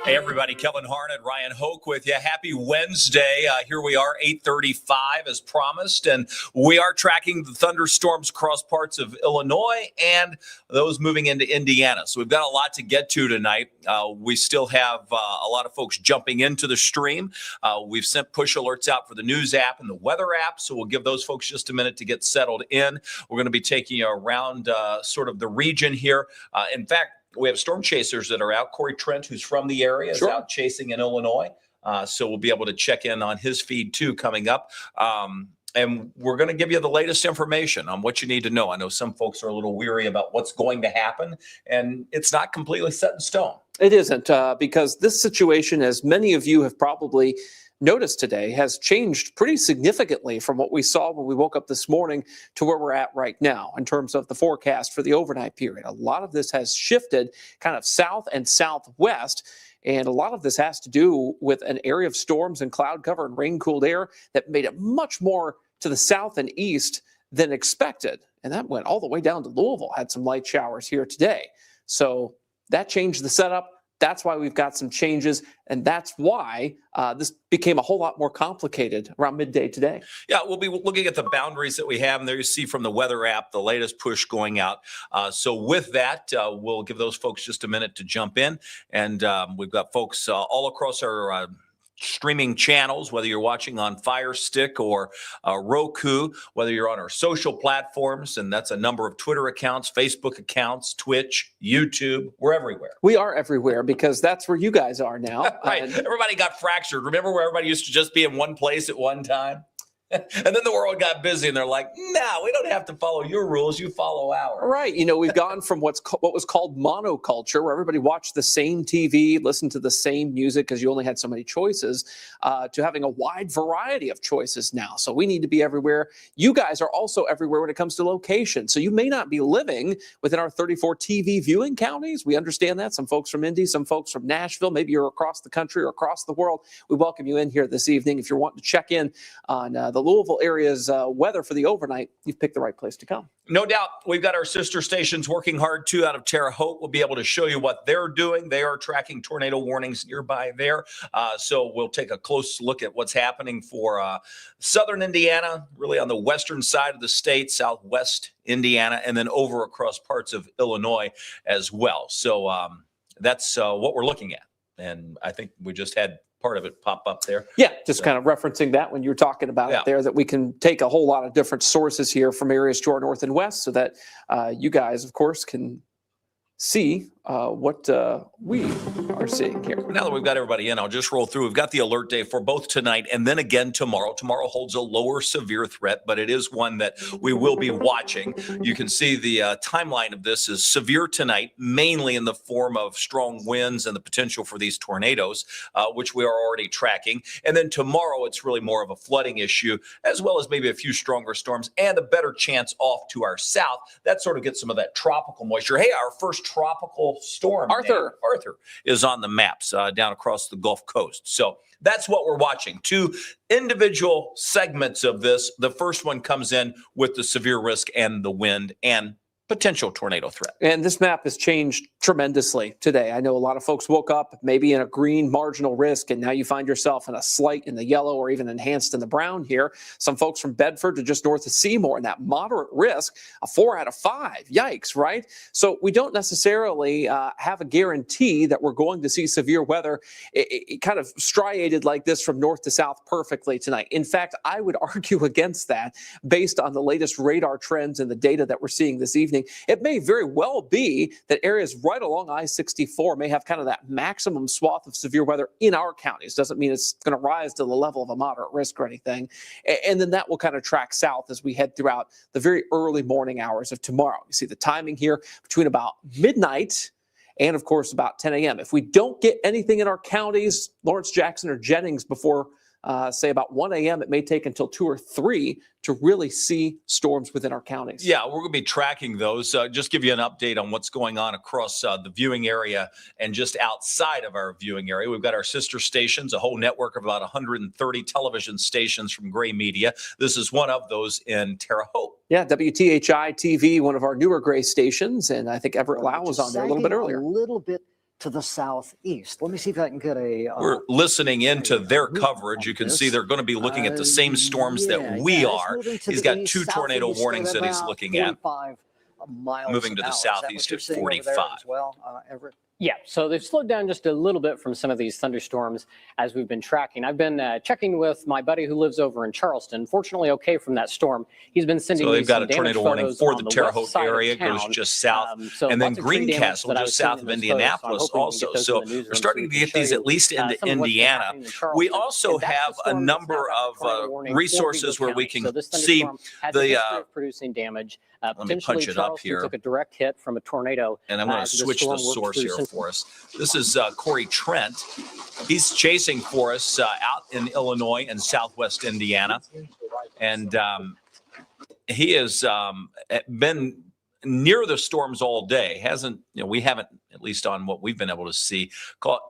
Hey, everybody. Kevin Harned Ryan Hoke with you. Happy Wednesday. Here we are, 8:35 as promised, and we are tracking the thunderstorms across parts of Illinois and those moving into Indiana. So we've got a lot to get to tonight. We still have a lot of folks jumping into the stream. We've sent push alerts out for the news app and the weather app, so we'll give those folks just a minute to get settled in. We're going to be taking you around sort of the region here. In fact, we have storm chasers that are out. Corey Trent, who's from the area, is out chasing in Illinois. So we'll be able to check in on his feed, too, coming up. And we're going to give you the latest information on what you need to know. I know some folks are a little weary about what's going to happen, and it's not completely set in stone. It isn't, because this situation, as many of you have probably noticed today, has changed pretty significantly from what we saw when we woke up this morning to where we're at right now in terms of the forecast for the overnight period. A lot of this has shifted kind of south and southwest, and a lot of this has to do with an area of storms and cloud cover and rain-cooled air that made it much more to the south and east than expected. And that went all the way down to Louisville, had some light showers here today. So that changed the setup. That's why we've got some changes, and that's why this became a whole lot more complicated around midday today. Yeah, we'll be looking at the boundaries that we have, and there you see from the weather app the latest push going out. So with that, we'll give those folks just a minute to jump in, and we've got folks all across our streaming channels, whether you're watching on Fire Stick or Roku, whether you're on our social platforms, and that's a number of Twitter accounts, Facebook accounts, Twitch, YouTube. We're everywhere. We are everywhere because that's where you guys are now. Right. Everybody got fractured. Remember where everybody used to just be in one place at one time? And then the world got busy, and they're like, no, we don't have to follow your rules. You follow ours. Right. You know, we've gone from what was called monoculture, where everybody watched the same TV, listened to the same music because you only had so many choices, to having a wide variety of choices now. So we need to be everywhere. You guys are also everywhere when it comes to location. So you may not be living within our 34 TV viewing counties. We understand that. Some folks from Indy, some folks from Nashville. Maybe you're across the country or across the world. We welcome you in here this evening. If you're wanting to check in on the Louisville area's weather for the overnight, you've picked the right place to come. No doubt. We've got our sister stations working hard, too, out of Terre Haute. We'll be able to show you what they're doing. They are tracking tornado warnings nearby there. So we'll take a close look at what's happening for southern Indiana, really on the western side of the state, southwest Indiana, and then over across parts of Illinois as well. So that's what we're looking at. And I think we just had part of it pop up there. Yeah, just kind of referencing that when you were talking about it there, that we can take a whole lot of different sources here from areas to our north and west so that you guys, of course, can see what we are seeing here. Now that we've got everybody in, I'll just roll through. We've got the alert day for both tonight and then again tomorrow. Tomorrow holds a lower severe threat, but it is one that we will be watching. You can see the timeline of this is severe tonight, mainly in the form of strong winds and the potential for these tornadoes, which we are already tracking. And then tomorrow, it's really more of a flooding issue, as well as maybe a few stronger storms and a better chance off to our south. That sort of gets some of that tropical moisture. Hey, our first tropical tropical storm. Arthur is on the maps down across the Gulf Coast. So that's what we're watching. Two individual segments of this. The first one comes in with the severe risk and the wind and potential tornado threat. And this map has changed tremendously today. I know a lot of folks woke up maybe in a green marginal risk, and now you find yourself in a slight in the yellow or even enhanced in the brown here. Some folks from Bedford to just north of Seymour, and that moderate risk, a 4 out of 5. Yikes, right? So we don't necessarily have a guarantee that we're going to see severe weather it kind of striated like this from north to south perfectly tonight. In fact, I would argue against that based on the latest radar trends and the data that we're seeing this evening. It may very well be that areas right along I-64 may have kind of that maximum swath of severe weather in our counties. Doesn't mean it's going to rise to the level of a moderate risk or anything. And then that will kind of track south as we head throughout the very early morning hours of tomorrow. You see the timing here between about midnight and, of course, about 10 a.m. If we don't get anything in our counties, Lawrence, Jackson, or Jennings before say about 1 a.m., it may take until 2 or 3 to really see storms within our counties. Yeah, we're going to be tracking those. Just give you an update on what's going on across the viewing area and just outside of our viewing area. We've got our sister stations, a whole network of about 130 television stations from Gray Media. This is one of those in Terre Haute. Yeah, WTHI TV, one of our newer Gray stations, and I think Everett Lau was on there a little bit earlier. A little bit to the southeast. Let me see if I can get a... We're listening into their coverage. You can see they're going to be looking at the same storms that we are. He's got 2 tornado warnings that he's looking at. Moving to the southeast at 45. Well, Everett? Yeah, so they've slowed down just a little bit from some of these thunderstorms as we've been tracking. I've been checking with my buddy who lives over in Charleston. Fortunately, okay from that storm. He's been sending me some damage photos. So they've got a tornado warning for the Terre Haute area, goes just south, and then Greencastle just south of Indianapolis also. So we're starting to get these at least into Indiana. We also have a number of resources where we can see the producing damage. Let me punch it up here. Took a direct hit from a tornado. And I'm going to switch the source here for us. This is Corey Trent. He's chasing for us out in Illinois and southwest Indiana. And he has been near the storms all day. We haven't, at least on what we've been able to see,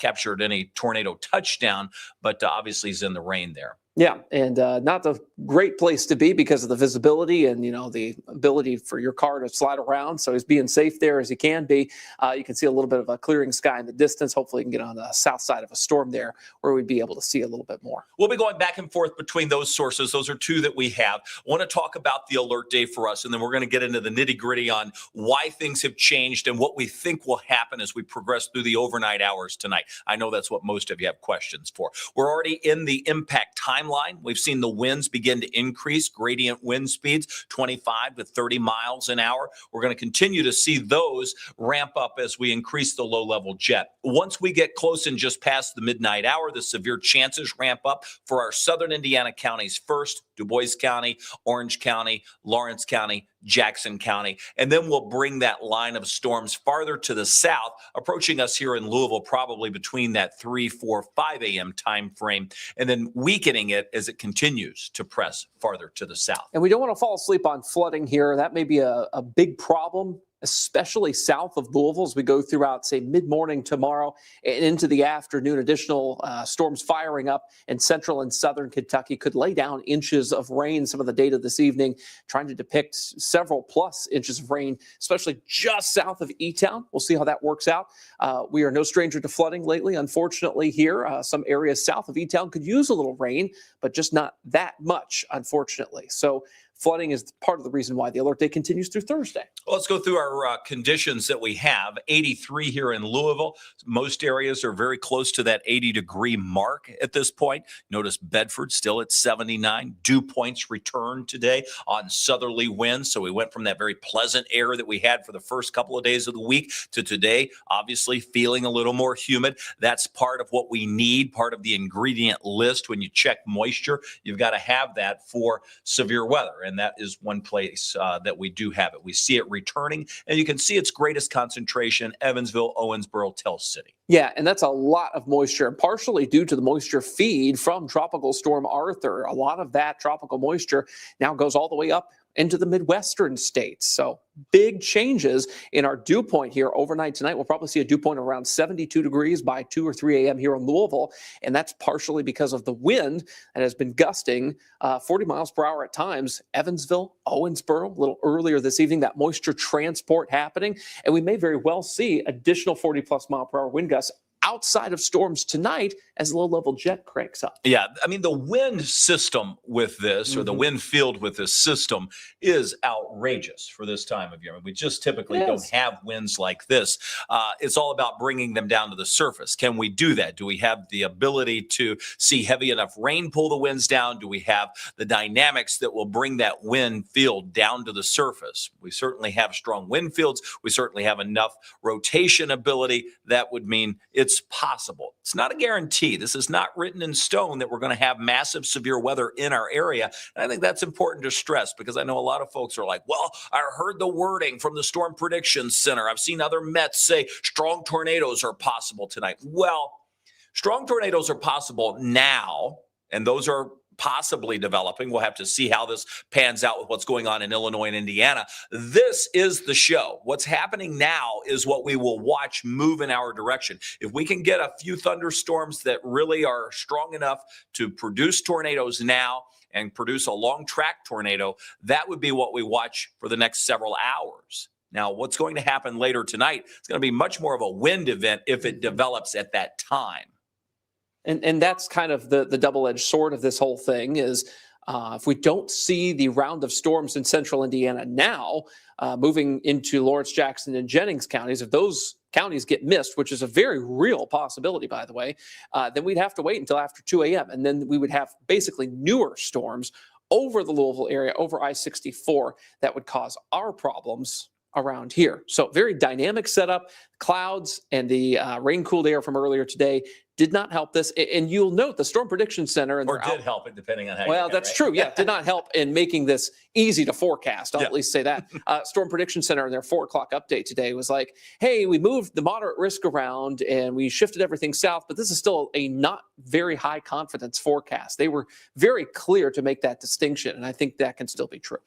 captured any tornado touchdown, but obviously he's in the rain there. Yeah, and not the great place to be because of the visibility and, the ability for your car to slide around. So he's being safe there as he can be. You can see a little bit of a clearing sky in the distance. Hopefully you can get on the south side of a storm there where we'd be able to see a little bit more. We'll be going back and forth between those sources. Those are 2 that we have. I want to talk about the alert day for us, and then we're going to get into the nitty-gritty on why things have changed and what we think will happen as we progress through the overnight hours tonight. I know that's what most of you have questions for. We're already in the impact timeline. We've seen the winds begin to increase, gradient wind speeds, 25 to 30 miles an hour. We're going to continue to see those ramp up as we increase the low-level jet. Once we get close and just past the midnight hour, the severe chances ramp up for our southern Indiana counties first, Du Bois County, Orange County, Lawrence County, Jackson County, and then we'll bring that line of storms farther to the south, approaching us here in Louisville probably between that 3, 4, 5 a.m. time frame, and then weakening it as it continues to press farther to the south. And we don't want to fall asleep on flooding here. That may be a big problem, especially south of Louisville as we go throughout, say, mid-morning tomorrow and into the afternoon. Additional storms firing up in central and southern Kentucky could lay down inches of rain. Some of the data this evening trying to depict several plus inches of rain, especially just south of E-Town. We'll see how that works out. We are no stranger to flooding lately, unfortunately, here. Some areas south of E-Town could use a little rain, but just not that much, unfortunately. So flooding is part of the reason why the alert day continues through Thursday. Well, let's go through our conditions that we have. 83 here in Louisville. Most areas are very close to that 80-degree mark at this point. Notice Bedford still at 79. Dew points returned today on southerly winds. So we went from that very pleasant air that we had for the first couple of days of the week to today, obviously feeling a little more humid. That's part of what we need, part of the ingredient list. When you check moisture, you've got to have that for severe weather. And that is one place that we do have it. We see it returning, and you can see its greatest concentration, Evansville, Owensboro, Tell City. Yeah, and that's a lot of moisture, partially due to the moisture feed from Tropical Storm Arthur. A lot of that tropical moisture now goes all the way up into the Midwestern states. So big changes in our dew point here overnight tonight. We'll probably see a dew point around 72 degrees by 2 or 3 a.m. here in Louisville. And that's partially because of the wind that has been gusting 40 miles per hour at times. Evansville, Owensboro, a little earlier this evening, that moisture transport happening. And we may very well see additional 40-plus mile per hour wind gusts outside of storms tonight as low-level jet cranks up. Yeah, I mean, the wind system with this, or the wind field with this system, is outrageous for this time of year. I mean, we just typically don't have winds like this. It's all about bringing them down to the surface. Can we do that? Do we have the ability to see heavy enough rain pull the winds down? Do we have the dynamics that will bring that wind field down to the surface? We certainly have strong wind fields. We certainly have enough rotation ability. That would mean it's possible. It's not a guarantee. This is not written in stone that we're going to have massive severe weather in our area. And I think that's important to stress, because I know a lot of folks are like, well, I heard the wording from the Storm Prediction Center. I've seen other Mets say strong tornadoes are possible tonight. Well, strong tornadoes are possible now, and those are possibly developing. We'll have to see how this pans out with what's going on in Illinois and Indiana. This is the show. What's happening now is what we will watch move in our direction. If we can get a few thunderstorms that really are strong enough to produce tornadoes now and produce a long track tornado, that would be what we watch for the next several hours. Now, what's going to happen later tonight is going to be much more of a wind event if it develops at that time. And that's kind of the double-edged sword of this whole thing is if we don't see the round of storms in central Indiana now, moving into Lawrence, Jackson, and Jennings counties, if those counties get missed, which is a very real possibility, by the way, then we'd have to wait until after 2 a.m. And then we would have basically newer storms over the Louisville area, over I-64, that would cause our problems around here. So very dynamic setup. Clouds and the rain-cooled air from earlier today did not help this. And you'll note the Storm Prediction Center. And or did help it, depending on how well, that's true. Yeah, did not help in making this easy to forecast. I'll at least say that. Storm Prediction Center in their 4 o'clock update today was like, hey, we moved the moderate risk around and we shifted everything south, but this is still a not very high confidence forecast. They were very clear to make that distinction, and I think that can still be true.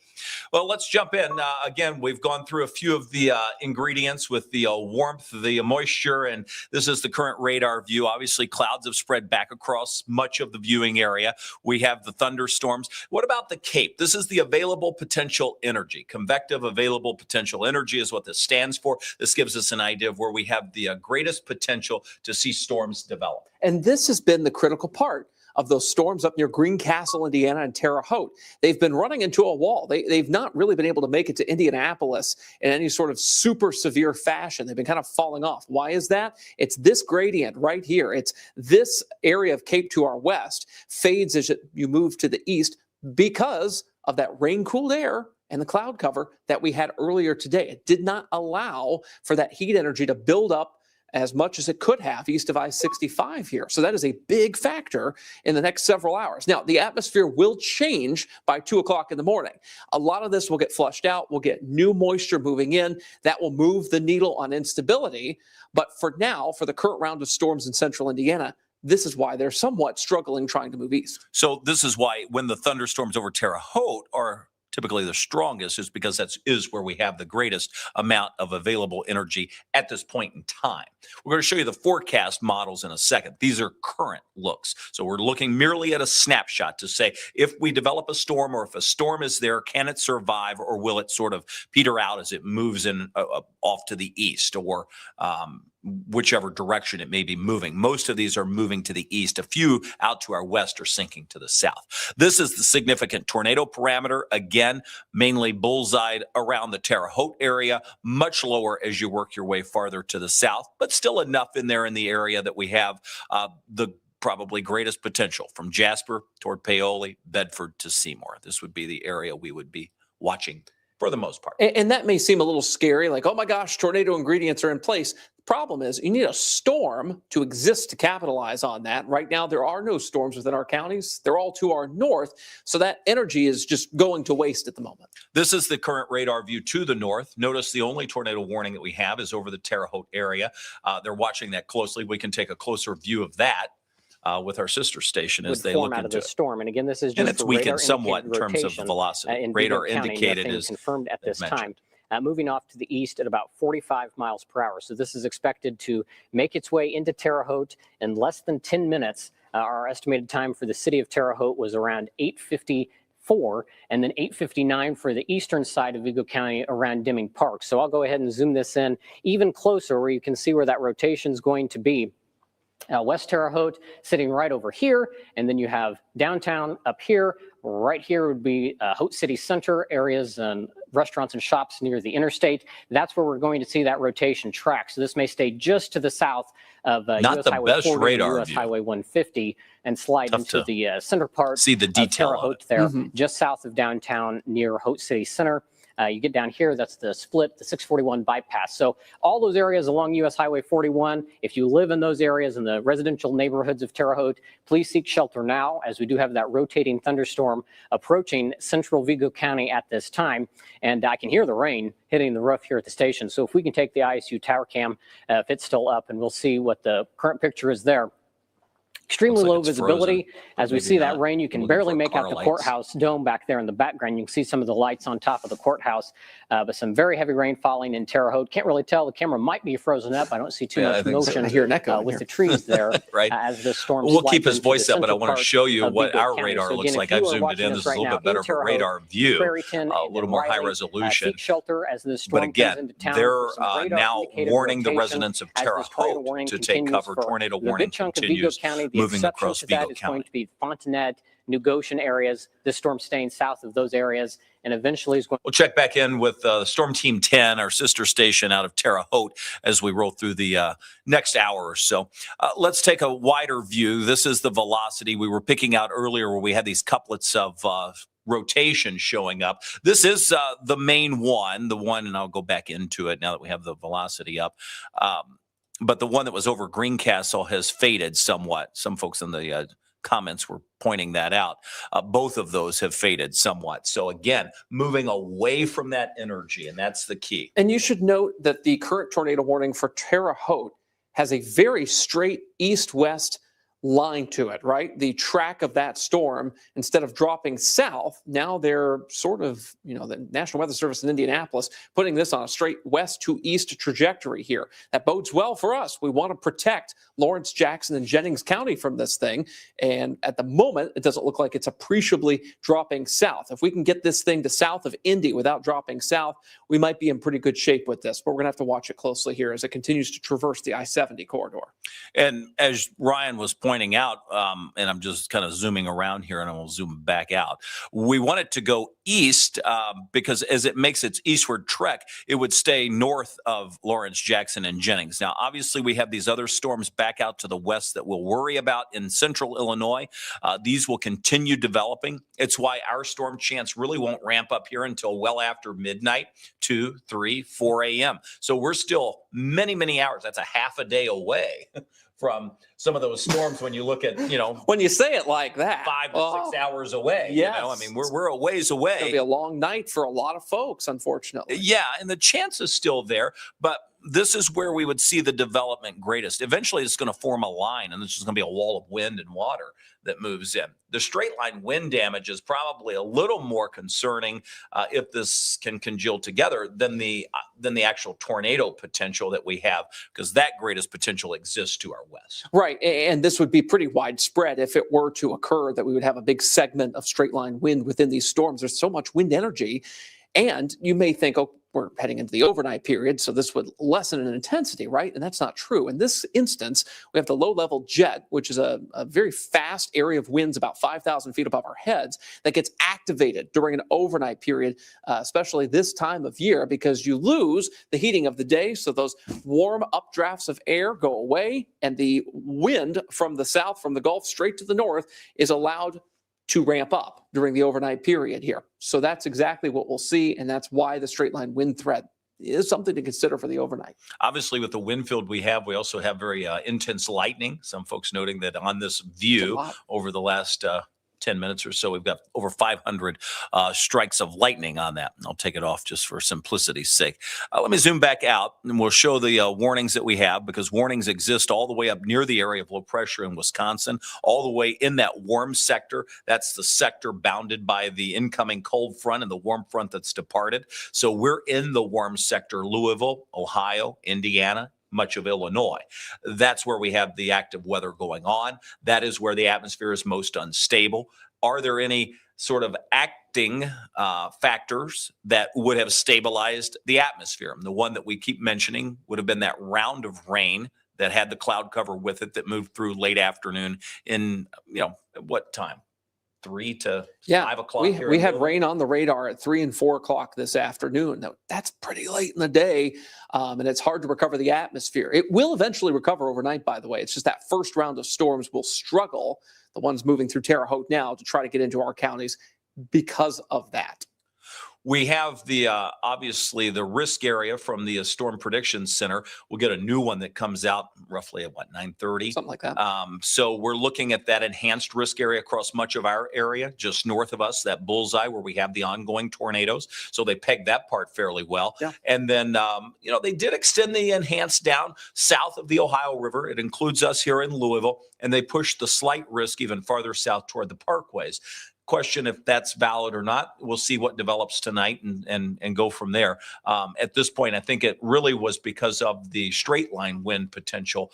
Well, let's jump in. Again, we've gone through a few of the ingredients with the warmth, the moisture, and this is the current radar view. Obviously, clouds have spread back across much of the viewing area. We have the thunderstorms. What about the CAPE? This is the available potential energy. Convective available potential energy is what this stands for. This gives us an idea of where we have the greatest potential to see storms develop. And this has been the critical part of those storms up near Greencastle, Indiana, and Terre Haute. They've been running into a wall. They've not really been able to make it to Indianapolis in any sort of super severe fashion. They've been kind of falling off. Why is that? It's this gradient right here. It's this area of Cape to our west fades as you move to the east because of that rain-cooled air and the cloud cover that we had earlier today. It did not allow for that heat energy to build up as much as it could have east of I-65 here. So that is a big factor in the next several hours. Now, the atmosphere will change by 2 o'clock in the morning. A lot of this will get flushed out. We'll get new moisture moving in. That will move the needle on instability. But for now, for the current round of storms in central Indiana, this is why they're somewhat struggling trying to move east. So this is why when the thunderstorms over Terre Haute are typically the strongest, is because that is where we have the greatest amount of available energy at this point in time. We're going to show you the forecast models in a second. These are current looks. So we're looking merely at a snapshot to say if we develop a storm, or if a storm is there, can it survive, or will it sort of peter out as it moves in off to the east, or whichever direction it may be moving. Most of these are moving to the east. A few out to our west are sinking to the south. This is the significant tornado parameter. Again, mainly bullseyed around the Terre Haute area, much lower as you work your way farther to the south, but still enough in there in the area that we have the probably greatest potential from Jasper toward Paoli, Bedford to Seymour. This would be the area we would be watching for the most part. And that may seem a little scary, like, oh my gosh, tornado ingredients are in place. The problem is you need a storm to exist to capitalize on that. Right now, there are no storms within our counties. They're all to our north. So that energy is just going to waste at the moment. This is the current radar view to the north. Notice the only tornado warning that we have is over the Terre Haute area. They're watching that closely. We can take a closer view of that. with our sister station as would they form look out of into this it. storm. And again, this is And just it's for weakened somewhat in radar-indicated terms of the rotation, velocity. in Radar Vigo County. indicated Nothing is confirmed at this time. mentioned. Moving off to the east at about 45 miles per hour. So this is expected to make its way into Terre Haute in less than 10 minutes. Our estimated time for the city of Terre Haute was around 8:54, and then 8:59 for the eastern side of Vigo County around Deming Park. So I'll go ahead and zoom this in even closer where you can see where that rotation is going to be. West Terre Haute sitting right over here, and then you have downtown up here. Right here would be Haute City Center areas and restaurants and shops near the interstate. That's where we're going to see that rotation track. So this may stay just to the south of US Highway 40 and US Highway 150 and slide into the center part see the detail of Terre Haute there, just south of downtown near Haute City Center. You get down here, that's the split, the 641 bypass. So all those areas along US Highway 41, if you live in those areas in the residential neighborhoods of Terre Haute, please seek shelter now, as we do have that rotating thunderstorm approaching central Vigo County at this time. And I can hear the rain hitting the roof here at the station. So if we can take the ISU tower cam, if it's still up, and we'll see what the current picture is there. Extremely low visibility. As we see that rain, you can barely make out the courthouse dome back there in the background. You can see some of the lights on top of the courthouse, but some very heavy rain falling in Terre Haute. Can't really tell. The camera might be frozen up. I don't see too much motion with the trees there right. As the storm. We'll keep his voice up, but I want to show you what our radar looks like. I've zoomed it in. This is a little bit better of a radar view, a little more high resolution. Shelter as the storm but again, they're now warning the residents of Terre Haute to take cover. Tornado warning continues. Moving across Vigo is County. Going to be Fontenette, New Goshen areas. This storm staying south of those areas, and eventually is going. We'll check back in with Storm Team 10, our sister station out of Terre Haute, as we roll through the next hour or so. Let's take a wider view. This is the velocity we were picking out earlier, where we had these couplets of rotation showing up. This is the main one, and I'll go back into it now that we have the velocity up. But the one that was over Greencastle has faded somewhat. Some folks in the comments were pointing that out. Both of those have faded somewhat. So again, moving away from that energy, and that's the key. And you should note that the current tornado warning for Terre Haute has a very straight east-west line to it, right? The track of that storm, instead of dropping south, now they're sort of, the National Weather Service in Indianapolis putting this on a straight west to east trajectory here. That bodes well for us. We want to protect Lawrence, Jackson, and Jennings County from this thing. And at the moment, it doesn't look like it's appreciably dropping south. If we can get this thing to south of Indy without dropping south, we might be in pretty good shape with this. But we're going to have to watch it closely here as it continues to traverse the I-70 corridor. And as Ryan was pointing out, and I'm just kind of zooming around here, and I will zoom back out. We want it to go east because as it makes its eastward trek, it would stay north of Lawrence, Jackson, and Jennings. Now, obviously, we have these other storms back out to the west that we'll worry about in central Illinois. These will continue developing. It's why our storm chance really won't ramp up here until well after midnight, 2, 3, 4 a.m. So we're still many, many hours. That's a half a day away from some of those storms when you look at, when you say it like that, 5 to 6 hours away. Yes. I mean, we're a ways away. It's going to be a long night for a lot of folks, unfortunately. Yeah, and the chance is still there, but this is where we would see the development greatest. Eventually, it's going to form a line, and this is going to be a wall of wind and water that moves in. The straight line wind damage is probably a little more concerning if this can congeal together than the actual tornado potential that we have, because that greatest potential exists to our west. Right, and this would be pretty widespread if it were to occur, that we would have a big segment of straight line wind within these storms. There's so much wind energy, and you may think, oh, we're heading into the overnight period, so this would lessen in intensity, right? And that's not true. In this instance, we have the low-level jet, which is a very fast area of winds about 5,000 feet above our heads that gets activated during an overnight period, especially this time of year, because you lose the heating of the day, so those warm updrafts of air go away, and the wind from the south, from the Gulf straight to the north, is allowed to ramp up during the overnight period here. So that's exactly what we'll see, and that's why the straight line wind threat is something to consider for the overnight. Obviously, with the wind field we also have very intense lightning. Some folks noting that on this view over the last 10 minutes or so. We've got over 500 strikes of lightning on that. I'll take it off just for simplicity's sake. Let me zoom back out and we'll show the warnings that we have, because warnings exist all the way up near the area of low pressure in Wisconsin, all the way in that warm sector. That's the sector bounded by the incoming cold front and the warm front that's departed. So we're in the warm sector, Louisville, Ohio, Indiana, much of Illinois. That's where we have the active weather going on. That is where the atmosphere is most unstable. Are there any sort of acting factors that would have stabilized the atmosphere? And the one that we keep mentioning would have been that round of rain that had the cloud cover with it that moved through late afternoon in, what time? 3 to 5 o'clock. We had rain on the radar at 3 and 4 o'clock this afternoon. Now, that's pretty late in the day, and it's hard to recover the atmosphere. It will eventually recover overnight, by the way. It's just that first round of storms will struggle, the ones moving through Terre Haute now, to try to get into our counties because of that. We have the obviously the risk area from the Storm Prediction Center. We'll get a new one that comes out roughly at 9:30, something like that. So we're looking at that enhanced risk area across much of our area, just north of us, that bullseye where we have the ongoing tornadoes. So they pegged that part fairly well. Yeah. And then they did extend the enhanced down south of the Ohio River. It includes us here in Louisville, and they pushed the slight risk even farther south toward the parkways. Question if that's valid or not. We'll see what develops tonight and go from there. At this point, I think it really was because of the straight line wind potential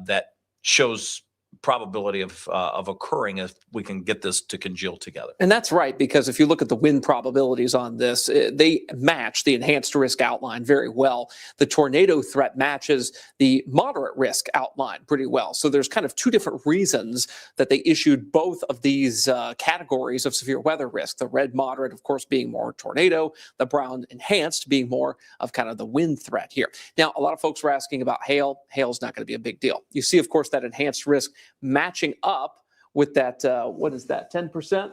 that shows probability of occurring if we can get this to congeal together. And that's right, because if you look at the wind probabilities on this, they match the enhanced risk outline very well. The tornado threat matches the moderate risk outline pretty well. So there's kind of two different reasons that they issued both of these categories of severe weather risk. The red moderate, of course, being more tornado, the brown enhanced being more of kind of the wind threat here. Now, a lot of folks were asking about hail. Hail's not going to be a big deal. You see, of course, that enhanced risk matching up with that, what is that, 10%?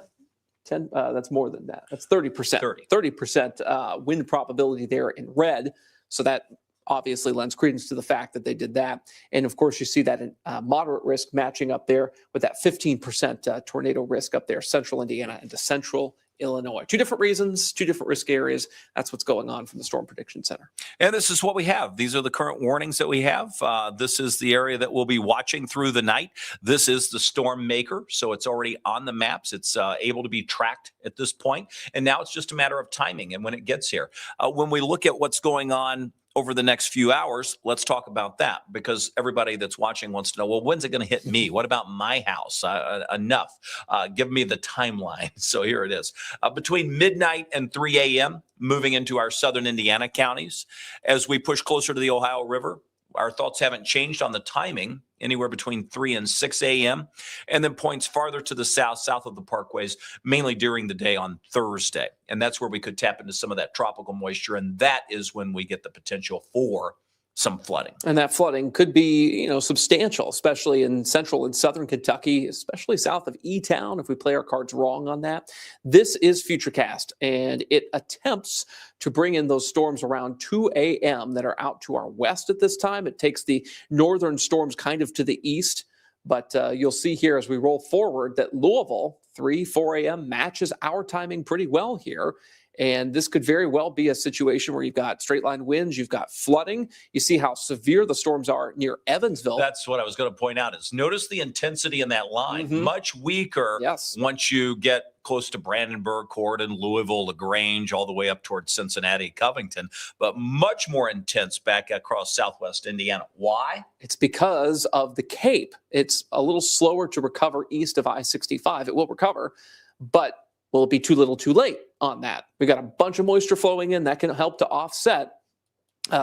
That's more than that. That's 30%. 30% wind probability there in red. So that obviously lends credence to the fact that they did that. And of course, you see that moderate risk matching up there with that 15% tornado risk up there, central Indiana into central Illinois. Two different reasons, two different risk areas. That's what's going on from the Storm Prediction Center. And this is what we have. These are the current warnings that we have. This is the area that we'll be watching through the night. This is the storm maker, so it's already on the maps. It's able to be tracked at this point, and now it's just a matter of timing and when it gets here. When we look at what's going on over the next few hours, let's talk about that, because everybody that's watching wants to know, well, when's it going to hit me? What about my house? Enough. Give me the timeline. So here it is. Between midnight and 3 a.m., moving into our southern Indiana counties. As we push closer to the Ohio River, our thoughts haven't changed on the timing, anywhere between 3 and 6 a.m., and then points farther to the south of the parkways, mainly during the day on Thursday. And that's where we could tap into some of that tropical moisture, and that is when we get the potential for some flooding. And that flooding could be, substantial, especially in central and southern Kentucky, especially south of E-Town, if we play our cards wrong on that. This is Futurecast, and it attempts to bring in those storms around 2 a.m. that are out to our west at this time. It takes the northern storms kind of to the east, but you'll see here as we roll forward that Louisville, 3, 4 a.m. matches our timing pretty well here. And this could very well be a situation where you've got straight line winds, you've got flooding. You see how severe the storms are near Evansville. That's what I was going to point out, is notice the intensity in that line. Mm-hmm. Much weaker once you get close to Brandenburg, Corydon, Louisville, LaGrange, all the way up towards Cincinnati, Covington, but much more intense back across southwest Indiana. Why? It's because of the Cape. It's a little slower to recover east of I-65. It will recover, but will it be too little too late on that? We got a bunch of moisture flowing in that can help to offset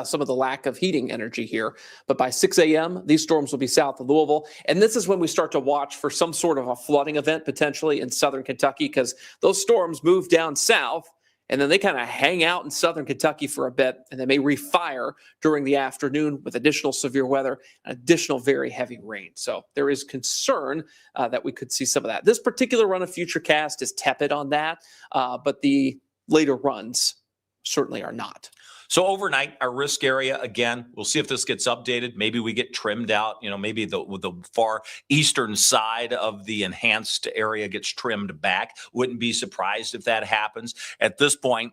some of the lack of heating energy here. But by 6 a.m., these storms will be south of Louisville. And this is when we start to watch for some sort of a flooding event potentially in southern Kentucky, because those storms move down south and then they kind of hang out in southern Kentucky for a bit, and they may refire during the afternoon with additional severe weather and additional very heavy rain. So there is concern that we could see some of that. This particular run of Futurecast is tepid on that, but the later runs certainly are not. So overnight, our risk area, again, we'll see if this gets updated. Maybe we get trimmed out, maybe the far eastern side of the enhanced area gets trimmed back. Wouldn't be surprised if that happens. At this point,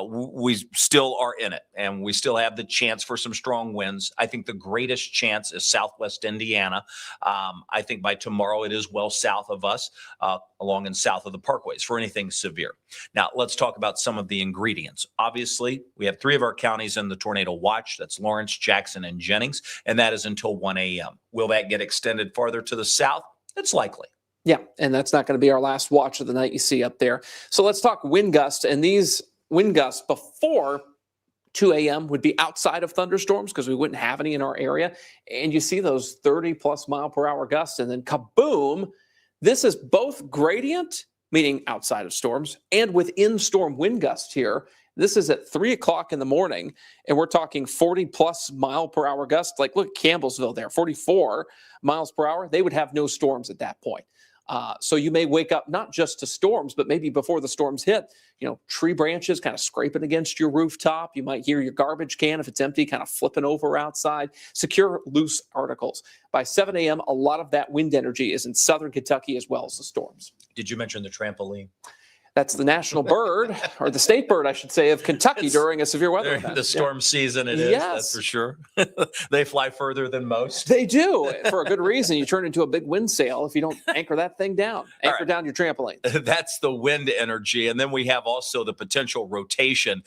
we still are in it, and we still have the chance for some strong winds. I think the greatest chance is southwest Indiana. I think by tomorrow it is well south of us, along and south of the parkways for anything severe. Now, let's talk about some of the ingredients. Obviously, we have 3 of our counties in the tornado watch. That's Lawrence, Jackson, and Jennings, and that is until 1 a.m. Will that get extended farther to the south? It's likely. Yeah, and that's not going to be our last watch of the night you see up there. So let's talk wind gusts, and these wind gusts before 2 a.m. would be outside of thunderstorms because we wouldn't have any in our area. And you see those 30+ mile per hour gusts, and then kaboom, this is both gradient, meaning outside of storms, and within storm wind gusts here. This is at 3 o'clock in the morning, and we're talking 40+ mile per hour gusts. Like, look at Campbellsville there, 44 miles per hour. They would have no storms at that point. So you may wake up not just to storms, but maybe before the storms hit, tree branches kind of scraping against your rooftop. You might hear your garbage can, if it's empty, kind of flipping over outside. Secure loose articles. By 7 a.m., a lot of that wind energy is in southern Kentucky as well as the storms. Did you mention the trampoline? That's the national bird, or the state bird, I should say, of Kentucky during a severe weather event. The storm season it is, that's for sure. They fly further than most. They do, for a good reason. You turn into a big wind sail if you don't anchor that thing down. Anchor down your trampoline. That's the wind energy. And then we have also the potential rotation.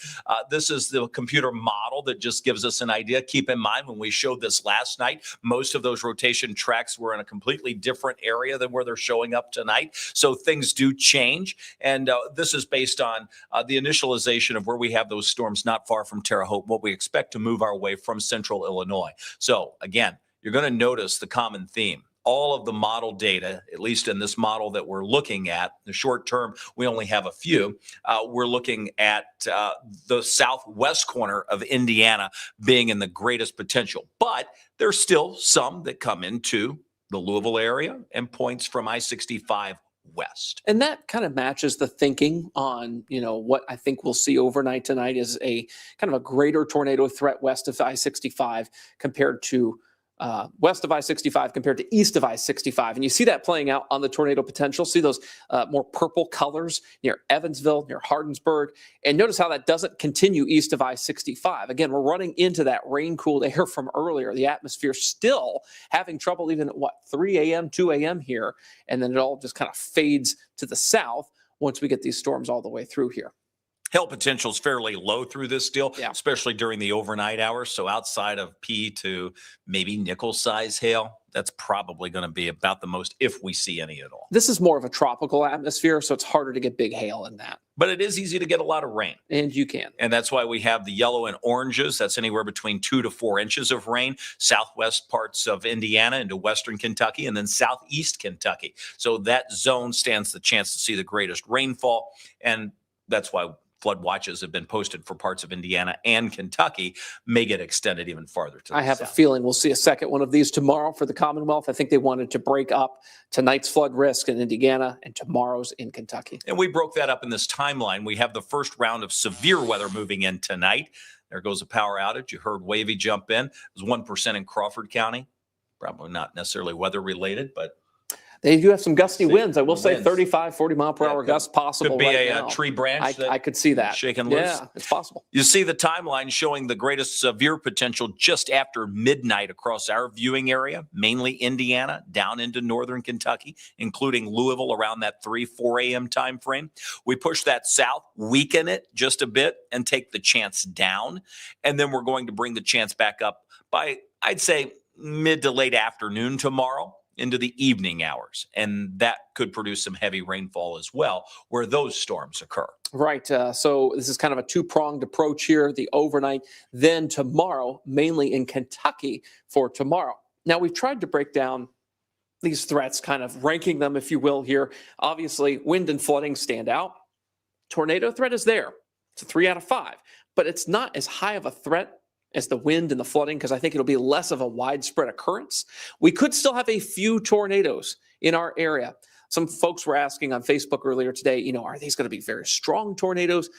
This is the computer model that just gives us an idea. Keep in mind, when we showed this last night, most of those rotation tracks were in a completely different area than where they're showing up tonight. So things do change. And this is based on the initialization of where we have those storms not far from Terre Haute, what we expect to move our way from central Illinois. So again, you're going to notice the common theme. All of the model data, at least in this model that we're looking at, the short term, we only have a few. We're looking at the southwest corner of Indiana being in the greatest potential. But there's still some that come into the Louisville area and points from I-65 west. And that kind of matches the thinking on, what I think we'll see overnight tonight is a kind of a greater tornado threat west of I-65 compared to west of I-65 compared to east of I-65. And you see that playing out on the tornado potential. See those more purple colors near Evansville, near Hardinsburg. And notice how that doesn't continue east of I-65. Again, we're running into that rain-cooled air from earlier. The atmosphere still having trouble even at 3 a.m., 2 a.m. here. And then it all just kind of fades to the south once we get these storms all the way through here. Hail potential is fairly low through this deal, especially during the overnight hours. So outside of P to maybe nickel size hail, that's probably going to be about the most if we see any at all. This is more of a tropical atmosphere, so it's harder to get big hail in that. But it is easy to get a lot of rain. And you can. And that's why we have the yellow and oranges. That's anywhere between 2 to 4 inches of rain, southwest parts of Indiana into western Kentucky, and then southeast Kentucky. So that zone stands the chance to see the greatest rainfall. And that's why flood watches have been posted for parts of Indiana and Kentucky, may get extended even farther to the I have south. a feeling we'll see a second one of these tomorrow for the Commonwealth. I think they wanted to break up tonight's flood risk in Indiana and tomorrow's in Kentucky. And we broke that up in this timeline. We have the first round of severe weather moving in tonight. There goes a power outage. You heard Wavy jump in. It was 1% in Crawford County. Probably not necessarily weather related, but they do have some gusty winds. I will say 35, 40 mile per hour gusts possible. Could be right a now. Tree branch. I could see that. Shaking loose. Yeah, it's possible. You see the timeline showing the greatest severe potential just after midnight across our viewing area, mainly Indiana, down into northern Kentucky, including Louisville around that 4 a.m. time frame. We push that south, weaken it just a bit, and take the chance down. And then we're going to bring the chance back up by, I'd say, mid to late afternoon tomorrow into the evening hours. And that could produce some heavy rainfall as well where those storms occur. Right. So this is kind of a two-pronged approach here, the overnight, then tomorrow, mainly in Kentucky for tomorrow. Now, we've tried to break down these threats, kind of ranking them, if you will, here. Obviously, wind and flooding stand out. Tornado threat is there. It's a 3 out of 5, but it's not as high of a threat as the wind and the flooding, because I think it'll be less of a widespread occurrence. We could still have a few tornadoes in our area. Some folks were asking on Facebook earlier today, are these going to be very strong tornadoes?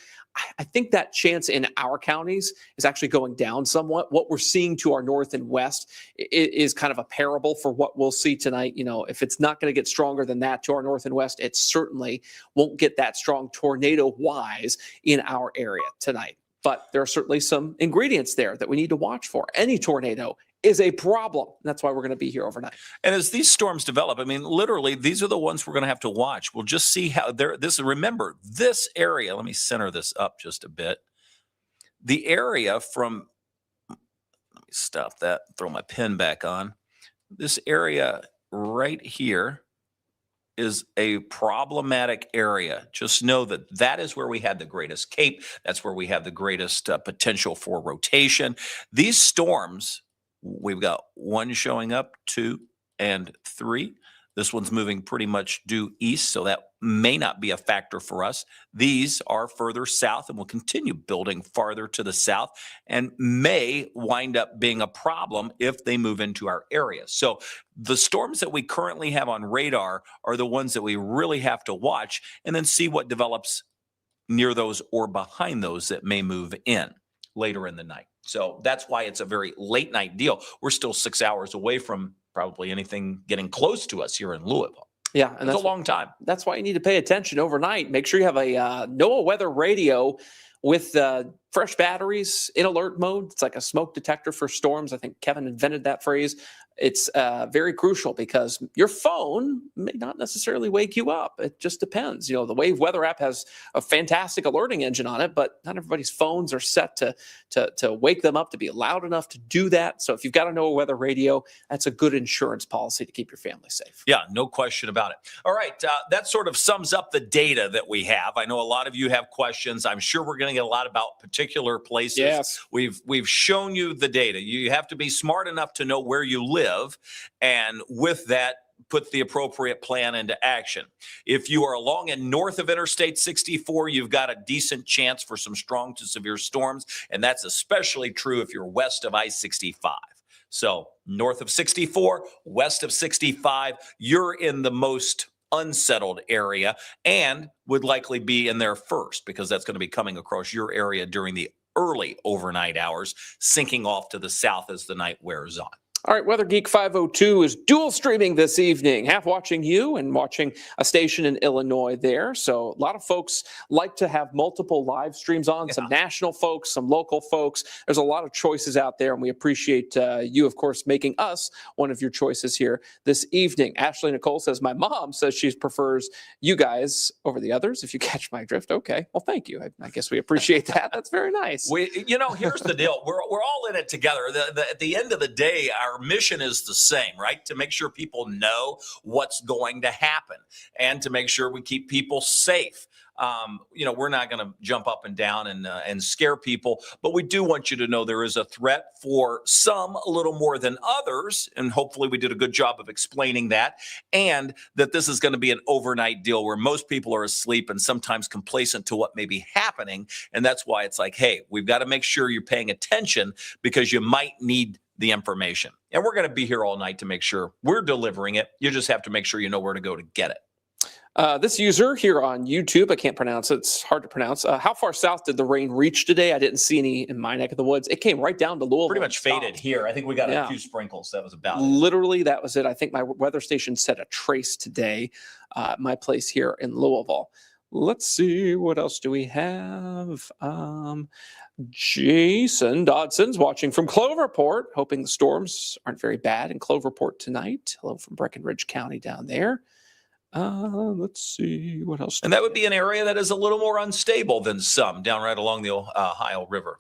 I think that chance in our counties is actually going down somewhat. What we're seeing to our north and west is kind of a parable for what we'll see tonight. If it's not going to get stronger than that to our north and west, it certainly won't get that strong tornado-wise in our area tonight. But there are certainly some ingredients there that we need to watch for. Any tornado is a problem. That's why we're going to be here overnight. And as these storms develop, I mean, literally, these are the ones we're going to have to watch. We'll just see how remember, this area, let me center this up just a bit. The area from, let me stop that, throw my pen back on. This area right here is a problematic area. Just know that is where we had the greatest cape. That's where we have the greatest potential for rotation. These storms, we've got 1 showing up, 2 and 3. This one's moving pretty much due east, so that may not be a factor for us. These are further south and will continue building farther to the south and may wind up being a problem if they move into our area. So the storms that we currently have on radar are the ones that we really have to watch and then see what develops near those or behind those that may move in later in the night. So that's why it's a very late night deal. We're still 6 hours away from probably anything getting close to us here in Louisville. Yeah, and that's a long time. That's why you need to pay attention overnight. Make sure you have a NOAA weather radio with fresh batteries in alert mode. It's like a smoke detector for storms. I think Kevin invented that phrase. It's very crucial because your phone may not necessarily wake you up. It just depends. The Wave Weather app has a fantastic alerting engine on it, but not everybody's phones are set to wake them up to be loud enough to do that. So if you've got a NOAA weather radio, that's a good insurance policy to keep your family safe. Yeah, no question about it. All right, that sort of sums up the data that we have. I know a lot of you have questions. I'm sure we're going to get a lot about particular places. Yes. We've shown you the data. You have to be smart enough to know where you live, and with that, put the appropriate plan into action. If you are along and north of Interstate 64, you've got a decent chance for some strong to severe storms, and that's especially true if you're west of I-65. So north of 64, west of 65, you're in the most unsettled area and would likely be in there first because that's going to be coming across your area during the early overnight hours, sinking off to the south as the night wears on. All right, Weather Geek 502 is dual streaming this evening, half watching you and watching a station in Illinois there. So a lot of folks like to have multiple live streams on, some national folks, some local folks. There's a lot of choices out there, and we appreciate you, of course, making us one of your choices here this evening. Ashley Nicole says, my mom says she prefers you guys over the others, if you catch my drift. Okay, well, thank you. I guess we appreciate that. That's very nice. Here's the deal. We're all in it together. At the end of the day, our mission is the same, right? To make sure people know what's going to happen and to make sure we keep people safe. We're not going to jump up and down and scare people, but we do want you to know there is a threat for some a little more than others. And hopefully we did a good job of explaining that, and that this is going to be an overnight deal where most people are asleep and sometimes complacent to what may be happening. And that's why it's like, hey, we've got to make sure you're paying attention because you might need the information. And we're going to be here all night to make sure we're delivering it. You just have to make sure you know where to go to get it. This user here on YouTube, I can't pronounce it. It's hard to pronounce. How far south did the rain reach today? I didn't see any in my neck of the woods. It came right down to Louisville. Pretty much faded here. I think we got a few sprinkles. That was about it. Literally, that was it. I think my weather station set a trace today at my place here in Louisville. Let's see, what else do we have? Jason Dodson's watching from Cloverport, hoping the storms aren't very bad in Cloverport tonight. Hello from Breckenridge County down there. Let's see, what else? And that would be an area that is a little more unstable than some down right along the Ohio River.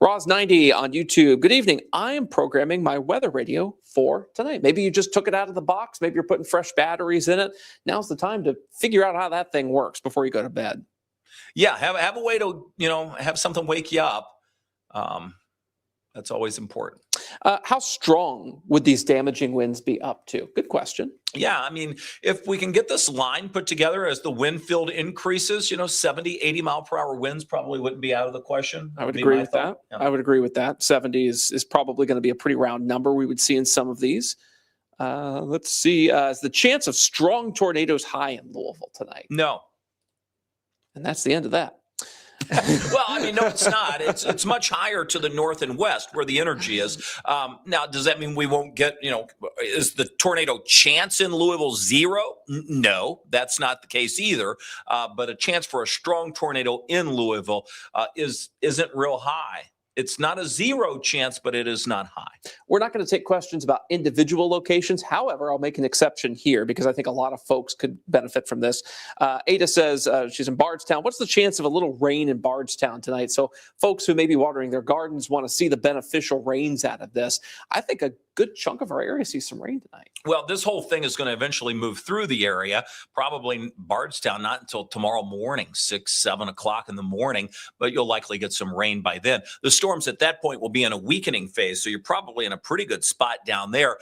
Roz90 on YouTube. Good evening. I am programming my weather radio for tonight. Maybe you just took it out of the box. Maybe you're putting fresh batteries in it. Now's the time to figure out how that thing works before you go to bed. Yeah, have a way to, have something wake you up. That's always important. How strong would these damaging winds be up to? Good question. Yeah, I mean, if we can get this line put together as the wind field increases, 70, 80 mile per hour winds probably wouldn't be out of the question. I would agree with that. Yeah. I would agree with that. 70 is probably going to be a pretty round number we would see in some of these. Let's see. Is the chance of strong tornadoes high in Louisville tonight? No. And that's the end of that. Well, I mean, no, it's not. It's much higher to the north and west where the energy is. Now, does that mean we won't get, is the tornado chance in Louisville 0? No, that's not the case either. But a chance for a strong tornado in Louisville isn't real high. It's not a 0 chance, but it is not high. We're not going to take questions about individual locations. However, I'll make an exception here because I think a lot of folks could benefit from this. Ada says she's in Bardstown. What's the chance of a little rain in Bardstown tonight? So folks who may be watering their gardens want to see the beneficial rains out of this. I think a good chunk of our area sees some rain tonight. Well, this whole thing is going to eventually move through the area, probably Bardstown, not until tomorrow morning, 6, 7 o'clock in the morning, but you'll likely get some rain by then. The storms at that point will be in a weakening phase, so you're probably in a pretty good spot down there.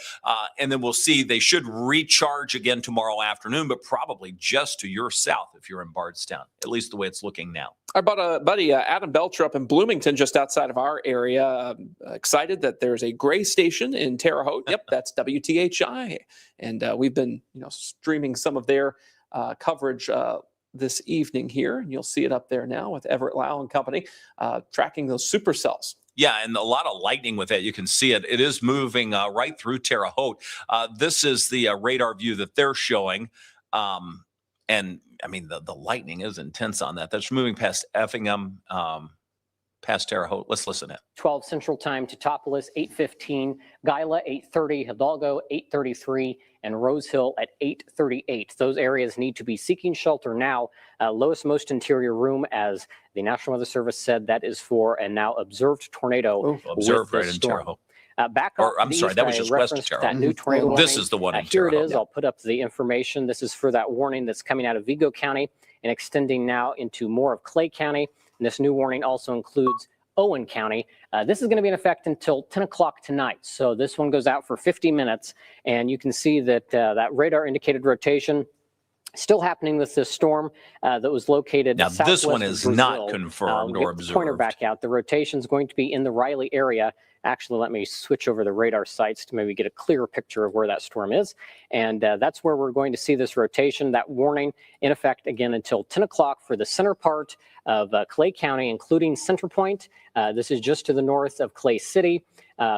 And then we'll see they should recharge again tomorrow afternoon, but probably just to your south if you're in Bardstown, at least the way it's looking now. Our buddy Adam Belcher up in Bloomington, just outside of our area, excited that there's a gray station in Terre Haute. Yep, that's WTHI. And we've been streaming some of their coverage this evening here. And you'll see it up there now with Everett Lau and company tracking those supercells. Yeah, and a lot of lightning with it. You can see it. It is moving right through Terre Haute. This is the radar view that they're showing. And I mean, the lightning is intense on that. That's moving past Effingham, past Terre Haute. Let's listen in. 12 Central Time, Teutopolis, 8:15, Gila, 8:30, Hidalgo, 8:33, and Rose Hill at 8:38. Those areas need to be seeking shelter now. Lowest most interior room, as the National Weather Service said, that is for a now observed tornado. Observed right in Terre Haute. Back or I'm sorry, that was just west of Terre Haute. That new tornado warning. This is the one in Here Terre it is. Haute. I'll put up the information. This is for that warning that's coming out of Vigo County and extending now into more of Clay County. And this new warning also includes Owen County. This is going to be in effect until 10 o'clock tonight. So this one goes out for 50 minutes. And you can see that that radar indicated rotation still happening with this storm that was located now. This one is not Brazil. confirmed or observed. Pointer back out. The rotation is going to be in the Riley area. Actually, let me switch over the radar sites to maybe get a clearer picture of where that storm is. And that's where we're going to see this rotation, that warning in effect again until 10 o'clock for the center part of Clay County, including Center Point. This is just to the north of Clay City.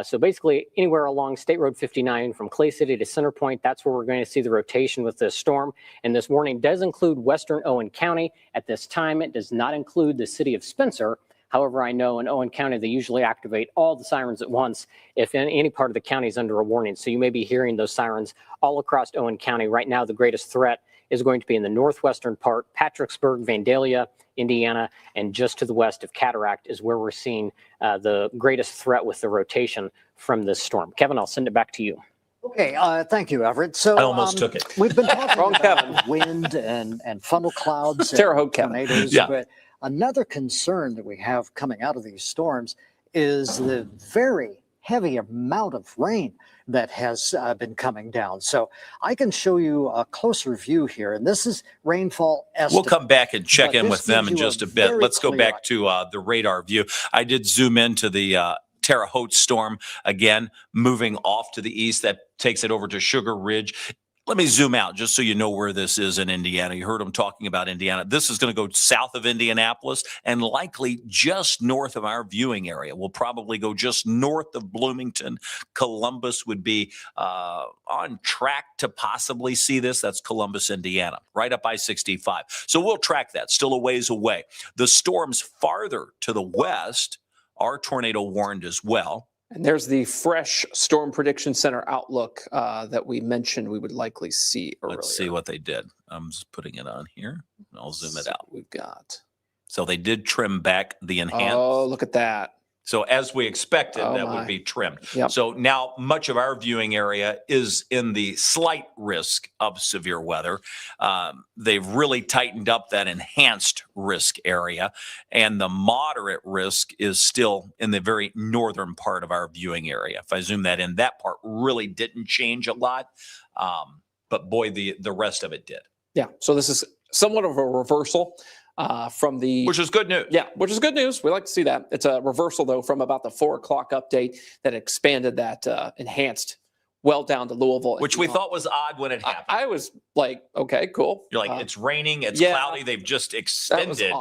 So basically anywhere along State Road 59 from Clay City to Center Point, that's where we're going to see the rotation with this storm. And this warning does include western Owen County. At this time, it does not include the city of Spencer. However, I know in Owen County, they usually activate all the sirens at once if any part of the county is under a warning. So you may be hearing those sirens all across Owen County. Right now, the greatest threat is going to be in the northwestern part, Patricksburg, Vandalia, Indiana, and just to the west of Cataract is where we're seeing the greatest threat with the rotation from this storm. Kevin, I'll send it back to you. Okay, thank you, Everett. So I almost took it. We've been talking about wind and funnel clouds and Terre Haute tornadoes, yeah. But another concern that we have coming out of these storms is the very heavy amount of rain that has been coming down. So I can show you a closer view here, and this is rainfall estimate. We'll come back and check in with them in gives you just a bit. Let's go back to the radar view. I did zoom into the Terre Haute storm again, moving off to the east. That takes it over to Sugar Ridge. Let me zoom out just so you know where this is in Indiana. You heard them talking about Indiana. This is going to go south of Indianapolis and likely just north of our viewing area. We'll probably go just north of Bloomington. Columbus would be on track to possibly see this. That's Columbus, Indiana, right up I-65. So we'll track that. Still a ways away. The storms farther to the west are tornado warned as well. And there's the fresh Storm Prediction Center outlook that we mentioned we would likely see earlier. Let's see what they did. I'm just putting it on here. I'll zoom it out. We've got. So they did trim back the enhanced. Oh, look at that. So as we expected, that would be trimmed. Yep. So now much of our viewing area is in the slight risk of severe weather. They've really tightened up that enhanced risk area, and the moderate risk is still in the very northern part of our viewing area. If I zoom that in, that part really didn't change a lot, but boy, the rest of it did. Yeah, so this is somewhat of a reversal. From the Which is good news. Yeah, which is good news. We like to see that. It's a reversal, though, from about the 4 o'clock update that expanded that enhanced well down to Louisville. Which we thought was odd when it happened. I was like, okay, cool. You're like, it's raining, it's cloudy. They've just extended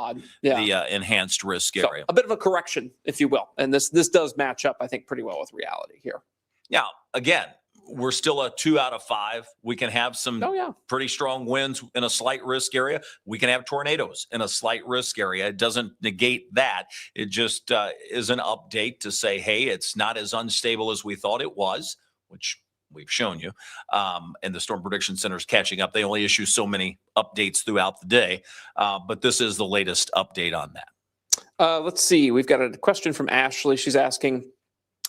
the enhanced risk area. So, a bit of a correction, if you will. And this does match up, I think, pretty well with reality here. Now, again, we're still a 2 out of 5. We can have some pretty strong winds in a slight risk area. We can have tornadoes in a slight risk area. It doesn't negate that. It just is an update to say, hey, it's not as unstable as we thought it was, which we've shown you. And the Storm Prediction Center is catching up. They only issue so many updates throughout the day. But this is the latest update on that. Let's see. We've got a question from Ashley. She's asking,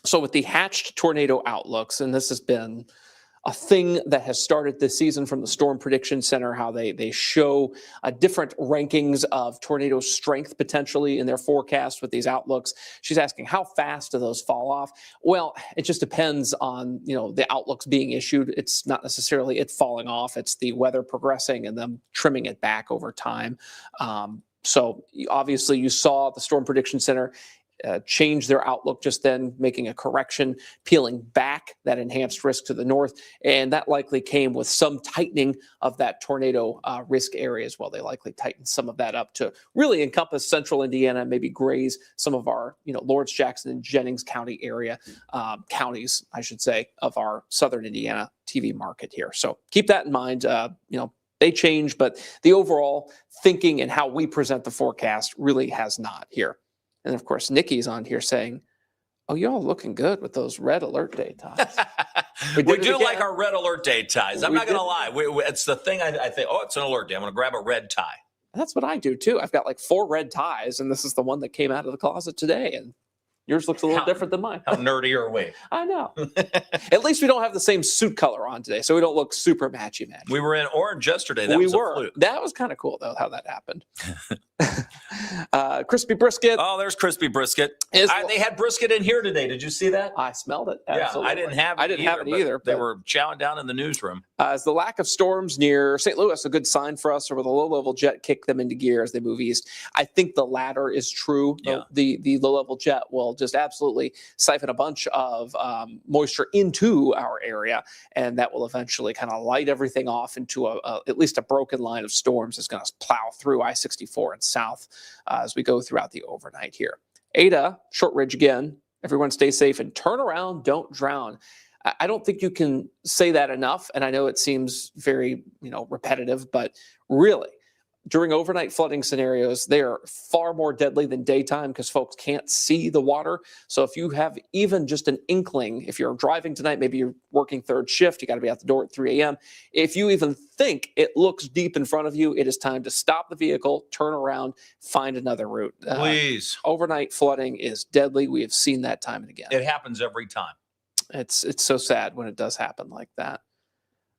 so with the hatched tornado outlooks, and this has been a thing that has started this season from the Storm Prediction Center, how they show different rankings of tornado strength potentially in their forecast with these outlooks. She's asking, how fast do those fall off? Well, it just depends on, the outlooks being issued. It's not necessarily it falling off. It's the weather progressing and them trimming it back over time. So obviously you saw the Storm Prediction Center change their outlook just then, making a correction, peeling back that enhanced risk to the north. And that likely came with some tightening of that tornado risk area as well. They likely tightened some of that up to really encompass central Indiana, maybe graze some of our, Lawrence, Jackson, and Jennings County area, counties, I should say, of our southern Indiana TV market here. So keep that in mind. They change, but the overall thinking and how we present the forecast really has not here. And of course, Nikki's on here saying, oh, y'all looking good with those red alert day ties. We do like our red alert day ties. I'm not going to lie. It's the thing I think, it's an alert day. I'm going to grab a red tie. That's what I do too. I've got like 4 red ties, and this is the one that came out of the closet today. And yours looks a little different than mine. How nerdy are we? I know. At least we don't have the same suit color on today, so we don't look super matchy-matchy. We were in orange yesterday. That was a fluke. That was kind of cool, though, how that happened. Crispy brisket. Oh, there's crispy brisket. They had brisket in here today. Did you see that? I smelled it. Absolutely. Yeah, I didn't have it either. They were chowing down in the newsroom. Is the lack of storms near St. Louis a good sign for us, or will the low-level jet kick them into gear as they move east? I think the latter is true. Yeah. The low-level jet will just absolutely siphon a bunch of moisture into our area, and that will eventually kind of light everything off into at least a broken line of storms that's going to plow through I-64 and south as we go throughout the overnight here. Ada, Shortridge again. Everyone stay safe and turn around, don't drown. I don't think you can say that enough, and I know it seems very repetitive, but really, during overnight flooding scenarios, they are far more deadly than daytime because folks can't see the water. So if you have even just an inkling, if you're driving tonight, maybe you're working third shift, you got to be out the door at 3 a.m. If you even think it looks deep in front of you, it is time to stop the vehicle, turn around, find another route. Please. Overnight flooding is deadly. We have seen that time and again. It happens every time. It's so sad when it does happen like that.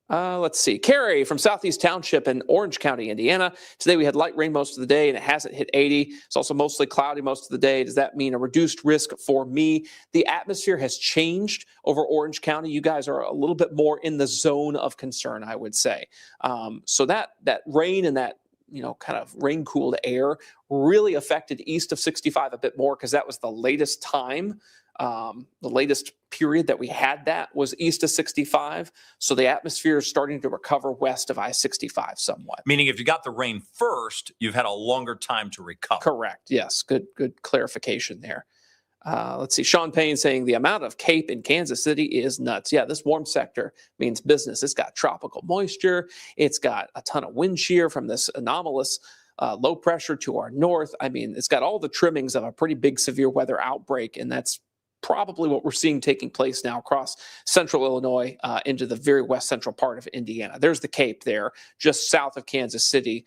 Let's see. Carrie from Southeast Township in Orange County, Indiana. Today we had light rain most of the day and it hasn't hit 80. It's also mostly cloudy most of the day. Does that mean a reduced risk for me? The atmosphere has changed over Orange County. You guys are a little bit more in the zone of concern, I would say. So that rain and that kind of rain-cooled air really affected east of 65 a bit more because that was the latest time. The latest period that we had that was east of 65. So the atmosphere is starting to recover west of I-65 somewhat. Meaning if you got the rain first, you've had a longer time to recover. Correct. Yes. Good clarification there. Let's see. Sean Payne saying the amount of CAPE in Kansas City is nuts. Yeah, this warm sector means business. It's got tropical moisture. It's got a ton of wind shear from this anomalous low pressure to our north. I mean, it's got all the trimmings of a pretty big severe weather outbreak, and that's probably what we're seeing taking place now across central Illinois into the very west central part of Indiana. There's the Cape there, just south of Kansas City.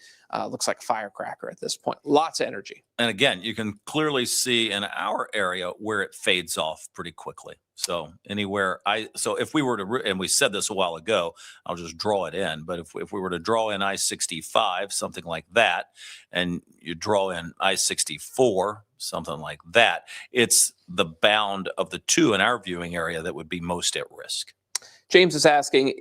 Looks like a firecracker at this point. Lots of energy. And again, you can clearly see in our area where it fades off pretty quickly. So if we were to, and we said this a while ago, I'll just draw it in. But if we were to draw in I-65, something like that, and you draw in I-64, something like that, it's the bound of the two in our viewing area that would be most at risk. James is asking,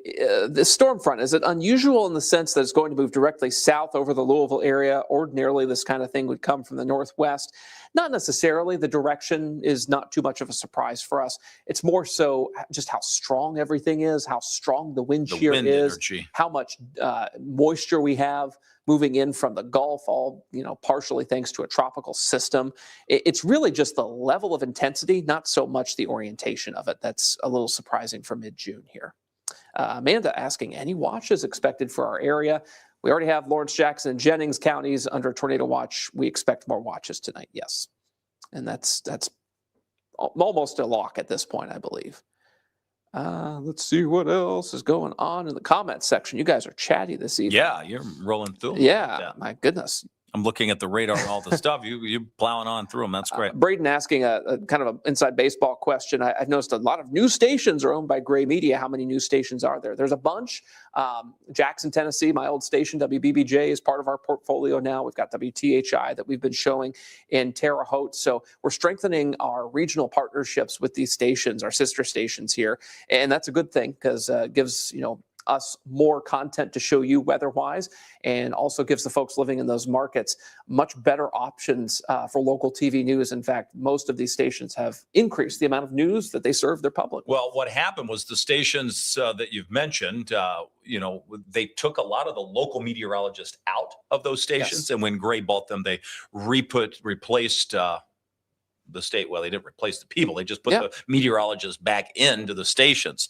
this storm front, is it unusual in the sense that it's going to move directly south over the Louisville area? Ordinarily, this kind of thing would come from the northwest. Not necessarily. The direction is not too much of a surprise for us. It's more so just how strong everything is, how strong the wind shear is, energy, how much moisture we have moving in from the Gulf, all partially thanks to a tropical system. It's really just the level of intensity, not so much the orientation of it. That's a little surprising for mid-June here. Amanda asking, any watches expected for our area? We already have Lawrence, Jackson, and Jennings counties under tornado watch. We expect more watches tonight, yes. And that's almost a lock at this point, I believe. Let's see what else is going on in the comments section. You guys are chatty this evening. Yeah, you're rolling through them. Yeah, my goodness. I'm looking at the radar and all the stuff. You're plowing on through them. That's great. Braden asking a kind of an inside baseball question. I've noticed a lot of news stations are owned by Gray Media. How many news stations are there? There's a bunch. Jackson, Tennessee, my old station, WBBJ, is part of our portfolio now. We've got WTHI that we've been showing in Terre Haute. So we're strengthening our regional partnerships with these stations, our sister stations here. And that's a good thing because it gives, us more content to show you weather-wise, and also gives the folks living in those markets much better options for local TV news. In fact, most of these stations have increased the amount of news that they serve their public. Well, what happened was the stations that you've mentioned, they took a lot of the local meteorologists out of those stations. Yes. And when Gray bought them, they replaced the state. Well, they didn't replace the people. They just put the meteorologists back into the stations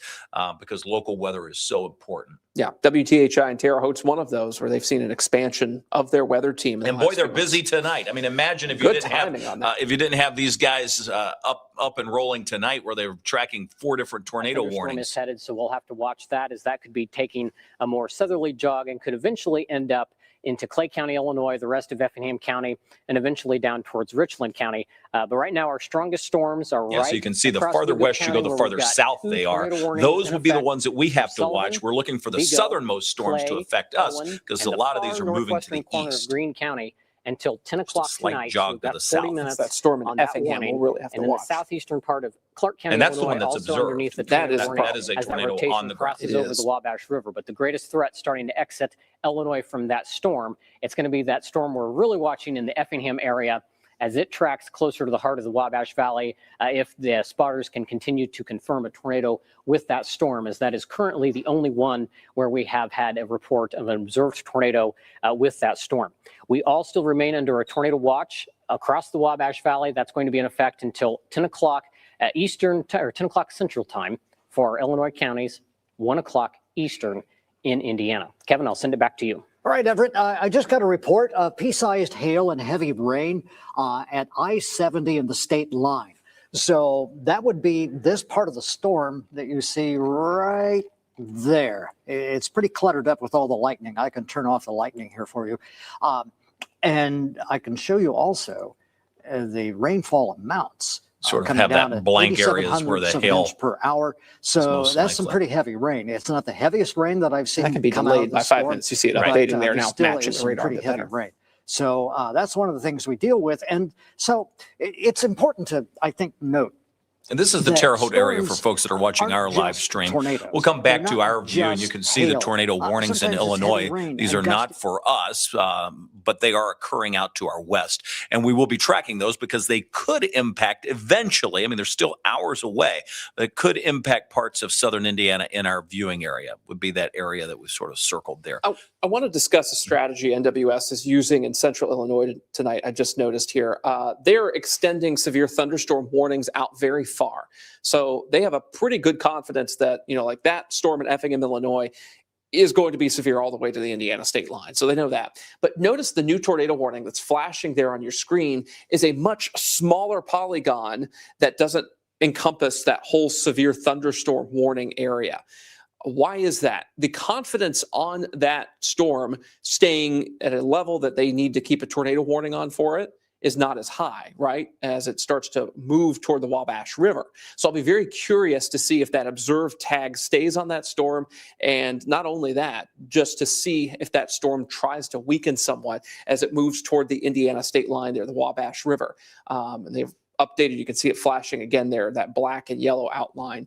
because local weather is so important. Yeah, WTHI and Terre Haute's one of those where they've seen an expansion of their weather team. And boy, they're busy tonight. I mean, imagine if you didn't have these guys up and rolling tonight, where they're tracking 4 different tornado warnings. Is headed, so we'll have to watch that, as that could be taking a more southerly jog and could eventually end up into Clay County, Illinois, the rest of Effingham County, and eventually down towards Richland County. But right now, our strongest storms are so you can see the farther west you go, the farther south they are. Those would be the ones that we have to watch. We're looking for the southernmost storms to affect us because a lot of these are moving to the east. Of Greene County until 10 o'clock tonight. Jog to the south. 40 minutes that storm in Effingham we'll really have to watch. And in the southeastern part of Clark County, and that's Illinois, the one that's observed. That is a tornado on the ground. Crosses over the Wabash River. But the greatest threat starting to exit Illinois from that storm, it's going to be that storm we're really watching in the Effingham area as it tracks closer to the heart of the Wabash Valley. If the spotters can continue to confirm a tornado with that storm, as that is currently the only one where we have had a report of an observed tornado with that storm. We all still remain under a tornado watch across the Wabash Valley. That's going to be in effect until 10 o'clock Eastern, or 10 o'clock Central Time for Illinois counties, 1 o'clock Eastern in Indiana. Kevin, I'll send it back to you. All right, Everett, I just got a report of pea-sized hail and heavy rain at I-70 and the state line. So that would be this part of the storm that you see right there. It's pretty cluttered up with all the lightning. I can turn off the lightning here for you. And I can show you also the rainfall amounts. Sort of have that blank areas where the hail per hour. So that's some pretty heavy rain. It's not the heaviest rain that I've seen. That can be delayed by 5 minutes. You see it updating there now, matching the radar. Pretty heavy rain. So that's one of the things we deal with. And so it's important to, I think, note. And this is the Terre Haute area for folks that are watching our live stream. We'll come back to our view, and you can see the tornado warnings in Illinois. These are not for us, but they are occurring out to our west. And we will be tracking those because they could impact eventually. I mean, they're still hours away. They could impact parts of southern Indiana in our viewing area, would be that area that we sort of circled there. I want to discuss a strategy NWS is using in central Illinois tonight. I just noticed here. They're extending severe thunderstorm warnings out very far. So they have a pretty good confidence that, like that storm in Effingham, Illinois, is going to be severe all the way to the Indiana state line. So they know that. But notice the new tornado warning that's flashing there on your screen is a much smaller polygon that doesn't encompass that whole severe thunderstorm warning area. Why is that? The confidence on that storm staying at a level that they need to keep a tornado warning on for it is not as high, right, as it starts to move toward the Wabash River. So I'll be very curious to see if that observed tag stays on that storm. And not only that, just to see if that storm tries to weaken somewhat as it moves toward the Indiana state line there, the Wabash River. And they've updated. You can see it flashing again there, that black and yellow outline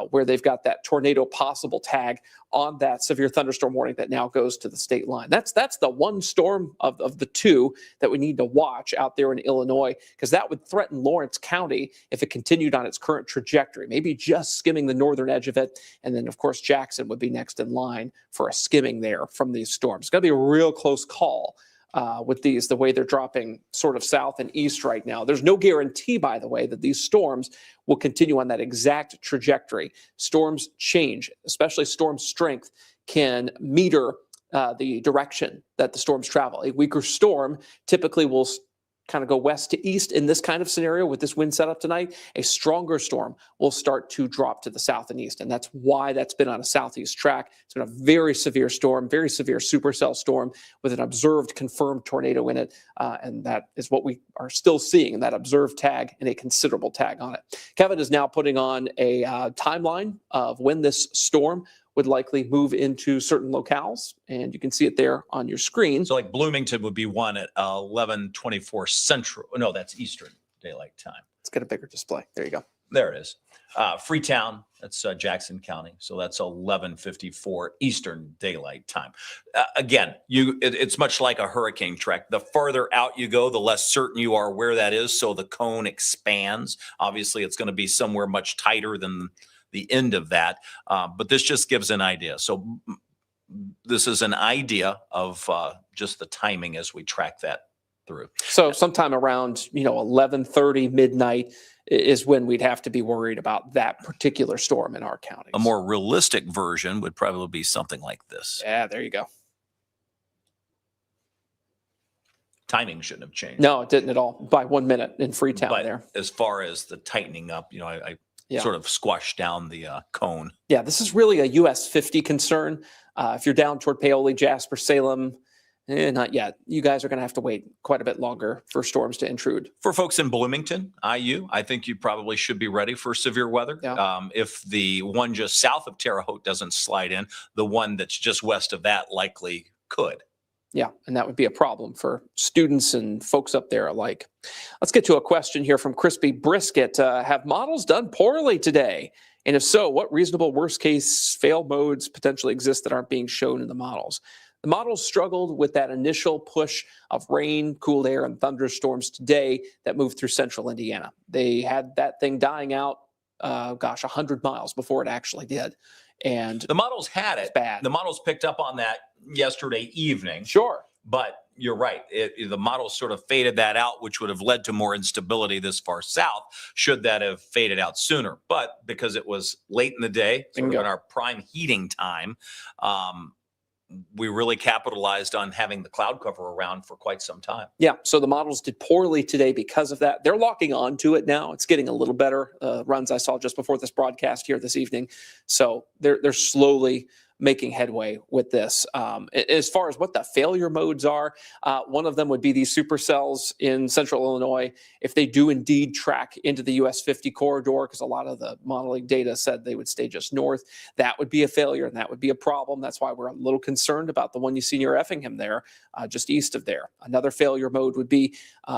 where they've got that tornado possible tag on that severe thunderstorm warning that now goes to the state line. That's the one storm of the two that we need to watch out there in Illinois, because that would threaten Lawrence County if it continued on its current trajectory, maybe just skimming the northern edge of it. And then, of course, Jackson would be next in line for a skimming there from these storms. It's going to be a real close call with these, the way they're dropping sort of south and east right now. There's no guarantee, by the way, that these storms will continue on that exact trajectory. Storms change, especially storm strength can meter the direction that the storms travel. A weaker storm typically will kind of go west to east in this kind of scenario with this wind setup tonight. A stronger storm will start to drop to the south and east, and that's why that's been on a southeast track. It's been a very severe storm, very severe supercell storm with an observed confirmed tornado in it, and that is what we are still seeing, that observed tag and a considerable tag on it. Kevin is now putting on a timeline of when this storm would likely move into certain locales, and you can see it there on your screen. So like Bloomington would be one at 11:24 Central. No, that's Eastern Daylight Time. Let's get a bigger display. There you go. There it is. Freetown, that's Jackson County. So that's 11:54 Eastern Daylight Time. Again, it's much like a hurricane track. The further out you go, the less certain you are where that is. So the cone expands. Obviously, it's going to be somewhere much tighter than the end of that. But this just gives an idea. So this is an idea of just the timing as we track that through. So sometime around 11:30 midnight is when we'd have to be worried about that particular storm in our county. A more realistic version would probably be something like this. Yeah, there you go. Timing shouldn't have changed. No, it didn't at all. By 1 minute in Freetown but there. As far as the tightening up, I sort of squashed down the cone. Yeah, this is really a US 50 concern. If you're down toward Paoli, Jasper, Salem, not yet. You guys are going to have to wait quite a bit longer for storms to intrude. For folks in Bloomington, IU, I think you probably should be ready for severe weather. Yeah. If the one just south of Terre Haute doesn't slide in, the one that's just west of that likely could. Yeah, and that would be a problem for students and folks up there alike. Let's get to a question here from Crispy Brisket. Have models done poorly today? And if so, what reasonable worst-case fail modes potentially exist that aren't being shown in the models? The models struggled with that initial push of rain, cool air, and thunderstorms today that moved through central Indiana. They had that thing dying out, 100 miles before it actually did. And the models had it. Bad. The models picked up on that yesterday evening. Sure. But you're right. The models sort of faded that out, which would have led to more instability this far south, should that have faded out sooner. But because it was late in the day, sort of in our prime heating time, we really capitalized on having the cloud cover around for quite some time. Yeah, so the models did poorly today because of that. They're locking on to it now. It's getting a little better. Runs I saw just before this broadcast here this evening. So they're slowly making headway with this. As far as what the failure modes are, one of them would be these supercells in central Illinois. If they do indeed track into the US 50 corridor, because a lot of the modeling data said they would stay just north, that would be a failure and that would be a problem. That's why we're a little concerned about the one you see near Effingham there, just east of there. Another failure mode would be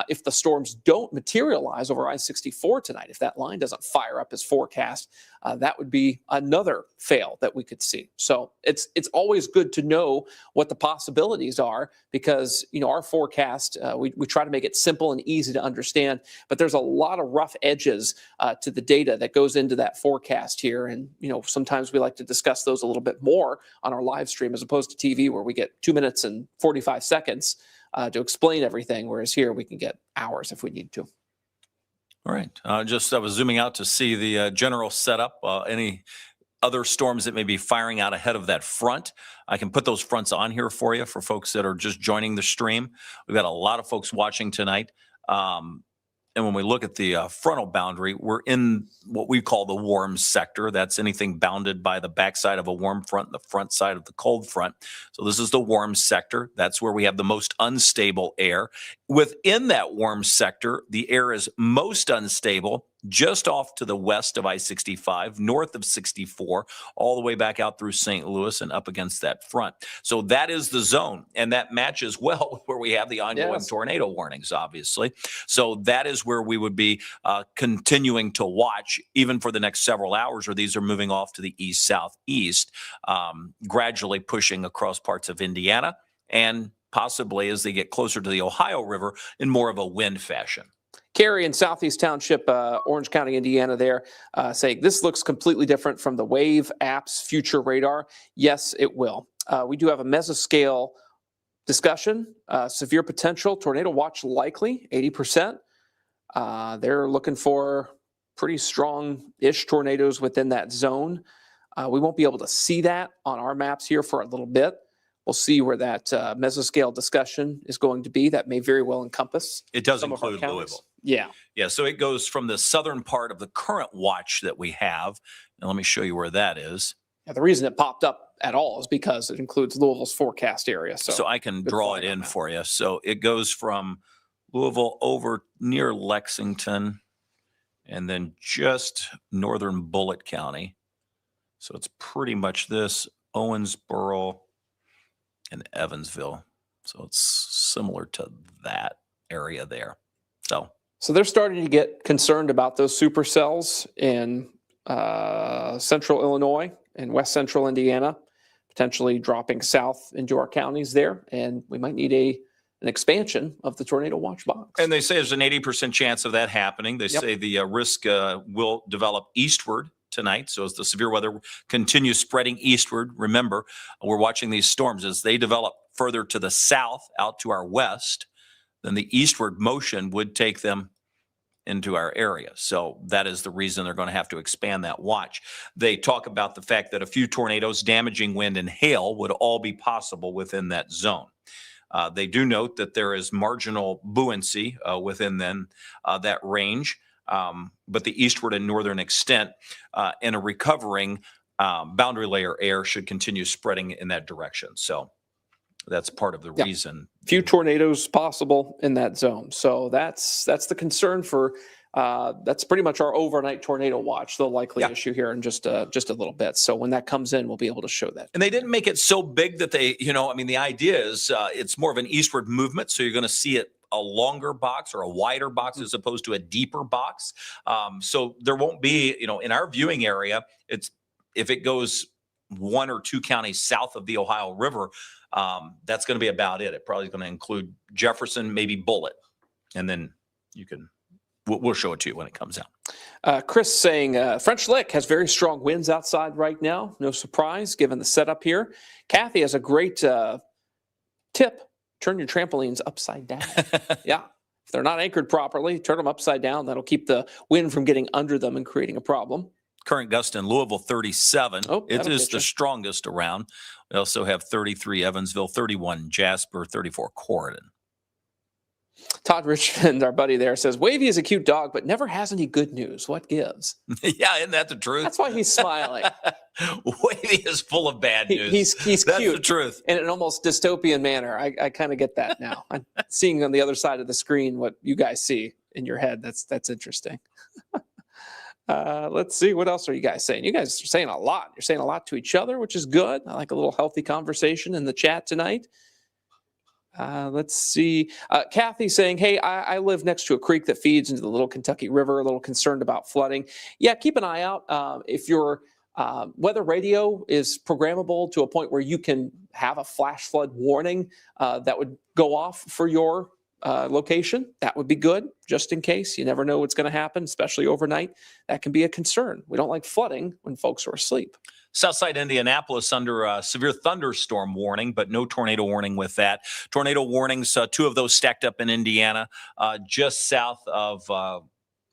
if the storms don't materialize over I-64 tonight, if that line doesn't fire up as forecast, that would be another fail that we could see. So it's always good to know what the possibilities are, because our forecast, we try to make it simple and easy to understand, but there's a lot of rough edges to the data that goes into that forecast here. And sometimes we like to discuss those a little bit more on our live stream as opposed to TV, where we get 2 minutes and 45 seconds to explain everything, whereas here we can get hours if we need to. All right. I was zooming out to see the general setup. Any other storms that may be firing out ahead of that front. I can put those fronts on here for you for folks that are just joining the stream. We've got a lot of folks watching tonight. And when we look at the frontal boundary, we're in what we call the warm sector. That's anything bounded by the backside of a warm front and the front side of the cold front. So this is the warm sector. That's where we have the most unstable air. Within that warm sector, the air is most unstable just off to the west of I-65, north of 64, all the way back out through St. Louis and up against that front. So that is the zone, and that matches well with where we have the ongoing tornado warnings, obviously. So that is areas where we would be continuing to watch even for the next several hours, or these are moving off to the east-southeast, gradually pushing across parts of Indiana and possibly as they get closer to the Ohio River in more of a wind fashion. Carrie in Southeast Township, Orange County, Indiana, there saying this looks completely different from the WAVE app's future radar. Yes, it will. We do have a mesoscale discussion. Severe potential, tornado watch likely, 80%. They're looking for pretty strong-ish tornadoes within that zone. We won't be able to see that on our maps here for a little bit. We'll see where that mesoscale discussion is going to be. That may very well encompass. It does include Louisville. Yeah. Yeah. So it goes from the southern part of the current watch that we have. And let me show you where that is. Yeah, the reason it popped up at all is because it includes Louisville's forecast area. So I can draw it in for you. So it goes from Louisville over near Lexington and then just northern Bullitt County. So it's pretty much this, Owensboro and Evansville. So it's similar to that area there. So they're starting to get concerned about those supercells in central Illinois and west central Indiana, potentially dropping south into our counties there. And we might need an expansion of the tornado watch box. And they say there's an 80% chance of that happening. They say the risk will develop eastward tonight. So as the severe weather continues spreading eastward, remember, we're watching these storms as they develop further to the south out to our west, then the eastward motion would take them into our area. So that is the reason they're going to have to expand that watch. They talk about the fact that a few tornadoes, damaging wind, and hail would all be possible within that zone. They do note that there is marginal buoyancy within that range, but the eastward and northern extent and a recovering boundary layer air should continue spreading in that direction. So that's part of the reason. Few tornadoes possible in that zone. So that's the concern for that's pretty much our overnight tornado watch, the likely issue here in just a little bit. So when that comes in, we'll be able to show that. And they didn't make it so big that they, the idea is it's more of an eastward movement. So you're going to see it a longer box or a wider box as opposed to a deeper box. So there won't be, in our viewing area, if it goes 1 or 2 counties south of the Ohio River, that's going to be about it. It probably is going to include Jefferson, maybe Bullitt, and then we'll show it to you when it comes out. Chris saying French Lick has very strong winds outside right now. No surprise given the setup here. Kathy has a great tip. Turn your trampolines upside down. Yeah. If they're not anchored properly, turn them upside down. That'll keep the wind from getting under them and creating a problem. Current gust in Louisville, 37. It is the strongest around. We also have 33 Evansville, 31 Jasper, 34 Corydon. Todd Richmond, our buddy there, says, Wavy is a cute dog, but never has any good news. What gives? Yeah, isn't that the truth? That's why he's smiling. Wavy is full of bad news. He's That's cute. The truth. In an almost dystopian manner. I kind of get that now. I'm seeing on the other side of the screen what you guys see in your head. That's interesting. Let's see. What else are you guys saying? You guys are saying a lot. You're saying a lot to each other, which is good. I like a little healthy conversation in the chat tonight. Let's see. Kathy saying, hey, I live next to a creek that feeds into the Little Kentucky River, a little concerned about flooding. Yeah, keep an eye out. If your weather radio is programmable to a point where you can have a flash flood warning that would go off for your location, that would be good, just in case. You never know what's going to happen, especially overnight. That can be a concern. We don't like flooding when folks are asleep. Southside Indianapolis under a severe thunderstorm warning, but no tornado warning with that. Tornado warnings, 2 of those stacked up in Indiana, just south of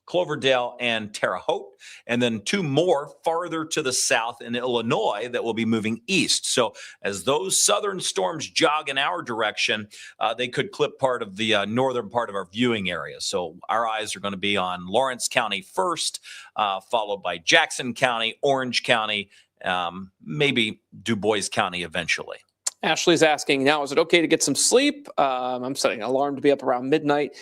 Cloverdale and Terre Haute, and then 2 more farther to the south in Illinois that will be moving east. So as those southern storms jog in our direction, they could clip part of the northern part of our viewing area. So our eyes are going to be on Lawrence County first, followed by Jackson County, Orange County, maybe Du Bois County eventually. Ashley's asking now, is it okay to get some sleep? I'm setting an alarm to be up around midnight.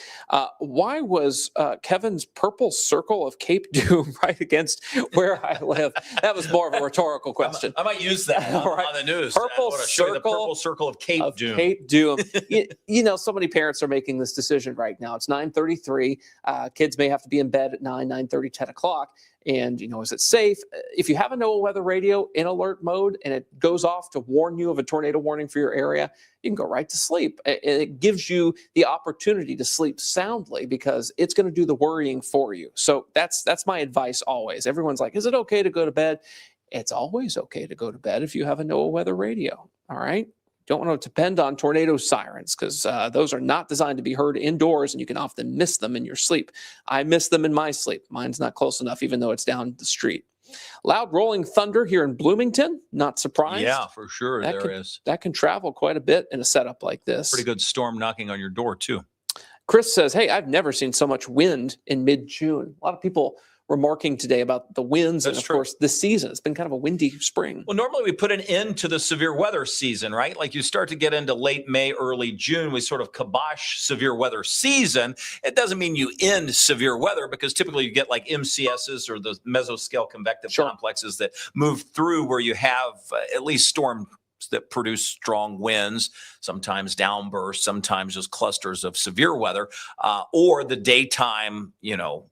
Why was Kevin's purple circle of Cape Doom right against where I live? That was more of a rhetorical question. I might use that on the news. Purple circle of Cape Doom. Cape Doom. you know, so many parents are making this decision right now. It's 9:33. Kids may have to be in bed at 9:30, 10 o'clock. And, you know, is it safe? If you have a NOAA weather radio in alert mode and it goes off to warn you of a tornado warning for your area, you can go right to sleep. It gives you the opportunity to sleep soundly because it's going to do the worrying for you. So that's my advice always. Everyone's like, is it okay to go to bed? It's always okay to go to bed if you have a NOAA weather radio. All right. Don't want to depend on tornado sirens because those are not designed to be heard indoors and you can often miss them in your sleep. I miss them in my sleep. Mine's not close enough, even though it's down the street. Loud rolling thunder here in Bloomington. Not surprised. Yeah, for sure. That can travel quite a bit in a setup like this. Pretty good storm knocking on your door, too. Chris says, hey, I've never seen so much wind in mid-June. A lot of people remarking today about the winds. That's and of true. course this season it's been kind of a windy spring. Well, normally we put an end to the severe weather season, right? Like you start to get into late May, early June, we sort of kibosh severe weather season. It doesn't mean you end severe weather because typically you get like MCSs or the mesoscale convective complexes that move through where you have at least storms that produce strong winds, sometimes downbursts, sometimes just clusters of severe weather, or the daytime, you know,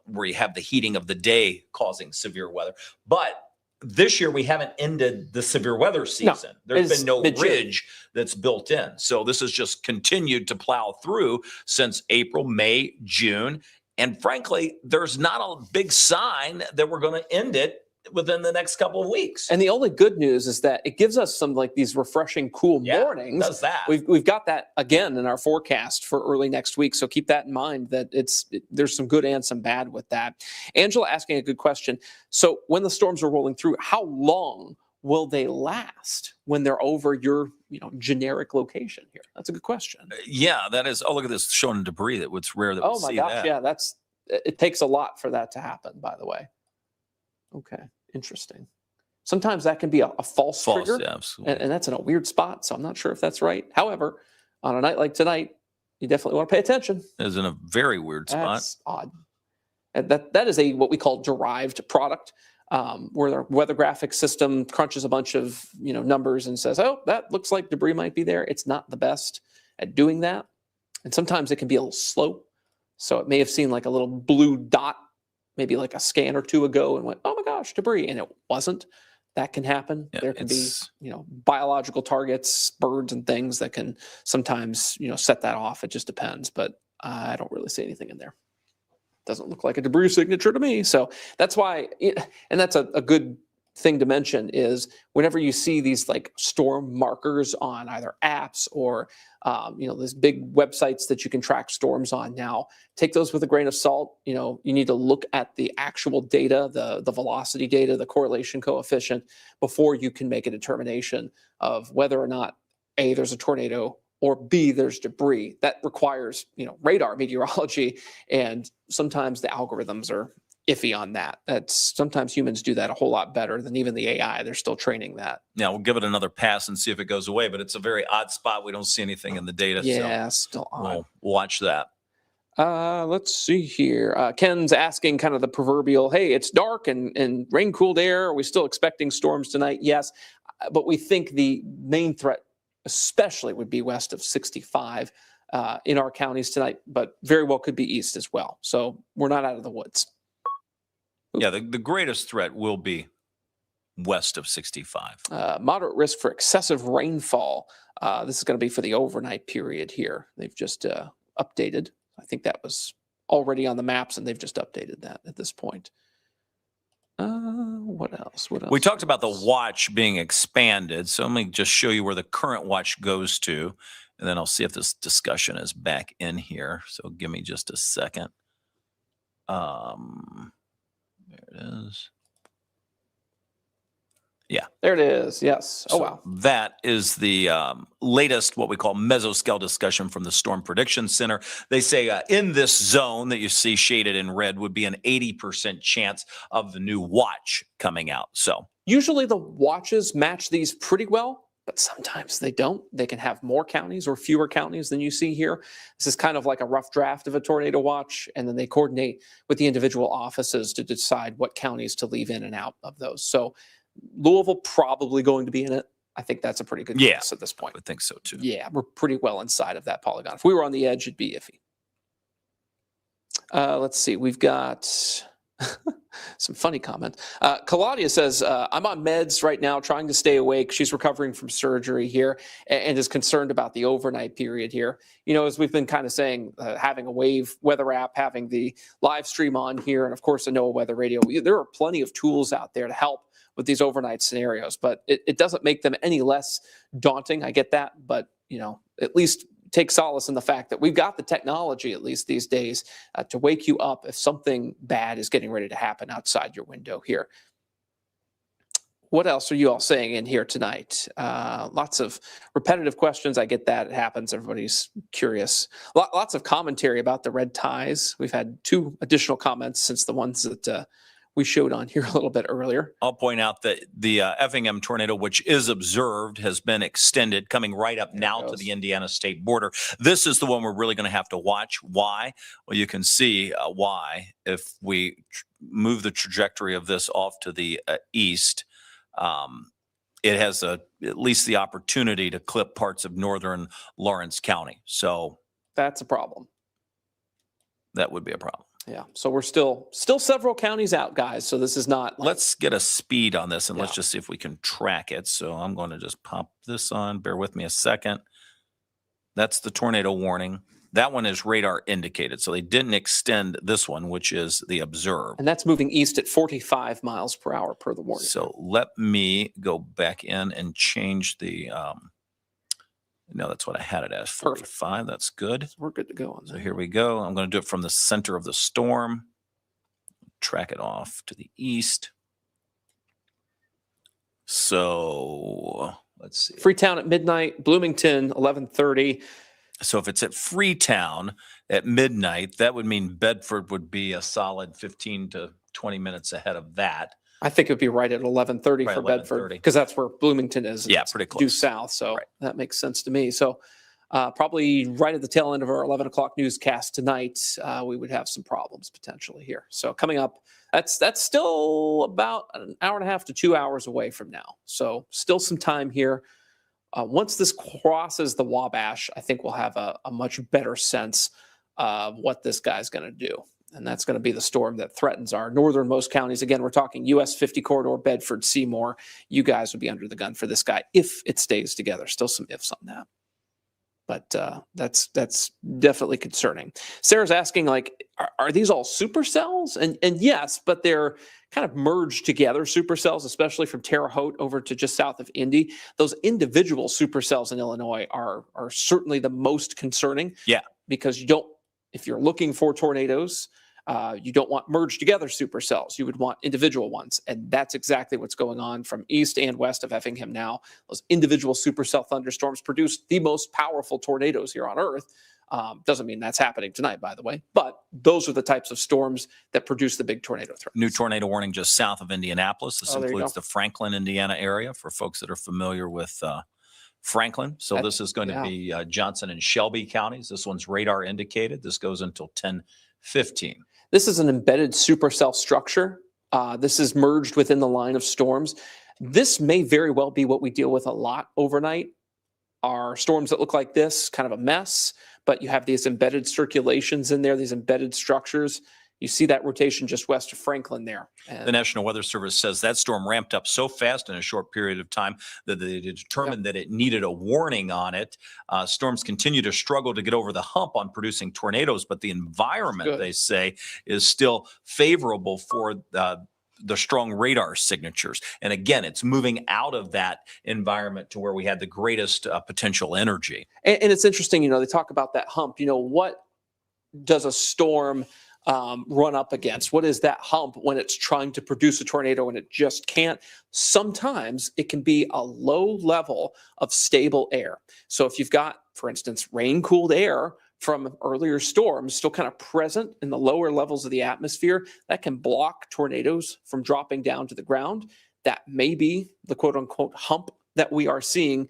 where you have the heating of the day causing severe weather. But this year we haven't ended the severe weather season. There's been no ridge that's built in. So this has just continued to plow through since April, May, June. And frankly, there's not a big sign that we're going to end it within the next couple of weeks. And the only good news is that it gives us some like these refreshing, cool mornings. Does that. We've got that again in our forecast for early next week. So keep that in mind that there's some good and some bad with that. Angela asking a good question. So when the storms are rolling through, how long will they last when they're over your, you know, generic location here? That's a good question. Yeah, that is. Oh, look at this showing debris. It's rare that we see that. Oh my gosh, yeah, it takes a lot for that to happen, by the way. Okay, interesting. Sometimes that can be a false trigger, yeah, absolutely. And that's in a weird spot, so I'm not sure if that's right. However, on a night like tonight, you definitely want to pay attention. It is in a very weird spot. That's odd. And that is what we call derived product, where the weather graphic system crunches a bunch of numbers and says, oh, that looks like debris might be there. It's not the best at doing that, and sometimes it can be a little slow. So it may have seen like a little blue dot maybe like a scan or two ago and went, oh my gosh, debris. And it wasn't. That can happen. Yeah, there can be, biological targets, birds and things that can sometimes, set that off. It just depends. But I don't really see anything in there. Doesn't look like a debris signature to me. So that's why, and that's a good thing to mention is whenever you see these like storm markers on either apps or these big websites that you can track storms on now, take those with a grain of salt. You need to look at the actual data, the velocity data, the correlation coefficient before you can make a determination of whether or not A, there's a tornado, or B, there's debris. That requires radar meteorology, and sometimes the algorithms are iffy on that. That's sometimes humans do that a whole lot better than even the AI. They're still training that. Yeah, we'll give it another pass and see if it goes away, but it's a very odd spot. We don't see anything in the data. Yeah, so still odd. We'll watch that. Let's see here. Ken's asking kind of the proverbial, hey, it's dark and rain-cooled air. Are we still expecting storms tonight? Yes, but we think the main threat especially would be west of 65 in our counties tonight, but very well could be east as well. So we're not out of the woods. Yeah, the greatest threat will be west of 65. Moderate risk for excessive rainfall. This is going to be for the overnight period here. They've just updated. I think that was already on the maps, and they've just updated that at this point. What else? We talked about the watch being expanded, so let me just show you where the current watch goes to, and then I'll see if this discussion is back in here. So give me just a second. There it is. Yeah. There it is. Yes. Oh, wow. That is the latest, what we call mesoscale discussion from the Storm Prediction Center. They say in this zone that you see shaded in red would be an 80% chance of the new watch coming out. So usually the watches match these pretty well, but sometimes they don't. They can have more counties or fewer counties than you see here. This is kind of like a rough draft of a tornado watch, and then they coordinate with the individual offices to decide what counties to leave in and out of those. So Louisville probably going to be in it. I think that's a pretty good guess at this point. I would think so too. Yeah, we're pretty well inside of that polygon. If we were on the edge, it'd be iffy. Let's see. We've got some funny comments. Claudia says, I'm on meds right now, trying to stay awake. She's recovering from surgery here and is concerned about the overnight period here. You know, as we've been kind of saying, having a wave weather app, having the live stream on here, and of course, the NOAA weather radio, there are plenty of tools out there to help with these overnight scenarios, but it doesn't make them any less daunting. I get that, but, you know, at least take solace in the fact that we've got the technology, at least these days, to wake you up if something bad is getting ready to happen outside your window here. What else are you all saying in here tonight? Lots of repetitive questions. I get that. It happens. Everybody's curious. Lots of commentary about the red ties. We've had 2 additional comments since the ones that we showed on here a little bit earlier. I'll point out that the Effingham tornado, which is observed, has been extended, coming right up now to the Indiana state border. This is the one we're really going to have to watch. Why? Well, you can see why. If we move the trajectory of this off to the east, it has at least the opportunity to clip parts of northern Lawrence County. So that's a problem. That would be a problem. Yeah, so we're still several counties out, guys. So this is not. Let's get a speed on this, and let's just see if we can track it. So I'm going to just pop this on. Bear with me a second. That's the tornado warning. That one is radar indicated, so they didn't extend this one, which is the observed. And that's moving east at 45 miles per hour per the warning. So let me go back in and change the. No, that's what I had it as, 45. Perfect. That's good. So we're good to go on that. So here we go. I'm going to do it from the center of the storm. Track it off to the east. So let's see. Freetown at midnight, Bloomington, 11:30. So if it's at Freetown at midnight, that would mean Bedford would be a solid 15 to 20 minutes ahead of that. I think it would be right at 11:30 for Bedford, because that's where Bloomington is. Yeah, pretty close. Due south, so that makes sense to me. So probably right at the tail end of our 11 o'clock newscast tonight, we would have some problems potentially here. So coming up, that's still about an hour and a half to 2 hours away from now. So still some time here. Once this crosses the Wabash, I think we'll have a much better sense of what this guy's going to do. And that's going to be the storm that threatens our northernmost counties. Again, we're talking US 50 corridor, Bedford, Seymour. You guys would be under the gun for this guy if it stays together. Still some ifs on that. But that's definitely concerning. Sarah's asking, like, are these all supercells? And yes, but they're kind of merged together, supercells, especially from Terre Haute over to just south of Indy. Those individual supercells in Illinois are certainly the most concerning. Yeah. Because you don't, if you're looking for tornadoes, you don't want merged together supercells. You would want individual ones. And that's exactly what's going on from east and west of Effingham now. Those individual supercell thunderstorms produce the most powerful tornadoes here on Earth. Doesn't mean that's happening tonight, by the way. But those are the types of storms that produce the big tornado threats. New tornado warning just south of Indianapolis. This includes the Franklin, Indiana area for folks that are familiar with Franklin. So this is going to be Johnson and Shelby counties. This one's radar indicated. This goes until 10:15. This is an embedded supercell structure. This is merged within the line of storms. This may very well be what we deal with a lot overnight. Are storms that look like this, kind of a mess, but you have these embedded circulations in there, these embedded structures. You see that rotation just west of Franklin there. And the National Weather Service says that storm ramped up so fast in a short period of time that they determined that it needed a warning on it. Storms continue to struggle to get over the hump on producing tornadoes, but the environment, they say, is still favorable for the strong radar signatures. And again, it's moving out of that environment to where we had the greatest potential energy. And it's interesting, they talk about that hump. What does a storm run up against? What is that hump when it's trying to produce a tornado and it just can't? Sometimes it can be a low level of stable air. So if you've got, for instance, rain-cooled air from earlier storms still kind of present in the lower levels of the atmosphere, that can block tornadoes from dropping down to the ground. That may be the quote-unquote hump that we are seeing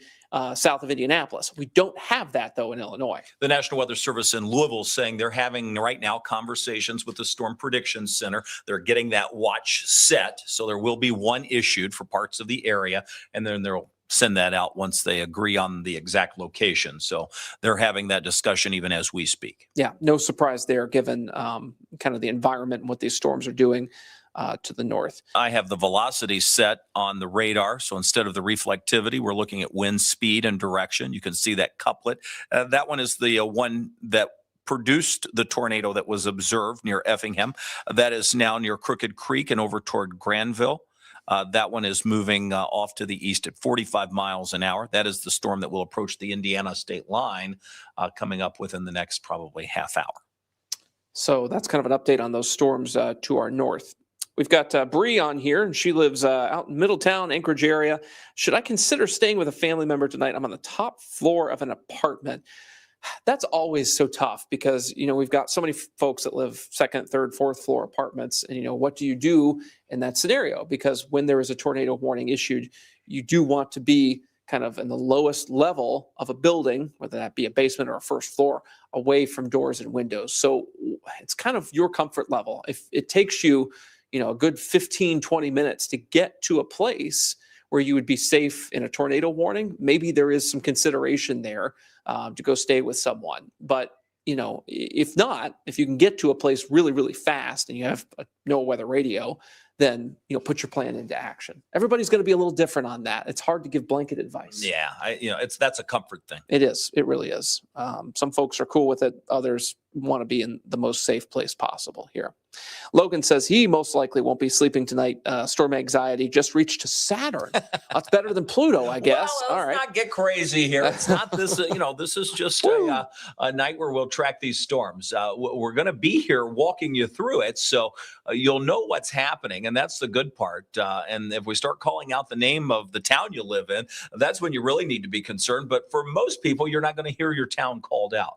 south of Indianapolis. We don't have that, though, in Illinois. The National Weather Service in Louisville is saying they're having right now conversations with the Storm Prediction Center. They're getting that watch set, so there will be one issued for parts of the area, and then they'll send that out once they agree on the exact location. So they're having that discussion even as we speak. Yeah, no surprise there, given kind of the environment and what these storms are doing to the north. I have the velocity set on the radar. So instead of the reflectivity, we're looking at wind speed and direction. You can see that couplet. That one is the one that produced the tornado that was observed near Effingham. That is now near Crooked Creek and over toward Granville. That one is moving off to the east at 45 miles an hour. That is the storm that will approach the Indiana state line coming up within the next probably half hour. So that's kind of an update on those storms to our north. We've got Bree on here, and she lives out in Middletown, Anchorage area. Should I consider staying with a family member tonight? I'm on the top floor of an apartment. That's always so tough because, we've got so many folks that live second, third, fourth floor apartments. And, what do you do in that scenario? Because when there is a tornado warning issued, you do want to be kind of in the lowest level of a building, whether that be a basement or a first floor, away from doors and windows. So it's kind of your comfort level. If it takes you, a good 15, 20 minutes to get to a place where you would be safe in a tornado warning, maybe there is some consideration there to go stay with someone. But, if not, if you can get to a place really, really fast and you have a no weather radio, then, put your plan into action. Everybody's going to be a little different on that. It's hard to give blanket advice. Yeah, that's a comfort thing. It is. It really is. Some folks are cool with it. Others want to be in the most safe place possible here. Logan says he most likely won't be sleeping tonight. Storm anxiety just reached to Saturn. That's better than Pluto, I guess. Well, let's not get crazy here. It's not this, this is just a night where we'll track these storms. We're going to be here walking you through it. So you'll know what's happening. And that's the good part. And if we start calling out the name of the town you live in, that's when you really need to be concerned. But for most people, you're not going to hear your town called out.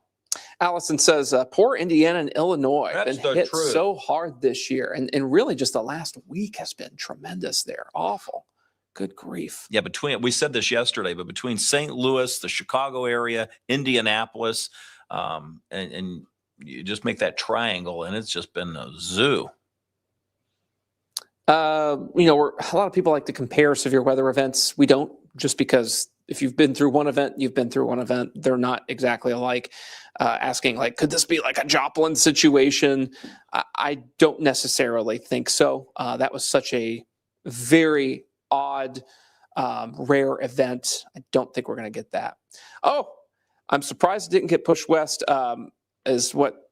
Allison says, poor Indiana and Illinois That's been hit so hard this year. And really just the last week has been tremendous there. Awful. Good grief. Yeah, we said this yesterday, but between St. Louis, the Chicago area, Indianapolis, and you just make that triangle, and it's just been a zoo. A lot of people like to compare severe weather events. We don't, just because if you've been through one event, you've been through one event. They're not exactly alike. Asking, could this be like a Joplin situation? I don't necessarily think so. That was such a very odd, rare event. I don't think we're going to get that. Oh, I'm surprised it didn't get pushed west, is what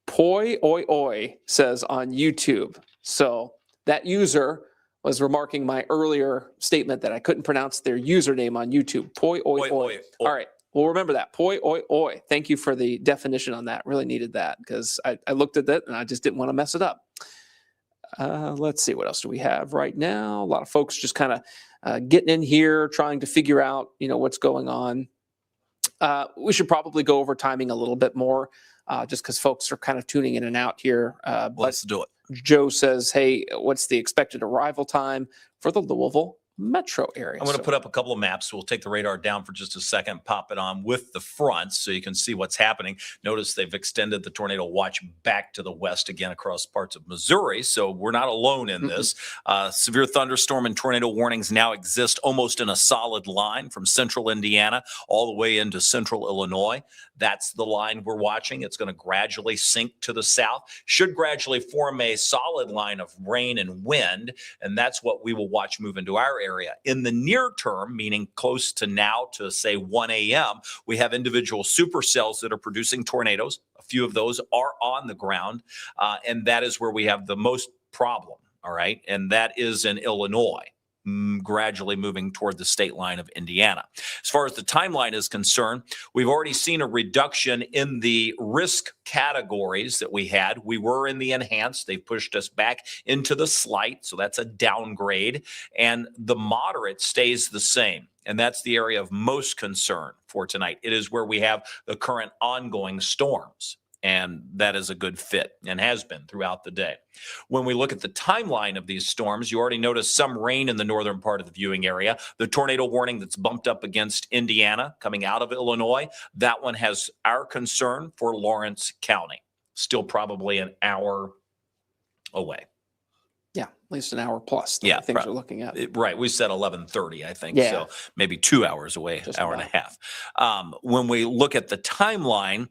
Poi Oi Oi says on YouTube. So that user was remarking my earlier statement that I couldn't pronounce their username on YouTube. Poi Oi Oi. All right. Well, remember that. Poi Oi Oi. Thank you for the definition on that. Really needed that because I looked at that and I just didn't want to mess it up. Let's see. What else do we have right now? A lot of folks just kind of getting in here, trying to figure out, what's going on. We should probably go over timing a little bit more just because folks are kind of tuning in and out here. Let's do it. Joe says, hey, what's the expected arrival time for the Louisville metro area? I'm going to put up a couple of maps. We'll take the radar down for just a second, pop it on with the front so you can see what's happening. Notice they've extended the tornado watch back to the west again across parts of Missouri. So we're not alone in this. Severe thunderstorm and tornado warnings now exist almost in a solid line from central Indiana all the way into central Illinois. That's the line we're watching. It's going to gradually sink to the south, should gradually form a solid line of rain and wind. And that's what we will watch move into our area. In the near term, meaning close to now to say 1 a.m., we have individual supercells that are producing tornadoes. A few of those are on the ground. And that is where we have the most problem. All right. And that is in Illinois, gradually moving toward the state line of Indiana. As far as the timeline is concerned, we've already seen a reduction in the risk categories that we had. We were in the enhanced. They pushed us back into the slight. So that's a downgrade. And the moderate stays the same. And that's the area of most concern for tonight. It is where we have the current ongoing storms. And that is a good fit and has been throughout the day. When we look at the timeline of these storms, you already noticed some rain in the northern part of the viewing area. The tornado warning that's bumped up against Indiana coming out of Illinois, that one has our concern for Lawrence County. Still probably an hour away. Yeah, at least an hour plus. Yeah, things are looking at. Right. We said 11:30, I think. Yeah. So maybe 2 hours away, Just hour about. and a half. When we look at the timeline,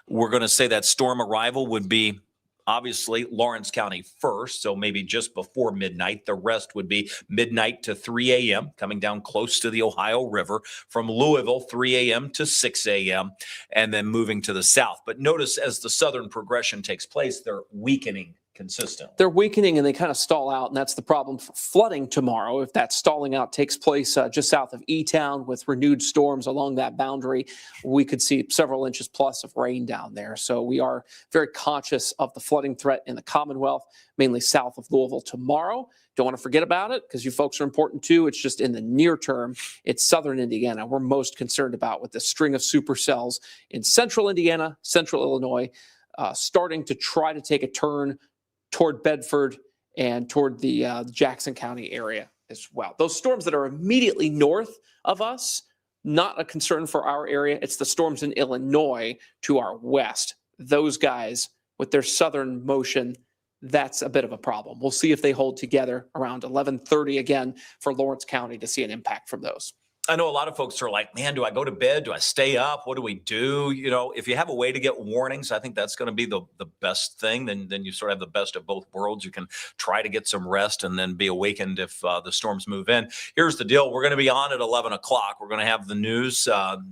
we're going to say that storm arrival would be obviously Lawrence County first, so maybe just before midnight. The rest would be midnight to 3 a.m., coming down close to the Ohio River. From Louisville, 3 a.m. to 6 a.m., and then moving to the south. But notice as the southern progression takes place, they're weakening consistently. They're weakening and they kind of stall out, and that's the problem for flooding tomorrow. If that stalling out takes place just south of E-Town with renewed storms along that boundary, we could see several inches plus of rain down there. So we are very conscious of the flooding threat in the Commonwealth, mainly south of Louisville tomorrow. Don't want to forget about it because you folks are important too. It's just in the near term, it's southern Indiana we're most concerned about with the string of supercells in central Indiana, central Illinois, starting to try to take a turn toward Bedford and toward the Jackson County area as well. Those storms that are immediately north of us, not a concern for our area. It's the storms in Illinois to our west. Those guys with their southern motion, that's a bit of a problem. We'll see if they hold together around 11:30 again for Lawrence County to see an impact from those. I know a lot of folks are like, man, do I go to bed? Do I stay up? What do we do? You know, if you have a way to get warnings, I think that's going to be the best thing. Then you sort of have the best of both worlds. You can try to get some rest and then be awakened if the storms move in. Here's the deal. We're going to be on at 11 o'clock. We're going to have the news.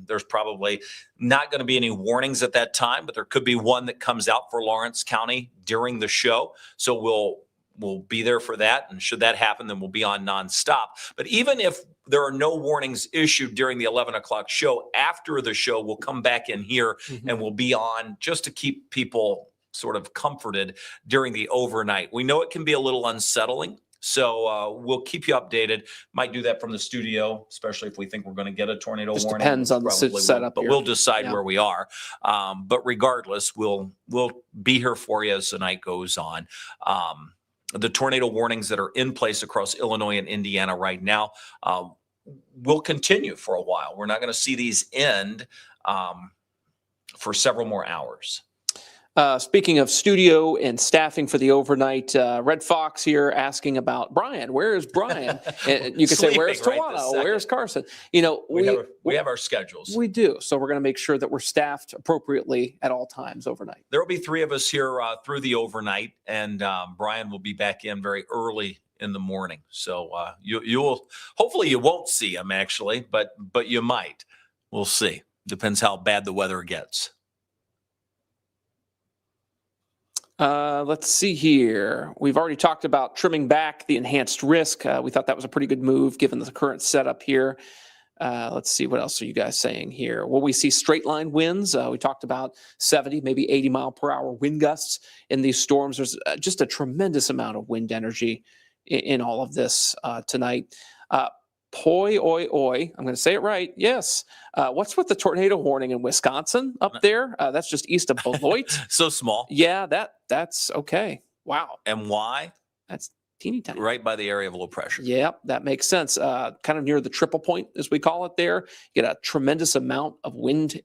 There's probably not going to be any warnings at that time, but there could be one that comes out for Lawrence County during the show. So we'll be there for that. And should that happen, then we'll be on nonstop. But even if there are no warnings issued during the 11 o'clock show, after the show, we'll come back in here and we'll be on just to keep people sort of comforted during the overnight. We know it can be a little unsettling. So we'll keep you updated. Might do that from the studio, especially if we think we're going to get a tornado warning. Depends on the setup. But we'll decide where we are. But regardless, we'll be here for you as the night goes on. The tornado warnings that are in place across Illinois and Indiana right now will continue for a while. We're not going to see these end for several more hours. Speaking of studio and staffing for the overnight, Red Fox here asking about Brian. Where is Brian? And you can say, where's Tawana? Where's Carson? You know, we have our schedules. We do. So we're going to make sure that we're staffed appropriately at all times overnight. There will be three of us here through the overnight, and Brian will be back in very early in the morning. So you'll hopefully you won't see him actually, but you might. We'll see. Depends how bad the weather gets. Let's see here. We've already talked about trimming back the enhanced risk. We thought that was a pretty good move given the current setup here. Let's see, what else are you guys saying here? Will we see straight line winds? We talked about 70, maybe 80 mile per hour wind gusts in these storms. There's just a tremendous amount of wind energy in all of this tonight. Poi, oi, oi. I'm going to say it right. Yes. What's with the tornado warning in Wisconsin up there? That's just east of Beloit. So small. Yeah, that's okay. Wow. And why? That's teeny tiny. Right by the area of low pressure. Yep, that makes sense. Kind of near the triple point, as we call it there. You get a tremendous amount of wind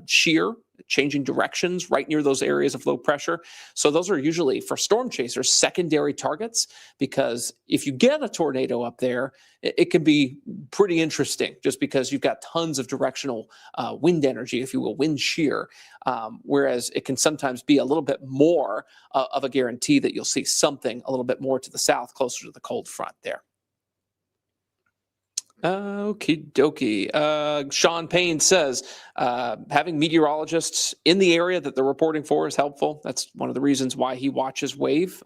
shear, changing directions right near those areas of low pressure. So those are usually, for storm chasers, secondary targets, because if you get a tornado up there, it can be pretty interesting just because you've got tons of directional wind energy, if you will, wind shear, whereas it can sometimes be a little bit more of a guarantee that you'll see something a little bit more to the south, closer to the cold front there. Okie dokie. Sean Payne says having meteorologists in the area that they're reporting for is helpful. That's one of the reasons why he watches WAVE,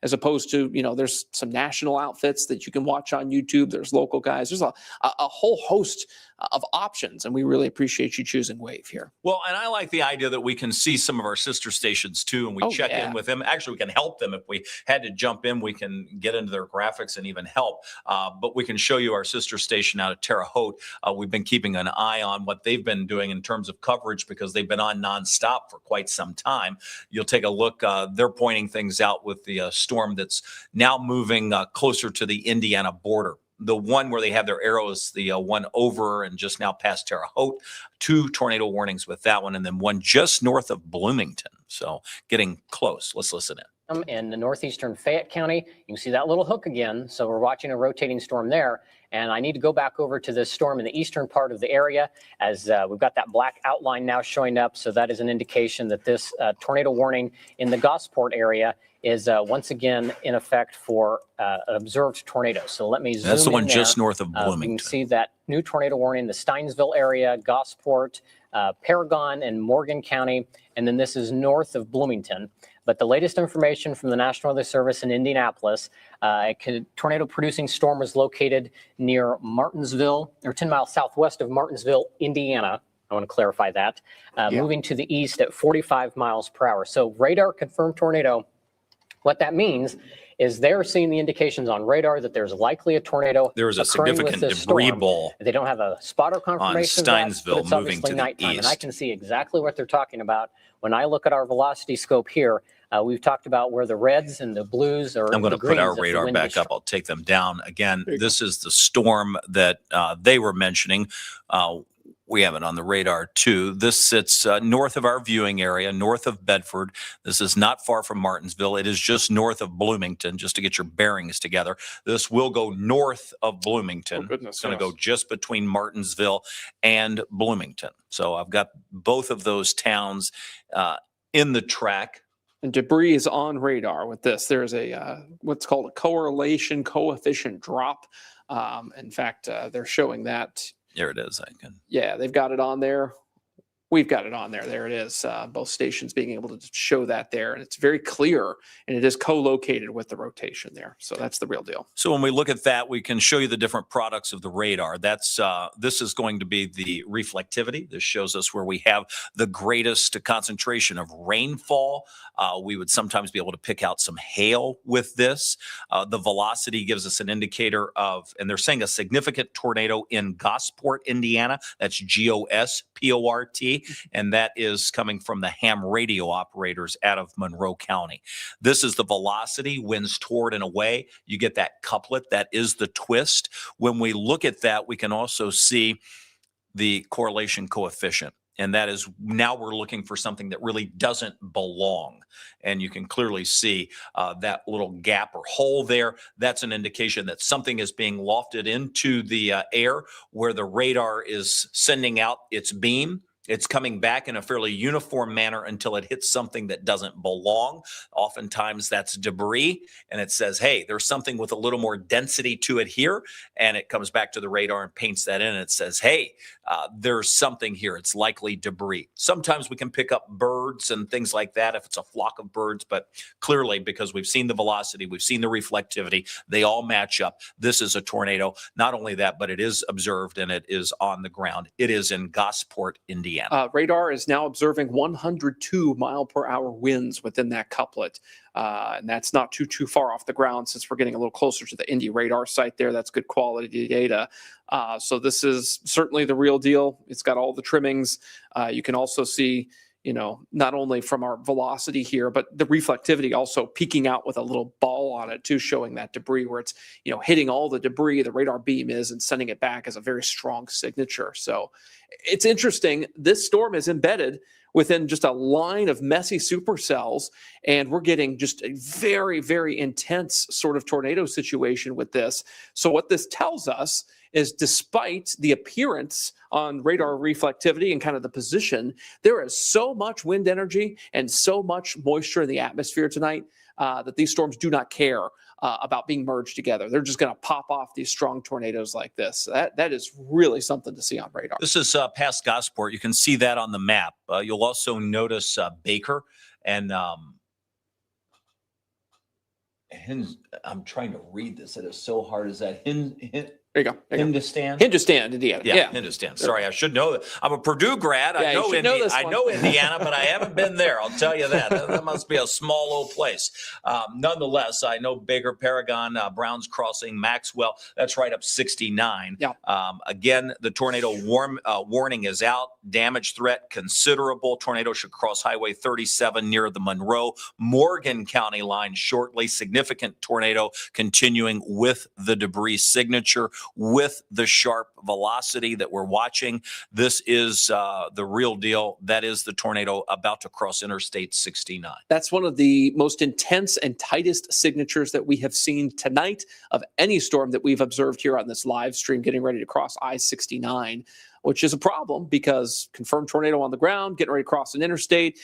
as opposed to, there's some national outfits that you can watch on YouTube. There's local guys. There's a whole host of options, and we really appreciate you choosing WAVE here. Well, and I like the idea that we can see some of our sister stations too, and we check in with them. Actually, we can help them. If we had to jump in, we can get into their graphics and even help. But we can show you our sister station out at Terre Haute. We've been keeping an eye on what they've been doing doing in terms of coverage because they've been on nonstop for quite some time. You'll take a look. They're pointing things out with the storm that's now moving closer to the Indiana border. The one where they have their arrows, the one over and just now past Terre Haute, 2 tornado warnings with that one, and then one just north of Bloomington. So getting close. Let's listen in. In the northeastern Fayette County, you can see that little hook again. So we're watching a rotating storm there. And I need to go back over to this storm in the eastern part of the area as we've got that black outline now showing up. So that is an indication that this tornado warning in the Gosport area is once again in effect for observed tornadoes. So let me zoom in. That's the one there. just north of Bloomington. You can see that new tornado warning in the Steinsville area, Gosport, Paragon, and Morgan County. And then this is north of Bloomington. But the latest information from the National Weather Service in Indianapolis, a tornado-producing storm was located near Martinsville, or 10 miles southwest of Martinsville, Indiana. I want to clarify that. Moving to the east at 45 miles per hour. So radar-confirmed tornado. What that means is they're seeing the indications on radar that there's likely a tornado. There is a significant debris bowl. They don't have a spotter confirmation on Steinsville, of that, moving to nighttime, the east. and I can see exactly what they're talking about. When I look at our velocity scope here, we've talked about where the reds and the blues are. I'm going to put our radar back up. I'll take them down again. This is the storm that they were mentioning. We have it on the radar too. This sits north of our viewing area, north of Bedford. This is not far from Martinsville. It is just north of Bloomington, just to get your bearings together. This will go north of Bloomington. It's going to go just between Martinsville and Bloomington. So I've got both of those towns in the track. And debris is on radar with this. There's a what's called a correlation coefficient drop. In fact, they're showing that. There it is. Yeah, they've got it on there. We've got it on there. There it is. Both stations being able to show that there. And it's very clear. And it is co-located with the rotation there. So that's the real deal. So when we look at that, we can show you the different products of the radar. That's this is going to be the reflectivity. This shows us where we have the greatest concentration of rainfall. We would sometimes be able to pick out some hail with this. The velocity gives us an indicator of, and they're saying a significant tornado in Gosport, Indiana. That's Gosport. And that is coming from the ham radio operators out of Monroe County. This is the velocity, winds toward and away. You get that couplet. That is the twist. When we look at that, we can also see the correlation coefficient. And that is now we're looking for something that really doesn't belong. And you can clearly see that little gap or hole there. That's an indication that something is being lofted into the air where the radar is sending out its beam. It's coming back in a fairly uniform manner until it hits something that doesn't belong. Oftentimes that's debris, and it says, hey, there's something with a little more density to it here, and it comes back to the radar and paints that in, and it says, hey, there's something here. It's likely debris. Sometimes we can pick up birds and things like that if it's a flock of birds, but clearly because we've seen the velocity, we've seen the reflectivity, they all match up. This is a tornado. Not only that, but it is observed and it is on the ground. It is in Gosport, Indiana. Radar is now observing 102 mile per hour winds within that couplet. And that's not too far off the ground since we're getting a little closer to the Indy radar site there. That's good quality data. So this is certainly the real deal. It's got all the trimmings. You can also see, not only from our velocity here, but the reflectivity also peeking out with a little ball on it too, showing that debris where it's, hitting all the debris the radar beam is and sending it back as a very strong signature. So it's interesting. This storm is embedded within just a line of messy supercells, and we're getting just a very, very intense sort of tornado situation with this. So what this tells us is despite the appearance on radar reflectivity and kind of the position, there is so much wind energy and so much moisture in the atmosphere tonight that these storms do not care about being merged together. They're just going to pop off these strong tornadoes like this. That is really something to see on radar. This is past Gosport. You can see that on the map. You'll also notice Baker and I'm trying to read this. It is so hard. Is that There you go. Hindustan? Hindustan, Indiana. Yeah, Hindustan. Sorry, I should know that. I'm a Purdue grad. Yeah, I know Indiana, but I haven't been there. I'll tell you that. That must be a small old place. Nonetheless, I know Baker, Paragon, Browns Crossing, Maxwell. That's right up 69. Yeah. Again, the tornado warning is out. Damage threat considerable. Tornado should cross Highway 37 near the Monroe, Morgan County line shortly. Significant tornado continuing with the debris signature, with the sharp velocity that we're watching. This is the real deal. That is the tornado about to cross Interstate 69. That's one of the most intense and tightest signatures that we have seen tonight of any storm that we've observed here on this live stream, getting ready to cross I-69, which is a problem because confirmed tornado on the ground, getting ready to cross an interstate,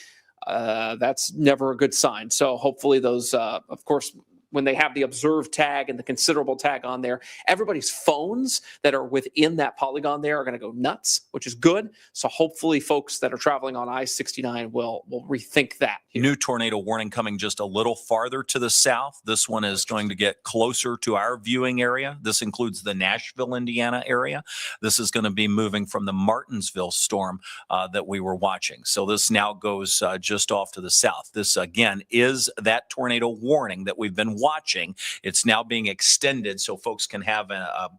that's never a good sign. So hopefully those, of course, when they have the observed tag and the considerable tag on there, everybody's phones that are within that polygon there are going to go nuts, which is good. So hopefully folks that are traveling on I-69 will rethink that. New tornado warning coming just a little farther to the south. This one is going to get closer to our viewing area. This includes the Nashville, Indiana area. This is going to be moving from the Martinsville storm that we were watching. So this now goes just off to the south. This, again, is that tornado warning that we've been watching. It's now being extended so folks can have a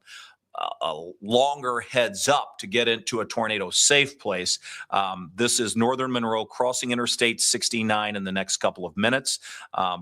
longer heads up to get into a tornado safe place. This is northern Monroe crossing Interstate 69 in the next couple of minutes.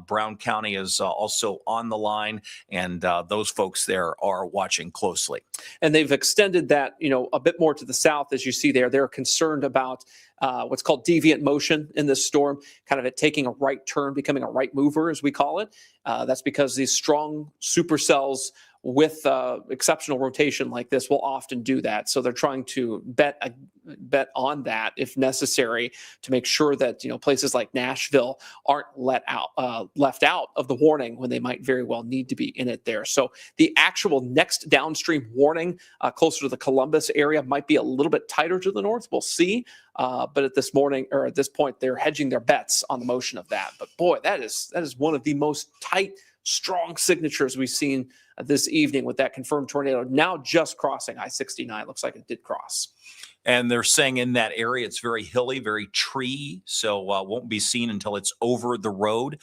Brown County is also on the line, and those folks there are watching closely. And they've extended that, a bit more to the south, as you see there. They're concerned about what's called deviant motion in this storm, kind of it taking a right turn, becoming a right mover, as we call it. That's because these strong supercells with exceptional rotation like this will often do that. So they're trying to bet on that if necessary to make sure that places like Nashville aren't left out of the warning when they might very well need to be in it there. So the actual next downstream warning closer to the Columbus area might be a little bit tighter to the north. We'll see. But at this point, they're hedging their bets on the motion of that. But boy, that is one of the most tight, strong signatures we've seen this evening with that confirmed tornado now just crossing I-69. Looks like it did cross. And they're saying in that area, it's very hilly, very tree, so won't be seen until it's over the road.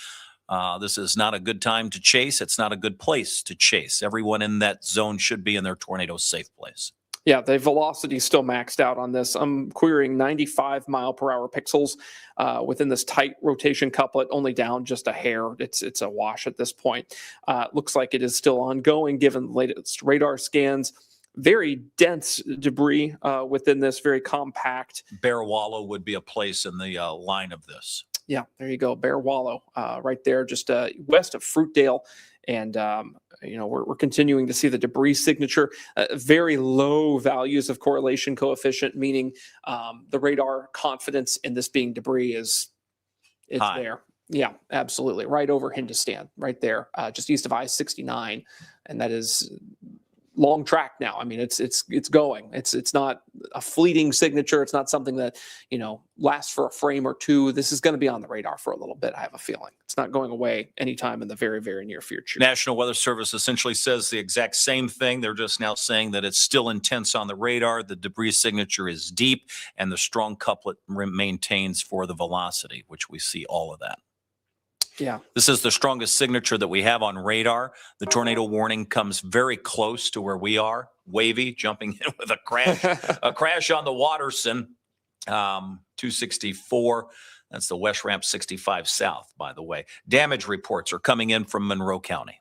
This is not a good time to chase. It's not a good place to chase. Everyone in that zone should be in their tornado safe place. Yeah, the velocity is still maxed out on this. I'm querying 95 mile per hour pixels within this tight rotation couplet, only down just a hair. It's a wash at this point. Looks like it is still ongoing given the latest radar scans. Very dense debris within this, very compact. Bear Wallow would be a place in the line of this. Yeah, there you go. Bear Wallow right there, just west of Fruitdale. And, we're continuing to see the debris signature, very low values of correlation coefficient, meaning the radar confidence in this being debris it's high. There. Yeah, absolutely. Right over Hindustan, right there, just east of I-69. And that is long track now. I mean, it's going. It's not a fleeting signature. It's not something that lasts for a frame or two. This is going to be on the radar for a little bit. I have a feeling it's not going away anytime in the very, very near future. National Weather Service essentially says the exact same thing. They're just now saying that it's still intense on the radar. The debris signature is deep, and the strong couplet maintains for the velocity, which we see all of that. Yeah. This is the strongest signature that we have on radar. The tornado warning comes very close to where we are. Wavy jumping in with a crash on the Watterson, 264. That's the West Ramp 65 South, by the way. Damage reports are coming in from Monroe County.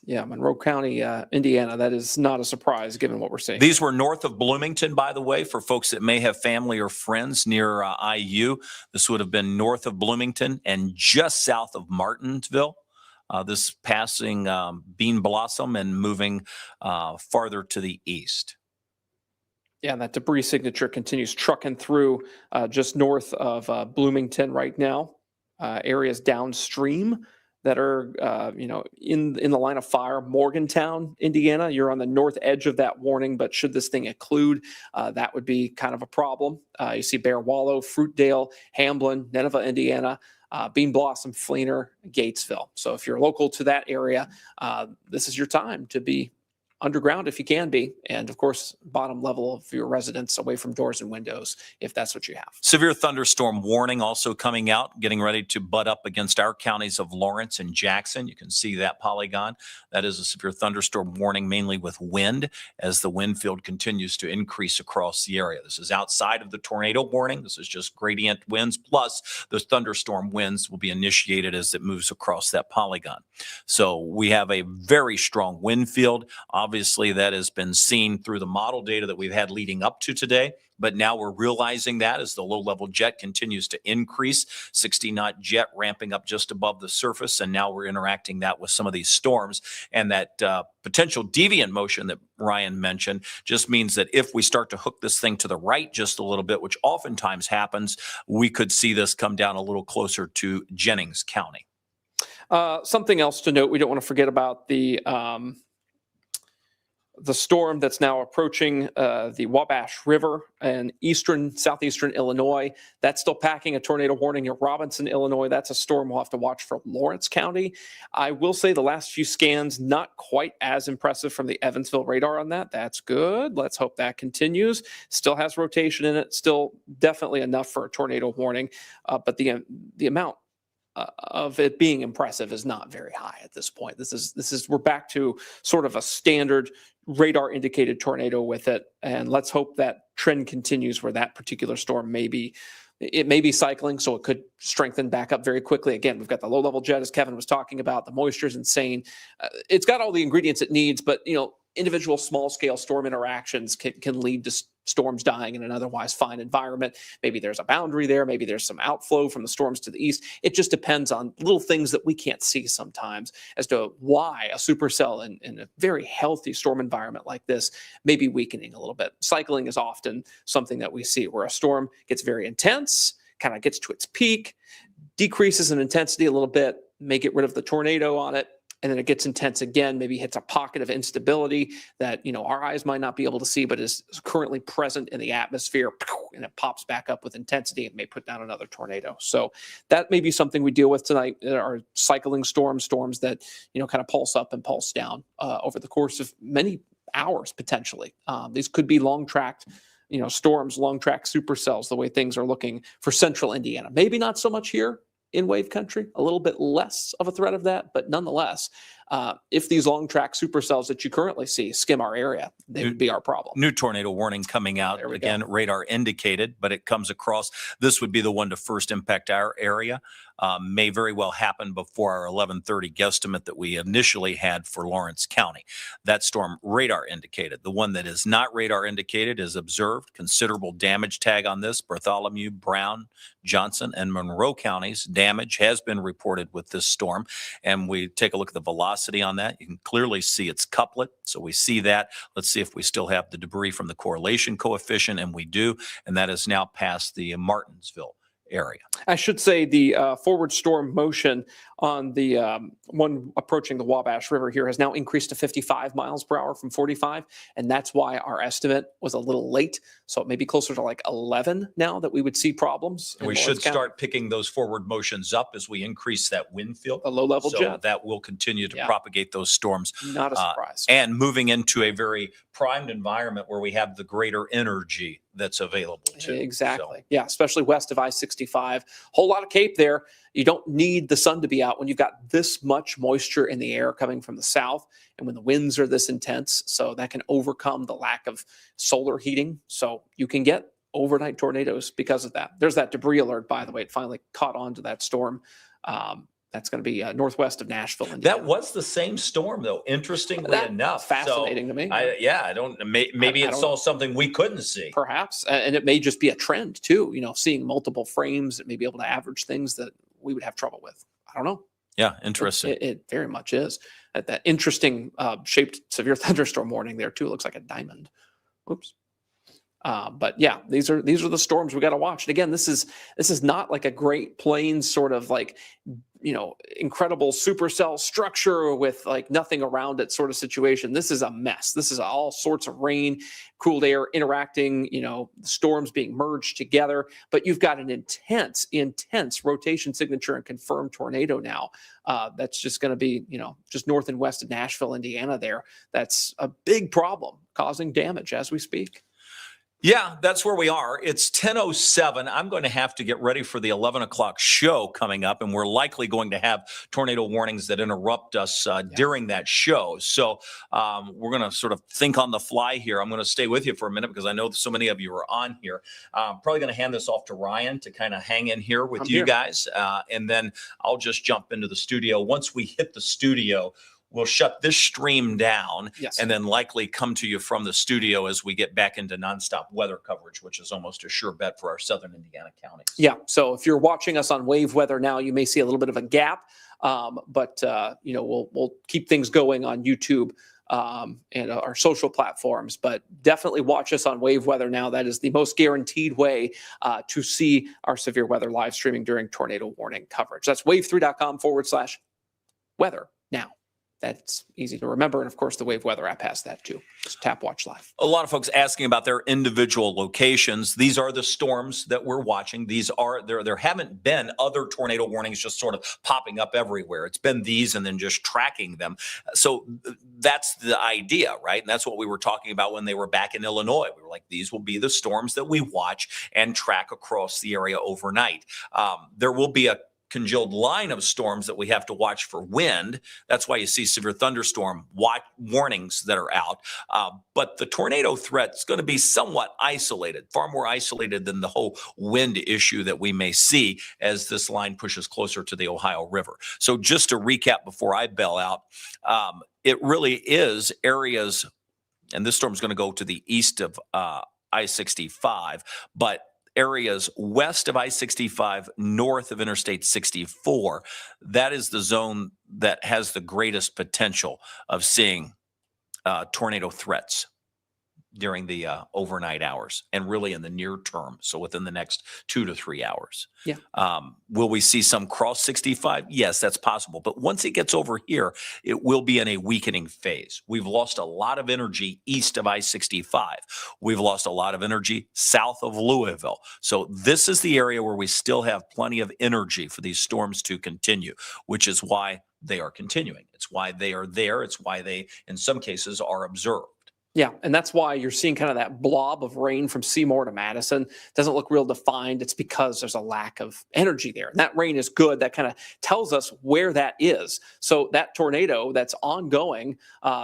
Yeah, Monroe County, Indiana. That is not a surprise given what we're seeing. These were north of Bloomington, by the way, for folks that may have family or friends near IU. This would have been north of Bloomington and just south of Martinsville. This passing Bean Blossom and moving farther to the east. Yeah, and that debris signature continues trucking through just north of Bloomington right now. Areas downstream that are, in the line of fire. Morgantown, Indiana, you're on the north edge of that warning, but should this thing occlude, that would be kind of a problem. You see Bear Wallow, Fruitdale, Hamblin, Nineveh, Indiana, Bean Blossom, Fleener, Gatesville. So if you're local to that area, this is your time to be underground if you can be, and of course, bottom level of your residence away from doors and windows if that's what you have. Severe thunderstorm warning also coming out, getting ready to butt up against our counties of Lawrence and Jackson. You can see that polygon. That is a severe thunderstorm warning, mainly with wind, as the wind field continues to increase across the area. This is outside of the tornado warning. This is just gradient winds, plus the thunderstorm winds will be initiated as it moves across that polygon. So we have a very strong wind field. Obviously, that has been seen through the model data that we've had leading up to today. But now we're realizing that as the low-level jet continues to increase, 60-knot jet ramping up just above the surface, and now we're interacting that with some of these storms. And that potential deviant motion that Ryan mentioned just means that if we start to hook this thing to the right just a little bit, which oftentimes happens, we could see this come down a little closer to Jennings County. Something else to note, we don't want to forget about the storm that's now approaching the Wabash River and southeastern Illinois. That's still packing a tornado warning in Robinson, Illinois. That's a storm we'll have to watch for Lawrence County. I will say the last few scans, not quite as impressive from the Evansville radar on that. That's good. Let's hope that continues. Still has rotation in it. Still definitely enough for a tornado warning. But the amount of it being impressive is not very high at this point. We're back to sort of a standard radar indicated tornado with it, and let's hope that trend continues where that particular storm may be cycling, so it could strengthen back up very quickly. Again, we've got the low level jet, as Kevin was talking about. The moisture is insane. It's got all the ingredients it needs, but individual small scale storm interactions can lead to storms dying in an otherwise fine environment. Maybe there's a boundary there. Maybe there's some outflow from the storms to the east. It just depends on little things that we can't see sometimes as to why a supercell in a very healthy storm environment like this may be weakening a little bit. Cycling is often something that we see where a storm gets very intense, kind of gets to its peak, decreases in intensity a little bit, may get rid of the tornado on it, and then it gets intense again, maybe hits a pocket of instability that our eyes might not be able to see, but is currently present in the atmosphere, and it pops back up with intensity and may put down another tornado. So that may be something we deal with tonight. There are cycling storms that kind of pulse up and pulse down over the course of many hours potentially. These could be long-tracked storms, long-track supercells, the way things are looking for central Indiana. Maybe not so much here in wave country, a little bit less of a threat of that, but nonetheless, if these long track supercells that you currently see skim our area, they would be our problem. New tornado warning coming out. Again, radar indicated, but it comes across. This would be the one to first impact our area. May very well happen before our 11:30 guesstimate that we initially had for Lawrence County. That storm radar indicated. The one that is not radar indicated is observed. Considerable damage tag on this. Bartholomew, Brown, Johnson, and Monroe counties. Damage has been reported with this storm. And we take a look at the velocity on that. You can clearly see its couplet. So we see that. Let's see if we still have the debris from the correlation coefficient, and we do. And that is now past the Martinsville area. I should say the forward storm motion on the one approaching the Wabash River here has now increased to 55 miles per hour from 45, and that's why our estimate was a little late. So it may be closer to like 11 now that we would see problems. And we should start picking those forward motions up as we increase that wind field. A low-level jet. That will continue to propagate those storms. Not a surprise. And moving into a very primed environment where we have the greater energy that's available too. Exactly. So. Yeah, especially west of I-65. Whole lot of Cape there. You don't need the sun to be out when you've got this much moisture in the air coming from the south and when the winds are this intense. So that can overcome the lack of solar heating. So you can get overnight tornadoes because of that. There's that debris alert, by the way. It finally caught on to that storm. That's going to be northwest of Nashville. Indiana. That was the same storm, though, interestingly enough. Fascinating to me. Maybe it saw something we couldn't see. Perhaps. And it may just be a trend, too. Seeing multiple frames that may be able to average things that we would have trouble with. I don't know. Yeah, interesting. It very much is. That interesting shaped severe thunderstorm warning there, too. Looks like a diamond. Oops. But yeah, these are the storms we got to watch. And again, this is not like a Great Plains sort of like, incredible supercell structure with like nothing around it sort of situation. This is a mess. This is all sorts of rain, cooled air interacting, storms being merged together. But you've got an intense rotation signature and confirmed tornado now. That's just going to be, just north and west of Nashville, Indiana there. That's a big problem causing damage as we speak. Yeah, that's where we are. It's 10:07. I'm going to have to get ready for the 11 o'clock show coming up, and we're likely going to have tornado warnings that interrupt us during that show. So we're going to sort of think on the fly here. I'm going to stay with you for a minute because I know so many of you are on here. Probably going to hand this off to Ryan to kind of hang in here with you guys, and then I'll just jump into the studio. Once we hit the studio, we'll shut this stream down and then likely come to you from the studio as we get back into nonstop weather coverage, which is almost a sure bet for our southern Indiana counties. Yeah. So if you're watching us on Wave Weather now, you may see a little bit of a gap, but we'll keep things going on YouTube and our social platforms. But definitely watch us on Wave Weather now. That is the most guaranteed way to see our severe weather live streaming during tornado warning coverage. That's wave3.com/weather now. That's easy to remember. And of course, the Wave Weather app has that too. Just tap watch live. A lot of folks asking about their individual locations. These are the storms that we're watching. These are there haven't been other tornado warnings just sort of popping up everywhere. It's been these and then just tracking them. So that's the idea, right? And that's what we were talking about when they were back in Illinois. We were like, these will be the storms that we watch and track across the area overnight. There will be a congealed line of storms that we have to watch for wind. That's why you see severe thunderstorm warnings that are out. But the tornado threat is going to be somewhat isolated, far more isolated than the whole wind issue that we may see as this line pushes closer to the Ohio River. So just to recap before I bail out, it really is areas, and this storm is going to go to the east of I-65, but areas west of I-65, north of Interstate 64, that is the zone that has the greatest potential of seeing tornado threats during the overnight hours and really in the near term. So within the next 2 to 3 hours. Yeah. Will we see some cross 65? Yes, that's possible. But once it gets over here, it will be in a weakening phase. We've lost a lot of energy east of I-65. We've lost a lot of energy south of Louisville. So this is the area where we still have plenty of energy for these storms to continue, which is why they are continuing. It's why they are there. It's why they, in some cases, are observed. Yeah, and that's why you're seeing kind of that blob of rain from Seymour to Madison. Doesn't look real defined. It's because there's a lack of energy there. And that rain is good. That kind of tells us where that is. So that tornado that's ongoing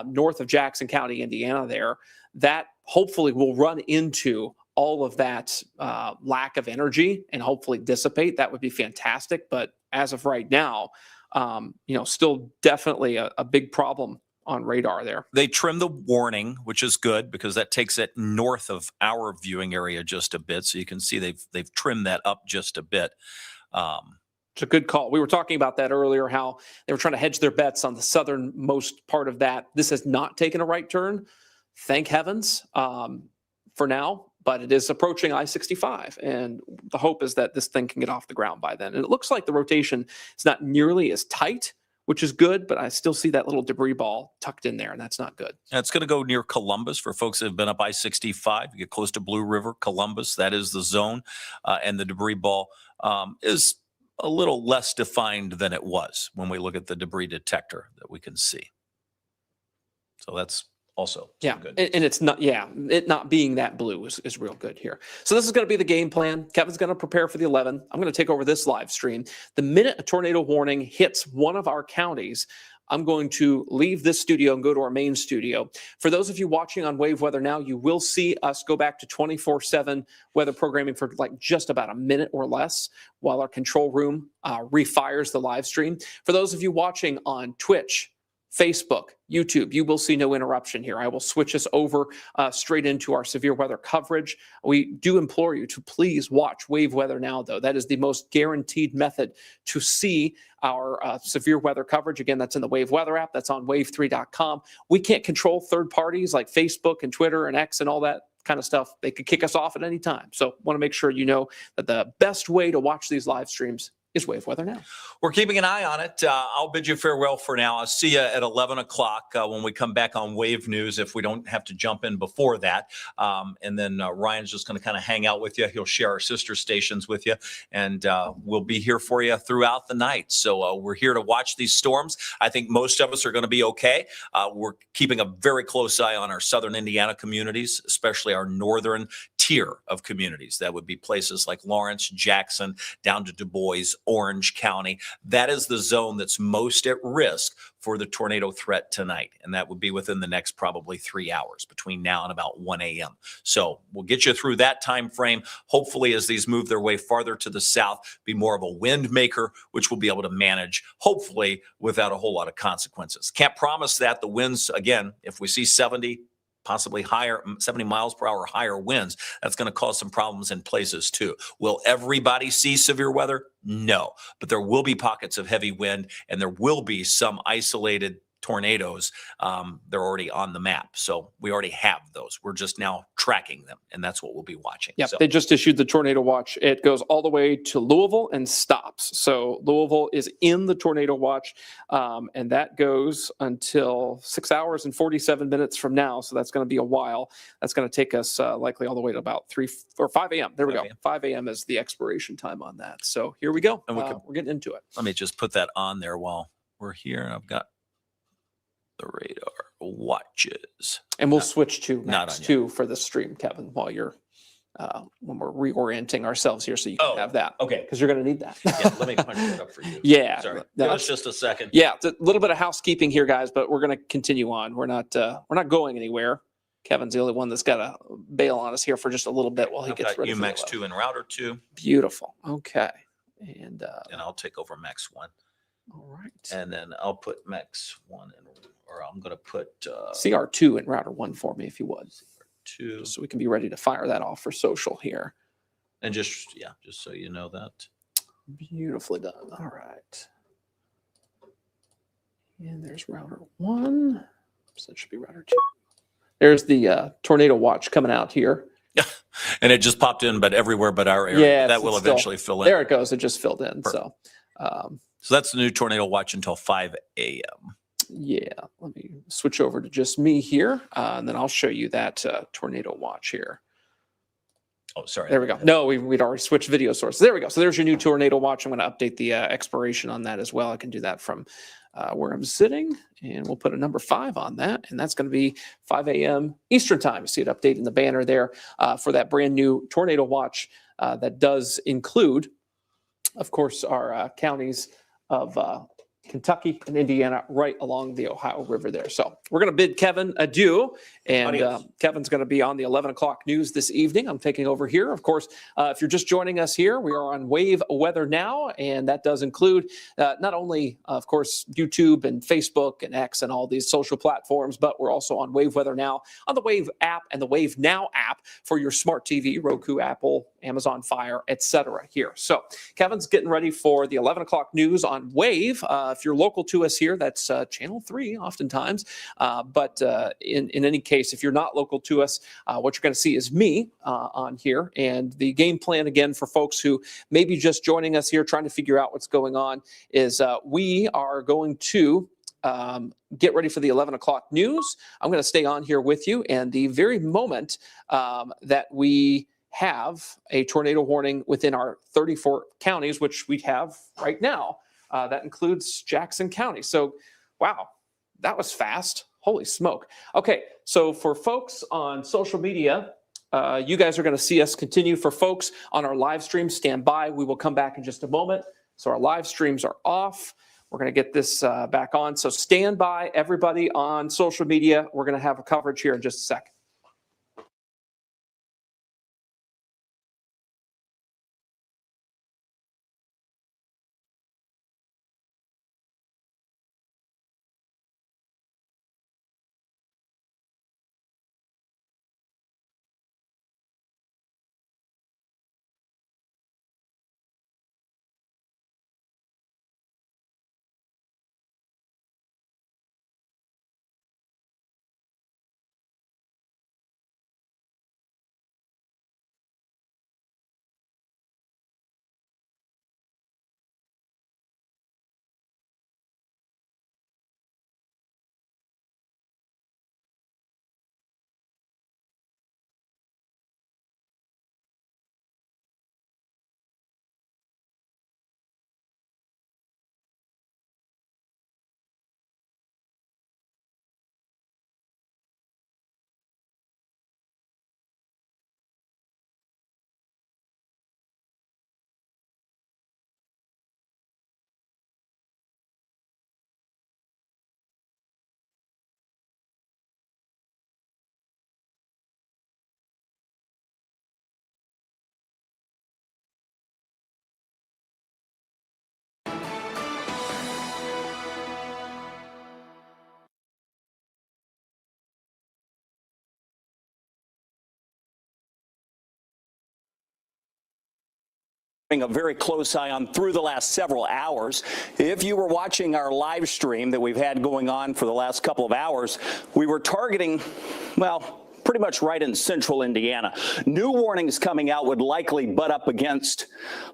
north of Jackson County, Indiana there, that hopefully will run into all of that lack of energy and hopefully dissipate. That would be fantastic. But as of right now, still definitely a big problem on radar there. They trimmed the warning, which is good because that takes it north of our viewing area just a bit. So you can see they've trimmed that up just a bit. It's a good call. We were talking about that earlier, how they were trying to hedge their bets on the southernmost part of that. This has not taken a right turn, thank heavens, for now. But it is approaching I-65, and the hope is that this thing can get off the ground by then. And it looks like the rotation is not nearly as tight, which is good, but I still see that little debris ball tucked in there, and that's not good. And it's going to go near Columbus for folks that have been up I-65. You get close to Blue River, Columbus, that is the zone, and the debris ball is a little less defined than it was when we look at the debris detector that we can see. So that's also good. And it's not, it not being that blue is real good here. So this is going to be the game plan. Kevin's going to prepare for the 11. I'm going to take over this live stream. The minute a tornado warning hits one of our counties, I'm going to leave this studio and go to our main studio. For those of you watching on Wave Weather now, you will see us go back to 24/7 weather programming for like just about a minute or less while our control room refires the live stream. For those of you watching on Twitch, Facebook, YouTube, you will see no interruption here. I will switch us over straight into our severe weather coverage. We do implore you to please watch Wave Weather now, though. That is the most guaranteed method to see our severe weather coverage. Again, that's in the Wave Weather app. That's on wave3.com. We can't control third parties like Facebook and Twitter and X and all that kind of stuff, they could kick us off at any time. So want to make sure you know that the best way to watch these live streams is Wave Weather Now. We're keeping an eye on it. I'll bid you farewell for now. I'll see you at 11 o'clock when we come back on Wave News, if we don't have to jump in before that. And then Ryan's just going to kind of hang out with you. He'll share our sister stations with you, and we'll be here for you throughout the night. So we're here to watch these storms. I think most of us are going to be okay. We're keeping a very close eye on our southern Indiana communities, especially our northern tier of communities. That would be places like Lawrence, Jackson, down to Du Bois, Orange County. That is the zone that's most at risk for the tornado threat tonight. And that would be within the next probably 3 hours between now and about 1 a.m. So we'll get you through that time frame. Hopefully, as these move their way farther to the south, be more of a wind maker, which we'll be able to manage, hopefully, without a whole lot of consequences. Can't promise that. The winds, again, if we see 70, possibly higher, 70 miles per hour higher winds, that's going to cause some problems in places too. Will everybody see severe weather? No, but there will be pockets of heavy wind, and there will be some isolated tornadoes. They're already on the map. So we already have those. We're just now tracking them, and that's what we'll be watching. Yeah, so. They just issued the tornado watch. It goes all the way to Louisville and stops. So Louisville is in the tornado watch, and that goes until 6 hours and 47 minutes from now. So that's going to be a while. That's going to take us likely all the way to about 3 or 5 a.m. There we go. 5 a.m. is the expiration time on that. So here we go. And we're getting into it. Let me just put that on there while we're here. And I've got the radar watches, and we'll switch to Max 2 for the stream, Kevin, while you're when we're reorienting ourselves here, so you can have that. Okay, because you're going to need that. Yeah, let me punch that up for you. Yeah, sorry, give us just a second. Yeah, it's a little bit of housekeeping here, guys, but we're going to continue on. We're not going anywhere. Kevin's the only one that's got to bail on us here for just a little bit while he gets ready. Max 2 and router 2. Beautiful. Okay, and I'll take over Max 1. All right, and then I'll put Max 1 in. Or I'm going to put CR2 in router 1 for me, if you would. CR2. So we can be ready to fire that off for social here. And just so you know that. Beautifully done. All right. And there's router 1. So that should be router 2. There's the tornado watch coming out here. Yeah, and it just popped in, but everywhere but our area. Yeah, that will eventually fill in. There it goes. It just filled in. Perfect. So that's the new tornado watch until 5 a.m. Yeah, let me switch over to just me here, and then I'll show you that tornado watch here. Oh, sorry. There we go. No, we'd already switched video sources. There we go. So there's your new tornado watch. I'm going to update the expiration on that as well. I can do that from where I'm sitting, and we'll put a number 5 on that, and that's going to be 5 a.m. Eastern time. You see it updating the banner there for that brand new tornado watch that does include, of course, our counties of Kentucky and Indiana right along the Ohio River there. So we're going to bid Kevin adieu, and Kevin's going to be on the 11 o'clock news this evening. I'm taking over here. Of course, if you're just joining us here, we are on Wave Weather Now, and that does include not only, of course, YouTube and Facebook and X and all these social platforms, but we're also on Wave Weather Now on the Wave app and the Wave Now app for your smart TV, Roku, Apple, Amazon Fire, etc. here. So Kevin's getting ready for the 11 o'clock news on Wave. If you're local to us here, that's Channel 3 oftentimes. But in any case, if you're not local to us, what you're going to see is me on here. And the game plan, again, for folks who may be just joining us here, trying to figure out what's going on, is we are going to get ready for the 11 o'clock news. I'm going to stay on here with you. And the very moment that we have a tornado warning within our 34 counties, which we have right now, that includes Jackson County. So, wow, that was fast. Holy smoke. Okay, so for folks on social media, you guys are going to see us continue. For folks on our live stream, stand by. We will come back in just a moment. So our live streams are off. We're going to get this back on. So stand by, everybody on social media. We're going to have a coverage here in just a second. A very close eye on through the last several hours. If you were watching our live stream that we've had going on for the last couple of hours, we were targeting, well, pretty much right in central Indiana. New warnings coming out would likely butt up against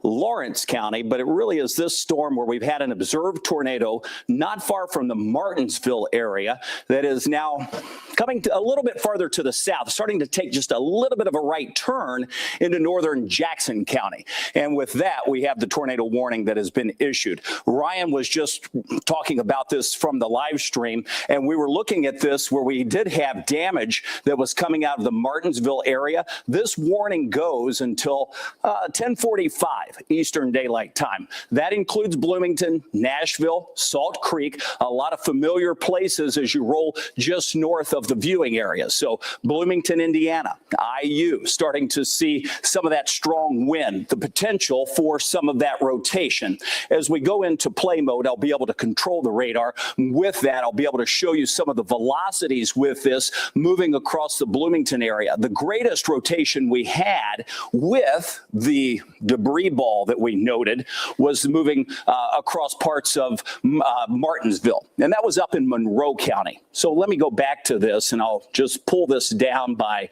Lawrence County, but it really is this storm where we've had an observed tornado not far from the Martinsville area that is now coming a little bit farther to the south, starting to take just a little bit of a right turn into northern Jackson County. And with that, we have the tornado warning that has been issued. Ryan was just talking about this from the live stream, and we were looking at this where we did have damage that was coming out of the Martinsville area. This warning goes until 10:45 Eastern Daylight Time. That includes Bloomington, Nashville, Salt Creek, a lot of familiar places as you roll just north of the viewing area. So Bloomington, Indiana, IU, starting to see some of that strong wind, the potential for some of that rotation. As we go into play mode, I'll be able to control the radar. With that, I'll be able to show you some of the velocities with this moving across the Bloomington area. The greatest rotation we had with the debris ball that we noted was moving across parts of Martinsville, and that was up in Monroe County. So let me go back to this, and I'll just pull this down by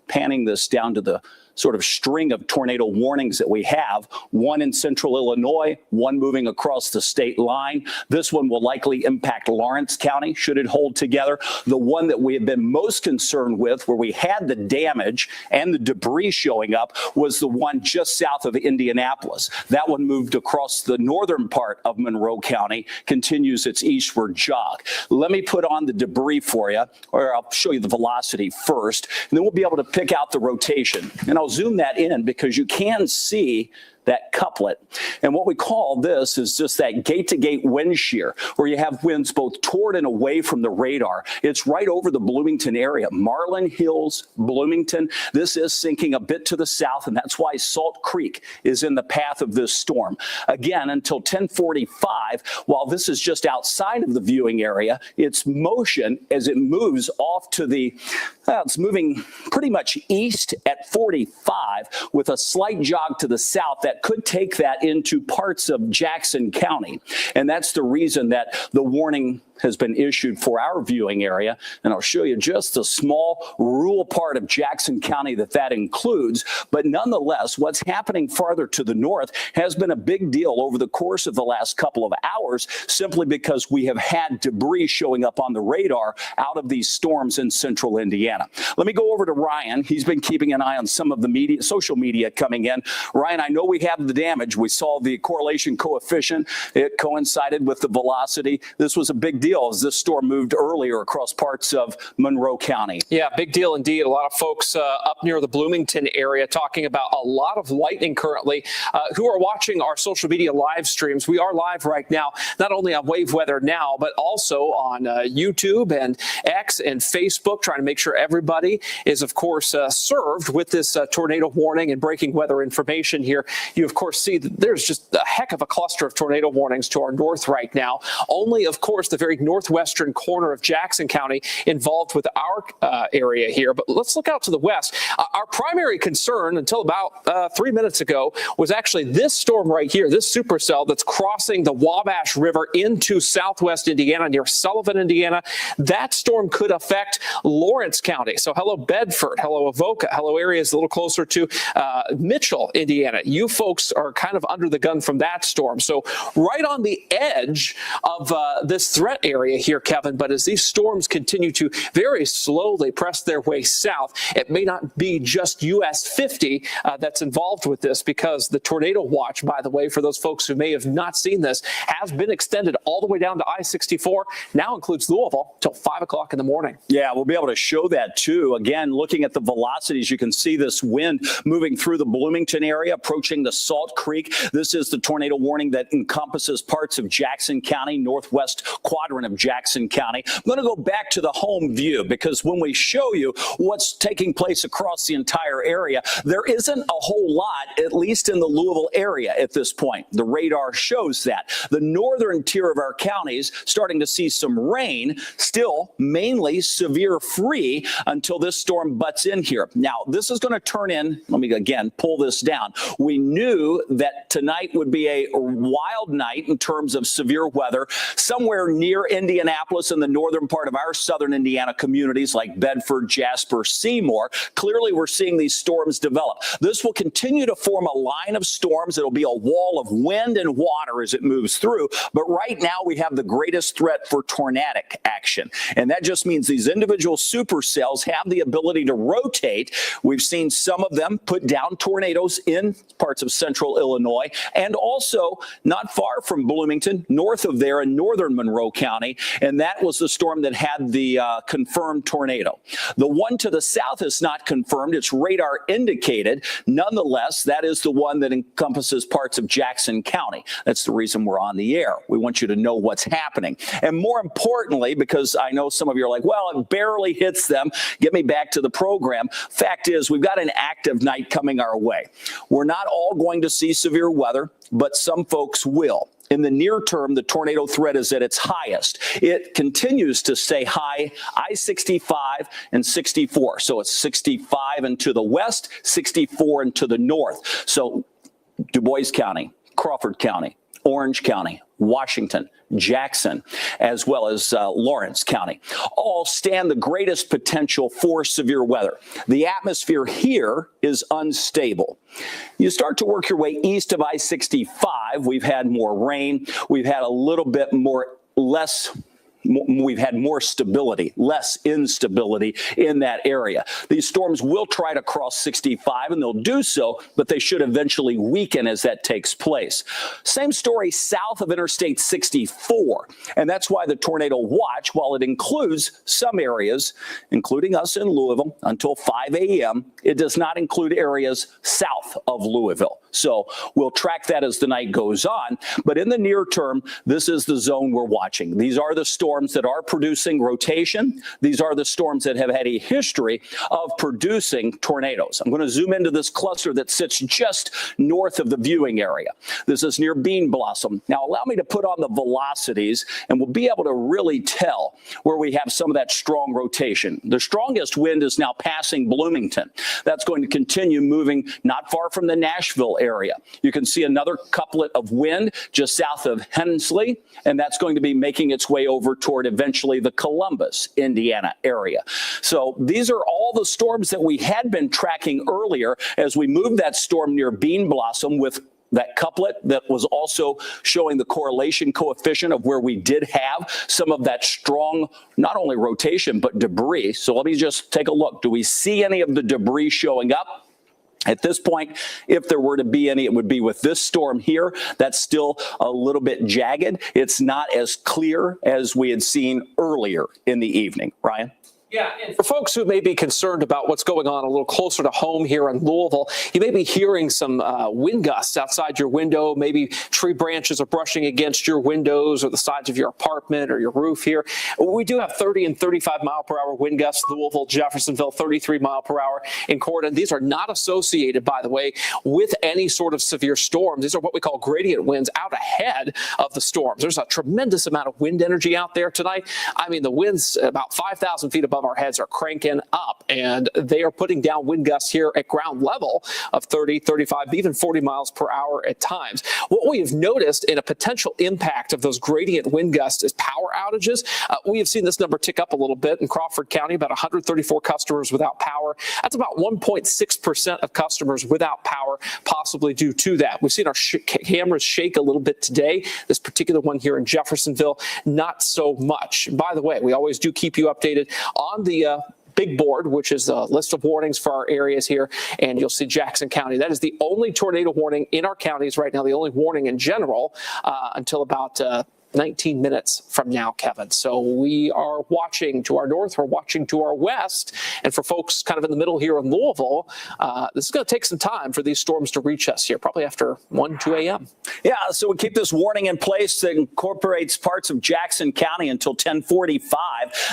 panning this down to the sort of string of tornado warnings that we have. One in central Illinois, one moving across the state line. This one will likely impact Lawrence County, should it hold together. The one that we have been most concerned with, where we had the damage and the debris showing up, was the one just south of Indianapolis. That one moved across the northern part of Monroe County, continues its eastward jog. Let me put on the debris for you, or I'll show you the velocity first, and then we'll be able to pick out the rotation. And I'll zoom that in because you can see that couplet. And what we call this is just that gate-to-gate wind shear, where you have winds both toward and away from the radar. It's right over the Bloomington area. Marlin Hills, Bloomington. This is sinking a bit to the south, and that's why Salt Creek is in the path of this storm. Again, until 10:45, while this is just outside of the viewing area, its motion as it moves off to the, it's moving pretty much east at 45 with a slight jog to the south that could take that into parts of Jackson County. And that's the reason that the warning has been issued for our viewing area. And I'll show you just a small rural part of Jackson County that includes. But nonetheless, what's happening farther to the north has been a big deal over the course of the last couple of hours, simply because we have had debris showing up on the radar out of these storms in central Indiana. Let me go over to Ryan. He's been keeping an eye on some of the media, social media coming in. Ryan, I know we have the damage. We saw the correlation coefficient. It coincided with the velocity. This was a big deal as this storm moved earlier across parts of Monroe County. Yeah, big deal indeed. A lot of folks up near the Bloomington area talking about a lot of lightning currently who are watching our social media live streams. We are live right now, not only on Wave Weather Now, but also on YouTube and X and Facebook, trying to make sure everybody is, of course, served with this tornado warning and breaking weather information here. You, of course, see that there's just a heck of a cluster of tornado warnings to our north right now. Only, of course, the very northwestern corner of Jackson County involved with our area here. But let's look out to the west. Our primary concern until about 3 minutes ago was actually this storm right here, this supercell that's crossing the Wabash River into southwest Indiana near Sullivan, Indiana. That storm could affect Lawrence County. So hello, Bedford. Hello, Avoca. Hello, areas a little closer to Mitchell, Indiana. You folks are kind of under the gun from that storm. So right on the edge of this threat area here, Kevin, but as these storms continue to very slowly press their way south, it may not be just US 50 that's involved with this, because the tornado watch, by the way, for those folks who may have not seen this, has been extended all the way down to I-64, now includes Louisville till 5 o'clock in the morning. Yeah, we'll be able to show that too. Again, looking at the velocities, you can see this wind moving through the Bloomington area, approaching the Salt Creek. This is the tornado warning that encompasses parts of Jackson County, northwest quadrant of Jackson County. I'm going to go back to the home view, because when we show you what's taking place across the entire area, there isn't a whole lot, at least in the Louisville area at this point. The radar shows that. The northern tier of our counties starting to see some rain, still mainly severe free until this storm butts in here. Now, this is going to turn in, let me again pull this down. We knew knew that tonight would be a wild night in terms of severe weather somewhere near Indianapolis in the northern part of our southern Indiana communities like Bedford, Jasper, Seymour. Clearly, we're seeing these storms develop. This will continue to form a line of storms. It'll be a wall of wind and water as it moves through. But right now, we have the greatest threat for tornadic action. And that just means these individual supercells have the ability to rotate. We've seen some of them put down tornadoes in parts of central Illinois and also not far from Bloomington, north of there in northern Monroe County. And that was the storm that had the confirmed tornado. The one to the south is not confirmed. It's radar indicated. Nonetheless, that is the one that encompasses parts of Jackson County. That's the reason we're on the air. We want you to know what's happening. And more importantly, because I know some of you are like, well, it barely hits them. Get me back to the program. Fact is, we've got an active night coming our way. We're not all going to see severe weather, but some folks will. In the near term, the tornado threat is at its highest. It continues to stay high, I-65 and 64. So it's 65 and to the west, 64 and to the north. So Du Bois County, Crawford County, Orange County, Washington, Jackson, as well as Lawrence County, all stand the greatest potential for severe weather. The atmosphere here is unstable. You start to work your way east of I-65. We've had more rain. We've had a little bit we've had more stability, less instability in that area. These storms will try to cross 65, and they'll do so, but they should eventually weaken as that takes place. Same story south of Interstate 64, and that's why the tornado watch, while it includes some areas, including us in Louisville, until 5 a.m., it does not include areas south of Louisville. So we'll track that as the night goes on. But in the near term, this is the zone we're watching. These are the storms that are producing rotation. These are the storms that have had a history of producing tornadoes. I'm going to zoom into this cluster that sits just north of the viewing area. This is near Bean Blossom. Now, allow me to put on the velocities, and we'll be able to really tell where we have some of that strong rotation. The strongest wind is now passing Bloomington. That's going to continue moving not far from the Nashville area. You can see another couplet of wind just south of Hensley, and that's going to be making its way over toward eventually the Columbus, Indiana area. So these are all the storms that we had been tracking earlier as we moved that storm near Bean Blossom with that couplet that was also showing the correlation coefficient of where we did have some of that strong, not only rotation, but debris. So let me just take a look. Do we see any of the debris showing up? At this point, if there were to be any, it would be with this storm here. That's still a little bit jagged. It's not as clear as we had seen earlier in the evening. Ryan? Yeah, and for folks who may be concerned about what's going on a little closer to home here in Louisville, you may be hearing some wind gusts outside your window. Maybe tree branches are brushing against your windows or the sides of your apartment or your roof here. We do have 30 and 35 mile per hour wind gusts, Louisville, Jeffersonville, 33 mile per hour in Corydon. These are not associated, by the way, with any sort of severe storm. These are what we call gradient winds out ahead of the storms. There's a tremendous amount of wind energy out there tonight. I mean, the winds about 5,000 feet above our heads are cranking up, and they are putting down wind gusts here at ground level of 30, 35, even 40 miles per hour at times. What we have noticed in a potential impact of those gradient wind gusts is power outages. We have seen this number tick up a little bit in Crawford County, about 134 customers without power. That's about 1.6% of customers without power, possibly due to that. We've seen our cameras shake a little bit today. This particular one here in Jeffersonville, not so much. By the way, we always do keep you updated on the big board, which is a list of warnings for our areas here, and you'll see Jackson County. That is the only tornado warning in our counties right now, the only warning in general until about 19 minutes from now, Kevin. So we are watching to our north, we're watching to our west, and for folks kind of in the middle here in Louisville, this is going to take some time for these storms to reach us here, probably after 1, 2 a.m. Yeah, so we keep this warning in place that incorporates parts of Jackson County until 10:45.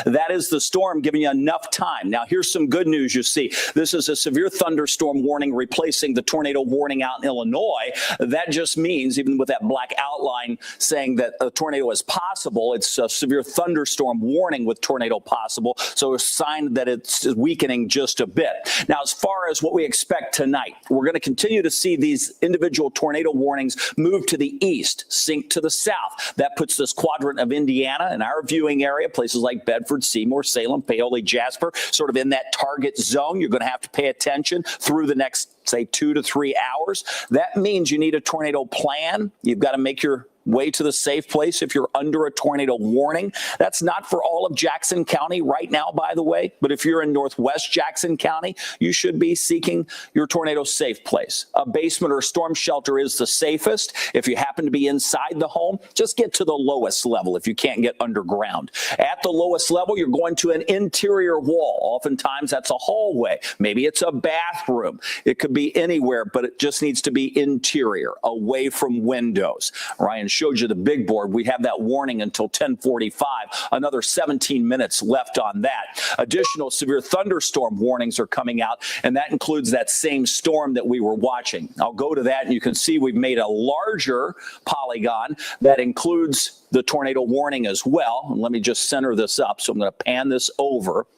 That is the storm giving you enough time. Now, here's some good news you see. This is a severe thunderstorm warning replacing the tornado warning out in Illinois. That just means, even with that black outline saying that a tornado tornado is possible. It's a severe thunderstorm warning with tornado possible, so a sign that it's weakening just a bit. Now, as far as what we expect tonight, we're going to continue to see these individual tornado warnings move to the east, sink to the south. That puts this quadrant of Indiana in our viewing area, places like Bedford, Seymour, Salem, Paoli, Jasper, sort of in that target zone. You're going to have to pay attention through the next, say, 2 to 3 hours. That means you need a tornado plan. You've got to make your way to the safe place if you're under a tornado warning. That's not for all of Jackson County right now, by the way, but if you're in northwest Jackson County, you should be seeking your tornado safe place. A basement or storm shelter is the safest. If you happen to be inside the home, just get to the lowest level if you can't get underground. At the lowest level, you're going to an interior wall. Oftentimes that's a hallway. Maybe it's a bathroom. It could be anywhere, but it just needs to be interior, away from windows. Ryan showed you the big board. We have that warning until 10:45. Another 17 minutes left on that. Additional severe thunderstorm warnings are coming out, and that includes that same storm that we were watching. I'll go to that, and you can see we've made a larger polygon that includes the tornado warning as well. And let me just center this up. So I'm going to pan this over.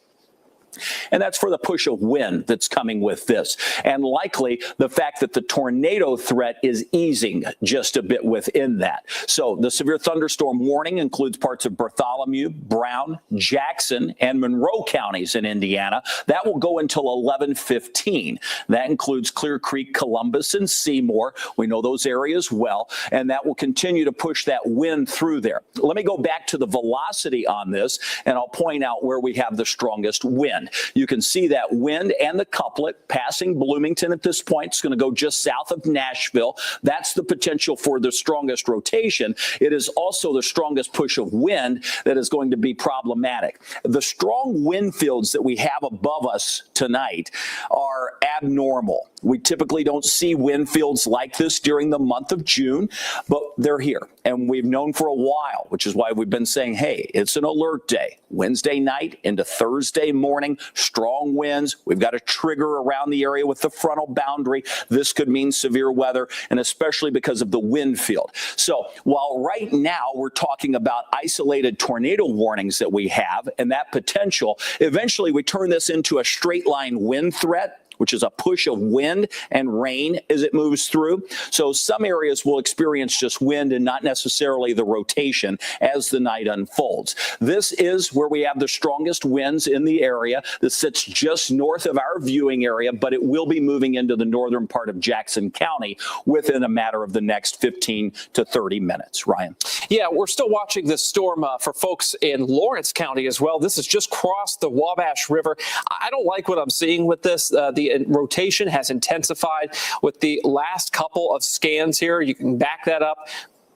And that's for the push of wind that's coming with this. And likely the fact that the tornado threat is easing just a bit within that. So the severe thunderstorm warning includes parts of Bartholomew, Brown, Jackson, and Monroe counties in Indiana. That will go until 11:15. That includes Clear Creek, Columbus, and Seymour. We know those areas well, and that will continue to push that wind through there. Let me go back to the velocity on this, and I'll point out where we have the strongest wind. You can see that wind and the couplet passing Bloomington at this point. It's going to go just south of Nashville. That's the potential for the strongest rotation. It is also the strongest push of wind that is going to be problematic. The strong wind fields that we have above us tonight are abnormal. We typically don't see wind fields like this during the month of June, but they're here. And we've known for a while, which is why we've been saying, hey, it's an alert day. Wednesday night into Thursday morning, strong winds. We've got a trigger around the area with the frontal boundary. This could mean severe weather, and especially because of the wind field. So while right now we're talking about isolated tornado warnings that we have and that potential, eventually we turn this into a straight line wind threat, which is a push of wind and rain as it moves through. So some areas will experience just wind and not necessarily the rotation as the night unfolds. This is where we have the strongest winds in the area. This sits just north of our viewing area, but it will be moving into the northern part of Jackson County within a matter of the next 15 to 30 minutes. Ryan. Yeah, we're still watching this storm for folks in Lawrence County as well. This has just crossed the Wabash River. I don't like what I'm seeing with this. The rotation has intensified with the last couple of scans here. You can back that up,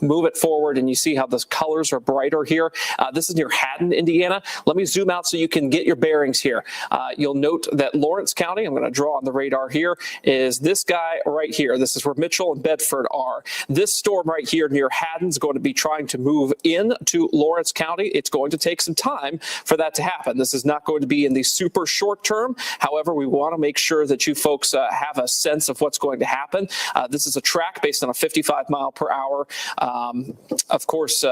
move it forward, and you see how the colors are brighter here. This is near Haddon, Indiana. Let me zoom out so you can get your bearings here. You'll note that Lawrence County, I'm going to draw on the radar here, is this guy right here. This is where Mitchell and Bedford are. This storm right here near Haddon is going to be trying to move into Lawrence County. It's going to take some time for that to happen. This is not going to be in the super short term. However, we want to make sure that you folks have a sense of what's going to happen. This is a track based on a 55 mile per hour of course,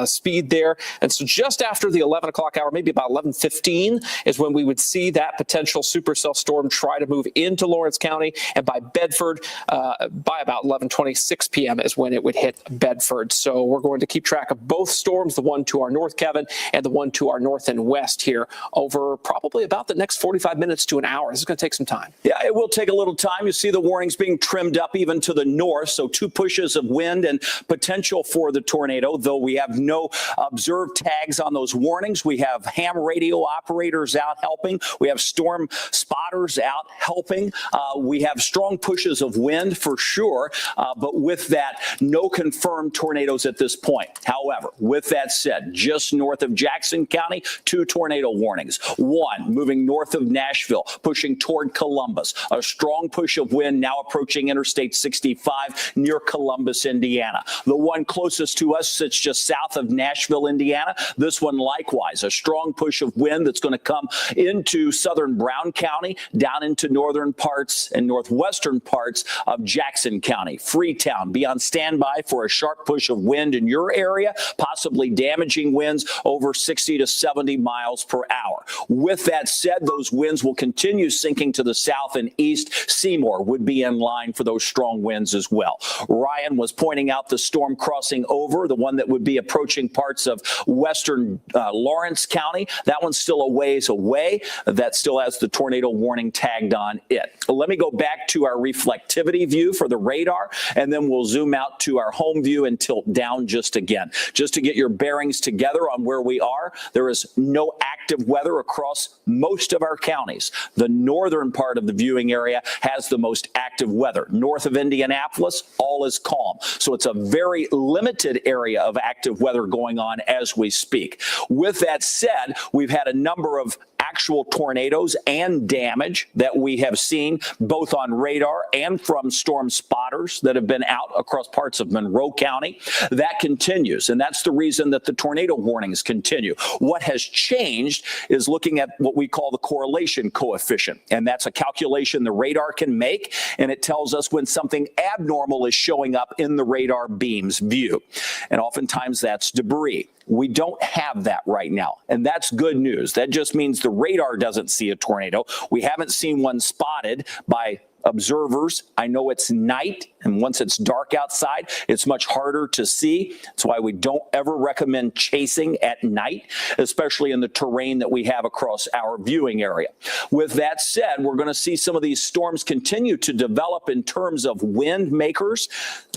speed there. And so just after the 11 o'clock hour, maybe about 11:15 is when we would see that potential supercell storm try to move into Lawrence County. And by Bedford, by about 11:26 p.m. is when it would hit Bedford. So we're going to keep track of both storms, the one to our north, Kevin, and the one to our north and west here over probably about the next 45 minutes to an hour. This is going to take some time. Yeah, it will take a little time. You see the warnings being trimmed up even to the north. So 2 pushes of wind and potential for the tornado, though we have no observed tags on those warnings. We have ham radio operators out helping. We have storm spotters out helping. We have strong pushes of wind for sure, but with that, no confirmed tornadoes at this point. However, with that said, just north of Jackson County, 2 tornado warnings. One moving north of Nashville, pushing toward Columbus. A strong push of wind now approaching Interstate 65 near Columbus, Indiana. The one closest to us sits just south of Nashville, Indiana. This one likewise, a strong push of wind that's going to come into southern Brown County, down into northern parts and northwestern parts of Jackson County. Freetown, be on standby for a sharp push of wind in your area, possibly damaging winds over 60 to 70 miles per hour. With that said, those winds will continue sinking to the south and east. Seymour would be in line for those strong winds as well. Ryan was pointing out the storm crossing over, the one that would be approaching parts of western Lawrence County. That one's still a ways away. That still has the tornado warning tagged on it. Let me go back to our reflectivity view for the radar, and then we'll zoom out to our home view and tilt down just again. Just to get your bearings together on where we are, there is no active weather across most of our counties. The northern part of the viewing area has the most active weather. North of Indianapolis, all is calm. So it's a very limited area of active weather going on as we speak. With that said, we've had a number of actual tornadoes and damage that we have seen both on radar and from storm spotters that have been out across parts of Monroe County. That continues, and that's the reason that the tornado warnings continue. What has changed is looking at what we call the correlation coefficient, and that's a calculation the radar can make, and it tells us when something abnormal is showing up in the radar beam's view. And oftentimes that's debris. We don't have that right now, and that's good news. That just means the radar doesn't see a tornado. We haven't seen one spotted by observers. I know it's night, and once it's dark outside, it's much harder to see. That's why we don't ever recommend chasing at night, especially in the terrain that we have across our viewing area. With that said, we're going to see some of these storms continue to develop in terms of wind makers.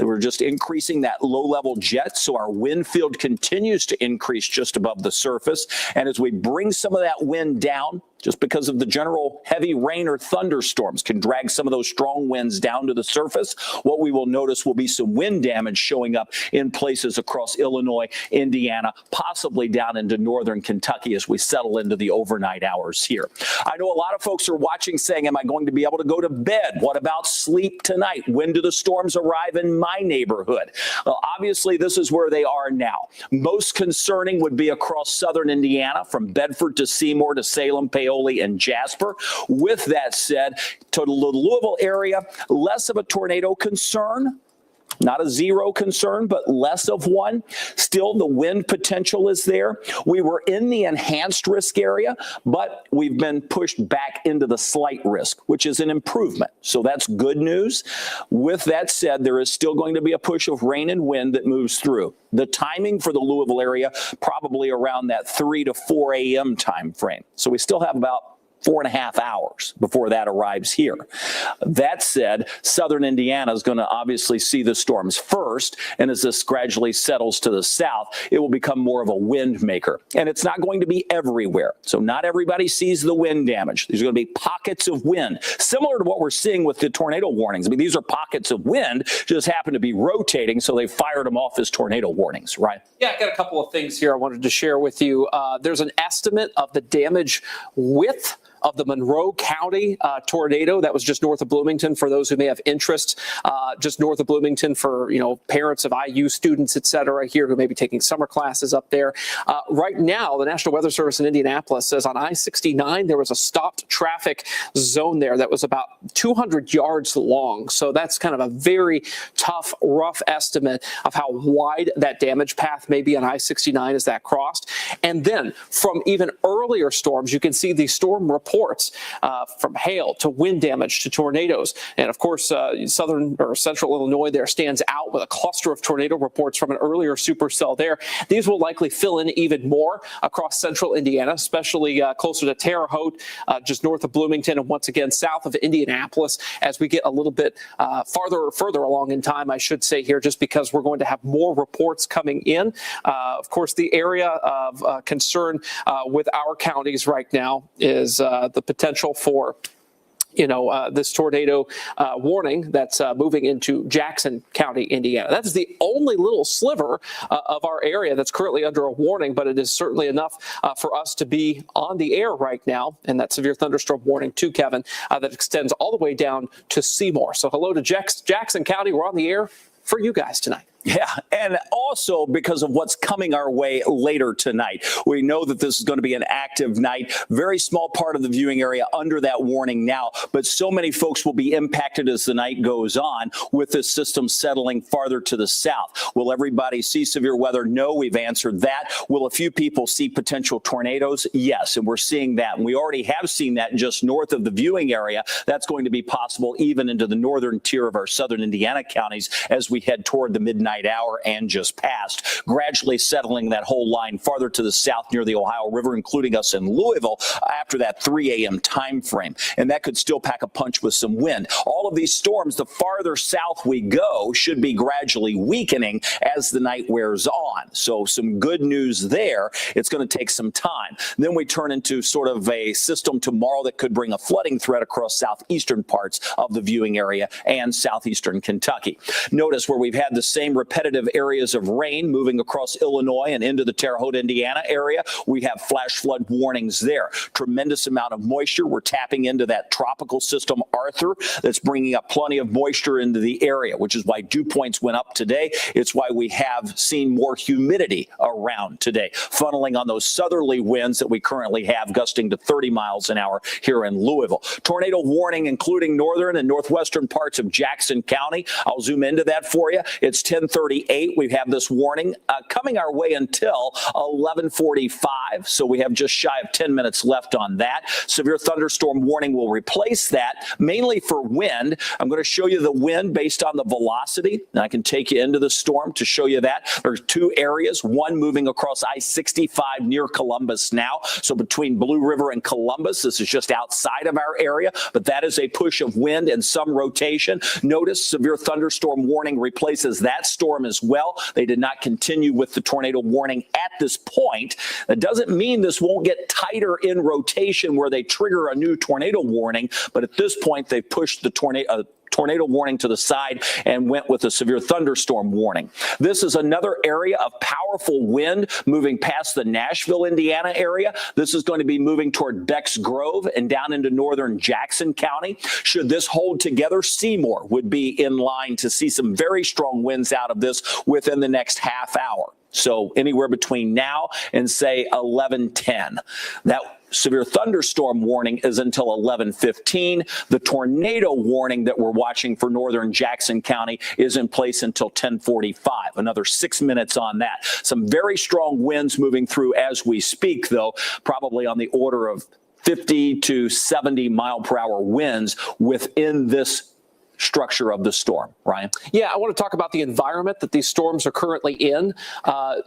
We're just increasing that low-level jet, so our wind field continues to increase just above the surface. And as we bring some of that wind down, just because of the general heavy rain or thunderstorms can drag some of those strong winds down to the surface, what we will notice will be some wind damage showing up in places across Illinois, Indiana, possibly down into northern Kentucky as we settle into the overnight hours here. I know a lot of folks are watching saying, am I going to be able to go to bed? What about sleep tonight? When do the storms arrive in my neighborhood? Well, obviously, this is where they are now. Most concerning would be across southern Indiana, from Bedford to Seymour to Salem, Paola, and Jasper. With that said, to the Louisville area, less of a tornado concern. Not a zero concern, but less of one. Still, the wind potential is there. We were in the enhanced risk area, but we've been pushed back into the slight risk, which is an improvement. So that's good news. With that said, there is still going to be a push of rain and wind that moves through. The timing for the Louisville area, probably around that 3 to 4 a.m. time frame. So we still have about 4.5 hours before that arrives here. That said, southern Indiana is going to obviously see the storms first, and as this gradually settles to the south, it will become more of a wind maker. And it's not going to be everywhere. So not everybody sees the wind damage. There's going to be pockets of wind, similar to what we're seeing with the tornado warnings. I mean, these are pockets of wind, just happen to be rotating, so they fired them off as tornado warnings, right? Yeah, I got a couple of things here I wanted to share with you. There's an estimate of the damage width of the Monroe County tornado that was just north of Bloomington, for those who may have interest, just north of Bloomington for, parents of IU students, et cetera, here who may be taking summer classes up there. Right now, the National Weather Service in Indianapolis says on I-69, there was a stopped traffic zone there that was about 200 yards long. So that's kind of a very tough, rough estimate of how wide that damage path may be on I-69 as that crossed. And then from even earlier storms, you can see the storm reports from hail to wind damage to tornadoes. And of course, southern or central Illinois there stands out with a cluster of tornado reports from an earlier supercell there. These will likely fill in even more across central Indiana, especially closer to Terre Haute, just north of Bloomington, and once again south of Indianapolis as we get a little bit further along in time, I should say here, just because we're going to have more reports coming in. Of course, the area of concern with our counties right now is the potential for this tornado warning that's moving into Jackson County, Indiana. That's the only little sliver of our area that's currently under a warning, but it is certainly enough for us to be on the air right now. And that severe thunderstorm warning too, Kevin, that extends all the way down to Seymour. So hello to Jackson County. We're on the air for you guys tonight. Yeah, and also because of what's coming our way later tonight. We know that this is going to be an active night. Very small part of the viewing area under that warning now, but so many folks will be impacted as the night goes on with this system settling farther to the south. Will everybody see severe weather? No, we've answered that. Will a few people see potential tornadoes? Yes, and we're seeing that. And we already have seen that just north of the viewing area. That's going to be possible even into the northern tier of our southern Indiana counties as we head toward the midnight hour and just past, gradually settling that whole line farther to the south near the Ohio River, including us in Louisville after that 3 a.m. time frame. And that could still pack a punch with some wind. All of these storms, the farther south we go, should be gradually weakening as the night wears on. So some good news there. It's going to take some time. Then we turn into sort of a system tomorrow that could bring a flooding threat across southeastern parts of the viewing area and southeastern Kentucky. Notice where we've had the same repetitive areas of rain moving across Illinois and into the Terre Haute, Indiana area. We have flash flood warnings there. Tremendous amount of moisture. We're tapping into that tropical system, Arthur, that's bringing up plenty of moisture into the area, which is why dew points went up today. It's why we have seen more humidity around today, funneling on those southerly winds that we currently have, gusting to 30 miles an hour here in Louisville. Tornado warning, including northern and northwestern parts of Jackson County. I'll zoom into that for you. It's 10:38. We have this warning coming our way until 11:45. So we have just shy of 10 minutes left on that. Severe thunderstorm warning will replace that, mainly for wind. I'm going to show you the wind based on the velocity. And I can take you into the storm to show you that. There's two areas, one moving across I-65 near Columbus now. So between Blue River and Columbus, this is just outside of our area, but that is a push of wind and some rotation. Notice severe thunderstorm warning replaces that storm as well. They did not continue with the tornado warning at this point. That doesn't mean this won't get tighter in rotation where they trigger a new tornado warning, but at this point they've pushed the tornado warning to the side and went with a severe thunderstorm warning. This is another area of powerful wind moving past the Nashville, Indiana area. This is going to be moving toward Becks Grove and down into northern Jackson County. Should this hold together, Seymour would be in line to see some very strong winds out of this within the next half hour. So anywhere between now and say 11:10. That severe thunderstorm warning is until 11:15. The tornado warning that we're watching for northern Jackson County is in place until 10:45. Another 6 minutes on that. Some very strong winds moving through as we speak, though, probably on the order of 50 to 70 mile per hour winds within this structure of the storm. Ryan? Yeah, I want to talk about the environment that these storms are currently in.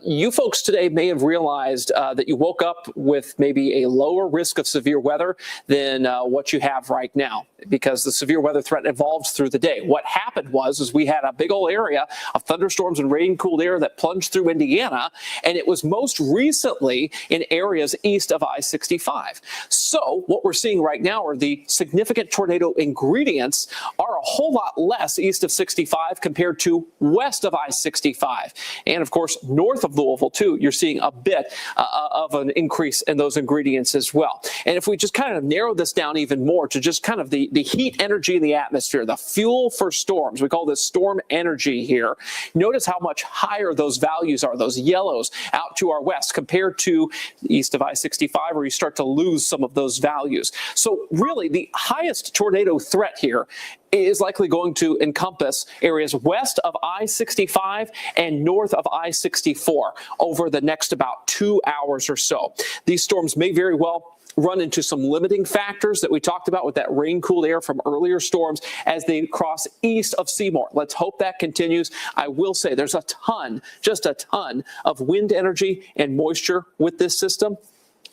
You folks today may have realized that you woke up with maybe a lower risk of severe weather than what you have right now, because the severe weather threat evolved through the day. What happened was we had a big old area of thunderstorms and rain-cooled air that plunged through Indiana, and it was most recently in areas east of I-65. So what we're seeing right now are the significant tornado ingredients are a whole lot less east of 65 compared to west of I-65. And of course, north of Louisville too, you're seeing a bit of an increase in those ingredients as well. And if we just kind of narrow this down even more to just kind of the heat energy in the atmosphere, the fuel for storms, we call this storm energy here. Notice how much higher those values are, those yellows out to our west compared to east of I-65, where you start to lose some of those values. So really the highest tornado threat here is likely going to encompass areas west of I-65 and north of I-64 over the next about 2 hours or so. These storms may very well run into some limiting factors that we talked about with that rain-cooled air from earlier storms as they cross east of Seymour. Let's hope that continues. I will say there's a ton, just a ton of wind energy and moisture with this system.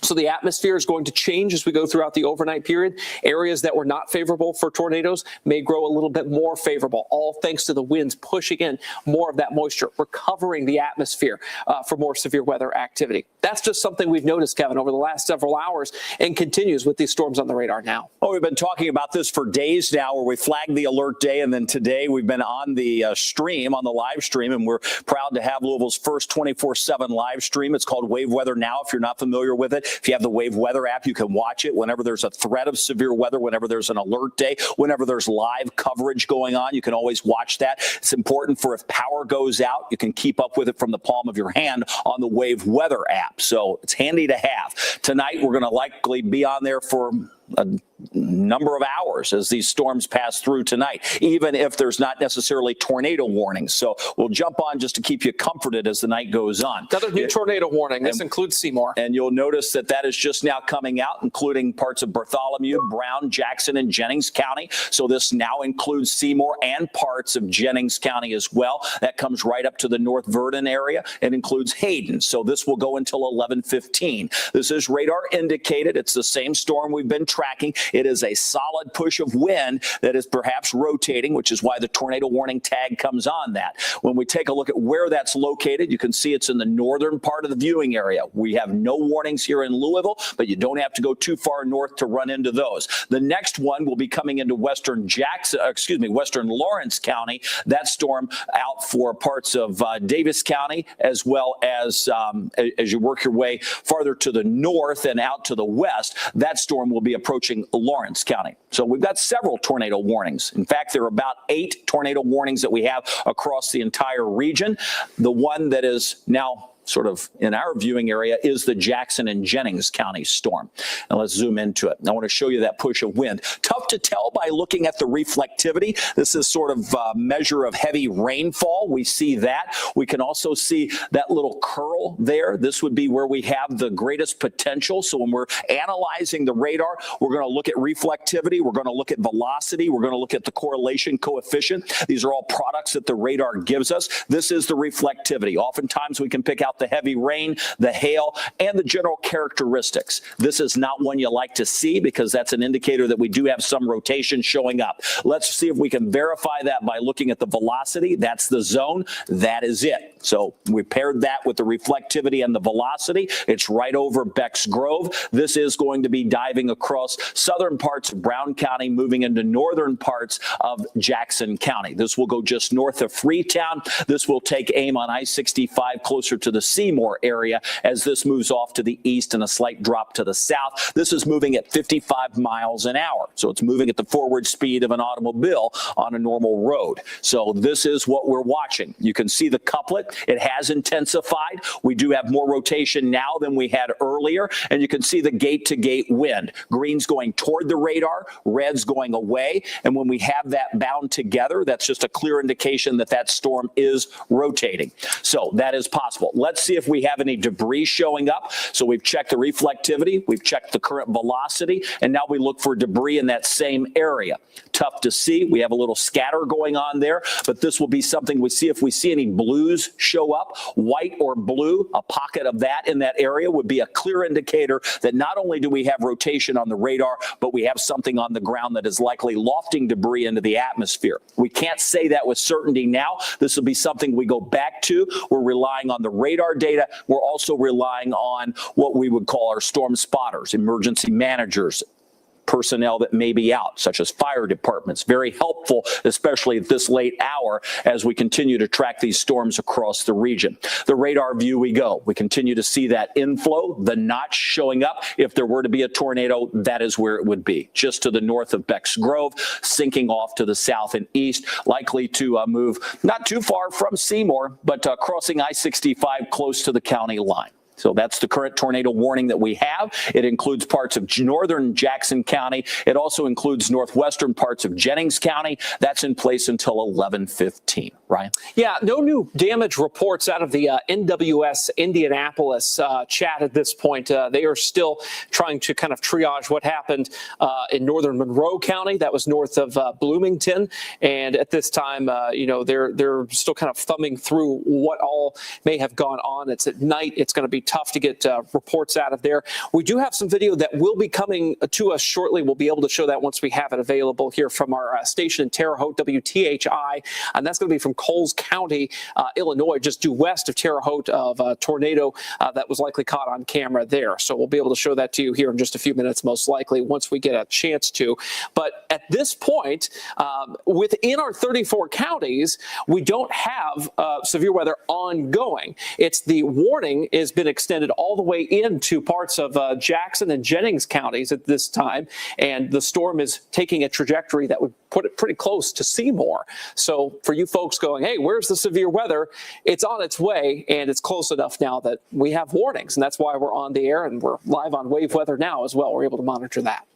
So the atmosphere is going to change as we go throughout the overnight period. Areas that were not favorable for tornadoes may grow a little bit more favorable, all thanks to the winds pushing in more of that moisture, recovering the atmosphere for more severe weather activity. That's just something we've noticed, Kevin, over the last several hours and continues with these storms on the radar now. Well, we've been talking about this for days now, where we flagged the alert day, and then today we've been on the stream, on the live stream, and we're proud to have Louisville's first 24/7 live stream. It's called Wave Weather Now, if you're not familiar with it. If you have the Wave Weather app, you can watch it whenever there's a threat of severe weather, whenever there's an alert day, whenever there's live coverage going on. You can always watch that. It's important for if power goes out, you can keep up with it from the palm of your hand on the Wave Weather app. So it's handy to have. Tonight, we're going to likely be on there for a number of hours as these storms pass through tonight, even if there's not necessarily tornado warnings. So we'll jump on just to keep you comforted as the night goes on. Another new tornado warning. This includes Seymour. And you'll notice that that is just now coming out, including parts of Bartholomew, Brown, Jackson, and Jennings County. So this now includes Seymour and parts of Jennings County as well. That comes right up to the North Verdon area. It includes Hayden. So this will go until 11:15. This is radar indicated. It's the same storm we've been tracking. It is a solid push of wind that is perhaps rotating, which is why the tornado warning tag comes on that. When we take a look at where that's located, you can see it's in the northern part of the viewing area. We have no warnings here in Louisville, but you don't have to go too far north to run into those. The next one will be coming into western Lawrence County. That storm out for parts of Davis County, as well as you work your way farther to the north and out to the west, that storm will be approaching Lawrence County. So we've got several tornado warnings. In fact, there are about 8 tornado warnings that we have across the entire region. The one that is now sort of in our viewing area is the Jackson and Jennings County storm. Now let's zoom into it. I want to show you that push of wind. Tough to tell by looking at the reflectivity. This is sort of a measure of heavy rainfall. We see that. We can also see that little curl there. This would be where we have the greatest potential. So when we're analyzing the radar, we're going to look at reflectivity. We're going to look at velocity. We're going to look at the correlation coefficient. These are all products that the radar gives us. This is the reflectivity. Oftentimes we can pick out the heavy rain, the hail, and the general characteristics. This is not one you like to see because that's an indicator that we do have some rotation showing up. Let's see if we can verify that by looking at the velocity. That's the zone. That is it. So we paired that with the reflectivity and the velocity. It's right over Beck's Grove. This is going to be diving across southern parts of Brown County, moving into northern parts of Jackson County. This will go just north of Freetown. This will take aim on I-65 closer to the Seymour area as this moves off to the east and a slight drop to the south. This is moving at 55 miles an hour. So it's moving at the forward speed of an automobile on a normal road. So this is what we're watching. You can see the couplet. It has intensified. We do have more rotation now than we had earlier. And you can see the gate-to-gate wind. Green's going toward the radar, red's going away. And when we have that bound together, that's just a clear indication that that storm is rotating. So that is possible. Let's see if we have any debris showing up. So we've checked the reflectivity, we've checked the current velocity, and now we look for debris in that same area. Tough to see. We have a little scatter going on there, but this will be something we see. If we see any blues show up, white or blue, a pocket of that in that area would be a clear indicator that not only do we have rotation on the radar, but we have something on the ground that is likely lofting debris into the atmosphere. We can't say that with certainty now. This will be something we go back to. We're relying on the radar data. We're also relying on what we would call our storm spotters, emergency managers, personnel that may be out, such as fire departments. Very helpful, especially at this late hour as we continue to track these storms across the region. The radar view we go. We continue to see that inflow, the notch showing up. If there were to be a tornado, that is where it would be, just to the north of Beck's Grove, sinking off to the south and east, likely to move not too far from Seymour, but crossing I-65 close to the county line. So that's the current tornado warning that we have. It includes parts of northern Jackson County. It also includes northwestern parts of Jennings County. That's in place until 11:15. Ryan? Yeah, no new damage reports out of the NWS Indianapolis chat at this point. They are still trying to kind of triage what happened in northern Monroe County. That was north of Bloomington. And at this time, they're still kind of thumbing through what all may have gone on. It's at night. It's going to be tough to get reports out of there. We do have some video that will be coming to us shortly. We'll be able to show that once we have it available here from our station in Terre Haute, WTHI, and that's going to be from Coles County, Illinois, just due west of Terre Haute, of a tornado that was likely caught on camera there. So we'll be able to show that to you here in just a few minutes, most likely, once we get a chance to. But at this point, within our 34 counties, we don't have severe weather ongoing. It's the warning has been extended all the way into parts of Jackson and Jennings counties at this time, and the storm is taking a trajectory that would put it pretty close to Seymour. So for you folks going, hey, where's the severe weather? It's on its way, and it's close enough now that we have warnings, and that's why we're on the air, and we're live on Wave Weather now as well. We're able to monitor that.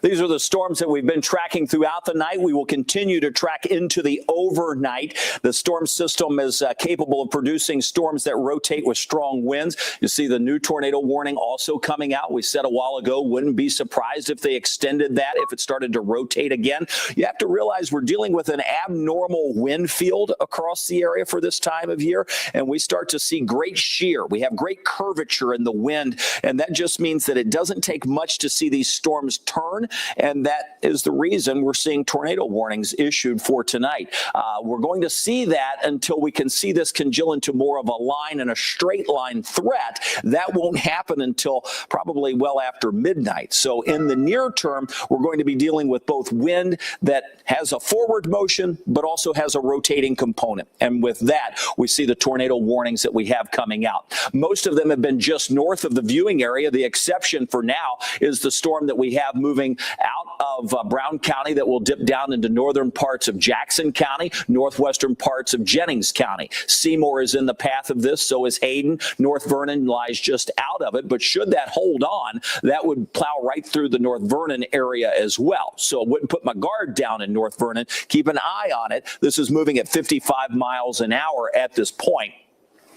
These are the storms that we've been tracking throughout the night. We will continue to track into the overnight. The storm system is capable of producing storms that rotate with strong winds. You see the new tornado warning also coming out. We said a while ago, wouldn't be surprised if they extended that, if it started to rotate again. You have to realize we're dealing with an abnormal wind field across the area for this time of year, and we start to see great shear. We have great curvature in the wind, and that just means that it doesn't take much to see these storms turn, and that is the reason we're seeing tornado warnings issued for tonight. We're going to see that until we can see this congeal into more of a line and a straight line threat. That won't happen until probably well after midnight. So in the near term, we're going to be dealing with both wind that has a forward motion, but also has a rotating component. And with that, we see the tornado warnings that we have coming out. Most of them have been just north of the viewing area. The exception for now is the storm that we have moving out of Brown County that will dip down into northern parts of Jackson County, northwestern parts of Jennings County. Seymour is in the path of this, so is Hayden. North Vernon lies just out of it, but should that hold on, that would plow right through the North Vernon area as well. So I wouldn't put my guard down in North Vernon. Keep an eye on it. This is moving at 55 miles an hour at this point.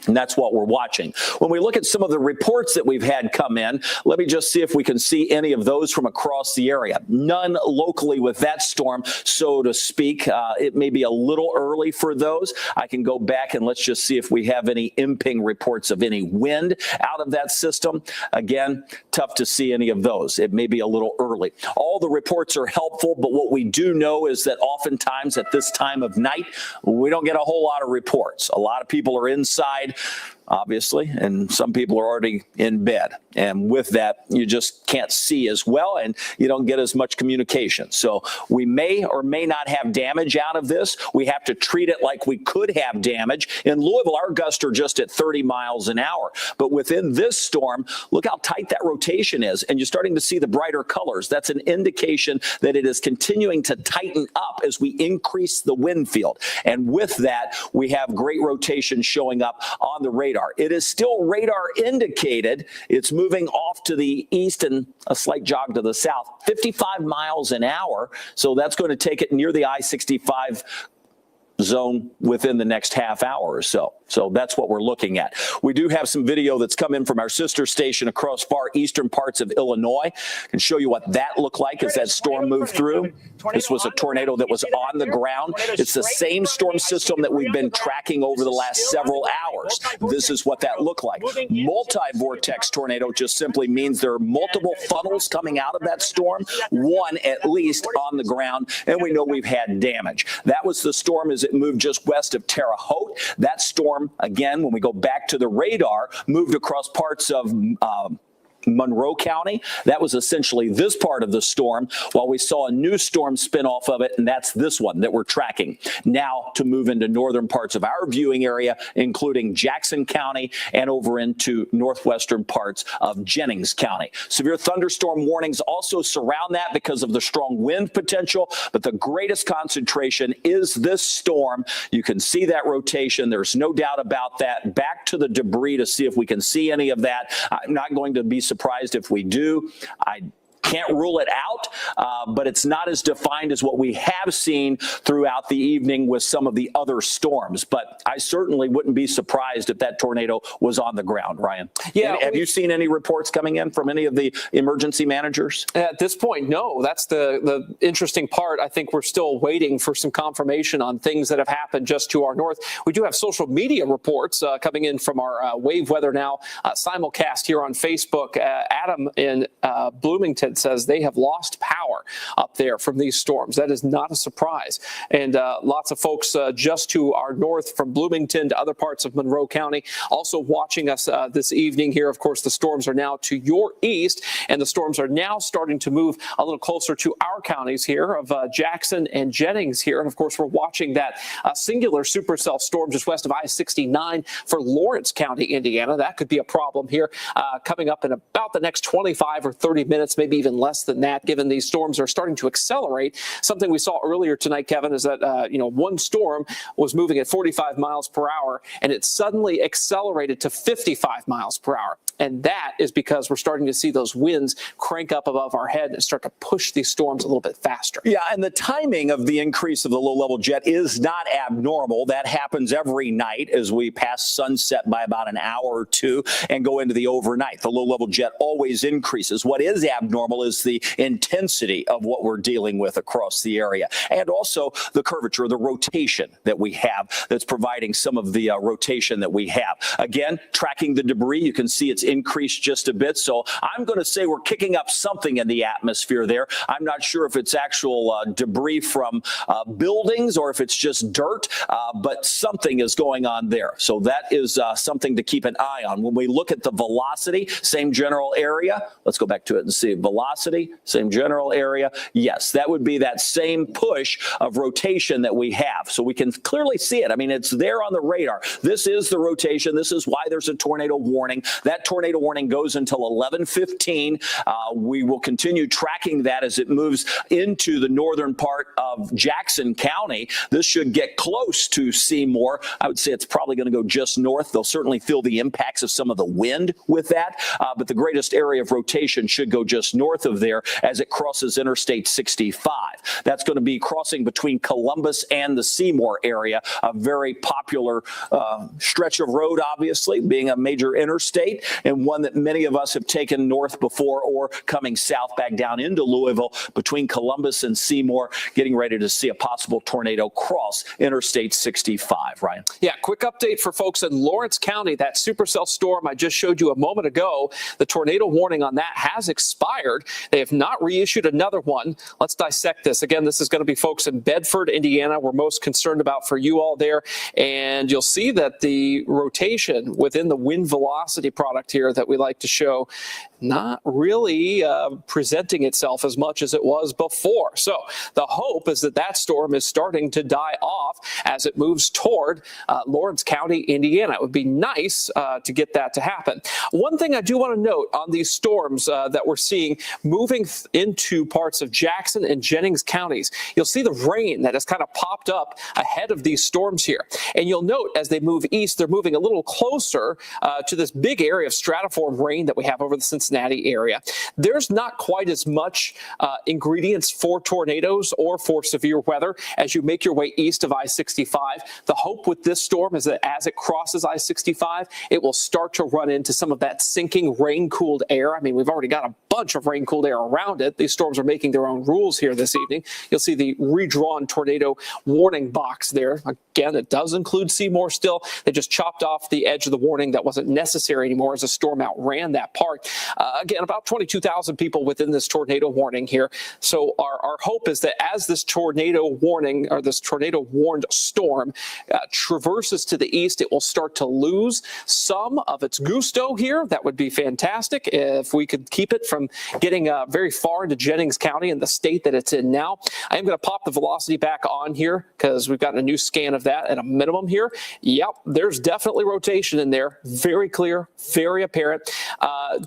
And that's what we're watching. When we look at some of the reports that we've had come in, let me just see if we can see any of those from across the area. None locally with that storm, so to speak. It may be a little early for those. I can go back and let's just see if we have any imping reports of any wind out of that system. Again, tough to see any of those. It may be a little early. All the reports are helpful, but what we do know is that oftentimes at this time of night, we don't get a whole lot of reports. A lot of people are inside, obviously, and some people are already in bed. And with that, you just can't see as well, and you don't get as much communication. So we may or may not have damage out of this. We have to treat it like we could have damage. In Louisville, our gusts are just at 30 miles an hour. But within this storm, look how tight that rotation is, and you're starting to see the brighter colors. That's an indication that it is continuing to tighten up as we increase the wind field. And with that, we have great rotation showing up on the radar. It is still radar indicated. It's moving off to the east and a slight jog to the south, 55 miles an hour. So that's going to take it near the I-65 zone within the next half hour or so. So that's what we're looking at. We do have some video that's come in from our sister station across far eastern parts of Illinois. I can show you what that looked like as that storm moved through. This was a tornado that was on the ground. It's the same storm system that we've been tracking over the last several hours. This is what that looked like. Multi-vortex tornado just simply means there are multiple funnels coming out of that storm, one at least on the ground, and we know we've had damage. That was the storm as it moved just west of Terre Haute. That storm, again, when we go back to the radar, moved across parts of Monroe County. That was essentially this part of the storm, while we saw a new storm spin off of it, and that's this one that we're tracking now to move into northern parts of our viewing area, including Jackson County and over into northwestern parts of Jennings County. Severe thunderstorm warnings also surround that because of the strong wind potential, but the greatest concentration is this storm. You can see that rotation. There's no doubt about that. Back to the debris to see if we can see any of that. I'm not going to be surprised if we do. I can't rule it out, but it's not as defined as what we have seen throughout the evening with some of the other storms. But I certainly wouldn't be surprised if that tornado was on the ground, Ryan. Yeah. Have you seen any reports coming in from any of the emergency managers? At this point, no. That's the interesting part. I think we're still waiting for some confirmation on things that have happened just to our north. We do have social media reports coming in from our Wave Weather Now simulcast here on Facebook. Adam in Bloomington says they have lost power hour up there from these storms. That is not a surprise. And lots of folks just to our north from Bloomington to other parts of Monroe County also watching us this evening here. Of course, the storms are now to your east, and the storms are now starting to move a little closer to our counties here of Jackson and Jennings here. And of course, we're watching that singular supercell storm just west of I-69 for Lawrence County, Indiana. That could be a problem here coming up in about the next 25 or 30 minutes, maybe even less than that, given these storms are starting to accelerate. Something we saw earlier tonight, Kevin, is that one storm was moving at 45 miles per hour, and it suddenly accelerated to 55 miles per hour. And that is because we're starting to see those winds crank up above our head and start to push these storms a little bit faster. Yeah, and the timing of the increase of the low-level jet is not abnormal. That happens every night as we pass sunset by about an hour or two and go into the overnight. The low-level jet always increases. What is abnormal is the intensity of what we're dealing with across the area, and also the curvature, the rotation that we have that's providing some of the rotation that we have. Again, tracking the debris, you can see it's increased just a bit. So I'm going to say we're kicking up something in the atmosphere there. I'm not sure if it's actual debris from buildings or if it's just dirt, but something is going on there. So that is something to keep an eye on. When we look at the velocity, same general area. Let's go back to it and see. Velocity, same general area. Yes, that would be that same push of rotation that we have. So we can clearly see it. I mean, it's there on the radar. This is the rotation. This is why there's a tornado warning. That tornado warning goes until 11:15. We will continue tracking that as it moves into the northern part of Jackson County. This should get close to Seymour. I would say it's probably going to go just north. They'll certainly feel the impacts of some of the wind with that, but the greatest area of rotation should go just north of there as it crosses Interstate 65. That's going to be crossing between Columbus and the Seymour area, a very popular stretch of road, obviously, being a major interstate, and one that many of us have taken north before or coming south back down into Louisville between Columbus and Seymour, getting ready to see a possible tornado cross Interstate 65, Ryan. Yeah, quick update for folks in Lawrence County. That supercell storm I just showed you a moment ago, the tornado warning on that has expired. They have not reissued another one. Let's dissect this. Again, this is going to be folks in Bedford, Indiana, we're most concerned about for you all there. And you'll see that the rotation within the wind velocity product here that we like to show not really presenting itself as much as it was before. So the hope is that that storm is starting to die off as it moves toward Lawrence County, Indiana. It would be nice to get that to happen. One thing I do want to note on these storms that we're seeing moving into parts of Jackson and Jennings counties, you'll see the rain that has kind of popped up ahead of these storms here. And you'll note as they move east, they're moving a little closer to this big area of stratiform rain that we have over the Cincinnati area. There's not quite as much ingredients for tornadoes or for severe weather as you make your way east of I-65. The hope with this storm is that as it crosses I-65, it will start to run into some of that sinking rain-cooled air. I mean, we've already got a bunch of rain-cooled air around it. These storms are making their own rules here this evening. You'll see the redrawn tornado warning box there. Again, it does include Seymour still. They just chopped off the edge of the warning that wasn't necessary anymore as the storm outran that part. Again, about 22,000 people within this tornado warning here. So our hope is that as this tornado warning or this tornado warned storm traverses to the east, it will start to lose some of its gusto here. That would be fantastic if we could keep it from getting very far into Jennings County and the state that it's in now. I am going to pop the velocity back on here because we've gotten a new scan of that at a minimum here. Yep, there's definitely rotation in there. Very clear, very apparent.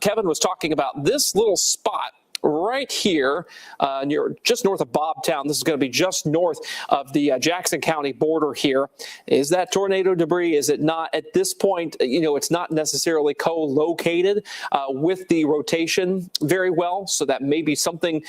Kevin was talking about this little spot right here near just north of Bobtown. This is going to be just north of the Jackson County border here. Is that tornado debris? Is it not? At this point, it's not necessarily co-located with the rotation very well. So that may be something,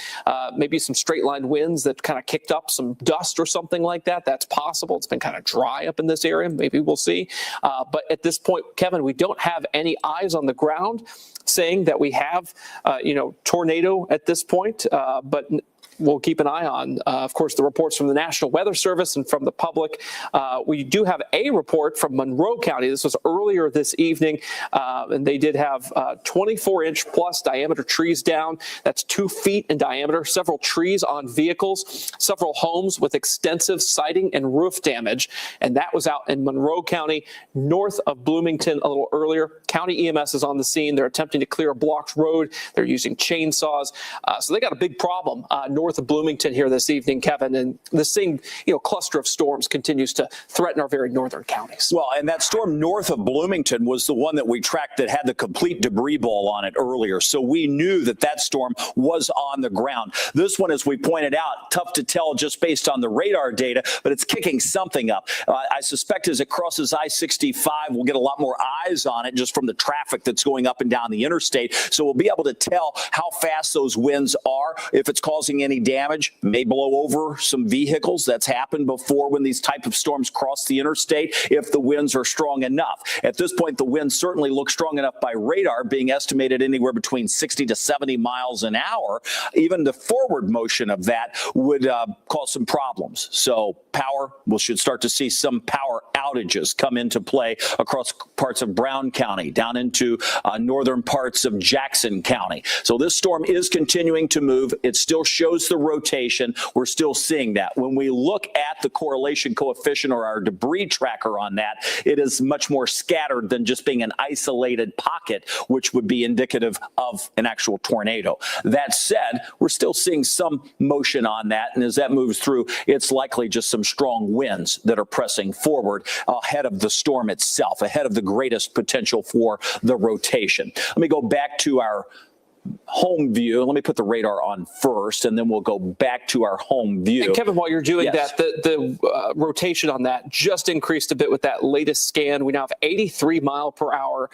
maybe some straight line winds that kind of kicked up some dust or something like that. That's possible. It's been kind of dry up in this area. Maybe we'll see. But at this point, Kevin, we don't have any eyes on the ground saying that we have, tornado at this point, but we'll keep an eye on. Of course, the reports from the National Weather Service and from the public. We do have a report from Monroe County. This was earlier this evening, and they did have 24-inch plus diameter trees down. That's 2 feet in diameter, several trees on vehicles, several homes with extensive siding and roof damage. And that was out in Monroe County, north of Bloomington a little earlier. County EMS is on the scene. They're attempting to clear a blocked road. They're using chainsaws. So they got a big problem north of Bloomington here this evening, Kevin. And this same cluster of storms continues to threaten our very northern counties. Well, and that storm north of Bloomington was the one that we tracked that had the complete debris ball on it earlier. So we knew that that storm was on the ground. This one, as we pointed out, tough to tell just based on the radar data, but it's kicking something up. I suspect as it crosses I-65, we'll get a lot more eyes on it just from the traffic that's going up and down the interstate. So we'll be able to tell how fast those winds are, if it's causing any damage, may blow over some vehicles. That's happened before when these type of storms cross the interstate, if the winds are strong enough. At this point, the winds certainly look strong enough by radar, being estimated anywhere between 60 to 70 miles an hour. Even the forward motion of that would cause some problems. So power, we should start to see some power outages come into play across parts of Brown County, down into northern parts of Jackson County. So this storm is continuing to move. It still shows the rotation. We're still seeing that. When we look at the correlation coefficient or our debris tracker on that, it is much more scattered than just being an isolated pocket, which would be indicative of an actual tornado. That said, we're still seeing some motion on that. And as that moves through, it's likely just some strong winds that are pressing forward ahead of the storm itself, ahead of the greatest potential for the rotation. Let me go back to our home view. Let me put the radar on first, and then we'll go back to our home view. And Kevin, while you're doing yes. that, the rotation on that just increased a bit with that latest scan. We now have 83 mile per hour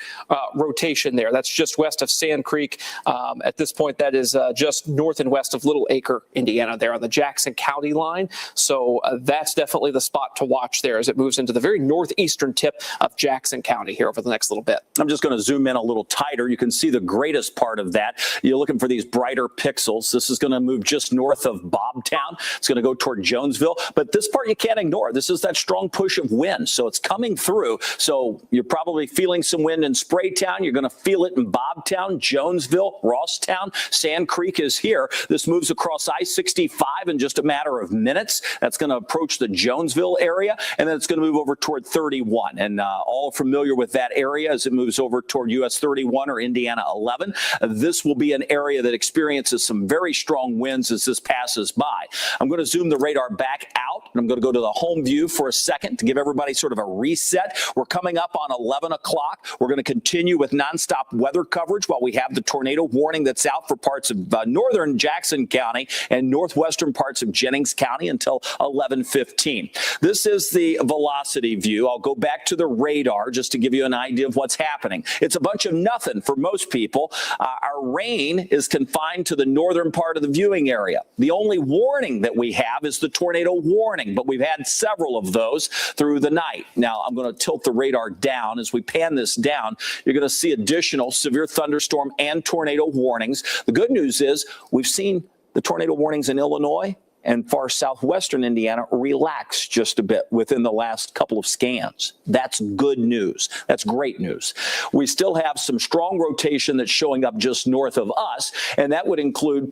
rotation there. That's just west of Sand Creek. At this point, that is just north and west of Little Acre, Indiana, there on the Jackson County line. So that's definitely the spot to watch there as it moves into the very northeastern tip of Jackson County here over the next little bit. I'm just going to zoom in a little tighter. You can see the greatest part of that. You're looking for these brighter pixels. This is going to move just north of Bobtown. It's going to go toward Jonesville. But this part you can't ignore. This is that strong push of wind. So it's coming through. So you're probably feeling some wind in Spraytown. You're going to feel it in Bobtown, Jonesville, Rosstown. Sand Creek is here. This moves across I-65 in just a matter of minutes. That's going to approach the Jonesville area. And then it's going to move over toward 31. And all familiar with that area as it moves over toward US 31 or Indiana 11. This will be an area that experiences some very strong winds as this passes by. I'm going to zoom the radar back out, and I'm going to go to the home view for a second to give everybody sort of a reset. We're coming up on 11 o'clock. We're going to continue with nonstop weather coverage while we have the tornado warning that's out for parts of northern Jackson County and northwestern parts of Jennings County until 11:15. This is the velocity view. I'll go back to the radar just to give you an idea of what's happening. It's a bunch of nothing for most people. Our rain is confined to the northern part of the viewing area. The only warning that we have is the tornado warning, but we've had several of those through the night. Now, I'm going to tilt the radar down. As we pan this down, you're going to see additional severe thunderstorm and tornado warnings. The good news is we've seen the tornado warnings in Illinois and far southwestern Indiana relax just a bit within the last couple of scans. That's good news. That's great news. We still have some strong rotation that's showing up just north of us, and that would include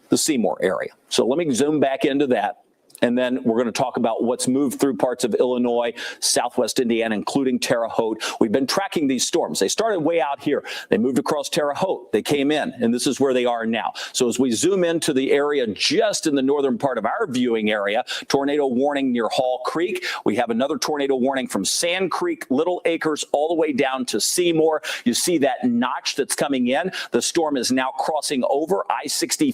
the Seymour area. So let me zoom back into that. And then we're going to talk about what's moved through parts of Illinois, southwest Indiana, including Terre Haute. We've been tracking these storms. They started way out here. They moved across Terre Haute. They came in, and this is where they are now. So as we zoom into the area just in the northern part of our viewing area, tornado warning near Hall Creek. We have another tornado warning from Sand Creek, Little Acres, all the way down to Seymour. You see that notch that's coming in. The storm is now crossing over I-65.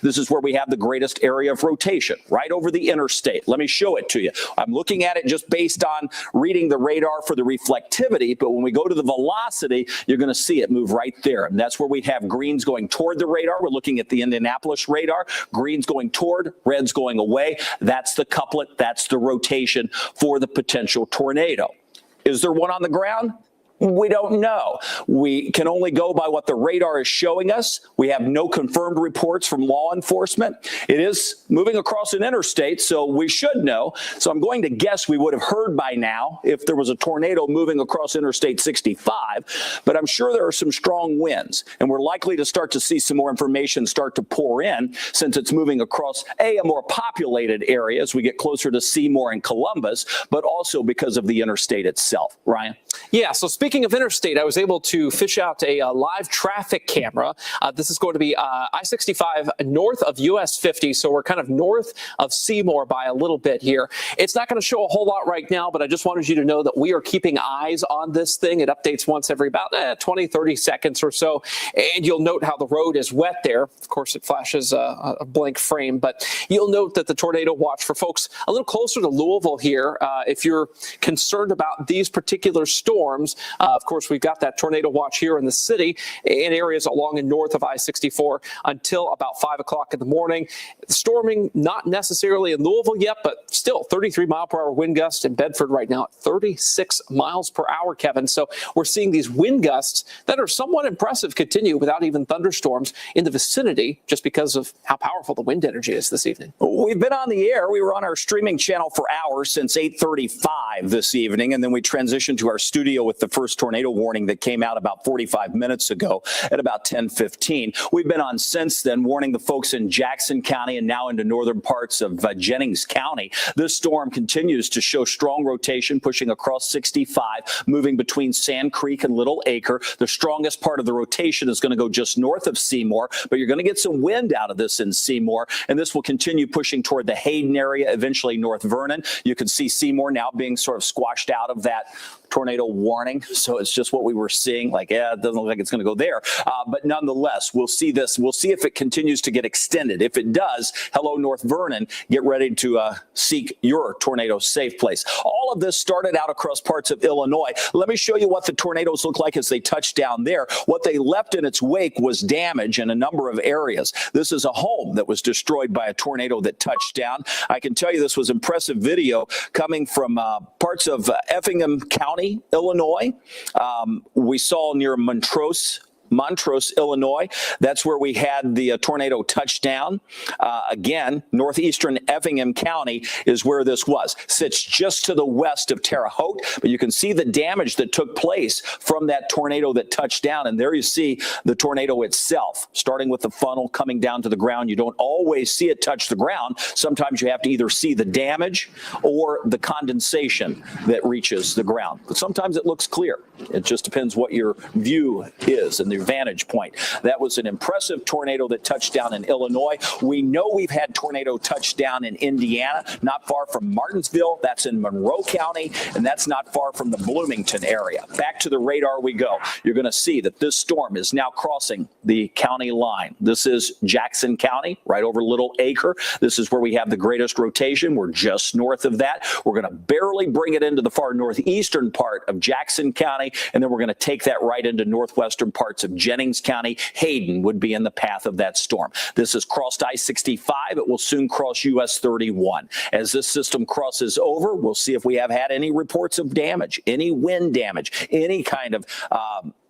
This is where we have the greatest area of rotation, right over the interstate. Let me show it to you. I'm looking at it just based on reading the radar for the reflectivity, but when we go to the velocity, you're going to see it move right there. And that's where we have greens going toward the radar. We're looking at the Indianapolis radar. Greens going toward, reds going away. That's the couplet. That's the rotation for the potential tornado. Is there one on the ground? We don't know. We can only go by what the radar is showing us. We have no confirmed reports from law enforcement. It is moving across an interstate, so we should know. So I'm going to guess we would have heard by now if there was a tornado moving across Interstate 65, but I'm sure there are some strong winds, and we're likely to start to see some more information start to pour in since it's moving across a more populated area as we get closer to Seymour and Columbus, but also because of the interstate itself. Ryan? Yeah, so speaking of interstate, I was able to fish out a live traffic camera. This is going to be I-65 north of US 50, so we're kind of north of Seymour by a little bit here. It's not going to show a whole lot right now, but I just wanted you to know that we are keeping eyes on this thing. It updates once every about 20, 30 seconds or so, and you'll note how the road is wet there. Of course, it flashes a blank frame, but you'll note that the tornado watch for folks a little closer to Louisville here, if you're concerned about these particular storms, of course, we've got that tornado watch here in the city in areas along and north of I-64 until about 5 o'clock in the morning. Storming not necessarily in Louisville yet, but still 33-mile-per-hour wind gusts in Bedford right now at 36 miles per hour, Kevin. So we're seeing these wind gusts that are somewhat impressive continue without even thunderstorms in the vicinity just because of how powerful the wind energy is this evening. We've been on the air. We were on our streaming channel for hours since 8:35 this evening, and then we transitioned to our studio with the first tornado warning that came out about 45 minutes ago at about 10:15. We've been on since then, warning the folks in Jackson County and now into northern parts of Jennings County. This storm continues to show strong rotation, pushing across 65, moving between Sand Creek and Little Acre. The strongest part of the rotation is going to go just north of Seymour, but you're going to get some wind out of this in Seymour, and this will continue pushing toward the Hayden area, eventually North Vernon. You can see Seymour now being sort of squashed out of that tornado warning. So it's just what we were seeing, like, yeah, it doesn't look like it's going to go there. But nonetheless, we'll see this. We'll see if it continues to get extended. If it does, hello, North Vernon, get ready to seek your tornado safe place. All of this started out across parts of Illinois. Let me show you what the tornadoes look like as they touch down there. What they left in its wake was damage in a number of areas. This is a home that was destroyed by a tornado that touched down. I can tell you this was impressive video coming from parts of Effingham County, Illinois. We saw near Montrose, Illinois. That's where we had the tornado touchdown. Again, northeastern Effingham County is where this was. Sits just to the west of Terre Haute, but you can see the damage that took place from that tornado that touched down. And there you see the tornado itself, starting with the funnel coming down to the ground. You don't always see it touch the ground. Sometimes you have to either see the damage or the condensation that reaches the ground. But sometimes it looks clear. It just depends what your view is and the vantage point. That was an impressive tornado that touched down in Illinois. We know we've had tornado touchdown in Indiana, not far from Martinsville. That's in Monroe County, and that's not far from the Bloomington area. Back to the radar we go. You're going to see that this storm is now crossing the county line. This is Jackson County, right over Little Acre. This is where we have the greatest rotation. We're just north of that. We're going to barely bring it into the far northeastern part of Jackson County, and then we're going to take that right into northwestern parts of Jennings County. Hayden would be in the path of that storm. This has crossed I-65. It will soon cross US 31. As this system crosses over, we'll see if we have had any reports of damage, any wind damage, any kind of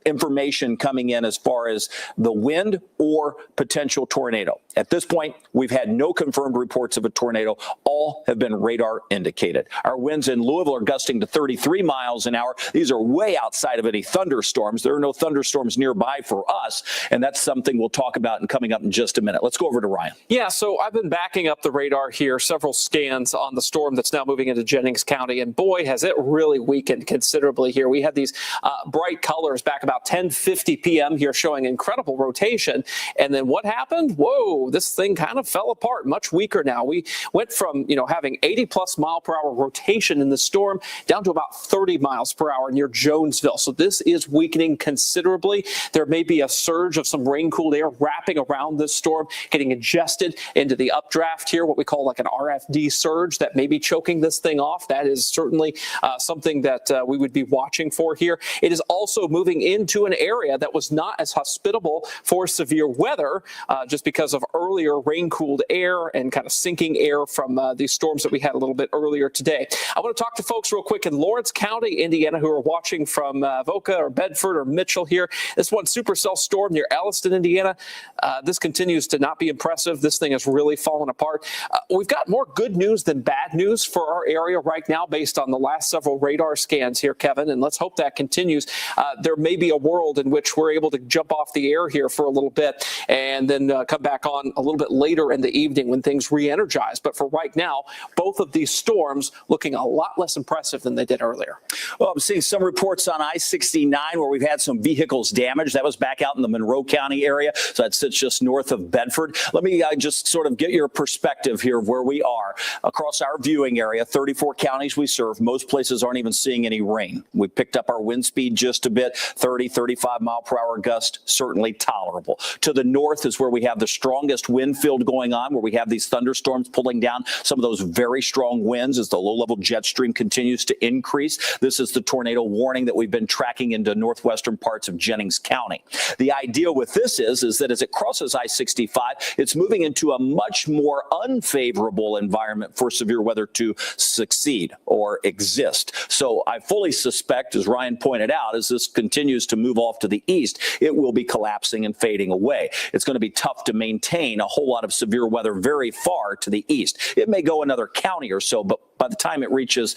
information coming in as far as the wind or potential tornado. At this point, we've had no confirmed reports of a tornado. All have been radar indicated. Our winds in Louisville are gusting to 33 miles an hour. These are way outside of any thunderstorms. There are no thunderstorms nearby for us, and that's something we'll talk about and coming up in just a minute. Let's go over to Ryan. Yeah, so I've been backing up the radar here, several scans on the storm that's now moving into Jennings County, and boy, has it really weakened considerably here. We had these bright colors back about 10:50 p.m. here showing incredible rotation. And then what happened? Whoa, this thing kind of fell apart, much weaker now. We went from, having 80+ mile per hour rotation in the storm down to about 30 miles per hour near Jonesville. So this is weakening considerably. There may be a surge of some rain-cooled air wrapping around this storm, getting ingested into the updraft here, what we call like an RFD surge that may be choking this thing off. That is certainly something that we would be watching for here. It is also moving in into an area that was not as hospitable for severe weather just because of earlier rain-cooled air and kind of sinking air from these storms that we had a little bit earlier today. I want to talk to folks real quick in Lawrence County, Indiana, who are watching from Avoca or Bedford or Mitchell here. This one supercell storm near Elliston, Indiana. This continues to not be impressive. This thing has really fallen apart. We've got more good news than bad news for our area right now based on the last several radar scans here, Kevin, and let's hope that continues. There may be a world in which we're able to jump off the air here for a little bit and then come back on a little bit later in the evening when things re-energize. But for right now, both of these storms looking a lot less impressive than they did earlier. Well, I'm seeing some reports on I-69 where we've had some vehicles damaged. That was back out in the Monroe County area, so that sits just north of Bedford. Let me just sort of get your perspective here of where we are. Across our viewing area, 34 counties we serve, most places aren't even seeing any rain. We picked up our wind speed just a bit, 30, 35 mile per hour gust, certainly tolerable. To the north is where we have the strongest wind field going on, where we have these thunderstorms pulling down some of those very strong winds as the low-level jet stream continues to increase. This is the tornado warning that we've been tracking into northwestern parts of Jennings County. The idea with this is that as it crosses I-65, it's moving into a much more unfavorable environment for severe weather to succeed or exist. So I fully suspect, as Ryan pointed out, as this continues to move off to the east, it will be collapsing and fading away. It's going to be tough to maintain a whole lot of severe weather very far to the east. It may go another county or so, but by the time it reaches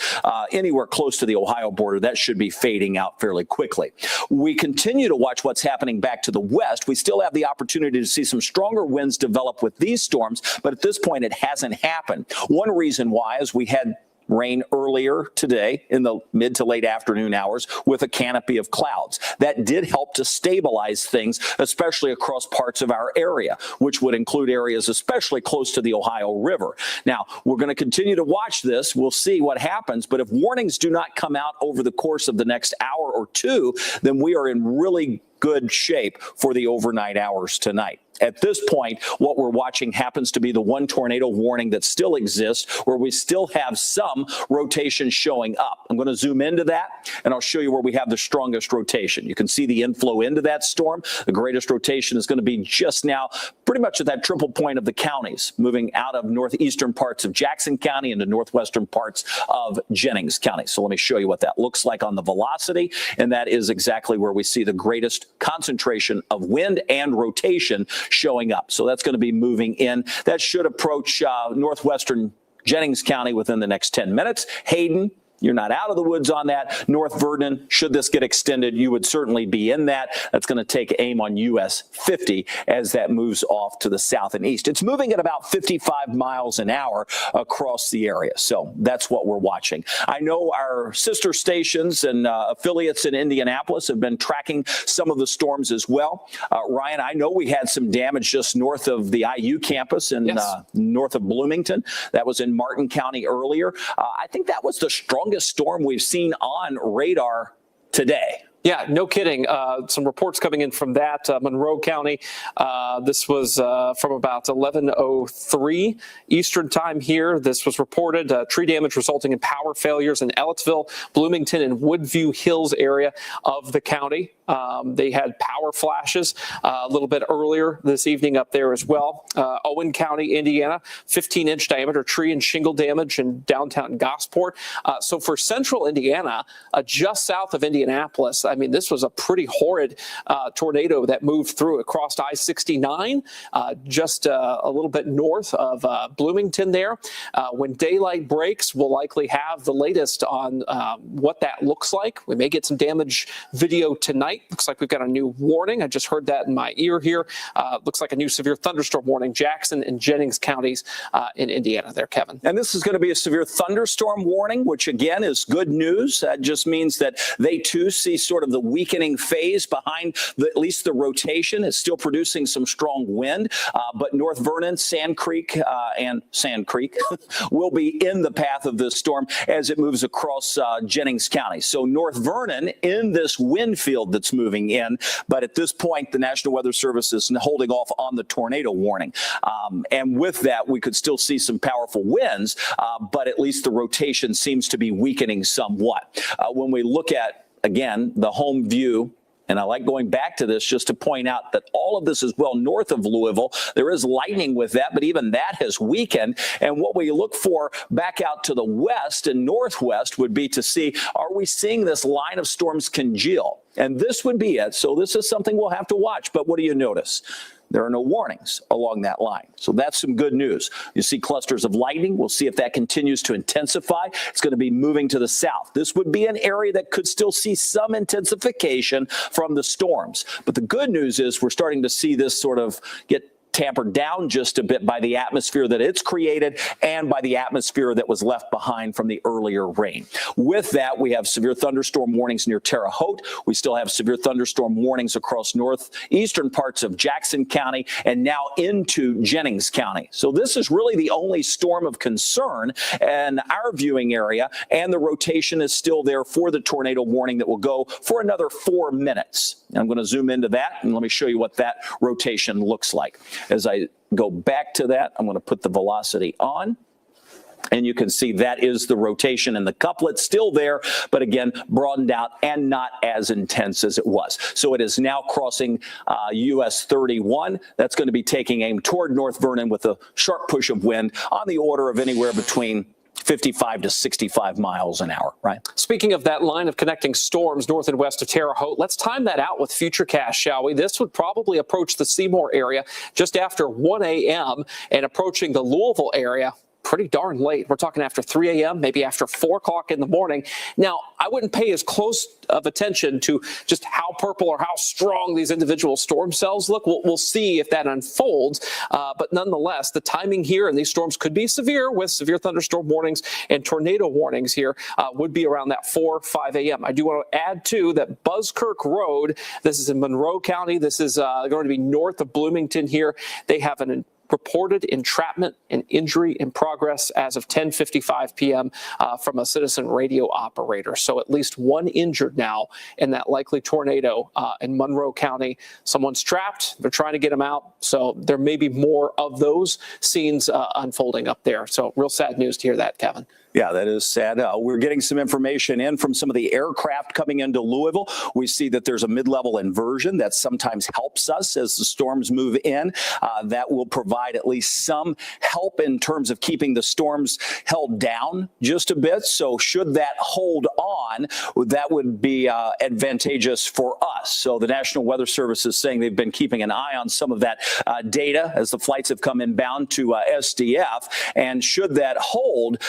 anywhere close to the Ohio border, that should be fading out fairly quickly. We continue to watch what's happening back to the west. We still have the opportunity to see some stronger winds develop with these storms, but at this point it hasn't happened. One reason why is we had rain earlier today in the mid to late afternoon hours with a canopy of clouds. That did help to stabilize things, especially across parts of our area, which would include areas especially close to the Ohio River. Now, we're going to continue to watch this. We'll see what happens. But if warnings do not come out over the course of the next hour or two, then we are in really good shape for the overnight hours tonight. At this point, what we're watching happens to be the one tornado warning that still exists, where we still have some rotation showing up. I'm going to zoom into that, and I'll show you where we have the strongest rotation. You can see the inflow into that storm. The greatest rotation is going to be just now, pretty much at that triple point of the counties, moving out of northeastern parts of Jackson County into northwestern parts of Jennings County. So let me show you what that looks like on the velocity, and that is exactly where we see the greatest concentration of wind and rotation showing up. So that's going to be moving in. That should approach northwestern Jennings County within the next 10 minutes. Hayden, you're not out of the woods on that. North Vernon, should this get extended, you would certainly be in that. That's going to take aim on US 50 as that moves off to the south and east. It's moving at about 55 miles an hour across the area. So that's what we're watching. I know our sister stations and affiliates in Indianapolis have been tracking some of the storms as well. Ryan, I know we had some damage just north of the IU campus and north of Bloomington. That was in Martin County earlier. I think that was the strongest storm we've seen on radar today. Yeah, no kidding. Some reports coming in from that. Monroe County, this was from about 11:03 Eastern time here. This was reported. Tree damage resulting in power failures in Ellettsville, Bloomington, and Woodview Hills area of the county. They had power flashes a little bit earlier this evening up there as well. Owen County, Indiana, 15-inch diameter tree and shingle damage in downtown Gosport. So for central Indiana, just south of Indianapolis, I mean, this was a pretty horrid tornado that moved through across I-69, just a little bit north of Bloomington there. When daylight breaks, we'll likely have the latest on what that looks like. We may get some damage video tonight. Looks like we've got a new warning. I just heard that in my ear here. Looks like a new severe thunderstorm warning, Jackson and Jennings counties in Indiana there, Kevin. And this is going to be a severe thunderstorm warning, which again is good news. That just means that they too see sort of the weakening phase behind at least the rotation. It's still producing some strong wind, but North Vernon, Sand Creek will be in the path of this storm as it moves across Jennings County. So North Vernon in this wind field that's moving in, but at this point, the National Weather Service is holding off on the tornado warning. And with that, we could still see some powerful winds, but at least the rotation seems to be weakening somewhat. When we look at, again, the home view And I like going back to this just to point out that all of this is well north of Louisville. There is lightning with that, but even that has weakened. And what we look for back out to the west and northwest would be to see, are we seeing this line of storms congeal? And this would be it. So this is something we'll have to watch. But what do you notice? There are no warnings along that line. So that's some good news. You see clusters of lightning. We'll see if that continues to intensify. It's going to be moving to the south. This would be an area that could still see some intensification from the storms. But the good news is we're starting to see this sort of get tampered down just a bit by the atmosphere that it's created and by the atmosphere that was left behind from the earlier rain. With that, we have severe thunderstorm warnings near Terre Haute. We still have severe thunderstorm warnings across northeastern parts of Jackson County and now into Jennings County. So this is really the only storm of concern in our viewing area, and the rotation is still there for the tornado warning that will go for another 4 minutes. I'm going to zoom into that, and let me show you what that rotation looks like. As I go back to that, I'm going to put the velocity on. And you can see that is the rotation and the couplet still there, but again, broadened out and not as intense as it was. So it is now crossing US 31. That's going to be taking aim toward North Vernon with a sharp push of wind on the order of anywhere between 55 to 65 miles an hour, right? Speaking of that line of connecting storms north and west of Terre Haute, let's time that out with Futurecast, shall we? This would probably approach the Seymour area just after 1 a.m. and approaching the Louisville area pretty darn late. We're talking after 3 a.m., maybe after 4 o'clock in the morning. Now, I wouldn't pay as close of attention to just how purple or how strong these individual storm cells look. We'll see if that unfolds. But nonetheless, the timing here, and these storms could be severe with severe thunderstorm warnings and tornado warnings here, would be around that 5 a.m. I do want to add, too, that Buzzkirk Road, this is in Monroe County. This is going to be north of Bloomington here. They have an reported entrapment and injury in progress as of 10:55 p.m. From a citizen radio operator. So at least one injured now in that likely tornado in Monroe County. Someone's trapped. They're trying to get him out. So there may be more of those scenes unfolding up there. So real sad news to hear that, Kevin. Yeah, that is sad. We're getting some information in from some of the aircraft coming into Louisville. We see that there's a mid-level inversion that sometimes helps us as the storms move in. That will provide at least some help in terms of keeping the storms held down just a bit. So should that hold on, that would be advantageous for us. So the National Weather Service is saying they've been keeping an eye on some of that data as the flights have come inbound to SDF. And should that hold,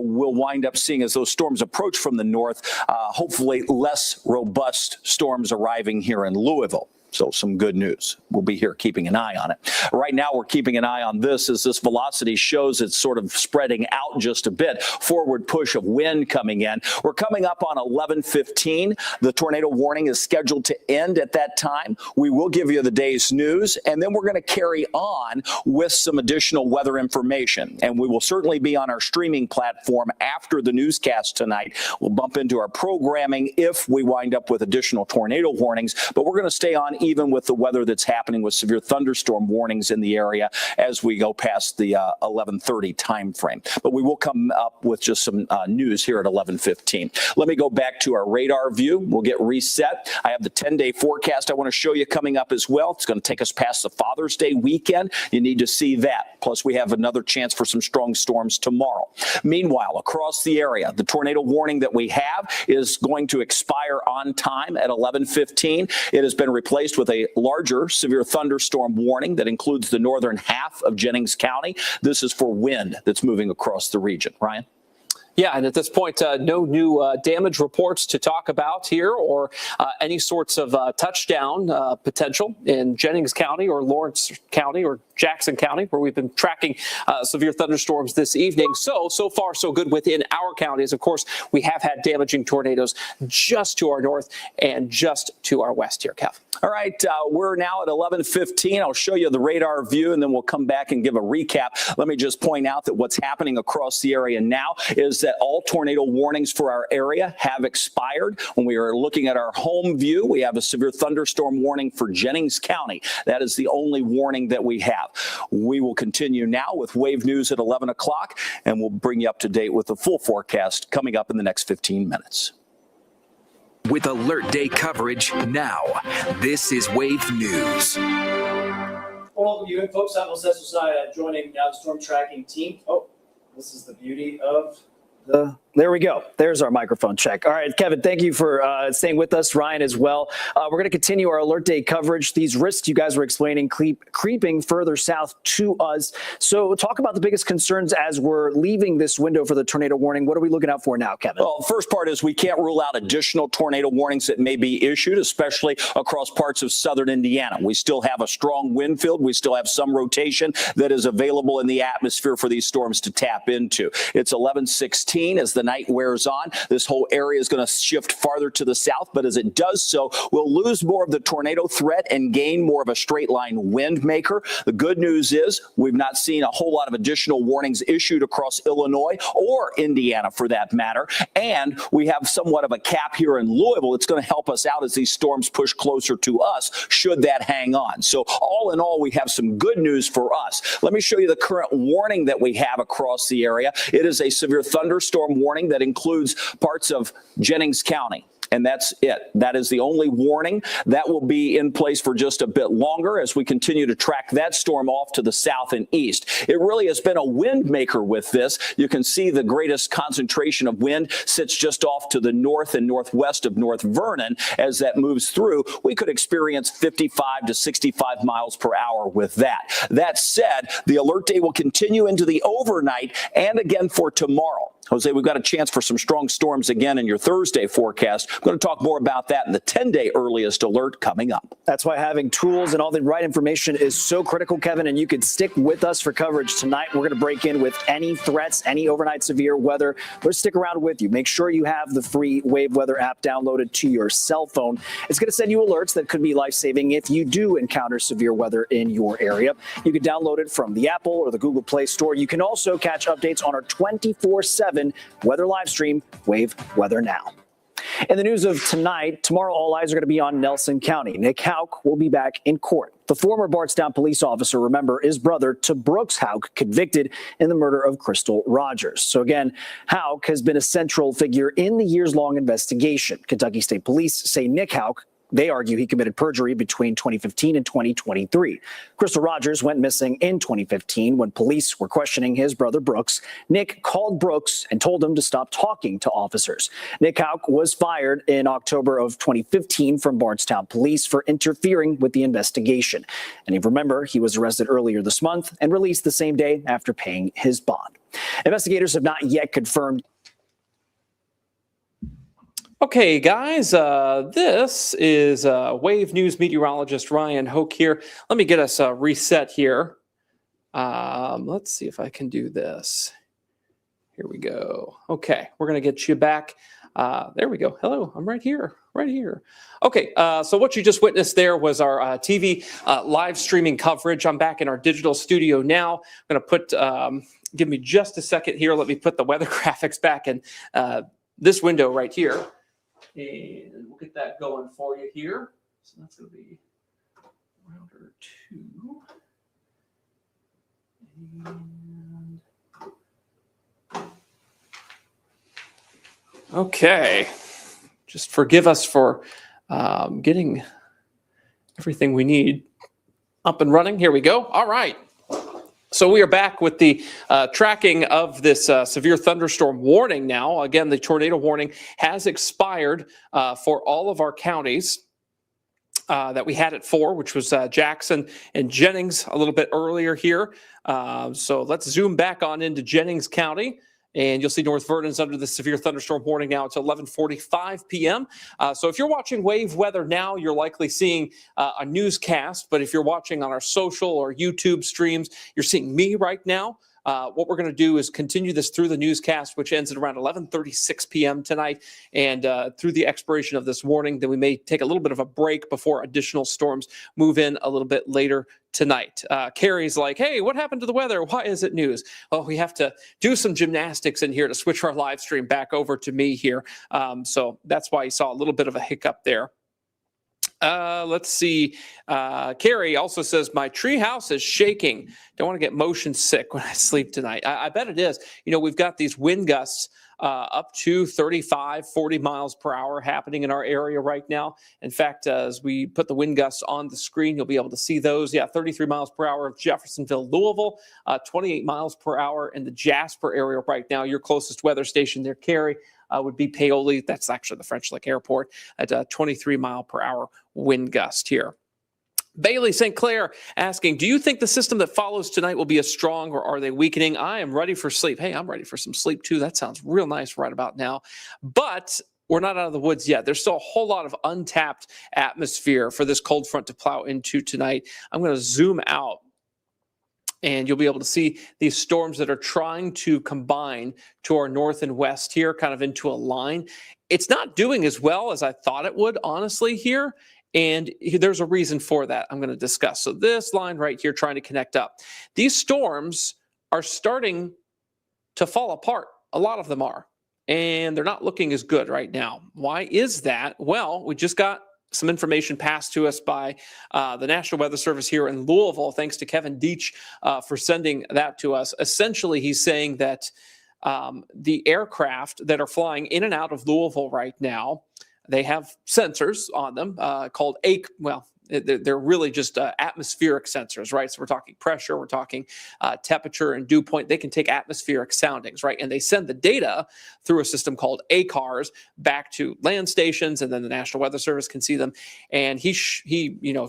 we'll wind up seeing, as those storms approach from the north, hopefully less robust storms arriving here in Louisville. So some good news. We'll be here keeping an eye on it. Right now, we're keeping an eye on this as this velocity shows it's sort of spreading out just a bit. Forward push of wind coming in. We're coming up on 11:15. The tornado warning is scheduled to end at that time. We will give you the day's news, and then we're going to carry on with some additional weather information. And we will certainly be on our streaming platform after the newscast tonight. We'll bump into our programming if we wind up with additional tornado warnings, but we're going to stay on even with the weather that's happening with severe thunderstorm warnings in the area as we go past the 11:30 time frame. But we will come up with just some news here at 11:15. Let me go back to our radar view. We'll get reset. I have the 10-day forecast I want to show you coming up as well. It's going to take us past the Father's Day weekend. You need to see that. Plus, we have another chance for some strong storms tomorrow. Meanwhile, across the area, the tornado warning that we have is going to expire on time at 11:15. It has been replaced with a larger severe thunderstorm warning that includes the northern half of Jennings County. This is for wind that's moving across the region. Ryan? Yeah, and at this point, no new damage reports to talk about here or any sorts of touchdown potential in Jennings County or Lawrence County or Jackson County, where we've been tracking severe thunderstorms this evening. So far, so good within our counties. Of course, we have had damaging tornadoes just to our north and just to our west here, Kev. All right, we're now at 11:15. I'll show you the radar view, and then we'll come back and give a recap. Let me just point out that what's happening across the area now is that all tornado warnings for our area have expired. When we are looking at our home view, we have a severe thunderstorm warning for Jennings County. That is the only warning that we have. We will continue now with Wave News at 11 o'clock, and we'll bring you up to date with the full forecast coming up in the next 15 minutes. with Alert Day coverage now. This is Wave News. Welcome you and folks. I'm Cecil Side, joining now the storm tracking team. Oh, this is the beauty of there we go. There's our microphone check. All right, Kevin, thank you for staying with us. Ryan as well. We're going to continue our Alert Day coverage. These risks you guys were explaining creeping further south to us. So talk about the biggest concerns as we're leaving this window for the tornado warning. What are we looking out for now, Kevin? Well, the first part is we can't rule out additional tornado warnings that may be issued, especially across parts of southern Indiana. We still have a strong wind field. We still have some rotation that is available in the atmosphere for these storms to tap into. It's 11:16 as the night wears on. This whole area is going to shift farther to the south, but as it does so, we'll lose more of the tornado threat and gain more of a straight line wind maker. The good news is we've not seen a whole lot of additional warnings issued across Illinois or Indiana for that matter. And we have somewhat of a cap here in Louisville. It's going to help us out as these storms push closer to us, should that hang on. So all in all, we have some good news for us. Let me show you the current warning that we have across the area. It is a severe thunderstorm warning that includes parts of Jennings County. And that's it. That is the only warning. That will be in place for just a bit longer as we continue to track that storm off to the south and east. It really has been a wind maker with this. You can see the greatest concentration of wind sits just off to the north and northwest of North Vernon. As that moves through, we could experience 55 to 65 miles per hour with that. That said, the alert day will continue into the overnight and again for tomorrow. Jose, we've got a chance for some strong storms again in your Thursday forecast. I'm going to talk more about that in the 10-day earliest alert coming up. That's why having tools and all the right information is so critical, Kevin, and you could stick with us for coverage tonight. We're going to break in with any threats, any overnight severe weather. Let's stick around with you. Make sure you have the free Wave Weather app downloaded to your cell phone. It's going to send you alerts that could be life-saving if you do encounter severe weather in your area. You can download it from the Apple or the Google Play Store. You can also catch updates on our 24/7 weather live stream, Wave Weather Now. In the news of tonight, tomorrow all eyes are going to be on Nelson County. Nick Hoke will be back in court. The former Bardstown police officer, remember, is brother to Brooks Hoke, convicted in the murder of Crystal Rogers. So again, Hoke has been a central figure in the years-long investigation. Kentucky State Police say Nick Hoke, they argue he committed perjury between 2015 and 2023. Crystal Rogers went missing in 2015 when police were questioning his brother Brooks. Nick called Brooks and told him to stop talking to officers. Nick Hoke was fired in October of 2015 from Bardstown Police for interfering with the investigation. And if you remember, he was arrested earlier this month and released the same day after paying his bond. Investigators have not yet confirmed. Okay, guys, this is Wave News meteorologist Ryan Hoke here. Let me get us reset here. Let's see if I can do this. Here we go. Okay, we're going to get you back. There we go. Hello, I'm right here. Right here. Okay, so what you just witnessed there was our TV live streaming coverage. I'm back in our digital studio now. I'm going to put, give me just a second here. Let me put the weather graphics back in this window right here. And we'll get that going for you here. So that's going to be router 2. And okay. Just forgive us for getting everything we need up and running. Here we go. All right. So we are back with the tracking of this severe thunderstorm warning now. Again, the tornado warning has expired for all of our counties that we had it for, which was Jackson and Jennings a little bit earlier here. So let's zoom back on into Jennings County. And you'll see North Vernon's under the severe thunderstorm warning now. It's 11:45 p.m. So if you're watching Wave Weather Now, you're likely seeing a newscast. But if you're watching on our social or YouTube streams, you're seeing me right now. What we're going to do is continue this through the newscast, which ends at around 11:36 p.m. tonight, and through the expiration of this warning. Then we may take a little bit of a break before additional storms move in a little bit later tonight. Carrie's like, hey, what happened to the weather? Why is it news? Well, we have to do some gymnastics in here to switch our live stream back over to me here. So that's why you saw a little bit of a hiccup there. Let's see. Carrie also says, my tree house is shaking. Don't want to get motion sick when I sleep tonight. I bet it is. You know, we've got these wind gusts up to 35, 40 miles per hour happening in our area right now. In fact, as we put the wind gusts on the screen, you'll be able to see those. Yeah, 33 miles per hour of Jeffersonville, Louisville, 28 miles per hour in the Jasper area right now. Your closest weather station there, Carrie, would be Paoli. That's actually the French Lick Airport at 23 mile per hour wind gust here. Bailey St. Clair asking, do you think the system that follows tonight will be as strong, or are they weakening? I am ready for sleep. Hey, I'm ready for some sleep too. That sounds real nice right about now. But we're not out of the woods yet. There's still a whole lot of untapped atmosphere for this cold front to plow into tonight. I'm going to zoom out, and you'll be able to see these storms that are trying to combine to our north and west here, kind of into a line. It's not doing as well as I thought it would, honestly, here. And there's a reason for that I'm going to discuss. So this line right here trying to connect up. These storms are starting to fall apart. A lot of them are. And they're not looking as good right now. Why is that? Well, we just got some information passed to us by the National Weather Service here in Louisville. Thanks to Kevin Deach for sending that to us. Essentially, he's saying that the aircraft that are flying in and out of Louisville right now, they have sensors on them called they're really just atmospheric sensors, right? So we're talking pressure, we're talking temperature and dew point. They can take atmospheric soundings, right? And they send the data through a system called ACARS back to land stations, and then the National Weather Service can see them. And he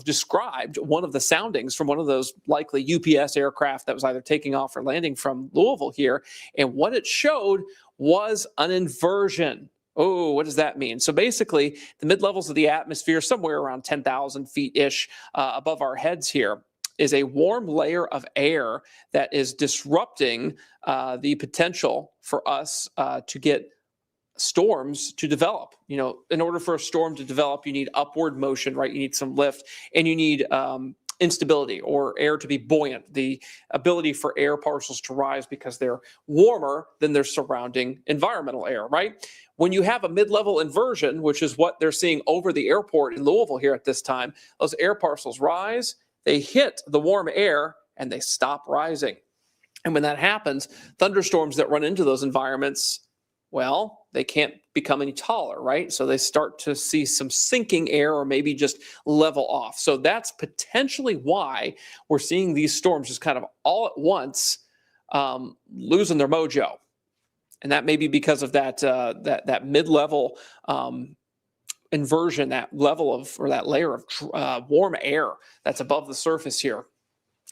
described one of the soundings from one of those likely UPS aircraft that was either taking off or landing from Louisville here. And what it showed was an inversion. Oh, what does that mean? So basically, the mid-levels of the atmosphere, somewhere around 10,000 feet-ish above our heads here, is a warm layer of air that is disrupting the potential for us to get storms to develop. You know, in order for a storm to develop, you need upward motion, right? You need some lift, and you need instability, or air to be buoyant, the ability for air parcels to rise because they're warmer than their surrounding environmental air, right? When you have a mid-level inversion, which is what they're seeing over the airport in Louisville here at this time, those air parcels rise, they hit the warm air, and they stop rising. And when that happens, thunderstorms that run into those environments, well, they can't become any taller, right? So they start to see some sinking air, or maybe just level off. So that's potentially why we're seeing these storms just kind of all at once losing their mojo. And that may be because of that mid-level inversion, that level of, or that layer of warm air that's above the surface here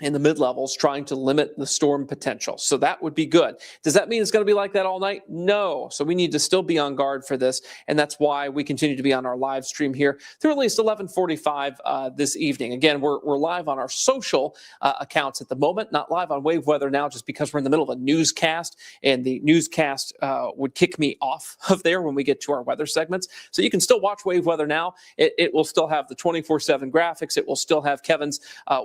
in the mid-levels, trying to limit the storm potential. So that would be good. Does that mean it's going to be like that all night? No. So we need to still be on guard for this. And that's why we continue to be on our live stream here through at least 11:45 this evening. Again, we're live on our social accounts at the moment, not live on Wave Weather now, just because we're in the middle of a newscast, and the newscast would kick me off of there when we get to our weather segments. So you can still watch Wave Weather now. It will still have the 24/7 graphics. It will still have Kevin's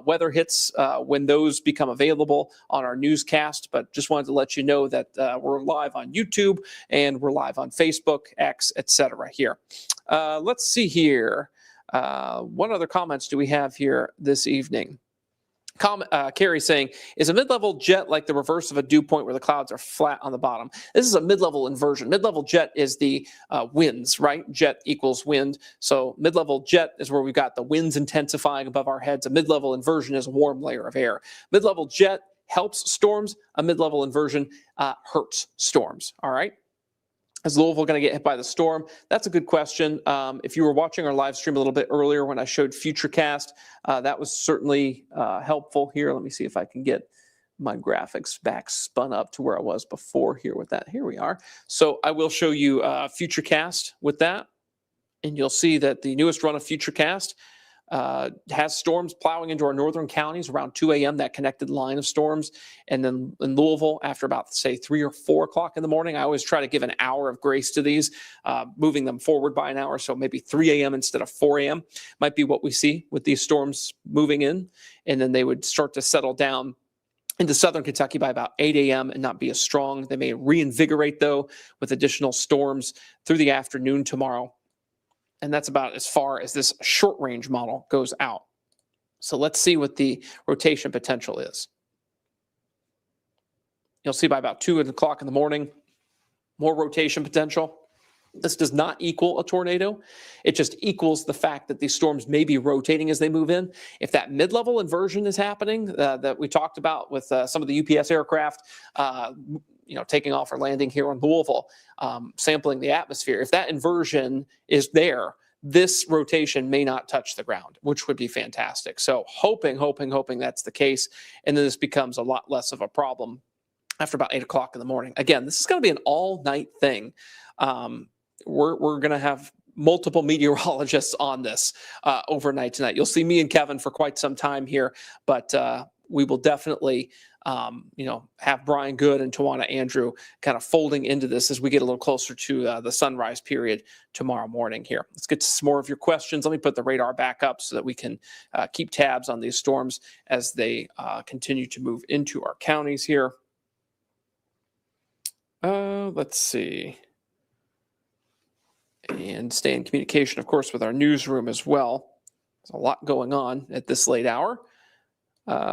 weather hits when those become available on our newscast. But just wanted to let you know that we're live on YouTube, and we're live on Facebook, X, etc. here. Let's see here. What other comments do we have here this evening? Carrie saying, is a mid-level jet like the reverse of a dew point where the clouds are flat on the bottom? This is a mid-level inversion. Mid-level jet is the winds, right? Jet equals wind. So mid-level jet is where we've got the winds intensifying above our heads. A mid-level inversion is a warm layer of air. Mid-level jet helps storms. A mid-level inversion hurts storms, all right? Is Louisville going to get hit by the storm? That's a good question. If you were watching our live stream a little bit earlier when I showed Futurecast, that was certainly helpful here. Let me see if I can get my graphics back spun up to where I was before here with that. Here we are. So I will show you Futurecast with that, and you'll see that the newest run of Futurecast has storms plowing into our northern counties around 2 a.m., that connected line of storms. And then in Louisville, after about, say, 3 or 4 o'clock in the morning, I always try to give an hour of grace to these, moving them forward by an hour. So maybe 3 a.m. instead of 4 a.m. might be what we see with these storms moving in. And then they would start to settle down into southern Kentucky by about 8 a.m. and not be as strong. They may reinvigorate, though, with additional storms through the afternoon tomorrow. And that's about as far as this short-range model goes out. So let's see what the rotation potential is. You'll see by about 2 o'clock in the morning, more rotation potential. This does not equal a tornado. It just equals the fact that these storms may be rotating as they move in. If that mid-level inversion is happening that we talked about with some of the UPS aircraft, taking off or landing here on Louisville, sampling the atmosphere, if that inversion is there, this rotation may not touch the ground, which would be fantastic. So hoping that's the case. And then this becomes a lot less of a problem after about 8 o'clock in the morning. Again, this is going to be an all-night thing. We're going to have multiple meteorologists on this overnight tonight. You'll see me and Kevin for quite some time here, but we will definitely, have Brian Good and Tawana Andrew kind of folding into this as we get a little closer to the sunrise period tomorrow morning here. Let's get to some more of your questions. Let me put the radar back up so that we can keep tabs on these storms as they continue to move into our counties here. Let's see. And stay in communication, of course, with our newsroom as well. There's a lot going on at this late hour.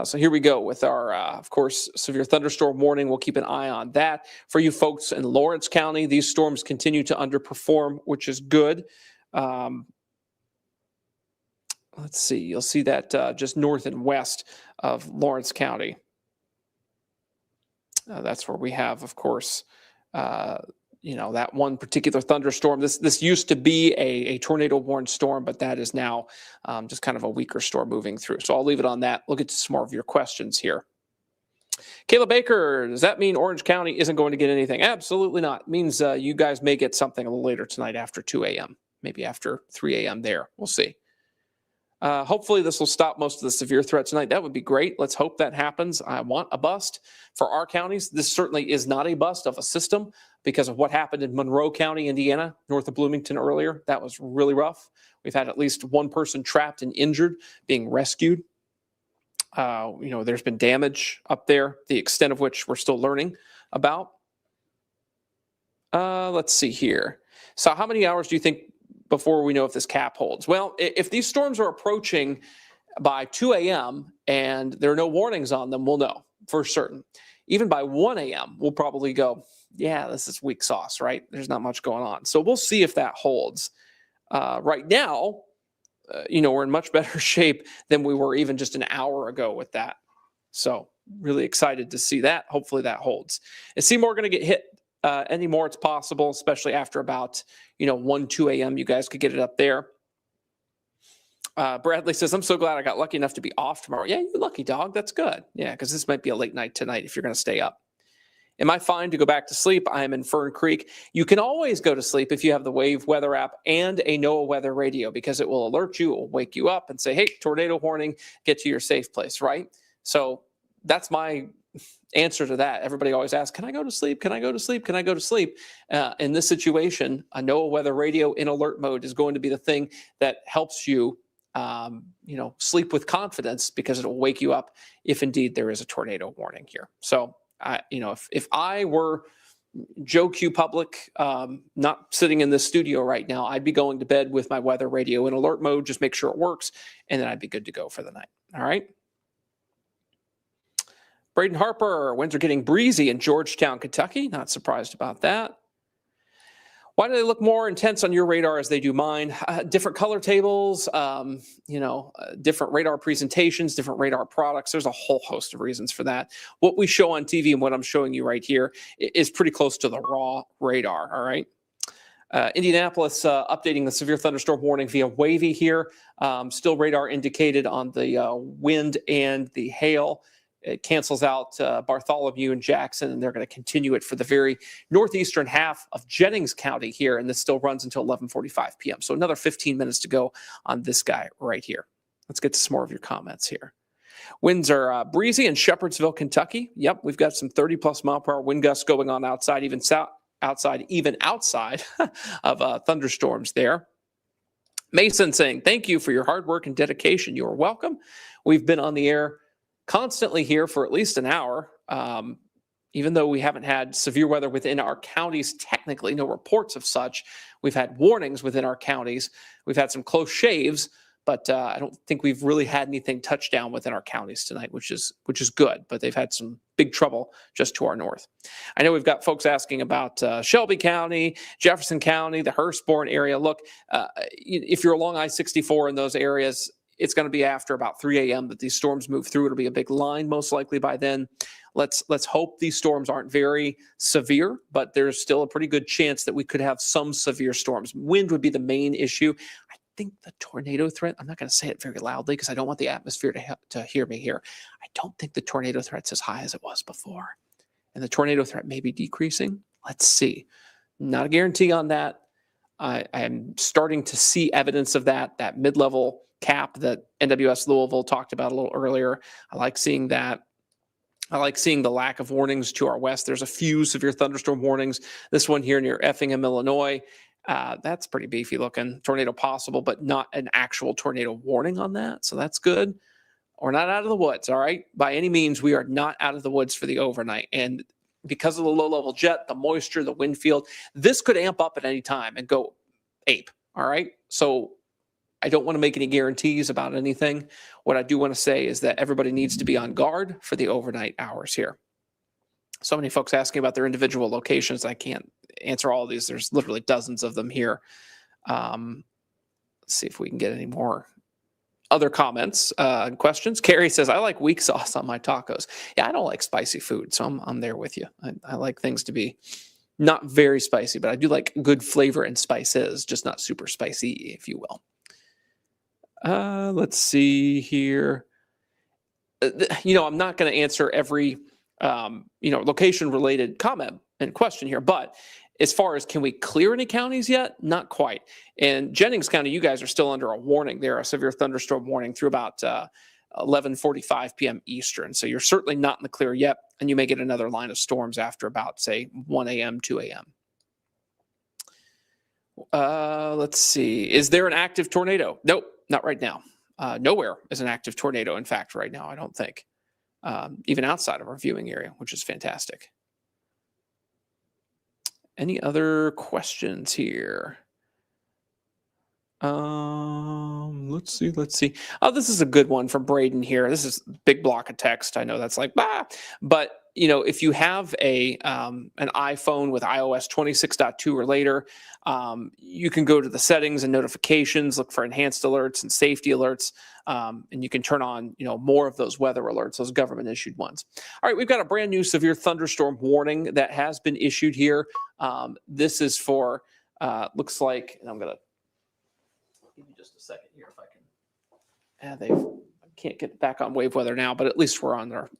So here we go with our, of course, severe thunderstorm warning. We'll keep an eye on that. For you folks in Lawrence County, these storms continue to underperform, which is good. Let's see. You'll see that just north and west of Lawrence County. That's where we have, of course, that one particular thunderstorm. This used to be a tornado warned storm, but that is now just kind of a weaker storm moving through. So I'll leave it on that. We'll get to some more of your questions here. Kayla Baker, does that mean Orange County isn't going to get anything? Absolutely not. It means you guys may get something a little later tonight after 2 a.m., maybe after 3 a.m. there. We'll see. Hopefully this will stop most of the severe threat tonight. That would be great. Let's hope that happens. I want a bust for our counties. This certainly is not a bust of a system because of what happened in Monroe County, Indiana, north of Bloomington earlier. That was really rough. We've had at least one person trapped and injured being rescued. There's been damage up there, the extent of which we're still learning about. Let's see here. So how many hours do you think before we know if this cap holds? Well, if these storms are approaching by 2 a.m. and there are no warnings on them, we'll know for certain. Even by 1 a.m., we'll probably go, yeah, this is weak sauce, right? There's not much going on. So we'll see if that holds. Right now, we're in much better shape than we were even just an hour ago with that. So really excited to see that. Hopefully that holds. Is Seymour going to get hit anymore? It's possible, especially after about 1, 2 a.m. You guys could get it up there. Bradley says, I'm so glad I got lucky enough to be off tomorrow. Yeah, you're lucky, dog. That's good. Yeah, because this might be a late night tonight if you're going to stay up. Am I fine to go back to sleep? I am in Fern Creek. You can always go to sleep if you have the Wave weather app and a NOAA weather radio because it will alert you, it will wake you up and say, hey, tornado warning, get to your safe place, right? So that's my answer to that. Everybody always asks, can I go to sleep? Can I go to sleep? Can I go to sleep? In this situation, a NOAA weather radio in alert mode is going to be the thing that helps you, sleep with confidence because it will wake you up if indeed there is a tornado warning here. So, if I were Joe Q Public, not sitting in this studio right now, I'd be going to bed with my weather radio in alert mode, just make sure it works, and then I'd be good to go for the night. All right. Braden Harper, winds are getting breezy in Georgetown, Kentucky. Not surprised about that. Why do they look more intense on your radar as they do mine? Different color tables, different radar presentations, different radar products. There's a whole host of reasons for that. What we show on TV and what I'm showing you right here is pretty close to the raw radar, all right? Indianapolis updating the severe thunderstorm warning via Wavy here. Still radar indicated on the wind and the hail. It cancels out Bartholomew and Jackson, and they're going to continue it for the very northeastern half of Jennings County here, and this still runs until 11:45 p.m. So another 15 minutes to go on this guy right here. Let's get to some more of your comments here. Winds are breezy in Shepherdsville, Kentucky. Yep, we've got some 30-plus mile-per-hour wind gusts going on outside, even outside of thunderstorms there. Mason saying, thank you for your hard work and dedication. You are welcome. We've been on the air constantly here for at least an hour, even though we haven't had severe weather within our counties, technically, no reports of such. We've had warnings within our counties. We've had some close shaves, But I don't think we've really had anything touch down within our counties tonight, which is good. But they've had some big trouble just to our north. I know we've got folks asking about Shelby County, Jefferson County, the Hurstbourne area. Look, if you're along I-64 in those areas, it's going to be after about 3 a.m. that these storms move through. It'll be a big line most likely by then. Let's hope these storms aren't very severe, but there's still a pretty good chance that we could have some severe storms. Wind would be the main issue. I think the tornado threat, I'm not going to say it very loudly because I don't want the atmosphere to hear me here. I don't think the tornado threat's as high as it was before. And the tornado threat may be decreasing. Let's see. Not a guarantee on that. I am starting to see evidence of that mid-level cap that NWS Louisville talked about a little earlier. I like seeing that. I like seeing the lack of warnings to our west. There's a few severe thunderstorm warnings. This one here near Effingham, Illinois. That's pretty beefy looking. Tornado possible, but not an actual tornado warning on that. So that's good. We're not out of the woods, all right? By any means, we are not out of the woods for the overnight. And because of the low-level jet, the moisture, the wind field, this could amp up at any time and go ape, all right? So I don't want to make any guarantees about anything. What I do want to say is that everybody needs to be on guard for the overnight hours here. So many folks asking about their individual locations. I can't answer all of these. There's literally dozens of them here. Let's see if we can get any more other comments and questions. Carrie says, I like weak sauce on my tacos. Yeah, I don't like spicy food, so I'm there with you. I like things to be not very spicy, but I do like good flavor and spices, just not super spicy, if you will. Let's see here. I'm not going to answer every, location related comment and question here, but as far as can we clear any counties yet? Not quite. In Jennings County, you guys are still under a warning there, a severe thunderstorm warning through about 11:45 p.m. Eastern. So you're certainly not in the clear yet, and you may get another line of storms after about, say, 1 a.m., 2 a.m. Let's see. Is there an active tornado? Nope. Not right now. Nowhere is an active tornado, in fact, right now, I don't think. Even outside of our viewing area, which is fantastic. Any other questions here? Let's see. Oh, this is a good one from Braden here. This is a big block of text. I know that's like, but if you have an iPhone with iOS 26.2 or later, you can go to the settings and notifications, look for enhanced alerts and safety alerts, and you can turn on, more of those weather alerts, those government issued ones. All right, we've got a brand new severe thunderstorm warning that has been issued here. This is for, looks like, and I'm going to give you just a second here if I can. I can't get back on Wave Weather now, but at least we're on our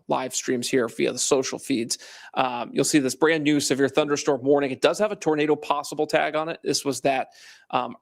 live streams here via the social feeds. You'll see this brand new severe thunderstorm warning. It does have a tornado possible tag on it. This was that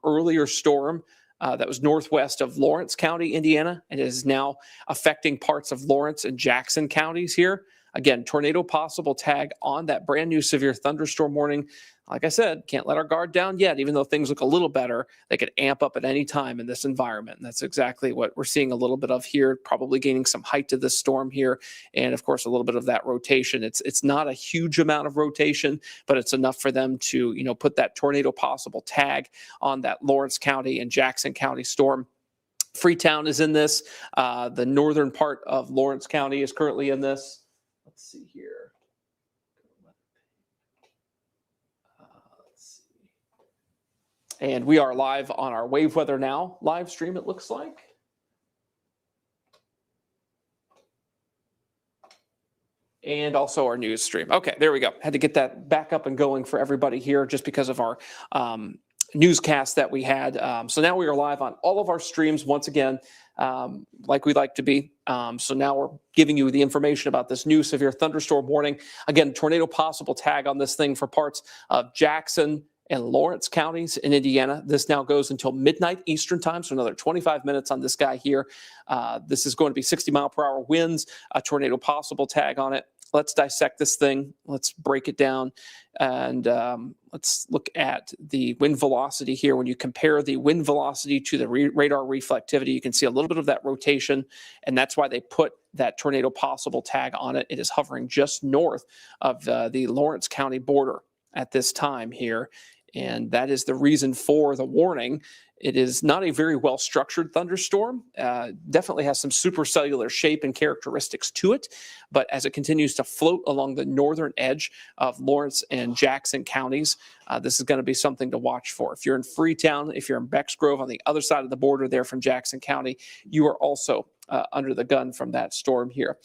earlier storm that was northwest of Lawrence County, Indiana, and is now affecting parts of Lawrence and Jackson counties here. Again, tornado possible tag on that brand new severe thunderstorm warning. Like I said, can't let our guard down yet, even though things look a little better. They could amp up at any time in this environment. And that's exactly what we're seeing a little bit of here, probably gaining some height to this storm here. And of course, a little bit of that rotation. It's not a huge amount of rotation, but it's enough for them to, put that tornado possible tag on that Lawrence County and Jackson County storm. Freetown is in this. The northern part of Lawrence County is currently in this. Let's see here. And we are live on our Wave Weather Now live stream, it looks like. And also our news stream. Okay, there we go. Had to get that back up and going for everybody here just because of our newscast that we had. So now we are live on all of our streams once again, like we like to be. So now we're giving you the information about this new severe thunderstorm warning. Again, tornado possible tag on this thing for parts of Jackson and Lawrence counties in Indiana. This now goes until midnight Eastern time, so another 25 minutes on this guy here. This is going to be 60-mile-per-hour winds, a tornado possible tag on it. Let's dissect this thing. Let's break it down, and let's look at the wind velocity here. When you compare the wind velocity to the radar reflectivity, you can see a little bit of that rotation, and that's why they put that tornado possible tag on it. It is hovering just north of the Lawrence County border at this time here. And that is the reason for the warning. It is not a very well-structured thunderstorm. Definitely has some supercellular shape and characteristics to it. But as it continues to float along the northern edge of Lawrence and Jackson counties, this is going to be something to watch for. If you're in Freetown, if you're in Bexgrove on the other side of the border there from Jackson County, you are also under the gun from that storm here.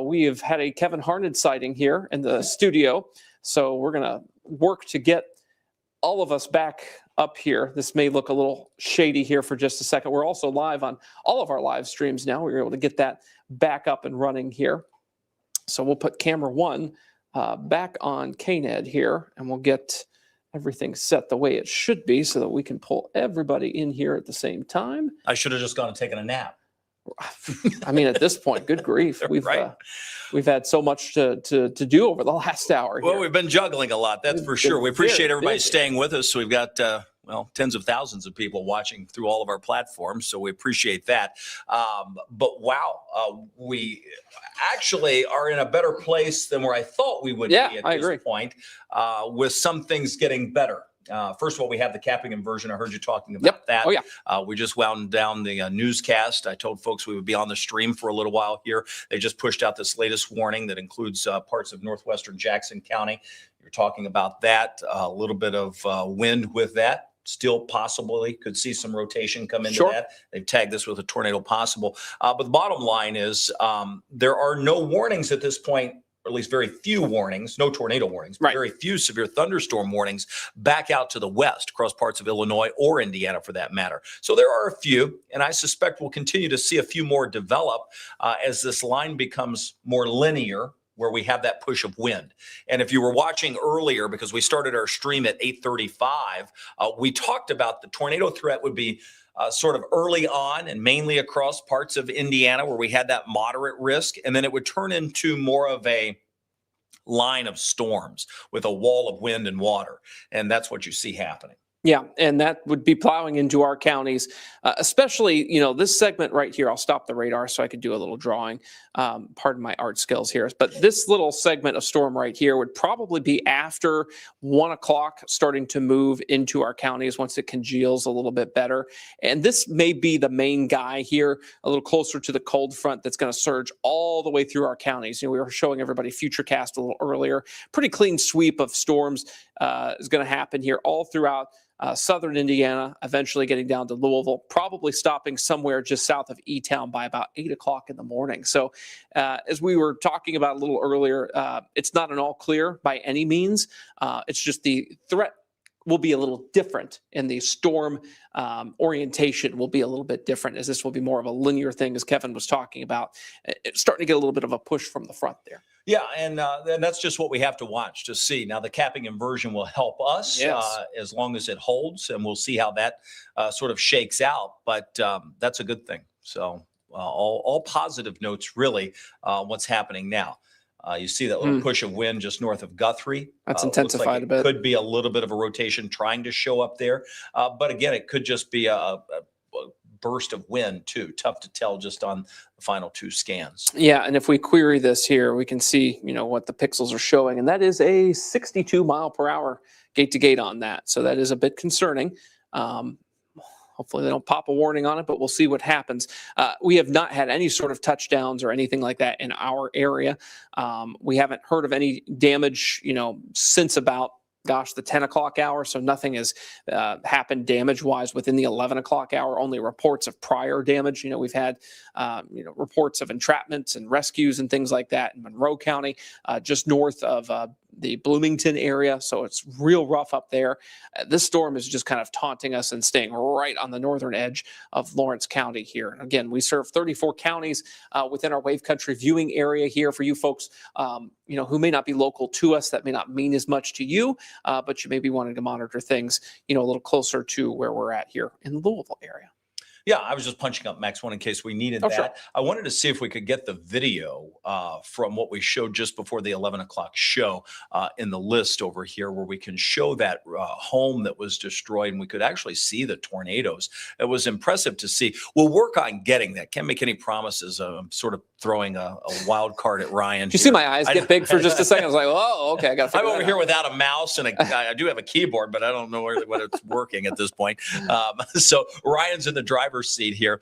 We have had a Kevin Harned sighting here in the studio. So we're going to work to get all of us back up here. This may look a little shady here for just a second. We're also live on all of our live streams now. We were able to get that back up and running here. So we'll put camera 1 back on KNED here, and we'll get everything set the way it should be so that we can pull everybody in here at the same time. I should have just gone and taken a nap. I mean, at this point, good grief. We've had so much to do over the last hour here. Well, we've been juggling a lot, that's for sure. We appreciate everybody staying with us. So we've got, tens of thousands of people watching through all of our platforms. So we appreciate that. But wow, we actually are in a better place than where I thought we would be at this point, with some things getting better. First of all, we have the capping inversion. I heard you talking about that. Oh, yeah. We just wound down the newscast. I told folks we would be on the stream for a little while here. They just pushed out this latest warning that includes parts of northwestern Jackson County. You're talking about that, a little bit of wind with that. Still possibly could see some rotation come into that. They've tagged this with a tornado possible. But the bottom line is there are no warnings at this point, or at least very few warnings, no tornado warnings, but very few severe thunderstorm warnings back out to the west across parts of Illinois or Indiana for that matter. So there are a few, and I suspect we'll continue to see a few more develop as this line becomes more linear, where we have that push of wind. And if you were watching earlier, because we started our stream at 8:35, we talked about the tornado threat would be sort of early on and mainly across parts of Indiana where we had that moderate risk. And then it would turn into more of a line of storms with a wall of wind and water. And that's what you see happening. Yeah, and that would be plowing into our counties, especially, this segment right here. I'll stop the radar so I could do a little drawing. Pardon my art skills here. But this little segment of storm right here would probably be after 1 o'clock starting to move into our counties once it congeals a little bit better. And this may be the main guy here, a little closer to the cold front that's going to surge all the way through our counties. We were showing everybody Futurecast a little earlier. Pretty clean sweep of storms is going to happen here all throughout southern Indiana, eventually getting down to Louisville, probably stopping somewhere just south of E-Town by about 8 o'clock in the morning. So as we were talking about a little earlier, it's not an all clear by any means. It's just the threat will be a little different, and the storm orientation will be a little bit different, as this will be more of a linear thing, as Kevin was talking about. It's starting to get a little bit of a push from the front there. Yeah, and that's just what we have to watch to see. Now, the capping inversion will help us as long as it holds, and we'll see how that sort of shakes out. But that's a good thing. So all positive notes, really, what's happening now. You see that little push of wind just north of Guthrie. That's intensified a bit. Could be a little bit of a rotation trying to show up there. But again, it could just be a burst of wind too. Tough to tell just on the final 2 scans. Yeah, and if we query this here, we can see, what the pixels are showing, and that is a 62 mile per hour gate to gate on that. So that is a bit concerning. Hopefully they don't pop a warning on it, but we'll see what happens. We have not had any sort of touchdowns or anything like that in our area. We haven't heard of any damage, since about the 10 o'clock hour. So nothing has happened damage-wise within the 11 o'clock hour. Only reports of prior damage. We've had, reports of entrapments and rescues and things like that in Monroe County, just north of the Bloomington area. So it's real rough up there. This storm is just kind of taunting us and staying right on the northern edge of Lawrence County here. And again, we serve 34 counties within our Wave Country viewing area here. For you folks, who may not be local to us, that may not mean as much to you, but you may be wanting to monitor things, a little closer to where we're at here in the Louisville area. Yeah, I was just punching up Max 1 in case we needed that. Sure. I wanted to see if we could get the video from what we showed just before the 11 o'clock show in the list over here, where we can show that home that was destroyed, and we could actually see the tornadoes. It was impressive to see. We'll work on getting that. Can't make any promises. I'm sort of throwing a wild card at Ryan. Did you see my eyes get big for just a second? I was like, oh, okay, I got to I'm over here without a mouse, and I do have a keyboard, but I don't know whether it's working at this point. So Ryan's in the driver's seat here.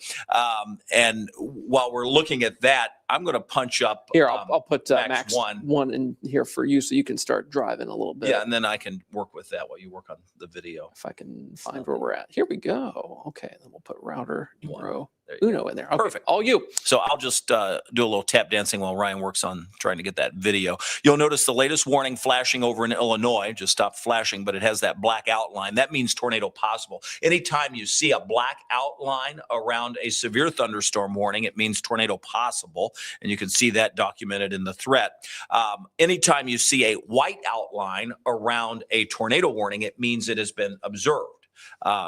And while we're looking at that, I'm going to punch up. Here, I'll put Max one. one in here for you so you can start driving a little bit. Yeah, and then I can work with that while you work on the video. If I can find where we're at. Here we go. Okay, then we'll put router numero uno in there. Okay, perfect. All you. So I'll just do a little tap dancing while Ryan works on trying to get that video. You'll notice the latest warning flashing over in Illinois. Just stopped flashing, but it has that black outline. That means tornado possible. Anytime you see a black outline around a severe thunderstorm warning, it means tornado possible. And you can see that documented in the threat. Anytime you see a white outline around a tornado warning, it means it has been observed.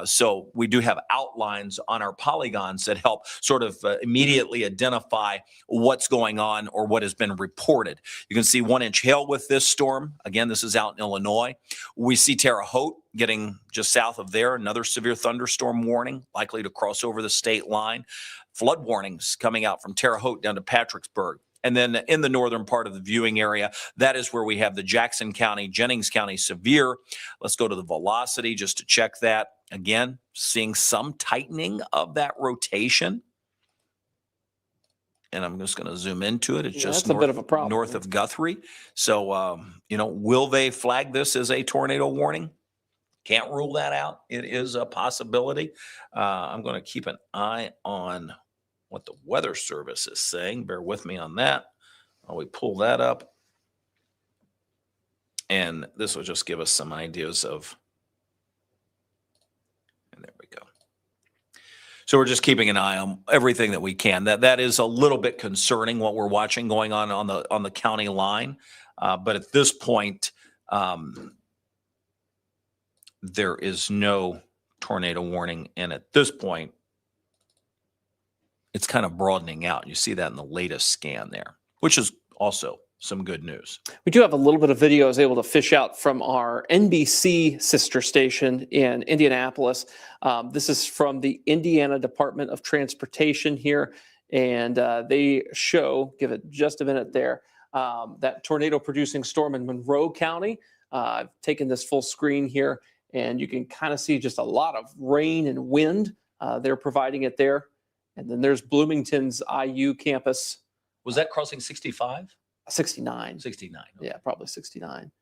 So we do have outlines on our polygons that help sort of immediately identify what's going on or what has been reported. You can see 1-inch hail with this storm. Again, this is out in Illinois. We see Terre Haute getting just south of there, another severe thunderstorm warning likely to cross over the state line. Flood warnings coming out from Terre Haute down to Patricksburg. And then in the northern part of the viewing area, that is where we have the Jackson County, Jennings County severe. Let's go to the velocity just to check that. Again, seeing some tightening of that rotation. And I'm just going to zoom into it. It's just a bit of a problem north of Guthrie. So, will they flag this as a tornado warning? Can't rule that out. It is a possibility. I'm going to keep an eye on what the Weather Service is saying. Bear with me on that while we pull that up. And this will just give us some ideas of, and there we go. So we're just keeping an eye on everything that we can. That is a little bit concerning what we're watching going on the county line. But at this point, there is no tornado warning. And at this point, it's kind of broadening out. You see that in the latest scan there, which is also some good news. We do have a little bit of video I was able to fish out from our NBC sister station in Indianapolis. This is from the Indiana Department of Transportation here. And they show, give it just a minute there, that tornado producing storm in Monroe County. I've taken this full screen here and you can kind of see just a lot of rain and wind. They're providing it there. And then there's Bloomington's IU campus. Was that crossing 65? 69. 69. Okay. Yeah, probably 69.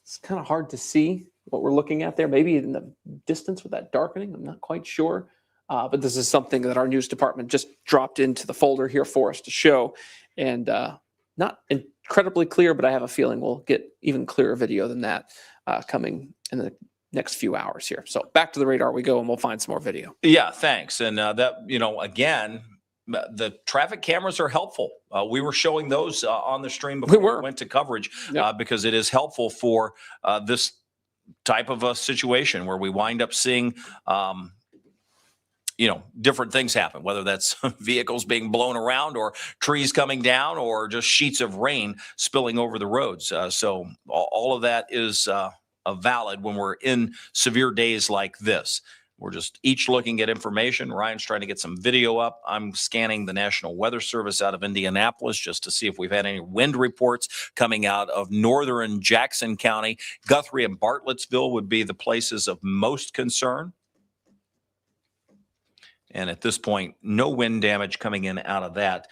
It's kind of hard to see what we're looking at there. Maybe in the distance with that darkening. I'm not quite sure. But this is something that our news department just dropped into the folder here for us to show. And not incredibly clear, but I have a feeling we'll get even clearer video than that coming in the next few hours here. So back to the radar we go, and we'll find some more video. Yeah, thanks. And again, the traffic cameras are helpful. We were showing those on the stream before we went to coverage because it is helpful for this type of a situation where we wind up seeing, different things happen, whether that's vehicles being blown around or trees coming down or just sheets of rain spilling over the roads. So all of that is valid when we're in severe days like this. We're just each looking at information. Ryan's trying to get some video up. I'm scanning the National Weather Service out of Indianapolis just to see if we've had any wind reports coming out of northern Jackson County. Guthrie and Bartlettsville would be the places of most concern. And at this point, no wind damage coming in out of that.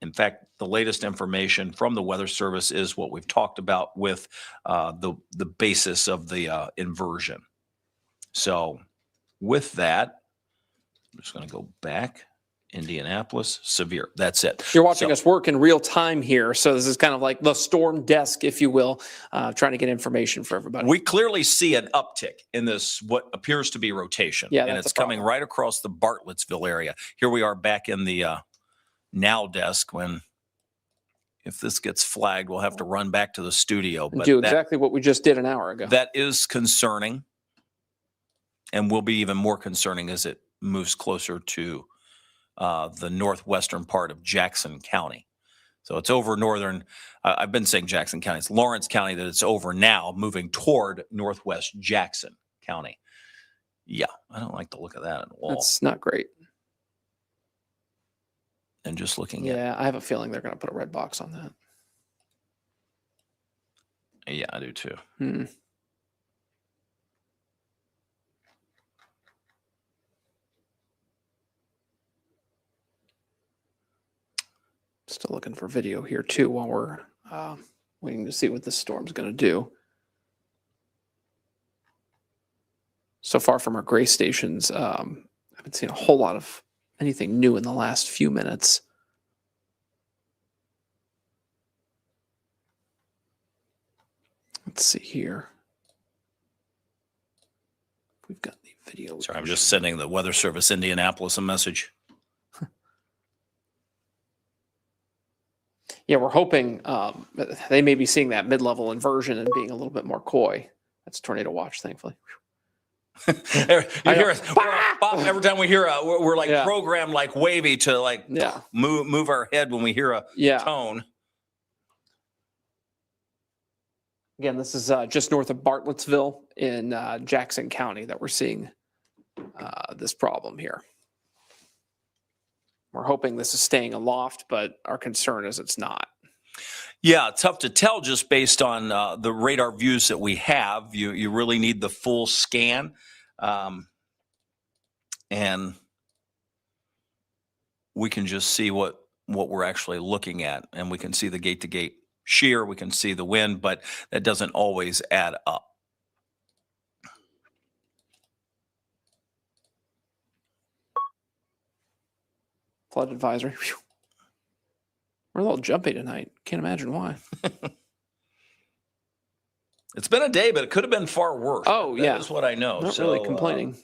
In fact, the latest information from the Weather Service is what we've talked about with the basis of the inversion. So with that, I'm just going to go back. Indianapolis, severe. That's it. You're watching us work in real time here. So this is kind of like the storm desk, if you will, trying to get information for everybody. We clearly see an uptick in this, what appears to be rotation. Yeah, and it's coming right across the Bartlettsville area. Here we are back in the now desk when, if this gets flagged, we'll have to run back to the studio. But do exactly what we just did an hour ago. That is concerning and will be even more concerning as it moves closer to the northwestern part of Jackson County. So it's over northern. I've been saying Jackson County. It's Lawrence County that it's over now, moving toward northwest Jackson County. Yeah, I don't like the look of that on the wall. That's not great. and just looking at. Yeah, I have a feeling they're going to put a red box on that. Yeah, I do too. Still looking for video here too while we're waiting to see what this storm's going to do. So far from our gray stations, I haven't seen a whole lot of anything new in the last few minutes. Let's see here. We've got the video. Sorry, I'm just sending the Weather Service Indianapolis a message. Yeah, we're hoping they may be seeing that mid-level inversion and being a little bit more coy. That's Tornado Watch, thankfully. You hear us every time we hear we're like programmed like wavy to like move our head when we hear a tone. Again, this is just north of Bartlettsville in Jackson County that we're seeing this problem here. We're hoping this is staying aloft, but our concern is it's not. Yeah, tough to tell just based on the radar views that we have. You really need the full scan. And we can just see what we're actually looking at. And we can see the gate-to-gate shear. We can see the wind, but that doesn't always add up. Flood advisory. Whew. We're a little jumpy tonight. Can't imagine why. It's been a day, but it could have been far worse. Oh, yeah. That's what I know. Not really complaining.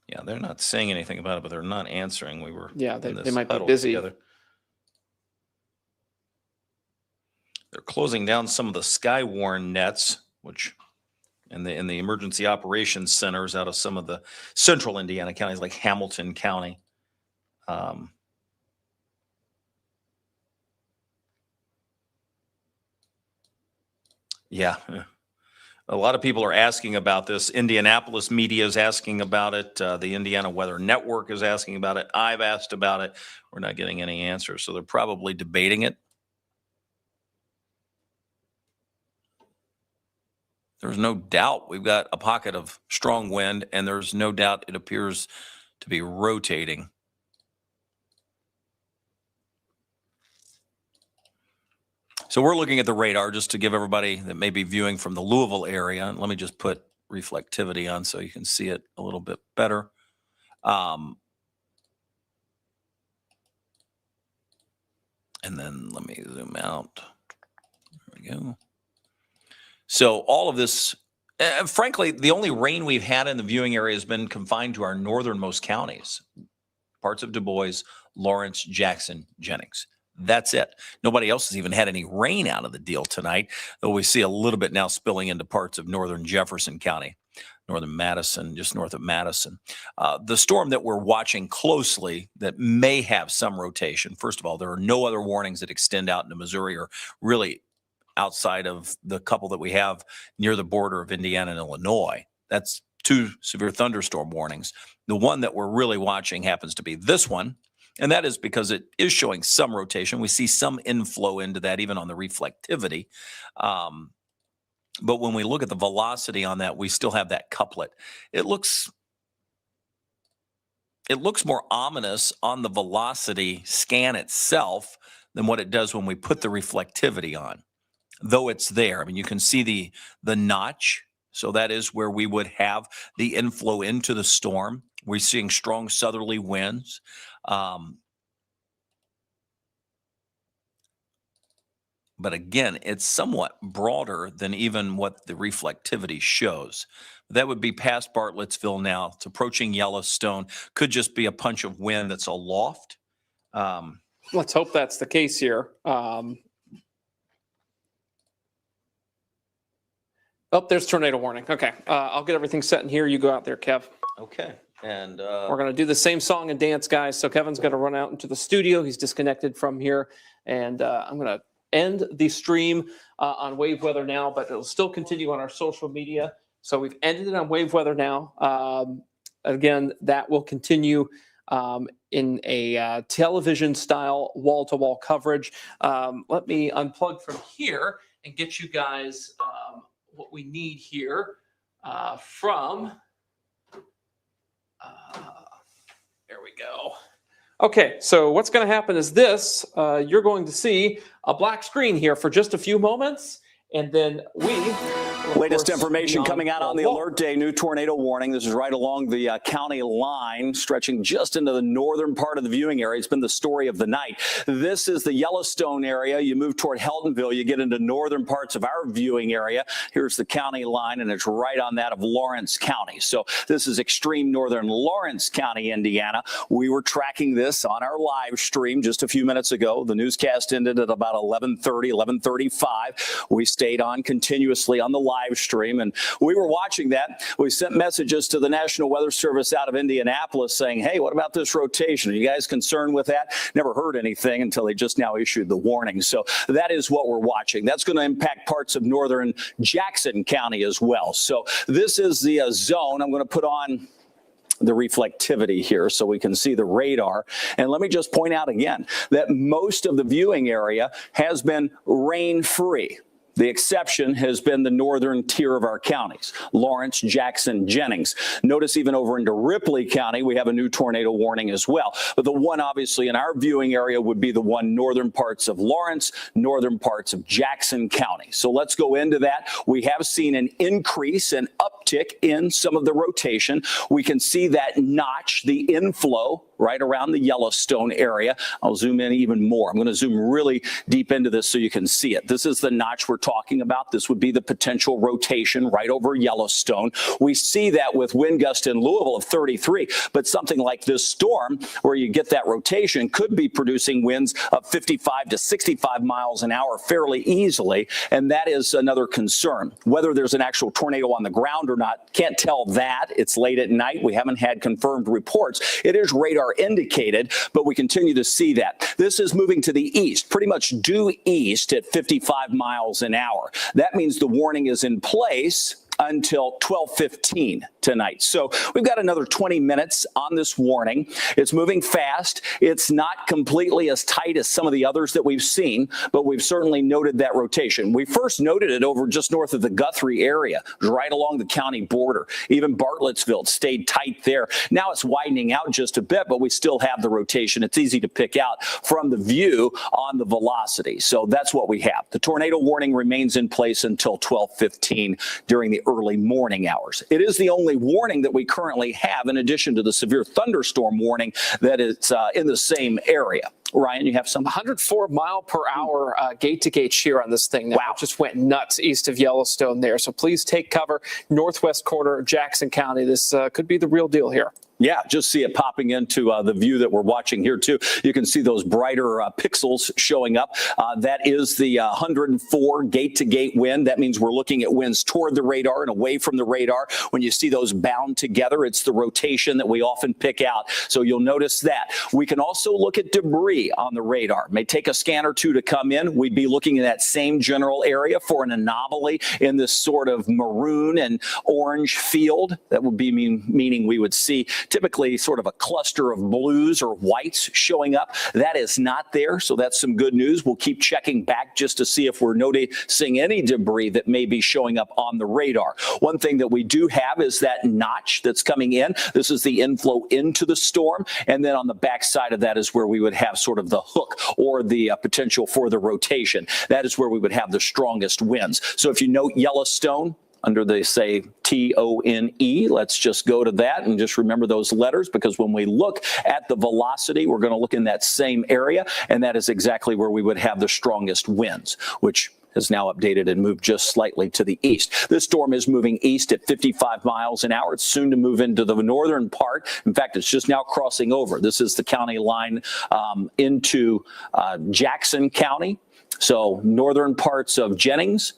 Yeah, they're not saying anything about it, but they're not answering. We were they might be busy. Together. They're closing down some of the Skywarn nets, which in the emergency operations centers out of some of the central Indiana counties like Hamilton County. Yeah. A lot of people are asking about this. Indianapolis media is asking about it. The Indiana Weather Network is asking about it. I've asked about it. We're not getting any answers. So they're probably debating it. There's no doubt we've got a pocket of strong wind, and there's no doubt it appears to be rotating. So we're looking at the radar just to give everybody that may be viewing from the Louisville area. And let me just put reflectivity on so you can see it a little bit better. And then let me zoom out. There we go. So all of this, frankly, the only rain we've had in the viewing area has been confined to our northernmost counties, parts of Du Bois, Lawrence, Jackson, Jennings. That's it. Nobody else has even had any rain out of the deal tonight, though we see a little bit now spilling into parts of northern Jefferson County, northern Madison, just north of Madison. The storm that we're watching closely that may have some rotation, first of all, there are no other warnings that extend out into Missouri or really outside of the couple that we have near the border of Indiana and Illinois. That's 2 severe thunderstorm warnings. The one that we're really watching happens to be this one, and that is because it is showing some rotation. We see some inflow into that even on the reflectivity. But when we look at the velocity on that, we still have that couplet. It looks more ominous on the velocity scan itself than what it does when we put the reflectivity on. Though it's there. I mean, you can see the notch. So that is where we would have the inflow into the storm. We're seeing strong southerly winds. But again, it's somewhat broader than even what the reflectivity shows. That would be past Bartlettsville now. It's approaching Yellowstone. Could just be a punch of wind that's aloft. Let's hope that's the case here. Oh, there's tornado warning. Okay. I'll get everything set in here. You go out there, Kev. Okay. And we're going to do the same song and dance, guys. So Kevin's going to run out into the studio. He's disconnected from here. And I'm going to end the stream on Wave Weather Now, but it'll still continue on our social media. So we've ended it on Wave Weather Now. Again, that will continue in a television-style wall-to-wall coverage. Let me unplug from here and get you guys what we need here from. There we go. Okay, so what's going to happen is this. You're going to see a black screen here for just a few moments, and then latest information coming out on the alert day, new tornado warning. This is right along the county line, stretching just into the northern part of the viewing area. It's been the story of the night. This is the Yellowstone area. You move toward Heltonville, you get into northern parts of our viewing area. Here's the county line, and it's right on that of Lawrence County. So this is extreme northern Lawrence County, Indiana. We were tracking this on our live stream just a few minutes ago. The newscast ended at about 11:30, 11:35. We stayed on continuously on the live stream, and we were watching that. We sent messages to the National Weather Service out of Indianapolis saying, hey, what about this rotation? Are you guys concerned with that? Never heard anything until they just now issued the warning. So that is what we're watching. That's going to impact parts of northern Jackson County as well. So this is the zone. I'm going to put on the reflectivity here so we can see the radar. And let me just point out again that most of the viewing area has been rain-free. The exception has been the northern tier of our counties, Lawrence, Jackson, Jennings. Notice even over into Ripley County, we have a new tornado warning as well. But the one obviously in our viewing area would be the one northern parts of Lawrence, northern parts of Jackson County. So let's go into that. We have seen an increase, an uptick in some of the rotation. We can see that notch, the inflow right around the Yellowstone area. I'll zoom in even more. I'm going to zoom really deep into this so you can see it. This is the notch we're talking about. This would be the potential rotation right over Yellowstone. We see that with wind gust in Louisville of 33, but something like this storm where you get that rotation could be producing winds of 55 to 65 miles an hour fairly easily, and that is another concern. Whether there's an actual tornado on the ground or not, can't tell that. It's late at night. We haven't had confirmed reports. It is radar indicated, but we continue to see that. This is moving to the east, pretty much due east at 55 miles an hour. That means the warning is in place until 12:15 tonight. So we've got another 20 minutes on this warning. It's moving fast. It's not completely as tight as some of the others that we've seen, but we've certainly noted that rotation. We first noted it over just north of the Guthrie area, right along the county border. Even Bartlettsville stayed tight there. Now it's widening out just a bit, but we still have the rotation. It's easy to pick out from the view on the velocity. So that's what we have. The tornado warning remains in place until 12:15 during the early morning hours. It is the only warning that we currently have in addition to the severe thunderstorm warning that is in the same area. Ryan, you have some 104 mile per hour gate to gate shear on this thing. Now. Wow. It just went nuts east of Yellowstone there. So please take cover. Northwest corner of Jackson County. This could be the real deal here. Yeah, just see it popping into the view that we're watching here, too. You can see those brighter pixels showing up. That is the 104 gate-to-gate wind. That means we're looking at winds toward the radar and away from the radar. When you see those bound together, it's the rotation that we often pick out. So you'll notice that. We can also look at debris on the radar. It may take a scan or two to come in. We'd be looking in that same general area for an anomaly in this sort of maroon and orange field. That would be meaning we would see typically sort of a cluster of blues or whites showing up. That is not there, so that's some good news. We'll keep checking back just to see if we're noticing any debris that may be showing up on the radar. One thing that we do have is that notch that's coming in. This is the inflow into the storm, and then on the back side of that is where we would have sort of the hook or the potential for the rotation. That is where we would have the strongest winds. So if you note Yellowstone, under the, say, T-O-N-E. Let's just go to that and just remember those letters, because when we look at the velocity, we're going to look in that same area, and that is exactly where we would have the strongest winds, which has now updated and moved just slightly to the east. This storm is moving east at 55 miles an hour. It's soon to move into the northern part. In fact, it's just now crossing over. This is the county line into Jackson County. So northern parts of Jennings,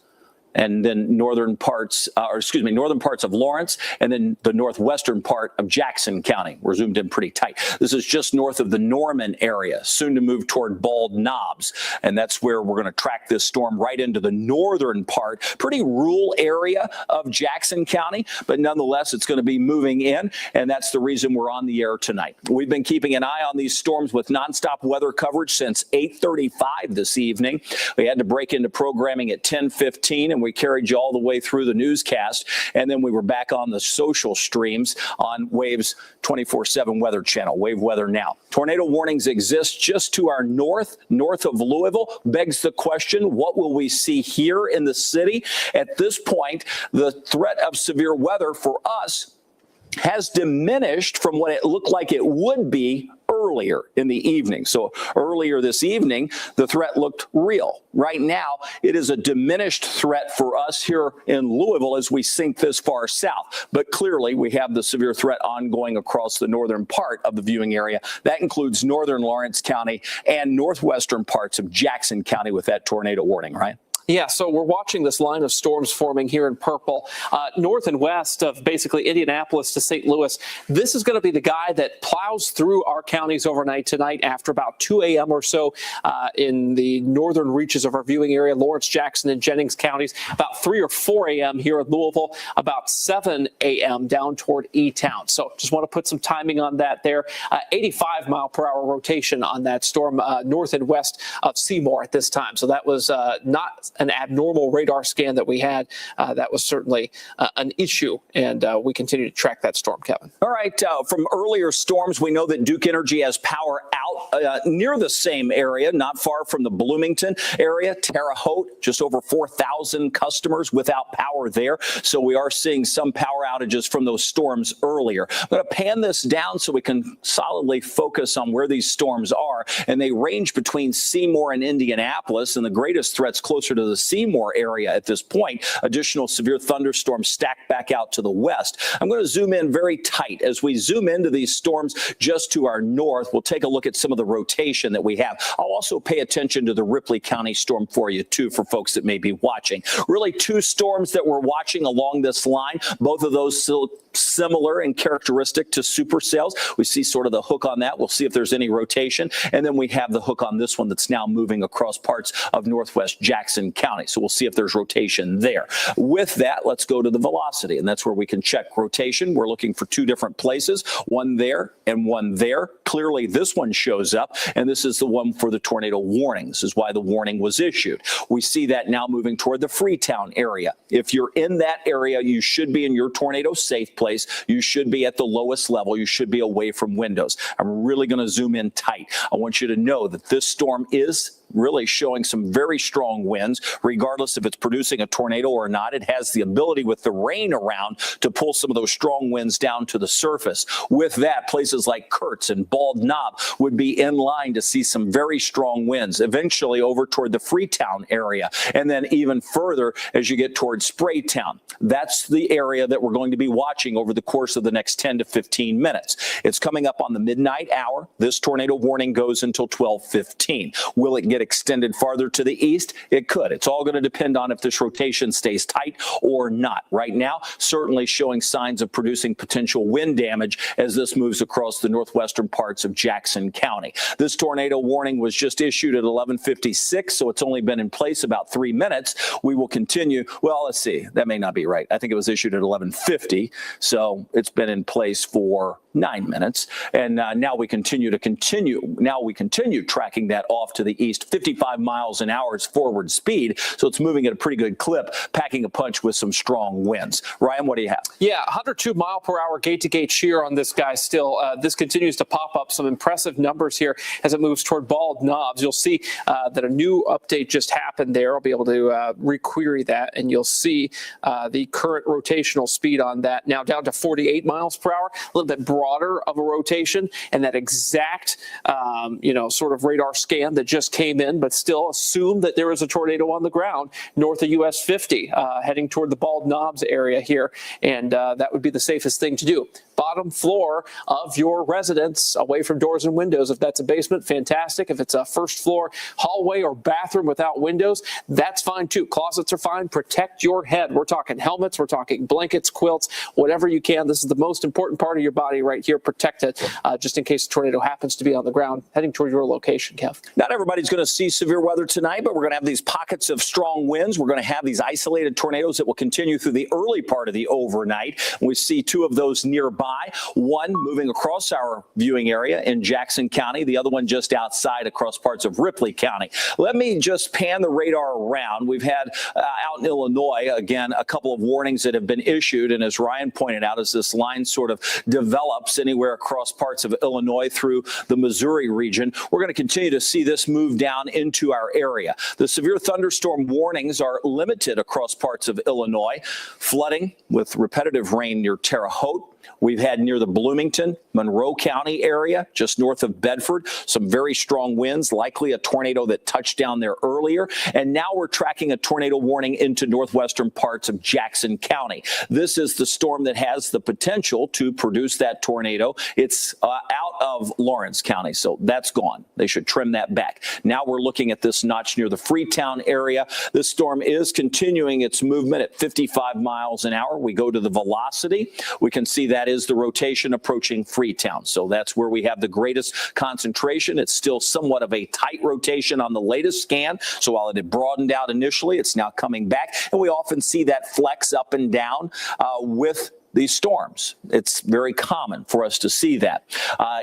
and then northern parts of Lawrence, and then the northwestern part of Jackson County. We're zoomed in pretty tight. This is just north of the Norman area, soon to move toward Bald Knobs. And that's where we're going to track this storm right into the northern part, pretty rural area of Jackson County, but nonetheless, it's going to be moving in. And that's the reason we're on the air tonight. We've been keeping an eye on these storms with nonstop weather coverage since 8:35 this evening. We had to break into programming at 10:15, and we carried you all the way through the newscast. And then we were back on the social streams on Wave's 24/7 Weather Channel, Wave Weather Now. Tornado warnings exist just to our north of Louisville. Begs the question, what will we see here in the city? At this point, the threat of severe weather for us has diminished from what it looked like it would be earlier in the evening. So earlier this evening, the threat looked real. Right now, it is a diminished threat for us here in Louisville as we sink this far south. But clearly, we have the severe threat ongoing across the northern part of the viewing area. That includes northern Lawrence County and northwestern parts of Jackson County with that tornado warning, right? Yeah, so we're watching this line of storms forming here in purple, north and west of basically Indianapolis to St. Louis. This is going to be the guy that plows through our counties overnight tonight after about 2 a.m. or so in the northern reaches of our viewing area, Lawrence, Jackson, and Jennings counties. About 3 or 4 a.m. here in Louisville, about 7 a.m. down toward E-Town. So just want to put some timing on that there. 85-mile-per-hour rotation on that storm north and west of Seymour at this time. So that was not an abnormal radar scan that we had. That was certainly an issue, and we continue to track that storm, Kevin. All right. From earlier storms, we know that Duke Energy has power out near the same area, not far from the Bloomington area. Terre Haute, just over 4,000 customers without power there. So we are seeing some power outages from those storms earlier. I'm going to pan this down so we can solidly focus on where these storms are. And they range between Seymour and Indianapolis, and the greatest threats closer to the Seymour area at this point. Additional severe thunderstorms stacked back out to the west. I'm going to zoom in very tight. As we zoom into these storms just to our north, we'll take a look at some of the rotation that we have. I'll also pay attention to the Ripley County storm for you, too, for folks that may be watching. Really, two storms that we're watching along this line, both of those still similar and characteristic to supercells. We see sort of the hook on that. We'll see if there's any rotation. And then we have the hook on this one that's now moving across parts of northwest Jackson County. So we'll see if there's rotation there. With that, let's go to the velocity, and that's where we can check rotation. We're looking for two different places, one there and one there. Clearly, this one shows up, and this is the one for the tornado warning. This is why the warning was issued. We see that now moving toward the Freetown area. If you're in that area, you should be in your tornado safe place. You should be at the lowest level. You should be away from windows. I'm really going to zoom in tight. I want you to know that this storm is really showing some very strong winds, regardless if it's producing a tornado or not. It has the ability with the rain around to pull some of those strong winds down to the surface. With that, places like Kurtz and Bald Knob would be in line to see some very strong winds, eventually over toward the Freetown area. And then even further as you get towards Spraytown. That's the area that we're going to be watching over the course of the next 10 to 15 minutes. It's coming up on the midnight hour. This tornado warning goes until 12:15. Will it get extended farther to the east? It could. It's all going to depend on if this rotation stays tight or not. Right now, certainly showing signs of producing potential wind damage as this moves across the northwestern parts of Jackson County. This tornado warning was just issued at 11:56, so it's only been in place about 3 minutes. We will continue. Well, let's see. That may not be right. I think it was issued at 11:50, so it's been in place for 9 minutes. And now we continue tracking that off to the east. 55 miles an hour is forward speed, so it's moving at a pretty good clip, packing a punch with some strong winds. Ryan, what do you have? Yeah, 102 mile per hour gate-to-gate shear on this guy still. This continues to pop up some impressive numbers here as it moves toward Bald Knobs. You'll see that a new update just happened there. I'll be able to requery that, and you'll see the current rotational speed on that now down to 48 miles per hour, a little bit broader of a rotation, and that exact, sort of radar scan that just came in, but still assume that there is a tornado on the ground north of US 50, heading toward the Bald Knobs area here, and that would be the safest thing to do. bottom floor of your residence, away from doors and windows. If that's a basement, fantastic. If it's a first floor hallway or bathroom without windows, that's fine too. Closets are fine. Protect your head. We're talking helmets, we're talking blankets, quilts, whatever you can. This is the most important part of your body right here. Protect it just in case a tornado happens to be on the ground heading toward your location, Kev. Not everybody's going to see severe weather tonight, but we're going to have these pockets of strong winds. We're going to have these isolated tornadoes that will continue through the early part of the overnight. We see two of those nearby, one moving across our viewing area in Jackson County, the other one just outside across parts of Ripley County. Let me just pan the radar around. We've had out in Illinois, again, a couple of warnings that have been issued. And as Ryan pointed out, as this line sort of develops anywhere across parts of Illinois through the Missouri region, we're going to continue to see this move down into our area. The severe thunderstorm warnings are limited across parts of Illinois. Flooding with repetitive rain near Terre Haute. We've had near the Bloomington, Monroe County area, just north of Bedford, some very strong winds, likely a tornado that touched down there earlier. And now we're tracking a tornado warning into northwestern parts of Jackson County. This is the storm that has the potential to produce that tornado. It's out of Lawrence County, so that's gone. They should trim that back. Now we're looking at this notch near the Freetown area. This storm is continuing its movement at 55 miles an hour. We go to the velocity. We can see that is the rotation approaching Freetown. So that's where we have the greatest concentration. It's still somewhat of a tight rotation on the latest scan. So while it had broadened out initially, it's now coming back. And we often see that flex up and down with these storms. It's very common for us to see that.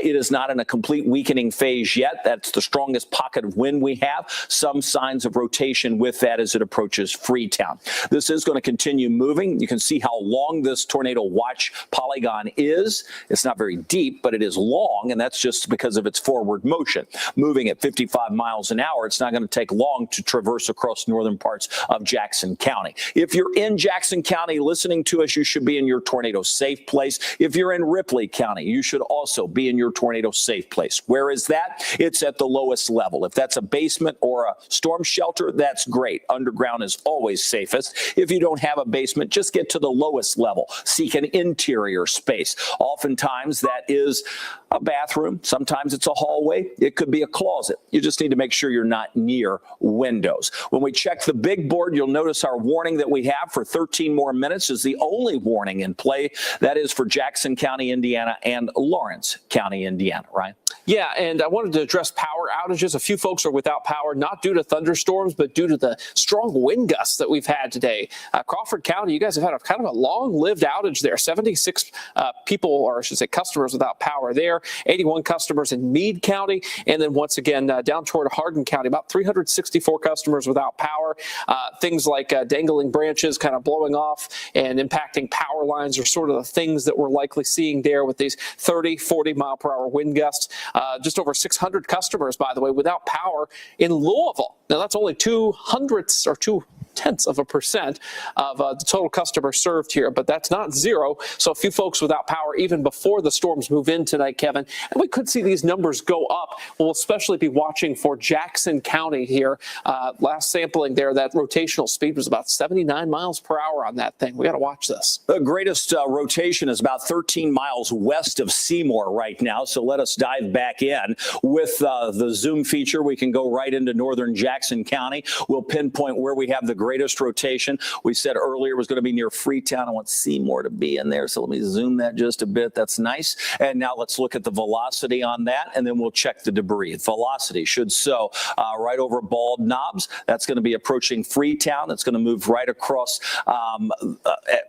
It is not in a complete weakening phase yet. That's the strongest pocket of wind we have. Some signs of rotation with that as it approaches Freetown. This is going to continue moving. You can see how long this tornado watch polygon is. It's not very deep, but it is long, and that's just because of its forward motion. Moving at 55 miles an hour, it's not going to take long to traverse across northern parts of Jackson County. If you're in Jackson County listening to us, you should be in your tornado safe place. If you're in Ripley County, you should also be in your tornado safe place. Where is that? It's at the lowest level. If that's a basement or a storm shelter, that's great. Underground is always safest. If you don't have a basement, just get to the lowest level. Seek an interior space. Oftentimes that is a bathroom. Sometimes it's a hallway. It could be a closet. You just need to make sure you're not near windows. When we check the big board, you'll notice our warning that we have for 13 more minutes is the only warning in play. That is for Jackson County, Indiana, and Lawrence County, Indiana. Ryan? Yeah, and I wanted to address power outages. A few folks are without power, not due to thunderstorms, but due to the strong wind gusts that we've had today. Crawford County, you guys have had a kind of a long-lived outage there. 76 people, or I should say customers without power there. 81 customers in Meade County. And then once again, down toward Hardin County, about 364 customers without power. Things like dangling branches kind of blowing off and impacting power lines are sort of the things that we're likely seeing there with these 30, 40 mile per hour wind gusts. Just over 600 customers, by the way, without power in Louisville. Now, that's only 0.2% of the total customers served here, but that's not zero. So a few folks without power even before the storms move in tonight, Kevin. And we could see these numbers go up. We'll especially be watching for Jackson County here. Last sampling there, that rotational speed was about 79 miles per hour on that thing. We got to watch this. The greatest rotation is about 13 miles west of Seymour right now. So let us dive back in with the zoom feature. We can go right into northern Jackson County. We'll pinpoint where we have the greatest rotation. We said earlier it was going to be near Freetown. I want Seymour to be in there. So let me zoom that just a bit. That's nice. And now let's look at the velocity on that, and then we'll check the debris. Velocity should sow right over Bald Knobs. That's going to be approaching Freetown. It's going to move right across,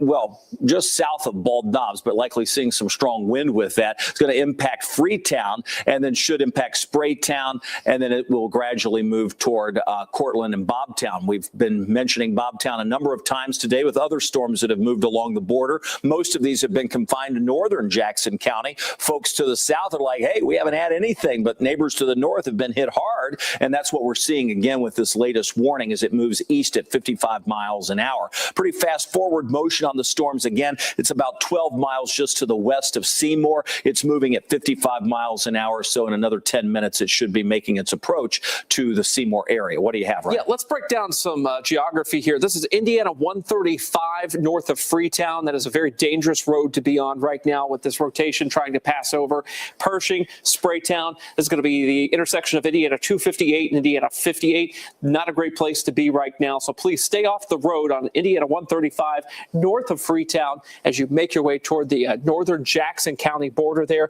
well, just south of Bald Knobs, but likely seeing some strong wind with that. It's going to impact Freetown and then should impact Spraytown, and then it will gradually move toward Cortland and Bobtown. We've been mentioning Bobtown a number of times today with other storms that have moved along the border. Most of these have been confined to northern Jackson County. Folks to the south are like, hey, we haven't had anything, but neighbors to the north have been hit hard, and that's what we're seeing again with this latest warning as it moves east at 55 miles an hour. Pretty fast forward motion on the storms again. It's about 12 miles just to the west of Seymour. It's moving at 55 miles an hour, so in another 10 minutes it should be making its approach to the Seymour area. What do you have, Ryan? Yeah, let's break down some geography topography here. This is Indiana 135 north of Freetown. That is a very dangerous road to be on right now with this rotation trying to pass over Pershing, Spraytown. This is going to be the intersection of Indiana 258 and Indiana 58. Not a great place to be right now. So please stay off the road on Indiana 135 north of Freetown as you make your way toward the northern Jackson County border there.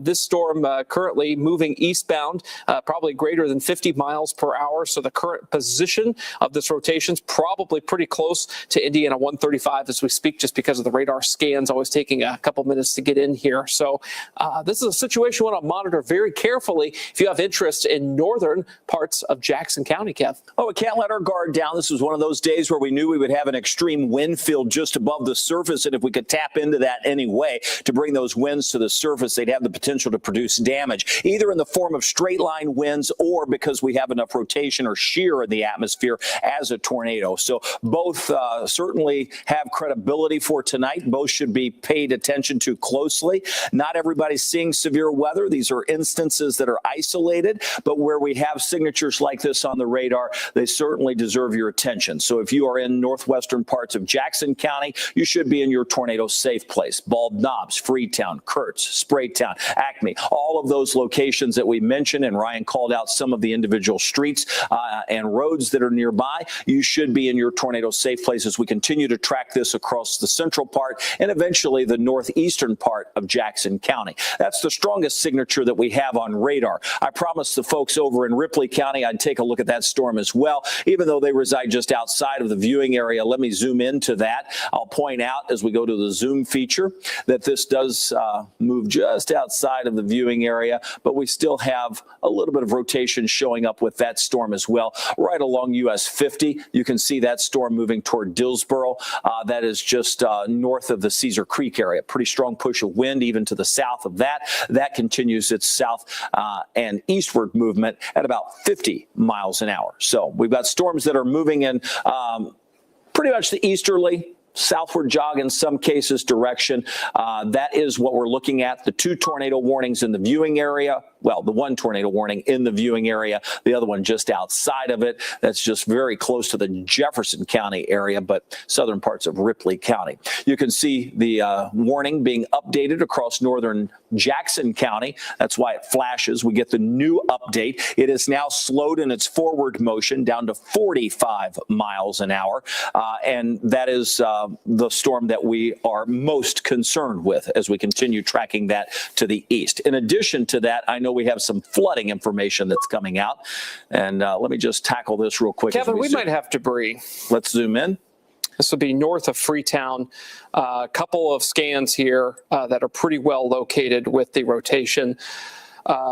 This storm currently moving eastbound, probably greater than 50 miles per hour. So the current position of this rotation is probably pretty close to Indiana 135 as we speak, just because of the radar scans always taking a couple minutes to get in here. So this is a situation we want to monitor very carefully if you have interest in northern parts of Jackson County, Kev. Oh, we can't let our guard down. This was one of those days where we knew we would have an extreme wind field just above the surface, and if we could tap into that anyway to bring those winds to the surface, they'd have the potential to produce damage, either in the form of straight line winds or because we have enough rotation or shear in the atmosphere as a tornado. So both certainly have credibility for tonight. Both should be paid attention to closely. Not everybody's seeing severe weather. These are instances that are isolated, but where we have signatures like this on the radar, they certainly deserve your attention. So if you are in northwestern parts of Jackson County, you should be in your tornado safe place. Bald Knobs, Freetown, Kurtz, Spraytown, Acme, all of those locations that we mentioned, and Ryan called out some of the individual streets and roads that are nearby. You should be in your tornado safe place as we continue to track this across the central part and eventually the northeastern part of Jackson County. That's the strongest signature that we have on radar. I promised the folks over in Ripley County I'd take a look at that storm as well, even though they reside just outside of the viewing area. Let me zoom into that. I'll point out as we go to the zoom feature that this does move just outside of the viewing area, but we still have a little bit of rotation showing up with that storm as well. Right along US 50, you can see that storm moving toward Dillsboro. That is just north of the Cedar Creek area. Pretty strong push of wind even to the south of that. That continues its south and eastward movement at about 50 miles an hour. So we've got storms that are moving in pretty much the easterly, southward jog in some cases direction. That is what we're looking at. The 2 tornado warnings in the viewing area. Well, the 1 tornado warning in the viewing area, the other one just outside of it. That's just very close to the Jefferson County area, but southern parts of Ripley County. You can see the warning being updated across northern Jackson County. That's why it flashes. We get the new update. It is now slowed in its forward motion down to 45 miles an hour. And that is the storm that we are most concerned with as we continue tracking that to the east. In addition to that, I know we have some flooding information that's coming out. And let me just tackle this real quick. Kevin, we might have debris. Let's zoom in. This would be north of Freetown. A couple of scans here that are pretty well located with the rotation.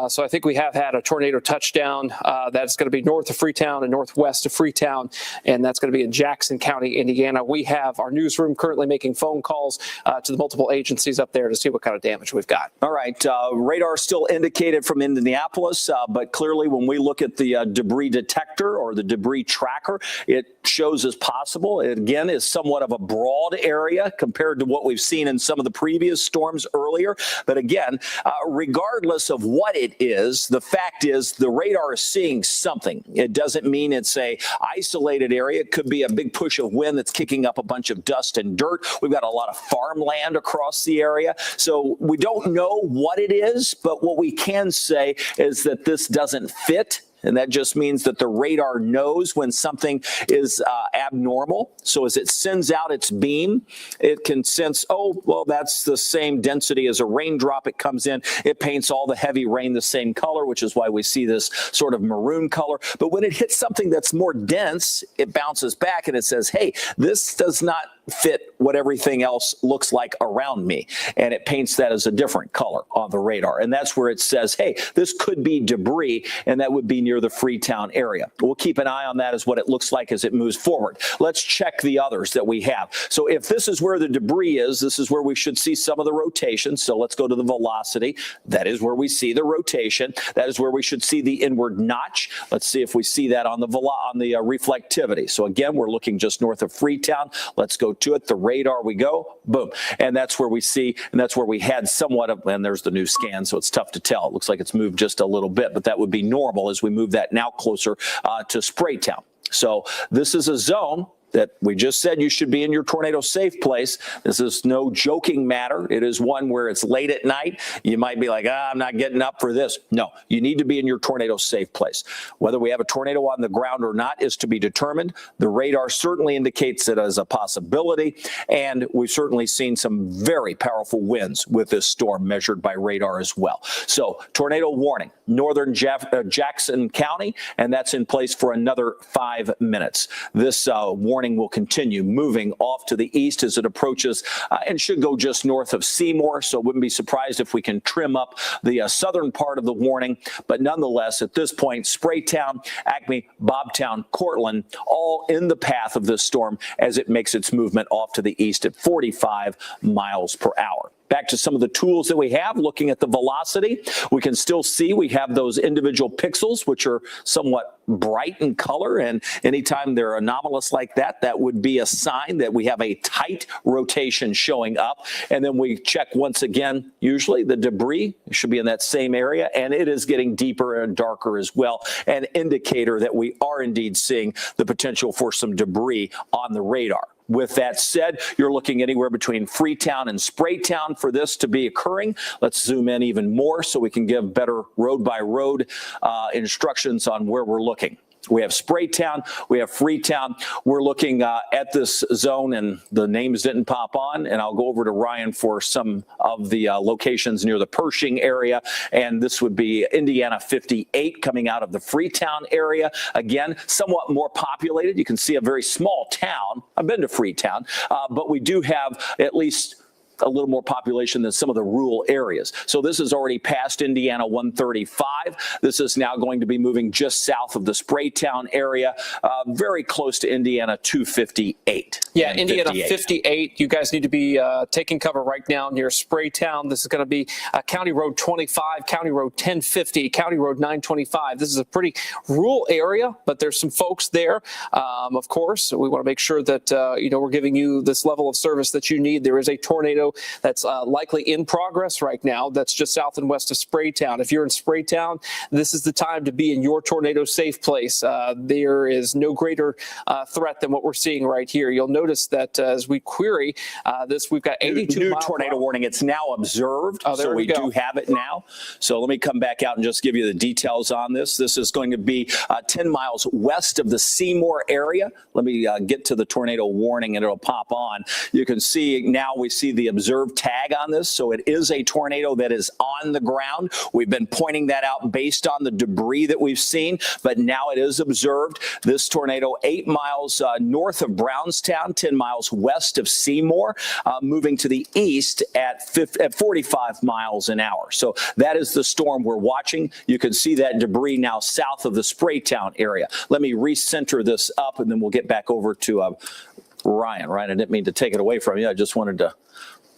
So I think we have had a tornado touchdown. That's going to be north of Freetown and northwest of Freetown, and that's going to be in Jackson County, Indiana. We have our newsroom currently making phone calls to the multiple agencies up there to see what kind of damage we've got. All right. Radar still indicated from Indianapolis, but clearly when we look at the debris detector or the debris tracker, it shows as possible. It, again, is somewhat of a broad area compared to what we've seen in some of the previous storms earlier. But again, regardless of what it is, the fact is the radar is seeing something. It doesn't mean it's a isolated area. It could be a big push of wind that's kicking up a bunch of dust and dirt. We've got a lot of farmland across the area. So we don't know what it is, but what we can say is that this doesn't fit. And that just means that the radar knows when something is abnormal. So as it sends out its beam, it can sense, oh, well, that's the same density as a raindrop. It comes in, it paints all the heavy rain the same color, which is why we see this sort of maroon color. But when it hits something that's more dense, it bounces back and it says, hey, this does not fit what everything else looks like around me. And it paints that as a different color on the radar. And that's where it says, hey, this could be debris, and that would be near the Freetown area. We'll keep an eye on that as what it looks like as it moves forward. Let's check the others that we have. So if this is where the debris is, this is where we should see some of the rotation. So let's go to the velocity. That is where we see the rotation. That is where we should see the inward notch. Let's see if we see that on the reflectivity. So again, we're looking just north of Freetown. Let's go to it. The radar, we go, boom. And that's where we see, and that's where we had somewhat of, and there's the new scan, so it's tough to tell. It looks like it's moved just a little bit, but that would be normal as we move that now closer to Spraytown. So this is a zone that we just said you should be in your tornado safe place. This is no joking matter. It is one where it's late at night. You might be like, I'm not getting up for this. No, you need to be in your tornado safe place. Whether we have a tornado on the ground or not is to be determined. The radar certainly indicates it as a possibility, and we've certainly seen some very powerful winds with this storm measured by radar as well. So tornado warning, northern Jackson County, and that's in place for another 5 minutes. This warning will continue moving off to the east as it approaches and should go just north of Seymour. So wouldn't be surprised if we can trim up the southern part of the warning. But nonetheless, at this point, Spraytown, Acme, Bobtown, Cortland, all in the path of this storm as it makes its movement off to the east at 45 miles per hour. Back to some of the tools that we have, looking at the velocity, we can still see we have those individual pixels, which are somewhat bright in color. And anytime they're anomalous like that, that would be a sign that we have a tight rotation showing up. And then we check once again, usually the debris should be in that same area, and it is getting deeper and darker as well, an indicator that we are indeed seeing the potential for some debris on the radar. With that said, you're looking anywhere between Freetown and Spraytown for this to be occurring. Let's zoom in even more so we can give better road-by-road instructions on where we're looking. We have Spraytown, we have Freetown. We're looking at this zone, and the names didn't pop on, and I'll go over to Ryan for some of the locations near the Pershing area, and this would be Indiana 58 coming out of the Freetown area. Again, somewhat more populated. You can see a very small town. I've been to Freetown, but we do have at least a little more population than some of the rural areas. So this is already past Indiana 135. This is now going to be moving just south of the Spraytown area, very close to Indiana 258. Yeah, Indiana 58. You guys need to be taking cover right now near Spraytown. This is going to be County Road 25, County Road 1050, County Road 925. This is a pretty rural area, but there's some folks there. Of course, we want to make sure that we're giving you this level of service that you need. There is a tornado that's likely in progress right now. That's just south and west of Spraytown. If you're in Spraytown, this is the time to be in your tornado safe place. There is no greater threat than what we're seeing right here. You'll notice that as we query this, we've got 82 new tornado warning. It's now observed, so we do have it now. So let me come back out and just give you the details on this. This is going to be 10 miles west of the Seymour area. Let me get to the tornado warning, and it'll pop on. You can see now we see the observed tag on this, so it is a tornado that is on the ground. We've been pointing that out based on the debris that we've seen, but now it is observed. This tornado 8 miles north of Brownstown, 10 miles west of Seymour, moving to the east at 45 miles an hour. So that is the storm we're watching. You can see that debris now south of the Spraytown area. Let me recenter this up, and then we'll get back over to Ryan. Ryan, I didn't mean to take it away from you. I just wanted to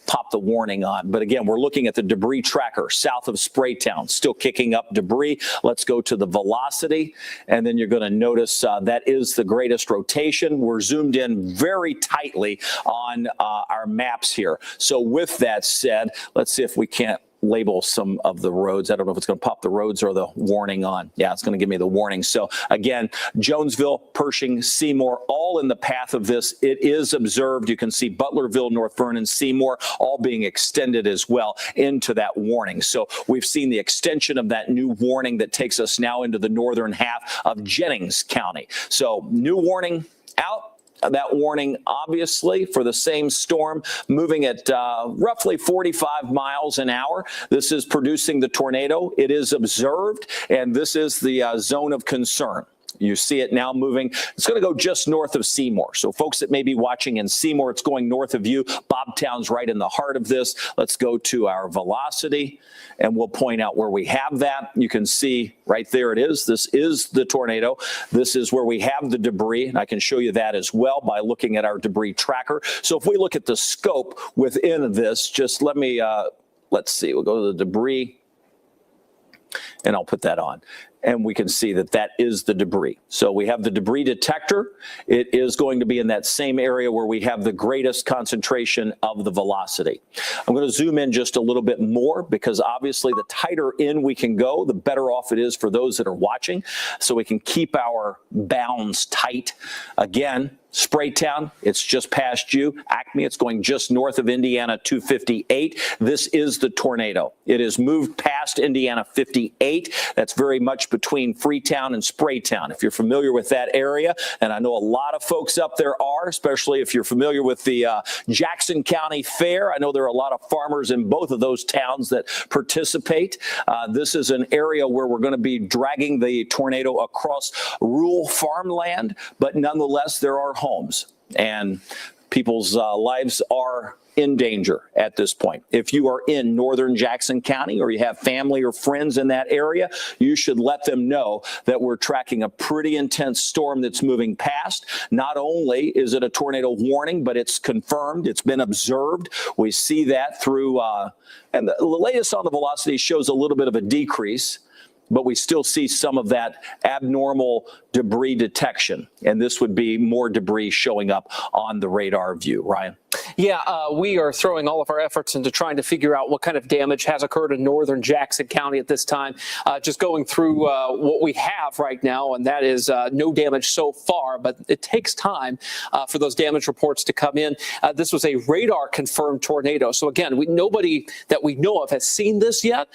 pop the warning on. But again, we're looking at the debris tracker south of Spraytown, still kicking up debris. Let's go to the velocity, and then you're going to notice that is the greatest rotation. We're zoomed in very tightly on our maps here. So with that said, let's see if we can't label some of the roads. I don't know if it's going to pop the roads or the warning on. Yeah, it's going to give me the warning. So again, Jonesville, Pershing, Seymour, all in the path of this. It is observed. You can see Butlerville, North Vernon, Seymour, all being extended as well into that warning. So we've seen the extension of that new warning that takes us now into the northern half of Jennings County. So new warning out. That warning, obviously, for the same storm, moving at roughly 45 miles an hour. This is producing the tornado. It is observed, and this is the zone of concern. You see it now moving. It's going to go just north of Seymour. So folks that may be watching in Seymour, it's going north of you. Bobtown's right in the heart of this. Let's go to our velocity, and we'll point out where we have that. You can see right there it is. This is the tornado. This is where we have the debris, and I can show you that as well by looking at our debris tracker. So if we look at the scope within this, just let me, let's see, we'll go to the debris. and I'll put that on. And we can see that that is the debris. So we have the debris detector. It is going to be in that same area where we have the greatest concentration of the velocity. I'm going to zoom in just a little bit more because obviously the tighter in we can go, the better off it is for those that are watching. So we can keep our bounds tight. Again, Spraytown, it's just past you. Acme, it's going just north of Indiana 258. This is the tornado. It has moved past Indiana 58. That's very much between Freetown and Spraytown. If you're familiar with that area, and I know a lot of folks up there are, especially if you're familiar with the Jackson County Fair. I know there are a lot of farmers in both of those towns that participate. This is an area where we're going to be dragging the tornado across rural farmland, but nonetheless, there are homes and people's lives are in danger at this point. If you are in northern Jackson County or you have family or friends in that area, you should let them know that we're tracking a pretty intense storm that's moving past. Not only is it a tornado warning, but it's confirmed. It's been observed. We see that through, and the latest on the velocity shows a little bit of a decrease, but we still see some of that abnormal debris detection. And this would be more debris showing up on the radar view. Ryan? Yeah, we are throwing all of our efforts into trying to figure out what kind of damage has occurred in northern Jackson County at this time. Just going through what we have right now, and that is no damage so far, but it takes time for those damage reports to come in. This was a radar-confirmed tornado. So again, nobody that we know of has seen this yet,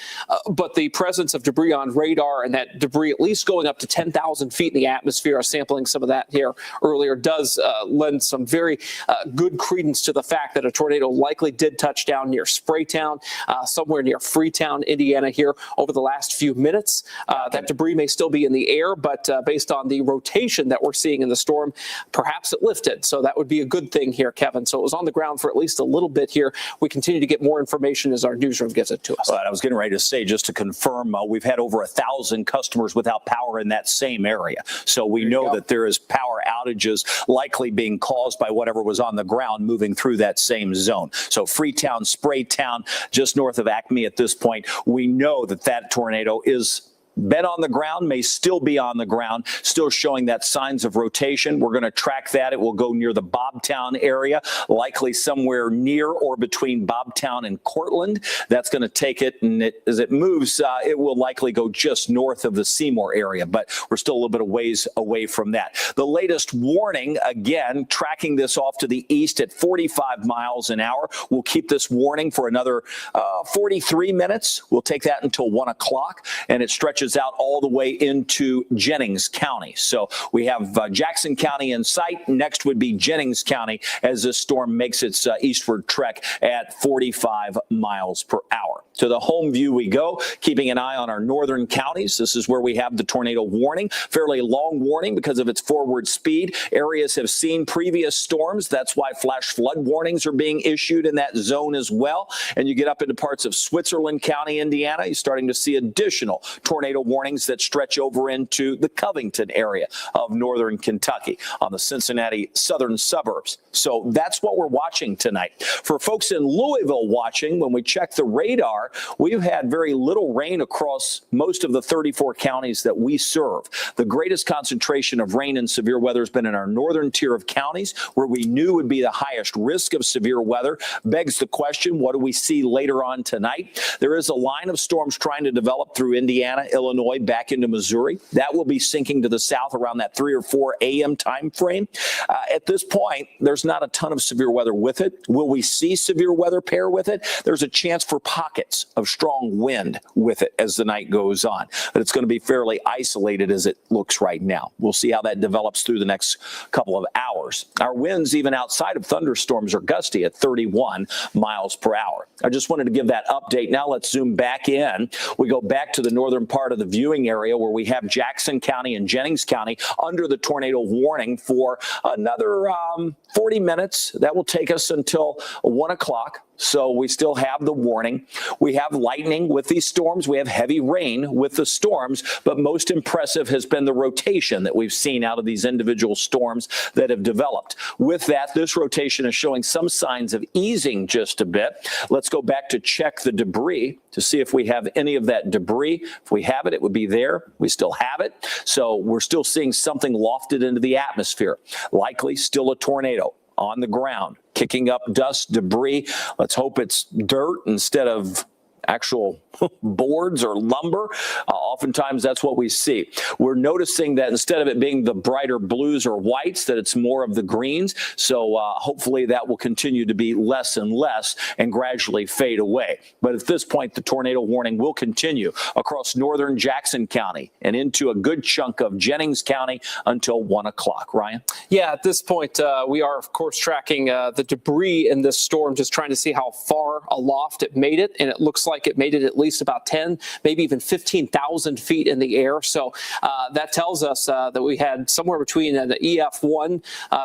but the presence of debris on radar and that debris at least going up to 10,000 feet in the atmosphere, sampling some of that here earlier, does lend some very good credence to the fact that a tornado likely did touch down near Spraytown, somewhere near Freetown, Indiana here over the last few minutes. That debris may still be in the air, but based on the rotation that we're seeing in the storm, perhaps it lifted. So that would be a good thing here, Kevin. So it was on the ground for at least a little bit here. We continue to get more information as our newsroom gets it to us. I was getting ready to say, just to confirm, we've had over 1,000 customers without power in that same area. So we know that there is power outages likely being caused by whatever was on the ground moving through that same zone. So Freetown, Spraytown, just north of Acme at this point, we know that that tornado is been on the ground, may still be on the ground, still showing that signs of rotation. We're going to track that. It will go near the Bobtown area, likely somewhere near or between Bobtown and Cortland. That's going to take it, and as it moves, it will likely go just north of the Seymour area, but we're still a little bit of ways away from that. The latest warning, again, tracking this off to the east at 45 miles an hour. We'll keep this warning for another 43 minutes. We'll take that until 1 o'clock, and it stretches out all the way into Jennings County. So we have Jackson County in sight. Next would be Jennings County as this storm makes its eastward trek at 45 miles per hour. To the home view we go, keeping an eye on our northern counties. This is where we have the tornado warning, fairly long warning because of its forward speed. Areas have seen previous storms. That's why flash flood warnings are being issued in that zone as well. And you get up into parts of Switzerland County, Indiana, you're starting to see additional tornado warnings that stretch over into the Covington area of northern Kentucky on the Cincinnati southern suburbs. So that's what we're watching tonight. For folks in Louisville watching, when we check the radar, we've had very little rain across most of the 34 counties that we serve. The greatest concentration of rain and severe weather has been in our northern tier of counties, where we knew would be the highest risk of severe weather. Begs the question, what do we see later on tonight? There is a line of storms trying to develop through Indiana, Illinois, back into Missouri. That will be sinking to the south around that 3 or 4 a.m. time frame. At this point, there's not a ton of severe weather with it. Will we see severe weather pair with it? There's a chance for pockets of strong wind with it as the night goes on, but it's going to be fairly isolated as it looks right now. We'll see how that develops through the next couple of hours. Our winds, even outside of thunderstorms, are gusty at 31 miles per hour. I just wanted to give that update. Now let's zoom back in. We go back to the northern part of the viewing area where we have Jackson County and Jennings County under the tornado warning for another 40 minutes. That will take us until 1 o'clock. So we still have the warning. We have lightning with these storms. We have heavy rain with the storms. But most impressive has been the rotation that we've seen out of these individual storms that have developed. With that, this rotation is showing some signs of easing just a bit. Let's go back to check the debris to see if we have any of that debris. If we have it, it would be there. We still have it. So we're still seeing something lofted into the atmosphere. Likely still a tornado on the ground, kicking up dust, debris. Let's hope it's dirt instead of actual boards or lumber. Oftentimes that's what we see. We're noticing that instead of it being the brighter blues or whites, that it's more of the greens. So hopefully that will continue to be less and less and gradually fade away. But at this point, the tornado warning will continue across northern Jackson County and into a good chunk of Jennings County until 1 o'clock. Ryan? Yeah, at this point, we are, of course, tracking the debris in this storm, just trying to see how far aloft it made it. And it looks like it made it at least about 10, maybe even 15,000 feet in the air. So that tells us that we had somewhere between an EF1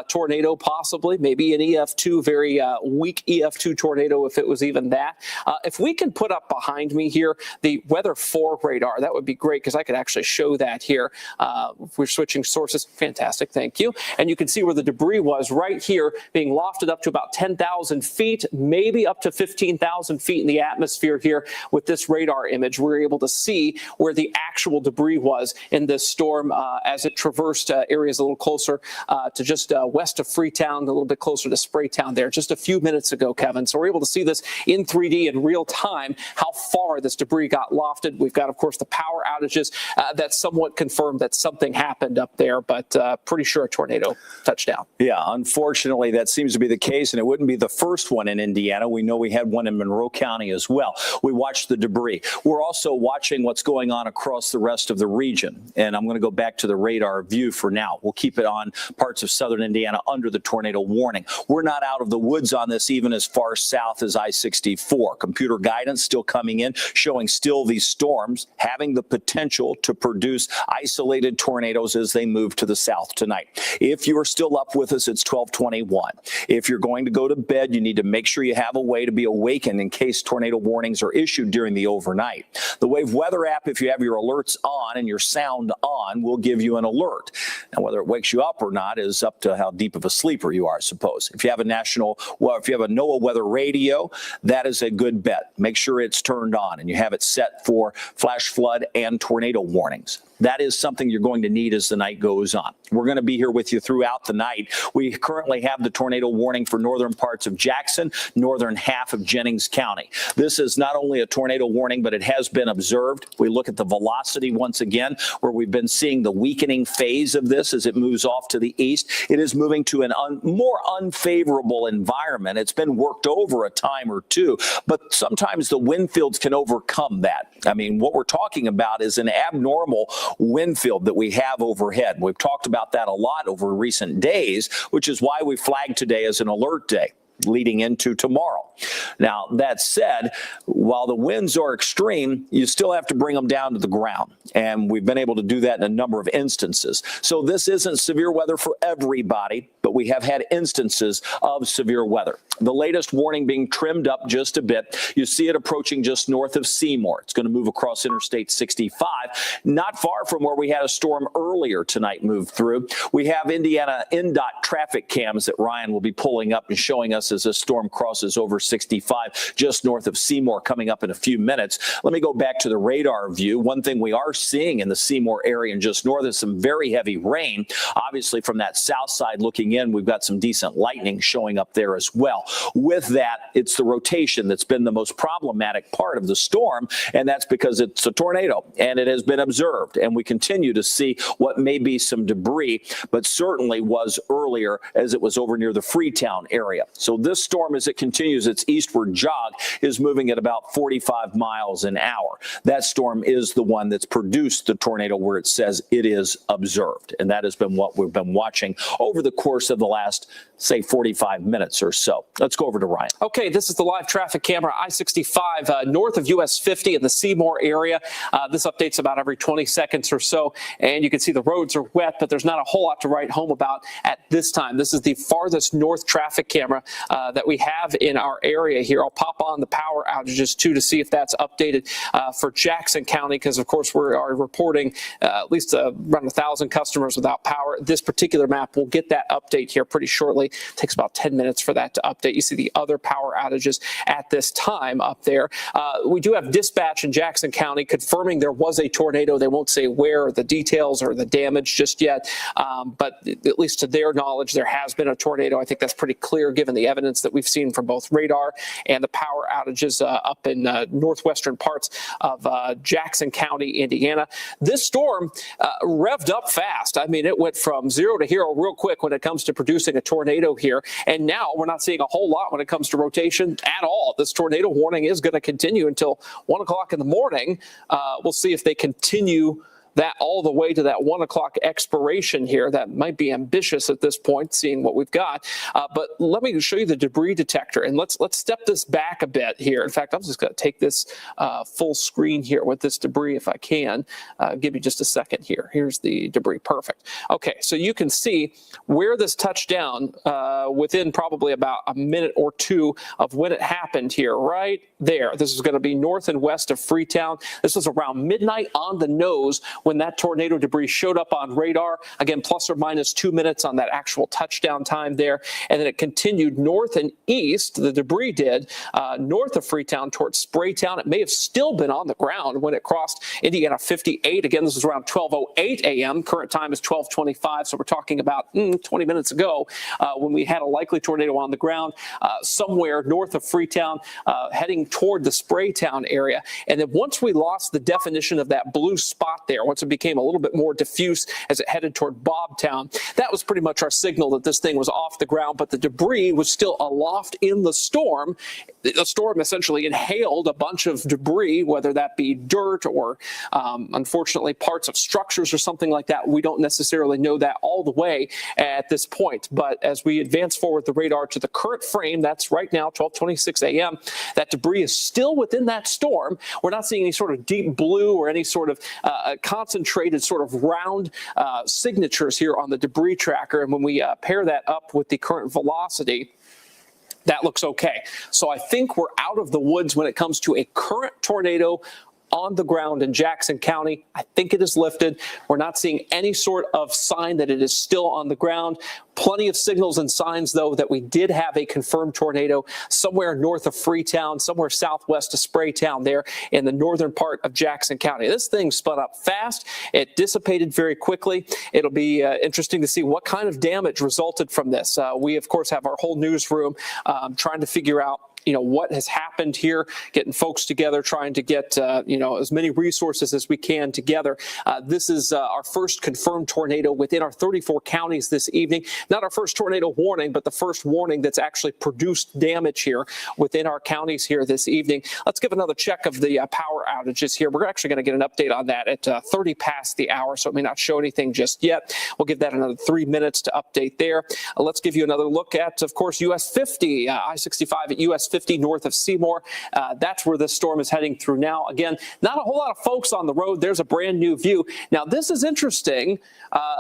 tornado, possibly, maybe an EF2, very weak EF2 tornado, if it was even that. If we can put up behind me here the Weather 4 radar, that would be great, because I could actually show that here. We're switching sources. Fantastic. Thank you. And you can see where the debris was right here, being lofted up to about 10,000 feet, maybe up to 15,000 feet in the atmosphere here. With this radar image, we're able to see where the actual debris was in this storm as it traversed areas a little closer to just west of Freetown, a little bit closer to Spraytown there just a few minutes ago, Kevin. So we're able to see this in 3D in real time, how far this debris got lofted. We've got, of course, the power outages that somewhat confirmed that something happened up there, but pretty sure a tornado touched down. Yeah, unfortunately, that seems to be the case, and it wouldn't be the first one in Indiana. We know we had one in Monroe County as well. We watched the debris. We're also watching what's going on across the rest of the region, and I'm going to go back to the radar view for now. We'll keep it on parts of southern Indiana under the tornado warning. We're not out of the woods on this, even as far south as I-64. Computer guidance still coming in, showing still these storms having the potential to produce isolated tornadoes as they move to the south tonight. If you are still up with us, it's 12:21. If you're going to go to bed, you need to make sure you have a way to be awakened in case tornado warnings are issued during the overnight. The Wave Weather app, if you have your alerts on and your sound on, will give you an alert. Now, whether it wakes you up or not is up to how deep of a sleeper you are, I suppose. If you have a if you have a NOAA weather radio, that is a good bet. Make sure it's turned on and you have it set for flash flood and tornado warnings. That is something you're going to need as the night goes on. We're going to be here with you throughout the night. We currently have the tornado warning for northern parts of Jackson, northern half of Jennings County. This is not only a tornado warning, but it has been observed. We look at the velocity once again, where we've been seeing the weakening phase of this as it moves off to the east. It is moving to an more unfavorable environment. It's been worked over a time or two, but sometimes the wind fields can overcome that. I mean, what we're talking about is an abnormal wind field that we have overhead. We've talked about that a lot over recent days, which is why we flagged today as an alert day leading into tomorrow. Now, that said, while the winds are extreme, you still have to bring them down to the ground. And we've been able to do that in a number of instances. So this isn't severe weather for everybody, but we have had instances of severe weather. The latest warning being trimmed up just a bit. You see it approaching just north of Seymour. It's going to move across Interstate 65, not far from where we had a storm earlier tonight move through. We have Indiana INDOT traffic cams that Ryan will be pulling up and showing us as this storm crosses over 65 just north of Seymour coming up in a few minutes. Let me go back to the radar view. One thing we are seeing in the Seymour area and just north is some very heavy rain. Obviously, from that south side looking in, we've got some decent lightning showing up there as well. With that, it's the rotation that's been the most problematic part of the storm, and that's because it's a tornado, and it has been observed, and we continue to see what may be some debris, but certainly was earlier as it was over near the Freetown area. So this storm, as it continues its eastward jog, is moving at about 45 miles an hour. That storm is the one that's produced the tornado where it says it is observed, and that has been what we've been watching over the course of the last say 45 minutes or so. Let's go over to Ryan. Okay, this is the live traffic camera, I-65 north of US 50 in the Seymour area. This updates about every 20 seconds or so, and you can see the roads are wet, but there's not a whole lot to write home about at this time. This is the farthest north traffic camera that we have in our area here. I'll pop on the power outages too to see if that's updated for Jackson County, because of course we are reporting at least around 1,000 customers without power. This particular map will get that update here pretty shortly. It takes about 10 minutes for that to update. You see the other power outages at this time up there. We do have dispatch in Jackson County confirming there was a tornado. They won't say where or the details or the damage just yet, but at least to their knowledge, there has been a tornado. I think that's pretty clear given the evidence that we've seen from both radar and the power outages up in northwestern parts of Jackson County, Indiana. This storm revved up fast. I mean, it went from 0 to hero real quick when it comes to producing a tornado here, and now we're not seeing a whole lot when it comes to rotation at all. This tornado warning is going to continue until 1 o'clock in the morning. We'll see if they continue that all the way to that 1 o'clock expiration here. That might be ambitious at this point, seeing what we've got. But let me show you the debris detector, and let's step this back a bit here. In fact, I'm just going to take this full screen here with this debris if I can. Give me just a second here. Here's the debris. Perfect. Okay, so you can see where this touched down within probably about a minute or two of when it happened here, right there. This is going to be north and west of Freetown. This was around midnight on the nose when that tornado debris showed up on radar. Again, plus or minus 2 minutes on that actual touchdown time there. And then it continued north and east, the debris did, north of Freetown towards Spraytown. It may have still been on the ground when it crossed Indiana 58. Again, this was around 12:08 a.m. Current time is 12:25, so we're talking about 20 minutes ago when we had a likely tornado on the ground somewhere north of Freetown heading toward the Spraytown area. And then once we lost the definition of that blue spot there, once it became a little bit more diffuse as it headed toward Bobtown, that was pretty much our signal that this thing was off the ground, but the debris was still aloft in the storm. The storm essentially inhaled a bunch of debris, whether that be dirt or unfortunately parts of structures or something like that. We don't necessarily know that all the way at this point, but as we advance forward the radar to the current frame, that's right now 12:26 a.m., that debris is still within that storm. We're not seeing any sort of deep blue or any sort of concentrated sort of round signatures here on the debris tracker. And when we pair that up with the current velocity, that looks okay. So I think we're out of the woods when it comes to a current tornado on the ground in Jackson County. I think it is lifted. We're not seeing any sort of sign that it is still on the ground. Plenty of signals and signs, though, that we did have a confirmed tornado somewhere north of Freetown, somewhere southwest of Spraytown there in the northern part of Jackson County. This thing spun up fast. It dissipated very quickly. It'll be interesting to see what kind of damage resulted from this. We, of course, have our whole newsroom trying to figure out what has happened here, getting folks together, trying to get, as many resources as we can together. This is our first confirmed tornado within our 34 counties this evening. Not our first tornado warning, but the first warning that's actually produced damage here within our counties here this evening. Let's give another check of the power outages here. We're actually going to get an update on that at 30 past the hour, so it may not show anything just yet. We'll give that another 3 minutes to update there. Let's give you another look at, of course, US 50, I-65 at US 50 north of Seymour. That's where this storm is heading through now. Again, not a whole lot of folks on the road. There's a brand new view. Now, this is interesting.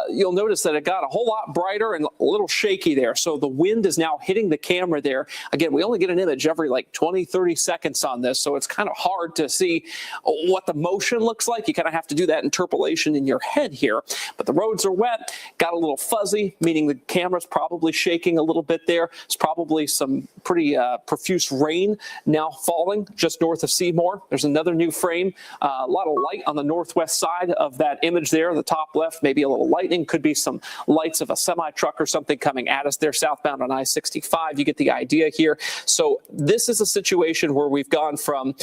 You'll notice that it got a whole lot brighter and a little shaky there. So the wind is now hitting the camera there. Again, we only get an image every like 20, 30 seconds on this. So it's kind of hard to see what the motion looks like. You kind of have to do that interpolation in your head here. But the roads are wet, got a little fuzzy, meaning the camera's probably shaking a little bit there. It's probably some pretty profuse rain now falling just north of Seymour. There's another new frame, a lot of light on the northwest side of that image there, the top left, maybe a little lightning, could be some lights of a semi-truck or something coming at us there southbound on I-65. You get the idea here. So this is a situation where we've gone from,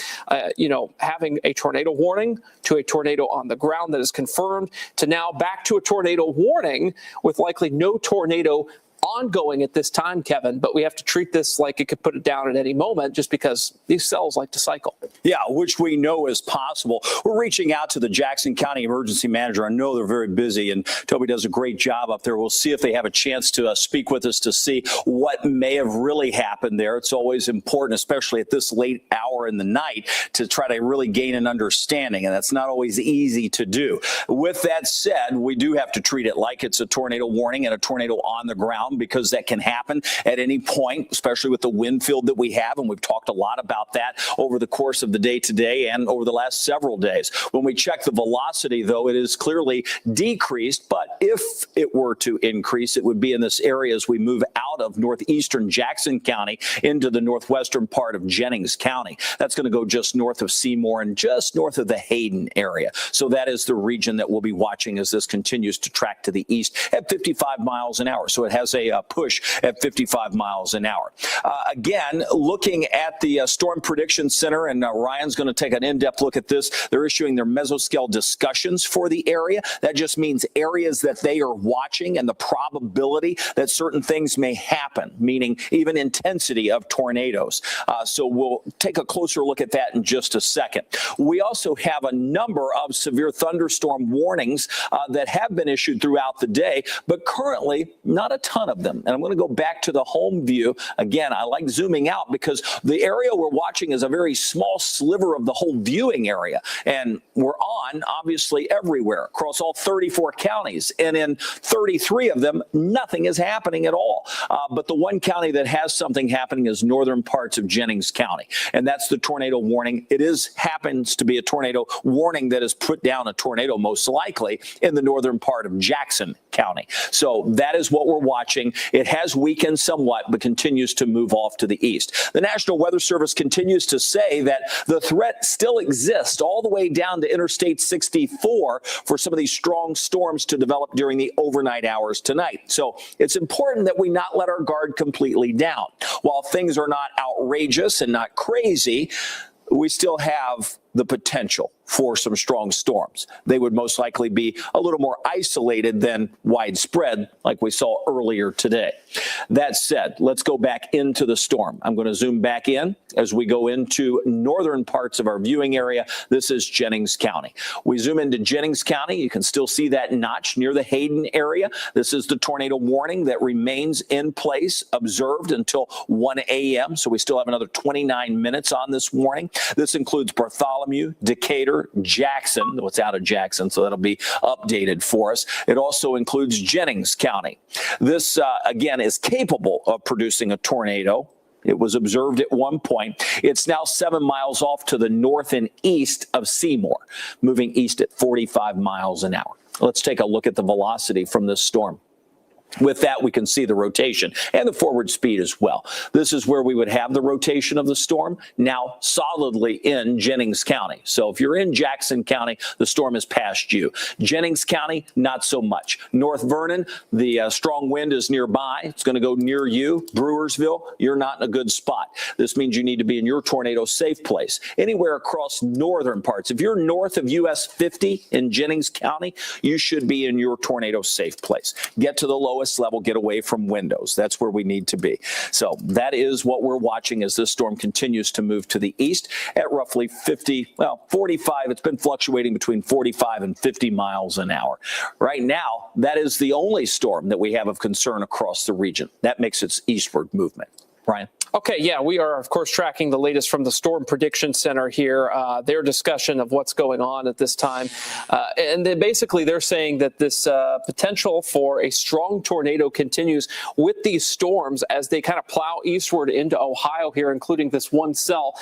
having a tornado warning to a tornado on the ground that is confirmed to now back to a tornado warning with likely no tornado ongoing at this time, Kevin, but we have to treat this like it could put it down at any moment just because these cells like to cycle. Yeah, which we know is possible. We're reaching out to the Jackson County Emergency Manager. I know they're very busy, and Toby does a great job up there. We'll see if they have a chance to speak with us to see what may have really happened there. It's always important, especially at this late hour in the night, to try to really gain an understanding, and that's not always easy to do. With that said, we do have to treat it like it's a tornado warning and a tornado on the ground, because that can happen at any point, especially with the wind field that we have, and we've talked a lot about that over the course of the day today and over the last several days. When we check the velocity, though, it is clearly decreased, but if it were to increase, it would be in this area as we move out of northeastern Jackson County into the northwestern part of Jennings County. That's going to go just north of Seymour and just north of the Hayden area. So that is the region that we'll be watching as this continues to track to the east at 55 miles an hour. So it has a push at 55 miles an hour. Again, looking at the Storm Prediction Center, and Ryan's going to take an in-depth look at this. They're issuing their mesoscale discussions for the area. That just means areas that they are watching and the probability that certain things may happen, meaning even intensity of tornadoes. So we'll take a closer look at that in just a second. We also have a number of severe thunderstorm warnings that have been issued throughout the day, but currently not a ton of them. And I'm going to go back to the home view. Again, I like zooming out because the area we're watching is a very small sliver of the whole viewing area. And we're on, obviously, everywhere across all 34 counties. And in 33 of them, nothing is happening at all. But the one county that has something happening is northern parts of Jennings County. And that's the tornado warning. It happens to be a tornado warning that has put down a tornado, most likely, in the northern part of Jackson County. So that is what we're watching. It has weakened somewhat, but continues to move off to the east. The National Weather Service continues to say that the threat still exists all the way down to Interstate 64 for some of these strong storms to develop during the overnight hours tonight. So it's important that we not let our guard completely down. While things are not outrageous and not crazy, we still have the potential for some strong storms. They would most likely be a little more isolated than widespread like we saw earlier today. That said, let's go back into the storm. I'm going to zoom back in as we go into northern parts of our viewing area. This is Jennings County. We zoom into Jennings County. You can still see that notch near the Hayden area. This is the tornado warning that remains in place, observed until 1 a.m. So we still have another 29 minutes on this warning. This includes Bartholomew, Decatur, Jackson, though it's out of Jackson, so that'll be updated for us. It also includes Jennings County. This, again, is capable of producing a tornado. It was observed at one point. It's now 7 miles off to the north and east of Seymour, moving east at 45 miles an hour. Let's take a look at the velocity from this storm. With that, we can see the rotation and the forward speed as well. This is where we would have the rotation of the storm, now solidly in Jennings County. So if you're in Jackson County, the storm has passed you. Jennings County, not so much. North Vernon, the strong wind is nearby. It's going to go near you. Brewersville, you're not in a good spot. This means you need to be in your tornado safe place. Anywhere across northern parts. If you're north of US 50 in Jennings County, you should be in your tornado safe place. Get to the lowest level, get away from windows. That's where we need to be. So that is what we're watching as this storm continues to move to the east at roughly 45. It's been fluctuating between 45 and 50 miles an hour. Right now, that is the only storm that we have of concern across the region. That makes its eastward movement. Ryan? Okay, yeah, we are, of course, tracking the latest from the Storm Prediction Center here, their discussion of what's going on at this time. And then basically they're saying that this potential for a strong tornado continues with these storms as they kind of plow eastward into Ohio here, including this one cell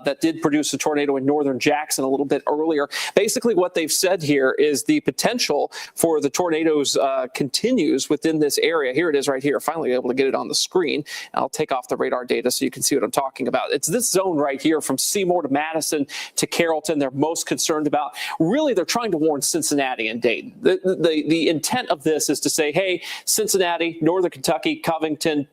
that did produce a tornado in northern Jackson a little bit earlier. Basically what they've said here is the potential for the tornadoes continues within this area. Here it is right here, finally able to get it on the screen. I'll take off the radar data data so you can see what I'm talking about. It's this zone right here from Seymour to Madison to Carrollton they're most concerned about. Really, they're trying to warn Cincinnati and Dayton. The intent of this is to say, hey, Cincinnati, Northern Kentucky, Covington,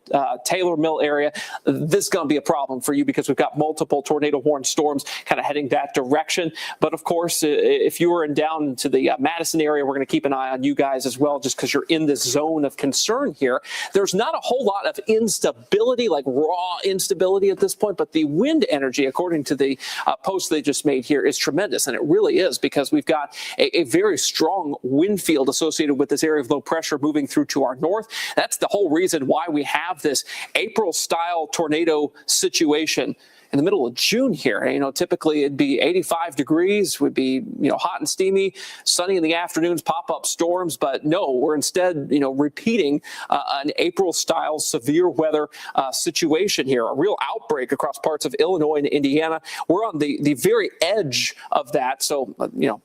Taylor Mill area, this is going to be a problem for you because we've got multiple tornado warned storms kind of heading that direction. But of course, if you were down to the Madison area, we're going to keep an eye on you guys as well, just because you're in this zone of concern here. There's not a whole lot of instability, like raw instability at this point, but the wind energy, according to the post they just made here, is tremendous. And it really is, because we've got a very strong wind field associated with this area of low pressure moving through to our north. That's the whole reason why we have this April-style tornado situation in the middle of June here. Typically it'd be 85 degrees, would be, hot and steamy, sunny in the afternoons, pop-up storms. But no, we're instead, repeating an April-style severe weather situation here, a real outbreak across parts of Illinois and Indiana. We're on the very edge of that. So,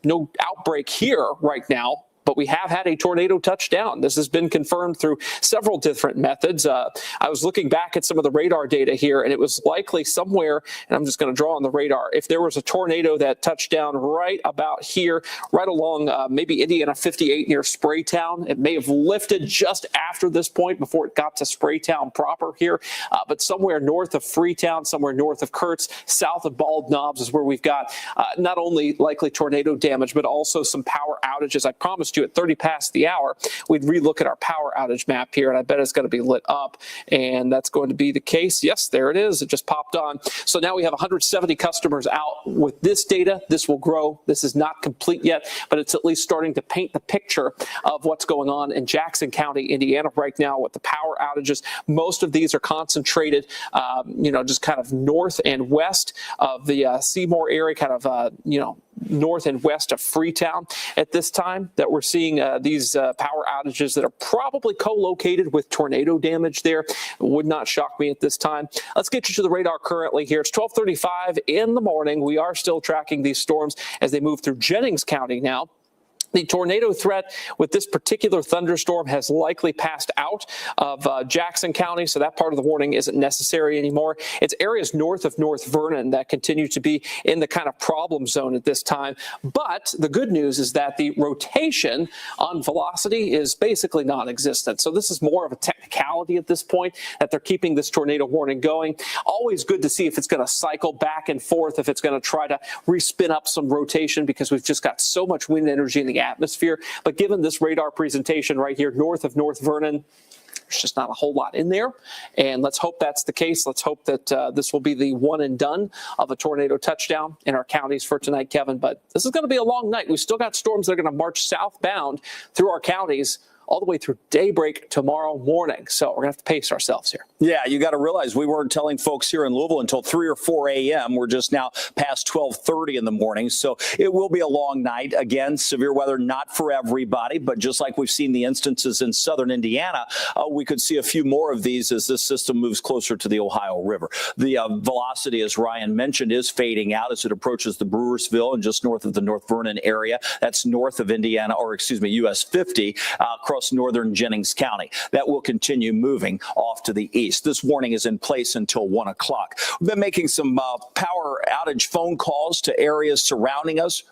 no outbreak here right now, but we have had a tornado touchdown. This has been confirmed through several different methods. I was looking back at some of the radar data here, and it was likely somewhere, and I'm just going to draw on the radar, if there was a tornado that touched down right about here, right along maybe Indiana 58 near Spraytown. It may have lifted just after this point before it got to Spraytown proper here, but somewhere north of Freetown, somewhere north of Kurtz, south of Bald Knobs is where we've got not only likely tornado damage, but also some power outages. I promised you at 30 past the hour, we'd relook at our power outage map here, and I bet it's going to be lit up, and that's going to be the case. Yes, there it is. It just popped on. So now we have 170 customers out with this data. This will grow. This is not complete yet, but it's at least starting to paint the picture of what's going on in Jackson County, Indiana right now with the power outages. Most of these are concentrated, just kind of north and west of the Seymour area, kind of, north and west of Freetown at this time that we're seeing these power outages that are probably co-located with tornado damage there. It would not shock me at this time. Let's get you to the radar currently here. It's 12:35 in the morning. We are still tracking these storms as they move through Jennings County now. The tornado threat with this particular thunderstorm has likely passed out of Jackson County, so that part of the warning isn't necessary anymore. It's areas north of North Vernon that continue to be in the kind of problem zone at this time. But the good news is that the rotation on velocity is basically non-existent. So this is more of a technicality at this point that they're keeping this tornado warning going. Always good to see if it's going to cycle back and forth, if it's going to try to respin up some rotation, because we've just got so much wind energy in the atmosphere. But given this radar presentation right here north of North Vernon, there's just not a whole lot in there. And let's hope that's the case. Let's hope that this will be the one and done of a tornado touchdown in our counties for tonight, Kevin. But this is going to be a long night. We've still got storms that are going to march southbound through our counties all the way through daybreak tomorrow morning. So we're going to have to pace ourselves here. Yeah, you got to realize we weren't telling folks here in Louisville until 3 or 4 a.m. We're just now past 12:30 in the morning. So it will be a long night. Again, severe weather, not for everybody, but just like we've seen the instances in southern Indiana, we could see a few more of these as this system moves closer to the Ohio River. The velocity, as Ryan mentioned, is fading out as it approaches the Brewersville and just north of the North Vernon area. That's north of Indiana, or excuse me, US 50, across northern Jennings County. That will continue moving off to the east. This warning is in place until 1 o'clock. We've been making some power outage phone calls to areas surrounding us.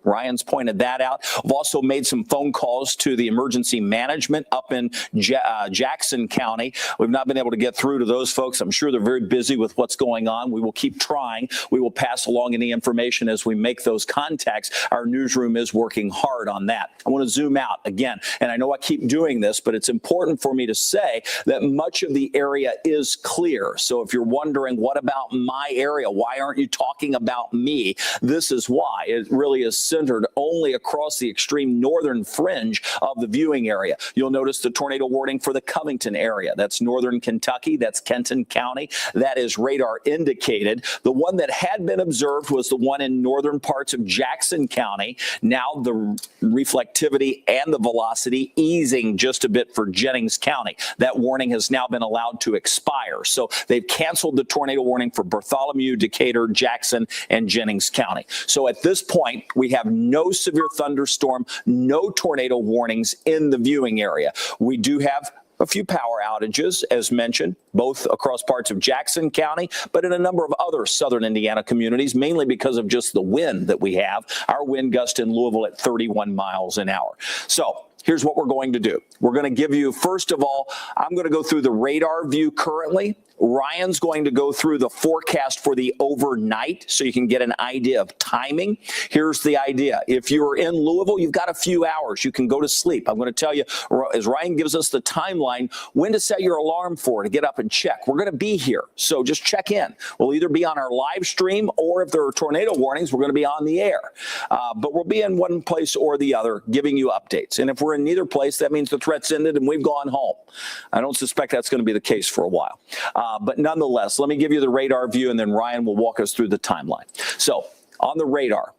Ryan's pointed that out. We've also made some phone calls to the emergency management up in Jackson County. We've not been able to get through to those folks. I'm sure they're very busy with what's going on. We will keep trying. We will pass along any information as we make those contacts. Our newsroom is working hard on that. I want to zoom out again, and I know I keep doing this, but it's important for me to say that much of the area is clear. So if you're wondering, what about my area? Why aren't you talking about me? This is why. It really is centered only across the extreme northern fringe of the viewing area. You'll notice the tornado warning for the Covington area. That's northern Kentucky. That's Kenton County. That is radar indicated. The one that had been observed was the one in northern parts of Jackson County. Now the reflectivity and the velocity easing just a bit for Jennings County. That warning has now been allowed to expire. So they've canceled the tornado warning for Bartholomew, Decatur, Jackson, and Jennings County. So at this point, we have no severe thunderstorm, no tornado warnings in the viewing area. We do have a few power outages, as mentioned, both across parts of Jackson County, but in a number of other southern Indiana communities, mainly because of just the wind that we have. Our wind gust in Louisville at 31 miles an hour. So here's what we're going to do. We're going to give you, first of all, I'm going to go through the radar view currently. Ryan's going to go through the forecast for the overnight so you can get an idea of timing. Here's the idea. If you're in Louisville, you've got a few hours. You can go to sleep. I'm going to tell you, as Ryan gives us the timeline, when to set your alarm for to get up and check. We're going to be here, so just check in. We'll either be on our live stream, or if there are tornado warnings, we're going to be on the air. But we'll be in one place or the other giving you updates. And if we're in neither place, that means the threat's ended and we've gone home. I don't suspect that's going to be the case for a while. But nonetheless, let me give you the radar view, and then Ryan will walk us through the timeline. So on the radar,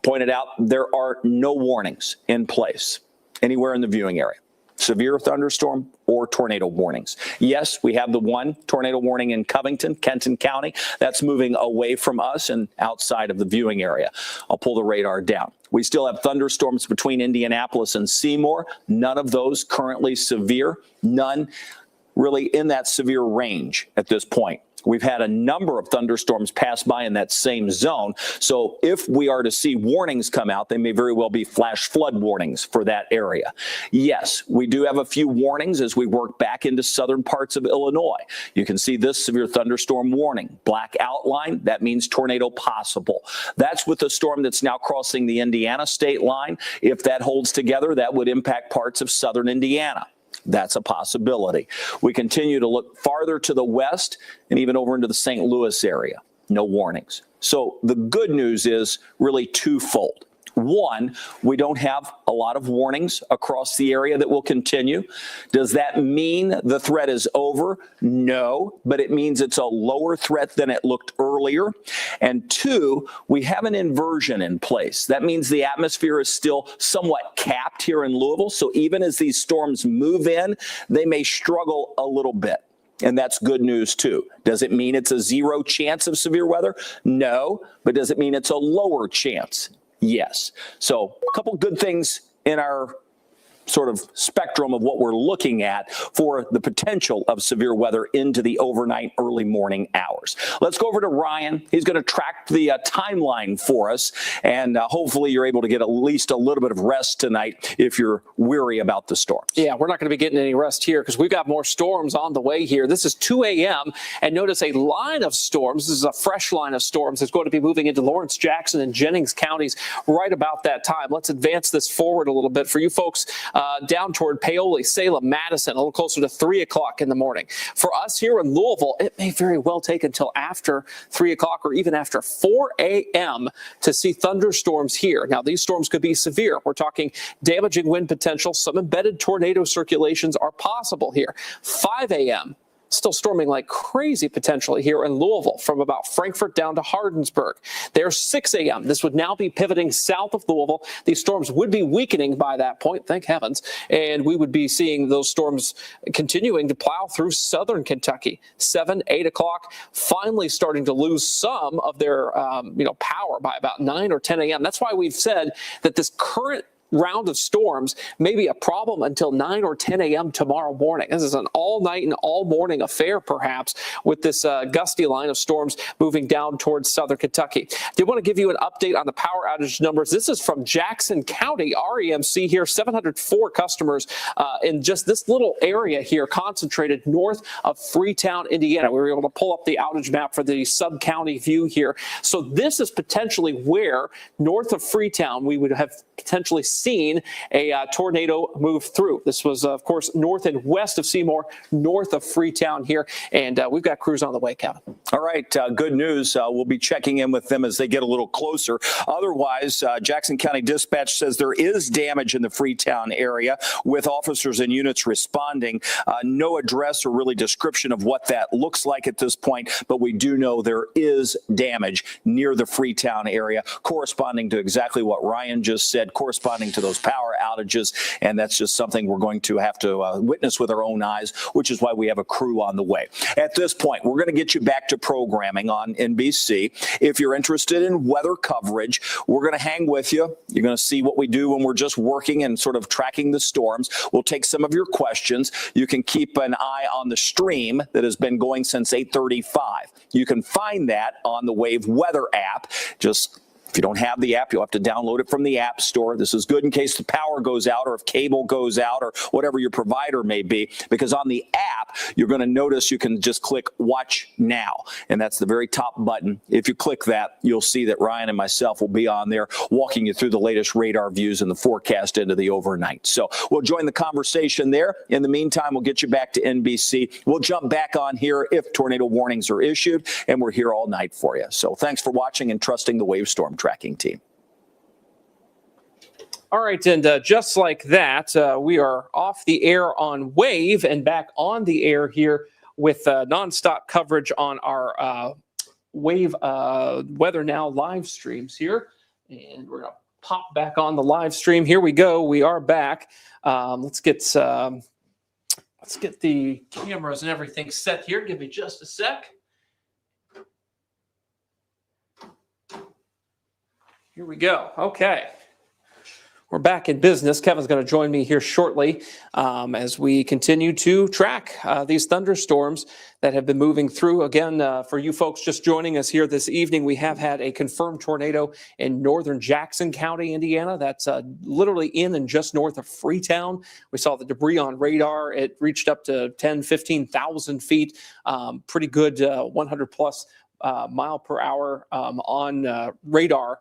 pointed out, there are no warnings in place anywhere in the viewing area. Severe thunderstorm or tornado warnings. Yes, we have the one tornado warning in Covington, Kenton County. That's moving away from us and outside of the viewing area. I'll pull the radar down. We still have thunderstorms between Indianapolis and Seymour. None of those currently severe. None really in that severe range at this point. We've had a number of thunderstorms pass by in that same zone. So if we are to see warnings come out, they may very well be flash flood warnings for that area. Yes, we do have a few warnings as we work back into southern parts of Illinois. You can see this severe thunderstorm warning, black outline. That means tornado possible. That's with the storm that's now crossing the Indiana state line. If that holds together, that would impact parts of southern Indiana. That's a possibility. We continue to look farther to the west and even over into the St. Louis area. No warnings. So the good news is really twofold. One, we don't have a lot of warnings across the area that will continue. Does that mean the threat is over? No, but it means it's a lower threat than it looked earlier. And two, we have an inversion in place. That means the atmosphere is still somewhat capped here in Louisville. So even as these storms move in, they may struggle a little bit. And that's good news, too. Does it mean it's a zero chance of severe weather? No. But does it mean it's a lower chance? Yes. So a couple good things in our sort of spectrum of what we're looking at for the potential of severe weather into the overnight, early morning hours. Let's go over to Ryan. He's going to track the timeline for us, and hopefully you're able to get at least a little bit of rest tonight if you're weary about the storms. Yeah, we're not going to be getting any rest here because we've got more storms on the way here. This is 2 a.m. and notice a line of storms. This is a fresh line of storms that's going to be moving into Lawrence, Jackson, and Jennings counties right about that time. Let's advance this forward a little bit for you folks down toward Paoli, Salem, Madison, a little closer to 3 o'clock in the morning. For us here in Louisville, it may very well take until after 3 o'clock or even after 4 a.m. to see thunderstorms here. Now, these storms could be severe. We're talking damaging wind potential. Some embedded tornado circulations are possible here. 5 a.m. Still storming like crazy potentially here in Louisville from about Frankfort down to Hardinsburg. There's 6 a.m. This would now be pivoting south of Louisville. These storms would be weakening by that point, thank heavens, and we would be seeing those storms continuing to plow through southern Kentucky. 7, 8 o'clock, finally starting to lose some of their power by about 9 or 10 a.m. That's why we've said that this current round of storms may be a problem until 9 or 10 a.m. tomorrow morning. This is an all-night and all-morning affair, perhaps, with this gusty line of storms moving down towards southern Kentucky. I did want to give you an update on the power outage numbers. This is from Jackson County, REMC here, 704 customers in just this little area here, concentrated north of Freetown, Indiana. We were able to pull up the outage map for the sub-county view here. So this is potentially where, north of Freetown, we would have potentially seen a tornado move through. This was, of course, north and west of Seymour, north of Freetown here, and we've got crews on the way, Kevin. All right, good news. We'll be checking in with them as they get a little closer. Otherwise, Jackson County Dispatch says there is damage in the Freetown area with officers and units responding. No address or really description of what that looks like at this point, but we do know there is damage near the Freetown area, corresponding to exactly what Ryan just said, corresponding responding to those power outages, and that's just something we're going to have to witness with our own eyes, which is why we have a crew on the way. At this point, we're going to get you back to programming on NBC. If you're interested in weather coverage, we're going to hang with you. You're going to see what we do when we're just working and sort of tracking the storms. We'll take some of your questions. You can keep an eye on the stream that has been going since 8:35. You can find that on the Wave Weather app. Just if you don't have the app, you'll have to download it from the App Store. This is good in case the power goes out or if cable goes out or whatever your provider may be, because on the app, you're going to notice you can just click Watch Now, and that's the very top button. If you click that, you'll see that Ryan and myself will be on there walking you through the latest radar views and the forecast into the overnight. So we'll join the conversation there. In the meantime, we'll get you back to NBC. We'll jump back on here if tornado warnings are issued, and we're here all night for you. So thanks for watching and trusting the Wave Storm tracking team. All right, and just like that, we are off the air on Wave and back on the air here with nonstop coverage on our Wave Weather Now live streams here. And we're going to pop back on the live stream. Here we go. We are back. Let's get the cameras and everything set here. Give me just a sec. Here we go. Okay. We're back in business. Kevin's going to join me here shortly as we continue to track these thunderstorms that have been moving through. Again, for you folks just joining us here this evening, we have had a confirmed tornado in northern Jackson County, Indiana. That's literally in and just north of Freetown. We saw the debris on radar. It reached up to 10, 15,000 feet. Pretty good 100 plus mile per hour on radar.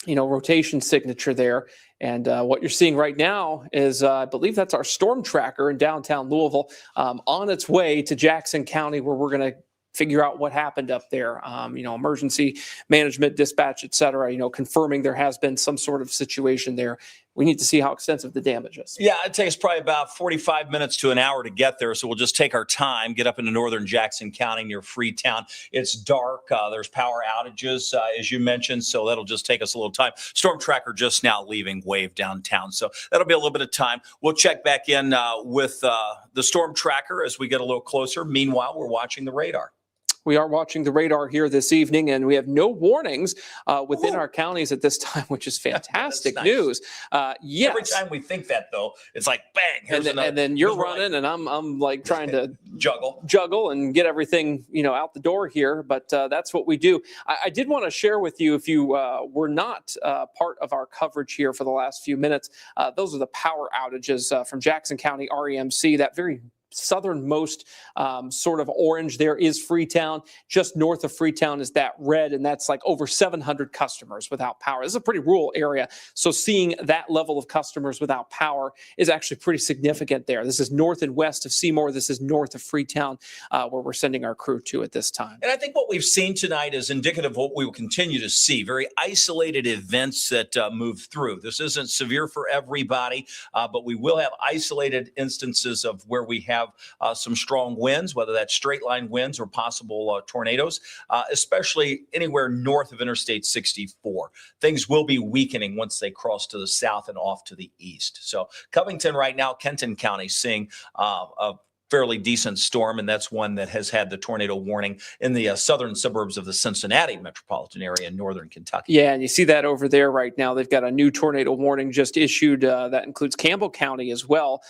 Rotation signature there. And what you're seeing right now is, I believe that's our storm tracker in downtown Louisville on its way to Jackson County, where we're going to figure out what happened up there. Emergency management, dispatch, et cetera, confirming there has been some sort of situation there. We need to see how extensive the damage is. Yeah, it takes probably about 45 minutes to an hour to get there. So we'll just take our time, get up into northern Jackson County near Freetown. It's dark. There's power outages, as you mentioned. So that'll just take us a little time. Storm tracker just now leaving Wave downtown. So that'll be a little bit of time. We'll check back in with the storm tracker as we get a little closer. Meanwhile, we're watching the radar. We are watching the radar here this evening, and we have no warnings within our counties at this time, which is fantastic news. Yes. Every time we think that, though, it's like, bang. And then you're running, and I'm like trying to juggle and get everything, out the door here. But that's what we do. I did want to share with you, if you were not part of our coverage here for the last few minutes, those are the power outages from Jackson County REMC, that very southernmost sort of orange there is Freetown. Just north of Freetown is that red, and that's like over 700 customers without power. This is a pretty rural area, so seeing that level of customers without power is actually pretty significant there. This is north and west of Seymour. This is north of Freetown, where we're sending our crew to at this time. And I think what we've seen tonight is indicative of what we will continue to see, very isolated events that move through. This isn't severe for everybody, but we will have isolated instances of where we have some strong winds, whether that's straight line winds or possible tornadoes, especially anywhere north of Interstate 64. Things will be weakening once they cross to the south and off to the east. So Covington right now, Kenton County, seeing a fairly decent storm, and that's one that has had the tornado warning in the southern suburbs of the Cincinnati metropolitan area in northern Kentucky. Yeah, and you see that over there right now. They've got a new tornado warning just issued. That includes Campbell County as well.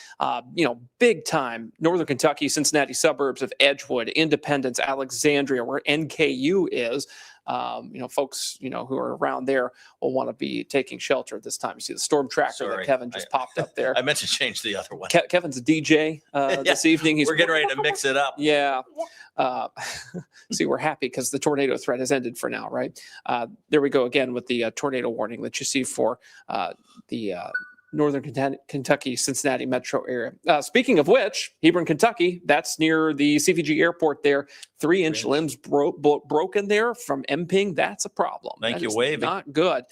Big time northern Kentucky, Cincinnati suburbs of Edgewood, Independence, Alexandria, where NKU is. Folks, who are around there will want to be taking shelter at this time. You see the storm tracker that Kevin just popped up there. I meant to change the other one. Kevin's a DJ this evening. We're getting ready to mix it up. Yeah. See, we're happy because the tornado threat has ended for now, right? There we go again with the tornado warning that you see for the northern Kentucky, Cincinnati metro area. Speaking of which, Hebron, Kentucky, that's near the CVG airport there. 3-inch limbs broken there from MPing. That's a problem. Thank you, Wavy. Not good.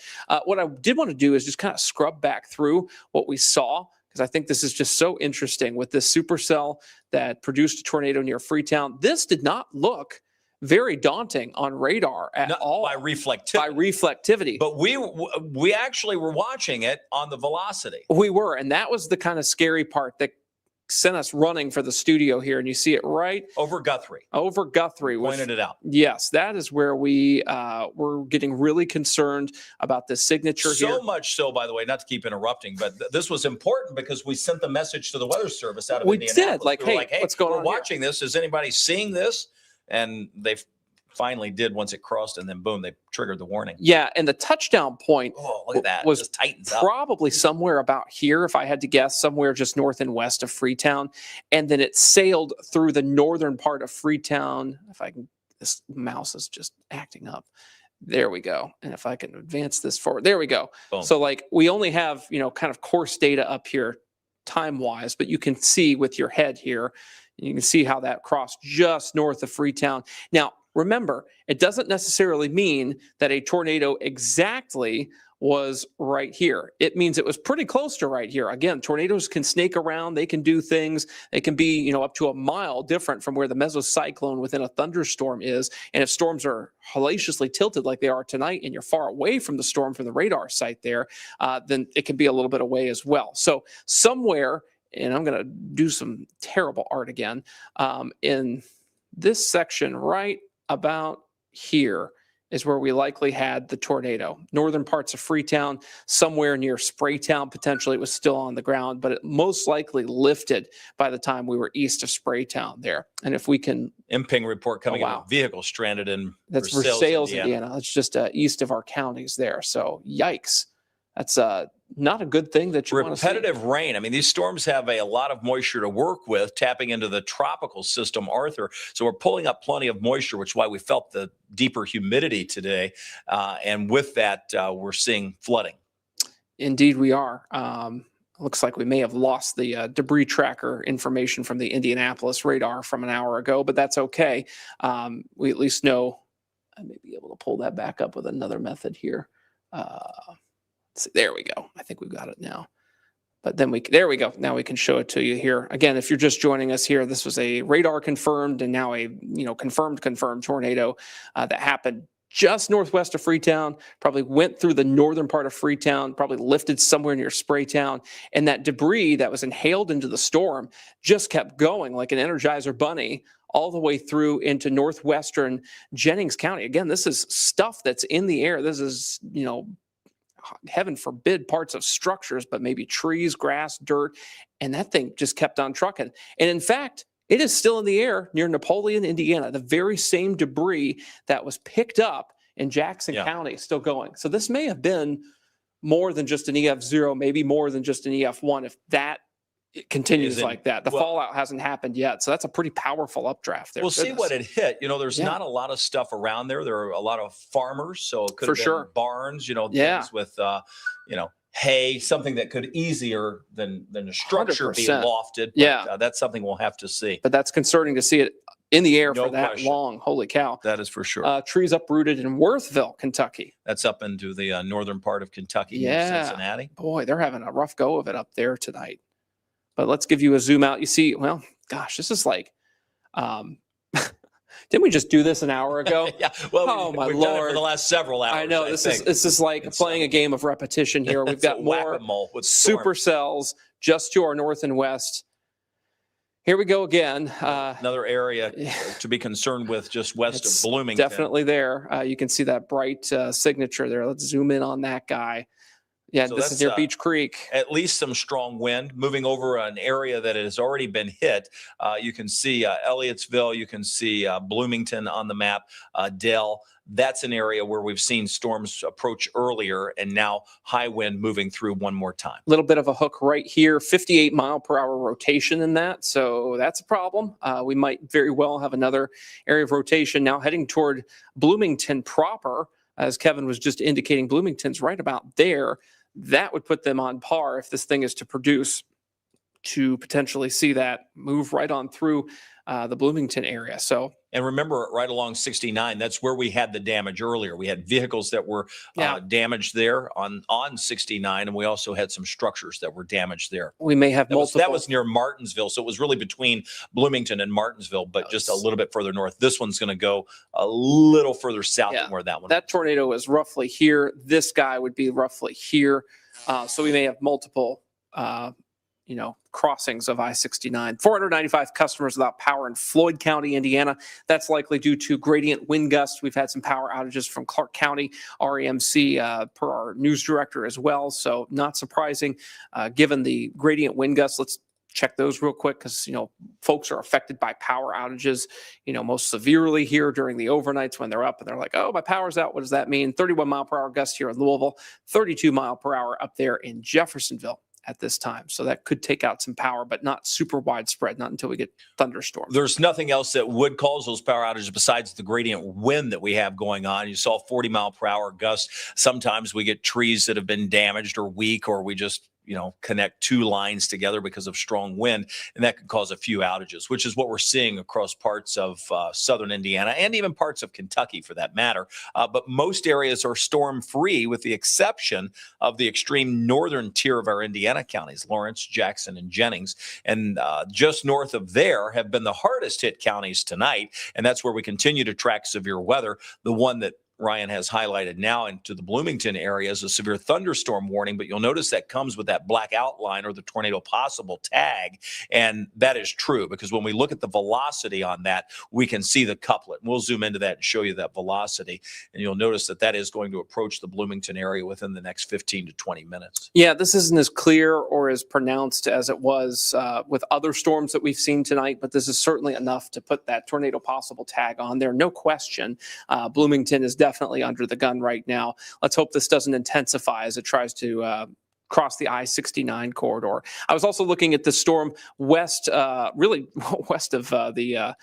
What I did want to do is just kind of scrub back through what we saw, because I think this is just so interesting with this supercell that produced a tornado near Freetown. This did not look very daunting on radar at all. By reflectivity. By reflectivity. But we actually were watching it on the velocity. We were, and that was the kind of scary part that sent us running for the studio here, and you see it right over Guthrie. Over Guthrie, pointed it out. Yes, that is where we were getting really concerned about the signature here. So much so, by the way, not to keep interrupting, but this was important because we sent the message to the Weather Service out of Indianapolis. We did, hey, what's going on? We're watching this. Is anybody seeing this? And they finally did once it crossed, and then boom, they triggered the warning. Yeah, and the touchdown point look at that. Was just tightens probably up. Somewhere about here, if I had to guess, somewhere just north and west of Freetown. And then it sailed through the northern part of Freetown. If I can, this mouse is just acting up. There we go. And if I can advance this forward, there we go. Boom. So like we only have, kind of course data up here time-wise, but you can see with your head here, you can see how that crossed just north of Freetown. Now, remember, it doesn't necessarily mean that a tornado exactly was right here. It means it was pretty close to right here. Again, tornadoes can snake around. They can do things. They can be, up to a mile different from where the mesocyclone within a thunderstorm is. And if storms are hellaciously tilted like they are tonight, and you're far away from the storm from the radar site there, then it can be a little bit away as well. So somewhere, and I'm going to do some terrible art again, in this section right about here is where we likely had the tornado. Northern parts of Freetown, somewhere near Spraytown, potentially it was still on the ground, but it most likely lifted by the time we were east of Spraytown there. And if we can... MPing report coming in, vehicle stranded in That's Versailles, Indiana. It's just east of our counties there. So yikes. That's not a good thing that you want to see. Repetitive rain. I mean, these storms have a lot of moisture to work with, tapping into the tropical system, Arthur. So we're pulling up plenty of moisture, which is why we felt the deeper humidity today. And with that, we're seeing flooding. Indeed, we are. Looks like we may have lost the debris tracker information from the Indianapolis radar from an hour ago, but that's okay. We at least know. I may be able to pull that back up with another method here. There we go. I think we've got it now. But then there we go. Now we can show it to you here. Again, if you're just joining us here, this was a radar confirmed and now a confirmed tornado that happened just northwest of Freetown, probably went through the northern part of Freetown, probably lifted somewhere near Spraytown. And that debris that was inhaled into the storm just kept going like an Energizer bunny all the way through into northwestern Jennings County. Again, this is stuff that's in the air. This is, heaven forbid, parts of structures, but maybe trees, grass, dirt, and that thing just kept on trucking. And in fact, it is still in the air near Napoleon, Indiana, the very same debris that was picked up in Jackson County, still going. So this may have been more than just an EF0, maybe more than just an EF1 if that continues like that. The fallout hasn't happened yet. So that's a pretty powerful updraft there. We'll see what it hit. There's not a lot of stuff around there. There are a lot of farmers. So it could have been barns, things with, hay, something that could easier than a structure 100%. Be lofted. But, that's something we'll have to see. But that's concerning to see it in the air for that long. Holy cow. That is for sure. Trees uprooted in Worthville, Kentucky. That's up into the northern part of Kentucky, near Cincinnati. Boy, they're having a rough go of it up there tonight. But let's give you a zoom out. You see, well, gosh, this is like, didn't we just do this an hour ago? Yeah. Well, my we've Lord. done it for the last several hours. I know this is like playing a game of repetition here. We've got more supercells just to our north and west. Here we go again. Another area to be concerned with just west of Bloomington. Definitely there. You can see that bright signature there. Let's zoom in on that guy. Yeah, so this is near Beach Creek. At least some strong wind moving over an area that has already been hit. You can see Elliottsville. You can see Bloomington on the map, Dell. That's an area where we've seen storms approach earlier and now high wind moving through one more time. A little bit of a hook right here, 58 mile per hour rotation in that. So that's a problem. We might very well have another area of rotation now heading toward Bloomington proper. As Kevin was just indicating, Bloomington's right about there. That would put them on par if this thing is to produce to potentially see that move right on through the Bloomington area. So, and remember, right along 69, that's where we had the damage earlier. We had vehicles that were damaged there on 69, and we also had some structures that were damaged there. We may have multiple. That was near Martinsville, so it was really between Bloomington and Martinsville, but just a little bit further north. This one's going to go a little further south than where that one. That tornado is roughly here. This guy would be roughly here. So we may have multiple crossings of I-69. 495 customers without power in Floyd County, Indiana. That's likely due to gradient wind gusts. We've had some power outages from Clark County, REMC, per our news director as well. So not surprising, given the gradient wind gusts. Let's check those real quick because, folks are affected by power outages, most severely here during the overnights when they're up and they're like, oh, my power's out. What does that mean? 31-mile-per-hour gusts here in Louisville, 32-mile-per-hour up there in Jeffersonville at this time. So that could take out some power, but not super widespread, not until we get thunderstorms. There's nothing else that would cause those power outages besides the gradient wind that we have going on. You saw 40-mile-per-hour gusts. Sometimes we get trees that have been damaged or weak, or we just connect two lines together because of strong wind, and that could cause a few outages, which is what we're seeing across parts of southern Indiana and even parts of Kentucky for that matter. But most areas are storm free with the exception of the extreme northern tier of our Indiana counties, Lawrence, Jackson, and Jennings. And just north of there have been the hardest hit counties tonight. And that's where we continue to track severe weather. The one that Ryan has highlighted now into the Bloomington area is a severe thunderstorm warning, but you'll notice that comes with that black outline or the tornado possible tag. And that is true because when we look at the velocity on that, we can see the couplet. And we'll zoom into that and show you that velocity. And you'll notice that that is going to approach the Bloomington area within the next 15 to 20 minutes. Yeah, this isn't as clear or as pronounced as it was with other storms that we've seen tonight, but this is certainly enough to put that tornado possible tag on there. No question. Bloomington is definitely under the gun right now. Let's hope this doesn't intensify as it tries to cross the I-69 corridor. I was also looking at the storm west, really west of the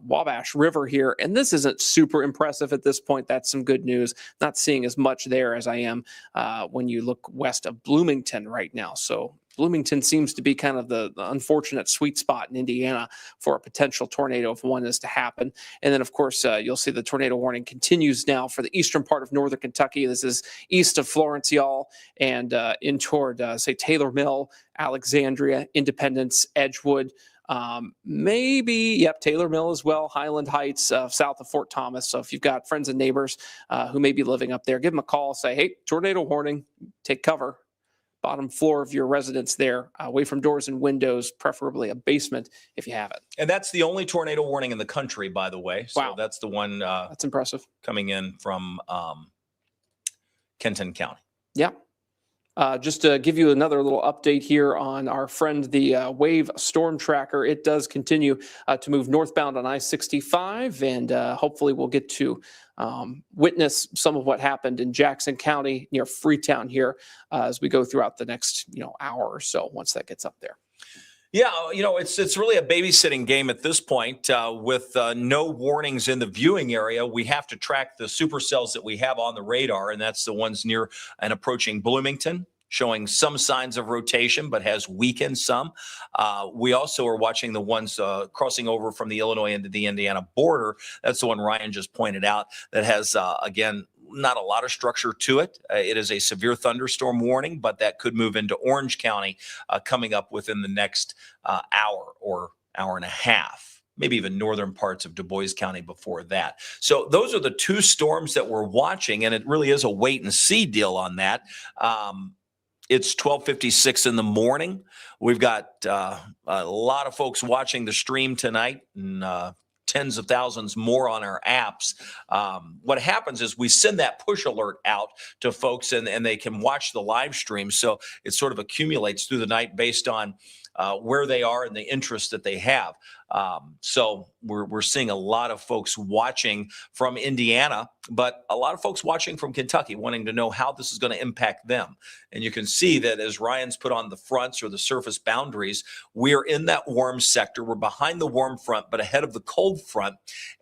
Wabash River here, and this isn't super impressive at this point. That's some good news. Not seeing as much there as I am when you look west of Bloomington right now. So Bloomington seems to be kind of the unfortunate sweet spot in Indiana for a potential tornado if one is to happen. And then, of course, you'll see the tornado warning continues now for the eastern part of northern Kentucky. This is east of Florence, y'all, and in toward, say, Taylor Mill, Alexandria, Independence, Edgewood, Taylor Mill as well, Highland Heights, south of Fort Thomas. So if you've got friends and neighbors who may be living up there, give them a call, say, hey, tornado warning, take cover. Bottom floor of your residence there, away from doors and windows, preferably a basement if you have it. And that's the only tornado warning in the country, by the way. So wow. That's the one that's impressive coming in from Kenton County. Yeah. Just to give you another little update here on our friend, the Wave Storm Tracker. It does continue to move northbound on I-65, and hopefully we'll get to witness some of what happened in Jackson County near Freetown here as we go throughout the next hour or so once that gets up there. Yeah, it's really a babysitting game at this point with no warnings in the viewing area. We have to track the supercells that we have on the radar, and that's the ones near and approaching Bloomington, showing some signs of rotation, but has weakened some. We also are watching the ones crossing over from the Illinois into the Indiana border. That's the one Ryan just pointed out that has, again, not a lot of structure to it. It is a severe thunderstorm warning, but that could move into Orange County coming up within the next hour or hour and a half, maybe even northern parts of Du Bois County before that. So those are the two storms that we're watching, and it really is a wait and see deal on that. It's 12:56 in the morning. We've got a lot of folks watching the stream tonight, and tens of thousands more on our apps. What happens is we send that push alert out to folks, and they can watch the live stream. So it sort of accumulates through the night based on where they are and the interest that they have. So we're seeing a lot of folks watching from Indiana, but a lot of folks watching from Kentucky wanting to know how this is going to impact them. And you can see that as Ryan's put on the fronts or the surface boundaries, we're in that warm sector. We're behind the warm front, but ahead of the cold front.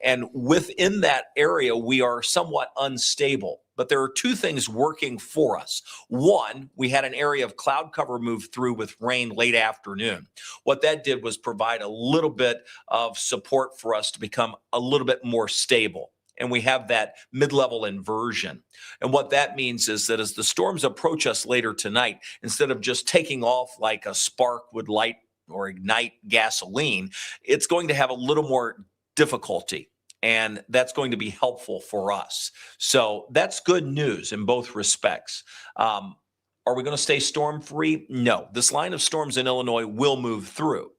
And within that area, we are somewhat unstable. But there are two things working for us. One, we had an area of cloud cover move through with rain late afternoon. What that did was provide a little bit of support for us to become a little bit more stable. And we have that mid-level inversion. And what that means is that as the storms approach us later tonight, instead of just taking off like a spark would light or ignite gasoline, it's going to have a little more difficulty. And that's going to be helpful for us. So that's good news in both respects. Are we going to stay storm-free? No. This line of storms in Illinois will move through.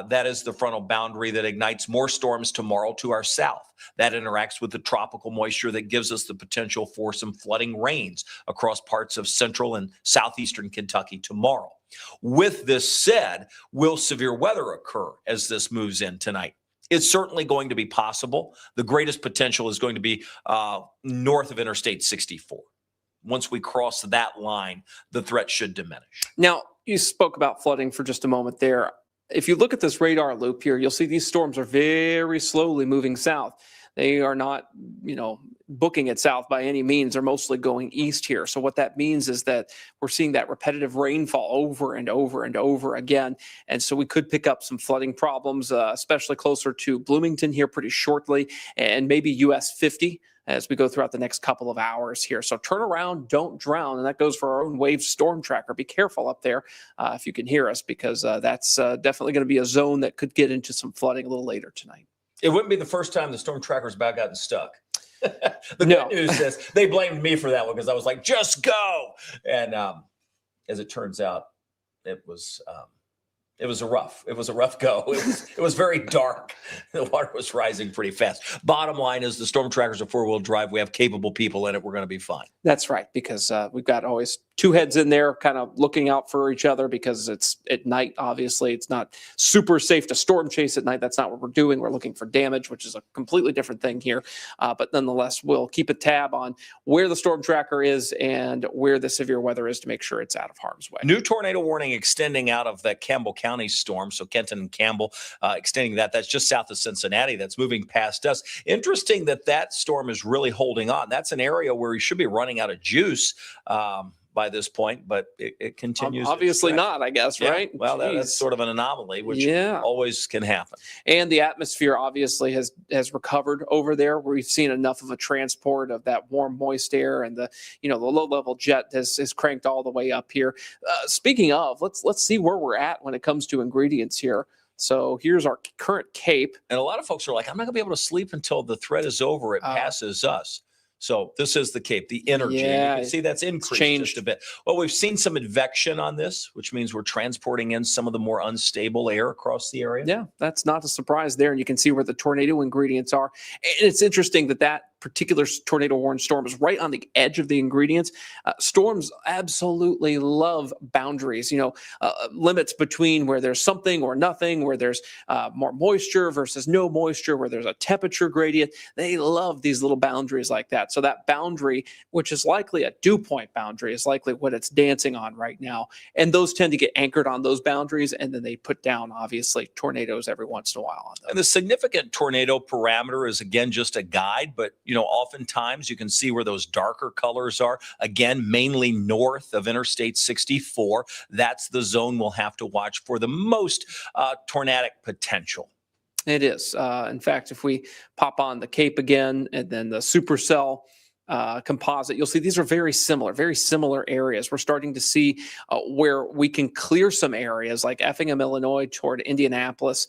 That is the frontal boundary that ignites more storms tomorrow to our south. That interacts with the tropical moisture that gives us the potential for some flooding rains across parts of central and southeastern Kentucky tomorrow. With this said, will severe weather occur as this moves in tonight? It's certainly going to be possible. The greatest potential is going to be north of Interstate 64. Once we cross that line, the threat should diminish. Now, you spoke about flooding for just a moment there. If you look at this radar loop here, you'll see these storms are very slowly moving south. They are not, booking it south by any means. They're mostly going east here. So what that means is that we're seeing that repetitive rainfall over and over and over again. And so we could pick up some flooding problems, especially closer to Bloomington here pretty shortly, and maybe US 50 as we go throughout the next couple of hours here. So turn around, don't drown. And that goes for our own wave storm tracker. Be careful up there if you can hear us, because that's definitely going to be a zone that could get into some flooding a little later tonight. It wouldn't be the first time the storm tracker's about gotten stuck. The good news is they blamed me for that one because I was like, just go. And as it turns out, it was a rough go. It was very dark. The water was rising pretty fast. Bottom line is the storm tracker's a four-wheel drive. We have capable people in it. We're going to be fine. That's right, because we've got always two heads in there kind of looking out for each other, because it's at night. Obviously, it's not super safe to storm chase at night. That's not what we're doing. We're looking for damage, which is a completely different thing here. But nonetheless, we'll keep a tab on where the storm tracker is and where the severe weather is to make sure it's out of harm's way. New tornado warning extending out of that Campbell County storm. So Kenton and Campbell extending that. That's just south of Cincinnati. That's moving past us. Interesting that storm is really holding on. That's an area where we should be running out of juice by this point, but it continues. Obviously not, I guess, yeah. Right? Well, that's sort of an anomaly, which always can happen. And the atmosphere obviously has recovered over there. We've seen enough of a transport of that warm, moist air, and the low-level jet has cranked all the way up here. Speaking of, let's see where we're at when it comes to ingredients here. So here's our current CAPE. And a lot of folks are like, I'm not going to be able to sleep until the threat is over. It passes us. So this is the CAPE, the energy. Yeah, you can see that's increased just a bit. Well, we've seen some advection on this, which means we're transporting in some of the more unstable air across the area. Yeah, that's not a surprise there. And you can see where the tornado ingredients are. And it's interesting that particular tornado warning storm is right on the edge of the ingredients. Storms absolutely love boundaries, limits between where there's something or nothing, where there's more moisture versus no moisture, where there's a temperature gradient. They love these little boundaries like that. So that boundary, which is likely a dew point boundary, is likely what it's dancing on right now. And those tend to get anchored on those boundaries, and then they put down, obviously, tornadoes every once in a while on them. And the significant tornado parameter is, again, just a guide, but oftentimes you can see where those darker colors are. Again, mainly north of Interstate 64. That's the zone we'll have to watch for the most tornadic potential. It is. In fact, if we pop on the CAPE again and then the supercell composite, you'll see these are very similar areas. We're starting to see where we can clear some areas like Effingham, Illinois, toward Indianapolis,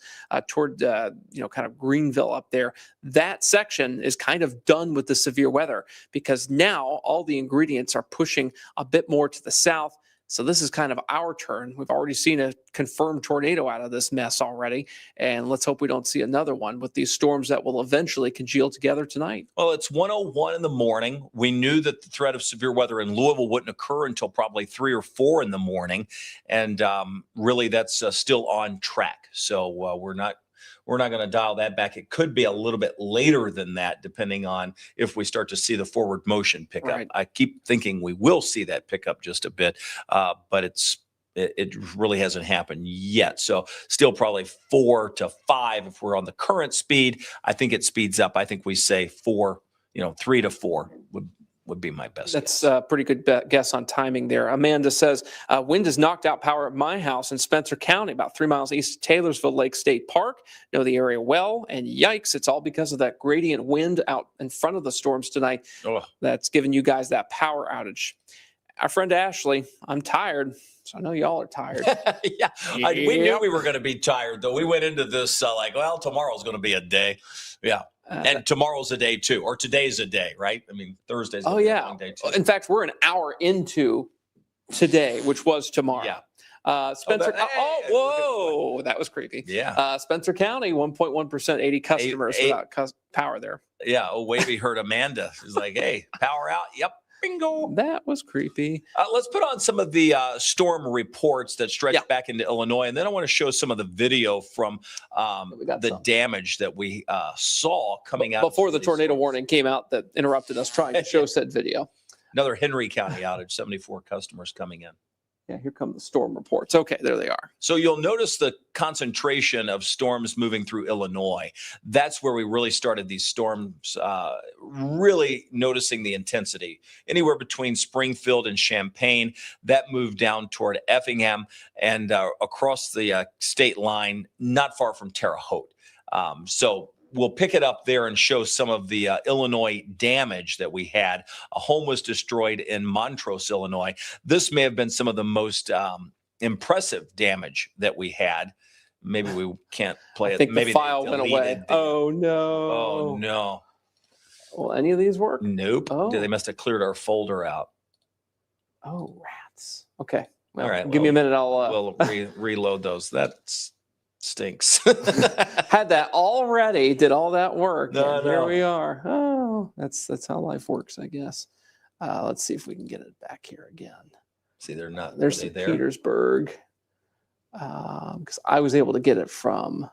toward kind of Greenville up there. That section is kind of done with the severe weather, because now all the ingredients are pushing a bit more to the south. So this is kind of our turn. We've already seen a confirmed tornado out of this mess already, and let's hope we don't see another one with these storms that will eventually congeal together tonight. Well, it's 1:01 in the morning. We knew that the threat of severe weather in Louisville wouldn't occur until probably 3 or 4 in the morning, and really that's still on track. So we're not going to dial that back. It could be a little bit later than that, depending on if we start to see the forward motion pick up. I keep thinking we will see that pick up just a bit, but it really hasn't happened yet. So still probably 4 to 5 if we're on the current speed. I think it speeds up. I think we say 4, 3 to 4 would be my best That's guess. a pretty good guess on timing there. Amanda says, wind has knocked out power at my house in Spencer County, about 3 miles east of Taylorsville Lake State Park. Know the area well, and yikes, it's all because of that gradient wind out in front of the storms tonight. That's giving you guys that power outage. Our friend Ashley, I'm tired, so I know y'all are tired. Yeah, we knew we were going to be tired, though. We went into this like, well, tomorrow's going to be a day. Yeah. And tomorrow's a day too, or today's a day, right? I mean, Thursday's a long day too. In fact, we're an hour into today, which was tomorrow. Yeah. Spencer. Whoa, that was creepy. Yeah. Spencer County, 1.1%, 80 customers without power there. Yeah. Oh, Wavy heard Amanda. She's like, hey, power out. Yep. Bingo. That was creepy. Let's put on some of the storm reports that stretch back into Illinois. And then I want to show some of the video from the damage that we saw coming out. Before the tornado warning came out that interrupted us trying to show said video. Another Henry County outage, 74 customers coming in. Yeah, here come the storm reports. Okay, there they are. So you'll notice the concentration of storms moving through Illinois. That's where we really started these storms, really noticing the intensity. Anywhere between Springfield and Champaign, that moved down toward Effingham and across the state line, not far from Terre Haute. So we'll pick it up there and show some of the Illinois damage that we had. A home was destroyed in Montrose, Illinois. This may have been some of the most impressive damage that we had. Maybe we can't play I think Maybe the file went away. Oh, no. Oh, no. Will any of these work? Nope. Oh. They must have cleared our folder out. Oh, rats. Okay. Well, all right. Give me a minute. We'll reload those. That's stinks. Had that already, did all that work. No. Here we are. Oh, that's how life works, I guess. Let's see if we can get it back here again. See, they're not. There's there? Petersburg. Because I was able to get it from,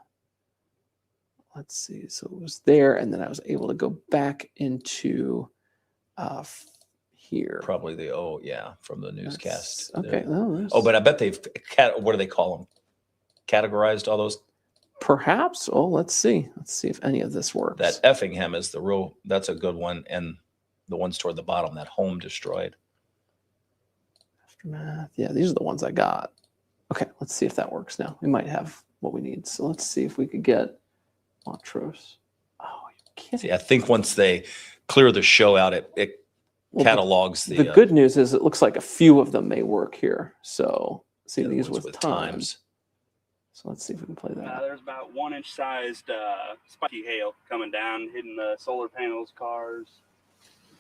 let's see, so it was there, and then I was able to go back into here. Probably from the newscast. Okay. But I bet they've, what do they call them? Categorized all those? Perhaps. Oh, let's see. Let's see if any of this works. That Effingham is that's a good one. And the ones toward the bottom, that home destroyed. Aftermath. Yeah, these are the ones I got. Okay, let's see if that works now. We might have what we need. So let's see if we could get Montrose. Oh, you're kidding. See, I think once they clear the show out, it catalogs the good news is it looks like a few of them may work here. So see these with times. So let's see if we can play that. There's about 1-inch sized spiky hail coming down, hitting the solar panels, cars.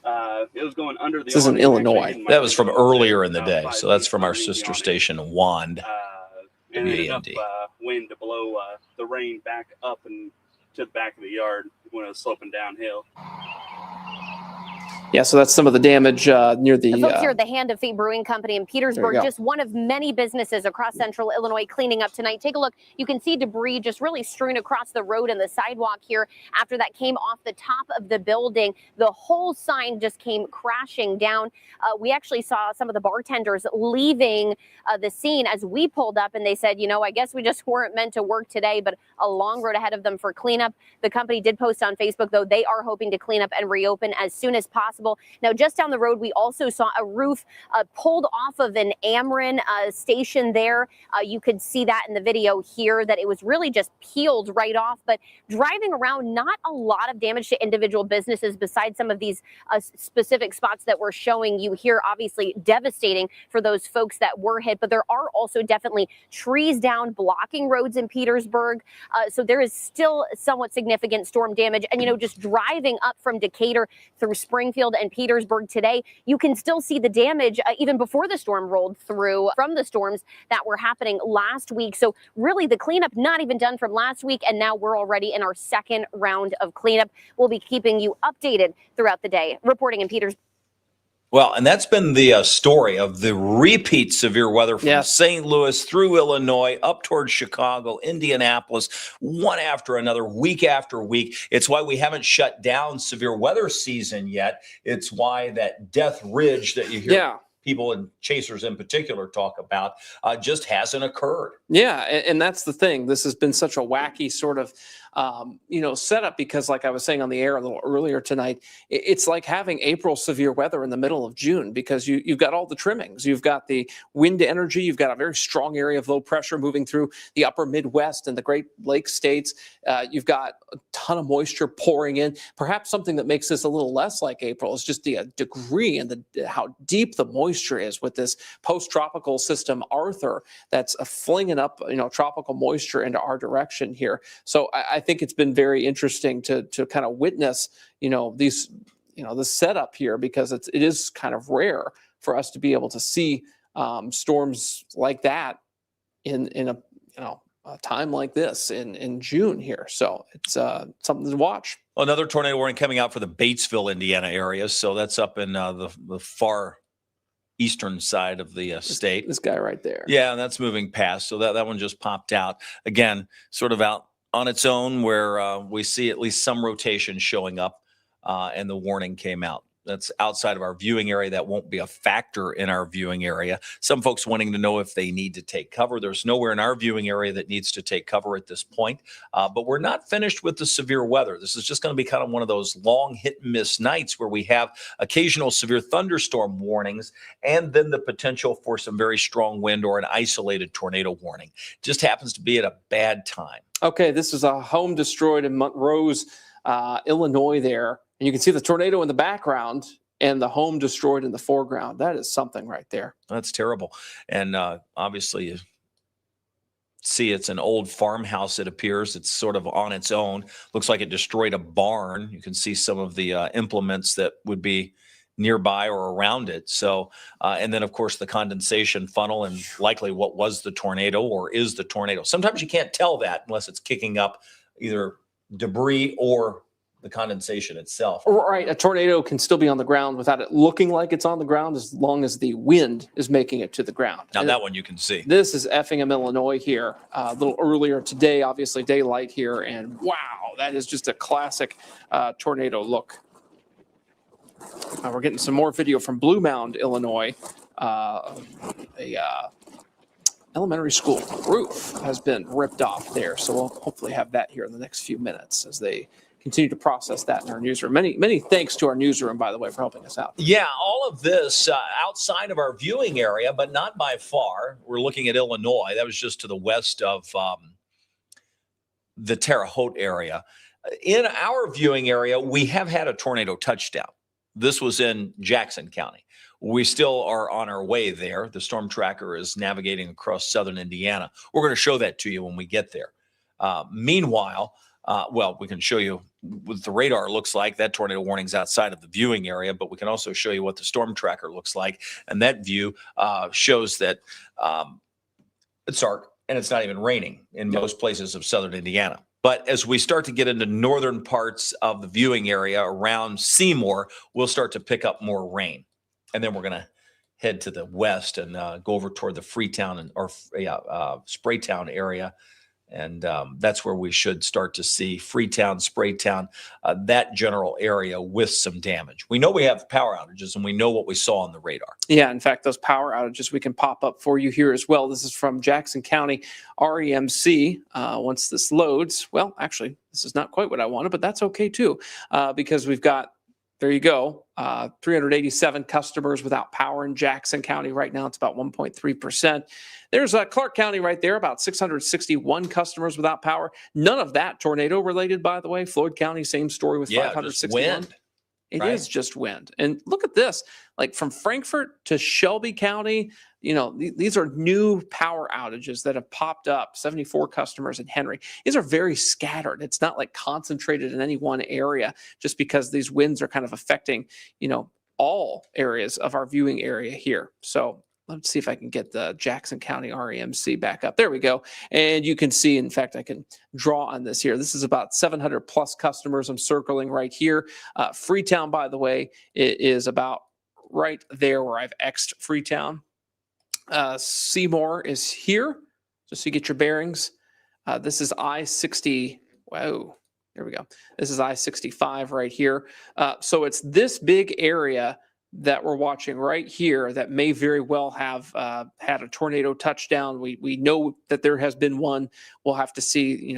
It was going under the. This is in Illinois. That was from earlier in the day. So that's from our sister station, Wand. And it ended up wind to blow the rain back up and to the back of the yard when it was sloping downhill. Yeah, so that's some of the damage near the folks here at the Hand of Fate Brewing Company in Petersburg, just one of many businesses across central Illinois cleaning up tonight. Take a look. You can see debris just really strewn across the road and the sidewalk here after that came off the top of the building. The whole sign just came crashing down. We actually saw some of the bartenders leaving the scene as we pulled up, and they said, I guess we just weren't meant to work today, but a long road ahead of them for cleanup. The company did post on Facebook, though, they are hoping to clean up and reopen as soon as possible. Now, just down the road, we also saw a roof pulled off of an Ameren station there. You could see that in the video here, that it was really just peeled right off. But driving around, not a lot of damage to individual businesses besides some of these specific spots that we're showing you here. Obviously devastating for those folks that were hit. But there are also definitely trees down, blocking roads in Petersburg. So there is still somewhat significant storm damage. And, just driving up from Decatur through Springfield and Petersburg today, you can still see the damage even before the storm rolled through from the storms that were happening last week. So really the cleanup not even done from last week, and now we're already in our second round of cleanup. We'll be keeping you updated throughout the day. Reporting in Petersburg. Well, and that's been the story of the repeat severe weather from St. Louis through Illinois, up towards Chicago, Indianapolis, one after another, week after week. It's why we haven't shut down severe weather season yet. It's why that Death Ridge that you hear people and chasers in particular talk about, just hasn't occurred. Yeah, and that's the thing. This has been such a wacky sort of, setup because, like I was saying on the air a little earlier tonight, it's like having April severe weather in the middle of June because you've got all the trimmings. You've got the wind energy. You've got a very strong area of low pressure moving through the upper Midwest and the Great Lakes states. You've got a ton of moisture pouring in. Perhaps something that makes this a little less like April is just the degree and how deep the moisture is with this post-tropical system Arthur that's flinging up tropical moisture into our direction here. So I think it's been very interesting to kind of witness these the setup here because it is kind of rare for us to be able to see storms like that in a time like this in June here. So it's something to watch. Well, another tornado warning coming out for the Batesville, Indiana area. So that's up in the far eastern side of the state. This guy right there. Yeah, and that's moving past. So that one just popped out. Again, sort of out on its own where we see at least some rotation showing up and the warning came out. That's outside of our viewing area. That won't be a factor in our viewing area. Some folks wanting to know if they need to take cover. There's nowhere in our viewing area that needs to take cover at this point. But we're not finished with the severe weather. This is just going to be kind of one of those long hit and miss nights where we have occasional severe thunderstorm warnings and then the potential for some very strong wind or an isolated tornado warning. Just happens to be at a bad time. Okay, this is a home destroyed in Montrose, Illinois there. And you can see the tornado in the background and the home destroyed in the foreground. That is something right there. That's terrible. And obviously you see it's an old farmhouse, it appears. It's sort of on its own. Looks like it destroyed a barn. You can see some of the implements that would be nearby or around it. So, and then of course the condensation funnel and likely what was the tornado or is the tornado. Sometimes you can't tell that unless it's kicking up either debris or the condensation itself. Right. A tornado can still be on the ground without it looking like it's on the ground as long as the wind is making it to the ground. Now that one you can see. This is Effingham, Illinois here. A little earlier today, obviously daylight here. And wow, that is just a classic tornado look. We're getting some more video from Blue Mound, Illinois. Elementary school roof has been ripped off there. So we'll hopefully have that here in the next few minutes as they continue to process that in our newsroom. Many thanks to our newsroom, by the way, for helping us out. Yeah, all of this outside of our viewing area, but not by far. We're looking at Illinois. That was just to the west of the Terre Haute area. In our viewing area, we have had a tornado touchdown. This was in Jackson County. We still are on our way there. The storm tracker is navigating across southern Indiana. We're going to show that to you when we get there. Meanwhile, we can show you what the radar looks like. That tornado warning's outside of the viewing area, but we can also show you what the storm tracker looks like. And that view shows that it's dark and it's not even raining in most places of southern Indiana. But as we start to get into northern parts of the viewing area around Seymour, we'll start to pick up more rain. And then we're going to head to the west and go over toward the Freetown or Spraytown area. And that's where we should start to see Freetown, Spraytown, that general area with some damage. We know we have power outages and we know what we saw on the radar. Yeah, in fact, those power outages we can pop up for you here as well. This is from Jackson County REMC. Once this loads, well, actually, this is not quite what I wanted, but that's okay too, because we've got, there you go, 387 customers without power in Jackson County right now. It's about 1.3%. There's Clark County right there, about 661 customers without power. None of that tornado related, by the way. Floyd County, same story with 561. Wind. It is just wind. And look at this, like from Frankfort to Shelby County, these are new power outages that have popped up, 74 customers in Henry. These are very scattered. It's not like concentrated in any one area just because these winds are kind of affecting, all areas of our viewing area here. So let's see if I can get the Jackson County REMC back up. There we go. And you can see, in fact, I can draw on this here. This is about 700 plus customers I'm circling right here. Freetown, by the way, is about right there where I've X'd Freetown. Seymour is here, just so you get your bearings. This is I-60. Whoa, there we go. This is I-65 right here. So it's this big area that we're watching right here that may very well have had a tornado touchdown. We know that there has been one. We'll have to see,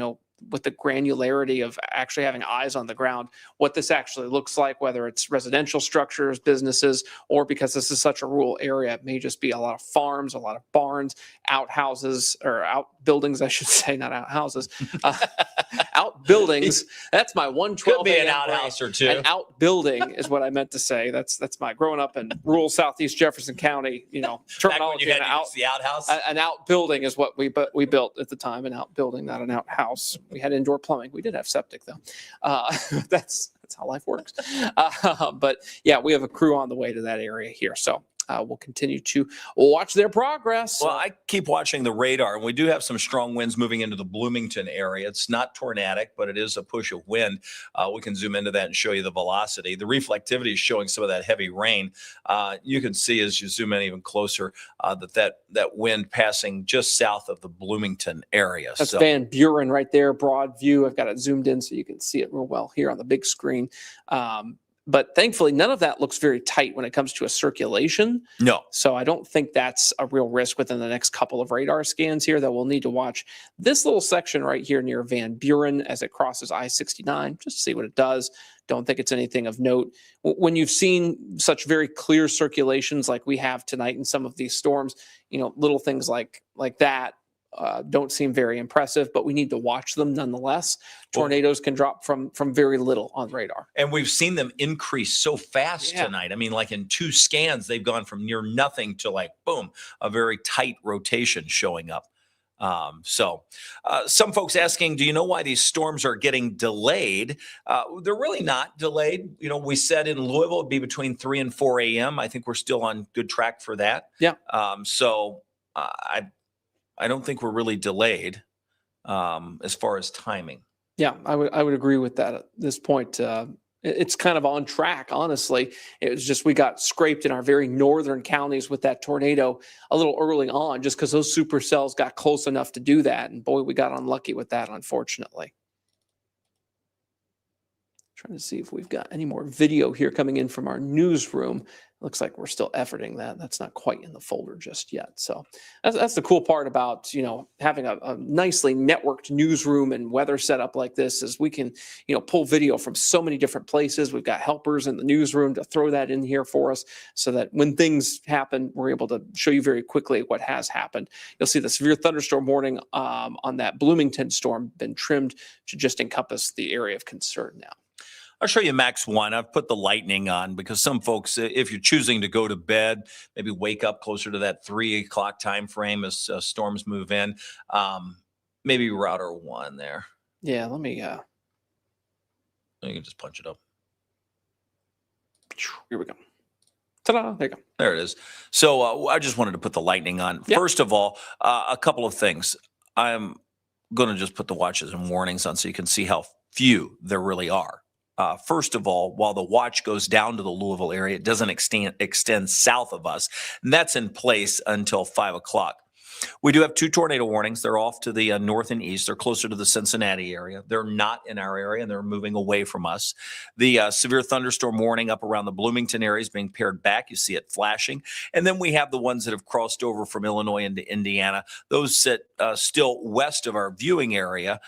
with the granularity of actually having eyes on the ground, what this actually looks like, whether it's residential structures, businesses, or because this is such a rural area, it may just be a lot of farms, a lot of barns, outhouses, or outbuildings, I should say, not outhouses, outbuildings. That's my 112. Could be an outhouse or two. An outbuilding is what I meant to say. That's my growing up in rural Southeast Jefferson County, terminology. You had to use the outhouse. An outbuilding is what we built at the time, an outbuilding, not an outhouse. We had indoor plumbing. We did have septic though. That's how life works. But yeah, we have a crew on the way to that area here. So we'll continue to watch their progress. Well, I keep watching the radar, and we do have some strong winds moving into the Bloomington area. It's not tornadic, but it is a push of wind. We can zoom into that and show you the velocity. The reflectivity is showing some of that heavy rain. You can see as you zoom in even closer that wind passing just south of the Bloomington area. That's Van Buren right there, broad view. I've got it zoomed in so you can see it real well here on the big screen. But thankfully, none of that looks very tight when it comes to a circulation. No. So I don't think that's a real risk within the next couple of radar scans here that we'll need to watch this little section right here near Van Buren as it crosses I-69, just to see what it does. Don't think it's anything of note. When you've seen such very clear circulations like we have tonight in some of these storms, little things like that don't seem very impressive, but we need to watch them nonetheless. Tornadoes can drop from very little on radar. And we've seen them increase so fast tonight. I mean, like in 2 scans, they've gone from near nothing to like, boom, a very tight rotation showing up. Some folks asking, do you know why these storms are getting delayed? They're really not delayed. We said in Louisville it'd be between 3 and 4 a.m. I think we're still on good track for that. Yeah. I don't think we're really delayed as far as timing. Yeah, I would agree with that at this point. It's kind of on track, honestly. It was just we got scraped in our very northern counties with that tornado a little early on just because those supercells got close enough to do that. And boy, we got unlucky with that, unfortunately. Trying to see if we've got any more video here coming in from our newsroom. Looks like we're still efforting that. That's not quite in the folder just yet. So that's the cool part about, having a nicely networked newsroom and weather setup like this is we can, pull video from so many different places. We've got helpers in the newsroom to throw that in here for us so that when things happen, we're able to show you very quickly what has happened. You'll see the severe thunderstorm warning on that Bloomington storm been trimmed to just encompass the area of concern now. I'll show you max 1. I've put the lightning on because some folks, if you're choosing to go to bed, maybe wake up closer to that 3 o'clock time frame as storms move in, maybe router 1 there. Yeah, let me. You can just punch it up. Here we go. Ta-da! There you go. There it is. So I just wanted to put the lightning on. Yep. First of all, a couple of things. I'm going to just put the watches and warnings on so you can see how few there really are. First of all, while the watch goes down to the Louisville area, it doesn't extend south of us. And that's in place until 5 o'clock. We do have 2 tornado warnings. They're off to the north and east. They're closer to the Cincinnati area. They're not in our area, and they're moving away from us. The severe thunderstorm warning up around the Bloomington area is being pared back. You see it flashing. And then we have the ones that have crossed over from Illinois into Indiana. Those sit still west of our viewing area,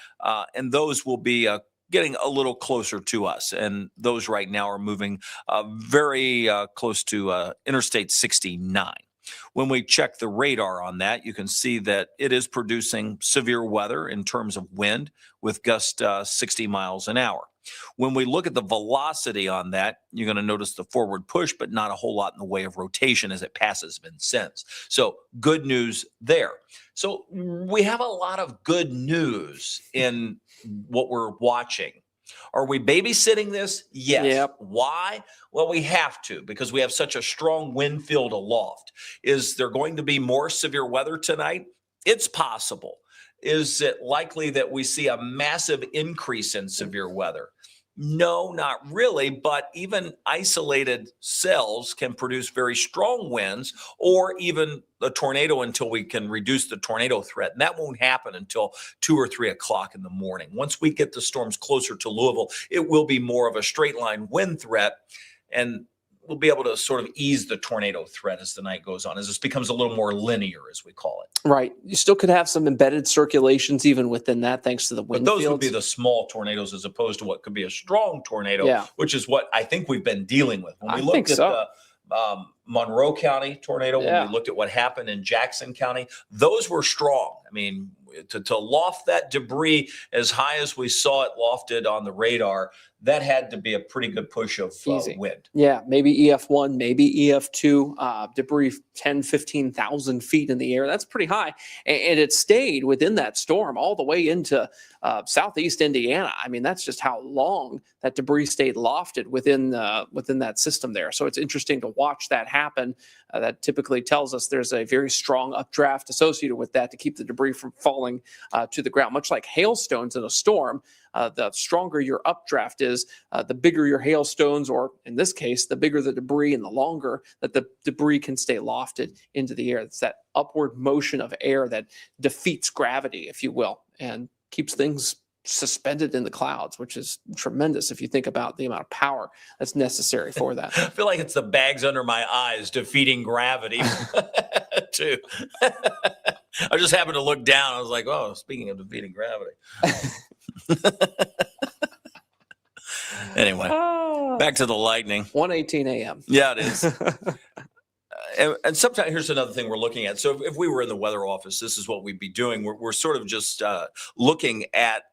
and those will be getting a little closer to us. And those right now are moving very close to Interstate 69. When we check the radar on that, you can see that it is producing severe weather in terms of wind with gust 60 miles an hour. When we look at the velocity on that, you're going to notice the forward push, but not a whole lot in the way of rotation as it passes Vincennes. So good news there. So we have a lot of good news in what we're watching. Are we babysitting this? Yes. Yep. Why? Well, we have to because we have such a strong wind field aloft. Is there going to be more severe weather tonight? It's possible. Is it likely that we see a massive increase in severe weather? No, not really, but even isolated cells can produce very strong winds or even a tornado until we can reduce the tornado threat. And that won't happen until 2 or 3 o'clock in the morning. Once we get the storms closer to Louisville, it will be more of a straight line wind threat. And will be able to sort of ease the tornado threat as the night goes on, as this becomes a little more linear, as we call it. Right. You still could have some embedded circulations even within that, thanks to the wind But those fields. would be the small tornadoes as opposed to what could be a strong tornado, which is what I think we've been dealing with. When we looked at the Monroe County tornado, when we looked at what happened in Jackson County, those were strong. I mean, to loft that debris as high as we saw it lofted on the radar, that had to be a pretty good push of wind. Yeah, maybe EF1, maybe EF2, debris 10, 15,000 feet in the air. That's pretty high. And it stayed within that storm all the way into southeast Indiana. I mean, that's just how long that debris stayed lofted within that system there. So it's interesting to watch that happen. That typically tells us there's a very strong updraft associated with that to keep the debris from falling to the ground. Much like hailstones in a storm, the stronger your updraft is, the bigger your hailstones, or in this case, the bigger the debris and the longer that the debris can stay lofted into the air. It's that upward motion of air that defeats gravity, if you will, and keeps things suspended in the clouds, which is tremendous if you think about the amount of power that's necessary for that. I feel like it's the bags under my eyes defeating gravity too. I just happened to look down. I was like, oh, speaking of defeating gravity. Anyway, back to the lightning. 1:18 a.m. Yeah, it is. And sometimes here's another thing we're looking at. So if we were in the weather office, this is what we'd be doing. We're sort of just looking at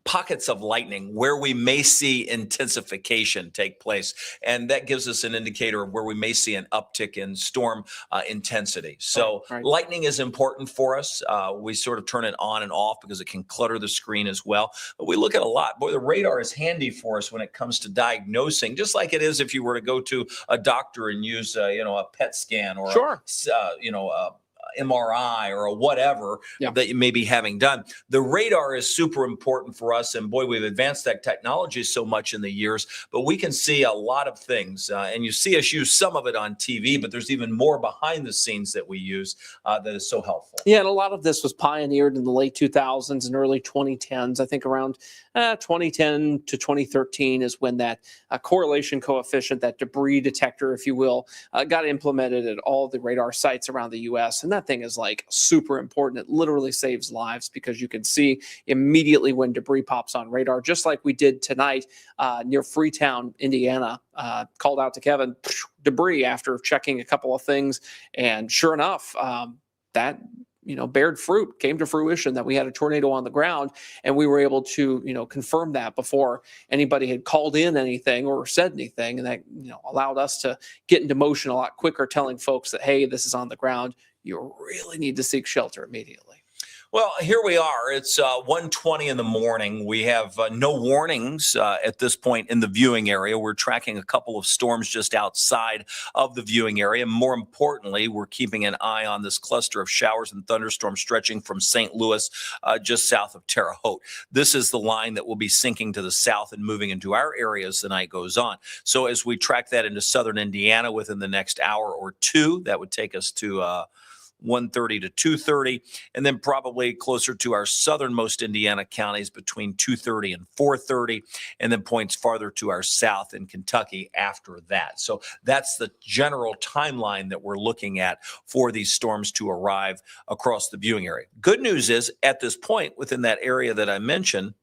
pockets of lightning where we may see intensification take place. And that gives us an indicator of where we may see an uptick in storm intensity. So lightning is important for us. We sort of turn it on and off because it can clutter the screen as well. But we look at a lot. Boy, the radar is handy for us when it comes to diagnosing, just like it is if you were to go to a doctor and use, a PET scan or a MRI or a whatever that you may be having done. The radar is super important for us. And boy, we've advanced that technology so much in the years, but we can see a lot of things. And you see us use some of it on TV, but there's even more behind the scenes that we use that is so helpful. Yeah, and a lot of this was pioneered in the late 2000s and early 2010s. I think around 2010 to 2013 is when that correlation coefficient, that debris detector, if you will, got implemented at all the radar sites around the U.S. And that thing is like super important. It literally saves lives because you can see immediately when debris pops on radar, just like we did tonight near Freetown, Indiana. Called out to Kevin, debris after checking a couple of things. And sure enough, that bared fruit, came to fruition that we had a tornado on the ground, and we were able to, confirm that before anybody had called in anything or said anything. And that, allowed us to get into motion a lot quicker, telling folks that, hey, this is on the ground. You really need to seek shelter immediately. Well, here we are. It's 1:20 in the morning. We have no warnings at this point in the viewing area. We're tracking a couple of storms just outside of the viewing area. More importantly, we're keeping an eye on this cluster of showers and thunderstorms stretching from St. Louis just south of Terre Haute. This is the line that will be sinking to the south and moving into our area as the night goes on. So as we track that into southern Indiana within the next hour or two, that would take us to 1:30 to 2:30, and then probably closer to our southernmost Indiana counties between 2:30 and 4:30, and then points farther to our south in Kentucky after that. So that's the general timeline that we're looking at for these storms to arrive across the viewing area. Good news is, at this point, within that area that I mentioned,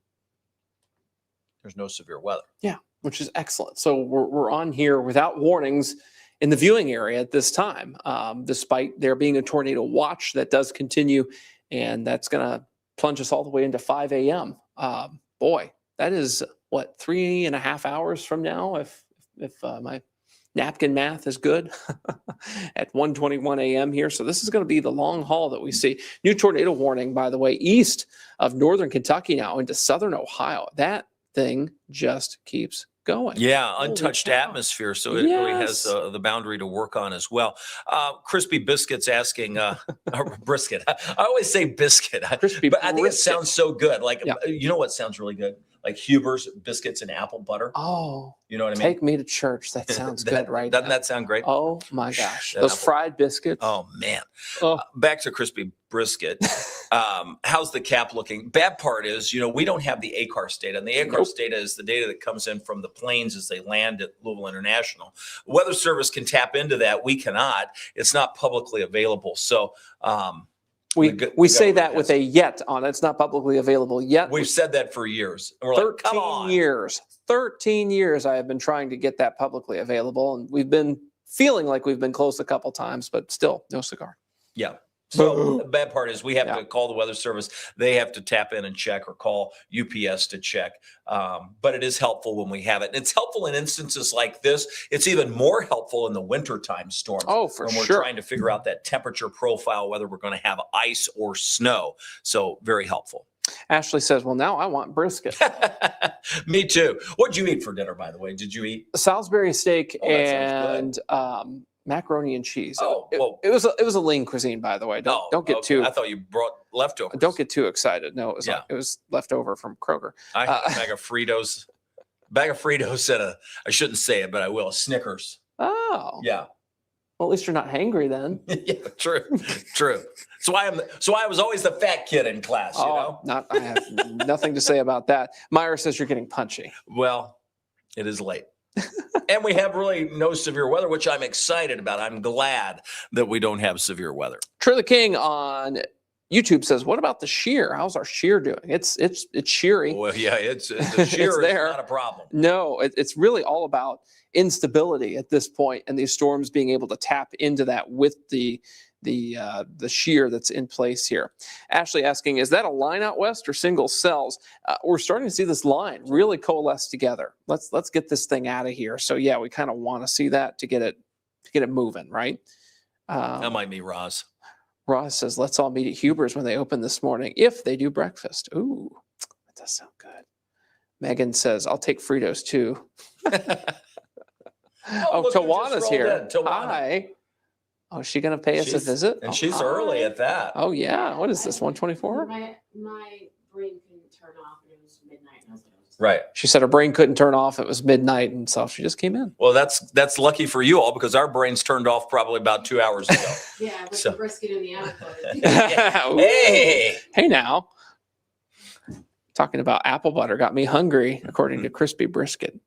there's no severe weather. Yeah, which is excellent. So we're on here without warnings in the viewing area at this time, despite there being a tornado watch that does continue, and that's going to plunge us all the way into 5 a.m. Boy, that is, 3.5 hours from now, if my napkin math is good, at 1:21 a.m. here. So this is going to be the long haul that we see. New tornado warning, by the way, east of northern Kentucky now into southern Ohio. That thing just keeps going. Yeah, untouched atmosphere, so it really has the boundary to work on as well. Crispy Biscuit's asking, brisket. I always say biscuit, but I think it sounds so good. Like, you know what sounds really good? like Huber's biscuits and apple butter. Oh, you know what I mean? Take me to church. That sounds good, right? Doesn't that sound great? Oh my gosh, those fried biscuits. Oh man. Oh. Back to crispy brisket. How's the cap looking? Bad part is, we don't have the ACARS data, and the ACARS data is the data that comes in from the planes as they land at Louisville International. The Weather Service can tap into that. We cannot. It's not publicly available. So we say that with a yet on it. It's not publicly available yet. We've said that for years. And we're 13 like, come on. years. 13 years I have been trying to get that publicly available, and we've been feeling like we've been close a couple times, but still no cigar. Yeah. So the bad part is we have to call the Weather Service. They have to tap in and check, or call UPS to check. But it is helpful when we have it. And it's helpful in instances like this. It's even more helpful in the wintertime storms. Oh, for when sure. we're trying to figure out that temperature profile, whether we're going to have ice or snow. So very helpful. Ashley says, well, now I want brisket. Me too. What did you eat for dinner, by the way? Did you eat? Salisbury steak and macaroni and cheese. Oh, well, it was a lean cuisine, by the way. Don't get too. I thought you brought leftovers. Don't get too excited. No, it was leftover from Kroger. I had a bag of Fritos. And I shouldn't say it, but I will. Snickers. Oh. Yeah. Well, at least you're not hangry then. Yeah, true. So I was always the fat kid in class, I have nothing to say about that. Myra says you're getting punchy. Well, it is late. And we have really no severe weather, which I'm excited about. I'm glad that we don't have severe weather. True the King on YouTube says, what about the shear? How's our shear doing? It's sheary. Well, yeah, the shear is not a problem. No, it's really all about instability at this point, and these storms being able to tap into that with the shear that's in place here. Ashley asking, is that a line out west or single cells? We're starting to see this line really coalesce together. Let's get this thing out of here. So yeah, we kind of want to see that to get it moving, right? That might be Roz. Roz says, let's all meet at Huber's when they open this morning, if they do breakfast. Ooh, that does sound good. Megan says, I'll take Fritos too. Tawana's here. Hi. Oh, is she going to pay us a visit? And she's early at that. Oh, yeah. What is this, 124? My brain couldn't turn off, and it was midnight. And I was like, right. She said her brain couldn't turn off. It was midnight, and so she just came in. Well, that's lucky for you all, because our brains turned off probably about 2 hours ago. Yeah, with the brisket in the apple. Hey now. Talking about apple butter got me hungry, according to Crispy Brisket.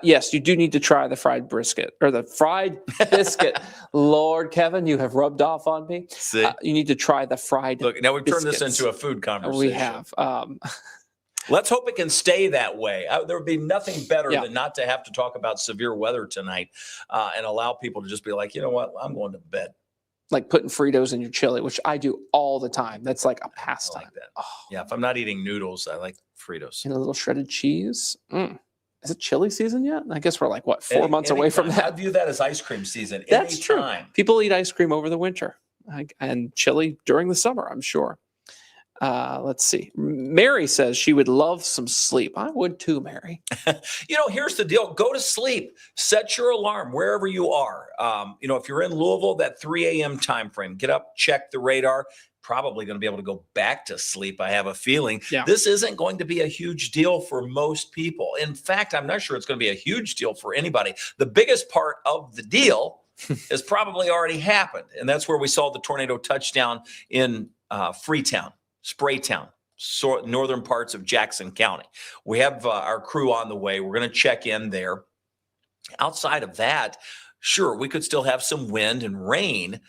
Yes, you do need to try the fried brisket or the fried biscuit. Lord, Kevin, you have rubbed off on me. See? You need to try the fried Look, now we've turned this biscuits. into a food conversation. We have. Let's hope it can stay that way. There would be nothing better than not to have to talk about severe weather tonight and allow people to just be like, you know what, I'm going to bed. Like putting Fritos in your chili, which I do all the time. That's like a pastime. I like that. Oh. Yeah, if I'm not eating noodles, I like Fritos. And a little shredded cheese. Is it chili season yet? I guess we're like, 4 months away from that. I view that as ice cream season. That's true. People eat ice cream over the winter and chili during the summer, I'm sure. Let's see. Mary says she would love some sleep. I would too, Mary. Here's the deal. Go to sleep. Set your alarm wherever you are. If you're in Louisville, that 3 a.m. time frame, get up, check the radar. Probably going to be able to go back to sleep, I have a feeling. Yeah. This isn't going to be a huge deal for most people. In fact, I'm not sure it's going to be a huge deal for anybody. The biggest part of the deal has probably already happened, and that's where we saw the tornado touchdown in Freetown, Spraytown, northern parts of Jackson County. We have our crew on the way. We're going to check in there. Outside of that, sure, we could still have some wind and rain,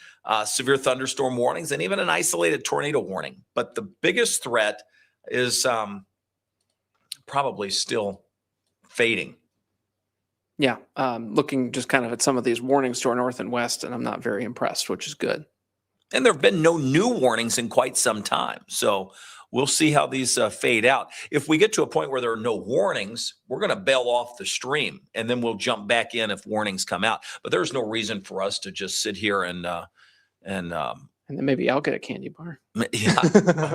severe thunderstorm warnings, and even an isolated tornado warning. But the biggest threat is probably still fading. Yeah, looking just kind of at some of these warnings to our north and west, and I'm not very impressed, which is good. And there have been no new warnings in quite some time. So we'll see how these fade out. If we get to a point where there are no warnings, we're going to bail off the stream, and then we'll jump back in if warnings come out. But there's no reason for us to just sit here and then maybe I'll get a candy bar. Yeah,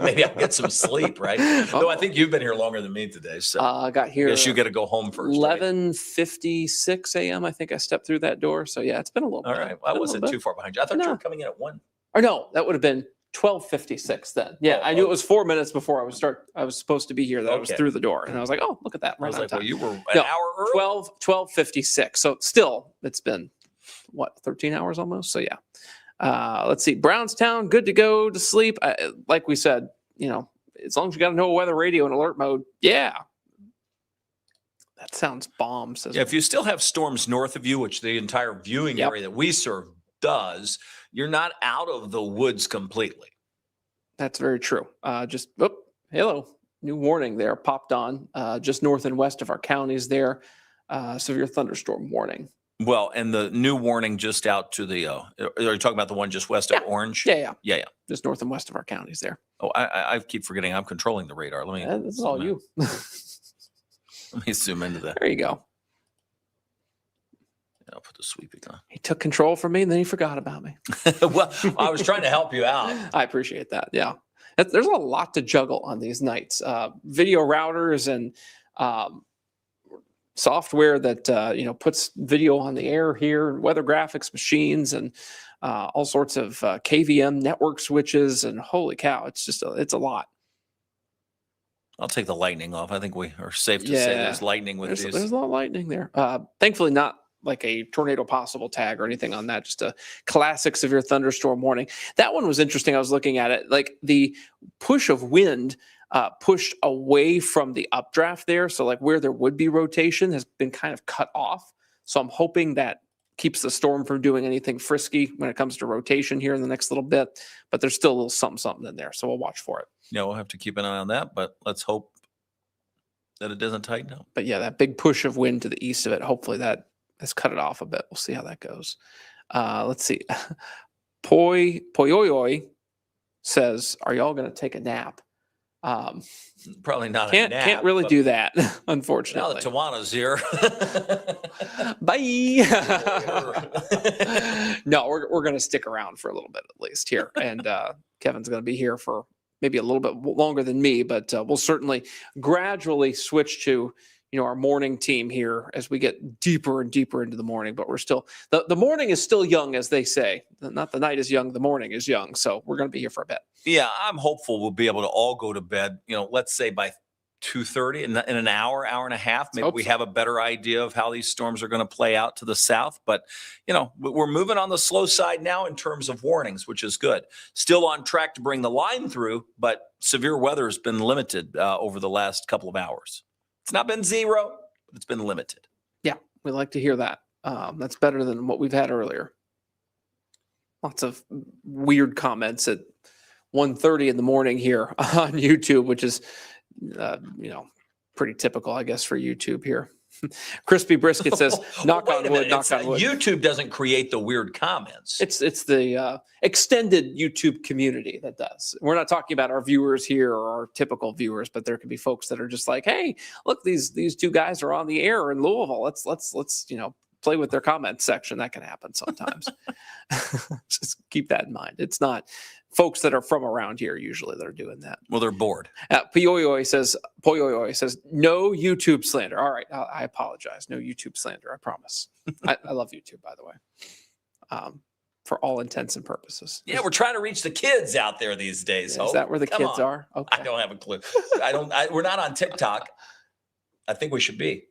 maybe I'll get some sleep, right? Though I think you've been here longer than me today. So I got here. I guess you got to go home first. 11:56 a.m. I think I stepped through that door. So yeah, it's been a little bit. All right. Well, I wasn't too far behind you. I thought you were coming in at 1. Or no, that would have been 12:56 then. Yeah, I knew it was 4 minutes before I was supposed to be here, that I was through the door. And I was like, oh, look at that. I was like, well, you were an hour early. 12:56. So still, it's been, 13 hours almost? So yeah. Let's see. Brownstown, good to go to sleep. Like we said, as long as you got to know weather radio in alert mode, yeah. That sounds bomb. Yeah, if you still have storms north of you, which the entire viewing area that we serve does, you're not out of the woods completely. That's very true. Hello. New warning there popped on just north and west of our counties there. Severe thunderstorm warning. Well, and the new warning just out to the, are you talking about the one just west of Orange? Yeah. Just north and west of our counties there. Oh, I keep forgetting I'm controlling the radar. This is all you. Let me zoom into that. There you go. I'll put the sweeping on. He took control from me and then he forgot about me. Well, I was trying to help you out. I appreciate that. Yeah. There's a lot to juggle on these nights. Video routers and software that, puts video on the air here, and weather graphics machines and all sorts of KVM network switches. And holy cow, it's a lot. I'll take the lightning off. I think we are safe to say there's lightning with these. There's a lot of lightning there. Thankfully, not like a tornado possible tag or anything on that. Just a classic severe thunderstorm warning. That one was interesting. I was looking at it. Like the push of wind pushed away from the updraft there. So like where there would be rotation has been kind of cut off. So I'm hoping that keeps the storm from doing anything frisky when it comes to rotation here in the next little bit. But there's still a little something in there. So we'll watch for it. Yeah, we'll have to keep an eye on that, but let's hope that it doesn't tighten up. But yeah, that big push of wind to the east of it, hopefully that has cut it off a bit. We'll see how that goes. Let's see. Poyoyoy says, are y'all going to take a nap? Probably not can't, a nap. Can't really do that, unfortunately. Now that Tawana's here. Bye. No, we're going to stick around for a little bit at least here. And Kevin's going to be here for maybe a little bit longer than me, but we'll certainly gradually switch to, our morning team here as we get deeper and deeper into the morning. But we're still, the morning is still young, as they say. Not the night is young, the morning is young. So we're going to be here for a bit. Yeah, I'm hopeful we'll be able to all go to bed, let's say by 2:30 in an hour and a half. Maybe we have a better idea of how these storms are going to play out to the south. But, we're moving on the slow side now in terms of warnings, which is good. Still on track to bring the line through, but severe weather has been limited over the last couple of hours. It's not been zero, but it's been limited. Yeah, we like to hear that. That's better than what we've had earlier. Lots of weird comments at 1:30 in the morning here on YouTube, which is, pretty typical, I guess, for YouTube here. Crispy Brisket says, knock on wood, knock on wood. YouTube doesn't create the weird comments. It's the extended YouTube community that does. We're not talking about our viewers here or our typical viewers, but there could be folks that are just like, hey, look, these two guys are on the air in Louisville. Let's play with their comment section. That can happen sometimes. Just keep that in mind. It's not folks that are from around here usually that are doing that. Well, they're bored. Poyoyoy says, no YouTube slander. All right, I apologize. No YouTube slander, I promise. I love YouTube, by the way, for all intents and purposes. Yeah, we're trying to reach the kids out there these days. Is that where the kids are? Okay. I don't have a clue. We're not on TikTok. I think we should be.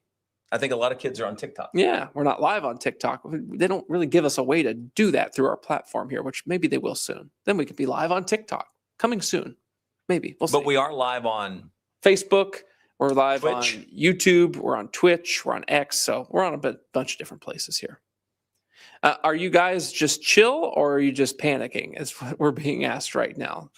I think a lot of kids are on TikTok. Yeah, we're not live on TikTok. They don't really give us a way to do that through our platform here, which maybe they will soon. Then we could be live on TikTok. Coming soon. Maybe. We'll see. But we are live on Facebook. We're live Twitch. On YouTube. We're on Twitch. We're on X. So we're on a bunch of different places here. Are you guys just chill or are you just panicking? Is what we're being asked right now.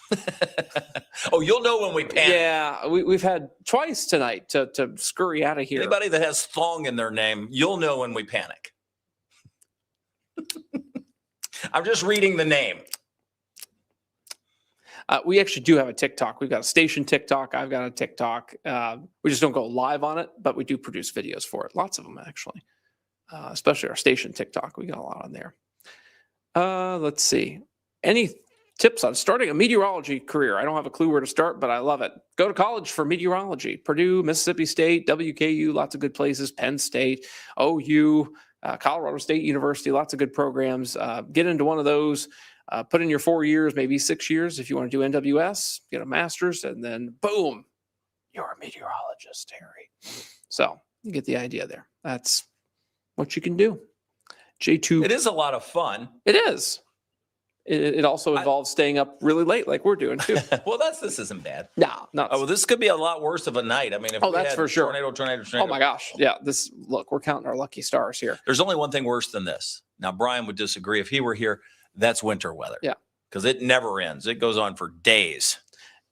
Oh, you'll know when we panic. Yeah, we've had twice tonight to scurry out of here. Anybody that has thong in their name, you'll know when we panic. I'm just reading the name. We actually do have a TikTok. We've got a station TikTok. I've got a TikTok. We just don't go live on it, but we do produce videos for it. Lots of them, actually. Especially our station TikTok. We got a lot on there. Let's see. Any tips on starting a meteorology career? I don't have a clue where to start, but I love it. Go to college for meteorology. Purdue, Mississippi State, WKU, lots of good places. Penn State, OU, Colorado State University, lots of good programs. Get into one of those. put in your 4 years, maybe 6 years if you want to do NWS, get a master's, and then boom, you're a meteorologist, Harry. So you get the idea there. That's what you can do. J2. It is a lot of fun. It is. It also involves staying up really late like we're doing too. Well, this isn't bad. No, not. Oh, this could be a lot worse of a night. I mean, if we that's had for sure. Tornado. Oh my gosh. Yeah. Look, we're counting our lucky stars here. There's only one thing worse than this. Now, Brian would disagree. If he were here, that's winter weather. Yeah. Because it never ends. It goes on for days.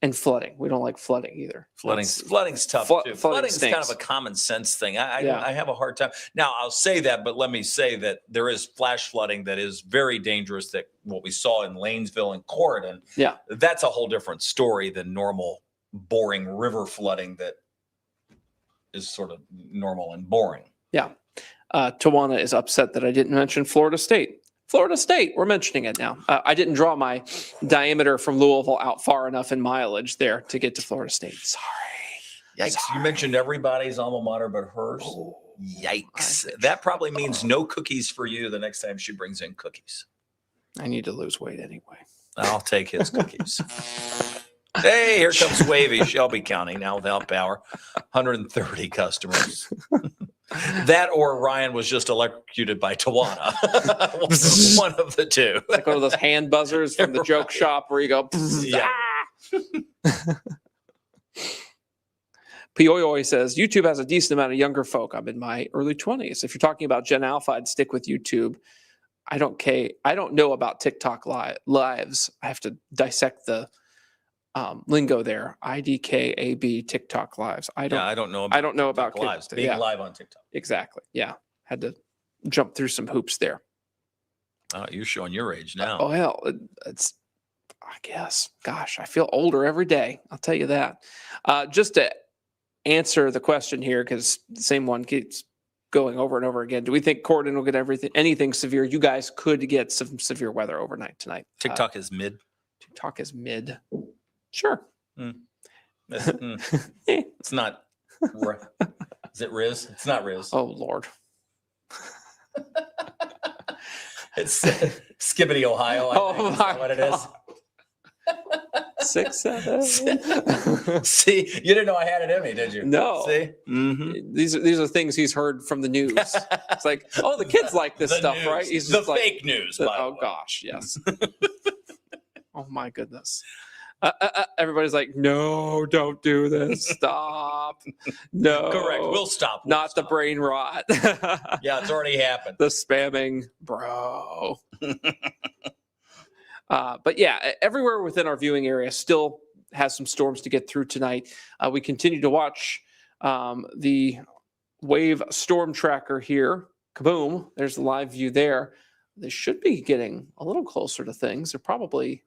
And flooding. We don't like flooding either. Flooding's tough too. Flooding's kind of a common sense thing. I have a hard time. Now, I'll say that, but let me say that there is flash flooding that is very dangerous, that what we saw in Lanesville and Corydon. Yeah. That's a whole different story than normal boring river flooding that is sort of normal and boring. Yeah. Tawana is upset that I didn't mention Florida State. Florida State, we're mentioning it now. I didn't draw my diameter from Louisville out far enough in mileage there to get to Florida State. Sorry. Yikes. You mentioned everybody's alma mater but hers. Oh, yikes. That probably means no cookies for you the next time she brings in cookies. I need to lose weight anyway. I'll take his cookies. Hey, here comes Wavy, Shelby County, now without power. 130 customers. That or Ryan was just electrocuted by Tawana. One of the two. Like one of those hand buzzers from the joke shop where you go, yeah. Pioyoi says, YouTube has a decent amount of younger folk. I'm in my early 20s. If you're talking about Gen Alpha, I'd stick with YouTube. I don't know about TikTok lives. I have to dissect the lingo there. IDKAB TikTok lives. I don't know about lives. Being live on TikTok. Exactly. Yeah. Had to jump through some hoops there. Oh, you're showing your age now. Oh hell, it's. I guess. Gosh, I feel older every day. I'll tell you that. Just to answer the question here, because the same one keeps going over and over again. Do we think Corydon will get anything severe? You guys could get some severe weather overnight tonight. TikTok is mid. TikTok is mid. Sure. It's not. Is it Riz? It's not Riz. Oh, Lord. It's Skibbity, Ohio. I think. Is that what it is? 6, 7. See, you didn't know I had it in me, did you? No. See? Mm-hmm. These are things he's heard from the news. It's like, oh, the kids like this stuff, news. right? He's the just like, fake news. Oh, gosh, yes. Oh, my goodness. Everybody's like, no, don't do this. Stop. No. Correct. We'll stop. Not the brain rot. Yeah, it's already happened. The spamming, bro. But yeah, everywhere within our viewing area still has some storms to get through tonight. We continue to watch the wave storm tracker here. Kaboom. There's the live view there. They should be getting a little closer to things. They're probably...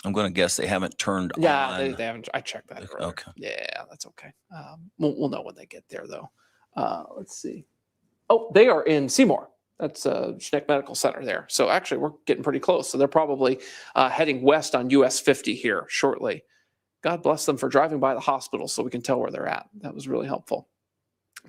I'm going to guess they haven't turned on. Yeah, they haven't. I checked that earlier. Okay. Yeah, that's okay. We'll know when they get there, though. Let's see. Oh, they are in Seymour. That's Schneck Medical Center there. So actually, we're getting pretty close. So they're probably heading west on US 50 here shortly. God bless them for driving by the hospital so we can tell where they're at. That was really helpful.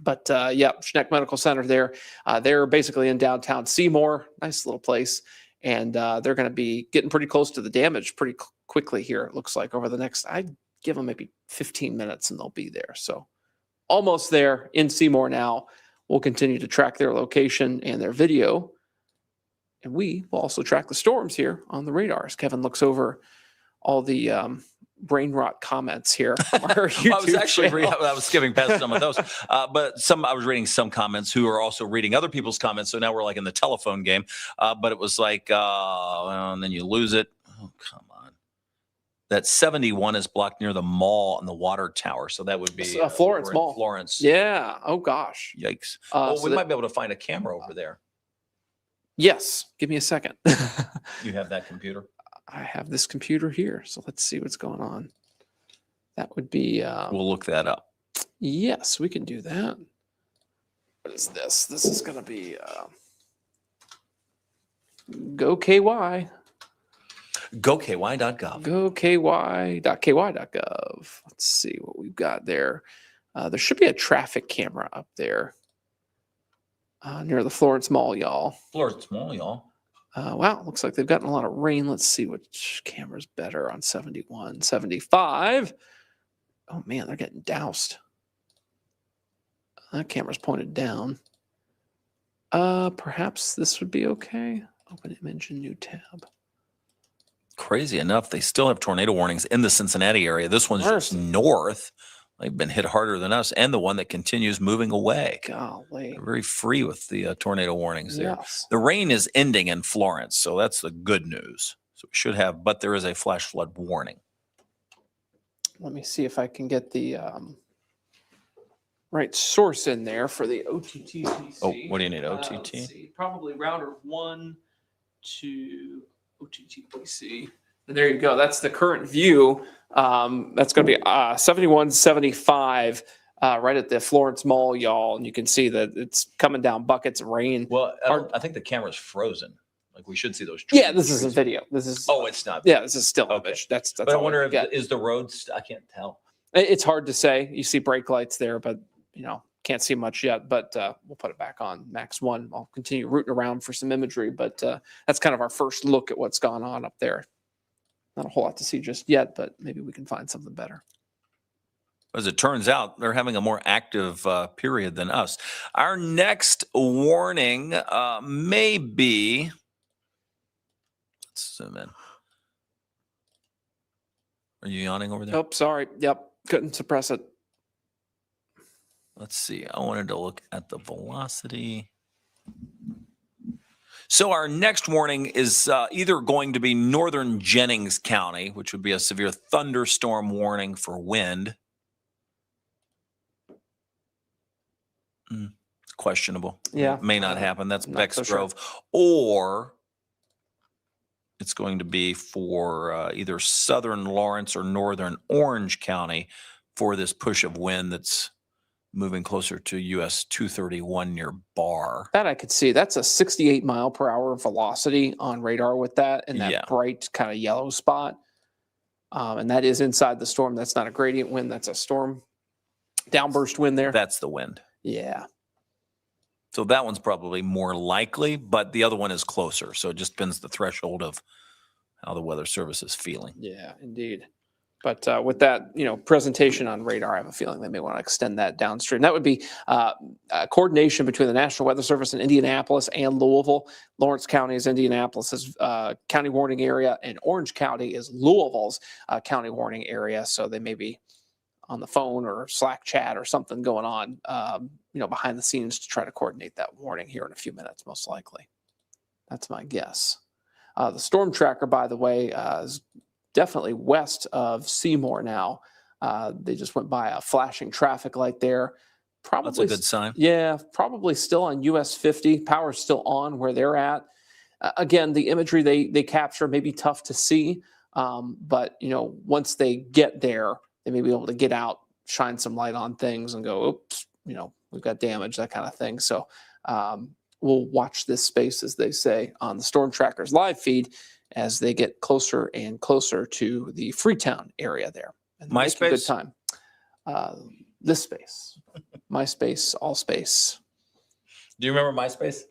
But yeah, Schneck Medical Center there. They're basically in downtown Seymour. Nice little place. And they're going to be getting pretty close to the damage pretty quickly here, it looks like, over the next, I'd give them maybe 15 minutes and they'll be there. So almost there in Seymour now. We'll continue to track their location and their video. And we will also track the storms here on the radars. Kevin looks over all the brain rot comments here. I was actually I was skipping past some of those, but I was reading some comments who are also reading other people's comments. So now we're like in the telephone game. But it was like, and then you lose it. Oh, come on. That 71 is blocked near the mall and the water tower. So that would be Florence Mall. Florence. Yeah. Oh gosh. Yikes. Well, we might be able to find a camera over there. Yes. Give me a second. You have that computer? I have this computer here, so let's see what's going on. That would be... we'll look that up. Yes, we can do that. What is this? This is going to be... GoKY. GoKY.gov. GoKY.ky.gov. Let's see what we've got there. There should be a traffic camera up there near the Florence Mall, y'all. Florence Mall, y'all. Wow, looks like they've gotten a lot of rain. Let's see which camera's better on 71, 75. Oh man, they're getting doused. That camera's pointed down. Perhaps this would be okay. Open image and new tab. Crazy enough, they still have tornado warnings in the Cincinnati area. This one's just north. They've been hit harder than us, and the one that continues moving away. Golly. They're very free with the tornado warnings there. Yes. The rain is ending in Florence, so that's the good news. So we should have, but there is a flash flood warning. Let me see if I can get the right source in there for the OTTPC. Oh, what do you need, OTT? Let's see. Probably router 1 to OTTPC. And there you go. That's the current view. That's going to be 7175 right at the Florence Mall, y'all. And you can see that it's coming down buckets of rain. Well, I think the camera's frozen. Like we should see those. Yeah, this isn't video. This is. Oh, it's not. Yeah, this is still image. That's But I all wonder we if get. is the road. I can't tell. It's hard to say. You see brake lights there, but can't see much yet. But we'll put it back on Max 1. I'll continue rooting around for some imagery, but that's kind of our first look at what's gone on up there. Not a whole lot to see just yet, but maybe we can find something better. As it turns out, they're having a more active period than us. Our next warning may be. Let's zoom in. Are you yawning over there? Oh, sorry. Yep. Couldn't suppress it. Let's see. I wanted to look at the velocity. So our next warning is either going to be northern Jennings County, which would be a severe thunderstorm warning for wind. Questionable. Yeah. May not happen. That's Not so Bexgrove. sure. Or it's going to be for either southern Lawrence or northern Orange County for this push of wind that's moving closer to US 231 near Barr. That I could see. That's a 68 mile per hour velocity on radar with that and that bright kind of yellow spot. And that is inside the storm. That's not a gradient wind. That's a storm downburst wind there. That's the wind. Yeah. So that one's probably more likely, but the other one is closer. So it just depends the threshold of how the Weather Service is feeling. Yeah, indeed. But with that, presentation on radar, I have a feeling they may want to extend that downstream. That would be coordination between the National Weather Service in Indianapolis and Louisville. Lawrence County is Indianapolis's county warning area, and Orange County is Louisville's county warning area. So they may be on the phone or Slack chat or something going on, behind the scenes to try to coordinate that warning here in a few minutes, most likely. That's my guess. The storm tracker, by the way, is definitely west of Seymour now. They just went by a flashing traffic light there. Probably that's a good sign. Yeah, probably still on US 50. Power's still on where they're at. Again, the imagery they capture may be tough to see, but once they get there, they may be able to get out, shine some light on things, and go, oops, we've got damage, that kind of thing. So we'll watch this space, as they say, on the Storm Tracker's live feed as they get closer and closer to the Freetown area there. And MySpace? Good time. This space. MySpace, all space. Do you remember MySpace?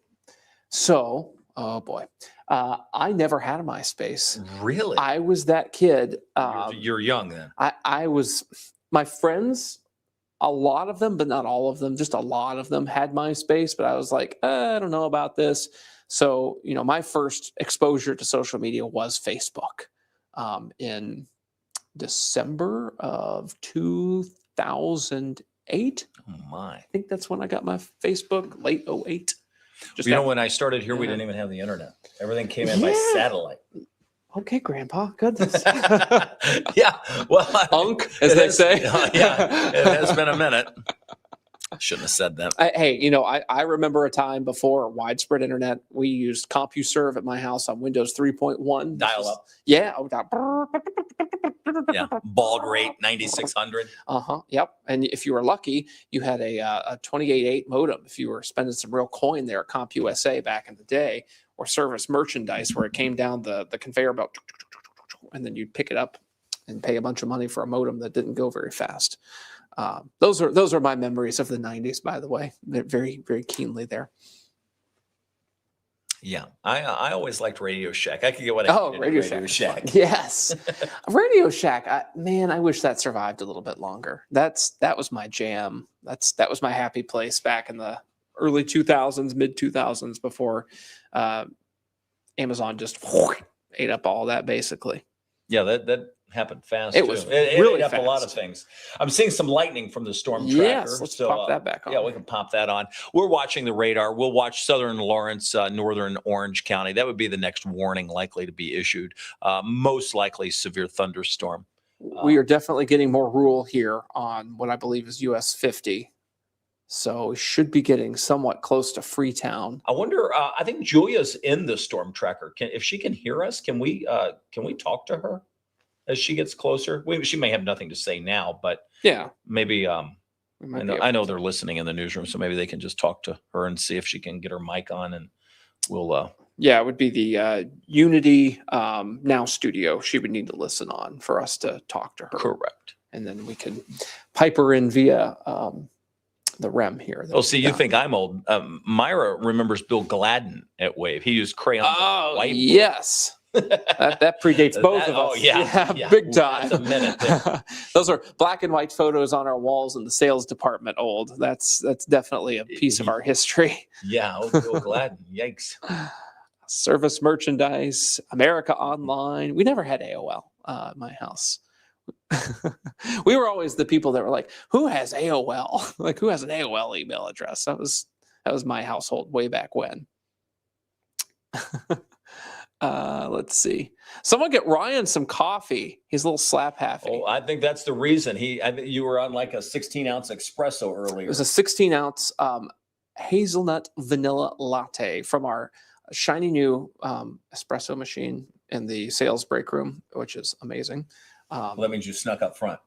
So, oh boy. I never had a MySpace. Really? I was that kid. You're young then. I was, my friends, a lot of them, but not all of them, just a lot of them had MySpace, but I was like, I don't know about this. So, my first exposure to social media was Facebook in December of 2008. Oh my. I think that's when I got my Facebook, late 08. When I started here, we didn't even have the internet. Everything came in by satellite. Okay, Grandpa. Goodness. Yeah. Well, Unk, as they say. Yeah, it has been a minute. I shouldn't have said that. I remember a time before widespread internet. We used CompuServe at my house on Windows 3.1. Dial up. Yeah. Yeah. Baud rate 9600. Yep. And if you were lucky, you had a 28.8 modem. If you were spending some real coin there at CompUSA back in the day, or Service Merchandise, where it came down the conveyor belt, and then you'd pick it up and pay a bunch of money for a modem that didn't go very fast. Those are my memories of the 90s, by the way. They're very, very keenly there. Yeah, I always liked Radio Shack. I could get what I needed at Radio Shack. Yes, Radio Shack. Man, I wish that survived a little bit longer. That was my jam. That was my happy place back in the early 2000s, mid 2000s, before Amazon just ate up all that basically. Yeah, that happened fast. It was it really ate up fast. a lot of things. I'm seeing some lightning from the storm tracker. Yes, let's pop that back on. Yeah, we can pop that on. We're watching the radar. We'll watch southern Lawrence, northern Orange County. That would be the next warning likely to be issued. Most likely severe thunderstorm. We are definitely getting more rural here on what I believe is US 50. So we should be getting somewhat close to Freetown. I wonder, I think Julia's in the storm tracker. If she can hear us, can we talk to her as she gets closer? She may have nothing to say now, but yeah, maybe I know they're listening in the newsroom, so maybe they can just talk to her and see if she can get her mic on, and we'll yeah, it would be the Unity Now Studio she would need to listen on for us to talk to her. Correct. And then we can pipe her in via the REM here. Oh, see, you think I'm old. Myra remembers Bill Gladden at Wave. He used crayons. Oh, yes. that predates both of us. Oh, yeah. Big time. That's a minute there. Those are black and white photos on our walls in the sales department old. That's definitely a piece of our history. Yeah, Bill Gladden. Yikes. Service merchandise, America Online. We never had AOL at my house. We were always the people that were like, who has AOL? Like, who has an AOL email address? That was my household way back when. Let's see. Someone get Ryan some coffee. He's a little slap happy. Oh, I think that's the reason. You were on like a 16-ounce espresso earlier. It was a 16-ounce hazelnut vanilla latte from our shiny new espresso machine in the sales break room, which is amazing. Well, that means you snuck up front.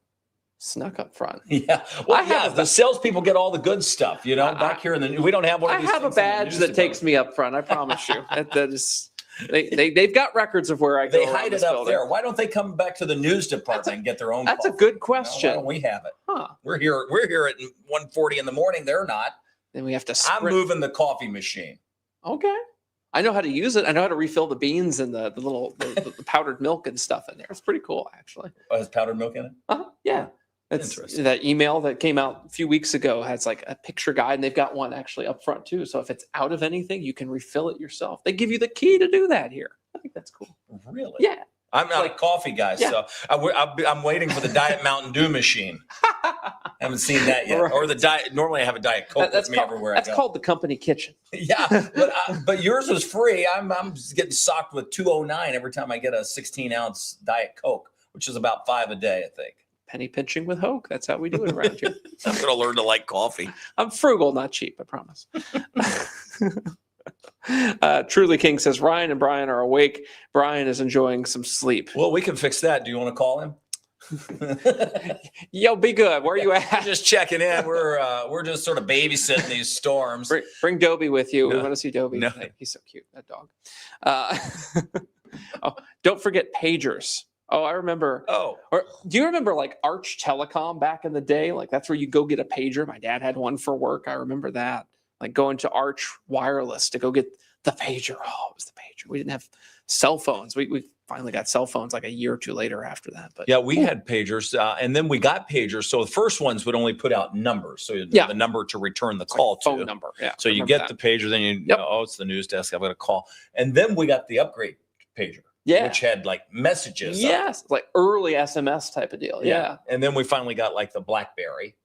Snuck up front. Yeah. Well, the salespeople get all the good stuff, back here we don't have one of these. I have a badge that takes me up front. I promise you. that is, they've got records of where I go. They hide it up there. Why don't they come back to the news department and get their own? That's coffee? A good question. Why don't we have it? Huh. We're here at 1:40 in the morning. They're not. Then we have to. I'm moving the coffee machine. Okay. I know how to use it. I know how to refill the beans and the little the powdered milk and stuff in there. It's pretty cool, actually. Oh, has powdered milk in it? Yeah. That's interesting. That email that came out a few weeks ago has like a picture guide, and they've got one actually up front too. So if it's out of anything, you can refill it yourself. They give you the key to do that here. I think that's cool. Really? Yeah. I'm not a coffee guy, so I'm waiting for the Diet Mountain Dew machine. Haven't seen that yet. Right. Or the diet. Normally, I have a Diet Coke with me everywhere I go. That's called the company kitchen. Yeah, but yours was free. I'm getting socked with $2.09 every time I get a 16-ounce Diet Coke, which is about 5 a day, I think. Penny pinching with Hoke. That's how we do it around here. I'm going to learn to like coffee. I'm frugal, not cheap. I promise. Truly King says Ryan and Brian are awake. Brian is enjoying some sleep. Well, we can fix that. Do you want to call him? Yo, be good. Where are you at? Just checking in. We're just sort of babysitting these storms. Bring Dobie with you. No. We want to see Dobie. No. He's so cute, that dog. Oh, don't forget pagers. Oh, I remember. Oh, or do you remember like Arch Telecom back in the day? Like that's where you go get a pager. My dad had one for work. I remember that. Like going to Arch Wireless to go get the pager. Oh, it was the pager. We didn't have cell phones. We finally got cell phones like a year or two later after that. But yeah, we had pagers, and then we got pagers. So the first ones would only put out numbers. So the number to return the call like phone number. Yeah. So you get the pager, then you oh, it's the news desk. I've got a call, and then we got the upgrade pager. Yeah. Which had like messages. Yes. Like early SMS type of deal. Yeah. And then we finally got like the BlackBerry,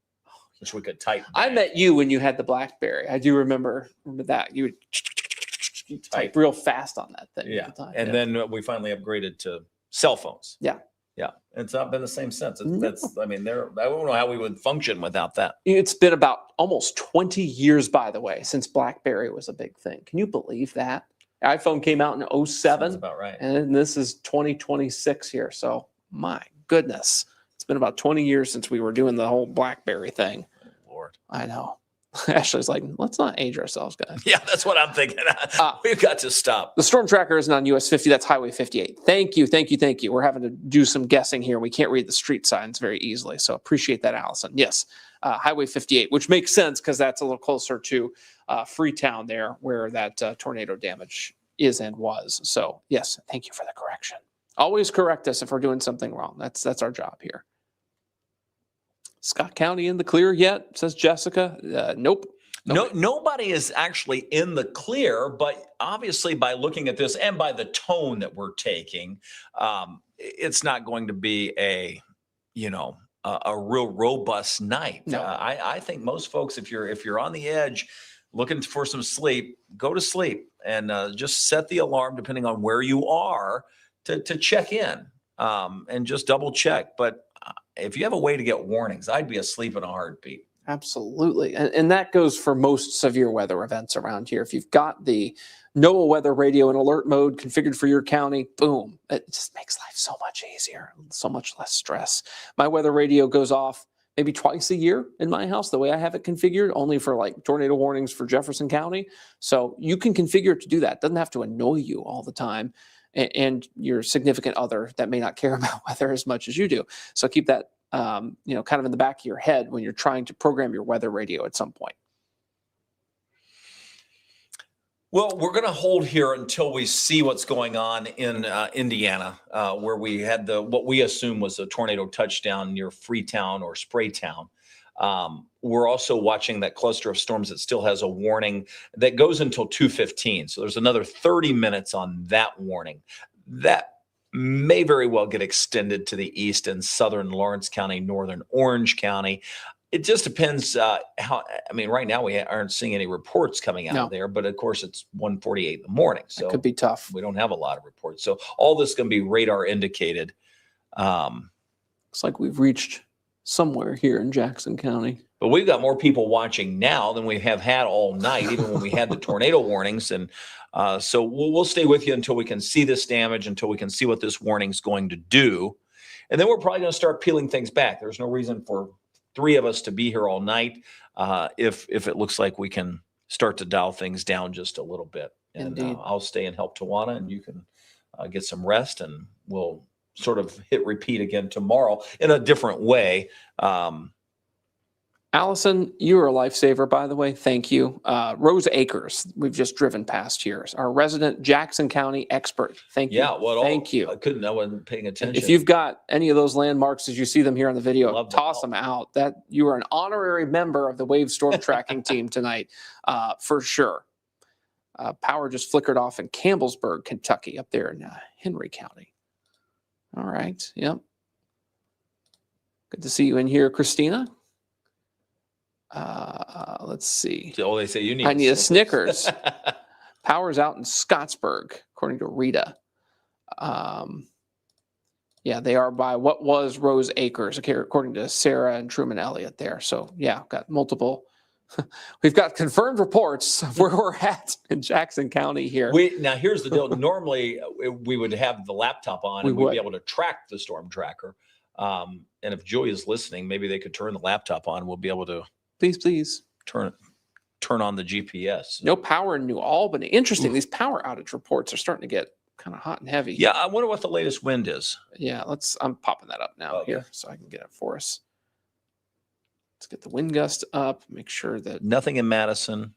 which we could type. I met you when you had the BlackBerry. I do remember that. You would type real fast on that thing. Yeah. At the time. And then we finally upgraded to cell phones. Yeah. Yeah. And it's not been the same since. I don't know how we would function without that. It's been about almost 20 years, by the way, since BlackBerry was a big thing. Can you believe that? iPhone came out in 2007. Sounds about right. And this is 2026 here. So my goodness, it's been about 20 years since we were doing the whole BlackBerry thing. Oh, Lord. I know. Ashley's like, let's not age ourselves, guys. Yeah, that's what I'm thinking. We've got to stop. The storm tracker isn't on US 50. That's Highway 58. Thank you. We're having to do some guessing here. We can't read the street signs very easily. So appreciate that, Allison. Yes, Highway 58, which makes sense because that's a little closer to Freetown there where that tornado damage is and was. So yes, thank you for the correction. Always correct us if we're doing something wrong. That's our job here. Scott County in the clear yet, says Jessica. Nope. Nobody is actually in the clear, but obviously by looking at this and by the tone that we're taking, it's not going to be a real robust night. No. I think most folks, if you're on the edge looking for some sleep, go to sleep and just set the alarm depending on where you are to check in and just double check. But if you have a way to get warnings, I'd be asleep in a heartbeat. Absolutely. And that goes for most severe weather events around here. If you've got the NOAA weather radio in alert mode configured for your county, boom, it just makes life so much easier, so much less stress. My weather radio goes off maybe twice a year in my house, the way I have it configured, only for like tornado warnings for Jefferson County. So you can configure it to do that. It doesn't have to annoy you all the time. And your significant other that may not care about weather as much as you do. So keep that kind of in the back of your head when you're trying to program your weather radio at some point. Well, we're going to hold here until we see what's going on in Indiana, where we had what we assume was a tornado touchdown near Freetown or Spraytown. We're also watching that cluster of storms that still has a warning that goes until 2:15. So there's another 30 minutes on that warning. That may very well get extended to the east and southern Lawrence County, northern Orange County. It just depends right now we aren't seeing any reports coming out of there, but of course it's 1:48 in the morning. So it could be tough. We don't have a lot of reports. So all this is going to be radar indicated. Looks like we've reached somewhere here in Jackson County. But we've got more people watching now than we have had all night, even when we had the tornado warnings. And so we'll stay with you until we can see this damage, until we can see what this warning is going to do. And then we're probably going to start peeling things back. There's no reason for three of us to be here all night if it looks like we can start to dial things down just a little bit. And I'll stay and help Tawana, and you can get some rest, and we'll sort of hit repeat again tomorrow in a different way. Allison, you are a lifesaver, by the way. Thank you. Rose Acres, we've just driven past here. Our resident Jackson County expert. Thank you. Yeah, thank you. I wasn't paying attention. If you've got any of those landmarks as you see them here on the video, toss them out. That you are an honorary member of the Wave Storm Tracking team tonight, for sure. Power just flickered off in Campbellsburg, Kentucky, up there in Henry County. All right. Yep. Good to see you in here, Christina. Let's see. Oh, they say you need. I need a Snickers. Power's out in Scottsburg, according to Rita. Yeah, they are by what was Rose Acres, okay, according to Sarah and Truman Elliott there. So yeah, got multiple. We've got confirmed reports of where we're at in Jackson County here. Now here's the deal. Normally we would have the laptop on and we'd be able to track the storm tracker. And if Julia's listening, maybe they could turn the laptop on. We'll be able to please turn on the GPS. No power in New Albany. Interesting. Ooh. These power outage reports are starting to get kind of hot and heavy. Yeah, I wonder what the latest wind is. Yeah, I'm popping that up now here so I can get it for us. Let's get the wind gust up, make sure that nothing in Madison.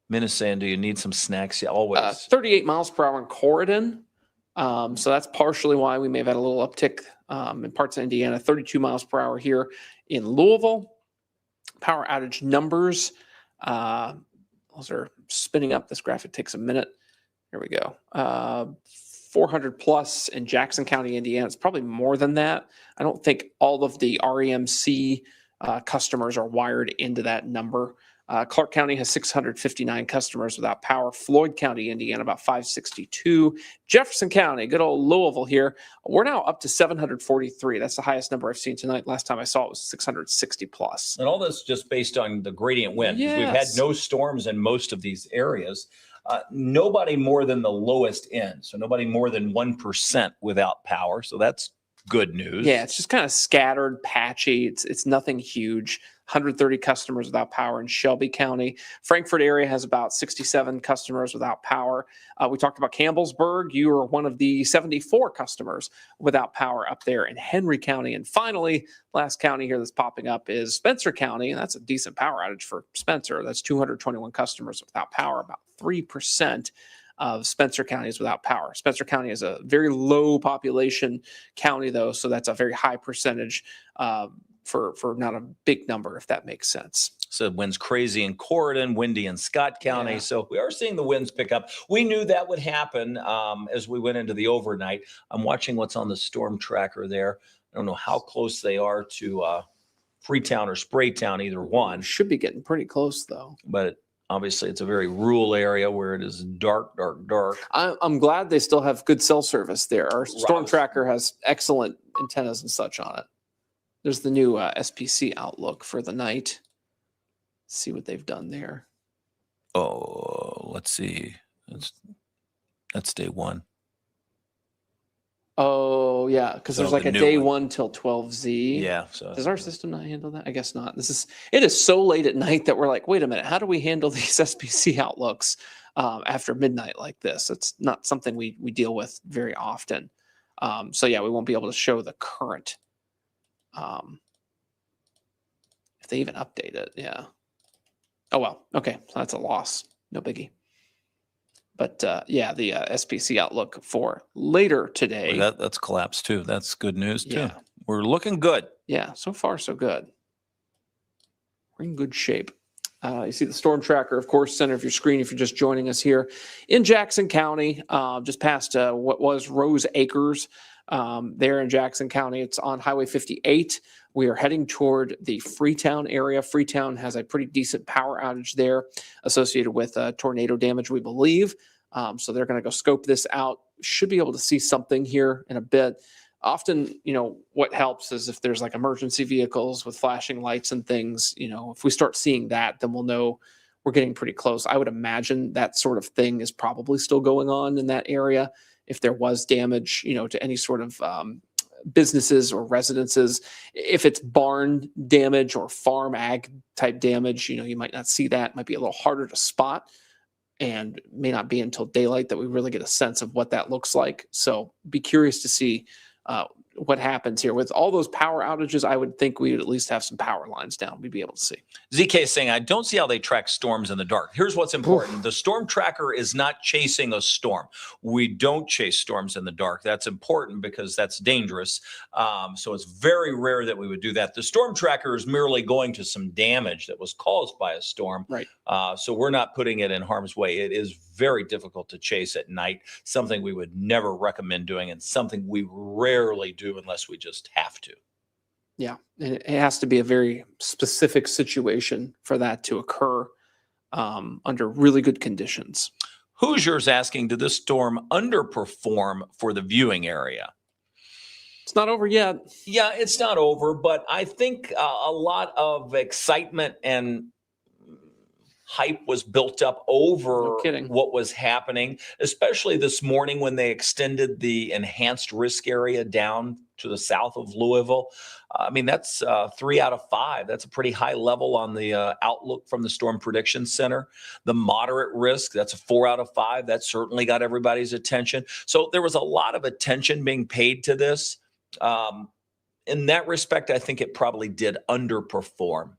Minna's saying, do you need some snacks? Yeah, always. 38 miles per hour in Corridon. So that's partially why we may have had a little uptick in parts of Indiana. 32 miles per hour here in Louisville. Power outage numbers. Those are spinning up. This graphic takes a minute. Here we go. 400 plus in Jackson County, Indiana. It's probably more than that. I don't think all of the REMC customers are wired into that number. Clark County has 659 customers without power. Floyd County, Indiana, about 562. Jefferson County, good old Louisville here. We're now up to 743. That's the highest number I've seen tonight. Last time I saw it was 660 plus. And all this just based on the gradient wind. Yes. We've had no storms in most of these areas. Nobody more than the lowest end. So nobody more than 1% without power. So that's good news. Yeah, it's just kind of scattered, patchy. It's nothing huge. 130 customers without power in Shelby County. Frankfurt area has about 67 customers without power. We talked about Campbellsburg. You are one of the 74 customers without power up there in Henry County. And finally, last county here that's popping up is Spencer County, and that's a decent power outage for Spencer. That's 221 customers without power, about 3% of Spencer County is without power. Spencer County is a very low population county, though, so that's a very high percentage for not a big number, if that makes sense. So wind's crazy in Corydon, windy in Scott County. Yeah. So we are seeing the winds pick up. We knew that would happen as we went into the overnight. I'm watching what's on the storm tracker there. I don't know how close they are to Freetown or Spraytown, either one. Should be getting pretty close, though. But obviously, it's a very rural area where it is dark, dark, dark. I'm glad they still have good cell service there. Our storm tracker has excellent antennas and such on it. There's the new SPC outlook for the night. Let's see what they've done there. Oh, let's see. That's day one. Oh, yeah, because there's like a day one till 12Z. Yeah. So does our system not handle that? I guess not. It is so late at night that we're like, wait a minute, how do we handle these SPC outlooks after midnight like this? It's not something we deal with very often. So yeah, we won't be able to show the current. If they even update it, yeah. Oh well, okay, so that's a loss. No biggie. But yeah, the SPC outlook for later today. Well, that's collapsed too. That's good news too. Yeah. We're looking good. Yeah, so far so good. We're in good shape. You see the storm tracker, of course, center of your screen if you're just joining us here in Jackson County, just past what was Rose Acres. There in Jackson County, it's on Highway 58. We are heading toward the Freetown area. Freetown has a pretty decent power outage there associated with tornado damage, we believe. So they're going to go scope this out. Should be able to see something here in a bit. Often, what helps is if there's like emergency vehicles with flashing lights and things, if we start seeing that, then we'll know we're getting pretty close. I would imagine that sort of thing is probably still going on in that area. If there was damage, to any sort of businesses or residences, if it's barn damage or farm ag type damage, you might not see that. It might be a little harder to spot and may not be until daylight that we really get a sense of what that looks like. So be curious to see what happens here. With all those power outages, I would think we would at least have some power lines down. We'd be able to see. ZK is saying, I don't see how they track storms in the dark. Here's what's important. The storm tracker is not chasing a storm. We don't chase storms in the dark. That's important because that's dangerous. So it's very rare that we would do that. The storm tracker is merely going to some damage that was caused by a storm. Right. So we're not putting it in harm's way. It is very difficult to chase at night, something we would never recommend doing and something we rarely do unless we just have to. Yeah, it has to be a very specific situation for that to occur under really good conditions. Hoosiers asking, did this storm underperform for the viewing area? It's not over yet. Yeah, it's not over, but I think a lot of excitement and hype was built up over what was happening, especially this morning when they extended the enhanced risk area down to the south of Louisville. I mean, that's 3 out of 5. That's a pretty high level on the outlook from the Storm Prediction Center. The moderate risk, that's a 4 out of 5. That certainly got everybody's attention. So there was a lot of attention being paid to this. In that respect, I think it probably did underperform.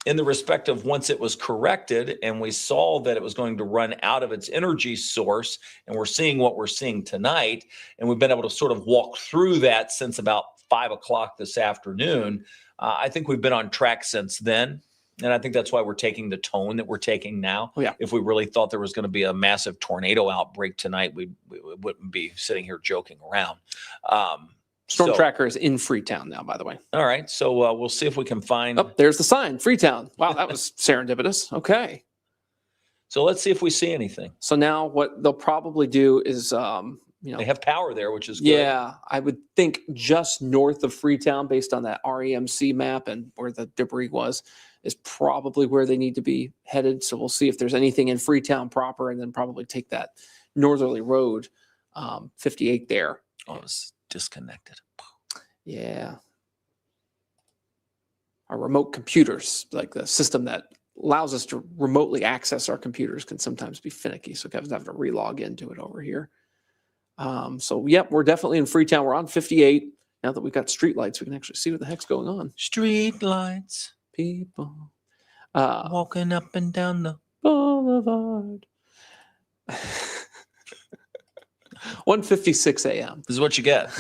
In the respect of once it was corrected and we saw that it was going to run out of its energy source, and we're seeing what we're seeing tonight, and we've been able to sort of walk through that since about 5 o'clock this afternoon. I think we've been on track since then. And I think that's why we're taking the tone that we're taking now. Oh, yeah. If we really thought there was going to be a massive tornado outbreak tonight, we wouldn't be sitting here joking around. Storm tracker is in Freetown now, by the way. All right. So we'll see if we can find. Oh, there's the sign, Freetown. Wow, that was serendipitous. Okay. So let's see if we see anything. So now what they'll probably do is, they have power there, which is good. Yeah, I would think just north of Freetown, based on that REMC map and where the debris was, is probably where they need to be headed. So we'll see if there's anything in Freetown proper, and then probably take that northerly road, 58 there. disconnected. Yeah. Our remote computers, like the system that allows us to remotely access our computers, can sometimes be finicky. So Kevin's having to relog into it over here. So, yep, we're definitely in Freetown. We're on 58. Now that we've got street lights, we can actually see what the heck's going on. Street lights. People walking up and down the boulevard. 1:56 a.m. This is what you get.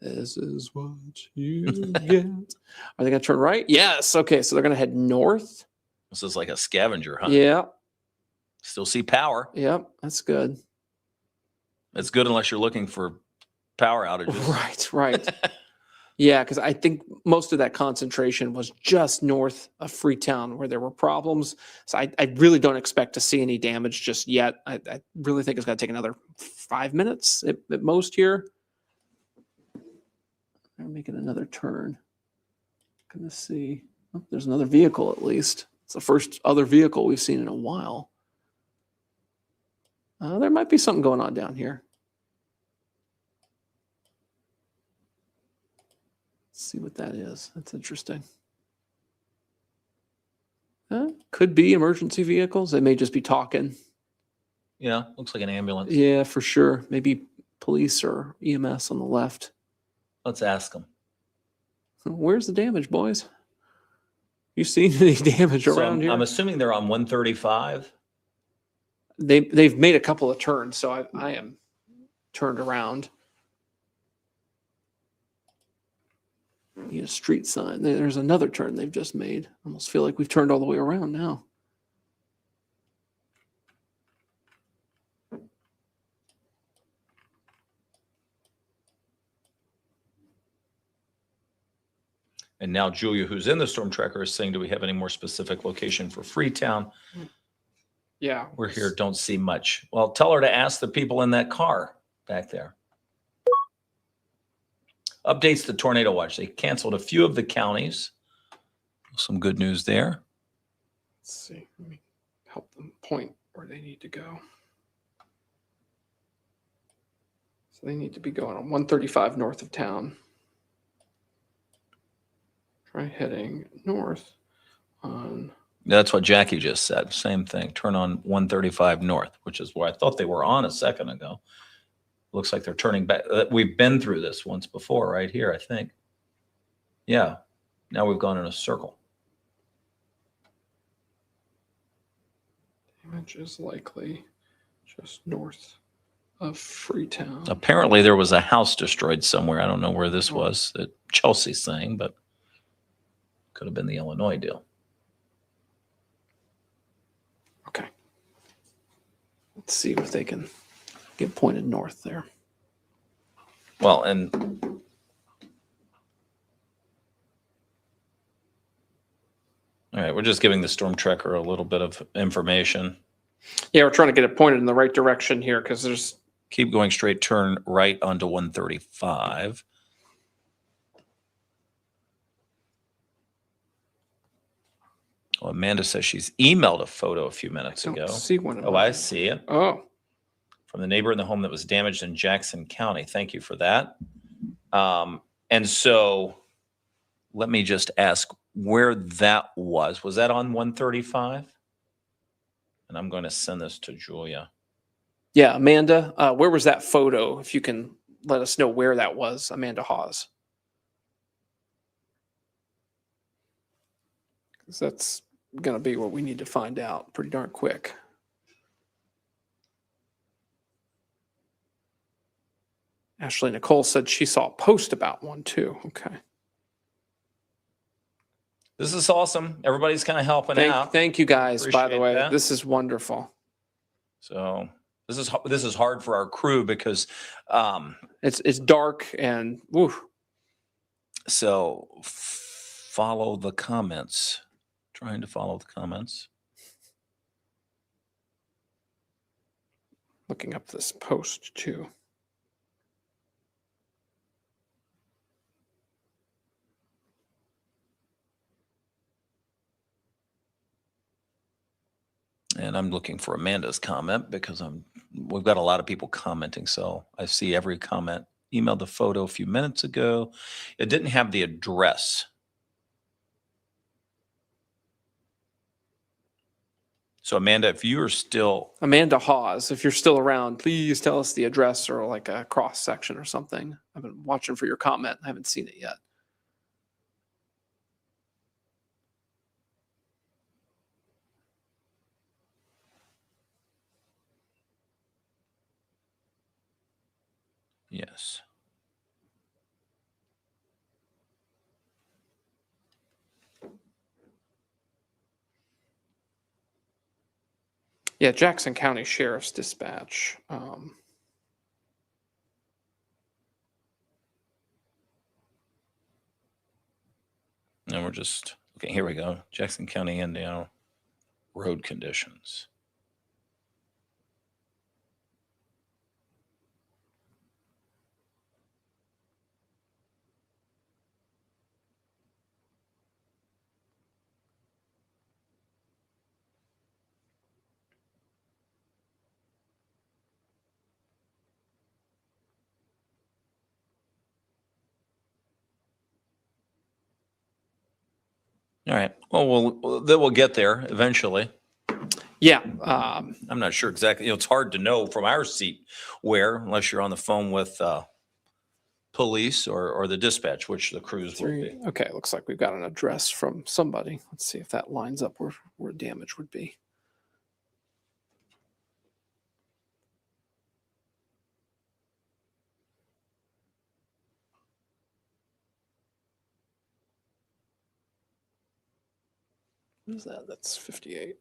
This is what you get. Are they going to turn right? Yes. Okay, so they're going to head north. This is like a scavenger hunt. Yeah. Still see power. Yep, that's good. It's good unless you're looking for power outages. Right. Yeah, because I think most of that concentration was just north of Freetown where there were problems. So I really don't expect to see any damage just yet. I really think it's going to take another 5 minutes at most here. They're making another turn. Gonna see. Oh, there's another vehicle at least. It's the first other vehicle we've seen in a while. There might be something going on down here. Let's see what that is. That's interesting. Could be emergency vehicles. They may just be talking. Yeah, looks like an ambulance. Yeah, for sure. Maybe police or EMS on the left. Let's ask them. Where's the damage, boys? You seen any damage around here? I'm assuming they're on 135. They've made a couple of turns, so I am turned around. Need a street sign. There's another turn they've just made. Almost feel like we've turned all the way around now. And now Julia, who's in the storm tracker, is saying, do we have any more specific location for Freetown? Yeah. We're here, don't see much. Well, tell her to ask the people in that car back there. Updates to tornado watch. They canceled a few of the counties. Some good news there. Let's see. Let me help them point where they need to go. So they need to be going on 135 north of town. Try heading north on. That's what Jackie just said. Same thing. Turn on 135 north, which is where I thought they were on a second ago. Looks like they're turning back. We've been through this once before, right here, I think. Yeah. Now we've gone in a circle. Damage is likely just north of Freetown. Apparently there was a house destroyed somewhere. I don't know where this was that Chelsea's saying, but could have been the Illinois deal. Okay. Let's see if they can get pointed north there. Well, and all right, we're just giving the storm tracker a little bit of information. Yeah, we're trying to get it pointed in the right direction here because there's. Keep going straight, turn right onto 135. Well, Amanda says she's emailed a photo a few minutes ago. See one. Oh, I see it. Oh. From the neighbor in the home that was damaged in Jackson County. Thank you for that. And so let me just ask where that was. Was that on 135? And I'm going to send this to Julia. Yeah, Amanda, where was that photo? If you can let us know where that was, Amanda Hawes. Because that's going to be what we need to find out pretty darn quick. Ashley Nicole said she saw a post about one too. Okay. This is awesome. Everybody's kind of helping out. Thank you guys, by the Appreciate way. that. This is wonderful. So this is hard for our crew because It's dark and woo. So follow the comments. Trying to follow the comments. Looking up this post too. And I'm looking for Amanda's comment because we've got a lot of people commenting. So I see every comment. Emailed the photo a few minutes ago. It didn't have the address. So Amanda, if you are still Amanda Hawes, if you're still around, please tell us the address or like a cross section or something. I've been watching for your comment. I haven't seen it yet. Yes. Yeah, Jackson County Sheriff's Dispatch. And we're just, okay, here we go. Jackson County, Indiana, road conditions. All right. Well, we'll get there eventually. Yeah. I'm not sure exactly. It's hard to know from our seat where, unless you're on the phone with police or the dispatch, which the crews will be. Okay, looks like we've got an address from somebody. Let's see if that lines up where damage would be. What is that? That's 58.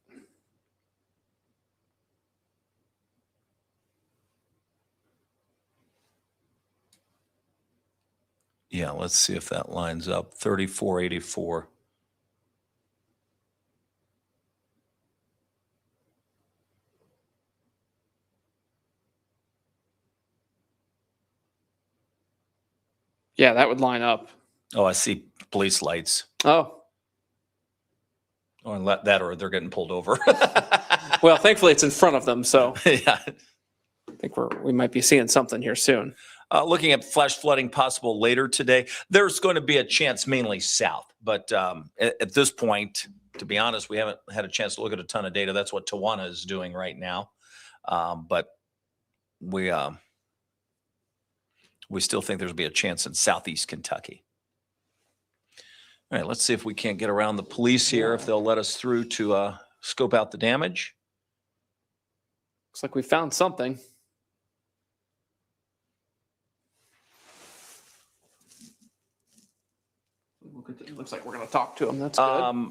Yeah, let's see if that lines up. 3484. Yeah, that would line up. Oh, I see police lights. Oh. Or that, or they're getting pulled over. Well, thankfully it's in front of them, so Yeah. I think we might be seeing something here soon. Looking at flash flooding possible later today. There's going to be a chance mainly south, but at this point, to be honest, we haven't had a chance to look at a ton of data. That's what Tawana is doing right now. But we still think there'll be a chance in southeast Kentucky. All right, let's see if we can't get around the police here, if they'll let us through to scope out the damage. Looks like we found something. It looks like we're going to talk to them. That's good.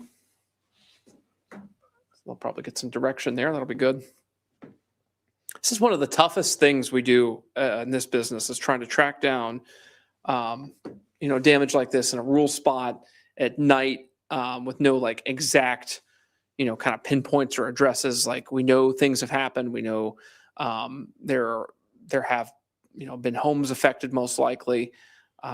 They'll probably get some direction there. That'll be good. This is one of the toughest things we do in this business, is trying to track down, damage like this in a rural spot at night with no like exact, kind of pinpoints or addresses. Like, we know things have happened. We know there have, been homes affected most likely.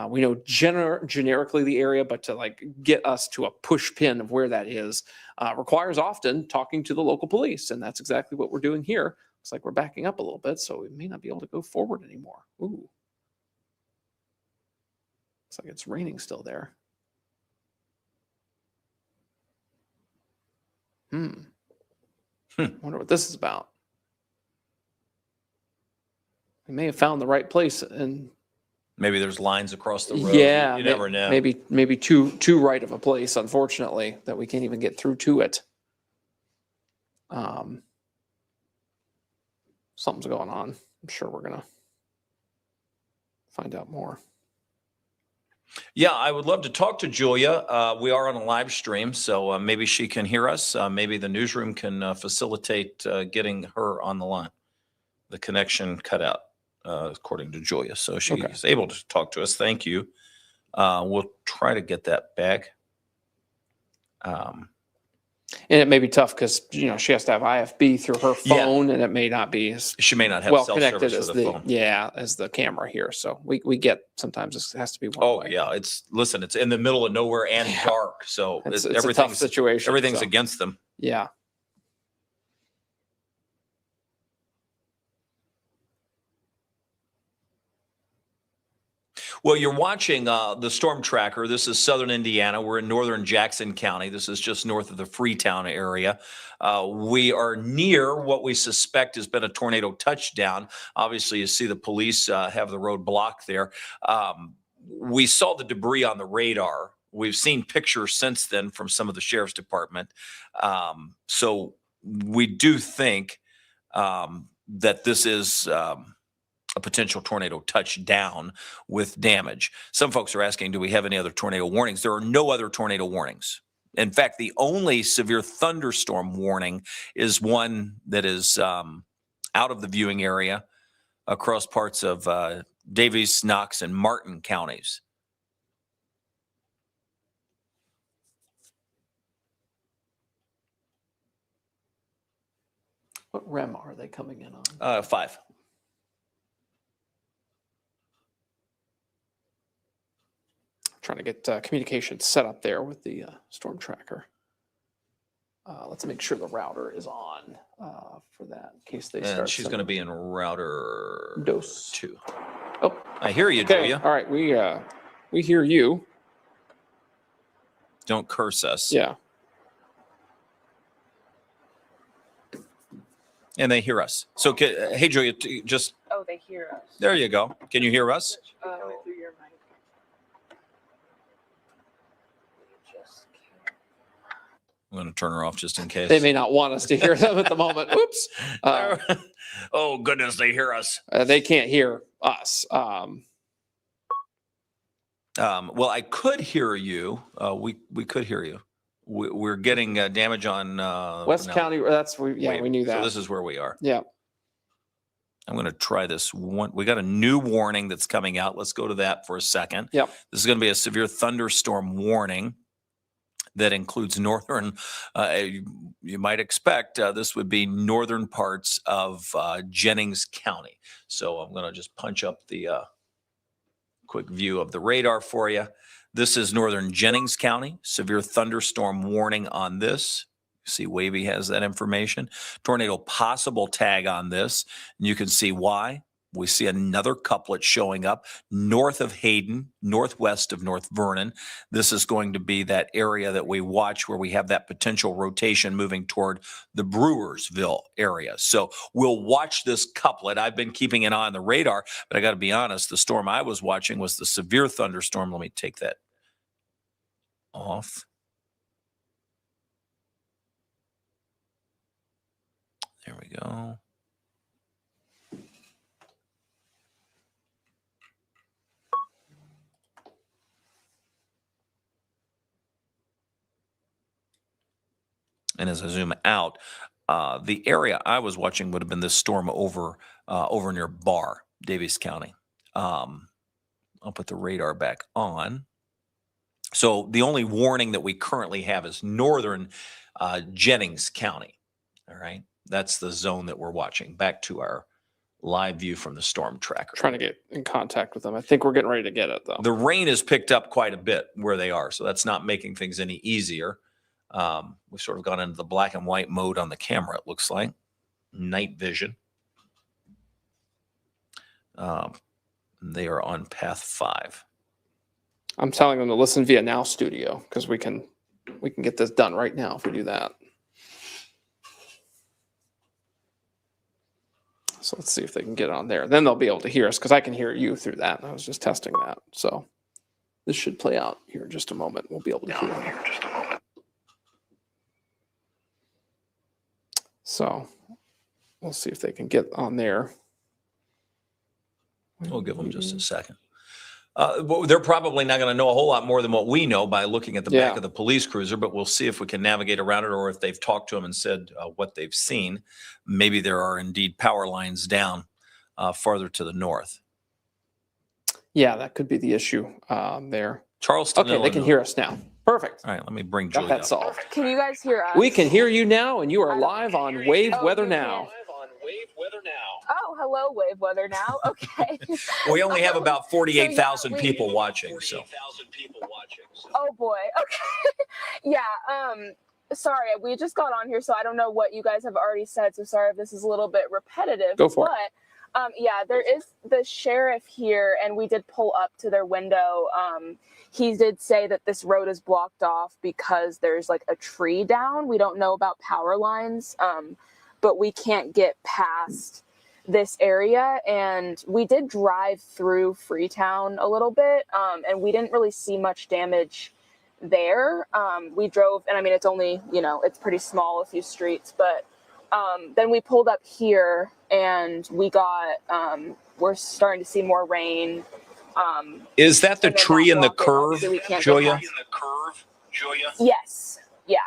We know generically the area, but to like get us to a push pin of where that is requires often talking to the local police. And that's exactly what we're doing here. Looks like we're backing up a little bit, so we may not be able to go forward anymore. Ooh. Looks like it's raining still there. Wonder what this is about. We may have found the right place, and Maybe there's lines across the road. yeah, You never know. Maybe too right of a place, unfortunately, that we can't even get through to it. Something's going on. I'm sure we're gonna find out more. Yeah, I would love to talk to Julia. We are on a live stream, so maybe she can hear us. Maybe the newsroom can facilitate getting her on the line. The connection cut out, according to Julia. So she's able to talk to us. Thank you. We'll try to get that back. And it may be tough because, she has to have IFB through her phone, and it may not be as She may not have well cell connected service as for the phone. as the camera here. So we get, sometimes this has to be one Oh way. yeah, it's in the middle of nowhere and dark, so It's a tough everything's situation. everything's so. against them. Yeah. Well, you're watching the storm tracker. This is southern Indiana. We're in northern Jackson County. This is just north of the Freetown area. We are near what we suspect has been a tornado touchdown. Obviously, you see the police have the road blocked there. We saw the debris on the radar. We've seen pictures since then from some of the sheriff's department. So we do think that this is a potential tornado touchdown with damage. Some folks are asking, do we have any other tornado warnings? There are no other tornado warnings. In fact, the only severe thunderstorm warning is one that is out of the viewing area across parts of Davies, Knox, and Martin counties. What REM are they coming in on? 5. Trying to get communication set up there with the storm tracker. Let's make sure the router is on for that in case they start. She's going to be in router dose 2. Oh, I hear you, okay. Julia. All right, we hear you. Don't curse us. Yeah. And they hear us. So, hey, Julia, just. Oh, they hear us. There you go. Can you hear us? Through your mic. I'm going to turn her off just in case. They may not want us to hear them at the moment. Oops. Oh, goodness, they hear us. They can't hear us. Well, I could hear you. We could hear you. We're getting damage on West County. We knew that. So this is where we are. Yeah. I'm going to try this one. We got a new warning that's coming out. Let's go to that for a second. Yep. This is going to be a severe thunderstorm warning that includes northern, you might expect this would be northern parts of Jennings County. So I'm going to just punch up the quick view of the radar for you. This is northern Jennings County. Severe thunderstorm warning on this. See, Wavy has that information. Tornado possible tag on this. And you can see why. We see another couplet showing up north of Hayden, northwest of North Vernon. This is going to be that area that we watch where we have that potential rotation moving toward the Brewersville area. So we'll watch this couplet. I've been keeping an eye on the radar, but I got to be honest, the storm I was watching was the severe thunderstorm. Let me take that off. There we go. And as I zoom out, the area I was watching would have been this storm over near Barr, Davies County. I'll put the radar back on. So the only warning that we currently have is northern Jennings County. All right. That's the zone that we're watching. Back to our live view from the storm tracker. Trying to get in contact with them. I think we're getting ready to get it, though. The rain has picked up quite a bit where they are. So that's not making things any easier. We've sort of gone into the black and white mode on the camera, it looks like. Night vision. They are on path 5. I'm telling them to listen via Now Studio because we can get this done right now if we do that. So let's see if they can get on there. Then they'll be able to hear us because I can hear you through that. I was just testing that. So this should play out here in just a moment. We'll be able to hear here in just a moment. So we'll see if they can get on there. We'll give them just a second. Well, they're probably not going to know a whole lot more than what we know by looking at the back of the police cruiser, but we'll see if we can navigate around it or if they've talked to them and said what they've seen. Maybe there are indeed power lines down farther to the north. Yeah, that could be the issue there. Charleston, okay, they can hear us now. Perfect. All right, let me bring Julia up. Solved. Can you guys hear us? We can hear you now, and you are live on Wave Weather Now. Oh, hello, Wave Weather Now. Okay. We only have about 48,000 people watching. Oh boy. Okay. Yeah. Sorry, we just got on here, so I don't know what you guys have already said. So sorry if this is a little bit repetitive. Go for it. Yeah, there is the sheriff here, and we did pull up to their window. He did say that this road is blocked off because there's like a tree down. We don't know about power lines, but we can't get past this area. And we did drive through Freetown a little bit, and we didn't really see much damage there. We drove, and I mean, it's only, it's pretty small, a few streets, but then we pulled up here and we got, we're starting to see more rain. Is that the tree in the curve, Julia? Yes. Yeah.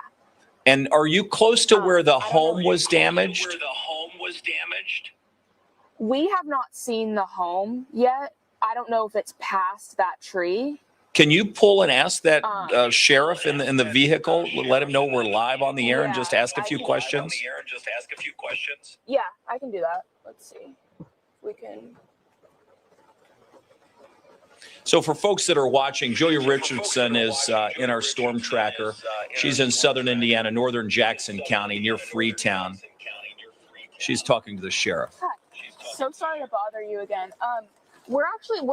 And are you close to where the home was damaged? We have not seen the home yet. I don't know if it's past that tree. Can you pull and ask that sheriff in the vehicle? Let him know we're live on the air and just ask a few questions. Yeah, I can do that. Let's see. We can. So for folks that are watching, Julia Richardson is in our storm tracker. She's in southern Indiana, northern Jackson County, near Freetown. She's talking to the sheriff. Hi. So sorry to bother you again. We're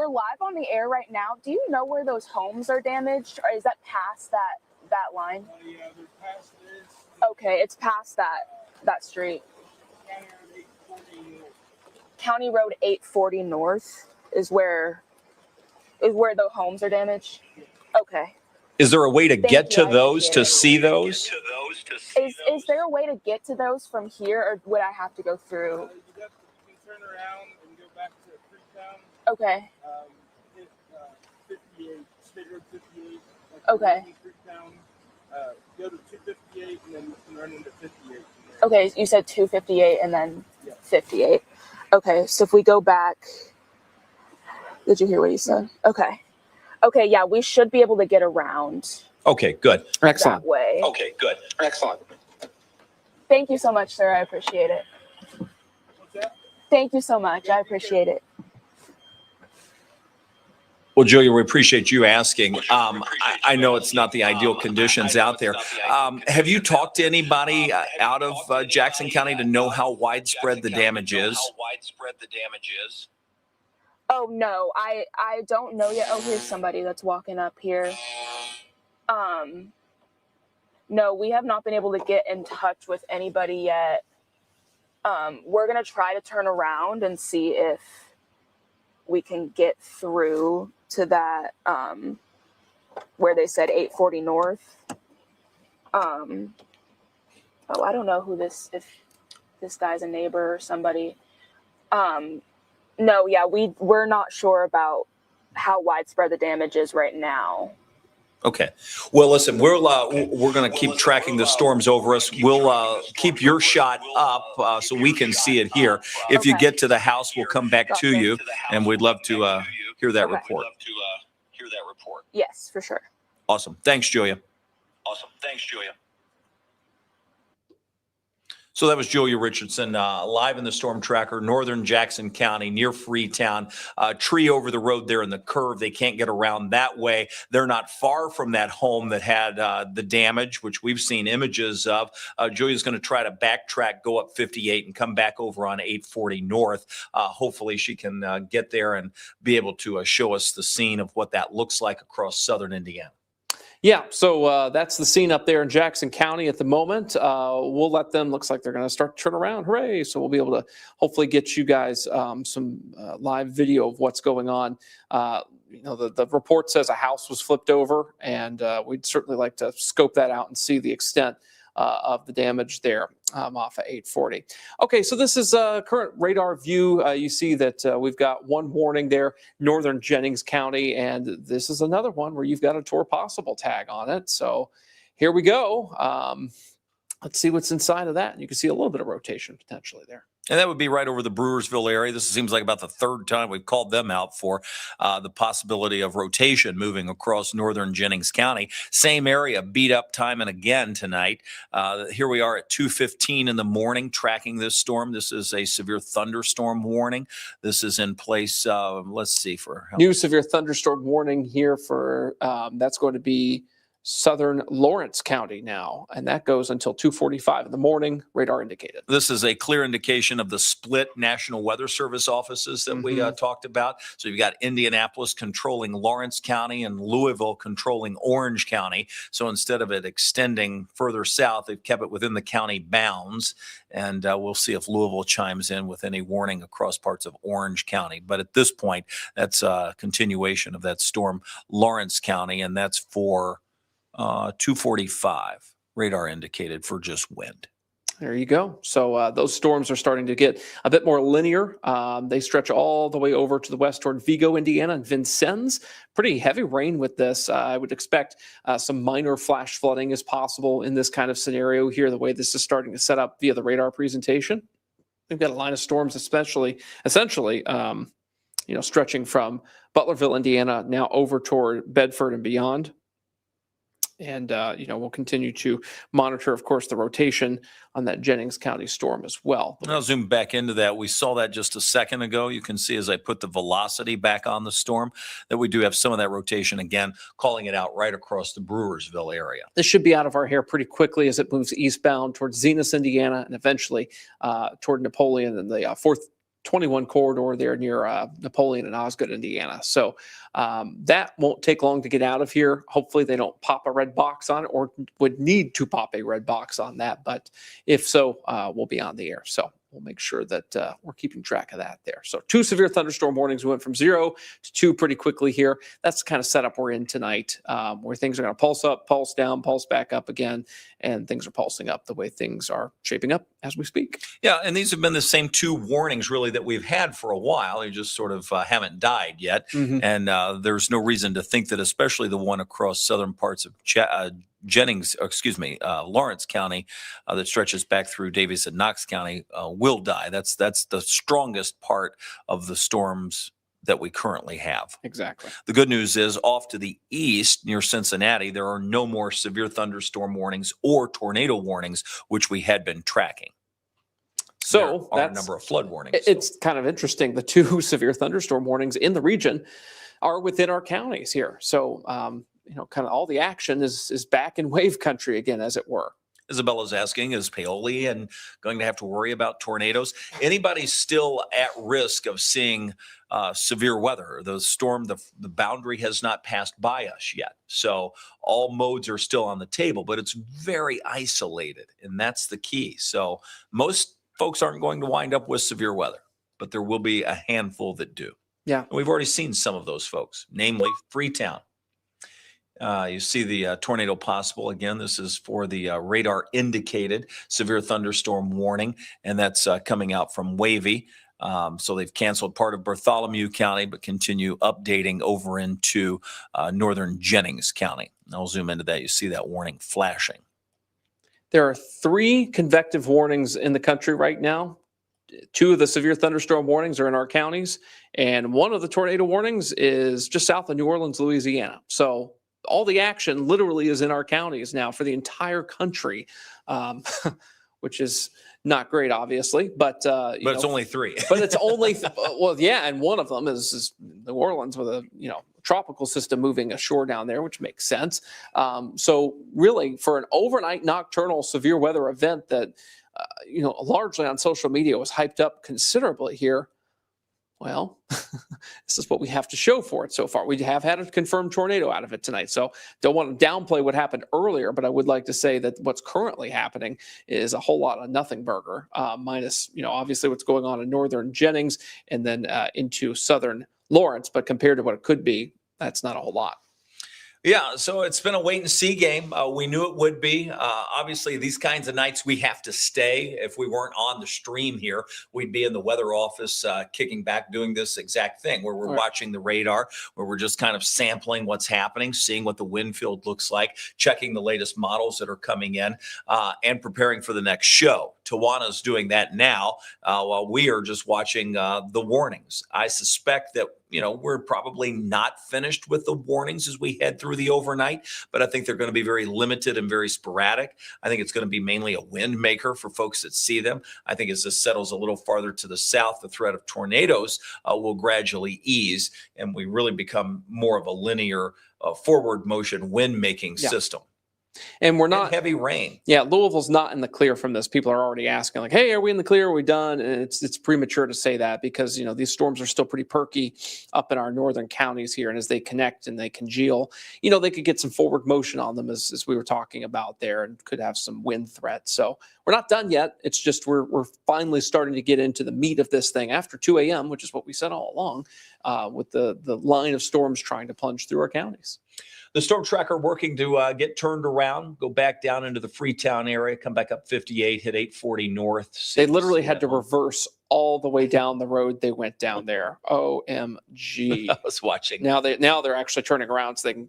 live on the air right now. Do you know where those homes are damaged, or is that past that line? Yeah, they're past this. Okay, it's past that street. County Road 840 North is where the homes are damaged. Okay. Is there a way to get to those, to see those? Is there a way to get to those from here, or would I have to go through? You can turn around and go back to Freetown. Okay. 58, State Road 58. Okay. Freetown, go to 258 and then you can run into 58. Okay, you said 258 and then 58. Okay, so if we go back, did you hear what he said? Okay. Okay, yeah, we should be able to get around. Okay, good. Excellent. That way. Okay, good. Excellent. Thank you so much, sir. I appreciate it. What's that? Thank you so much. I appreciate it. Well, Julia, we appreciate you asking. I know it's not the ideal conditions out there. Have you talked to anybody out of Jackson County to know how widespread the damage is? Oh, no, I don't know yet. Oh, here's somebody that's walking up here. No, we have not been able to get in touch with anybody yet. We're going to try to turn around and see if we can get through to that, where they said 840 North. Oh, I don't know if this guy's a neighbor or somebody. No, yeah, we're not sure about how widespread the damage is right now. Okay. Well, listen, we're going to keep tracking the storms over us. We'll keep your shot up so we can see it here. If you get to the house, we'll come back to you, and we'd love to hear that report. Yes, for sure. Awesome. Thanks, Julia. So that was Julia Richardson, live in the storm tracker, northern Jackson County, near Freetown. Tree over the road there in the curve. They can't get around that way. They're not far from that home that had the damage, which we've seen images of. Julia's going to try to backtrack, go up 58 and come back over on 840 North. Hopefully she can get there and be able to show us the scene of what that looks like across southern Indiana. Yeah, so that's the scene up there in Jackson County at the moment. We'll let them, looks like they're going to start to turn around. Hooray. So we'll be able to hopefully get you guys some live video of what's going on. The report says a house was flipped over, and we'd certainly like to scope that out and see the extent of the damage there off of 840. Okay, so this is current radar view. You see that we've got one warning there, northern Jennings County, and this is another one where you've got a tour possible tag on it. So here we go. Let's see what's inside of that. You can see a little bit of rotation potentially there. And that would be right over the Brewersville area. This seems like about the third time we've called them out for the possibility of rotation moving across northern Jennings County. Same area, beat up time and again tonight. Here we are at 2:15 in the morning tracking this storm. This is a severe thunderstorm warning. This is in place, let's see. For new severe thunderstorm warning here for, that's going to be southern Lawrence County now, and that goes until 2:45 in the morning, radar indicated. This is a clear indication of the split National Weather Service offices that we talked about. So you've got Indianapolis controlling Lawrence County and Louisville controlling Orange County. So instead of it extending further south, they've kept it within the county bounds. And we'll see if Louisville chimes in with any warning across parts of Orange County. But at this point, that's a continuation of that storm, Lawrence County, and that's for 2:45, radar indicated for just wind. There you go. So those storms are starting to get a bit more linear. They stretch all the way over to the west toward Vigo, Indiana, and Vincennes. Pretty heavy rain with this. I would expect some minor flash flooding is possible in this kind of scenario here, the way this is starting to set up via the radar presentation. We've got a line of storms, essentially, stretching from Butlerville, Indiana, now over toward Bedford and beyond. And, we'll continue to monitor, of course, the rotation on that Jennings County storm as well. I'll zoom back into that. We saw that just a second ago. You can see as I put the velocity back on the storm that we do have some of that rotation again, calling it out right across the Brewersville area. This should be out of our hair pretty quickly as it moves eastbound towards Zenas, Indiana, and eventually toward Napoleon and the 421 corridor there near Napoleon and Osgood, Indiana. So that won't take long to get out of here. Hopefully they don't pop a red box on it or would need to pop a red box on that. But if so, we'll be on the air. So we'll make sure that we're keeping track of that there. So 2 severe thunderstorm warnings. We went from 0 to 2 pretty quickly here. That's the kind of setup we're in tonight, where things are going to pulse up, pulse down, pulse back up again, and things are pulsing up the way things are shaping up as we speak. Yeah, and these have been the same 2 warnings really that we've had for a while. They just sort of haven't died yet. And there's no reason to think that, especially the one across southern parts of Lawrence County that stretches back through Daviess and Knox County will die. That's the strongest part of the storms that we currently have. Exactly. The good news is off to the east near Cincinnati, there are no more severe thunderstorm warnings or tornado warnings, which we had been tracking. So there are a number of flood warnings. It's kind of interesting. The 2 severe thunderstorm warnings in the region are within our counties here. So, kind of all the action is back in wave country again, as it were. Isabella's asking, is Paoli and going to have to worry about tornadoes? Anybody still at risk of seeing severe weather? The storm, the boundary has not passed by us yet. So all modes are still on the table, but it's very isolated, and that's the key. So most folks aren't going to wind up with severe weather, but there will be a handful that do. Yeah. And we've already seen some of those folks, namely Freetown. You see the tornado possible. Again, this is for the radar indicated severe thunderstorm warning, and that's coming out from Wavy. So they've canceled part of Bartholomew County, but continue updating over into northern Jennings County. I'll zoom into that. You see that warning flashing. There are 3 convective warnings in the country right now. 2 of the severe thunderstorm warnings are in our counties, and 1 of the tornado warnings is just south of New Orleans, Louisiana. So all the action literally is in our counties now for the entire country, which is not great, obviously. But it's only 3. But it's only and one of them is New Orleans with a tropical system moving ashore down there, which makes sense. So really, for an overnight nocturnal severe weather event that largely on social media was hyped up considerably here. Well, this is what we have to show for it so far. We have had a confirmed tornado out of it tonight. So don't want to downplay what happened earlier, but I would like to say that what's currently happening is a whole lot of nothing burger, minus, obviously what's going on in northern Jennings and then into southern Lawrence. But compared to what it could be, that's not a whole lot. Yeah, so it's been a wait and see game. We knew it would be. Obviously, these kinds of nights we have to stay. If we weren't on the stream here, we'd be in the weather office kicking back, doing this exact thing where we're watching the radar, where we're just kind of sampling what's happening, seeing what the wind field looks like, checking the latest models that are coming in, and preparing for the next show. Tawana's doing that now while we are just watching the warnings. I suspect that we're probably not finished with the warnings as we head through the overnight, but I think they're going to be very limited and very sporadic. I think it's going to be mainly a wind maker for folks that see them. I think as this settles a little farther to the south, the threat of tornadoes will gradually ease, and we really become more of a linear forward motion wind making system. And we're not heavy rain. Yeah, Louisville's not in the clear from this. People are already asking, like, "Hey, are we in the clear? Are we done?" And it's premature to say that because these storms are still pretty perky up in our northern counties here, and as they connect and they congeal, they could get some forward motion on them as we were talking about there, and could have some wind threats. So we're not done yet. It's just we're finally starting to get into the meat of this thing after 2 a.m., which is what we said all along, with the line of storms trying to plunge through our counties. The storm tracker working to get turned around, go back down into the Freetown area, come back up 58, hit 840 north. They literally had to reverse all the way down the road they went down there. OMG. I was watching. Now they're actually turning around so they can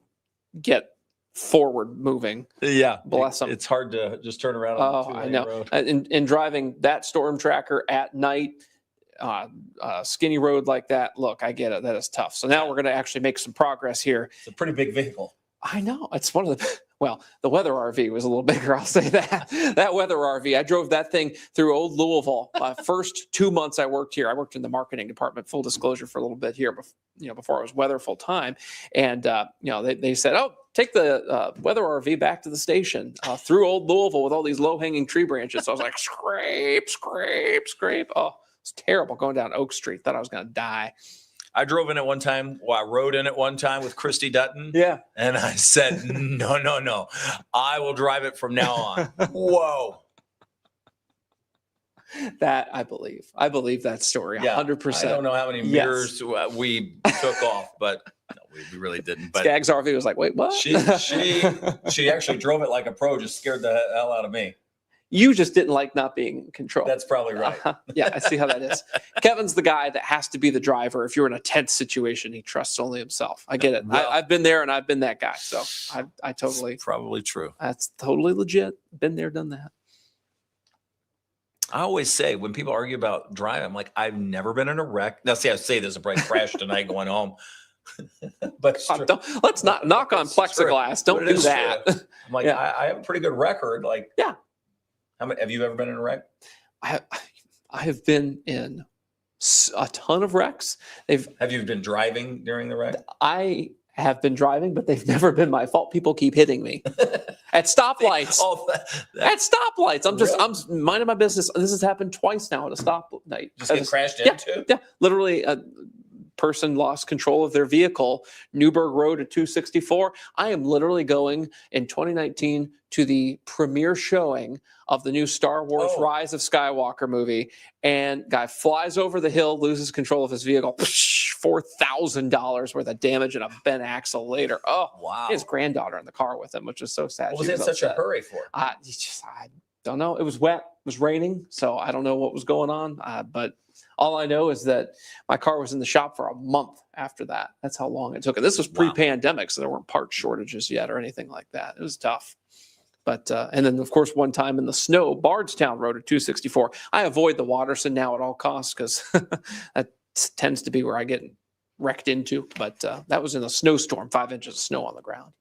get forward moving. Yeah. Bless them. It's hard to just turn around on the 2-lane I know. road. In driving that storm tracker at night, skinny road like that, look, I get it. That is tough. So now we're going to actually make some progress here. It's a pretty big vehicle. I know. It's one of the weather RV was a little bigger. I'll say that. That weather RV, I drove that thing through old Louisville. First 2 months I worked here. I worked in the marketing department, full disclosure, for a little bit here, before I was weather full time. And, they said, "Oh, take the weather RV back to the station through old Louisville with all these low hanging tree branches." So I was like, scrape, scrape, scrape. Oh, it's terrible going down Oak Street. Thought I was going to die. I drove in it one time. Well, I rode in it one time with Christy Dutton. Yeah. And I said, no. I will drive it from now on. Whoa. That I believe. I believe that story 100%. I don't know how many mirrors we took off, but no, we really didn't. But Skaggs RV was like, "Wait, what?" She actually drove it like a pro, just scared the hell out of me. You just didn't like not being in control. That's probably right. Yeah, I see how that is. Kevin's the guy that has to be the driver. If you're in a tense situation, he trusts only himself. I get it. Well, I've been there and I've been that guy. So I totally. Probably true. That's totally legit. Been there, done that. I always say when people argue about driving, I'm like, I've never been in a wreck. Now, see, I say there's a bright crash tonight going home. But let's not knock on plexiglass. Don't do that. True. I'm like, I have a pretty good record. Like, yeah. Have you ever been in a wreck? I have been in a ton of wrecks. Have you been driving during the wreck? I have been driving, but they've never been my fault. People keep hitting me at stoplights. At stoplights. I'm minding my business. This has happened twice now at a stoplight. Just get crashed into? Yeah, literally. Person lost control of their vehicle, Newburgh Road at 264. I am literally going in 2019 to the premiere showing of the new Star Wars Rise of Skywalker movie, and guy flies over the hill, loses control of his vehicle, $4,000 worth of damage and a bent axle later. Oh, wow. His granddaughter in the car with him, which is so sad. What was he in such a hurry for? I don't know. It was wet. It was raining, so I don't know what was going on, but all I know is that my car was in the shop for a month after that. That's how long it took. And this was pre-pandemic, so there weren't part shortages yet or anything like that. It was tough. But and then, of course, one time in the snow, Bardstown Road at 264. I avoid the Watterson now at all costs because that tends to be where I get wrecked into. But that was in a snowstorm, 5 inches of snow on the ground.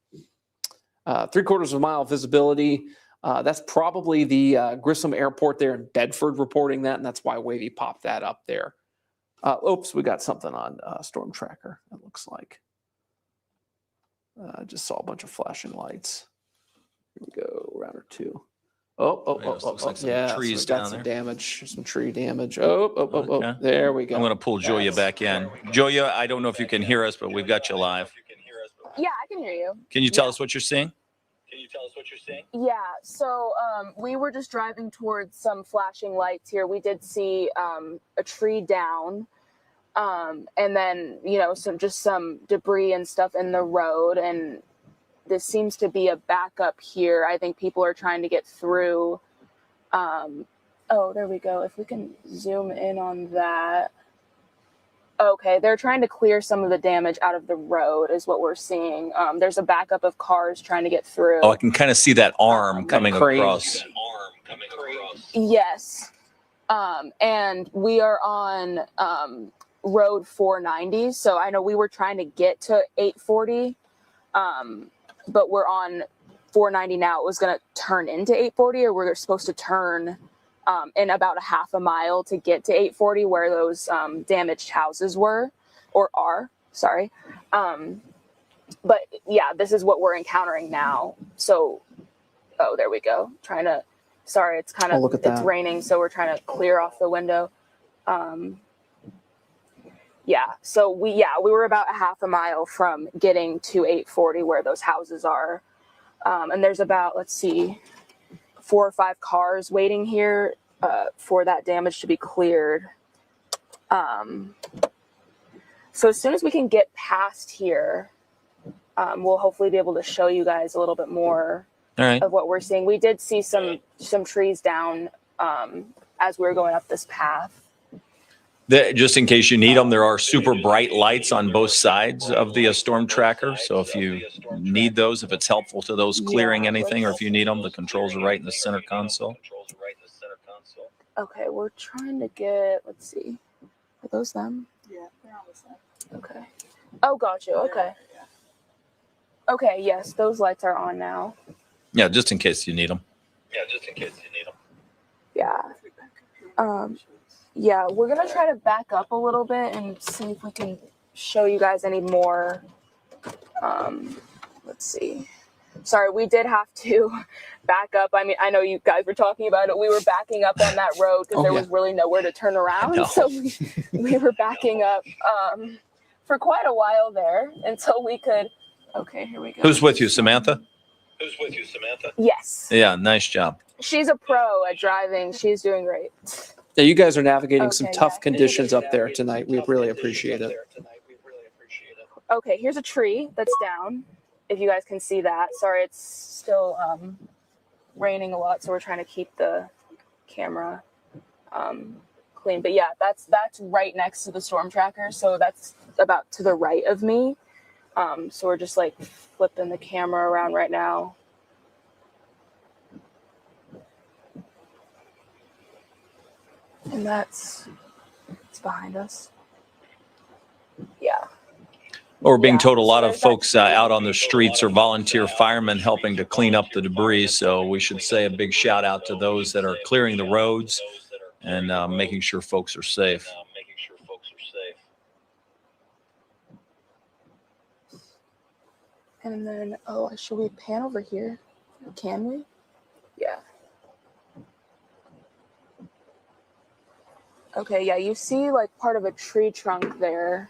3/4 of a mile visibility. That's probably the Grissom Airport there in Bedford reporting that, and that's why Wavy popped that up there. Oops, we got something on Storm Tracker, it looks like. I just saw a bunch of flashing lights. Here we go, router 2. Looks like some trees so we got down some there. damage, some tree damage. There we go. I'm going to pull Julia back in. Julia, I don't know if you can hear us, but we've got you live. Yeah, I can hear you. Can you tell us what you're seeing? Yeah, so we were just driving towards some flashing lights here. We did see a tree down, and then, some debris and stuff in the road. And this seems to be a backup here. I think people are trying to get through. There we go. If we can zoom in on that. Okay, they're trying to clear some of the damage out of the road is what we're seeing. There's a backup of cars trying to get through. Oh, I can kind of see that arm coming across. Yes. And we are on road 490. So I know we were trying to get to 840, but we're on 490 now. It was going to turn into 840, or we're supposed to turn in about a half a mile to get to 840 where those damaged houses were, or are, sorry. But yeah, this is what we're encountering now. So, oh, there we go. Sorry, it's kind of, it's raining, so we're trying to clear off the window. Yeah, so we were about a half a mile from getting to 840 where those houses are. And there's about, let's see, 4 or 5 cars waiting here for that damage to be cleared. So as soon as we can get past here, we'll hopefully be able to show you guys a little bit more of what we're seeing. We did see some trees down as we were going up this path. Just in case you need them, there are super bright lights on both sides of the storm tracker. So if you need those, if it's helpful to those clearing anything, or if you need them, the controls are right in the center console. Okay, we're trying to get, let's see. Are those them? Yeah, they're on the side. Okay. Oh, gotcha. Okay. Okay, yes, those lights are on now. Yeah, just in case you need them. Yeah. Yeah, we're going to try to back up a little bit and see if we can show you guys any more. Let's see. Sorry, we did have to back up. I mean, I know you guys were talking about it. We were backing up on that road because there was really nowhere to turn around. So we were backing up for quite a while there until we could. Okay, here we go. Who's with you, Samantha? Yes. Yeah, nice job. She's a pro at driving. She's doing great. Yeah, you guys are navigating some tough conditions up there tonight. We really appreciate it. Okay, here's a tree that's down, if you guys can see that. Sorry, it's still raining a lot, so we're trying to keep the camera clean. But yeah, that's right next to the storm tracker, so that's about to the right of me. So we're just like flipping the camera around right now. And it's behind us. Yeah. Well, we're being told a lot of folks out on the streets are volunteer firemen helping to clean up the debris. So we should say a big shout out to those that are clearing the roads and making sure folks are safe. And then, should we pan over here? Can we? Yeah. Okay, yeah, you see like part of a tree trunk there.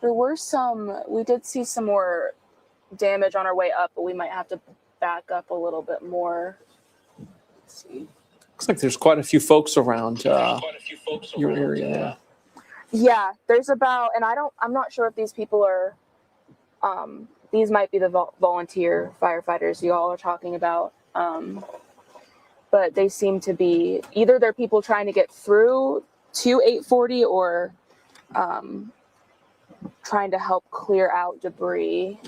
We did see some more damage on our way up, but we might have to back up a little bit more. Let's see. Looks like there's quite a few folks around your area. Yeah, there's about, and I'm not sure if these people are, these might be the volunteer firefighters you all are talking about. But they seem to be, either they're people trying to get through to 840 or trying to help clear out debris.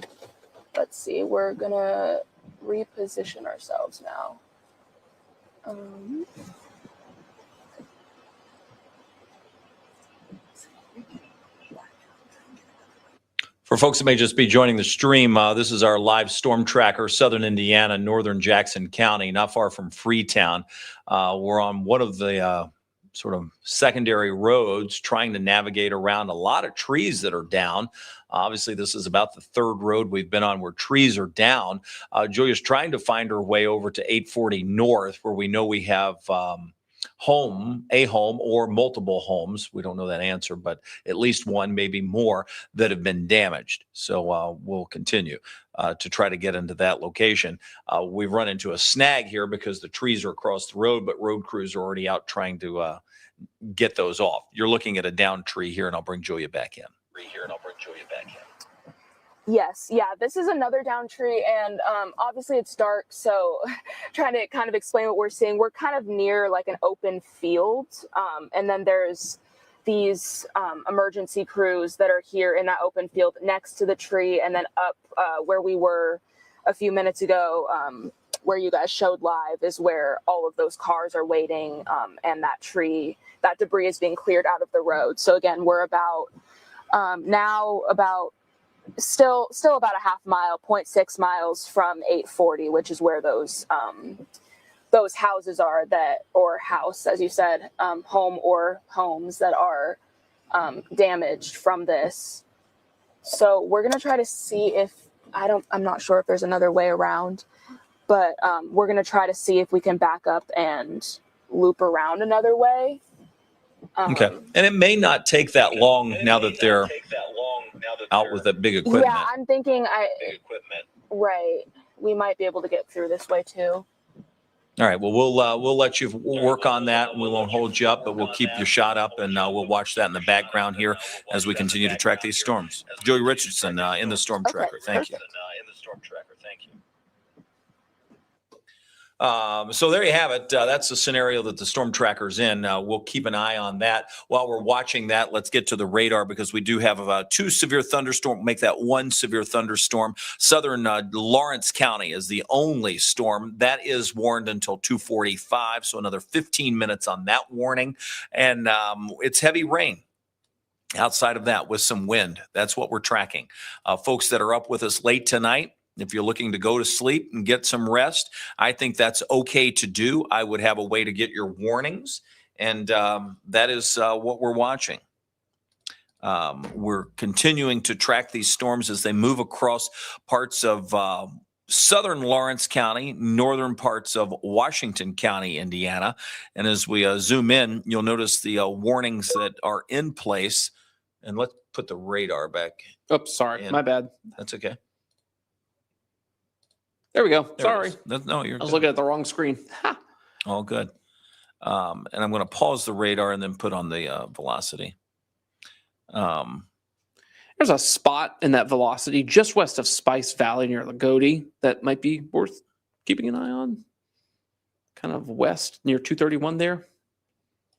Let's see, we're gonna reposition ourselves now. For folks that may just be joining the stream, this is our live storm tracker, southern Indiana, northern Jackson County, not far from Freetown. We're on one of the sort of secondary roads trying to navigate around a lot of trees that are down. Obviously, this is about the third road we've been on where trees are down. Julia's trying to find her way over to 840 North, where we know we have a home or multiple homes. We don't know that answer, but at least one, maybe more, that have been damaged. So we'll continue to try to get into that location. We've run into a snag here because the trees are across the road, but road crews are already out trying to get those off. You're looking at a down tree here, and I'll bring Julia back in. Yes, yeah, this is another down tree, and obviously it's dark, so trying to kind of explain what we're seeing. We're kind of near like an open field, and then there's these emergency crews that are here in that open field next to the tree, and then up where we were a few minutes ago, where you guys showed live is where all of those cars are waiting, and that debris is being cleared out of the road. So again, we're about now about still about a half mile, 0.6 miles from 840, which is where those houses are or house, as you said, home or homes that are damaged from this. So we're going to try to see if, I'm not sure if there's another way around, but we're going to try to see if we can back up and loop around another way. Okay. And it may not take that long now that they're out with that big equipment. Yeah, I'm thinking right. We might be able to get through this way too. All right. Well, we'll let you work on that, and we won't hold you up, but we'll keep your shot up, and we'll watch that in the background here as we continue to track these storms. Joey Richardson in the Storm Tracker. Thank you. So there you have it. That's the scenario that the storm tracker's in. We'll keep an eye on that. While we're watching that, let's get to the radar because we do have two severe thunderstorms. Make that one severe thunderstorm. Southern Lawrence County is the only storm that is warned until 2:45. So another 15 minutes on that warning. And it's heavy rain. Outside of that, with some wind. That's what we're tracking. Folks that are up with us late tonight, if you're looking to go to sleep and get some rest, I think that's okay to do. I would have a way to get your warnings, and that is what we're watching. We're continuing to track these storms as they move across parts of southern Lawrence County, northern parts of Washington County, Indiana. And as we zoom in, you'll notice the warnings that are in place. And let's put the radar back. Oops, sorry, my bad. That's okay. There we go. Sorry. No, I was looking at the wrong screen. All good. And I'm going to pause the radar and then put on the velocity. There's a spot in that velocity just west of Spice Valley near Lagodi that might be worth keeping an eye on. Kind of west near 231 there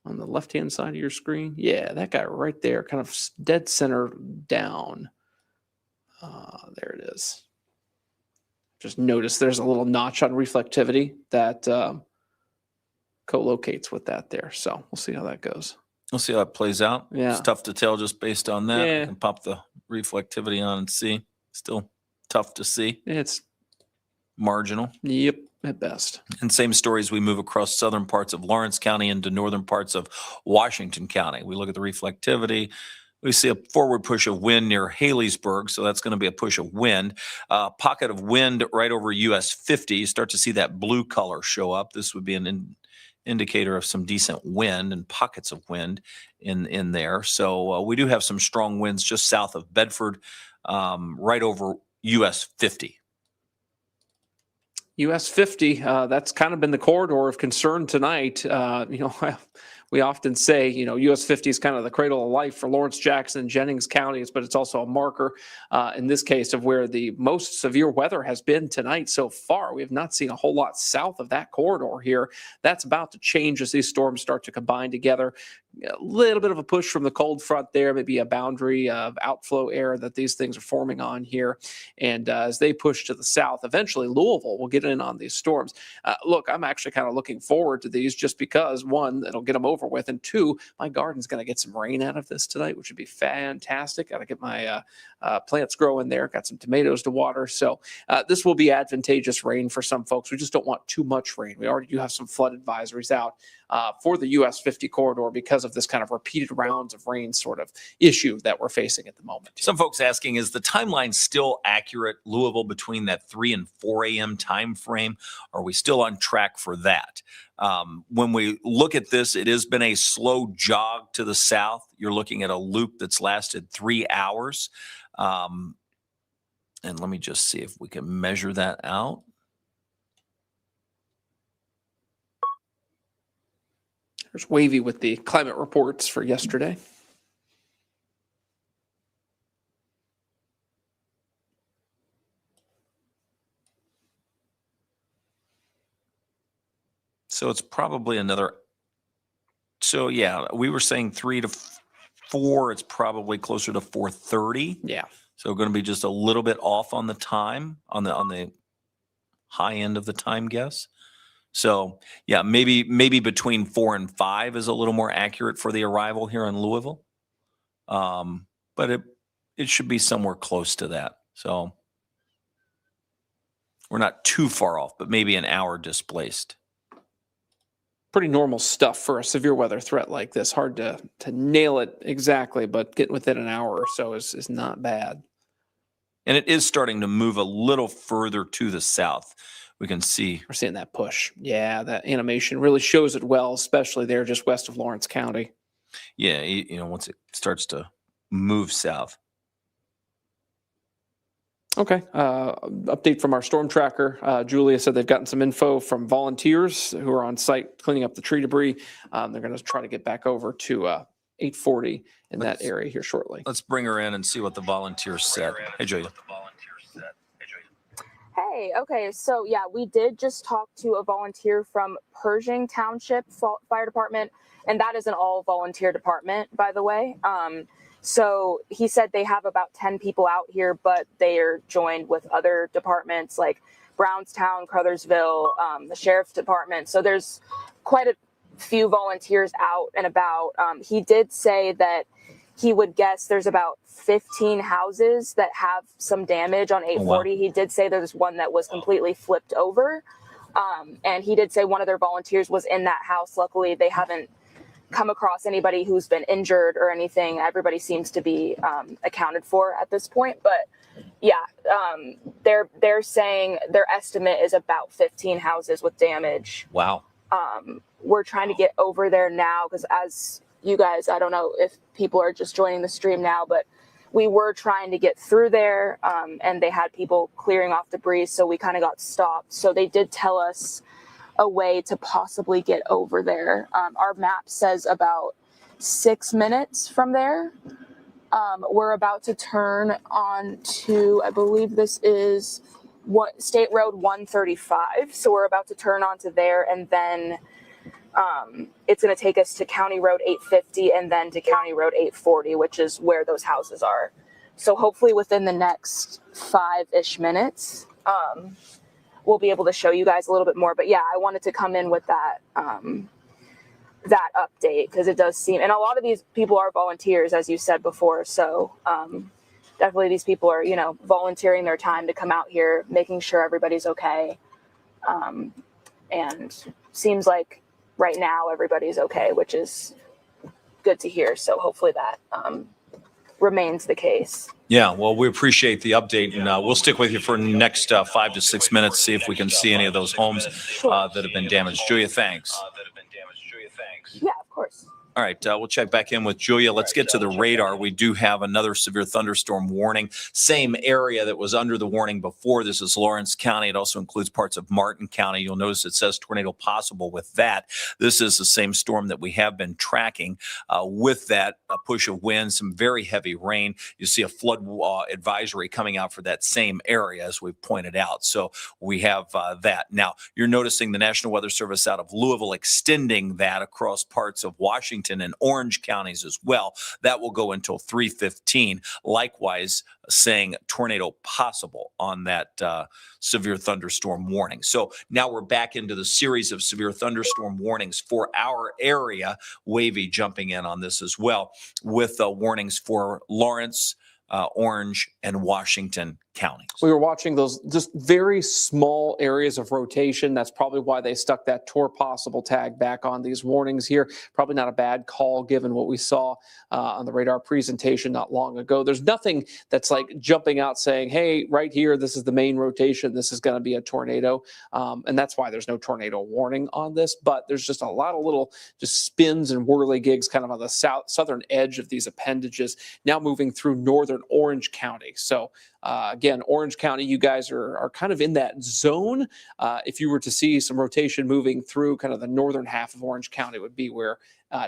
on the left-hand side of your screen. Yeah, that guy right there, kind of dead center down. There it is. Just notice there's a little notch on reflectivity that co-locates with that there. So we'll see how that goes. We'll see how it plays out. Yeah. It's tough to tell just based on that. Yeah. We can pop the reflectivity on and see. Still tough to see. It's marginal. Yep, at best. And same story as we move across southern parts of Lawrence County into northern parts of Washington County. We look at the reflectivity. We see a forward push of wind near Haley'sburg, so that's going to be a push of wind. Pocket of wind right over US 50. You start to see that blue color show up. This would be an indicator of some decent wind and pockets of wind in there. So we do have some strong winds just south of Bedford, right over US 50. US 50, that's kind of been the corridor of concern tonight. We often say, US 50 is kind of the cradle of life for Lawrence, Jackson, and Jennings counties, but it's also a marker in this case of where the most severe weather has been tonight so far. We have not seen a whole lot south of that corridor here. That's about to change as these storms start to combine together. A little bit of a push from the cold front there, maybe a boundary of outflow air that these things are forming on here. And as they push to the south, eventually Louisville will get in on these storms. Look, I'm actually kind of looking forward to these just because, one, it'll get them over with, and two, my garden's going to get some rain out of this tonight, which would be fantastic. Got to get my plants growing there. Got some tomatoes to water. So this will be advantageous rain for some folks. We just don't want too much rain. We already do have some flood advisories out for the US 50 corridor because of this kind of repeated rounds of rain sort of issue that we're facing at the moment. Some folks asking, is the timeline still accurate, Louisville, between that 3 and 4 a.m. time frame? Are we still on track for that? When we look at this, it has been a slow jog to the south. You're looking at a loop that's lasted 3 hours. And let me just see if we can measure that out. There's Wavy with the climate reports for yesterday. So it's probably another. So yeah, we were saying 3 to 4. It's probably closer to 4:30. Yeah. So going to be just a little bit off on the time on the high end of the time guess. So yeah, maybe between 4 and 5 is a little more accurate for the arrival here in Louisville. But it should be somewhere close to that. So we're not too far off, but maybe an hour displaced. Pretty normal stuff for a severe weather threat like this. Hard to nail it exactly, but getting within an hour or so is not bad. And it is starting to move a little further to the south. We can see. We're seeing that push. Yeah, that animation really shows it well, especially there just west of Lawrence County. Yeah, once it starts to move south. Okay. Update from our storm tracker. Julia said they've gotten some info from volunteers who are on site cleaning up the tree debris. They're going to try to get back over to 840 in that area here shortly. Let's bring her in and see what the volunteers said. Hey, Julia. Hey, okay, so yeah, we did just talk to a volunteer from Pershing Township Fire Department, and that is an all-volunteer department, by the way. So he said they have about 10 people out here, but they are joined with other departments like Brownstown, Crothersville, the Sheriff's Department. So there's quite a few volunteers out and about. He did say that he would guess there's about 15 houses that have some damage on 840. Oh, wow. He did say there's one that was completely flipped over. And he did say one of their volunteers was in that house. Luckily, they haven't come across anybody who's been injured or anything. Everybody seems to be accounted for at this point. But yeah, they're saying their estimate is about 15 houses with damage. Wow. We're trying to get over there now because as you guys, I don't know if people are just joining the stream now, but we were trying to get through there and they had people clearing off debris. So we kind of got stopped. So they did tell us a way to possibly get over there. Our map says about 6 minutes from there. We're about to turn on to, I believe this is State Road 135. So we're about to turn onto there and then it's going to take us to County Road 850 and then to County Road 840, which is where those houses are. So hopefully within the next 5-ish minutes, we'll be able to show you guys a little bit more. But yeah, I wanted to come in with that that update because it does seem, and a lot of these people are volunteers, as you said before. So definitely these people are, volunteering their time to come out here, making sure everybody's okay. And seems like right now everybody's okay, which is good to hear. So hopefully that remains the case. Yeah, well, we appreciate the update, and we'll stick with you for the next 5 to 6 minutes, see if we can see any of those homes that have been damaged. Julia, thanks. Yeah, of course. All right, we'll check back in with Julia. Let's get to the radar. We do have another severe thunderstorm warning. Same area that was under the warning before. This is Lawrence County. It also includes parts of Martin County. You'll notice it says tornado possible with that. This is the same storm that we have been tracking. With that, a push of wind, some very heavy rain. You see a flood advisory coming out for that same area, as we've pointed out. So we have that. Now, you're noticing the National Weather Service out of Louisville extending that across parts of Washington and Orange counties as well. That will go until 3:15. Likewise, saying tornado possible on that severe thunderstorm warning. So now we're back into the series of severe thunderstorm warnings for our area. Wavy jumping in on this as well with warnings for Lawrence, Orange, and Washington counties. We were watching those just very small areas of rotation. That's probably why they stuck that tour possible tag back on these warnings here. Probably not a bad call given what we saw on the radar presentation not long ago. There's nothing that's like jumping out saying, hey, right here, this is the main rotation. This is going to be a tornado. And that's why there's no tornado warning on this. But there's just a lot of little just spins and whirligigs kind of on the southern edge of these appendages now moving through northern Orange County. So again, Orange County, you guys are kind of in that zone. If you were to see some rotation moving through kind of the northern half of Orange County would be where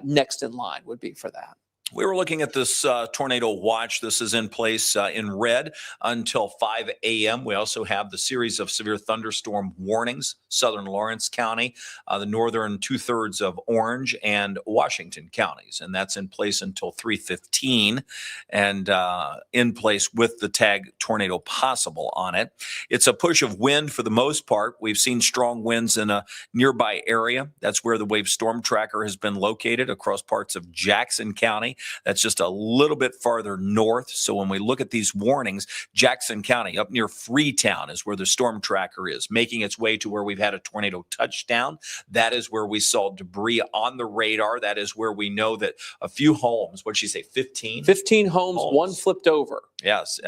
next in line would be for that. We were looking at this tornado watch. This is in place in red until 5 a.m. We also have the series of severe thunderstorm warnings, southern Lawrence County, the northern 2/3 of Orange and Washington counties. And that's in place until 3:15 and in place with the tag tornado possible on it. It's a push of wind for the most part. We've seen strong winds in a nearby area. That's where the wave storm tracker has been located across parts of Jackson County. That's just a little bit farther north. So when we look at these warnings, Jackson County up near Freetown is where the storm tracker is, making its way to where we've had a tornado touchdown. That is where we saw debris on the radar. That is where we know that a few homes, what'd she say, 15? 15 homes, one flipped over. Yes.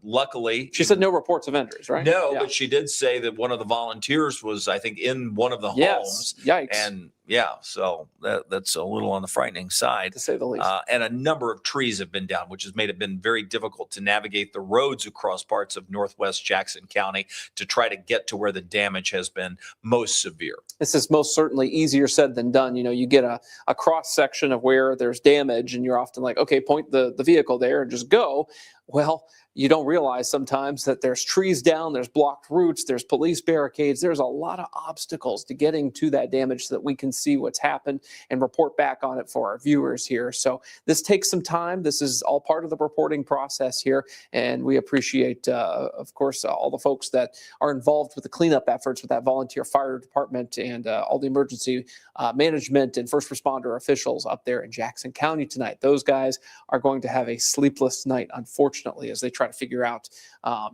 Luckily. She said no reports of injuries, right? No, yeah. But she did say that one of the volunteers was, I think, in one of the homes. Yikes. And yeah, so that's a little on the frightening side, to say the least. And a number of trees have been down, which has made it been very difficult to navigate the roads across parts of northwest Jackson County to try to get to where the damage has been most severe. This is most certainly easier said than done. You get a cross section of where there's damage and you're often like, okay, point the vehicle there and just go. Well, you don't realize sometimes that there's trees down, there's blocked routes, there's police barricades. There's a lot of obstacles to getting to that damage so that we can see what's happened and report back on it for our viewers here. So this takes some time. This is all part of the reporting process here. And we appreciate, of course, all the folks that are involved with the cleanup efforts with that volunteer fire department and all the emergency management and first responder officials up there in Jackson County tonight. Those guys are going to have a sleepless night, unfortunately, as they try to figure out,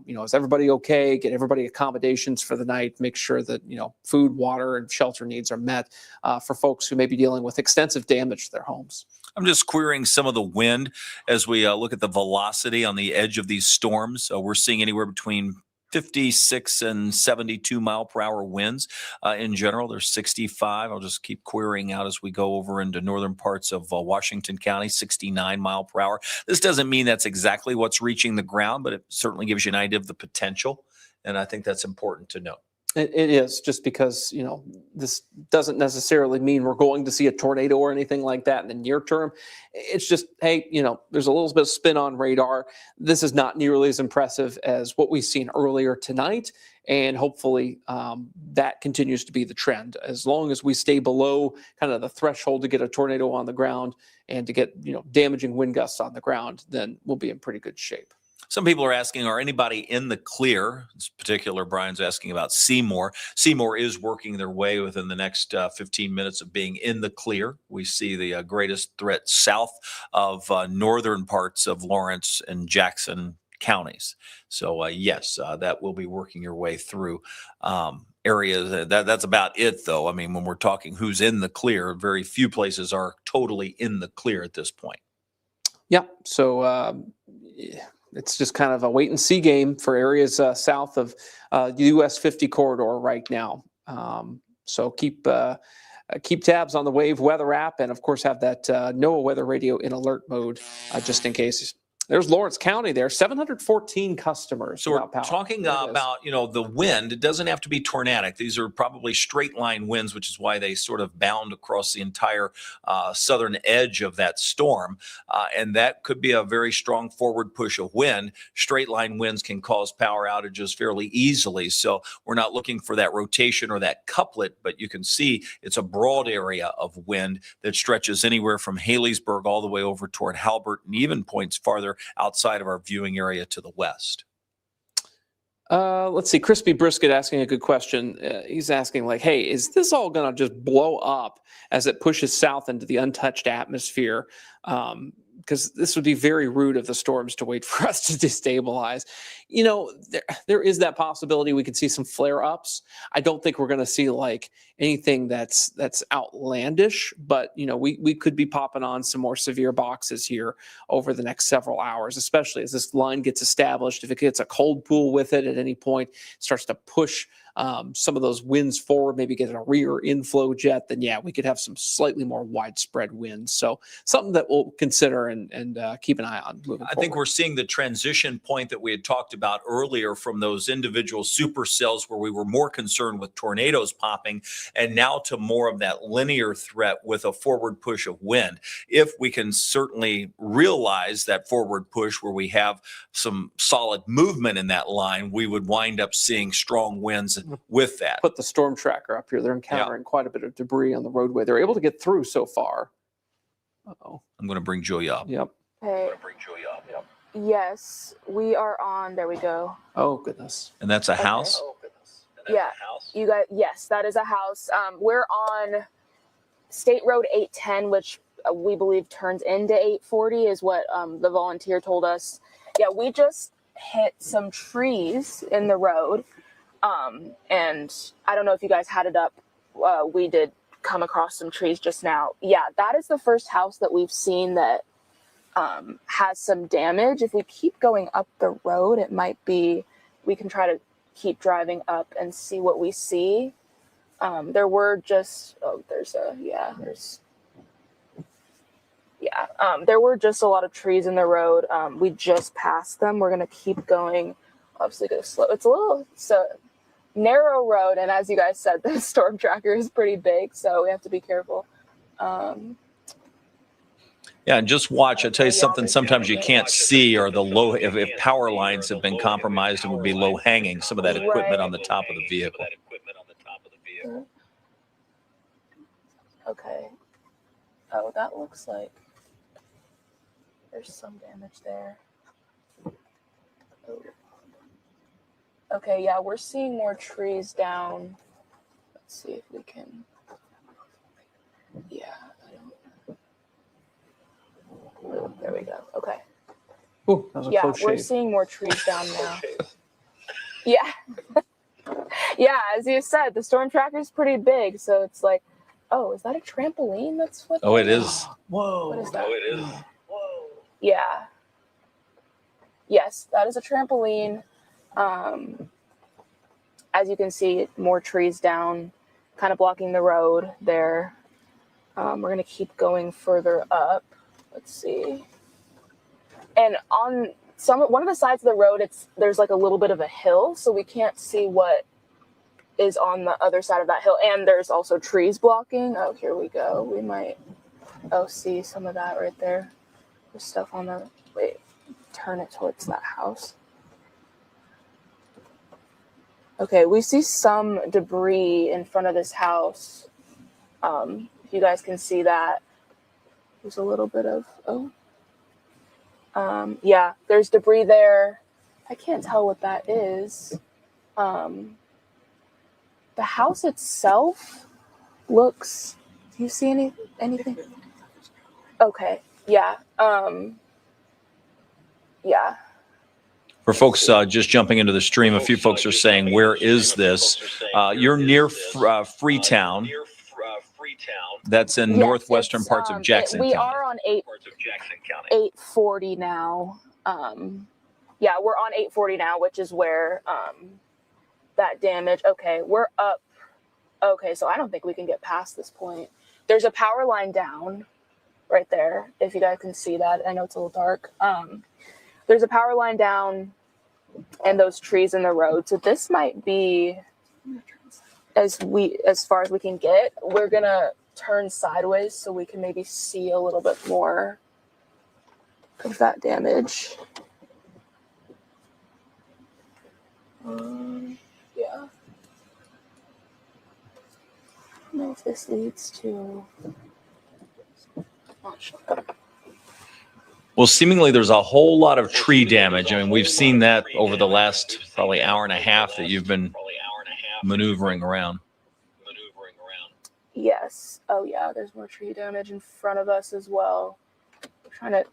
is everybody okay? Get everybody accommodations for the night, make sure that, food, water, and shelter needs are met for folks who may be dealing with extensive damage to their homes. I'm just querying some of the wind as we look at the velocity on the edge of these storms. So we're seeing anywhere between 56 and 72 mile per hour winds. In general, there's 65. I'll just keep querying out as we go over into northern parts of Washington County, 69 mile per hour. This doesn't mean that's exactly what's reaching the ground, but it certainly gives you an idea of the potential. And I think that's important to note. It is, just because, this doesn't necessarily mean we're going to see a tornado or anything like that in the near term. It's just, hey, there's a little bit of spin on radar. This is not nearly as impressive as what we've seen earlier tonight. And hopefully that continues to be the trend. As long as we stay below kind of the threshold to get a tornado on the ground and to get, damaging wind gusts on the ground, then we'll be in pretty good shape. Some people are asking, are anybody in the clear? In particular, Brian's asking about Seymour. Seymour is working their way within the next 15 minutes of being in the clear. We see the greatest threat south of northern parts of Lawrence and Jackson counties. So, yes, that will be working your way through areas. That's about it, though. I mean, when we're talking who's in the clear, very few places are totally in the clear at this point. Yeah, so it's just kind of a wait and see game for areas south of the US 50 corridor right now. So keep tabs on the Wave weather app, and of course have that NOAA weather radio in alert mode just in case. There's Lawrence County there, 714 customers. So we're talking about, the wind. It doesn't have to be tornadic. These are probably straight line winds, which is why they sort of bound across the entire southern edge of that storm. And that could be a very strong forward push of wind. Straight line winds can cause power outages fairly easily. So we're not looking for that rotation or that couplet, but you can see it's a broad area of wind that stretches anywhere from Haley'sburg all the way over toward Halbert and even points farther outside of our viewing area to the west. Let's see. Crispy Brisket asking a good question. He's asking, hey, is this all going to just blow up as it pushes south into the untouched atmosphere? Because this would be very rude of the storms to wait for us to destabilize. There is that possibility we could see some flare-ups. I don't think we're going to see anything that's outlandish, but we could be popping on some more severe boxes here over the next several hours, especially as this line gets established. If it gets a cold pool with it at any point, it starts to push some of those winds forward, maybe get a rear inflow jet, then yeah, we could have some slightly more widespread winds. So something that we'll consider and keep an eye on moving I forward. think we're seeing the transition point that we had talked about earlier from those individual supercells where we were more concerned with tornadoes popping, and now to more of that linear threat with a forward push of wind. If we can certainly realize that forward push where we have some solid movement in that line, we would wind up seeing strong winds with that. Put the storm tracker up here. They're encountering quite a bit of debris on the roadway. They're able to get through so far. Uh-oh. I'm going to bring Julia up. Yep. Okay. Yes, we are on. There we go. Oh, goodness. And that's a house? Yeah, you guys. Yes, that is a house. We're on State Road 810, which we believe turns into 840, is what the volunteer told us. Yeah, we just hit some trees in the road, and I don't know if you guys had it up. We did come across some trees just now. Yeah, that is the first house that we've seen that has some damage. If we keep going up the road, it might be, we can try to keep driving up and see what we see. There were just, there were just a lot of trees in the road. We just passed them. We're going to keep going, obviously go slow. It's a narrow road, and as you guys said, the storm tracker is pretty big, so we have to be careful. Yeah, and just watch. I'll tell you something, sometimes you can't see, or the low, if power lines have been compromised, it would be low hanging, some of that equipment on the top of the vehicle. Okay. Oh, that looks like there's some damage there. Oh. Okay, yeah, we're seeing more trees down. Let's see if we can. Yeah, there we go. Okay. Ooh, that was a close we're shave. seeing more trees down now. Yeah. Yeah, as you said, the storm tracker is pretty big, so it's like, oh, is that a trampoline that's flipping? Oh, it is. Whoa. What is that? Oh, it is. Whoa. Yeah. Yes, that is a trampoline. As you can see, more trees down, kind of blocking the road there. We're going to keep going further up. Let's see. And on one of the sides of the road, there's like a little bit of a hill, so we can't see what is on the other side of that hill. And there's also trees blocking. Oh, here we go. We might see some of that right there. There's stuff on the, wait, turn it towards that house. Okay, we see some debris in front of this house. If you guys can see that, there's a little bit of, yeah, there's debris there. I can't tell what that is. The house itself looks, do you see anything? Okay, yeah. Yeah. For folks just jumping into the stream, a few folks are saying, where is this? You're near Freetown. That's in northwestern parts of Jackson County. We are on 840 now. Yeah, we're on 840 now, which is where that damage. Okay, we're up. Okay, so I don't think we can get past this point. There's a power line down right there, if you guys can see that. I know it's a little dark. There's a power line down and those trees in the road. So this might be as far as we can get. We're gonna turn sideways so we can maybe see a little bit more of that damage. Yeah. I don't know if this leads to. Not sure. Well, seemingly there's a whole lot of tree damage. I mean, we've seen that over the last probably hour and a half that you've been maneuvering around. Yes. Oh, yeah. There's more tree damage in front of us as well. We're trying to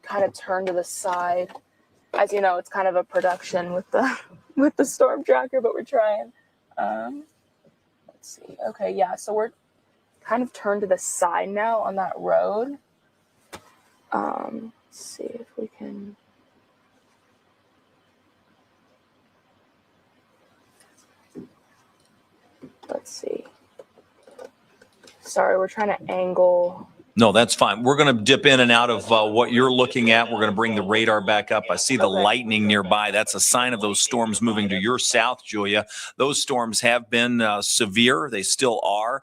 kind of turn to the side. As you know, it's kind of a production with the storm tracker, but we're trying. Let's see. Okay. Yeah. So we're kind of turned to the side now on that road. Let's see if we can. let's see. Sorry, we're trying to angle. No, that's fine. We're going to dip in and out of what you're looking at. We're going to bring the radar back up. I see the lightning nearby. That's a sign of those storms moving to your south, Julia. Those storms have been severe. They still are.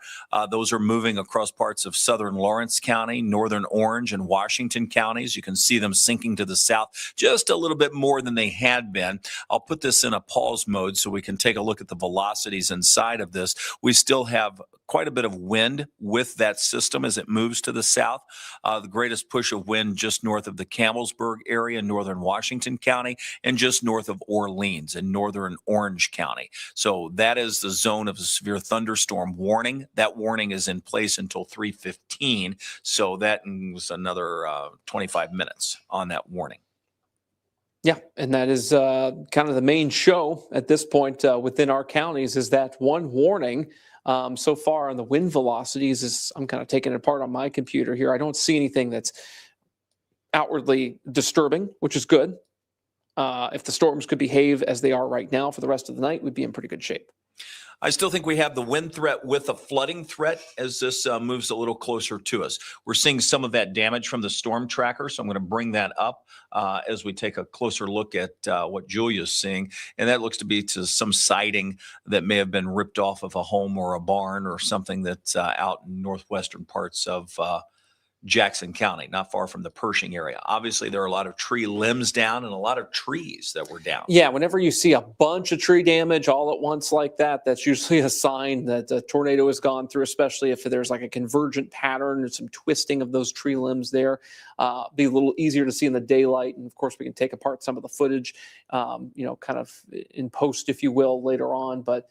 Those are moving across parts of southern Lawrence County, northern Orange, and Washington counties. You can see them sinking to the south just a little bit more than they had been. I'll put this in a pause mode so we can take a look at the velocities inside of this. We still have quite a bit of wind with that system as it moves to the south. The greatest push of wind just north of the Campbellsburg area, northern Washington County, and just north of Orleans in northern Orange County. So that is the zone of a severe thunderstorm warning. That warning is in place until 3:15. So that was another 25 minutes on that warning. Yeah, and that is kind of the main show at this point within our counties is that one warning. So far on the wind velocities is I'm kind of taking it apart on my computer here. I don't see anything that's outwardly disturbing, which is good. If the storms could behave as they are right now for the rest of the night, we'd be in pretty good shape. I still think we have the wind threat with a flooding threat as this moves a little closer to us. We're seeing some of that damage from the storm tracker, so I'm going to bring that up as we take a closer look at what Julia's seeing. And that looks to be to some siding that may have been ripped off of a home or a barn or something that's out in northwestern parts of Jackson County, not far from the Pershing area. Obviously, there are a lot of tree limbs down and a lot of trees that were down. Yeah, whenever you see a bunch of tree damage all at once like that, that's usually a sign that a tornado has gone through, especially if there's like a convergent pattern or some twisting of those tree limbs there. Be a little easier to see in the daylight. And of course, we can take apart some of the footage, kind of in post, if you will, later on. But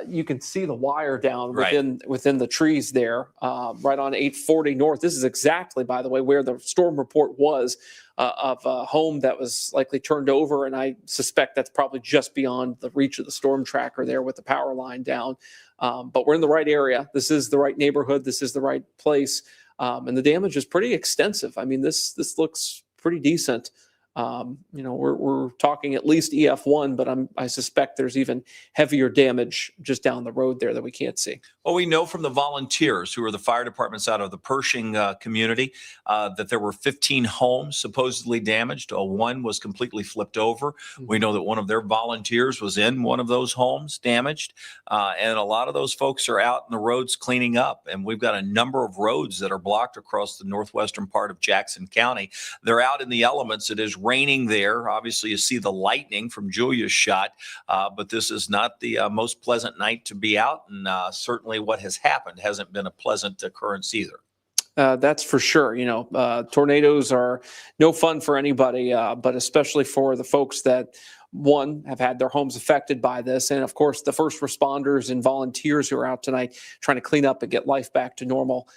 you can see the wire down within the trees there, right on 840 North. This is exactly, by the way, where the storm report was of a home that was likely turned over. And I suspect that's probably just beyond the reach of the storm tracker there with the power line down. But we're in the right area. This is the right neighborhood. This is the right place. And the damage is pretty extensive. I mean, this looks pretty decent. We're talking at least EF1, but I suspect there's even heavier damage just down the road there that we can't see. Well, we know from the volunteers who are the fire departments out of the Pershing community that there were 15 homes supposedly damaged. One was completely flipped over. We know that one of their volunteers was in one of those homes damaged. And a lot of those folks are out in the roads cleaning up. And we've got a number of roads that are blocked across the northwestern part of Jackson County. They're out in the elements. It is raining there. Obviously, you see the lightning from Julia's shot, but this is not the most pleasant night to be out. And certainly what has happened hasn't been a pleasant occurrence either. That's for sure. Tornadoes are no fun for anybody, but especially for the folks that, one, have had their homes affected by this. And of course, the first responders and volunteers who are out tonight trying to clean up and get life back to normal.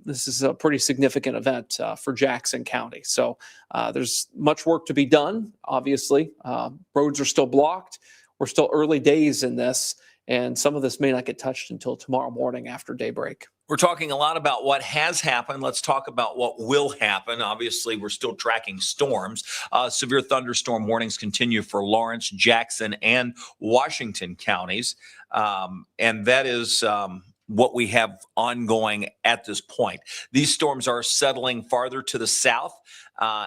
This is a pretty significant event for Jackson County. So there's much work to be done, obviously. Roads are still blocked. We're still early days in this, and some of this may not get touched until tomorrow morning after daybreak. We're talking a lot about what has happened. Let's talk about what will happen. Obviously, we're still tracking storms. Severe thunderstorm warnings continue for Lawrence, Jackson, and Washington counties. And that is what we have ongoing at this point. These storms are settling farther to the south.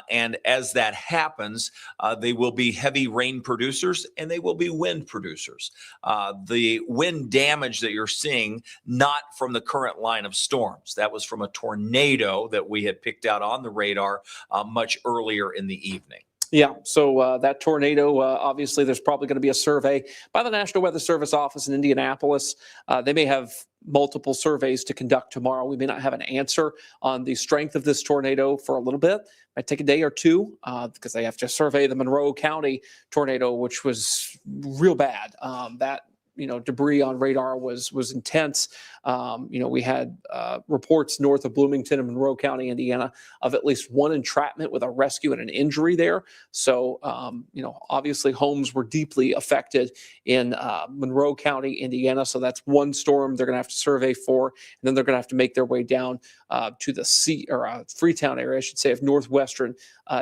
And as that happens, they will be heavy rain producers and they will be wind producers. The wind damage that you're seeing, not from the current line of storms. That was from a tornado that we had picked out on the radar much earlier in the evening. Yeah, so that tornado, obviously there's probably going to be a survey by the National Weather Service office in Indianapolis. They may have multiple surveys to conduct tomorrow. We may not have an answer on the strength of this tornado for a little bit. Might take a day or two because they have to survey the Monroe County tornado, which was real bad. That debris on radar was intense. We had reports north of Bloomington and Monroe County, Indiana, of at least one entrapment with a rescue and an injury there. So, obviously homes were deeply affected in Monroe County, Indiana. So that's one storm they're going to have to survey for, and then they're going to have to make their way down to the Freetown area, I should say, of northwestern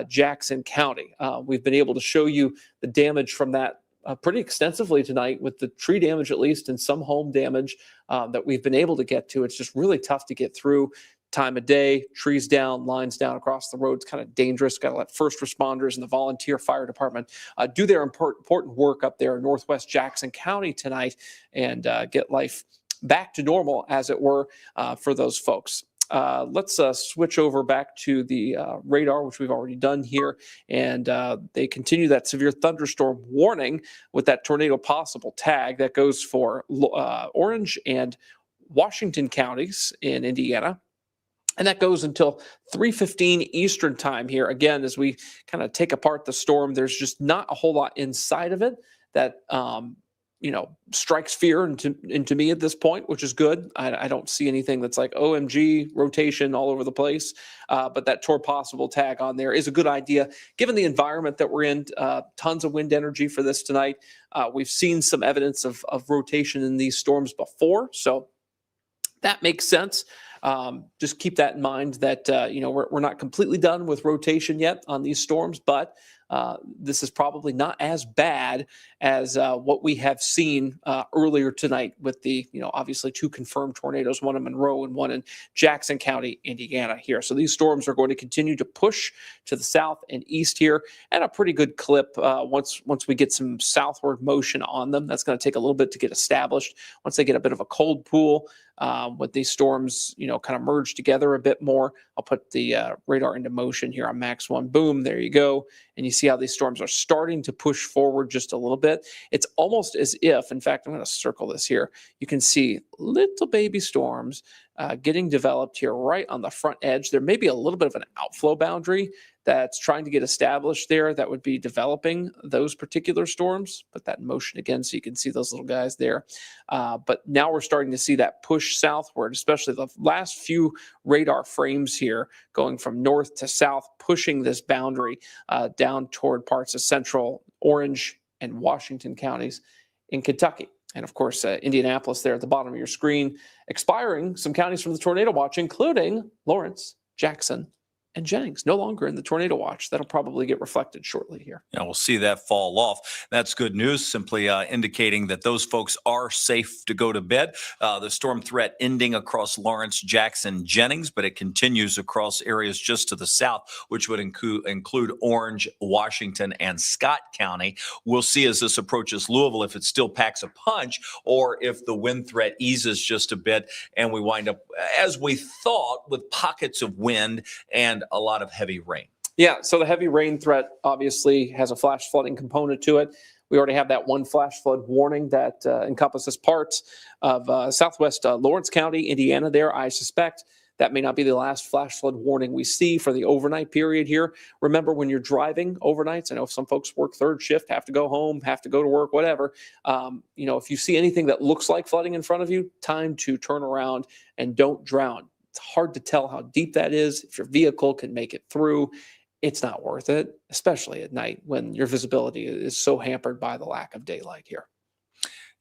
Jackson County. We've been able to show you the damage from that pretty extensively tonight with the tree damage, at least, and some home damage that we've been able to get to. It's just really tough to get through. Time of day, trees down, lines down across the road. It's kind of dangerous. Got to let first responders and the volunteer fire department do their important work up there in northwest Jackson County tonight and get life back to normal, as it were, for those folks. Let's switch over back to the radar, which we've already done here. And they continue that severe thunderstorm warning with that tornado possible tag that goes for Orange and Washington counties in Indiana. And that goes until 3:15 Eastern time here. Again, as we kind of take apart the storm, there's just not a whole lot inside of it that strikes fear into me at this point, which is good. I don't see anything that's like OMG rotation all over the place. But that possible tag on there is a good idea given the environment that we're in. Tons of wind energy for this tonight. We've seen some evidence of rotation in these storms before, so that makes sense. Just keep that in mind that, we're not completely done with rotation yet on these storms, but this is probably not as bad as what we have seen earlier tonight with the, obviously 2 confirmed tornadoes, one in Monroe and one in Jackson County, Indiana here. So these storms are going to continue to push to the south and east here at a pretty good clip once we get some southward motion on them. That's going to take a little bit to get established. Once they get a bit of a cold pool, with these storms, kind of merge together a bit more. I'll put the radar into motion here on Max 1. Boom, there you go. And you see how these storms are starting to push forward just a little bit. It's almost as if, in fact, I'm going to circle this here. You can see little baby storms getting developed here right on the front edge. There may be a little bit of an outflow boundary that's trying to get established there that would be developing those particular storms. Put that in motion again so you can see those little guys there. But now we're starting to see that push southward, especially the last few radar frames here going from north to south, pushing this boundary down toward parts of central Orange and Washington counties in Kentucky. And of course, Indianapolis there at the bottom of your screen, expiring some counties from the tornado watch, including Lawrence, Jackson, and Jennings, no longer in the tornado watch. That'll probably get reflected shortly here. Yeah, we'll see that fall off. That's good news, simply indicating that those folks are safe to go to bed. The storm threat ending across Lawrence, Jackson, Jennings, but it continues across areas just to the south, which would include Orange, Washington, and Scott County. We'll see as this approaches Louisville if it still packs a punch or if the wind threat eases just a bit and we wind up, as we thought, with pockets of wind and a lot of heavy rain. Yeah, so the heavy rain threat obviously has a flash flooding component to it. We already have that one flash flood warning that encompasses parts of southwest Lawrence County, Indiana there. I suspect that may not be the last flash flood warning we see for the overnight period here. Remember, when you're driving overnights, I know some folks work third shift, have to go home, have to go to work, whatever. If you see anything that looks like flooding in front of you, time to turn around and don't drown. It's hard to tell how deep that is. If your vehicle can make it through, it's not worth it, especially at night when your visibility is so hampered by the lack of daylight here.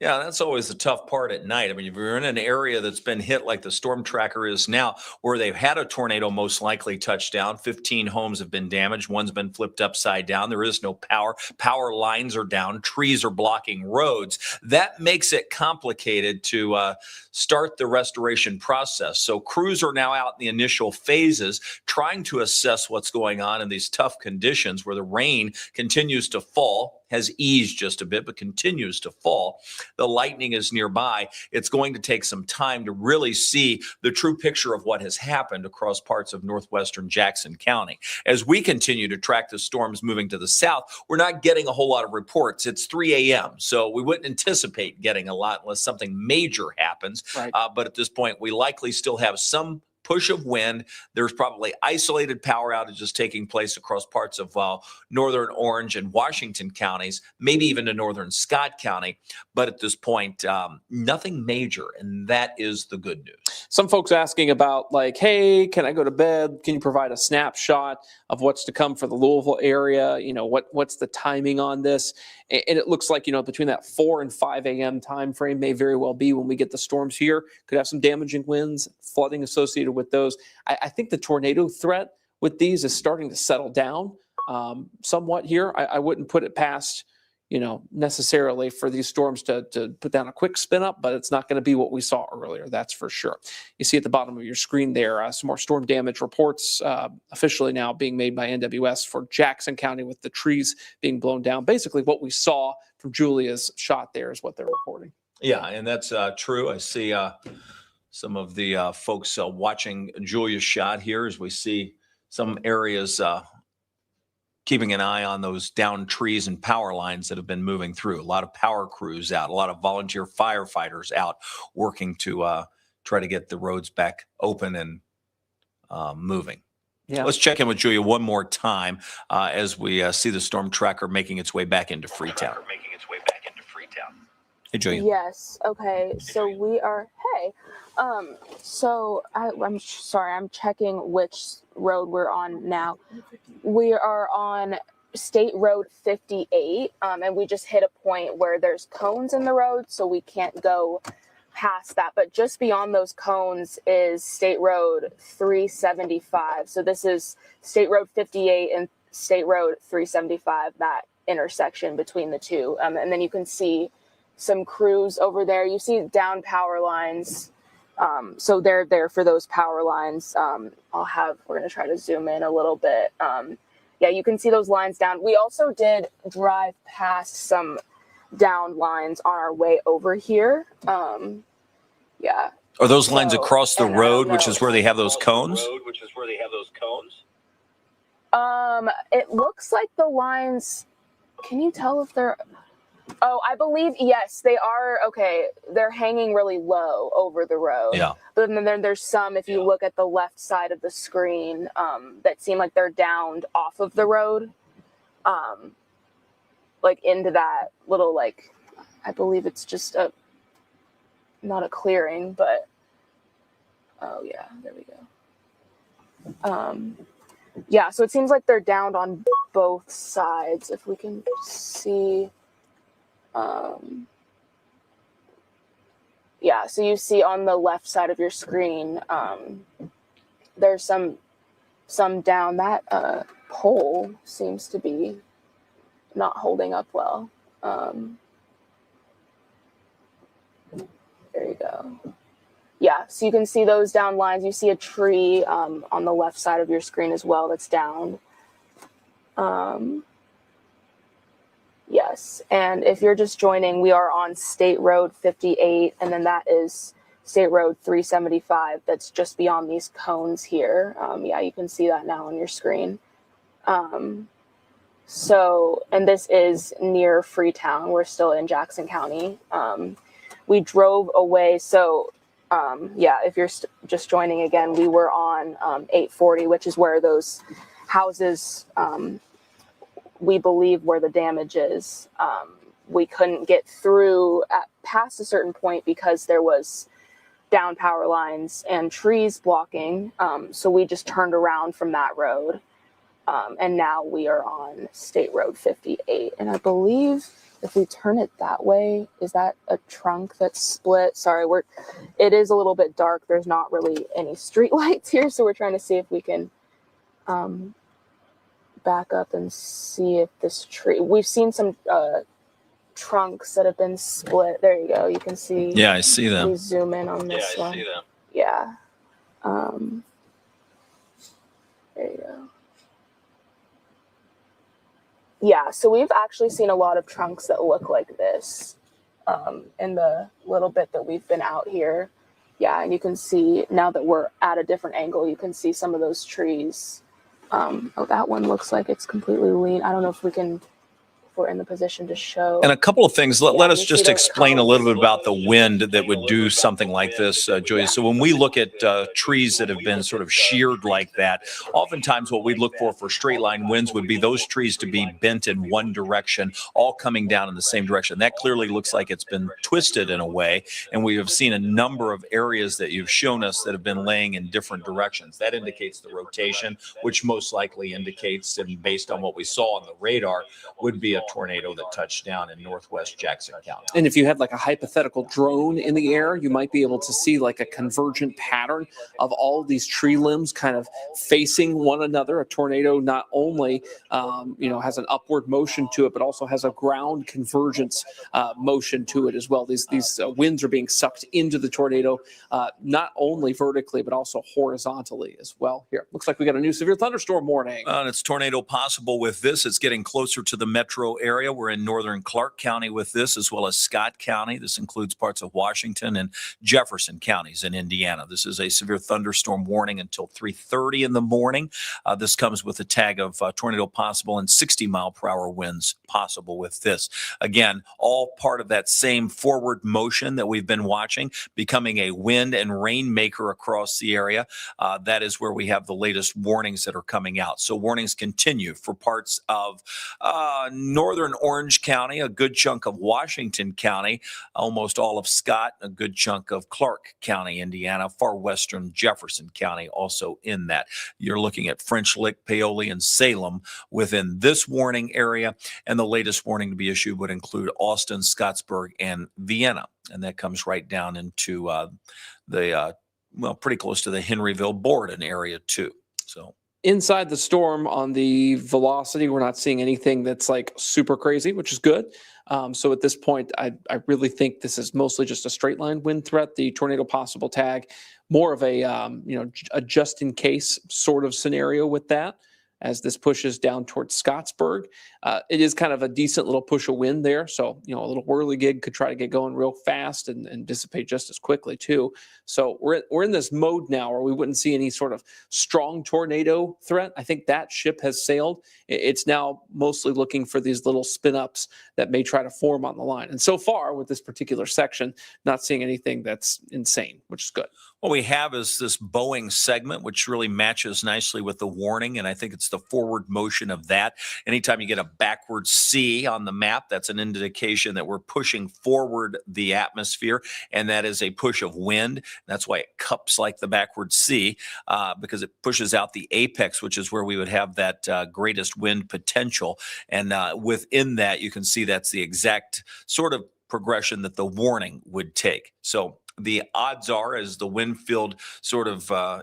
Yeah, that's always the tough part at night. I mean, if you're in an area that's been hit like the storm tracker is now, where they've had a tornado most likely touch down, 15 homes have been damaged. One's been flipped upside down. There is no power. Power lines are down. Trees are blocking roads. That makes it complicated to start the restoration process. So crews are now out in the initial phases trying to assess what's going on in these tough conditions where the rain continues to fall, has eased just a bit, but continues to fall. The lightning is nearby. It's going to take some time to really see the true picture of what has happened across parts of northwestern Jackson County. As we continue to track the storms moving to the south, we're not getting a whole lot of reports. It's 3 a.m., so we wouldn't anticipate getting a lot unless something major happens. Right. But at this point, we likely still have some push of wind. There's probably isolated power outages taking place across parts of northern Orange and Washington counties, maybe even to northern Scott County. But at this point, nothing major, and that is the good news. Some folks asking about like, hey, can I go to bed? Can you provide a snapshot of what's to come for the Louisville area? What's the timing on this? And it looks like, between that 4 and 5 a.m. time frame may very well be when we get the storms here. Could have some damaging winds, flooding associated with those. I think the tornado threat with these is starting to settle down somewhat here. I wouldn't put it past, necessarily for these storms to put down a quick spin up, but it's not going to be what we saw earlier. That's for sure. You see at the bottom of your screen there, some more storm damage reports officially now being made by NWS for Jackson County with the trees being blown down. Basically what we saw from Julia's shot there is what they're reporting. Yeah, and that's true. I see some of the folks watching Julia's shot here as we see some areas keeping an eye on those downed trees and power lines that have been moving through. A lot of power crews out, a lot of volunteer firefighters out working to try to get the roads back open and moving. Yeah. Let's check in with Julia one more time as we see the storm tracker making its way back into Freetown. Hey, Julia. Yes. Okay. So we are. Hey. So I'm sorry. I'm checking which road we're on now. We are on State Road 58, and we just hit a point where there's cones in the road, so we can't go past that. But just beyond those cones is State Road 375. So this is State Road 58 and State Road 375. That intersection between the two, and then you can see some crews over there. You see down power lines. So they're there for those power lines. We're going to try to zoom in a little bit. Yeah, you can see those lines down. We also did drive past some down lines on our way over here. Yeah. Are those lines across the road, which is where they have those cones? It looks like the lines, can you tell if they're, oh, I believe, yes, they are. Okay, they're hanging really low over the road. Yeah. But then there's some, if you look at the left side of the screen, that seem like they're downed off of the road, like into that little, like, I believe it's just not a clearing, but, oh yeah, there we go. Yeah, so it seems like they're downed on both sides. If we can see. Yeah, so you see on the left side of your screen, there's some down. That pole seems to be not holding up well. There you go. Yeah, so you can see those down lines. You see a tree on the left side of your screen as well that's down. Yes, and if you're just joining, we are on State Road 58, and then that is State Road 375. That's just beyond these cones here. Yeah, you can see that now on your screen. So, and this is near Freetown. We're still in Jackson County. We drove away. So, yeah, if you're just joining again, we were on 840, which is where those houses, we believe, where the damage is. We couldn't get through past a certain point because there was down power lines and trees blocking. So we just turned around from that road. And now we are on State Road 58. And I believe if we turn it that way, is that a trunk that's split? Sorry, it is a little bit dark. There's not really any street lights here. So we're trying to see if we can back up and see if this tree, we've seen some trunks that have been split. There you go. You can see. Yeah, I see them. We zoom in on this one. See them. Yeah. There you go. Yeah, so we've actually seen a lot of trunks that look like this in the little bit that we've been out here. Yeah, and you can see now that we're at a different angle, you can see some of those trees. Oh, that one looks like it's completely lean. I don't know if we're in the position to show. And a couple of things. Let us just explain a little bit about the wind that would do something like this, Julia. So when we look at trees that have been sort of sheared like that, oftentimes what we look for straight line winds would be those trees to be bent in one direction, all coming down in the same direction. That clearly looks like it's been twisted in a way. And we have seen a number of areas that you've shown us that have been laying in different directions. That indicates the rotation, which most likely indicates, and based on what we saw on the radar, would be a tornado that touched down in northwest Jackson County. And if you had like a hypothetical drone in the air, you might be able to see like a convergent pattern of all these tree limbs kind of facing one another. A tornado not only, has an upward motion to it, but also has a ground convergence motion to it as well. These winds are being sucked into the tornado, not only vertically, but also horizontally as well. Here, looks like we got a new severe thunderstorm warning. And it's tornado possible with this. It's getting closer to the metro area. We're in northern Clark County with this, as well as Scott County. This includes parts of Washington and Jefferson counties in Indiana. This is a severe thunderstorm warning until 3:30 in the morning. This comes with a tag of tornado possible and 60-mile-per-hour winds possible with this. Again, all part of that same forward motion that we've been watching, becoming a wind and rain maker across the area. That is where we have the latest warnings that are coming out. So warnings continue for parts of northern Orange County, a good chunk of Washington County, almost all of Scott, a good chunk of Clark County, Indiana, far western Jefferson County also in that. You're looking at French Lick, Paoli, and Salem within this warning area. And the latest warning to be issued would include Austin, Scottsburg, and Vienna. And that comes right down into pretty close to the Henryville, Borden area too. So inside the storm on the velocity, we're not seeing anything that's like super crazy, which is good. So at this point, I really think this is mostly just a straight line wind threat. The tornado possible tag, more of a a just in case sort of scenario with that. As this pushes down towards Scottsburg, it is kind of a decent little push of wind there. So, a little whirligig could try to get going real fast and dissipate just as quickly too. So we're in this mode now where we wouldn't see any sort of strong tornado threat. I think that ship has sailed. It's now mostly looking for these little spin ups that may try to form on the line. And so far with this particular section, not seeing anything that's insane, which is good. What we have is this Boeing segment, which really matches nicely with the warning. And I think it's the forward motion of that. Anytime you get a backward C on the map, that's an indication that we're pushing forward the atmosphere. And that is a push of wind. That's why it cups like the backward C, because it pushes out the apex, which is where we would have that greatest wind potential. And within that, you can see that's the exact sort of progression that the warning would take. So the odds are, as the wind field sort of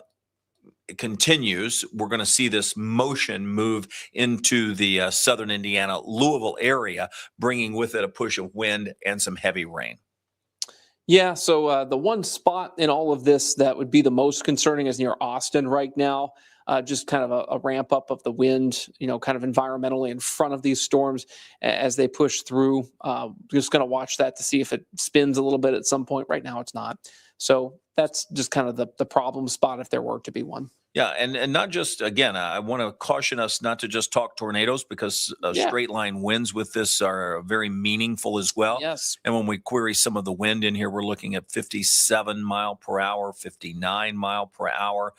continues, we're going to see this motion move into the southern Indiana, Louisville area, bringing with it a push of wind and some heavy rain. Yeah, so the one spot in all of this that would be the most concerning is near Austin right now. Just kind of a ramp up of the wind, kind of environmentally in front of these storms as they push through. Just going to watch that to see if it spins a little bit at some point. Right now, it's not. So that's just kind of the problem spot if there were to be one. Yeah, and not just, again, I want to caution us not to just talk tornadoes, because straight line winds with this are very meaningful as well. Yes. And when we query some of the wind in here, we're looking at 57 mile per hour, 59 mile per hour,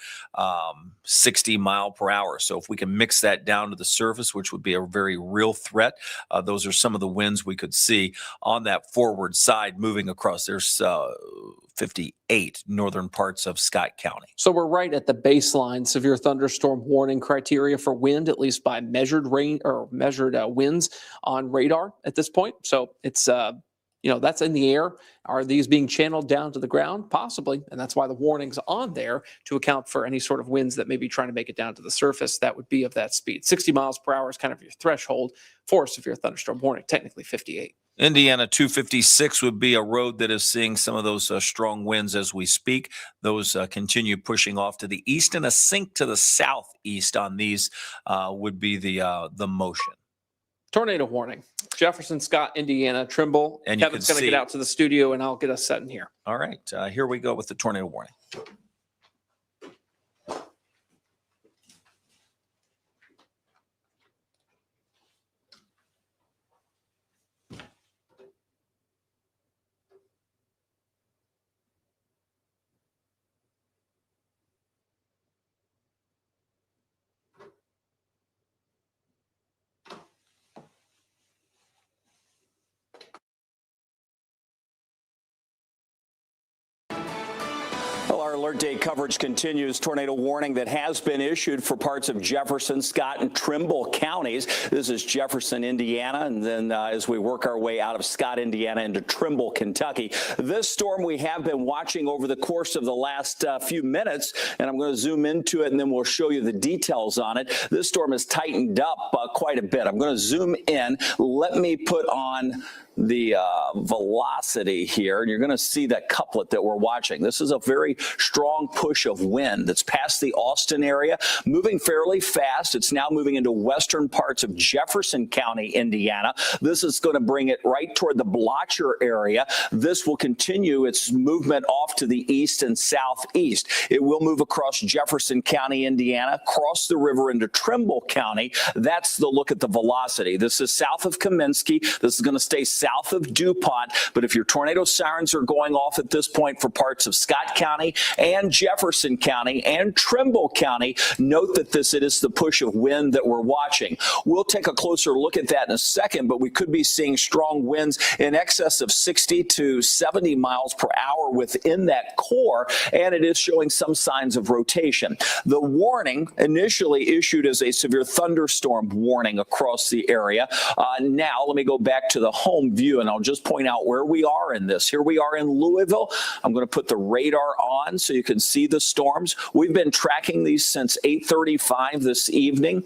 60 mile per hour. So if we can mix that down to the surface, which would be a very real threat, those are some of the winds we could see on that forward side moving across. There's 58 northern parts of Scott County. So we're right at the baseline severe thunderstorm warning criteria for wind, at least by measured rain or measured winds on radar at this point. So it's that's in the air. Are these being channeled down to the ground? Possibly. And that's why the warning's on there, to account for any sort of winds that may be trying to make it down to the surface that would be of that speed. 60 miles per hour is kind of your threshold for a severe thunderstorm warning, technically 58. Indiana 256 would be a road that is seeing some of those strong winds as we speak. Those continue pushing off to the east, and a sink to the southeast on these would be the motion. Tornado warning. Jefferson, Scott, Indiana, Trimble. And Kevin's going to get out to the studio, and I'll get us set in here. All right. Here we go with the tornado warning. Well, our Alert Day coverage continues. Tornado warning that has been issued for parts of Jefferson, Scott, and Trimble counties. This is Jefferson, Indiana, and then as we work our way out of Scott, Indiana, into Trimble, Kentucky. This storm we have been watching over the course of the last few minutes, and I'm going to zoom into it, and then we'll show you the details on it. This storm has tightened up quite a bit. I'm going to zoom in. Let me put on the velocity here, and you're going to see that couplet that we're watching. This is a very strong push of wind that's past the Austin area, moving fairly fast. It's now moving into western parts of Jefferson County, Indiana. This is going to bring it right toward the Blocher area. This will continue its movement off to the east and southeast. It will move across Jefferson County, Indiana, cross the river into Trimble County. That's the look at the velocity. This is south of Kaminsky. This is going to stay south of DuPont, but if your tornado sirens are going off at this point for parts of Scott County and Jefferson County and Trimble County, note that it is the push of wind that we're watching. We'll take a closer look at that in a second, but we could be seeing strong winds in excess of 60 to 70 miles per hour within that core, and it is showing some signs of rotation. The warning initially issued as a severe thunderstorm warning across the area. Now, let me go back to the home view, and I'll just point out where we are in this. Here we are in Louisville. I'm going to put the radar on so you can see the storms. We've been tracking these since 8:35 this evening.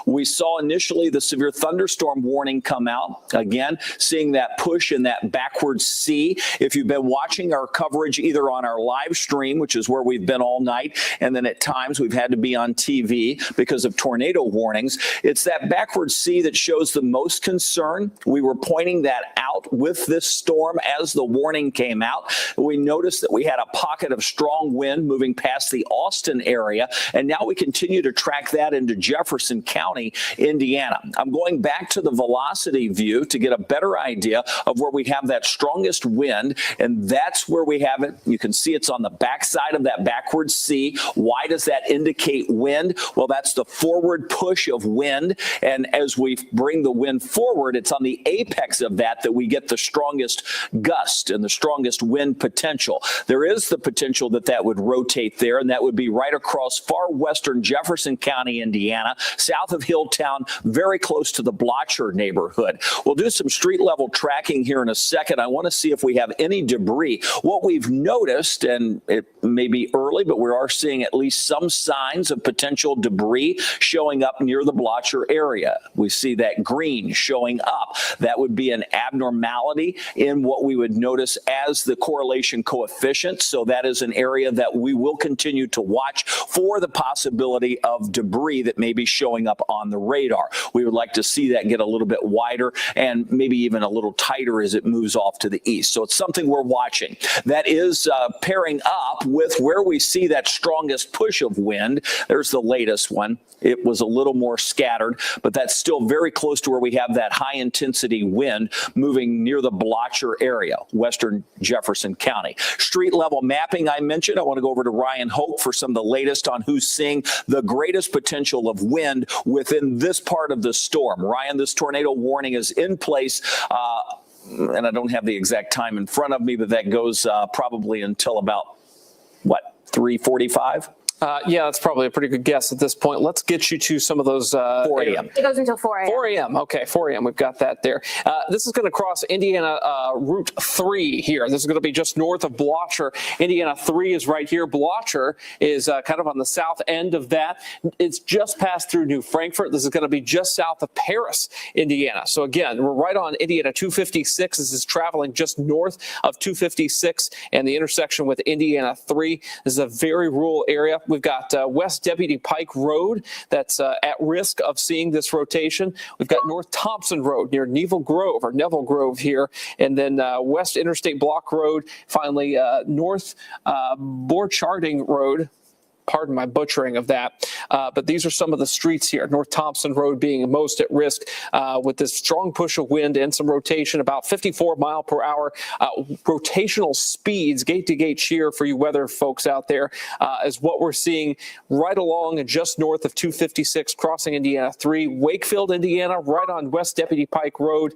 We saw initially the severe thunderstorm warning come out. Again, seeing that push in that backward C. If you've been watching our coverage either on our live stream, which is where we've been all night, and then at times we've had to be on TV because of tornado warnings, it's that backward C that shows the most concern. We were pointing that out with this storm as the warning came out. We noticed that we had a pocket of strong wind moving past the Austin area, and now we continue to track that into Jefferson County, Indiana. I'm going back to the velocity view to get a better idea of where we have that strongest wind, and that's where we have it. You can see it's on the backside of that backward C. Why does that indicate wind? Well, that's the forward push of wind, and as we bring the wind forward, it's on the apex of that we get the strongest gust and the strongest wind potential. There is the potential that would rotate there, and that would be right across far western Jefferson County, Indiana, south of Hilltown, very close to the Blocher neighborhood. We'll do some street level tracking here in a second. I want to see if we have any debris. What we've noticed, and it may be early, but we are seeing at least some signs of potential debris showing up near the Blocher area. We see that green showing up. That would be an abnormality in what we would notice as the correlation coefficient. So that is an area that we will continue to watch for the possibility of debris that may be showing up on the radar. We would like to see that get a little bit wider and maybe even a little tighter as it moves off to the east. So it's something we're watching. That is pairing up with where we see that strongest push of wind. There's the latest one. It was a little more scattered, but that's still very close to where we have that high intensity wind moving near the Blocher area, western Jefferson County. Street level mapping I mentioned. I want to go over to Ryan Hoke for some of the latest on who's seeing the greatest potential of wind within this part of the storm. Ryan, this tornado warning is in place. And I don't have the exact time in front of me, but that goes probably until about, 3:45? Yeah, that's probably a pretty good guess at this point. Let's get you to some of those. 4 a.m. It goes until 4 a.m. 4 a.m. Okay, 4 a.m. We've got that there. This is going to cross Indiana Route 3 here. This is going to be just north of Blocher. Indiana 3 is right here. Blocher is kind of on the south end of that. It's just passed through New Frankfort. This is going to be just south of Paris, Indiana. So again, we're right on Indiana 256. This is traveling just north of 256 and the intersection with Indiana 3. This is a very rural area. We've got West Deputy Pike Road that's at risk of seeing this rotation. We've got North Thompson Road near Neville Grove here, and then West Interstate Block Road, finally North Borcharting Road. Pardon my butchering of that. But these are some of the streets here. North Thompson Road being most at risk with this strong push of wind and some rotation, about 54 mile per hour rotational speeds. Gate to gate cheer for you weather folks out there is what we're seeing right along and just north of 256 crossing Indiana 3, Wakefield, Indiana, right on West Deputy Pike Road,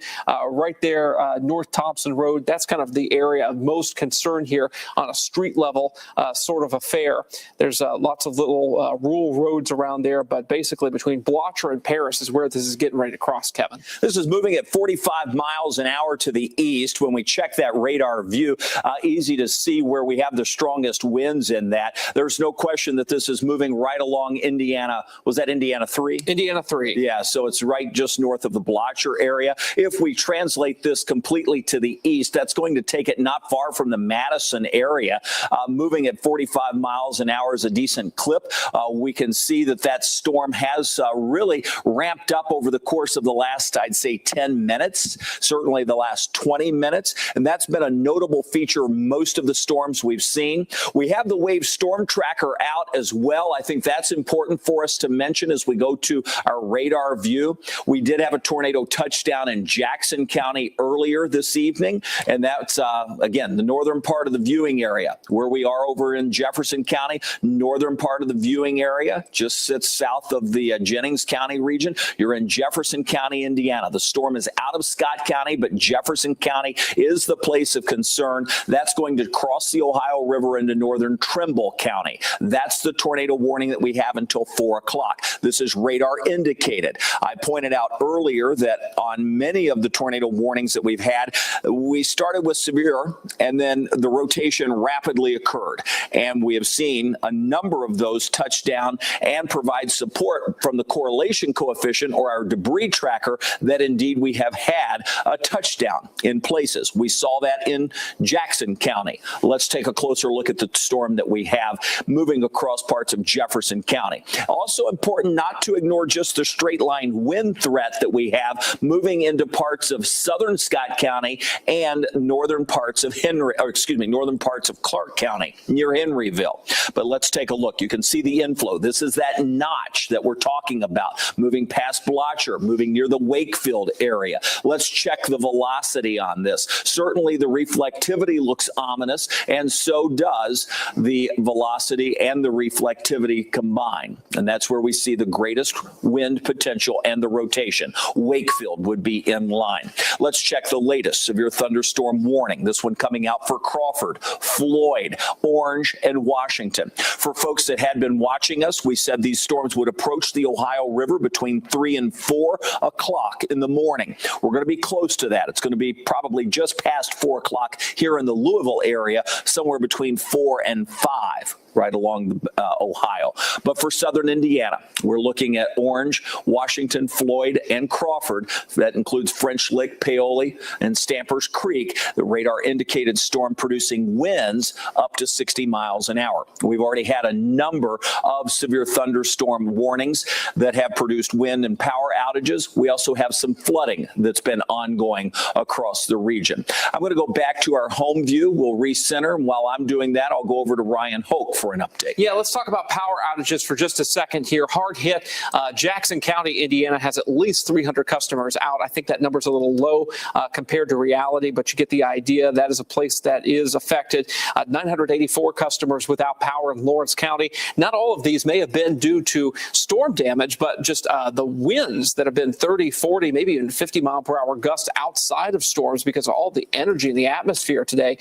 right there, North Thompson Road. That's kind of the area of most concern here on a street level sort of affair. There's lots of little rural roads around there, but basically between Blocher and Paris is where this is getting ready to cross, Kevin. This is moving at 45 miles an hour to the east. When we check that radar view, easy to see where we have the strongest winds in that. There's no question that this is moving right along Indiana. Was that Indiana 3? Indiana 3. Yeah, so it's right just north of the Blocher area. If we translate this completely to the east, that's going to take it not far from the Madison area. Moving at 45 miles an hour is a decent clip. We can see that that storm has really ramped up over the course of the last, I'd say, 10 minutes, certainly the last 20 minutes. And that's been a notable feature of most of the storms we've seen. We have the wave storm tracker out as well. I think that's important for us to mention as we go to our radar view. We did have a tornado touchdown in Jackson County earlier this evening. And that's, again, the northern part of the viewing area where we are over in Jefferson County. Northern part of the viewing area just sits south of the Jennings County region. You're in Jefferson County, Indiana. The storm is out of Scott County, but Jefferson County is the place of concern. That's going to cross the Ohio River into northern Trimble County. That's the tornado warning that we have until 4 o'clock. This is radar indicated. I pointed out earlier that on many of the tornado warnings that we've had, we started with severe and then the rotation rapidly occurred. And we have seen a number of those touch down and provide support from the correlation coefficient or our debris tracker that indeed we have had a touchdown in places. We saw that in Jackson County. Let's take a closer look at the storm that we have moving across parts of Jefferson County. Also important not to ignore just the straight line wind threat that we have moving into parts of southern Scott County and northern parts of northern parts of Clark County near Henryville. But let's take a look. You can see the inflow. This is that notch that we're talking about, moving past Blocher, moving near the Wakefield area. Let's check the velocity on this. Certainly the reflectivity looks ominous, and so does the velocity and the reflectivity combined. And that's where we see the greatest wind potential and the rotation. Wakefield would be in line. Let's check the latest severe thunderstorm warning. This one coming out for Crawford, Floyd, Orange, and Washington. For folks that had been watching us, we said these storms would approach the Ohio River between 3 and 4 o'clock in the morning. We're going to be close to that. It's going to be probably just past 4 o'clock here in the Louisville area, somewhere between 4 and 5. Right along Ohio. But for southern Indiana, we're looking at Orange, Washington, Floyd, and Crawford. That includes French Lick, Paoli, and Stampers Creek. The radar indicated storm producing winds up to 60 miles an hour. We've already had a number of severe thunderstorm warnings that have produced wind and power outages. We also have some flooding that's been ongoing across the region. I'm going to go back to our home view. We'll recenter. And while I'm doing that, I'll go over to Ryan Hoke for an update. Yeah, let's talk about power outages for just a second here. Hard hit. Jackson County, Indiana has at least 300 customers out. I think that number's a little low compared to reality, but you get the idea. That is a place that is affected. 984 customers without power in Lawrence County. Not all of these may have been due to storm damage, but just the winds that have been 30, 40, maybe even 50 mile per hour gusts outside of storms because of all the energy in the atmosphere today.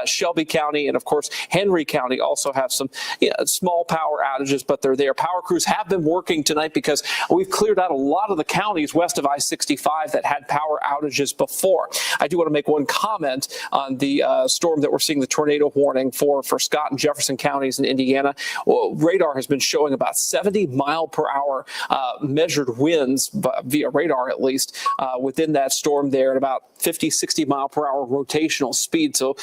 Shelby County and, of course, Henry County also have some small power outages, but they're there. Power crews have been working tonight because we've cleared out a lot of the counties west of I-65 that had power outages before. I do want to make one comment on the storm that we're seeing the tornado warning for Scott and Jefferson counties in Indiana. Well, radar has been showing about 70 mile per hour measured winds via radar, at least, within that storm there at about 50, 60 mile per hour rotational speed. So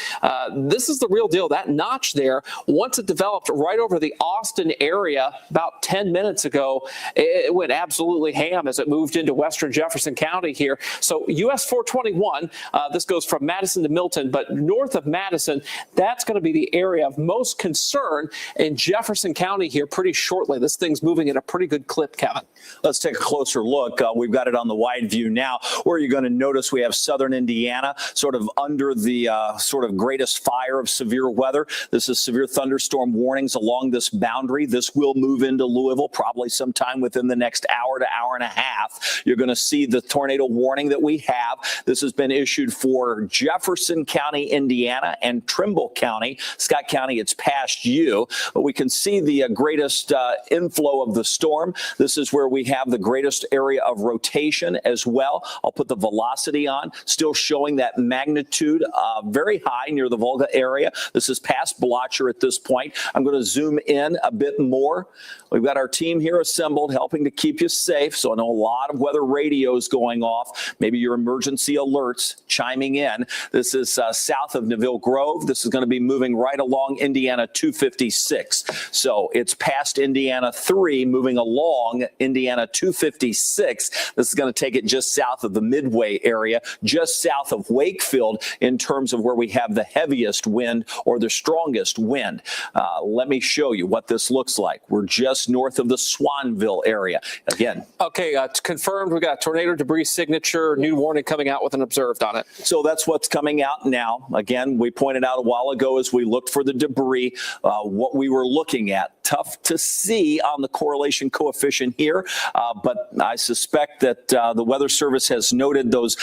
this is the real deal. That notch there, once it develops, developed right over the Austin area about 10 minutes ago. It went absolutely ham as it moved into western Jefferson County here. So US 421, this goes from Madison to Milton, but north of Madison, that's going to be the area of most concern in Jefferson County here pretty shortly. This thing's moving at a pretty good clip, Kevin. Let's take a closer look. We've got it on the wide view now, where you're going to notice we have southern Indiana sort of under the sort of greatest fire of severe weather. This is severe thunderstorm warnings along this boundary. This will move into Louisville probably sometime within the next hour to hour and a half. You're going to see the tornado warning that we have. This has been issued for Jefferson County, Indiana, and Trimble County. Scott County, it's past you, but we can see the greatest inflow of the storm. This is where we have the greatest area of rotation as well. I'll put the velocity on, still showing that magnitude very high near the Volga area. This is past Blocher at this point. I'm going to zoom in a bit more. We've got our team here assembled, helping to keep you safe. So I know a lot of weather radios going off, maybe your emergency alerts chiming in. This is south of Neville Grove. This is going to be moving right along Indiana 256. So it's past Indiana 3, moving along Indiana 256. This is going to take it just south of the Midway area, just south of Wakefield in terms of where we have the heaviest wind or the strongest wind. Let me show you what this looks like. We're just north of the Swanville area. Again. Okay, confirmed. We got tornado debris signature, new warning coming out with an observed on it. So that's what's coming out now. Again, we pointed out a while ago as we looked for the debris, what we were looking at. Tough to see on the correlation coefficient here, but I suspect that the Weather Service has noted those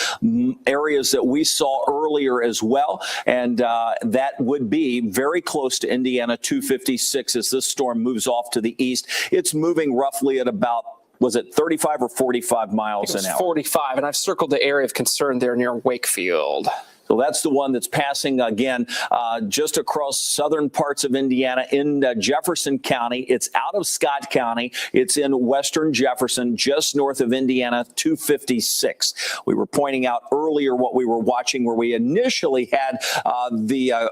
areas that we saw earlier as well, and that would be very close to Indiana 256 as this storm moves off to the east. It's moving roughly at about, was it 35 or 45 miles an hour? 45, and I've circled the area of concern there near Wakefield. So that's the one that's passing, again, just across southern parts of Indiana in Jefferson County. It's out of Scott County. It's in western Jefferson, just north of Indiana 256. We were pointing out earlier what we were watching, where we initially had the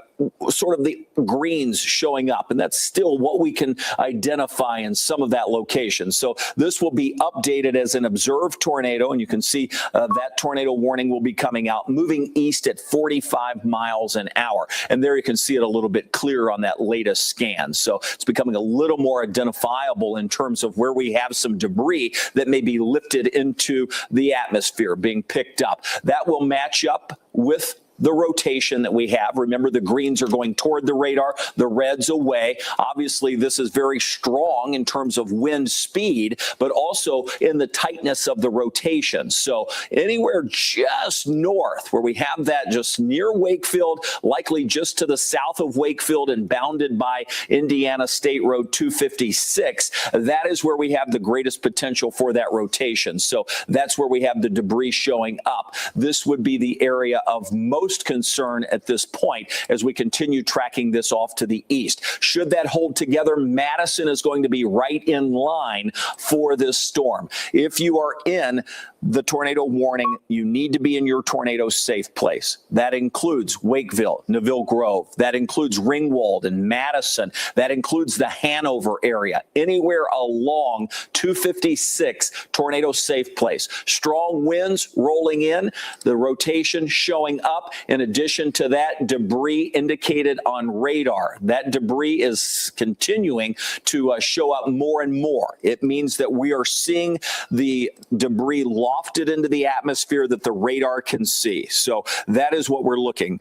sort of the greens showing up, and that's still what we can identify in some of that location. So this will be updated as an observed tornado, and you can see that tornado warning will be coming out, moving east at 45 miles an hour. And there you can see it a little bit clearer on that latest scan. So it's becoming a little more identifiable in terms of where we have some debris that may be lifted into the atmosphere being picked up. That will match up with the rotation that we have. Remember, the greens are going toward the radar, the reds away. Obviously, this is very strong in terms of wind speed, but also in the tightness of the rotation. So anywhere just north, where we have that just near Wakefield, likely just to the south of Wakefield and bounded by Indiana State Road 256, that is where we have the greatest potential for that rotation. So that's where we have the debris showing up. This would be the area of most concern at this point as we continue tracking this off to the east. Should that hold together, Madison is going to be right in line for this storm. If you are in the tornado warning, you need to be in your tornado safe place. That includes Wakeville, Neville Grove. That includes Ringwald and Madison. That includes the Hanover area. Anywhere along 256, tornado safe place. Strong winds rolling in, the rotation showing up. In addition to that, debris indicated on radar. That debris is continuing to show up more and more. It means that we are seeing the debris lofted into the atmosphere that the radar can see. So that is what we're looking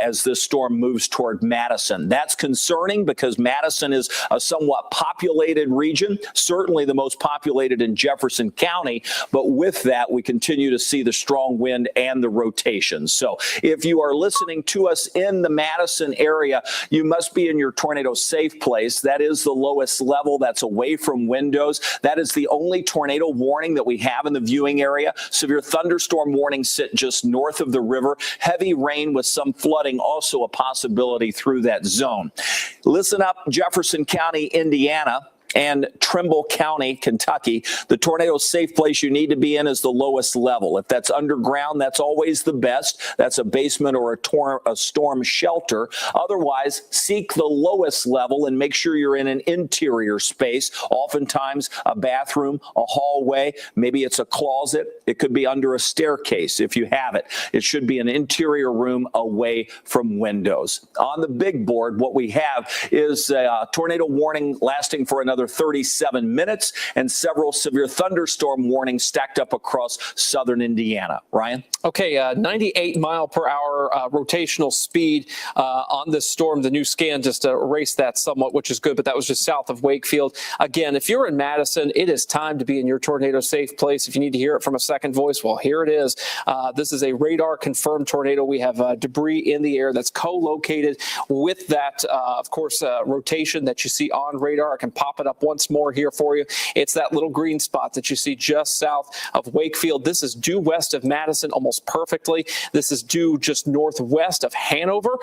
as this storm moves toward Madison. That's concerning because Madison is a somewhat populated region, certainly the most populated in Jefferson County. But with that, we continue to see the strong wind and the rotation. So if you are listening to us in the Madison area, you must be in your tornado safe place. That is the lowest level. That's away from windows. That is the only tornado warning that we have in the viewing area. Severe thunderstorm warnings sit just north of the river. Heavy rain with some flooding, also a possibility through that zone. Listen up, Jefferson County, Indiana. and Trimble County, Kentucky. The tornado safe place you need to be in is the lowest level. If that's underground, that's always the best. That's a basement or a storm shelter. Otherwise, seek the lowest level and make sure you're in an interior space. Oftentimes, a bathroom, a hallway, maybe it's a closet. It could be under a staircase if you have it. It should be an interior room away from windows. On the big board, what we have is a tornado warning lasting for another 37 minutes and several severe thunderstorm warnings stacked up across southern Indiana. Ryan? Okay, 98 mile per hour rotational speed on this storm. The new scan just erased that somewhat, which is good, but that was just south of Wakefield. Again, if you're in Madison, it is time to be in your tornado safe place. If you need to hear it from a second voice, well, here it is. This is a radar confirmed tornado. We have debris in the air that's co-located with that, of course, rotation that you see on radar. I can pop it up once more here for you. It's that little green spot that you see just south of Wakefield. This is due west of Madison almost perfectly. This is due just northwest of Hanover.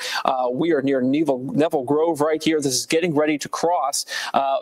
We are near Neville Grove right here. This is getting ready to cross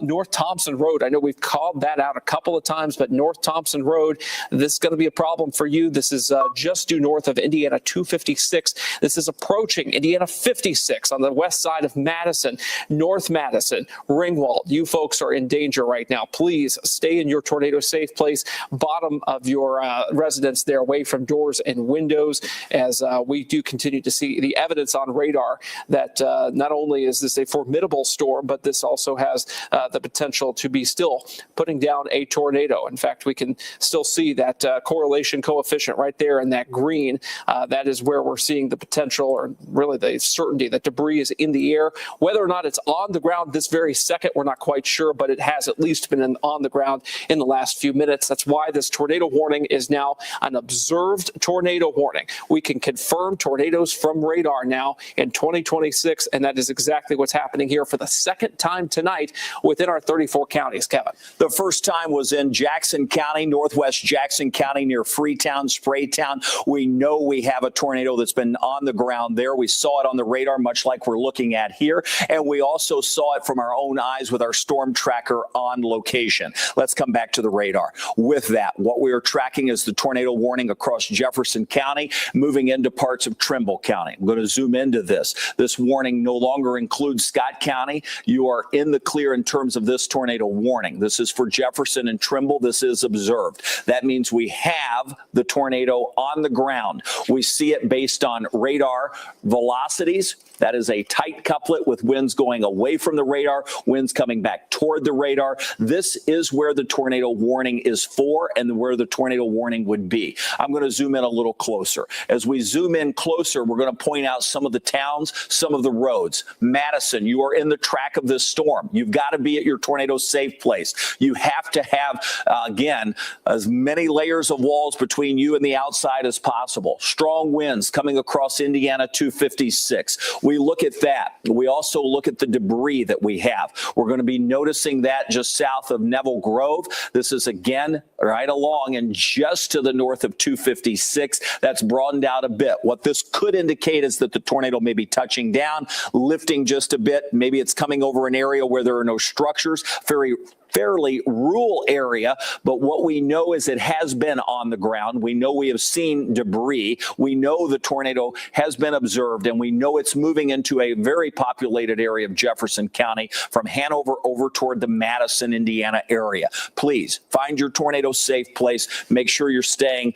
North Thompson Road. I know we've called that out a couple of times, but North Thompson Road, this is going to be a problem for you. This is just due north of Indiana 256. This is approaching Indiana 56 on the west side of Madison, North Madison, Ringwald. You folks are in danger right now. Please stay in your tornado safe place, bottom of your residence there, away from doors and windows, as we do continue to see the evidence on radar that not only is this a formidable storm, but this also has the potential to be still putting down a tornado. In fact, we can still see that correlation coefficient right there in that green. That is where we're seeing the potential, or really the certainty, that debris is in the air. Whether or not it's on the ground this very second, we're not quite sure, but it has at least been on the ground in the last few minutes. That's why this tornado warning is now an observed tornado warning. We can confirm tornadoes from radar now in 2026, and that is exactly what's happening here for the second time tonight within our 34 counties. Kevin. The first time was in Jackson County, northwest Jackson County, near Freetown, Spraytown. We know we have a tornado that's been on the ground there. We saw it on the radar, much like we're looking at here, and we also saw it from our own eyes with our storm tracker on location. Let's come back to the radar. With that, what we are tracking is the tornado warning across Jefferson County, moving into parts of Trimble County. I'm going to zoom into this. This warning no longer includes Scott County. You are in the clear in terms of this tornado warning. This is for Jefferson and Trimble. This is observed. That means we have the tornado on the ground. We see it based on radar velocities. That is a tight couplet with winds going away from the radar, winds coming back toward the radar. This is where the tornado warning is for and where the tornado warning would be. I'm going to zoom in a little closer. As we zoom in closer, we're going to point out some of the towns, some of the roads. Madison, you are in the track of this storm. You've got to be at your tornado safe place. You have to have, again, as many layers of walls between you and the outside as possible. Strong winds coming across Indiana 256. We look at that. We also look at the debris that we have. We're going to be noticing that just south of Neville Grove. This is, again, right along and just to the north of 256. That's broadened out a bit. What this could indicate is that the tornado may be touching down, lifting just a bit. Maybe it's coming over an area where there are no structures, fairly rural area, but what we know is it has been on the ground. We know we have seen debris. We know the tornado has been observed, and we know it's moving into a very populated area of Jefferson County from Hanover over toward the Madison, Indiana area. Please find your tornado safe place. Make sure you're staying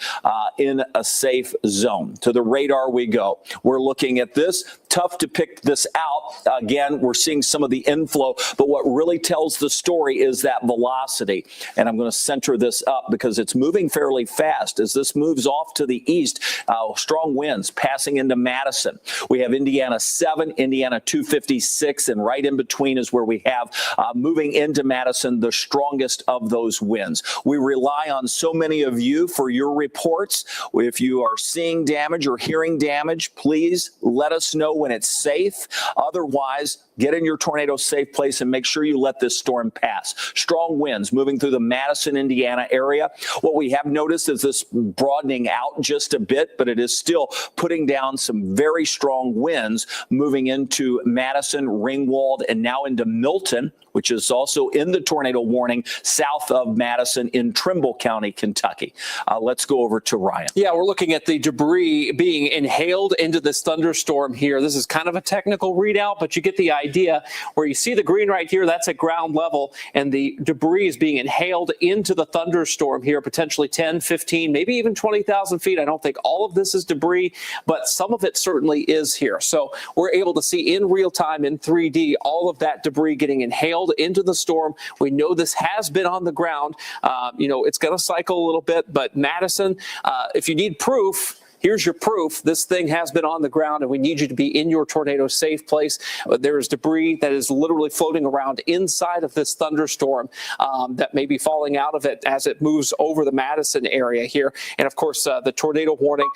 in a safe zone. To the radar we go. We're looking at this. Tough to pick this out. Again, we're seeing some of the inflow, but what really tells the story is that velocity. And I'm going to center this up because it's moving fairly fast. As this moves off to the east, strong winds passing into Madison. We have Indiana 7, Indiana 256, and right in between is where we have moving into Madison the strongest of those winds. We rely on so many of you for your reports. If you are seeing damage or hearing damage, please let us know when it's safe. Otherwise, get in your tornado safe place and make sure you let this storm pass. Strong winds moving through the Madison, Indiana area. What we have noticed is this broadening out just a bit, but it is still putting down some very strong winds moving into Madison, Ringwald, and now into Milton, which is also in the tornado warning south of Madison in Trimble County, Kentucky. Let's go over to Ryan. Yeah, we're looking at the debris being inhaled into this thunderstorm here. This is kind of a technical readout, but you get the idea. Where you see the green right here, that's at ground level, and the debris is being inhaled into the thunderstorm here, potentially 10, 15, maybe even 20,000 feet. I don't think all of this is debris, but some of it certainly is here. So we're able to see in real time in 3D all of that debris getting inhaled into the storm. We know this has been on the ground. It's going to cycle a little bit, but Madison, if you need proof, here's your proof. This thing has been on the ground, and we need you to be in your tornado safe place. There is debris that is literally floating around inside of this thunderstorm that may be falling out of it as it moves over the Madison area here. And of course, the tornado warning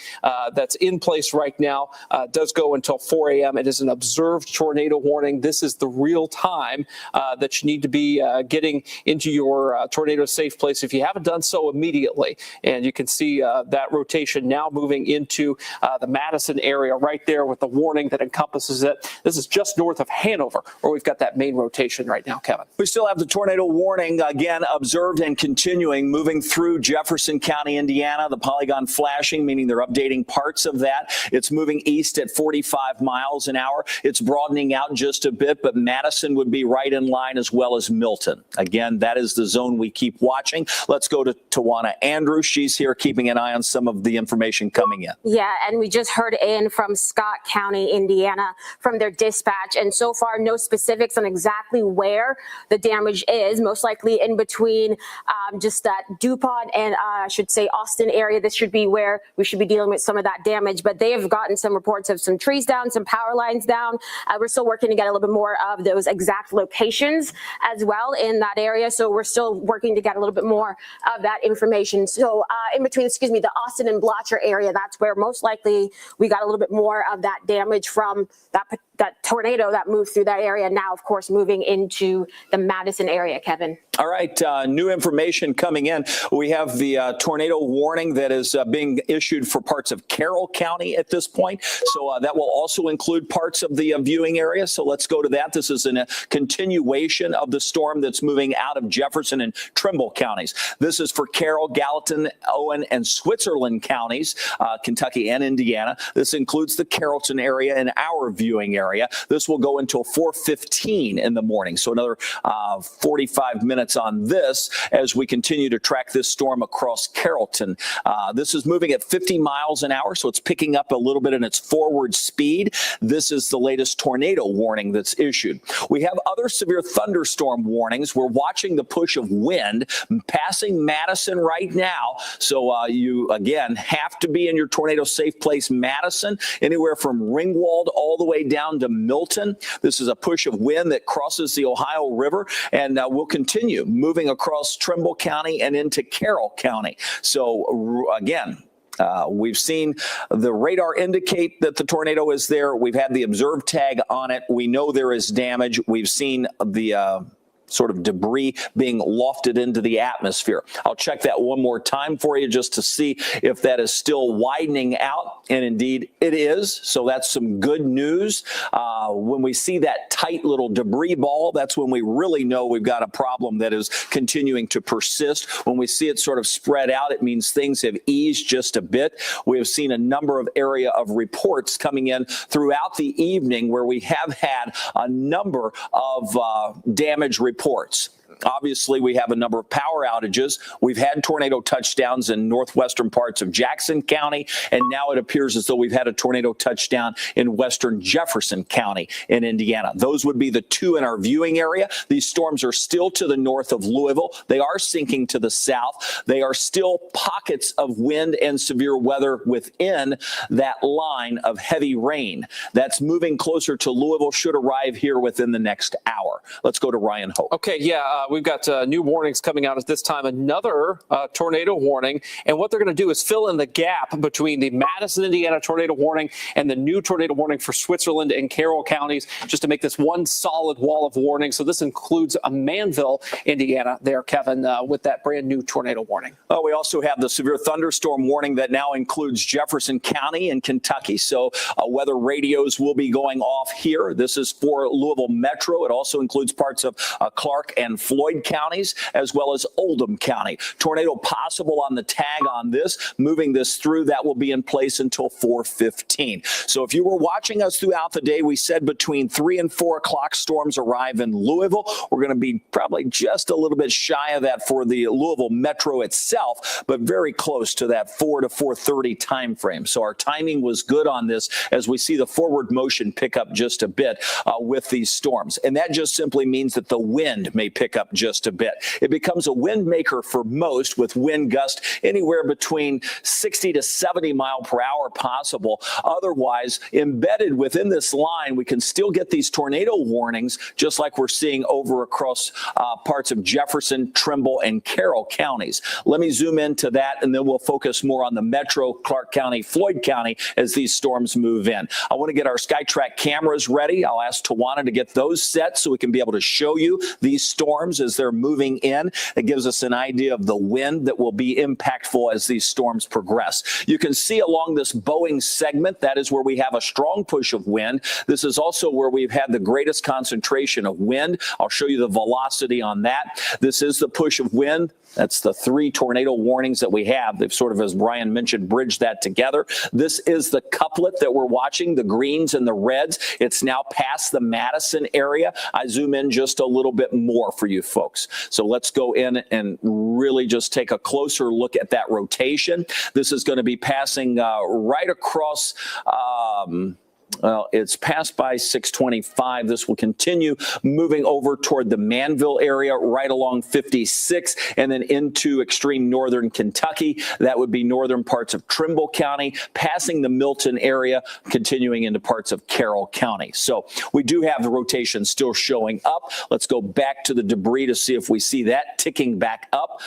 that's in place right now does go until 4 a.m. It is an observed tornado warning. This is the real time that you need to be getting into your tornado safe place if you haven't done so immediately. And you can see that rotation now moving into the Madison area right there with the warning that encompasses it. This is just north of Hanover, where we've got that main rotation right now, Kevin. We still have the tornado warning, again, observed and continuing, moving through Jefferson County, Indiana. The polygon flashing, meaning they're updating parts of that. It's moving east at 45 miles an hour. It's broadening out just a bit, but Madison would be right in line, as well as Milton. Again, that is the zone we keep watching. Let's go to Tawana Andrews. She's here keeping an eye on some of the information coming in. Yeah, and we just heard in from Scott County, Indiana, from their dispatch, and so far no specifics on exactly where the damage is. Most likely in between just that DuPont and I should say Austin area. This should be where we should be dealing with some of that damage, but they have gotten some reports of some trees down, some power lines down. We're still working to get a little bit more of those exact locations as well in that area, so we're still working to get a little bit more of that information. So in between, the Austin and Blotcher area, that's where most likely we got a little bit more of that damage from that tornado that moved through that area. Now, of course, moving into the Madison area, Kevin. All right, new information coming in. We have the tornado warning that is being issued for parts of Carroll County at this point. So that will also include parts of the viewing area. So let's go to that. This is a continuation of the storm that's moving out of Jefferson and Trimble counties. This is for Carroll, Gallatin, Owen, and Switzerland counties, Kentucky and Indiana. This includes the Carrollton area and our viewing area. This will go until 4:15 in the morning. So another 45 minutes on this as we continue to track this storm across Carrollton. This is moving at 50 miles an hour, so it's picking up a little bit in its forward speed. This is the latest tornado warning that's issued. We have other severe thunderstorm warnings. We're watching the push of wind passing Madison right now. So you, again, have to be in your tornado safe place, Madison, anywhere from Ringwald all the way down to Milton. This is a push of wind that crosses the Ohio River and will continue moving across Trimble County and into Carroll County. So again, we've seen the radar indicate that the tornado is there. We've had the observed tag on it. We know there is damage. We've seen the sort of debris being lofted into the atmosphere. I'll check that one more time for you just to see if that is still widening out. And indeed it is. So that's some good news. When we see that tight little debris ball, that's when we really know we've got a problem that is continuing to persist. When we see it sort of spread out, it means things have eased just a bit. We have seen a number of area of reports coming in throughout the evening where we have had a number of damage reports. Obviously, we have a number of power outages. We've had tornado touchdowns in northwestern parts of Jackson County, and now it appears as though we've had a tornado touchdown in western Jefferson County in Indiana. Those would be the two in our viewing area. These storms are still to the north of Louisville. They are sinking to the south. They are still pockets of wind and severe weather within that line of heavy rain. That's moving closer to Louisville, should arrive here within the next hour. Let's go to Ryan Hoke. Okay, yeah. we've got new warnings coming out at this time, another tornado warning. And what they're going to do is fill in the gap between the Madison, Indiana tornado warning and the new tornado warning for Switzerland and Carroll counties, just to make this one solid wall of warning. So this includes Manville, Indiana there, Kevin, with that brand new tornado warning. We also have the severe thunderstorm warning that now includes Jefferson County in Kentucky. So weather radios will be going off here. This is for Louisville Metro. It also includes parts of Clark and Floyd counties, as well as Oldham County. Tornado possible on the tag on this. Moving this through, that will be in place until 4:15. So if you were watching us throughout the day, we said between 3 and 4 o'clock storms arrive in Louisville. We're going to be probably just a little bit shy of that for the Louisville Metro itself, but very close to that 4 to 4:30 time frame. So our timing was good on this as we see the forward motion pick up just a bit with these storms. And that just simply means that the wind may pick up just a bit. It becomes a wind maker for most, with wind gust anywhere between 60 to 70 mile per hour possible. Otherwise, embedded within this line, we can still get these tornado warnings, just like we're seeing over across parts of Jefferson, Trimble, and Carroll counties. Let me zoom into that, and then we'll focus more on the Metro, Clark County, Floyd County as these storms move in. I want to get our SkyTrack cameras ready. I'll ask Tawana to get those set so we can be able to show you these storms as they're moving in. It gives us an idea of the wind that will be impactful as these storms progress. You can see along this Boeing segment, that is where we have a strong push of wind. This is also where we've had the greatest concentration of wind. I'll show you the velocity on that. This is the push of wind. That's the 3 tornado warnings that we have. They've sort of, as Brian mentioned, bridged that together. This is the couplet that we're watching, the greens and the reds. It's now past the Madison area. I zoom in just a little bit more for you folks. So let's go in and really just take a closer look at that rotation. This is going to be passing right across well, it's passed by 625. This will continue moving over toward the Manville area, right along 56, and then into extreme northern Kentucky. That would be northern parts of Trimble County, passing the Milton area, continuing into parts of Carroll County. So we do have the rotation still showing up. Let's go back to the debris to see if we see that ticking back up.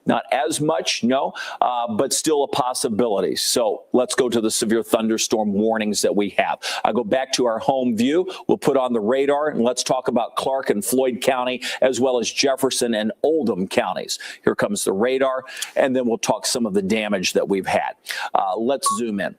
Not as much, no, but still a possibility. So let's go to the severe thunderstorm warnings that we have. I go back to our home view. We'll put on the radar, and let's talk about Clark and Floyd County, as well as Jefferson and Oldham counties. Here comes the radar, and then we'll talk some of the damage that we've had. Let's zoom in.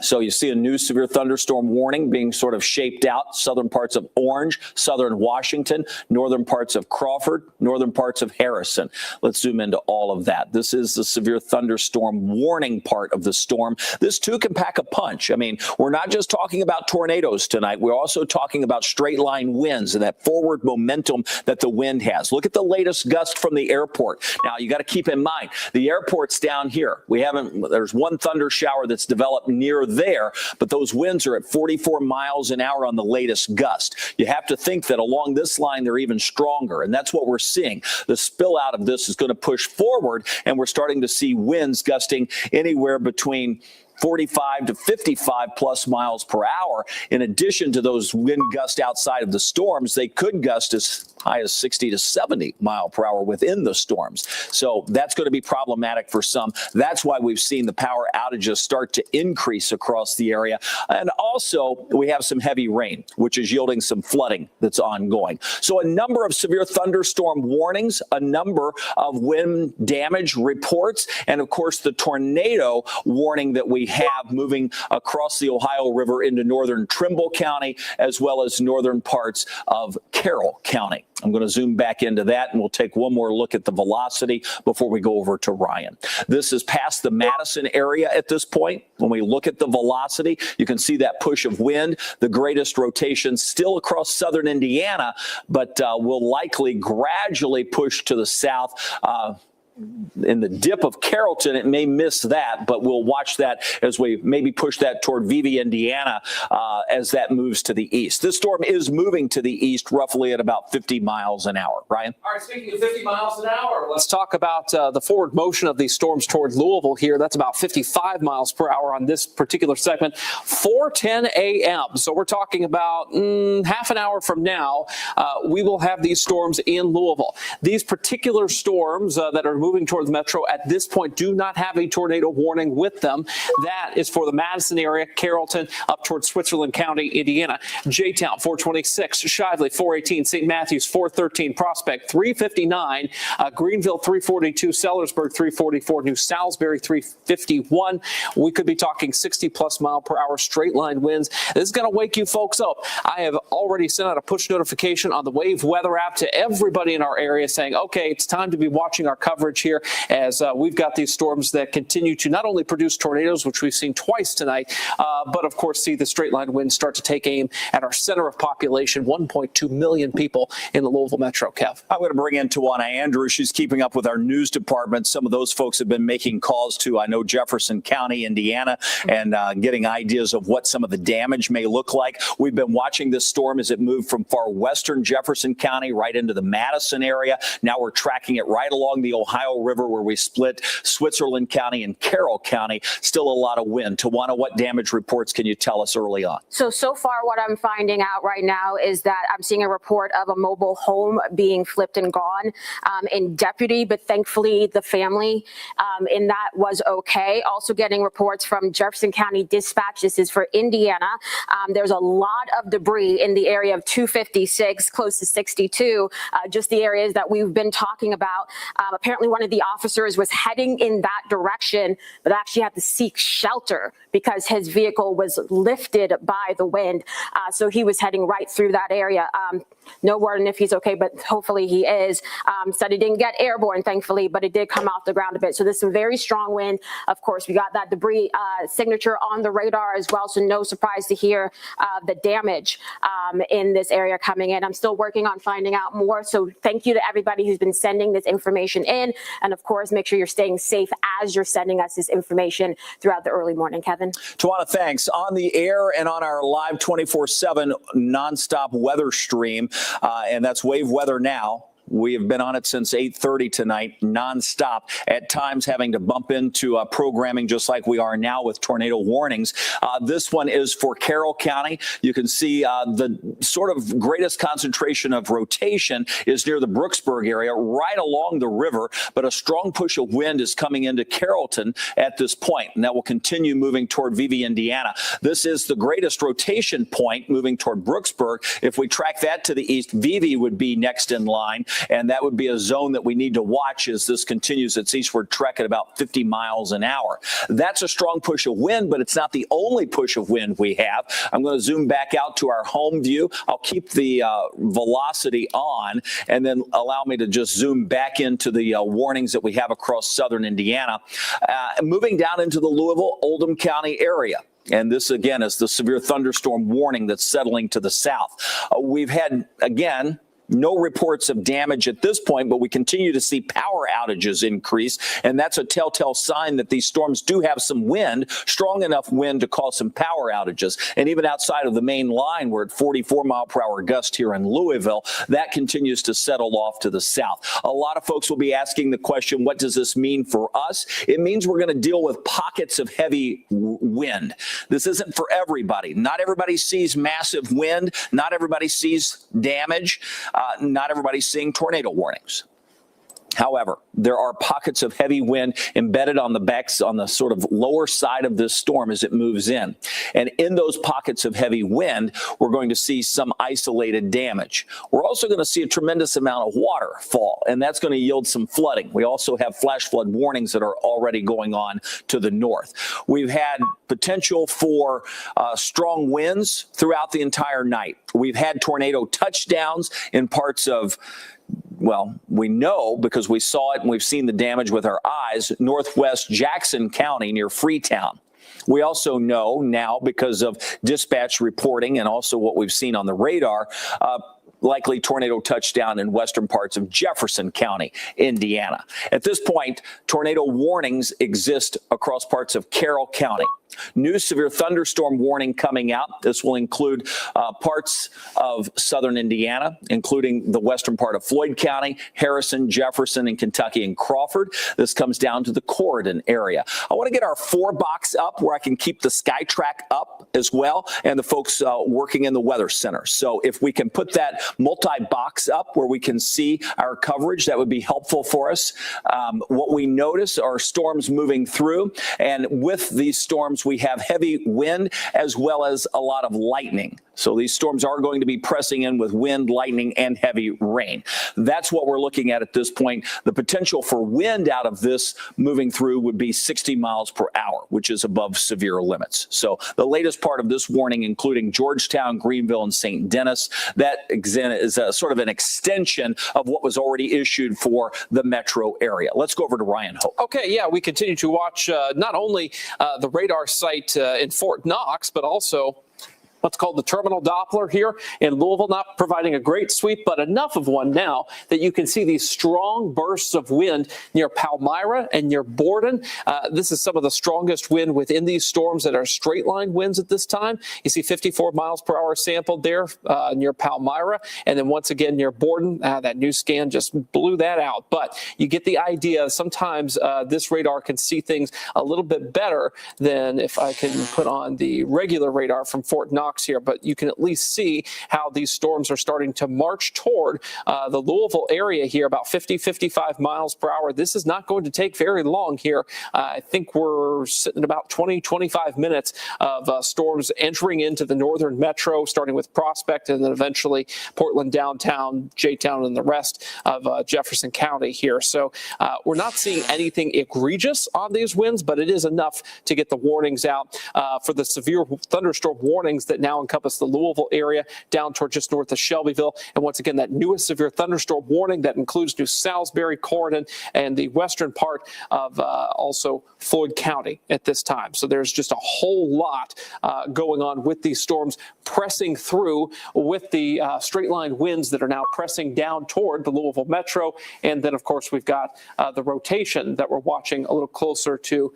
So you see a new severe thunderstorm warning being sort of shaped out. Southern parts of Orange, southern Washington, northern parts of Crawford, northern parts of Harrison. Let's zoom into all of that. This is the severe thunderstorm warning part of the storm. This too can pack a punch. I mean, we're not just talking about tornadoes tonight. We're also talking about straight line winds and that forward momentum that the wind has. Look at the latest gust from the airport. Now, you got to keep in mind, the airport's down here. There's one thunder shower that's developed near there, but those winds are at 44 miles an hour on the latest gust. You have to think that along this line, they're even stronger, and that's what we're seeing. The spill out of this is going to push forward, and we're starting to see winds gusting anywhere between 45 to 55 plus miles per hour. In addition to those wind gusts outside of the storms, they could gust as high as 60 to 70 mile per hour within the storms. So that's going to be problematic for some. That's why we've seen the power outages start to increase across the area. And also, we have some heavy rain, which is yielding some flooding that's ongoing. So a number of severe thunderstorm warnings, a number of wind damage reports, and of course, the tornado warning that we have moving across the Ohio River into northern Trimble County, as well as northern parts of Carroll County. I'm going to zoom back into that, and we'll take one more look at the velocity before we go over to Ryan. This is past the Madison area at this point. When we look at the velocity, you can see that push of wind, the greatest rotation still across southern Indiana, but will likely gradually push to the south in the dip of Carrollton, it may miss that, but we'll watch that as we maybe push that toward Vevey, Indiana, as that moves to the east. This storm is moving to the east roughly at about 50 miles an hour. Ryan? All right, speaking of 50 miles an hour, let's talk about the forward motion of these storms toward Louisville here. That's about 55 miles per hour on this particular segment. 4:10 a.m. So we're talking about half an hour from now, we will have these storms in Louisville. These particular storms that are moving toward the metro at this point do not have a tornado warning with them. That is for the Madison area, Carrollton, up towards Switzerland County, Indiana. J-Town, 426, Shively, 418, St. Matthews, 413, Prospect, 359, Greenville, 342, Sellersburg, 344, New Salisbury, 351. We could be talking 60-plus mile per hour straight line winds. This is going to wake you folks up. I have already sent out a push notification on the Wave Weather app to everybody in our area saying, okay, it's time to be watching our coverage here as we've got these storms that continue to not only produce tornadoes, which we've seen twice tonight, but of course see the straight line winds start to take aim at our center of population, 1.2 million people in the Louisville metro. Kev. I'm going to bring in Tawana Andrews. She's keeping up with our news department. Some of those folks have been making calls to, I know, Jefferson County, Indiana, and getting ideas of what some of the damage may look like. We've been watching this storm as it moved from far western Jefferson County right into the Madison area. Now we're tracking it right along the Ohio River where we split Switzerland County and Carroll County. Still a lot of wind. Tawana, what damage reports can you tell us early on? So far what I'm finding out right now is that I'm seeing a report of a mobile home being flipped and gone in Deputy, but thankfully the family in that was okay. Also getting reports from Jefferson County Dispatch. This is for Indiana. There's a lot of debris in the area of 256, close to 62, just the areas that we've been talking about. Apparently one of the officers was heading in that direction, but actually had to seek shelter because his vehicle was lifted by the wind. So he was heading right through that area. No word on if he's okay, but hopefully he is. Said he didn't get airborne, thankfully, but it did come off the ground a bit. So there's some very strong wind. Of course, we got that debris signature on the radar as well. So no surprise to hear the damage in this area coming in. I'm still working on finding out more. So thank you to everybody who's been sending this information in. And of course, make sure you're staying safe as you're sending us this information throughout the early morning, Kevin. Tawana, thanks. On the air and on our live 24/7 nonstop weather stream, and that's Wave Weather Now. We have been on it since 8:30 tonight, nonstop, at times having to bump into programming just like we are now with tornado warnings. This one is for Carroll County. You can see the sort of greatest concentration of rotation is near the Brooksburg area, right along the river, but a strong push of wind is coming into Carrollton at this point, and that will continue moving toward Vevey, Indiana. This is the greatest rotation point moving toward Brooksburg. If we track that to the east, Vevey would be next in line. And that would be a zone that we need to watch as this continues its eastward trek at about 50 miles an hour. That's a strong push of wind, but it's not the only push of wind we have. I'm going to zoom back out to our home view. I'll keep the velocity on and then allow me to just zoom back into the warnings that we have across southern Indiana. Moving down into the Louisville, Oldham County area. And this, again, is the severe thunderstorm warning that's settling to the south. We've had, again, no reports of damage at this point, but we continue to see power outages increase, and that's a telltale sign that these storms do have some wind, strong enough wind to cause some power outages. And even outside of the main line, we're at 44-mile-per-hour gust here in Louisville. That continues to settle off to the south. A lot of folks will be asking the question, what does this mean for us? It means we're going to deal with pockets of heavy wind. This isn't for everybody. Not everybody sees massive wind. Not everybody sees damage. Not everybody's seeing tornado warnings. However, there are pockets of heavy wind embedded on the sort of lower side of this storm as it moves in. And in those pockets of heavy wind, we're going to see some isolated damage. We're also going to see a tremendous amount of water fall, and that's going to yield some flooding. We also have flash flood warnings that are already going on to the north. We've had potential for strong winds throughout the entire night. We've had tornado touchdowns in parts of, well, we know because we saw it and we've seen the damage with our eyes, northwest Jackson County near Freetown. We also know now because of dispatch reporting and also what we've seen on the radar, likely tornado touchdown in western parts of Jefferson County, Indiana. At this point, tornado warnings exist across parts of Carroll County. New severe thunderstorm warning coming out. This will include parts of southern Indiana, including the western part of Floyd County, Harrison, Jefferson, and Kentucky and Crawford. This comes down to the Corydon area. I want to get our 4-box up where I can keep the SkyTrack up as well, and the folks working in the Weather Center. So if we can put that multi-box up where we can see our coverage, that would be helpful for us. What we notice are storms moving through, and with these storms, we have heavy wind as well as a lot of lightning. So these storms are going to be pressing in with wind, lightning, and heavy rain. That's what we're looking at this point. The potential for wind out of this moving through would be 60 miles per hour, which is above severe limits. So the latest part of this warning, including Georgetown, Greenville, and St. Denis, that is a sort of an extension of what was already issued for the metro area. Let's go over to Ryan Hoke. Okay, yeah, we continue to watch not only the radar site in Fort Knox, but also what's called the terminal Doppler here in Louisville, not providing a great sweep, but enough of one now that you can see these strong bursts of wind near Palmyra and near Borden. This is some of the strongest wind within these storms that are straight line winds at this time. You see 54 miles per hour sampled there near Palmyra. And then once again near Borden, that new scan just blew that out. But you get the idea. Sometimes this radar can see things a little bit better than if I can put on the regular radar from Fort Knox here, but you can at least see how these storms are starting to march toward the Louisville area here, about 50, 55 miles per hour. This is not going to take very long here. I think we're sitting at about 20, 25 minutes of storms entering into the northern metro, starting with Prospect and then eventually Portland downtown, J-Town, and the rest of Jefferson County here. So we're not seeing anything egregious on these winds, but it is enough to get the warnings out for the severe thunderstorm warnings that now encompass the Louisville area down toward just north of Shelbyville. And once again, that newest severe thunderstorm warning that includes New Salisbury, Corydon, and the western part of also Floyd County at this time. So there's just a whole lot going on with these storms pressing through with the straight line winds that are now pressing down toward the Louisville metro. And then, of course, we've got the rotation that we're watching a little closer to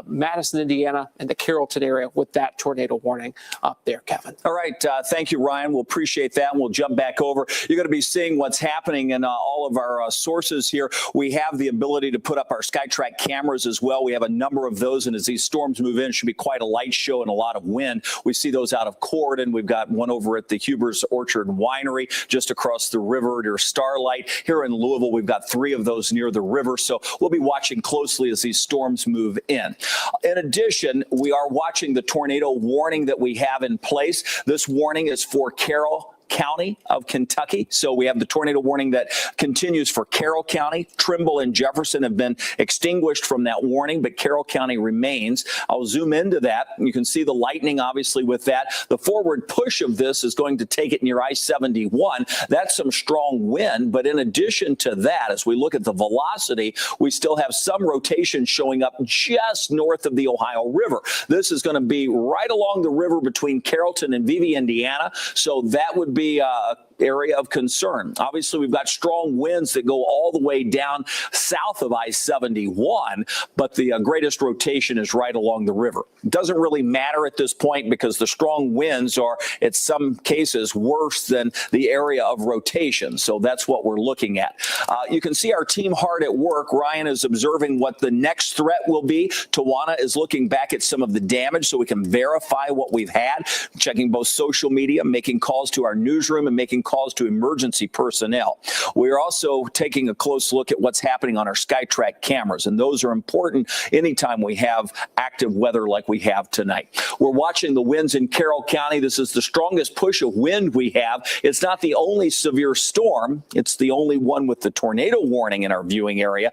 Madison, Indiana, and the Carrollton area with that tornado warning up there, Kevin. All right. Thank you, Ryan. We'll appreciate that. And we'll jump back over. You're going to be seeing what's happening in all of our sources here. We have the ability to put up our SkyTrack cameras as well. We have a number of those. And as these storms move in, it should be quite a light show and a lot of wind. We see those out of Corydon. We've got one over at the Huber's Orchard Winery just across the river near Starlight. Here in Louisville, we've got 3 of those near the river. So we'll be watching closely as these storms move in. In addition, we are watching the tornado warning that we have in place. This warning is for Carroll County of Kentucky. So we have the tornado warning that continues for Carroll County. Trimble and Jefferson have been extinguished from that warning, but Carroll County remains. I'll zoom into that. You can see the lightning, obviously, with that. The forward push of this is going to take it near I-71. That's some strong wind. But in addition to that, as we look at the velocity, we still have some rotation showing up just north of the Ohio River. This is going to be right along the river between Carrollton and Vevey, Indiana. So that would be area of concern. Obviously, we've got strong winds that go all the way down south of I-71, but the greatest rotation is right along the river. It doesn't really matter at this point because the strong winds are, in some cases, worse than the area of rotation. So that's what we're looking at. You can see our team hard at work. Ryan is observing what the next threat will be. Tawana is looking back at some of the damage so we can verify what we've had, checking both social media, making calls to our newsroom, and making calls to emergency personnel. We're also taking a close look at what's happening on our SkyTrack cameras, and those are important anytime we have active weather like we have tonight. We're watching the winds in Carroll County. This is the strongest push of wind we have. It's not the only severe storm. It's the only one with the tornado warning in our viewing area,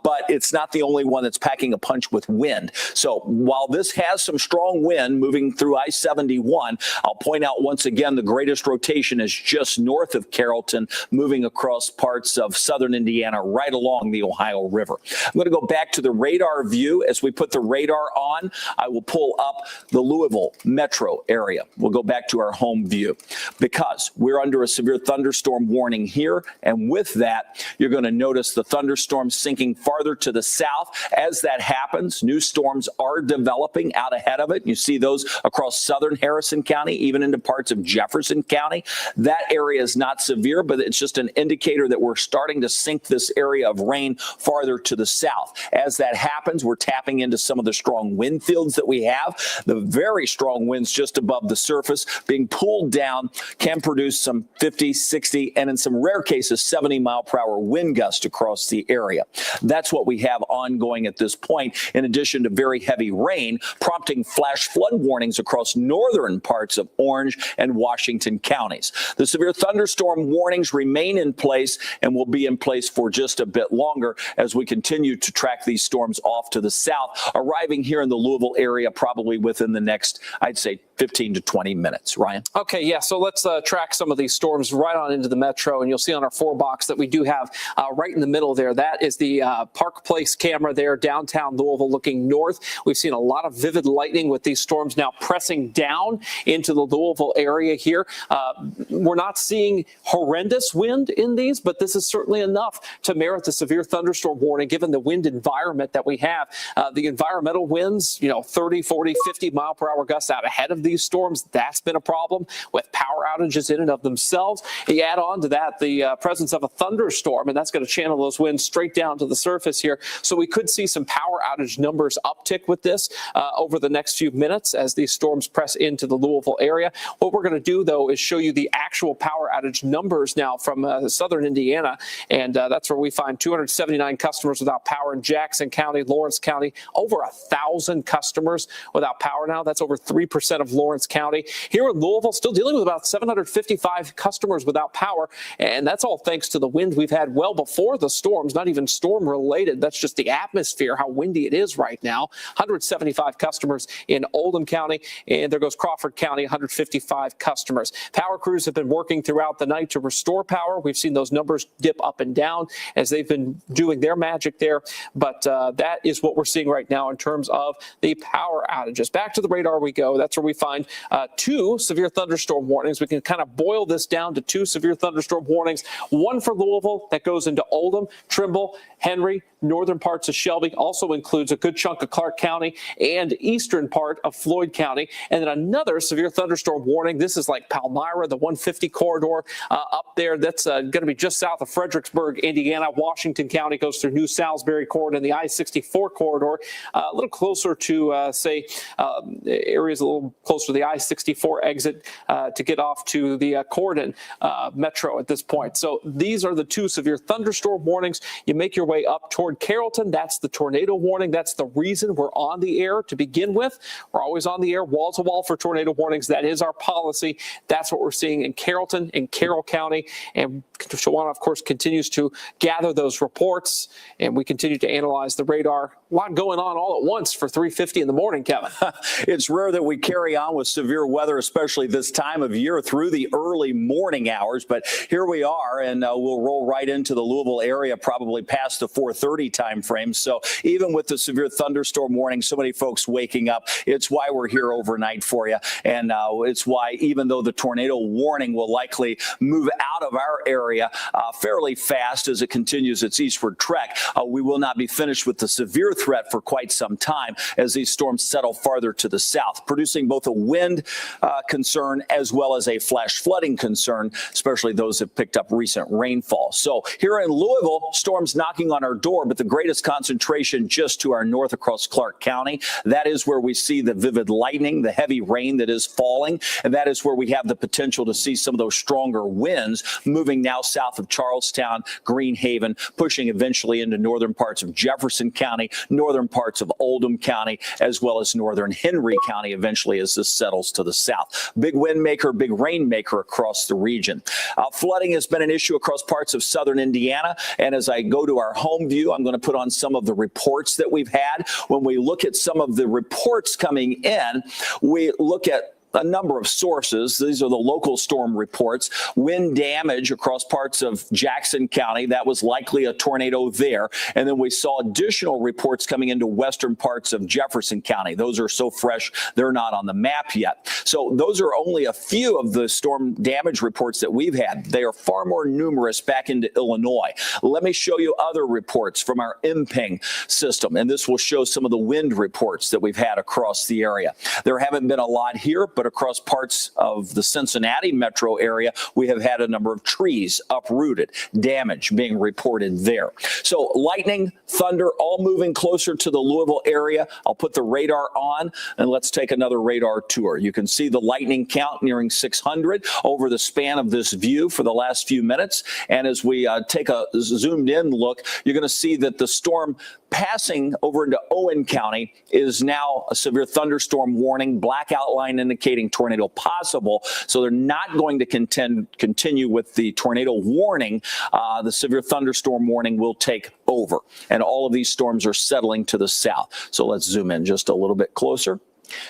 but it's not the only one that's packing a punch with wind. So while this has some strong wind moving through I-71, I'll point out once again the greatest rotation is just just north of Carrollton, moving across parts of southern Indiana right along the Ohio River. I'm going to go back to the radar view. As we put the radar on, I will pull up the Louisville metro area. We'll go back to our home view because we're under a severe thunderstorm warning here. And with that, you're going to notice the thunderstorms sinking farther to the south. As that happens, new storms are developing out ahead of it. You see those across southern Harrison County, even into parts of Jefferson County. That area is not severe, but it's just an indicator that we're starting to sink this area of rain farther to the south. As that happens, we're tapping into some of the strong wind fields that we have. The very strong winds just above the surface being pulled down can produce some 50, 60, and in some rare cases, 70-mile-per-hour wind gusts across the area. That's what we have ongoing at this point, in addition to very heavy rain, prompting flash flood warnings across northern parts of Orange and Washington counties. The severe thunderstorm warnings remain in place and will be in place for just a bit longer as we continue to track these storms off to the south, arriving here in the Louisville area probably within the next, I'd say, 15 to 20 minutes. Ryan? Okay, yeah, so let's track some of these storms right on into the metro, and you'll see on our 4-box that we do have right in the middle there. That is the Park Place camera there, downtown Louisville looking north. We've seen a lot of vivid lightning with these storms now pressing down into the Louisville area here. We're not seeing horrendous wind in these, but this is certainly enough to merit the severe thunderstorm warning given the wind environment that we have. The environmental winds, 30, 40, 50-mile-per-hour gusts out ahead of these storms. That's been a problem with power outages in and of themselves. You add on to that the presence of a thunderstorm, and that's going to channel those winds straight down to the surface here. So we could see some power outage numbers uptick with this over the next few minutes as these storms press into the Louisville area. What we're going to do, though, is show you the actual power outage numbers now from southern Indiana, and that's where we find 279 customers without power in Jackson County, Lawrence County, over 1,000 customers without power now. That's over 3% of Lawrence County. Here in Louisville, still dealing with about 755 customers without power, and that's all thanks to the wind we've had well before the storms, not even storm related. That's just the atmosphere, how windy it is right now. 175 customers in Oldham County, and there goes Crawford County, 155 customers. Power crews have been working throughout the night to restore power. We've seen those numbers dip up and down as they've been doing their magic there, but that is what we're seeing right now in terms of the power outages. Back to the radar we go. That's where we find 2 severe thunderstorm warnings. We can kind of boil this down to 2 severe thunderstorm warnings, one for Louisville that goes into Oldham, Trimble, Henry, northern parts of Shelby, also includes a good chunk of Clark County and eastern part of Floyd County. And then another severe thunderstorm warning. This is like Palmyra, the 150 corridor up there. That's going to be just south of Fredericksburg, Indiana. Washington County goes through New Salisbury corridor and the I-64 corridor, a little closer to, areas a little closer to the I-64 exit to get off to the Corydon metro at this point. So these are the 2 severe thunderstorm warnings. You make your way up toward Carrollton. That's the tornado warning. That's the reason we're on the air to begin with. We're always on the air, wall to wall for tornado warnings. That is our policy. That's what we're seeing in Carrollton and Carroll County. And Shawana, of course, continues to gather those reports, and we continue to analyze the radar. A lot going on all at once for 3:50 in the morning, Kevin. It's rare that we carry on with severe weather, especially this time of year through the early morning hours. But here we are, and we'll roll right into the Louisville area probably past the 4:30 time frame. So even with the severe thunderstorm warning, so many folks waking up, it's why we're here overnight for you. And it's why, even though the tornado warning will likely move out of our area fairly fast as it continues its eastward trek, we will not be finished with the severe threat for quite some time as these storms settle farther to the south, producing both a wind concern as well as a flash flooding concern, especially those that picked up recent rainfall. So here in Louisville, storms knocking on our door, but the greatest concentration just to our north across Clark County. That is where we see the vivid lightning, the heavy rain that is falling, and that is where we have the potential to see some of those stronger winds moving now south of Charlestown, Greenhaven, pushing eventually into northern parts of Jefferson County, northern parts of Oldham County, as well as northern Henry County eventually as this settles to the south. Big wind maker, big rain maker across the region. Flooding has been an issue across parts of southern Indiana, and as I go to our home view, I'm going to put on some of the reports that we've had. When we look at some of the reports coming in, we look at a number of sources. These are the local storm reports. Wind damage across parts of Jackson County. That was likely a tornado there. And then we saw additional reports coming into western parts of Jefferson County. Those are so fresh, they're not on the map yet. So those are only a few of the storm damage reports that we've had. They are far more numerous back into Illinois. Let me show you other reports from our MPING system, and this will show some of the wind reports that we've had across the area. There haven't been a lot here, but across parts of the Cincinnati metro area, we have had a number of trees uprooted, damage being reported there. So lightning, thunder, all moving closer to the Louisville area. I'll put the radar on, and let's take another radar tour. You can see the lightning count nearing 600 over the span of this view for the last few minutes. And as we take a zoomed in look, you're going to see that the storm passing over into Owen County is now a severe thunderstorm warning, black outline indicating tornado possible. So they're not going to continue with the tornado warning. The severe thunderstorm warning will take over, and all of these storms are settling to the south. So let's zoom in just a little bit closer.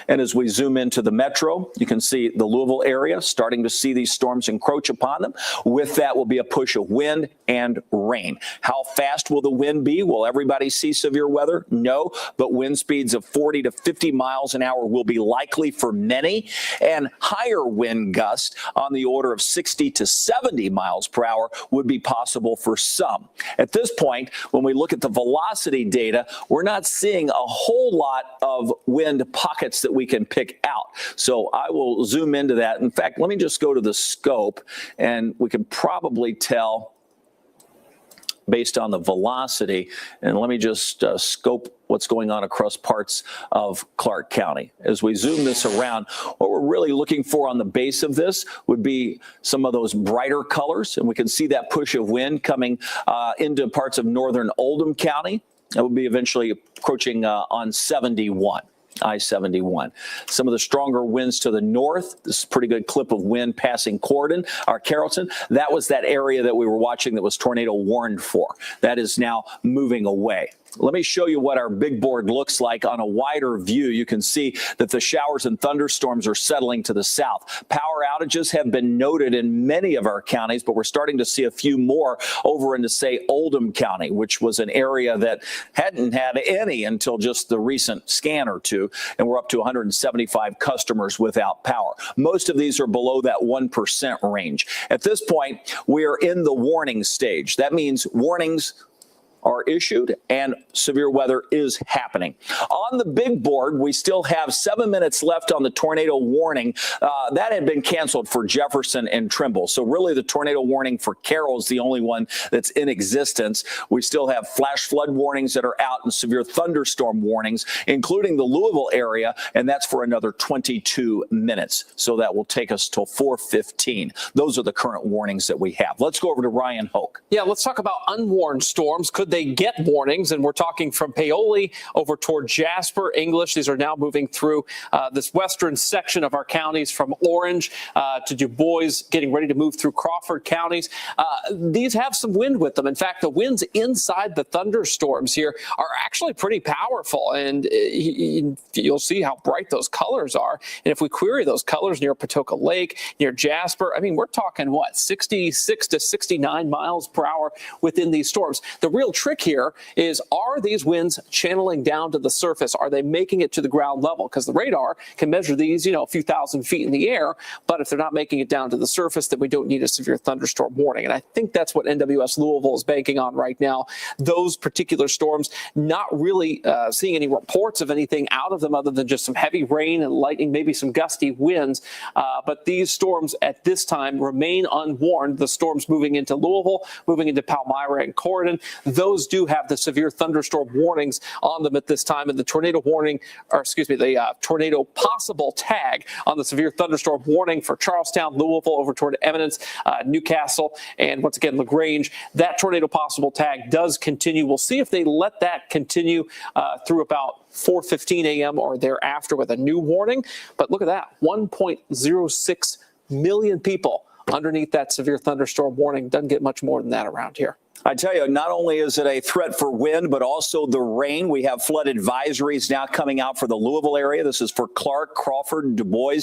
And as we zoom into the metro, you can see the Louisville area starting to see these storms encroach upon them. With that will be a push of wind and rain. How fast will the wind be? Will everybody see severe weather? No, but wind speeds of 40 to 50 miles an hour will be likely for many, and higher wind gusts on the order of 60 to 70 miles per hour would be possible for some. At this point, when we look at the velocity data, we're not seeing a whole lot of wind pockets that we can pick out. So I will zoom into that. In fact, let me just go to the scope, and we can probably tell based on the velocity. And let me just scope what's going on across parts of Clark County. As we zoom this around, what we're really looking for on the base of this would be some of those brighter colors. And we can see that push of wind coming into parts of northern Oldham County. That would be eventually approaching on 71. I-71. Some of the stronger winds to the north. This is a pretty good clip of wind passing Carrollton. That was that area that we were watching that was tornado warned for. That is now moving away. Let me show you what our big board looks like on a wider view. You can see that the showers and thunderstorms are settling to the south. Power outages have been noted in many of our counties, but we're starting to see a few more over into, say, Oldham County, which was an area that hadn't had any until just the recent scan or two, and we're up to 175 customers without power. Most of these are below that 1% range. At this point, we are in the warning stage. That means warnings are issued and severe weather is happening. On the big board, we still have 7 minutes left on the tornado warning. That had been canceled for Jefferson and Trimble. So really the tornado warning for Carroll is the only one that's in existence. We still have flash flood warnings that are out and severe thunderstorm warnings, including the Louisville area, and that's for another 22 minutes. So that will take us till 4:15. Those are the current warnings that we have. Let's go over to Ryan Hoke. Yeah, let's talk about unwarned storms. Could they get warnings? And we're talking from Paoli over toward Jasper, English. These are now moving through this western section of our counties from Orange to Du Bois, getting ready to move through Crawford counties. These have some wind with them. In fact, the winds inside the thunderstorms here are actually pretty powerful. And you'll see how bright those colors are. And if we query those colors near Patoka Lake, near Jasper, I mean, we're talking, what, 66 to 69 miles per hour within these storms. The real trick here is, are these winds channeling down to the surface? Are they making it to the ground level? Because the radar can measure these, a few thousand feet in the air, but if they're not making it down to the surface, then we don't need a severe thunderstorm warning. And I think that's what NWS Louisville is banking on right now. Those particular storms, not really seeing any reports of anything out of them other than just some heavy rain and lightning, maybe some gusty winds. But these storms at this time remain unwarned. The storms moving into Louisville, moving into Palmyra and Corydon, those do have the severe thunderstorm warnings on them at this time. And the tornado warning, the tornado possible tag on the severe thunderstorm warning for Charlestown, Louisville, over toward Eminence, Newcastle, and once again, LaGrange, that tornado possible tag does continue. We'll see if they let that continue through about 4:15 a.m. or thereafter with a new warning. But look at that, 1.06 million people underneath that severe thunderstorm warning. Doesn't get much more than that around here. I tell you, not only is it a threat for wind, but also the rain. We have flood advisories now coming out for the Louisville area. This is for Clark, Crawford, Du Bois,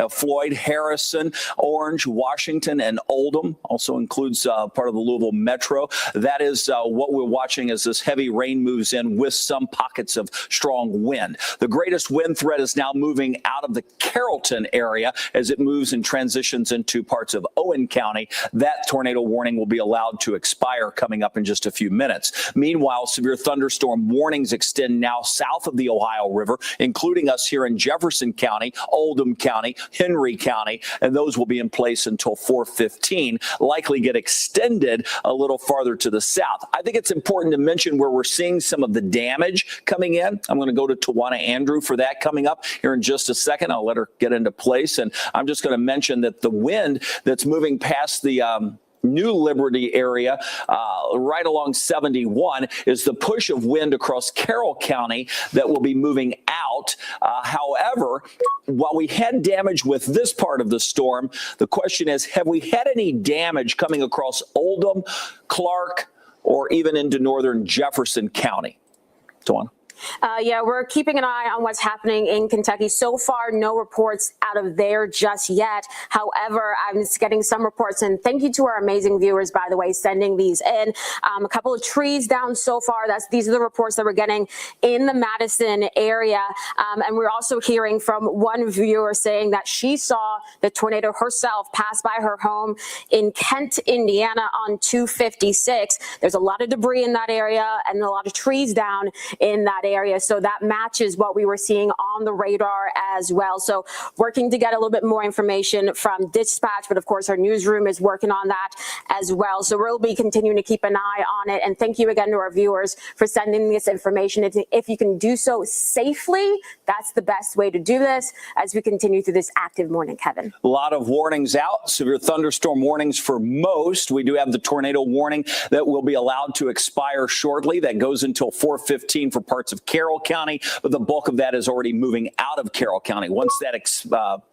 Floyd, Harrison, Orange, Washington, and Oldham. Also includes part of the Louisville Metro. That is what we're watching as this heavy rain moves in with some pockets of strong wind. The greatest wind threat is now moving out of the Carrollton area as it moves and transitions into parts of Owen County. That tornado warning will be allowed to expire coming up in just a few minutes. Meanwhile, severe thunderstorm warnings extend now south of the Ohio River, including us here in Jefferson County, Oldham County, Henry County, and those will be in place until 4:15, likely get extended a little farther to the south. I think it's important to mention where we're seeing some of the damage coming in. I'm going to go to Tawana Andrew for that coming up here in just a second. I'll let her get into place, and I'm just going to mention that the wind that's moving past the New Liberty area right along 71 is the push of wind across Carroll County that will be moving out. However, while we had damage with this part of the storm, the question is, have we had any damage coming across Oldham, Clark, or even into northern Jefferson County? Tawana. Yeah, we're keeping an eye on what's happening in Kentucky. So far, no reports out of there just yet. However, I'm just getting some reports, and thank you to our amazing viewers, by the way, sending these in. A couple of trees down so far. These are the reports that we're getting in the Madison area. And we're also hearing from one viewer saying that she saw the tornado herself pass by her home in Kent, Indiana on 256. There's a lot of debris in that area and a lot of trees down in that area. So that matches what we were seeing on the radar as well. So working to get a little bit more information from dispatch, but of course our newsroom is working on that as well. So we'll be continuing to keep an eye on it. And thank you again to our viewers for sending this information. If you can do so safely, that's the best way to do this as we continue through this active morning, Kevin. A lot of warnings out, severe thunderstorm warnings for most. We do have the tornado warning that will be allowed to expire shortly. That goes until 4:15 for parts of Carroll County, but the bulk of that is already moving out of Carroll County. Once that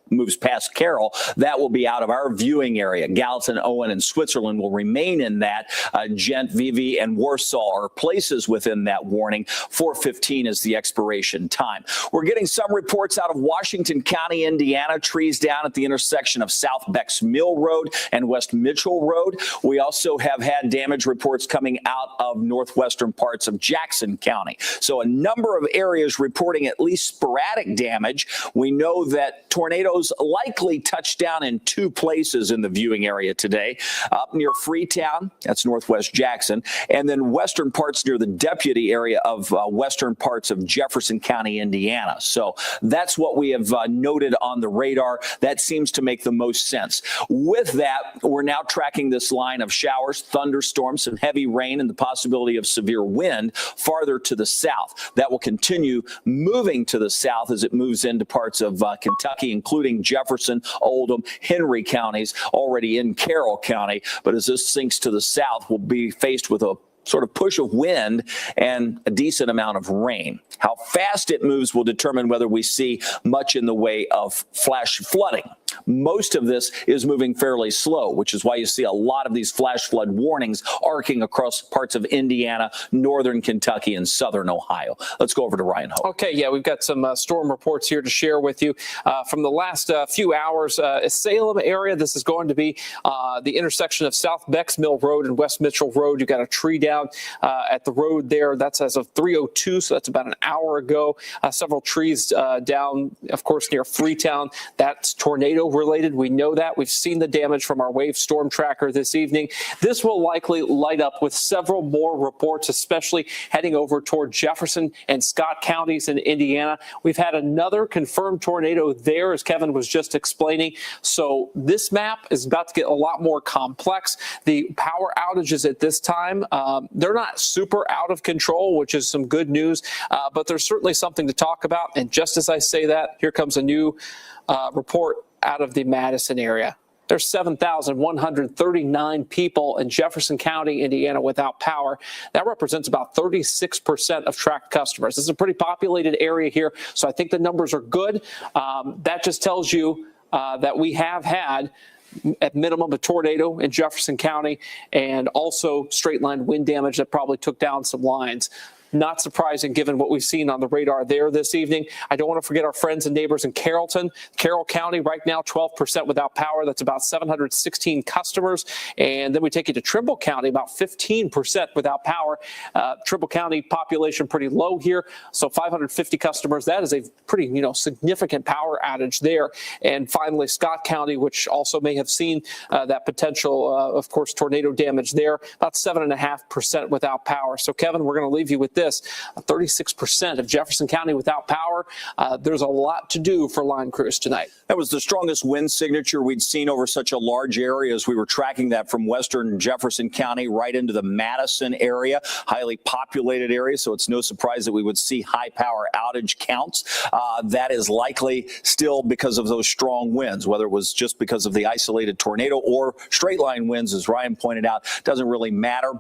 moves past Carroll, that will be out of our viewing area. Gallatin, Owen, and Switzerland will remain in that. Gent, Vevey, and Warsaw are places within that warning. 4:15 is the expiration time. We're getting some reports out of Washington County, Indiana. Trees down at the intersection of South Becks Mill Road and West Mitchell Road. We also have had damage reports coming out of northwestern parts of Jackson County. So a number of areas reporting at least sporadic damage. We know that tornadoes likely touched down in two places in the viewing area today, up near Freetown, that's northwest Jackson, and then western parts near the Deputy area of western parts of Jefferson County, Indiana. So that's what we have noted on the radar. That seems to make the most sense. With that, we're now tracking this line of showers, thunderstorms, some heavy rain, and the possibility of severe wind farther to the south. That will continue moving to the south as it moves into parts of Kentucky, including Jefferson, Oldham, Henry counties, already in Carroll County. But as this sinks to the south, we'll be faced with a sort of push of wind and a decent amount of rain. How fast it moves will determine whether we see much in the way of flash flooding. Most of this is moving fairly slow, which is why you see a lot of these flash flood warnings arcing across parts of Indiana, northern Kentucky, and southern Ohio. Let's go over to Ryan Hoke. Okay, yeah, we've got some storm reports here to share with you from the last few hours. Salem area, this is going to be the intersection of South Becks Mill Road and West Mitchell Road. You've got a tree down at the road there. That's as of 3:02, so that's about an hour ago. Several trees down, of course, near Freetown. That's tornado related. We know that. We've seen the damage from our wave storm tracker this evening. This will likely light up with several more reports, especially heading over toward Jefferson and Scott counties in Indiana. We've had another confirmed tornado there, as Kevin was just explaining. So this map is about to get a lot more complex. The power outages at this time, they're not super out of control, which is some good news, but there's certainly something to talk about. And just as I say that, here comes a new report out of the Madison area. There's 7,139 people in Jefferson County, Indiana, without power. That represents about 36% of tracked customers. This is a pretty populated area here, so I think the numbers are good. That just tells you that we have had at minimum a tornado in Jefferson County, and also straight line wind damage that probably took down some lines. Not surprising given what we've seen on the radar there this evening. I don't want to forget our friends and neighbors in Carrollton. Carroll County right now 12% without power. That's about 716 customers. And then we take you to Trimble County, about 15% without power. Trimble County population pretty low here, so 550 customers. That is a pretty significant power outage there. And finally, Scott County, which also may have seen that potential, of course, tornado damage there, about 7.5% without power. So Kevin, we're going to leave you with this: 36% of Jefferson County without power. There's a lot to do for line crews tonight. That was the strongest wind signature we'd seen over such a large area as we were tracking that from western Jefferson County right into the Madison area, highly populated area. So it's no surprise that we would see high power outage counts. That is likely still because of those strong winds, whether it was just because of the isolated tornado or straight line winds, as Ryan pointed out, doesn't really matter.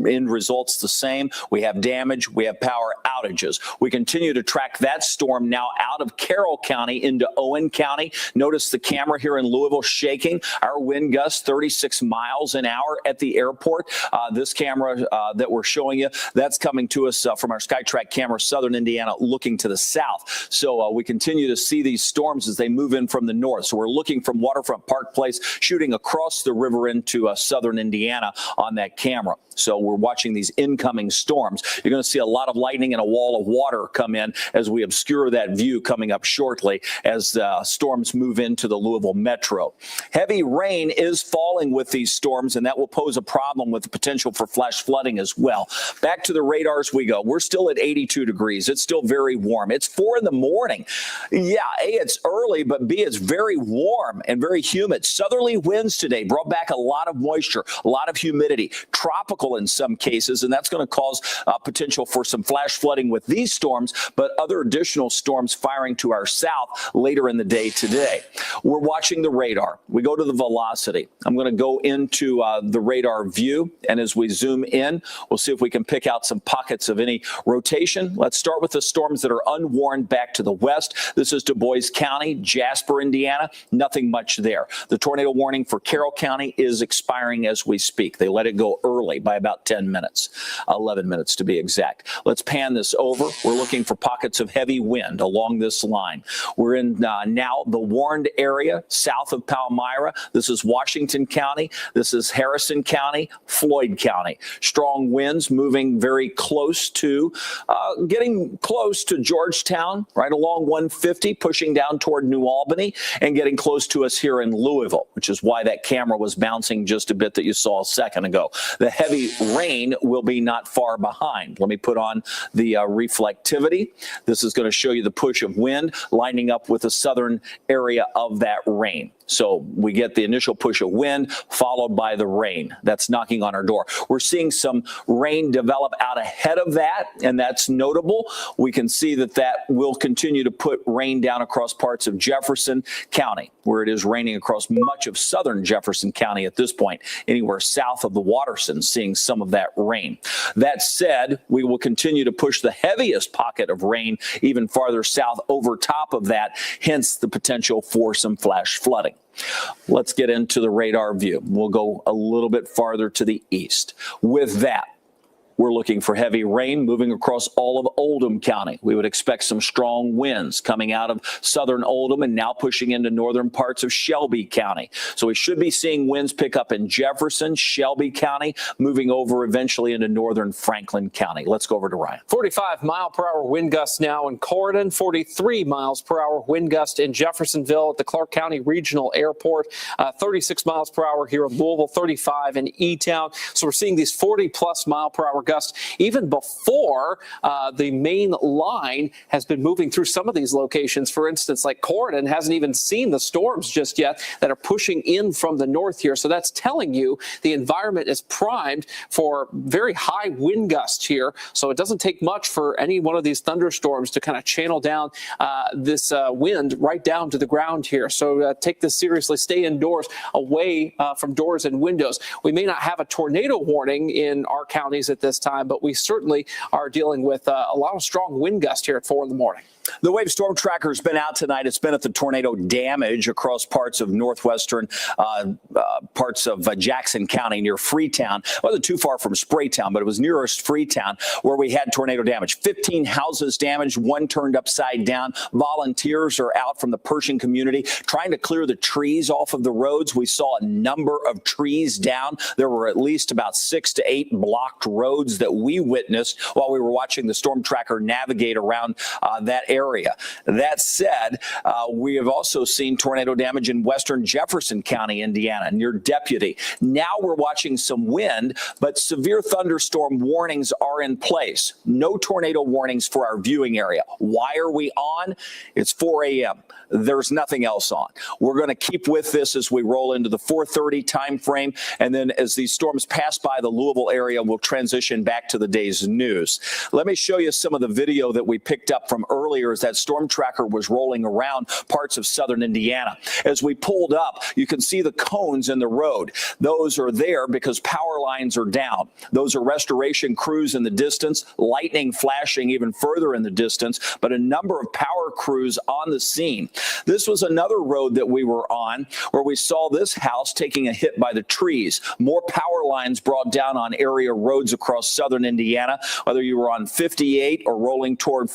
End results the same. We have damage. We have power outages. We continue to track that storm now out of Carroll County into Owen County. Notice the camera here in Louisville shaking. Our wind gusts 36 miles an hour at the airport. This camera that we're showing you, that's coming to us from our SkyTrack camera, southern Indiana, looking to the south. So we continue to see these storms as they move in from the north. So we're looking from Waterfront Park Place, shooting across the river into southern Indiana on that camera. So we're watching these incoming storms. You're going to see a lot of lightning and a wall of water come in as we obscure that view coming up shortly as storms move into the Louisville metro. Heavy rain is falling with these storms, and that will pose a problem with the potential for flash flooding as well. Back to the radars we go. We're still at 82 degrees. It's still very warm. It's 4 in the morning. Yeah, A, it's early, but B, it's very warm and very humid. Southerly winds today brought back a lot of moisture, a lot of humidity, tropical in some cases, and that's going to cause potential for some flash flooding with these storms, but other additional storms firing to our south later in the day today. We're watching the radar. We go to the velocity. I'm going to go into the radar view, and as we zoom in, we'll see if we can pick out some pockets of any rotation. Let's start with the storms that are unwarned back to the west. This is Du Bois County, Jasper, Indiana. Nothing much there. The tornado warning for Carroll County is expiring as we speak. They let it go early by about 10 minutes, 11 minutes to be exact. Let's pan this over. We're looking for pockets of heavy wind along this line. We're in now the warned area south of Palmyra. This is Washington County. This is Harrison County, Floyd County. Strong winds moving very close to, getting close to Georgetown, right along 150, pushing down toward New Albany and getting close to us here in Louisville, which is why that camera was bouncing just a bit that you saw a second ago. The heavy rain will be not far behind. Let me put on the reflectivity. This is going to show you the push of wind lining up with the southern area of that rain. So we get the initial push of wind followed by the rain that's knocking on our door. We're seeing some rain develop out ahead of that, and that's notable. We can see that that will continue to put rain down across parts of Jefferson County, where it is raining across much of southern Jefferson County at this point, anywhere south of the Waterson, seeing some of that rain. That said, we will continue to push the heaviest pocket of rain even farther south over top of that, hence the potential for some flash flooding. Let's get into the radar view. We'll go a little bit farther to the east. With that, we're looking for heavy rain moving across all of Oldham County. We would expect some strong winds coming out of southern Oldham and now pushing into northern parts of Shelby County. So we should be seeing winds pick up in Jefferson, Shelby County, moving over eventually into northern Franklin County. Let's go over to Ryan. 45-mile-per-hour wind gusts now in Corydon, 43 miles per hour wind gust in Jeffersonville at the Clark County Regional Airport, 36 miles per hour here in Louisville, 35 in E-Town. So we're seeing these 40-plus mile-per-hour gusts even before the main line has been moving through some of these locations. For instance, like Corydon hasn't even seen the storms just yet that are pushing in from the north here. So that's telling you the environment is primed for very high wind gusts here. So it doesn't take much for any one of these thunderstorms to kind of channel down this wind right down to the ground here. So take this seriously. Stay indoors, away from doors and windows. We may not have a tornado warning in our counties at this this time, but we certainly are dealing with a lot of strong wind gusts here at 4 in the morning. The Wave Storm Tracker has been out tonight. It's been at the tornado damage across parts of northwestern parts of Jackson County near Freetown. It wasn't too far from Spraytown, but it was nearest Freetown where we had tornado damage. 15 houses damaged, one turned upside down. Volunteers are out from the Pershing community trying to clear the trees off of the roads. We saw a number of trees down. There were at least about 6 to 8 blocked roads that we witnessed while we were watching the Storm Tracker navigate around that area. That said, we have also seen tornado damage in western Jefferson County, Indiana, near Deputy. Now we're watching some wind, but severe thunderstorm warnings are in place. No tornado warnings for our viewing area. Why are we on? It's 4 a.m. There's nothing else on. We're going to keep with this as we roll into the 4:30 time frame, and then as these storms pass by the Louisville area, we'll transition back to the day's news. Let me show you some of the video that we picked up from earlier as that storm tracker was rolling around parts of southern Indiana. As we pulled up, you can see the cones in the road. Those are there because power lines are down. Those are restoration crews in the distance, lightning flashing even further in the distance, but a number of power crews on the scene. This was another road that we were on where we saw this house taking a hit by the trees. More power lines brought down on area roads across southern Indiana, whether you were on 58 or rolling toward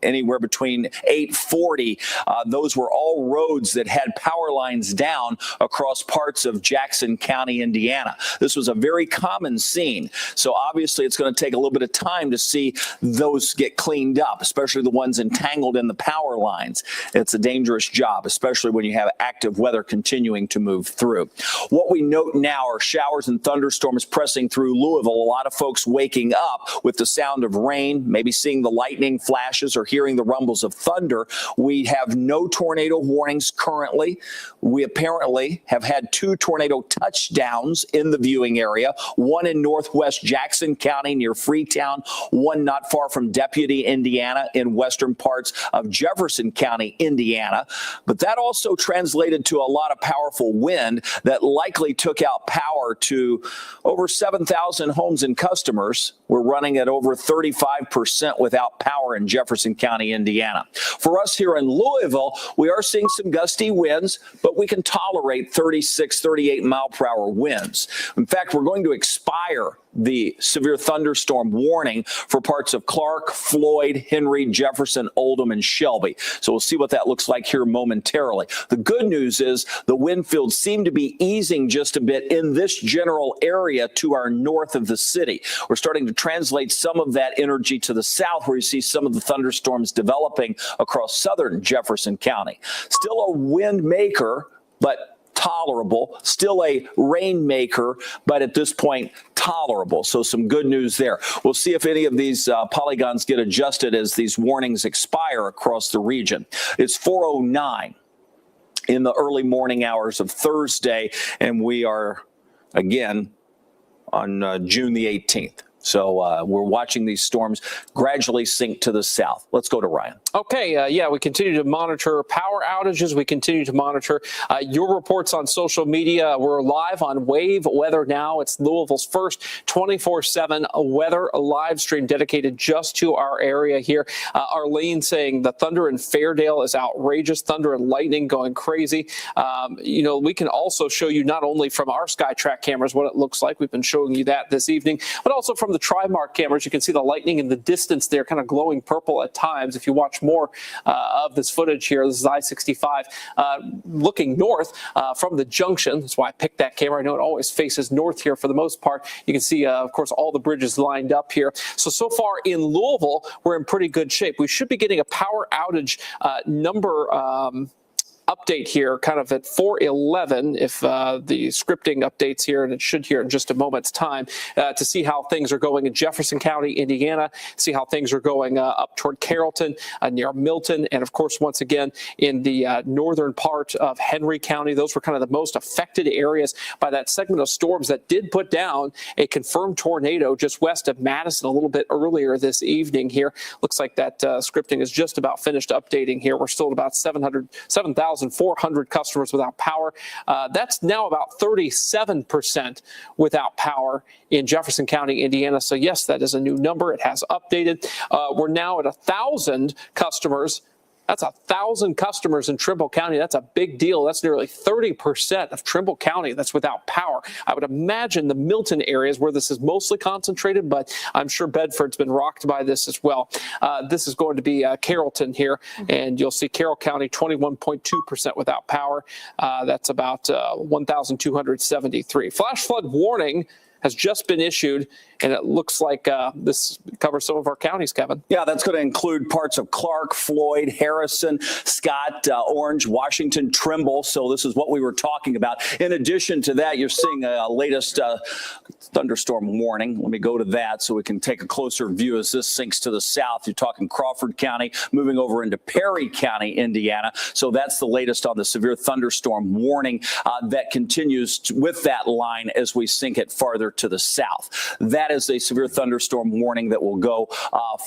anywhere between 840. Those were all roads that had power lines down across parts of Jackson County, Indiana. This was a very common scene. So obviously it's going to take a little bit of time to see those get cleaned up, especially the ones entangled in the power lines. It's a dangerous job, especially when you have active weather continuing to move through. What we note now are showers and thunderstorms pressing through Louisville. A lot of folks waking up with the sound of rain, maybe seeing the lightning flashes or hearing the rumbles of thunder. We have no tornado warnings currently. We apparently have had 2 tornado touchdowns in the viewing area, one in northwest Jackson County near Freetown, one not far from Deputy, Indiana, in western parts of Jefferson County, Indiana. But that also translated to a lot of powerful wind that likely took out power to over 7,000 homes and customers. We're running at over 35% without power in Jefferson County, Indiana. For us here in Louisville, we are seeing some gusty winds, but we can tolerate 36, 38 mile per hour winds. In fact, we're going to expire the severe thunderstorm warning for parts of Clark, Floyd, Henry, Jefferson, Oldham, and Shelby. So we'll see what that looks like here momentarily. The good news is the wind fields seem to be easing just a bit in this general area to our north of the city. We're starting to translate some of that energy to the south where you see some of the thunderstorms developing across southern Jefferson County. Still a wind maker, but tolerable. Still a rainmaker, but at this point, tolerable. So some good news there. We'll see if any of these polygons get adjusted as these warnings expire across the region. It's 4:09 in the early morning hours of Thursday, and we are, again, on June the 18th. So we're watching these storms gradually sink to the south. Let's go to Ryan. Okay, yeah, we continue to monitor power outages. We continue to monitor your reports on social media. We're live on Wave Weather Now. It's Louisville's first 24/7 weather live stream dedicated just to our area here. Arlene saying the thunder in Fairdale is outrageous. Thunder and lightning going crazy. You know, we can also show you not only from our SkyTrack cameras what it looks like. We've been showing you that this evening, but also from the TriMark cameras. You can see the lightning in the distance there, kind of glowing purple at times. If you watch more of this footage here, this is I-65 looking north from the junction. That's why I picked that camera. I know it always faces north here for the most part. You can see, of course, all the bridges lined up here. So far in Louisville, we're in pretty good shape. We should be getting a power outage number update here kind of at 4:11 if the scripting updates here, and it should here in just a moment's time, to see how things are going in Jefferson County, Indiana, see how things are going up toward Carrollton, near Milton, and of course, once again, in the northern part of Henry County. Those were kind of the most affected areas by that segment of storms that did put down a confirmed tornado just west of Madison a little bit earlier this evening here. Looks like that scripting is just about finished updating here. We're still at about 7,000 1,400 customers without power. That's now about 37% without power in Jefferson County, Indiana. So yes, that is a new number. It has updated. We're now at 1,000 customers. That's 1,000 customers in Trimble County. That's a big deal. That's nearly 30% of Trimble County that's without power. I would imagine the Milton areas where this is mostly concentrated, but I'm sure Bedford's been rocked by this as well. This is going to be Carrollton here, and you'll see Carroll County 21.2% without power. That's about 1,273. Flash flood warning has just been issued, and it looks like this covers some of our counties, Kevin. Yeah, that's going to include parts of Clark, Floyd, Harrison, Scott, Orange, Washington, Trimble. So this is what we were talking about. In addition to that, you're seeing a latest thunderstorm warning. Let me go to that so we can take a closer view as this sinks to the south. You're talking Crawford County, moving over into Perry County, Indiana. So that's the latest on the severe thunderstorm warning that continues with that line as we sink it farther to the south. That is a severe thunderstorm warning that will go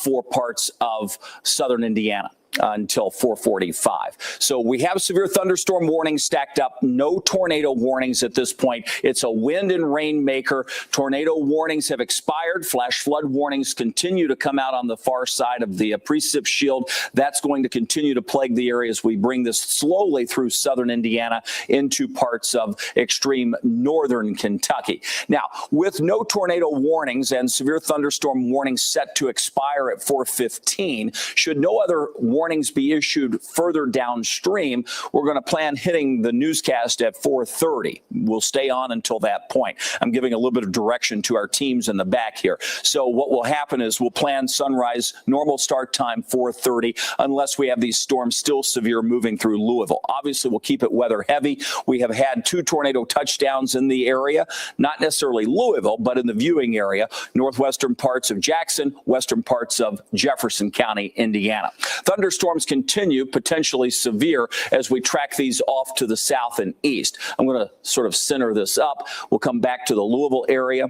for parts of southern Indiana until 4:45. So we have severe thunderstorm warnings stacked up. No tornado warnings at this point. It's a wind and rain maker. Tornado warnings have expired. Flash flood warnings continue to come out on the far side of the precip shield. That's going to continue to plague the area as we bring this slowly through southern Indiana into parts of extreme northern Kentucky. Now, with no tornado warnings and severe thunderstorm warnings set to expire at 4:15, should no other warnings be issued further downstream, we're going to plan hitting the newscast at 4:30. We'll stay on until that point. I'm giving a little bit of direction to our teams in the back here. So what will happen is we'll plan sunrise, normal start time 4:30, unless we have these storms still severe moving through Louisville. Obviously, we'll keep it weather heavy. We have had 2 tornado touchdowns in the area, not necessarily Louisville, but in the viewing area, northwestern parts of Jackson, western parts of Jefferson County, Indiana. Thunderstorms continue, potentially severe, as we track these off to the south and east. I'm going to sort of center this up. We'll come back to the Louisville area.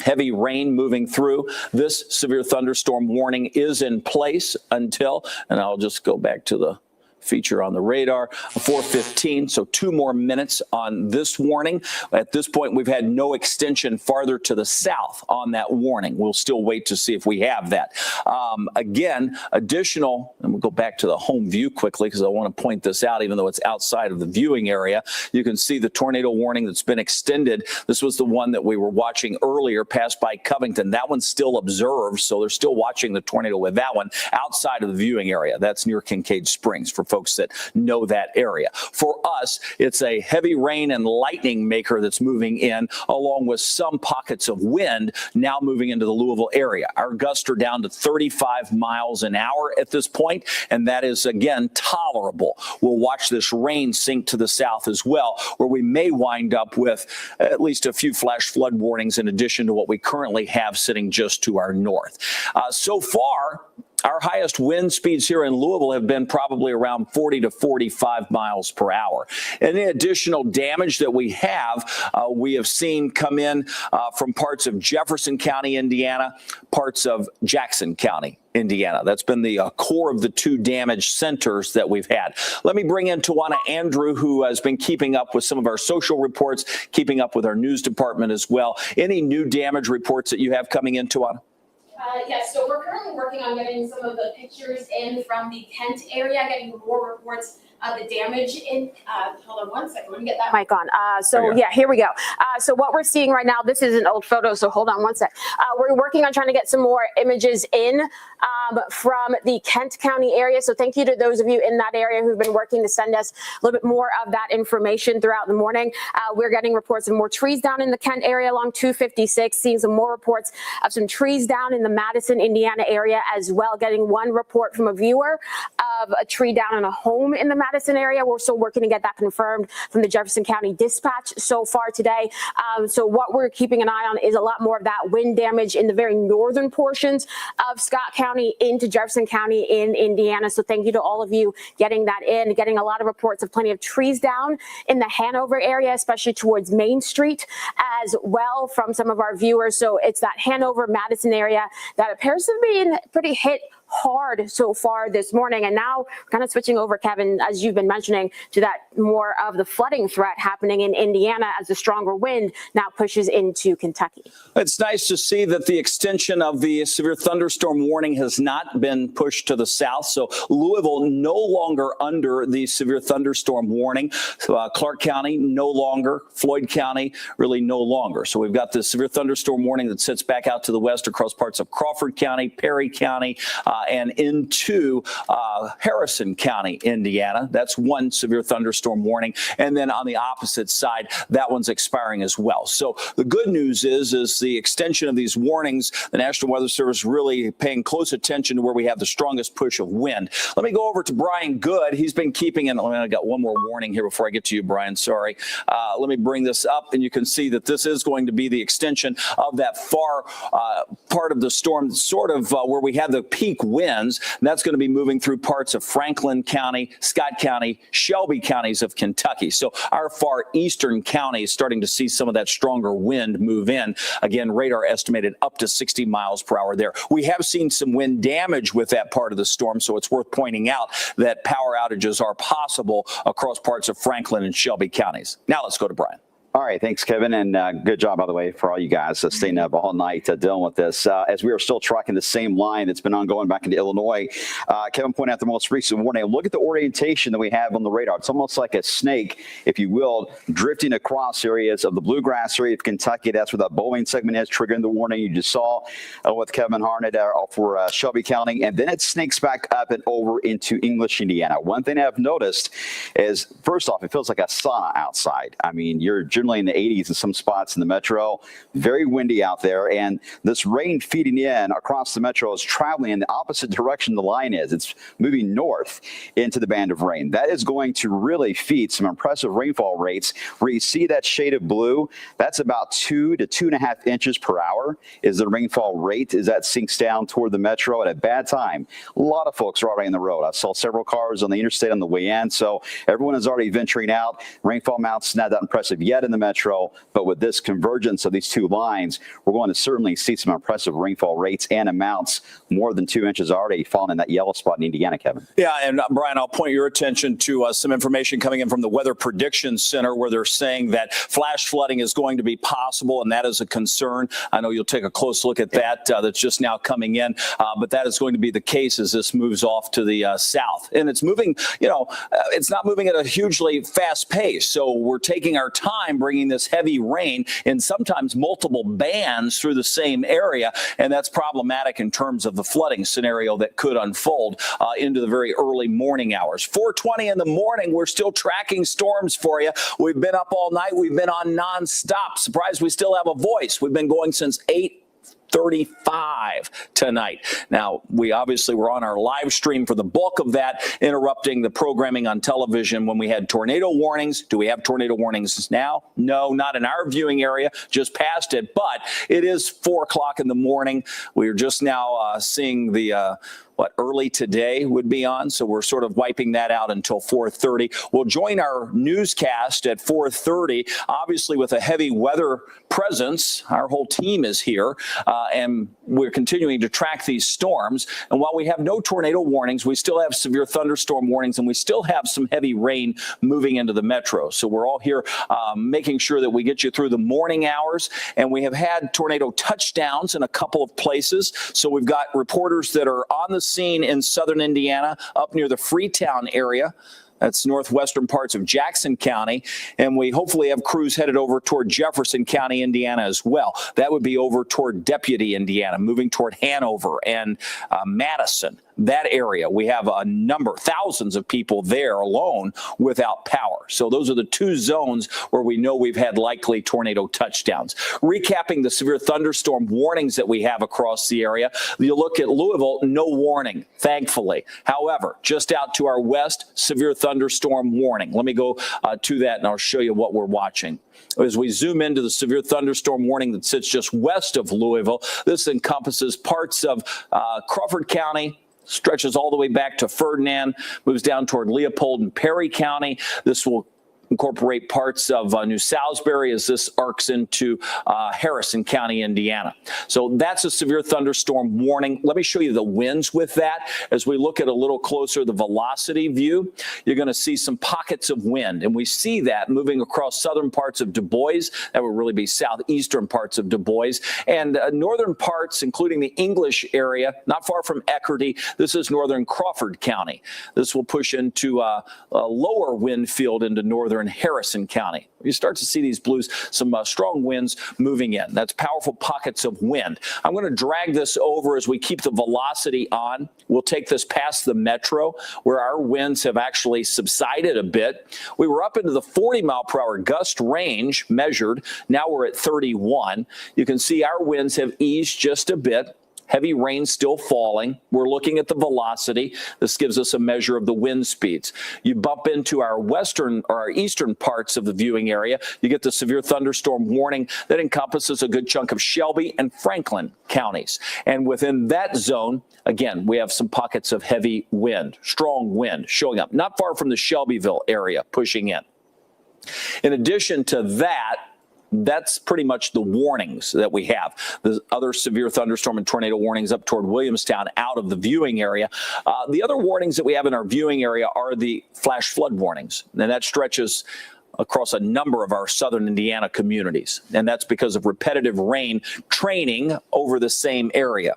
Heavy rain moving through. This severe thunderstorm warning is in place until, and I'll just go back to the feature on the radar, 4:15, so 2 more minutes on this warning. At this point, we've had no extension farther to the south on that warning. We'll still wait to see if we have that. Again, additional, and we'll go back to the home view quickly because I want to point this out, even though it's outside of the viewing area. You can see the tornado warning that's been extended. This was the one that we were watching earlier, passed by Covington. That one's still observed, so they're still watching the tornado with that one outside of the viewing area. That's near Kincaid Springs for folks that know that area. For us, it's a heavy rain and lightning maker that's moving in, along with some pockets of wind now moving into the Louisville area. Our gusts are down to 35 miles an hour at this point, and that is, again, tolerable. We'll watch this rain sink to the south as well, where we may wind up with at least a few flash flood warnings in addition to what we currently have sitting just to our north. So far, our highest wind speeds here in Louisville have been probably around 40 to 45 miles per hour. Any additional damage that we have seen come in from parts of Jefferson County, Indiana, parts of Jackson County, Indiana. That's been the core of the 2 damage centers that we've had. Let me bring in Tawana Andrew, who has been keeping up with some of our social reports, keeping up with our news department as well. Any new damage reports that you have coming in, Tawana? Yes, so we're currently working on getting some of the pictures in from the Kent area, getting more reports of the damage in. Hold on one second, let me get that mic on. Yeah, here we go. So what we're seeing right now, this is an old photo, so hold on one sec. We're working on trying to get some more images in from the Kent County area. So thank you to those of you in that area who've been working to send us a little bit more of that information throughout the morning. We're getting reports of more trees down in the Kent area along 256, seeing some more reports of some trees down in the Madison, Indiana area as well. Getting one report from a viewer of a tree down in a home in the Madison area. We're still working to get that confirmed from the Jefferson County Dispatch so far today. So what we're keeping an eye on is a lot more of that wind damage in the very northern portions of Scott County into Jefferson County in Indiana. So thank you to all of you getting that in, getting a lot of reports of plenty of trees down in the Hanover area, especially towards Main Street as well from some of our viewers. So it's that Hanover, Madison area that appears to be pretty hit hard so far this morning. And now kind of switching over, Kevin, as you've been mentioning, to that more of the flooding threat happening in Indiana as the stronger wind now pushes into Kentucky. It's nice to see that the extension of the severe thunderstorm warning has not been pushed to the south. So Louisville no longer under the severe thunderstorm warning. So, Clark County no longer. Floyd County really no longer. So we've got the severe thunderstorm warning that sits back out to the west across parts of Crawford County, Perry County, and into Harrison County, Indiana. That's one severe thunderstorm warning. And then on the opposite side, that one's expiring as well. So the good news is the extension of these warnings, the National Weather Service really paying close attention to where we have the strongest push of wind. Let me go over to Brian Good. He's been keeping in, I got one more warning here before I get to you, Brian, sorry. Let me bring this up, and you can see that this is going to be the extension of that far part of the storm, sort of where we had the peak winds. And that's going to be moving through parts of Franklin County, Scott County, Shelby counties of Kentucky. So our far eastern counties starting to see some of that stronger wind move in. Again, radar estimated up to 60 miles per hour there. We have seen some wind damage with that part of the storm, so it's worth pointing out that power outages are possible across parts of Franklin and Shelby counties. Now let's go to Brian. All right. Thanks, Kevin. And good job, by the way, for all you guys staying up all night dealing with this. As we are still tracking the same line that's been ongoing back into Illinois, Kevin pointed out the most recent warning. Look at the orientation that we have on the radar. It's almost like a snake, if you will, drifting across areas of the bluegrass area of Kentucky. That's where that Boeing segment is, triggering the warning you just saw with Kevin Harned for Shelby County. And then it snakes back up and over into English, Indiana. One thing I've noticed is, first off, it feels like a sauna outside. I mean, you're generally in the 80s in some spots in the metro. Very windy out there, and this rain feeding in across the metro is traveling in the opposite direction the line is. It's moving north into the band of rain. That is going to really feed some impressive rainfall rates. Where you see that shade of blue, that's about 2 to 2.5 inches per hour is the rainfall rate as that sinks down toward the metro at a bad time. A lot of folks are already on the road. I saw several cars on the interstate on the way in, so everyone is already venturing out. Rainfall amounts not that impressive yet in the metro, but with this convergence of these two lines, we're going to certainly see some impressive rainfall rates and amounts. More than 2 inches already falling in that yellow spot in Indiana, Kevin. Yeah, and Brian, I'll point your attention to some information coming in from the Weather Prediction Center, where they're saying that flash flooding is going to be possible, and that is a concern. I know you'll take a close look at that. That's just now coming in, but that is going to be the case as this moves off to the south. And it's moving, it's not moving at a hugely fast pace, so we're taking our time bringing this heavy rain in sometimes multiple bands through the same area, and that's problematic in terms of the flooding scenario that could unfold into the very early morning hours. 4:20 in the morning, we're still tracking storms for you. We've been up all night. We've been on nonstop. Surprised we still have a voice. We've been going since 8:35 tonight. Now, we obviously were on our live stream for the bulk of that, interrupting the programming on television when we had tornado warnings. Do we have tornado warnings now? No, not in our viewing area, just past it. But it is 4 o'clock in the morning. We are just now seeing the early today would be on. So we're sort of wiping that out until 4:30. We'll join our newscast at 4:30, obviously with a heavy weather presence. Our whole team is here, and we're continuing to track these storms. And while we have no tornado warnings, we still have severe thunderstorm warnings, and we still have some heavy rain moving into the metro. So we're all here making sure that we get you through the morning hours. And we have had tornado touchdowns in a couple of places. So we've got reporters that are on the scene in southern Indiana, up near the Freetown area. That's northwestern parts of Jackson County. And we hopefully have crews headed over toward Jefferson County, Indiana as well. That would be over toward Deputy, Indiana, moving toward Hanover and Madison. That area, we have a number, thousands of people there alone without power. So those are the two zones where we know we've had likely tornado touchdowns. Recapping the severe thunderstorm warnings that we have across the area, you look at Louisville, no warning, thankfully. However, just out to our west, severe thunderstorm warning. Let me go to that, and I'll show you what we're watching. As we zoom into the severe thunderstorm warning that sits just west of Louisville, this encompasses parts of Crawford County, stretches all the way back to Ferdinand, moves down toward Leopold and Perry County. This will incorporate parts of New Salisbury as this arcs into Harrison County, Indiana. So that's a severe thunderstorm warning. Let me show you the winds with that. As we look at a little closer the velocity view, you're going to see some pockets of wind, and we see that moving across southern parts of Du Bois. That would really be southeastern parts of Du Bois, and northern parts, including the English area, not far from Eckerty. This is northern Crawford County. This will push into a lower wind field into northern Harrison County. You start to see these blues, some strong winds moving in. That's powerful pockets of wind. I'm going to drag this over as we keep the velocity on. We'll take this past the metro, where our winds have actually subsided a bit. We were up into the 40-mile-per-hour gust range measured. Now we're at 31. You can see our winds have eased just a bit. Heavy rain still falling. We're looking at the velocity. This gives us a measure of the wind speeds. You bump into our western or our eastern parts of the viewing area, you get the severe thunderstorm warning that encompasses a good chunk of Shelby and Franklin counties. And within that zone, again, we have some pockets of heavy wind, strong wind showing up, not far from the Shelbyville area pushing in. In addition to that, that's pretty much the warnings that we have. The other severe thunderstorm and tornado warnings up toward Williamstown out of the viewing area. The other warnings that we have in our viewing area are the flash flood warnings, and that stretches across a number of our southern Indiana communities. And that's because of repetitive rain training over the same area.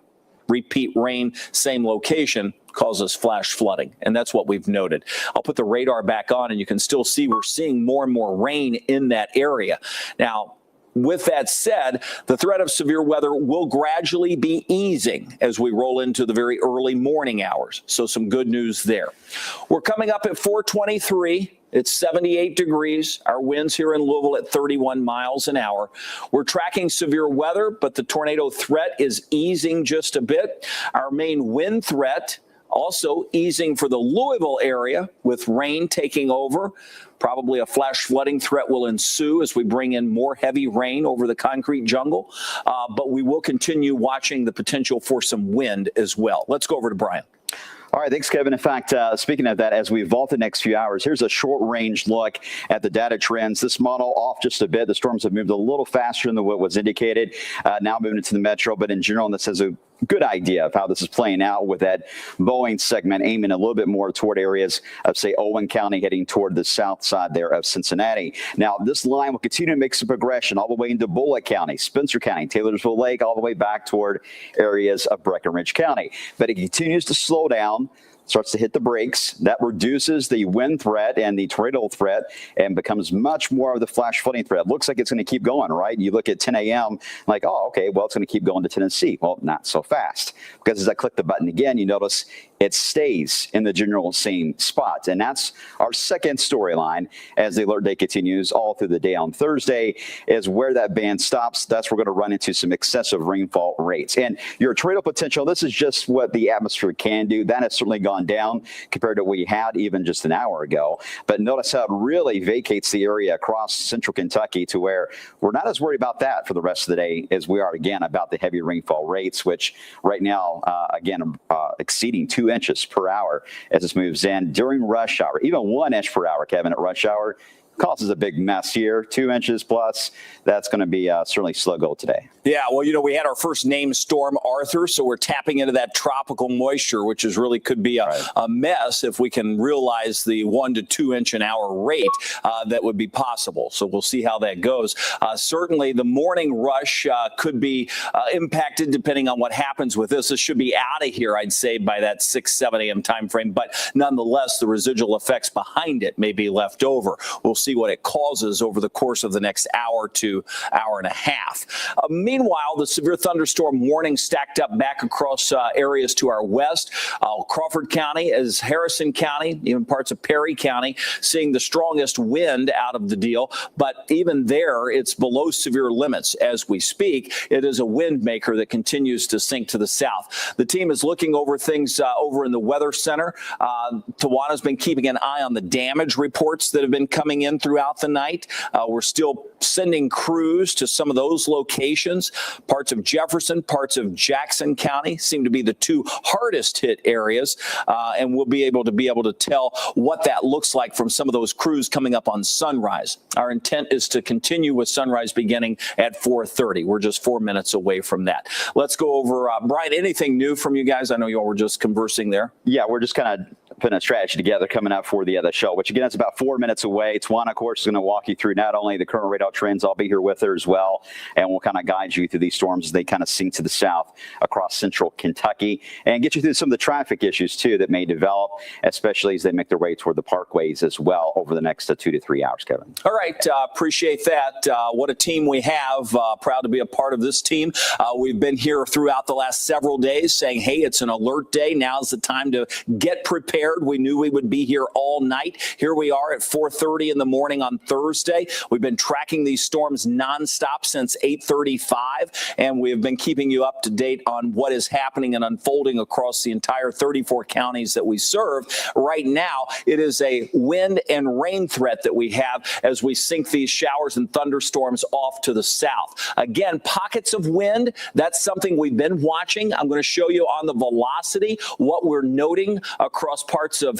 Repeat rain, same location, causes flash flooding, and that's what we've noted. I'll put the radar back on, and you can still see we're seeing more and more rain in that area. Now, with that said, the threat of severe weather will gradually be easing as we roll into the very early morning hours. So some good news there. We're coming up at 423. It's 78 degrees. Our winds here in Louisville at 31 miles an hour. We're tracking severe weather, but the tornado threat is easing just a bit. Our main wind threat also easing for the Louisville area with rain taking over. Probably a flash flooding threat will ensue as we bring in more heavy rain over the concrete jungle. But we will continue watching the potential for some wind as well. Let's go over to Brian. All right, thanks, Kevin. In fact, speaking of that, as we vault the next few hours, here's a short-range look at the data trends. This model off just a bit. The storms have moved a little faster than what was indicated. Now moving into the metro, but in general, this has a good idea of how this is playing out with that Boeing segment aiming a little bit more toward areas of, say, Owen County, heading toward the south side there of Cincinnati. Now, this line will continue to make some progression all the way into Bullitt County, Spencer County, Taylorsville Lake, all the way back toward areas of Breckenridge County. But it continues to slow down, starts to hit the brakes. That reduces the wind threat and the tornado threat and becomes much more of the flash flooding threat. Looks like it's going to keep going, right? You look at 10 a.m. like, oh, okay, well, it's going to keep going to Tennessee. Well, not so fast, because as I click the button again, you notice it stays in the general same spot. And that's our second storyline as the alert day continues all through the day on Thursday, is where that band stops. That's where we're going to run into some excessive rainfall rates. And your tornado potential, this is just what the atmosphere can do. That has certainly gone down compared to what we had even just an hour ago. But notice how it really vacates the area across central Kentucky to where we're not as worried about that for the rest of the day as we are, again, about the heavy rainfall rates, which right now, again, exceeding 2 inches per hour as this moves in during rush hour. Even 1 inch per hour, Kevin, at rush hour causes a big mess here. 2 inches plus, that's going to be certainly slow go today. Yeah, well, you know, we had our first named storm, Arthur, so we're tapping into that tropical moisture, which is really could be a mess if we can realize the 1 to 2 inch an hour rate that would be possible. So we'll see how that goes. Certainly, the morning rush could be impacted depending on what happens with this. This should be out of here, I'd say, by that 6, 7 a.m. time frame. But nonetheless, the residual effects behind it may be left over. We'll see what it causes over the course of the next hour to hour and a half. Meanwhile, the severe thunderstorm warning stacked up back across areas to our west. Crawford County, as Harrison County, even parts of Perry County, seeing the strongest wind out of the deal. But even there, it's below severe limits as we speak. It is a wind maker that continues to sink to the south. The team is looking over things over in the Weather Center. Tawana's been keeping an eye on the damage reports that have been coming in in throughout the night. We're still sending crews to some of those locations. Parts of Jefferson, parts of Jackson County seem to be the two hardest hit areas, and we'll be able to tell what that looks like from some of those crews coming up on sunrise. Our intent is to continue with sunrise beginning at 4:30. We're just 4 minutes away from that. Let's go over, Brian, anything new from you guys? I know you all were just conversing there. Yeah, we're just kind of putting a strategy together coming up for the other show, which again, it's about 4 minutes away. Tawana, of course, is going to walk you through not only the current radar trends, I'll be here with her as well, and we'll kind of guide you through these storms as they kind of sink to the south across central Kentucky and get you through some of the traffic issues too that may develop, especially as they make their way toward the parkways as well over the next 2 to 3 hours, Kevin. All right, appreciate that. What a team we have. Proud to be a part of this team. We've been here throughout the last several days saying, hey, it's an alert day. Now's the time to get prepared. We knew we would be here all night. Here we are at 4:30 in the morning on Thursday. We've been tracking these storms nonstop since 8:35, and we have been keeping you up to date on what is happening and unfolding across the entire 34 counties that we serve. Right now, it is a wind and rain threat that we have as we sink these showers and thunderstorms off to the south. Again, pockets of wind, that's something we've been watching. I'm going to show you on the velocity what we're noting across parts of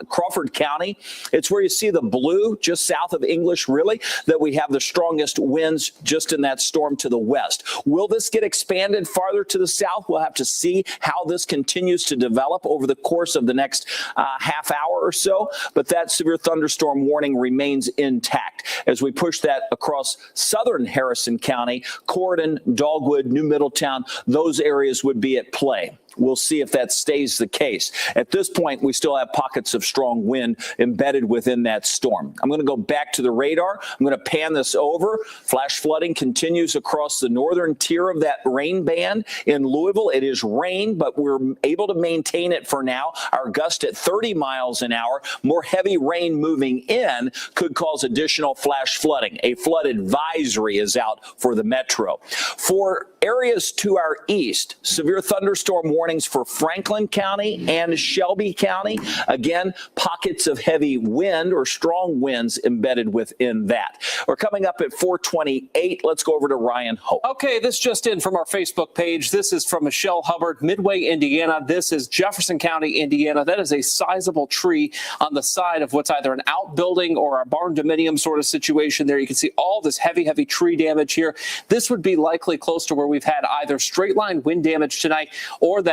Crawford County. It's where you see the blue just south of English, really, that we have the strongest winds just in that storm to the west. Will this get expanded farther to the south? We'll have to see how this continues to develop over the course of the next half hour or so, but that severe thunderstorm warning remains intact. As we push that across southern Harrison County, Corydon, Dogwood, New Middletown, those areas would be at play. We'll see if that stays the case. At this point, we still have pockets of strong wind embedded within that storm. I'm going to go back to the radar. I'm going to pan this over. Flash flooding continues across the northern tier of that rain band in Louisville. It is rain, but we're able to maintain it for now. Our gust at 30 miles an hour. More heavy rain moving in could cause additional flash flooding. A flood advisory is out for the metro. For areas to our east, severe thunderstorm warnings for Franklin County and Shelby County. Again, pockets of heavy wind or strong winds embedded within that. We're coming up at 4:28. Let's go over to Ryan Hoke. Okay, this just in from our Facebook page. This is from Michelle Hubbard, Midway, Indiana. This is Jefferson County, Indiana. That is a sizable tree on the side of what's either an outbuilding or a barn dominium sort of situation there. You can see all this heavy tree damage here. This would be likely close to where we've had either straight line wind damage tonight or that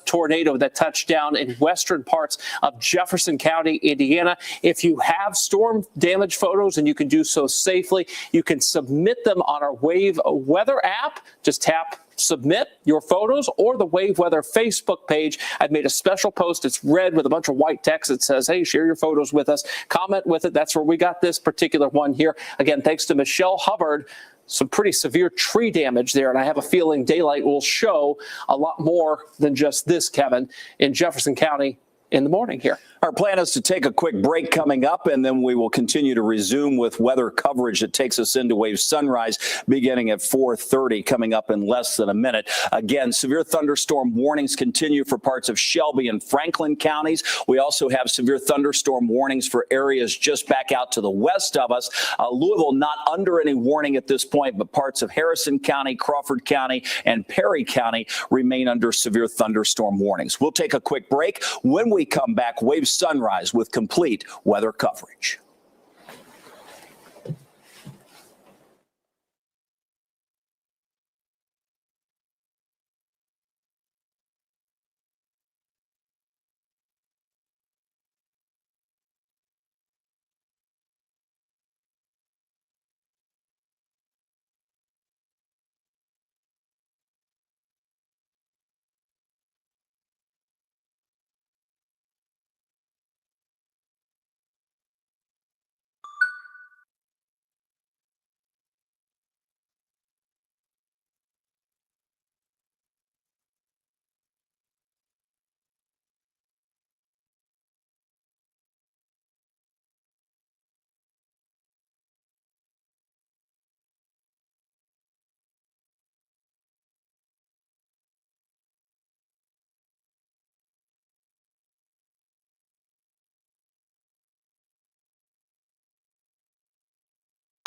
tornado that touched down in western parts of Jefferson County, Indiana. If you have storm damage photos and you can do so safely, you can submit them on our Wave Weather app. Just tap submit your photos or the Wave Weather Facebook page. I've made a special post. It's red with a bunch of white text that says, hey, share your photos with us. Comment with it. That's where we got this particular one here. Again, thanks to Michelle Hubbard. Some pretty severe tree damage there, and I have a feeling daylight will show a lot more than just this, Kevin, in Jefferson County in the morning here. Our plan is to take a quick break coming up, and then we will continue to resume with weather coverage that takes us into Wave Sunrise beginning at 4:30, coming up in less than a minute. Again, severe thunderstorm warnings continue for parts of Shelby and Franklin counties. We also have severe thunderstorm warnings for areas just back out to the west of us. Louisville not under any warning at this point, but parts of Harrison County, Crawford County, and Perry County remain under severe thunderstorm warnings. We'll take a quick break. When we come back, Wave Sunrise with complete weather coverage.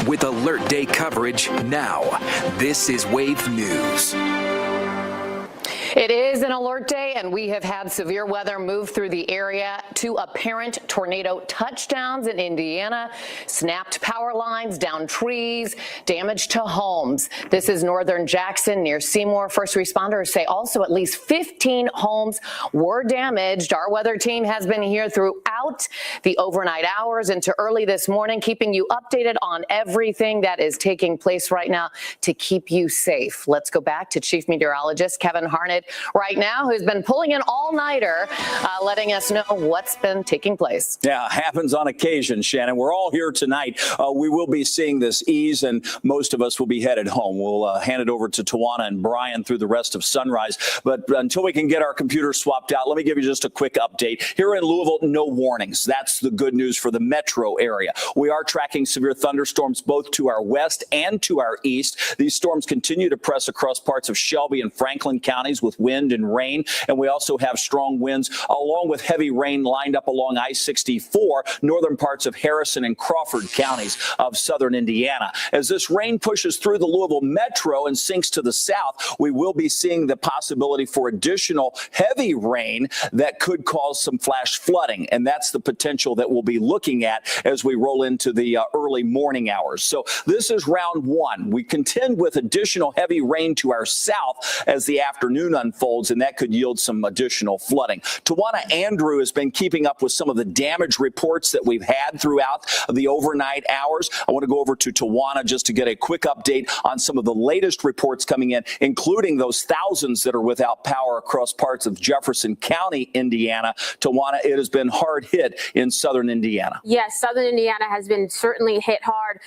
with Alert Day coverage now. This is Wave News. It is an alert day, and we have had severe weather move through the area. 2 apparent tornado touchdowns in Indiana, snapped power lines, down trees, damage to homes. This is northern Jackson near Seymour. First responders say also at least 15 homes were damaged. Our weather team has been here throughout the overnight hours into early this morning, keeping you updated on everything that is taking place right now to keep you safe. Let's go back to Chief Meteorologist Kevin Harned right now, who's been pulling an all-nighter, letting us know what's been taking place. Yeah, happens on occasion, Shannon. We're all here tonight. We will be seeing this ease, and most of us will be headed home. We'll hand it over to Tawana and Brian through the rest of sunrise. But until we can get our computers swapped out, let me give you just a quick update. Here in Louisville, no warnings. That's the good news for the metro area. We are tracking severe thunderstorms both to our west and to our east. These storms continue to press across parts of Shelby and Franklin counties with wind and rain, and we also have strong winds along with heavy rain lined up along I-64, northern parts of Harrison and Crawford counties of southern Indiana. As this rain pushes through the Louisville metro and sinks to the south, we will be seeing the possibility for additional heavy rain that could cause some flash flooding, and that's the potential that we'll be looking at as we roll into the early morning hours. So this is round one. We contend with additional heavy rain to our south as the afternoon unfolds, and that could yield some additional flooding. Tawana Andrew has been keeping up with some of the damage reports that we've had throughout the overnight hours. I want to go over to Tawana just to get a quick update on some of the latest reports coming in, including those thousands that are without power across parts of Jefferson County, Indiana. Tawana, it has been hard hit in southern Indiana. Yes, southern Indiana has been certainly hit hard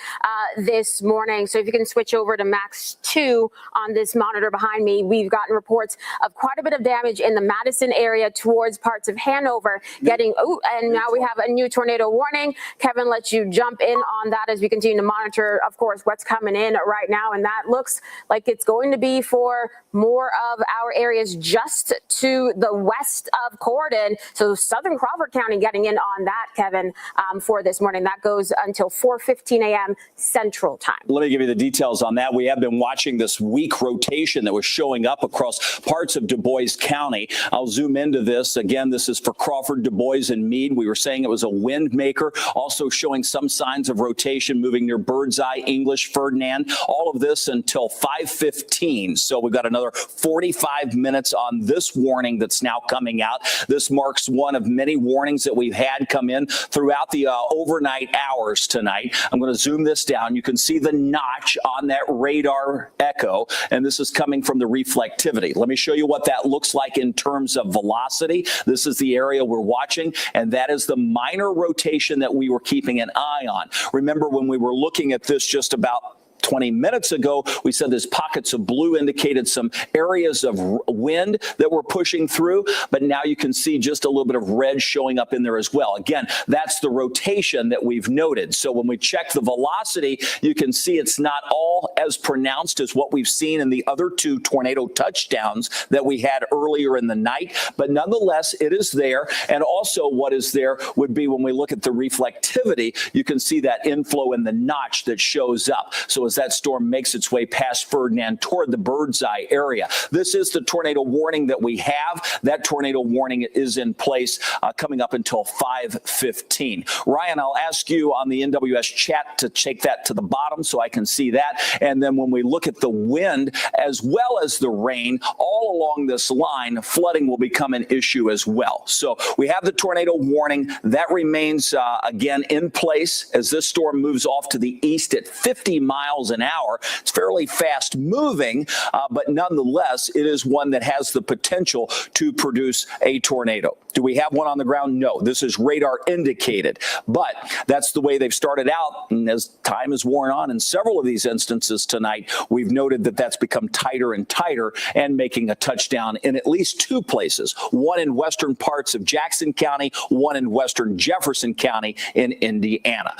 this morning. So if you can switch over to Max 2 on this monitor behind me, we've gotten reports of quite a bit of damage in the Madison area towards parts of Hanover and now we have a new tornado warning. Kevin, let you jump in on that as we continue to monitor, of course, what's coming in right now. And that looks like it's going to be for more of our areas just to the west of Corydon. So southern Crawford County getting in on that, Kevin, for this morning. That goes until 4:15 a.m. Central Time. Let me give you the details on that. We have been watching this weak rotation that was showing up across parts of Du Bois County. I'll zoom into this. Again, this is for Crawford, Du Bois, and Meade. We were saying it was a wind maker, also showing some signs of rotation moving near Birdseye, English, Ferdinand. All of this until 5:15. So we've got another 45 minutes on this warning that's now coming out. This marks one of many warnings that we've had come in throughout the overnight hours tonight. I'm going to zoom this down. You can see the notch on that radar echo, and this is coming from the reflectivity. Let me show you what that looks like in terms of velocity. This is the area we're watching, and that is the minor rotation that we were keeping an eye on. Remember when we were looking at this just about 20 minutes ago, we said there's pockets of blue indicated some areas of wind that were pushing through, but now you can see just a little bit of red showing up in there as well. Again, that's the rotation that we've noted. So when we check the velocity, you can see it's not all as pronounced as what we've seen in the other 2 tornado touchdowns that we had earlier in the night, but nonetheless, it is there. And also what is there would be when we look at the reflectivity, you can see that inflow in the notch that shows up. So as that storm makes its way past Ferdinand toward the Birdseye area. This is the tornado warning that we have. That tornado warning is in place coming up until 5:15. Ryan, I'll ask you on the NWS chat to take that to the bottom so I can see that. And then when we look at the wind as well as the rain all along this line, flooding will become an issue as well. So we have the tornado warning. That remains, again, in place as this storm moves off to the east at 50 miles an hour. It's fairly fast moving, but nonetheless, it is one that has the potential to produce a tornado. Do we have one on the ground? No. This is radar indicated, but that's the way they've started out. And as time has worn on in several of these instances tonight, we've noted that that's become tighter and tighter and making a touchdown in at least 2 places, one in western parts of Jackson County, one in western Jefferson County in Indiana.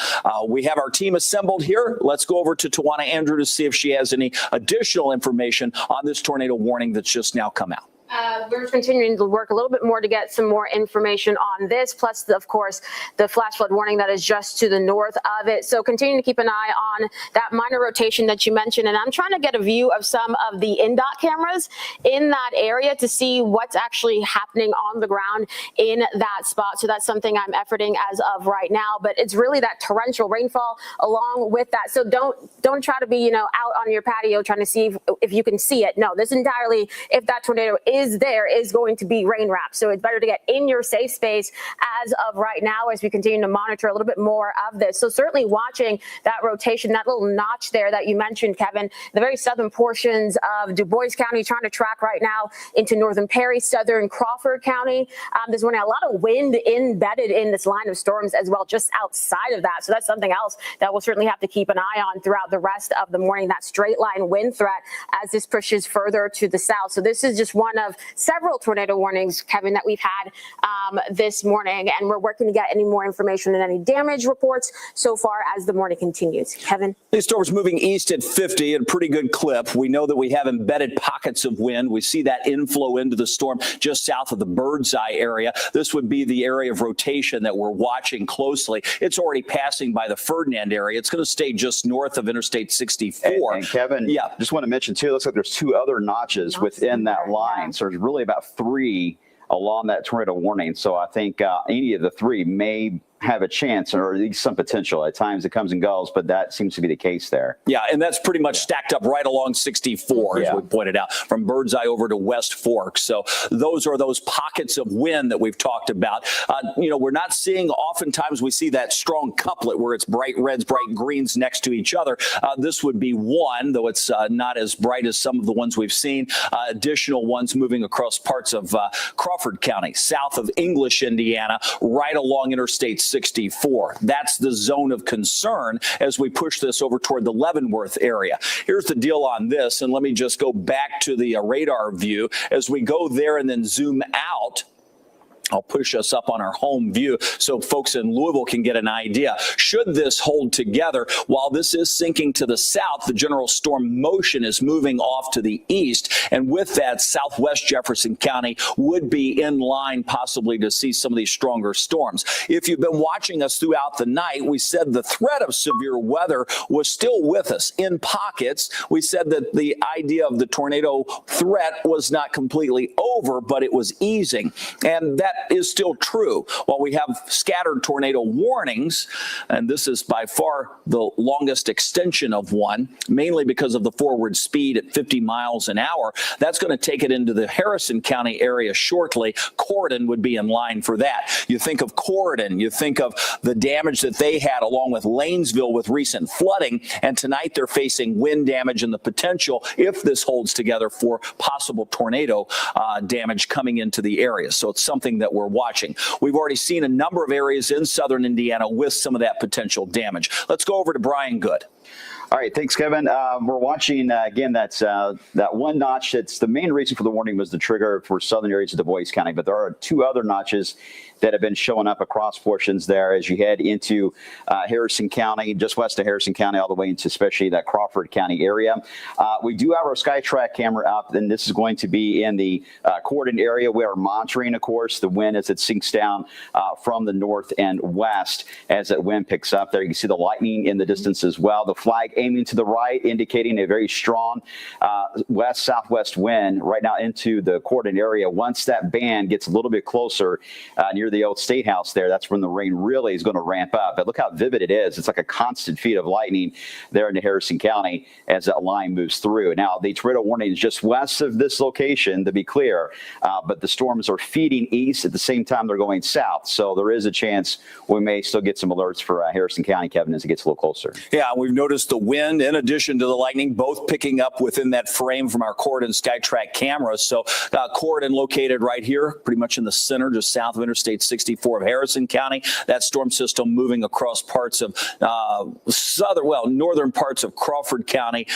We have our team assembled here. Let's go over to Tawana Andrew to see if she has any additional information on this tornado warning that's just now come out. We're continuing to work a little bit more to get some more information on this, plus, of course, the flash flood warning that is just to the north of it. So continue to keep an eye on that minor rotation that you mentioned. And I'm trying to get a view of some of the INDOT cameras in that area to see what's actually happening on the ground in that spot. So that's something I'm efforting as of right now. But it's really that torrential rainfall along with that. So don't try to be, out on your patio trying to see if you can see it. No, this entirely, if that tornado is there, is going to be rain wrapped. So it's better to get in your safe space as of right now as we continue to monitor a little bit more of this. So certainly watching that rotation, that little notch there that you mentioned, Kevin, the very southern portions of Du Bois County, trying to track right now into northern Perry, southern Crawford County. There's a lot of wind embedded in this line of storms as well, just outside of that. So that's something else that we'll certainly have to keep an eye on throughout the rest of the morning, that straight line wind threat as this pushes further to the south. So this is just one of several tornado warnings, Kevin, that we've had this morning, and we're working to get any more information and any damage reports so far as the morning continues. Kevin? These storms moving east at 50 at a pretty good clip. We know that we have embedded pockets of wind. We see that inflow into the storm just south of the Birdseye area. This would be the area of rotation that we're watching closely. It's already passing by the Ferdinand area. It's going to stay just north of Interstate 64. And Kevin, just want to mention, too, it looks like there's two other notches within that line. So there's really about three along that tornado warning. So I think any of the three may have a chance, or at least some potential. At times it comes and goes, but that seems to be the case there. Yeah, and that's pretty much stacked up right along 64, as we pointed out, from Birdseye over to West Fork. So those are those pockets of wind that we've talked about. We're not seeing, oftentimes we see that strong couplet where it's bright reds, bright greens next to each other. This would be one, though it's not as bright as some of the ones we've seen. Additional ones moving across parts of Crawford County, south of English, Indiana, right along Interstate 64. That's the zone of concern as we push this over toward the Leavenworth area. Here's the deal on this, and let me just go back to the radar view. As we go there and then zoom out, I'll push us up on our home view so folks in Louisville can get an idea. Should this hold together, while this is sinking to the south, the general storm motion is moving off to the east. And with that, southwest Jefferson County would be in line possibly to see some of these stronger storms. If you've been watching us throughout the night, we said the threat of severe weather was still with us in pockets. We said that the idea of the tornado threat was not completely over, but it was easing. And that is still true. While we have scattered tornado warnings, and this is by far the longest extension of one, mainly because of the forward speed at 50 miles an hour, that's going to take it into the Harrison County area shortly. Corydon would be in line for that. You think of Corydon, you think of the damage that they had along with Lanesville with recent flooding, and tonight they're facing wind damage and the potential, if this holds together, for possible tornado damage coming into the area. So it's something that we're watching. We've already seen a number of areas in southern Indiana with some of that potential damage. Let's go over to Brian Good. All right, thanks, Kevin. We're watching, again, that one notch. That's the main reason for the warning was the trigger for southern areas of Du Bois County, but there are two other notches that have been showing up across portions there as you head into Harrison County, just west of Harrison County, all the way into especially that Crawford County area. We do have our SkyTrack camera up, and this is going to be in the Corydon area. We are monitoring, of course, the wind as it sinks down from the north and west as that wind picks up there. You can see the lightning in the distance as well. The flag aiming to the right, indicating a very strong west-southwest wind right now into the Corydon area. Once that band gets a little bit closer near the old State House there, that's when the rain really is going to ramp up. But look how vivid it is. It's like a constant feed of lightning there into Harrison County as that line moves through. Now, the tornado warning is just west of this location, to be clear, but the storms are feeding east at the same time they're going south. So there is a chance we may still get some alerts for Harrison County, Kevin, as it gets a little closer. Yeah, we've noticed the wind, in addition to the lightning, both picking up within that frame from our Corydon SkyTrack cameras. So Corydon located right here, pretty much in the center, just south of Interstate Interstate 64 of Harrison County. That storm system moving across parts of northern parts of Crawford County,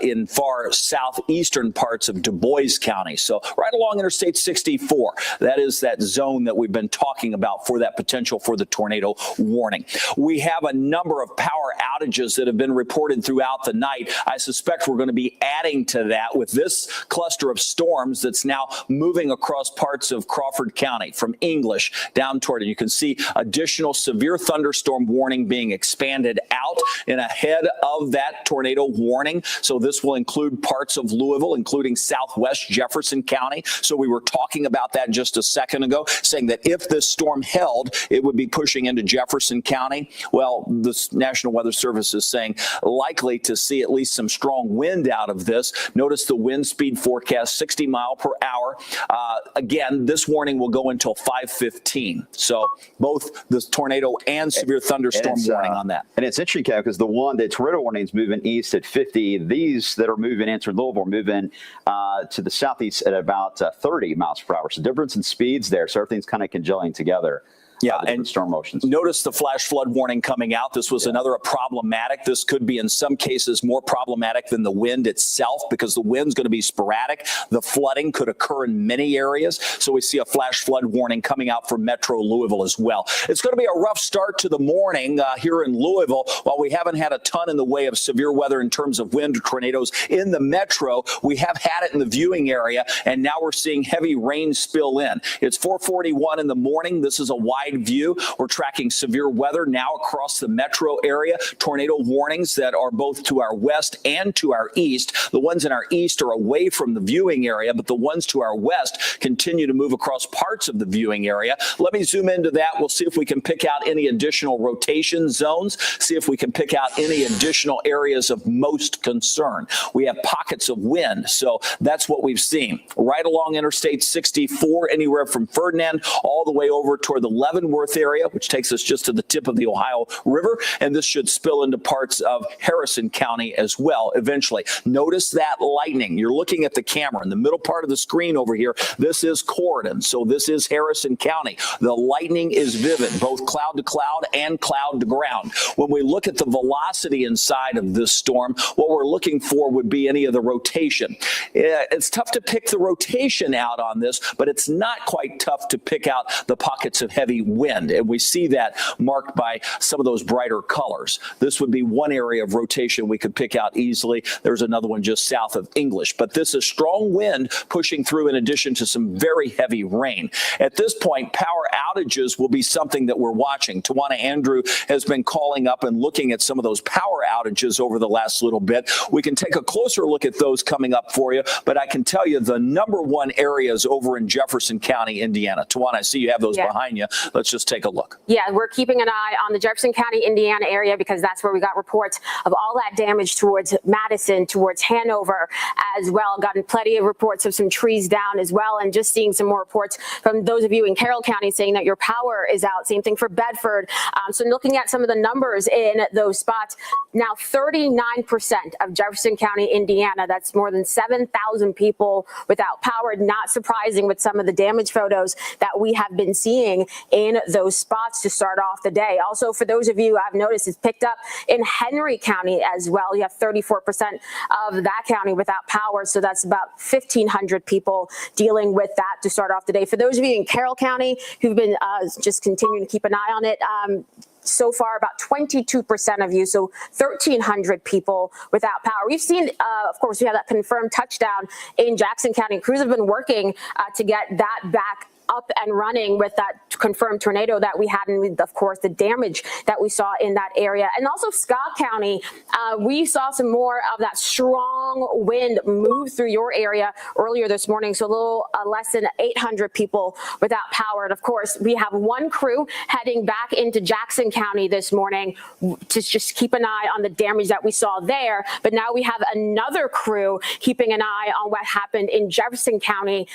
in far southeastern parts of Du Bois County. So right along Interstate 64, that is that zone that we've been talking about for that potential for the tornado warning. We have a number of power outages that have been reported throughout the night. I suspect we're going to be adding to that with this cluster of storms that's now moving across parts of Crawford County from English down toward it. You can see additional severe thunderstorm warning being expanded out and ahead of that tornado warning. So this will include parts of Louisville, including southwest Jefferson County. So we were talking about that just a second ago, saying that if this storm held, it would be pushing into Jefferson County. Well, the National Weather Service is saying likely to see at least some strong wind out of this. Notice the wind speed forecast, 60 mile per hour. Again, this warning will go until 5:15. So both the tornado and severe thunderstorm warning on that. And it's interesting, Kev, because the tornado warning is moving east at 50. These that are moving into Louisville are moving to the southeast at about 30 miles per hour. So difference in speeds there. So everything's kind of congealing together. Yeah, and storm motions. Notice the flash flood warning coming out. This was another problematic. This could be in some cases more problematic than the wind itself because the wind's going to be sporadic. The flooding could occur in many areas. So we see a flash flood warning coming out for Metro Louisville as well. It's going to be a rough start to the morning here in Louisville. While we haven't had a ton in the way of severe weather in terms of wind tornadoes in the metro, we have had it in the viewing area, and now we're seeing heavy rain spill in. It's 4:41 in the morning. This is a wide view. We're tracking severe weather now across the metro area. Tornado warnings that are both to our west and to our east. The ones in our east are away from the viewing area, but the ones to our west continue to move across parts of the viewing area. Let me zoom into that. We'll see if we can pick out any additional rotation zones, see if we can pick out any additional areas of most concern. We have pockets of wind, so that's what we've seen. Right along Interstate 64, anywhere from Ferdinand all the way over toward the Leavenworth area, which takes us just to the tip of the Ohio River, and this should spill into parts of Harrison County as well eventually. Notice that lightning. You're looking at the camera in the middle part of the screen over here. This is Corydon, so this is Harrison County. The lightning is vivid, both cloud to cloud and cloud to ground. When we look at the velocity inside of this storm, what we're looking for would be any of the rotation. It's tough to pick the rotation out on this, but it's not quite tough to pick out the pockets of heavy wind, and we see that marked by some of those brighter colors. This would be one area of rotation we could pick out easily. There's another one just south of English, but this is strong wind pushing through in addition to some very heavy rain. At this point, power outages will be something that we're watching. Tawana Andrew has been calling up and looking at some of those power outages over the last little bit. We can take a closer look at those coming up for you, but I can tell you the number one areas over in Jefferson County, Indiana. Tawana, I see you have those behind you. Let's just take a look. Yeah, we're keeping an eye on the Jefferson County, Indiana area because that's where we got reports of all that damage towards Madison, towards Hanover as well. Gotten plenty of reports of some trees down as well, and just seeing some more reports from those of you in Carroll County saying that your power is out. Same thing for Bedford. So looking at some of the numbers in those spots, now 39% of Jefferson County, Indiana, that's more than 7,000 people without power. Not surprising with some of the damage photos that we have been seeing in those spots to start off the day. Also, for those of you I've noticed, it's picked up in Henry County as well. You have 34% of that county without power. So that's about 1,500 people dealing with that to start off the day. For those of you in Carroll County who've been just continuing to keep an eye on it, so far, about 22% of you, so 1,300 people without power. We've seen, of course, we have that confirmed touchdown in Jackson County. Crews have been working to get that back up and running with that confirmed tornado that we had, and of course the damage that we saw in that area. And also Scott County, we saw some more of that strong wind move through your area earlier this morning, so a little less than 800 people without power. And of course we have one crew heading back into Jackson County this morning to just keep an eye on the damage that we saw there, but now we have another crew keeping an eye on what happened in Jefferson County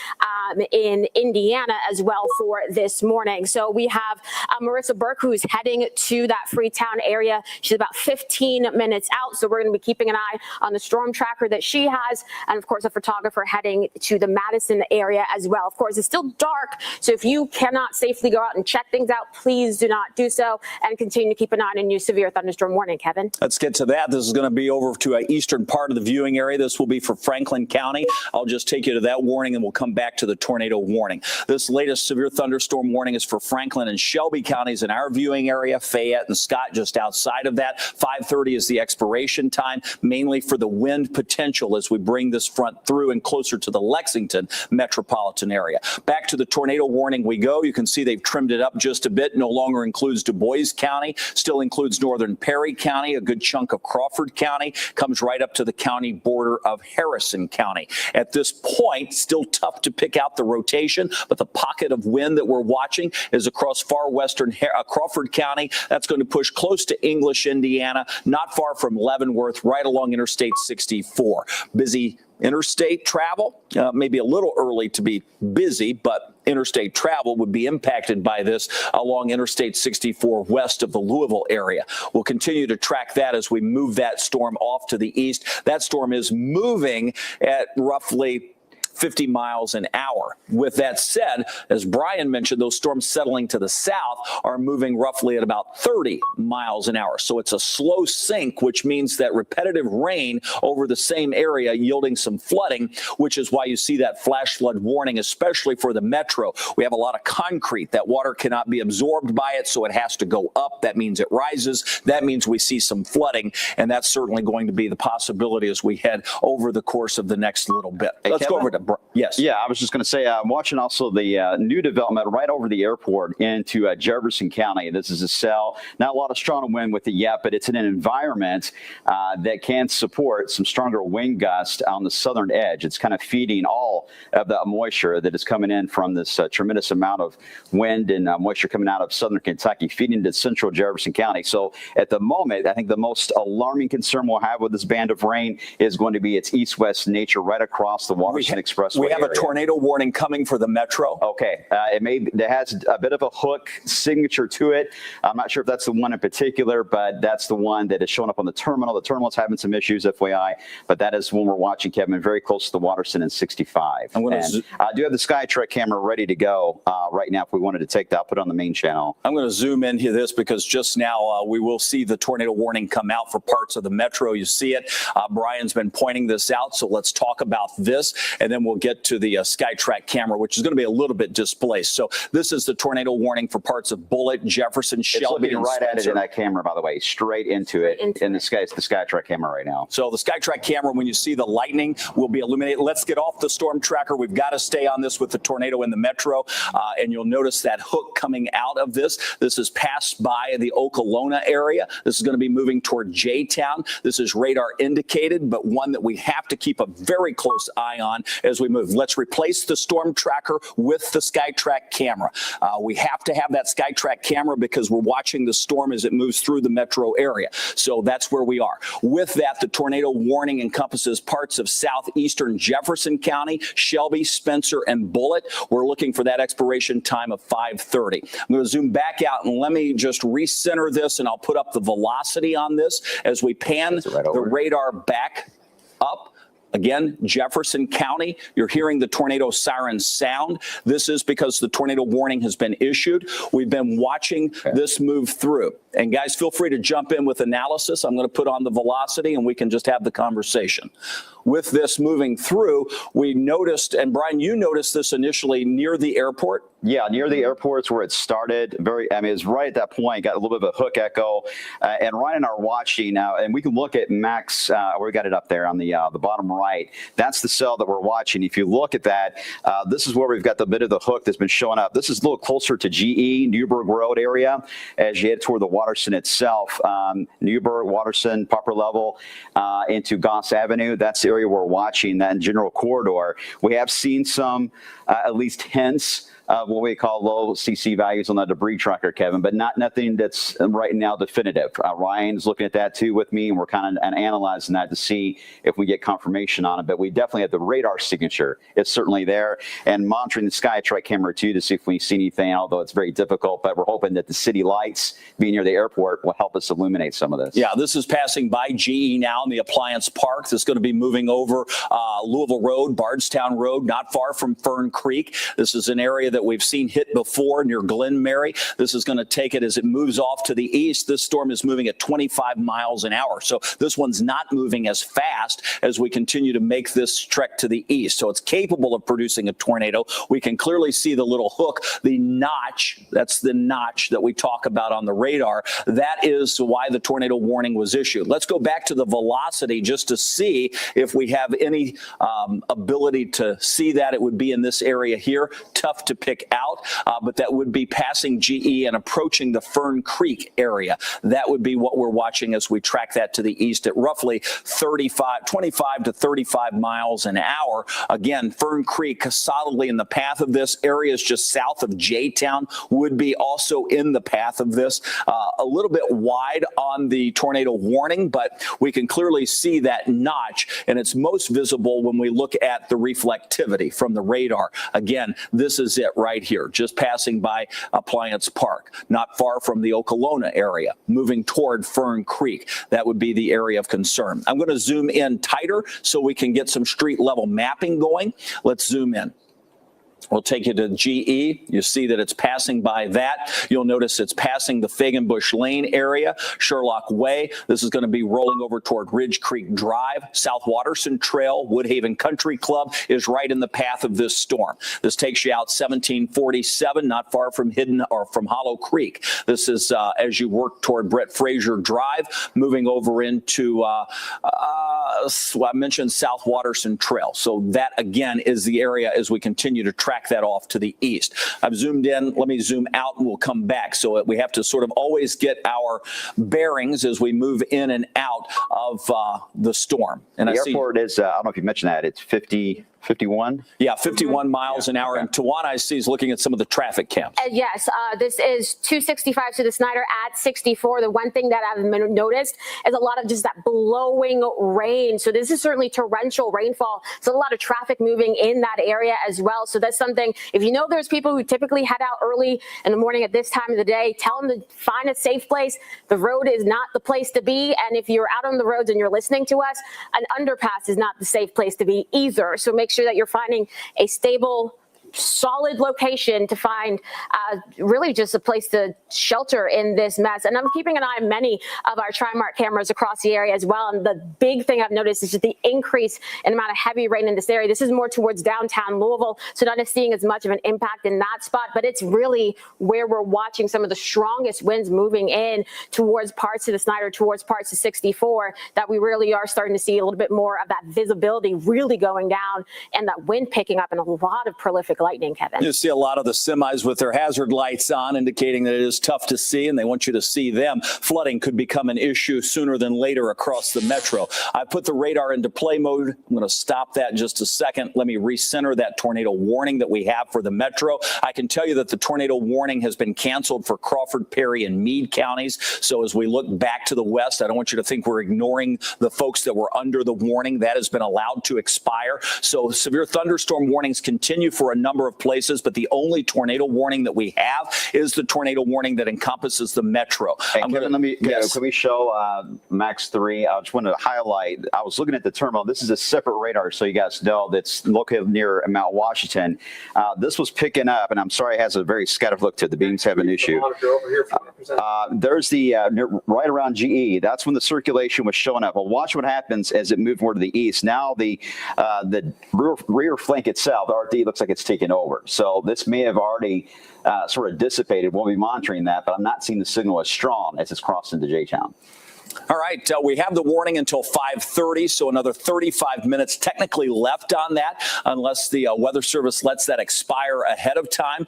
in Indiana as well for this morning. So we have Marissa Burke, who's heading to that Freetown area. She's about 15 minutes out, so we're going to be keeping an eye on the storm tracker that she has, and of course a photographer heading to the Madison area as well. Of course, it's still dark, so if you cannot safely go out and check things out, please do not do so, and continue to keep an eye on a new severe thunderstorm warning. Kevin, let's get to that. This is going to be over to an eastern part of the viewing area. This will be for Franklin County. I'll just take you to that warning, and we'll come back to the tornado warning. This latest severe thunderstorm warning is for Franklin and Shelby counties in our viewing area, Fayette and Scott just outside of that. 5:30 is the expiration time, mainly for the wind potential as we bring this front through and closer to the Lexington metropolitan area. Back to the tornado warning we go. You can see they've trimmed it up just a bit. No longer includes Du Bois County, still includes northern Perry County, a good chunk of Crawford County, comes right up to the county border of Harrison County. At this point, still tough to pick out the rotation, but the pocket of wind that we're watching is across far western Crawford County. That's going to push close to English, Indiana, not far from Leavenworth, right along Interstate 64. Busy interstate travel, maybe a little early to be busy, but interstate travel would be impacted by this along Interstate 64 west of the Louisville area. We'll continue to track that as we move that storm off to the east. That storm is moving at roughly 50 miles an hour. With that said, as Brian mentioned, those storms settling to the south are moving roughly at about 30 miles an hour. So it's a slow sink, which means that repetitive rain over the same area yielding some flooding, which is why you see that flash flood warning, especially for the metro. We have a lot of concrete. That water cannot be absorbed by it, so it has to go up. That means it rises. That means we see some flooding, and that's certainly going to be the possibility as we head over the course of the next little bit. Let's go over to yes. Yeah, I was just going to say, I'm watching also the new development right over the airport into Jefferson County. This is a cell, not a lot of strong wind with it yet, but it's in an environment that can support some stronger wind gusts on the southern edge. It's kind of feeding all of the moisture that is coming in from this tremendous amount of wind and moisture coming out of southern Kentucky, feeding into central Jefferson County. So at the moment, I think the most alarming concern we'll have with this band of rain is going to be its east-west nature right across the Waterson Expressway. We have a tornado warning coming for the metro. Okay. It has a bit of a hook signature to it. I'm not sure if that's the one in particular, but that's the one that is showing up on the terminal. The terminal's having some issues, FYI, but that is when we're watching, Kevin, very close to the Waterson and 65. I do have the SkyTrack camera ready to go right now if we wanted to take that. I'll put it on the main channel. I'm going to zoom into this because just now we will see the tornado warning come out for parts of the metro. You see it. Brian's been pointing this out, so let's talk about this, and then we'll get to the SkyTrack camera, which is going to be a little bit displaced. So this is the tornado warning for parts of Bullitt, Jefferson, Shelby, and right at it in that camera, by the way, straight into it. In the sky, it's the SkyTrack camera right now. So the SkyTrack camera, when you see the lightning, will be illuminated. Let's get off the storm tracker. We've got to stay on this with the tornado in the metro, and you'll notice that hook coming out of this. This is passed by the Okolona area. This is going to be moving toward J-Town. This is radar indicated, but one that we have to keep a very close eye on as we move. Let's replace the storm tracker with the SkyTrack camera. We have to have that SkyTrack camera because we're watching the storm as it moves through the metro area. So that's where we are. With that, the tornado warning encompasses parts of southeastern Jefferson County, Shelby, Spencer, and Bullitt. We're looking for that expiration time of 5:30. I'm going to zoom back out and let me just recenter this, and I'll put up the velocity on this as we pan the radar back up. Again, Jefferson County, you're hearing the tornado siren sound. This is because the tornado warning has been issued. We've been watching this move through. And guys, feel free to jump in with analysis. I'm going to put on the velocity and we can just have the conversation. With this moving through, we noticed, and Brian, you noticed this initially near the airport. Yeah, near the airport's where it started. It's right at that point. Got a little bit of a hook echo. And Ryan and I are watching now, and we can look at Max. We got it up there on the bottom right. That's the cell that we're watching. If you look at that, this is where we've got the bit of the hook that's been showing up. This is a little closer to GE, Newburgh Road area, as you head toward the Waterson itself. Newburgh, Waterson, Popper Level, into Goss Avenue. That's the area we're watching, that general corridor. We have seen some, at least hints what we call low CC values on the debris tracker, Kevin, but nothing that's right now definitive. Ryan's looking at that too with me, and we're kind of analyzing that to see if we get confirmation on it. But we definitely have the radar signature. It's certainly there, and monitoring the SkyTrack camera too to see if we see anything, although it's very difficult. But we're hoping that the city lights being near the airport will help us illuminate some of this. Yeah, this is passing by GE now in the Appliance Park. This is going to be moving over Louisville Road, Bardstown Road, not far from Fern Creek. This is an area that we've seen hit before near Glen Mary. This is going to take it as it moves off to the east. This storm is moving at 25 miles an hour. So this one's not moving as fast as we continue to make this trek to the east. So it's capable of producing a tornado. We can clearly see the little hook, the notch. That's the notch that we talk about on the radar. That is why the tornado warning was issued. Let's go back to the velocity just to see if we have any ability to see that. It would be in this area here. Tough to pick out, but that would be passing GE and approaching the Fern Creek area. That would be what we're watching as we track that to the east at roughly 25 to 35 miles an hour. Again, Fern Creek solidly in the path of this. Areas just south of J-Town would be also in the path of this. A little bit wide on the tornado warning, but we can clearly see that notch, and it's most visible when we look at the reflectivity from the radar. Again, this is it right here, just passing by Appliance Park, not far from the Okolona area, moving toward Fern Creek. That would be the area of concern. I'm going to zoom in tighter so we can get some street level mapping going. Let's zoom in. We'll take you to GE. You see that it's passing by that. You'll notice it's passing the Fagenbush Lane area, Sherlock Way. This is going to be rolling over toward Ridge Creek Drive. South Waterson Trail, Woodhaven Country Club is right in the path of this storm. This takes you out 1747, not far from Hidden or from Hollow Creek. This is as you work toward Brett Fraser Drive, moving over into I mentioned South Waterson Trail. So that again is the area as we continue to track that off to the east. I've zoomed in. Let me zoom out and we'll come back. So we have to sort of always get our bearings as we move in and out of the storm. And the airport is, I don't know if you mentioned that, it's 51? Yeah, 51 miles an hour. And Tawana, I see, is looking at some of the traffic cams. Yes, this is 265 to the Snyder at 64. The one thing that I've noticed is a lot of just that blowing rain. So this is certainly torrential rainfall. So a lot of traffic moving in that area as well. So that's something, if you know there's people who typically head out early in the morning at this time of the day, tell them to find a safe place. The road is not the place to be. And if you're out on the roads and you're listening to us, an underpass is not the safe place to be either. So make sure that you're finding a stable, solid location to find really just a place to shelter in this mess. And I'm keeping an eye on many of our Trimark cameras across the area as well. And the big thing I've noticed is just the increase in amount of heavy rain in this area. This is more towards downtown Louisville, so not seeing as much of an impact in that spot, but it's really where we're watching some of the strongest winds moving in towards parts of the Snyder, towards parts of 64, that we really are starting to see a little bit more of that visibility really going down and that wind picking up and a lot of prolific lightning, Kevin. You see a lot of the semis with their hazard lights on, indicating that it is tough to see, and they want you to see them. Flooding could become an issue sooner than later across the metro. I put the radar into play mode. I'm going to stop that in just a second. Let me recenter that tornado warning that we have for the metro. I can tell you that the tornado warning has been canceled for Crawford, Perry, and Meade counties. So as we look back to the west, I don't want you to think we're ignoring the folks that were under the warning. That has been allowed to expire. So severe thunderstorm warnings continue for a number of places, but the only tornado warning that we have is the tornado warning that encompasses the metro. Hey, can we show Max 3? I just want to highlight, I was looking at the terminal. This is a separate radar, so you guys know, that's located near Mount Washington. This was picking up, and I'm sorry it has a very scattered look to it. The beams have an issue. There's the right around GE. That's when the circulation was showing up. Well, watch what happens as it moved more to the east. Now the rear flank itself, the RD, looks like it's taken over. So this may have already sort of dissipated. We'll be monitoring that, but I'm not seeing the signal as strong as it's crossed into J-Town. All right, we have the warning until 5:30, so another 35 minutes technically left on that, unless the Weather Service lets that expire ahead of time.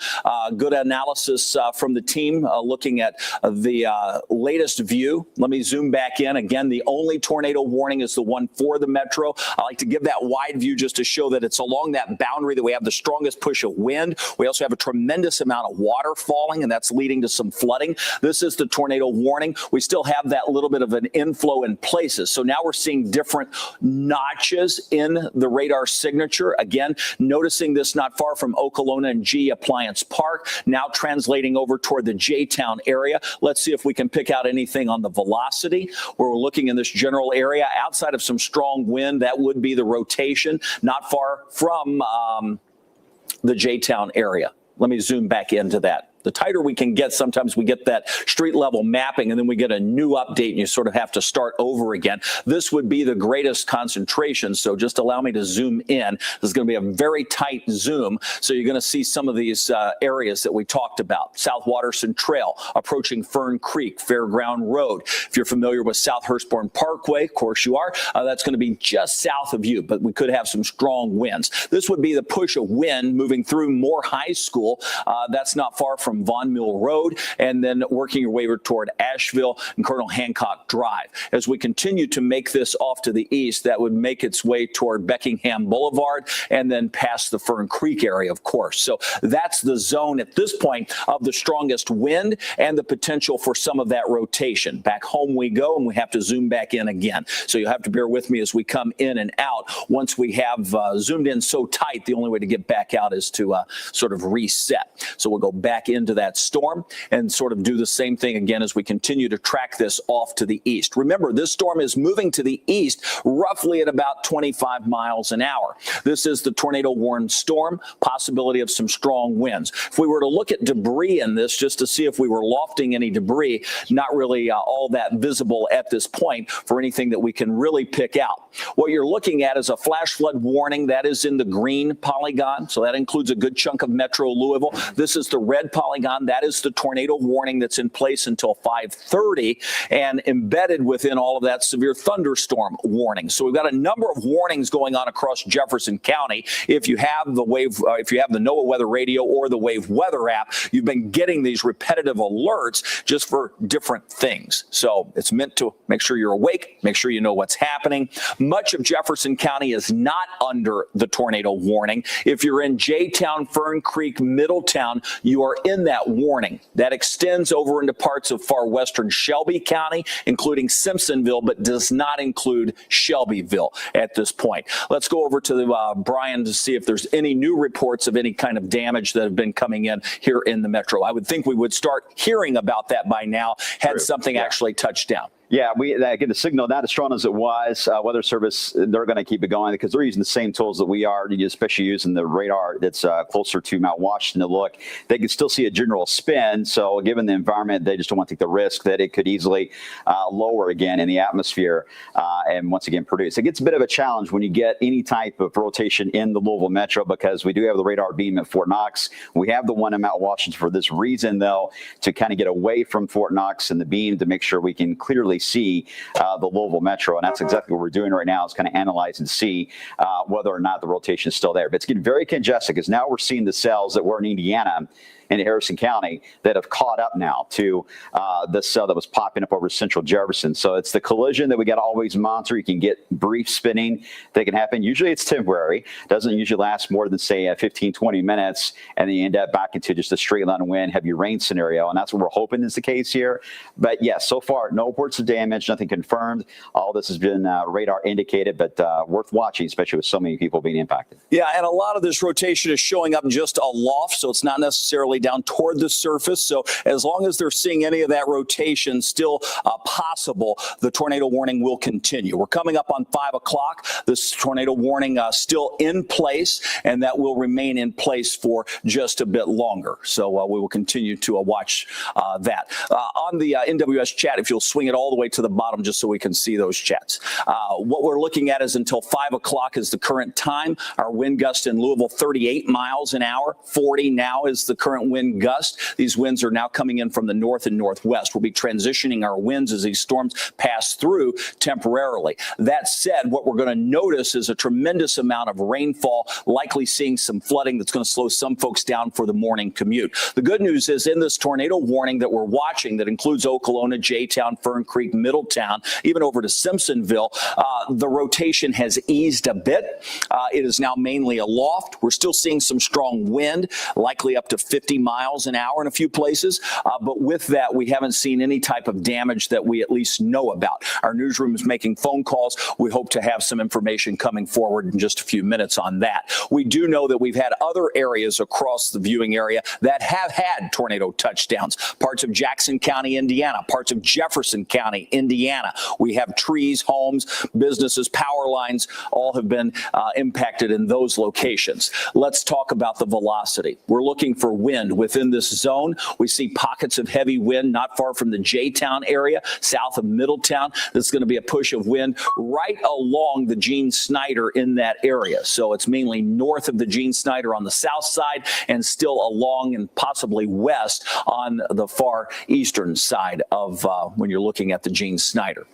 Good analysis from the team looking at the latest view. Let me zoom back in. Again, the only tornado warning is the one for the metro. I like to give that wide view just to show that it's along that boundary that we have the strongest push of wind. We also have a tremendous amount of water falling, and that's leading to some flooding. This is the tornado warning. We still have that little bit of an inflow in places. So now we're seeing different notches in the radar signature. Again, noticing this not far from Okolona and G Appliance Park, now translating over toward the J-Town area. Let's see if we can pick out anything on the velocity where we're looking in this general area. Outside of some strong wind, that would be the rotation, not far from the J-Town area. Let me zoom back into that. The tighter we can get, sometimes we get that street level mapping and then we get a new update and you sort of have to start over again. This would be the greatest concentration. So just allow me to zoom in. This is going to be a very tight zoom. So you're going to see some of these areas that we talked about. South Waterson Trail, approaching Fern Creek, Fairground Road. If you're familiar with South Hurstbourne Parkway, of course you are, that's going to be just south of you, but we could have some strong winds. This would be the push of wind moving through Moore High School. That's not far from Von Mill Road, and then working your way toward Asheville and Colonel Hancock Drive. As we continue to make this off to the east, that would make its way toward Beckingham Boulevard and then past the Fern Creek area, of course. So that's the zone at this point of the strongest wind and the potential for some of that rotation. Back home we go, and we have to zoom back in again. So you'll have to bear with me as we come in and out. Once we have zoomed in so tight, the only way to get back out is to sort of reset. So we'll go back into that storm and sort of do the same thing again as we continue to track this off to the east. Remember, this storm is moving to the east roughly at about 25 miles an hour. This is the tornado warned storm, possibility of some strong winds. If we were to look at debris in this just to see if we were lofting any debris, not really all that visible at this point for anything that we can really pick out. What you're looking at is a flash flood warning. That is in the green polygon, so that includes a good chunk of Metro Louisville. This is the red polygon. That is the tornado warning that's in place until 5:30, and embedded within all of that severe thunderstorm warning. So we've got a number of warnings going on across Jefferson County. If you have the if you have the NOAA Weather Radio or the Wave Weather app, you've been getting these repetitive alerts just for different things. So it's meant to make sure you're awake, make sure you know what's happening. Much of Jefferson County is not under the tornado warning. If you're in J-Town, Fern Creek, Middletown, you are in that warning. That extends over into parts of far western Shelby County, including Simpsonville, but does not include Shelbyville at this point. Let's go over to Brian to see if there's any new reports of any kind of damage that have been coming in here in the metro. I would think we would start hearing about that by now had something actually touched down. Yeah, again, the signal not as strong as it was. Weather Service, they're going to keep it going because they're using the same tools that we are, especially using the radar that's closer to Mount Washington to look. They can still see a general spin. So given the environment, they just don't want to take the risk that it could easily lower again in the atmosphere and once again produce. It gets a bit of a challenge when you get any type of rotation in the Louisville Metro because we do have the radar beam at Fort Knox. We have the one in Mount Washington for this reason, though, to kind of get away from Fort Knox and the beam to make sure we can clearly see the Louisville Metro. And that's exactly what we're doing right now is kind of analyze and see whether or not the rotation is still there. But it's getting very congested because now we're seeing the cells that were in Indiana in Harrison County that have caught up now to the cell that was popping up over central Jefferson. So it's the collision that we got to always monitor. You can get brief spinning that can happen. Usually it's temporary. Doesn't usually last more than, say, 15, 20 minutes, and then you end up back into just a straight line wind, heavy rain scenario, and that's what we're hoping is the case here. But yes, so far, no reports of damage, nothing confirmed. All this has been radar indicated, but worth watching, especially with so many people being impacted. Yeah, and a lot of this rotation is showing up just aloft, so it's not necessarily down toward the surface. So as long as they're seeing any of that rotation still possible, the tornado warning will continue. We're coming up on 5 o'clock. This tornado warning still in place, and that will remain in place for just a bit longer. So we will continue to watch that. On the NWS chat, if you'll swing it all the way to the bottom just so we can see those chats. What we're looking at is until 5 o'clock is the current time. Our wind gust in Louisville, 38 miles an hour. 40 now is the current current wind gusts. These winds are now coming in from the north and northwest. We'll be transitioning our winds as these storms pass through temporarily. That said, what we're going to notice is a tremendous amount of rainfall, likely seeing some flooding that's going to slow some folks down for the morning commute. The good news is in this tornado warning that we're watching that includes Okolona, J-Town, Fern Creek, Middletown, even over to Simpsonville, the rotation has eased a bit. It is now mainly aloft. We're still seeing some strong wind, likely up to 50 miles an hour in a few places. But with that, we haven't seen any type of damage that we at least know about. Our newsroom is making phone calls. We hope to have some information coming forward in just a few minutes on that. We do know that we've had other areas across the viewing area that have had tornado touchdowns. Parts of Jackson County, Indiana, parts of Jefferson County, Indiana. We have trees, homes, businesses, power lines, all have been impacted in those locations. Let's talk about the velocity. We're looking for wind within this zone. We see pockets of heavy wind not far from the J-Town area, south of Middletown. There's going to be a push of wind right along the Gene Snyder in that area. So it's mainly north of the Gene Snyder on the south side and still along and possibly west on the far eastern side of when you're looking at the Gene Snyder.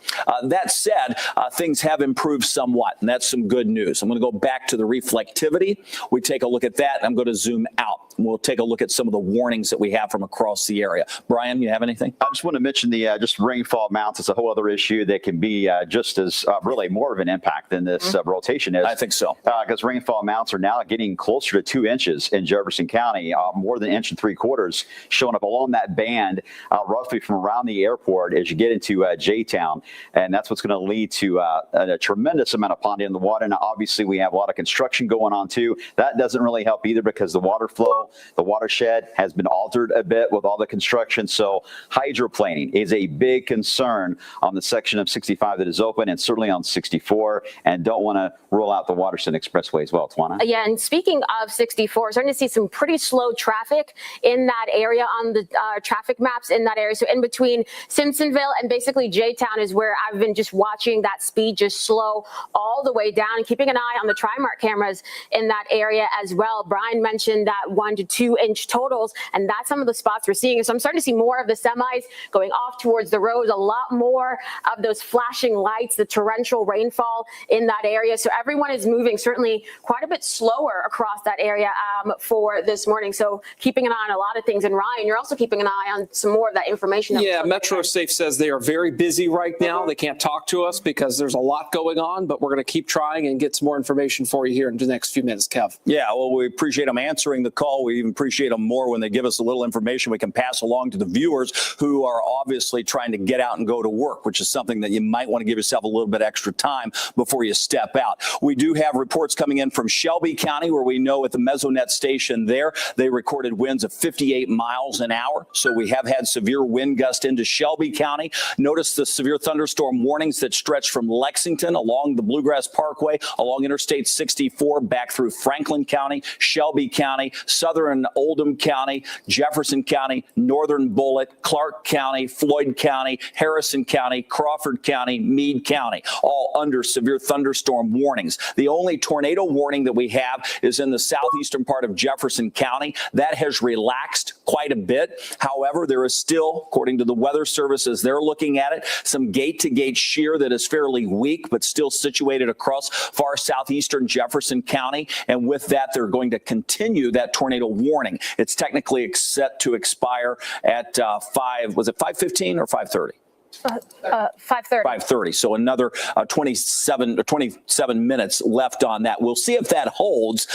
That said, things have improved somewhat, and that's some good news. I'm going to go back to the reflectivity. We take a look at that, and I'm going to zoom out. We'll take a look at some of the warnings that we have from across the area. Brian, you have anything? I just want to mention the just rainfall amounts. It's a whole other issue that can be just as really more of an impact than this rotation is. I think so. Because rainfall amounts are now getting closer to 2 inches in Jefferson County, more than 1 3/4 showing up along that band, roughly from around the airport as you get into J-Town. And that's what's going to lead to a tremendous amount of ponding in the water. And obviously, we have a lot of construction going on, too. That doesn't really help either because the water flow, the watershed has been altered a bit with all the construction. So hydroplaning is a big concern on the section of 65 that is open and certainly on 64. And don't want to rule out the Waterston Expressway as well, Tawana. Yeah, and speaking of 64, starting to see some pretty slow traffic in that area on the traffic maps in that area. So in between Simpsonville and basically J-Town is where I've been just watching that speed just slow all the way down and keeping an eye on the Trimark cameras in that area as well. Brian mentioned that 1 to 2 inch totals, and that's some of the spots we're seeing. So I'm starting to see more of the semis going off towards the roads, a lot more of those flashing lights, the torrential rainfall in that area. So everyone is moving certainly quite a bit slower across that area for this morning. So keeping an eye on a lot of things. And Ryan, you're also keeping an eye on some more of that information. Yeah, MetroSafe says they are very busy right now. They can't talk to us because there's a lot going on, but we're going to keep trying and get some more information for you here in the next few minutes, Kev. Yeah, well, we appreciate them answering the call. We even appreciate them more when they give us a little information we can pass along to the viewers who are obviously trying to get out and go to work, which is something that you might want to give yourself a little bit extra time before you step out. We do have reports coming in from Shelby County where we know at the Mesonet station there, they recorded winds of 58 miles an hour. So we have had severe wind gust into Shelby County. Notice the severe thunderstorm warnings that stretch from Lexington along the Bluegrass Parkway, along Interstate 64, back through Franklin County, Shelby County, southern Oldham County, Jefferson County, northern Bullitt, Clark County, Floyd County, Harrison County, Crawford County, Meade County, all under severe thunderstorm warnings. The only tornado warning that we have is in the southeastern part of Jefferson County. That has relaxed quite a bit. However, there is still, according to the Weather Service, as they're looking at it, some gate-to-gate shear that is fairly weak, but still situated across far southeastern Jefferson County. And with that, they're going to continue that tornado warning. It's technically set to expire at 5:15 or 5:30? 5:30. 5:30. So another 27 minutes left on that. We'll see if that holds.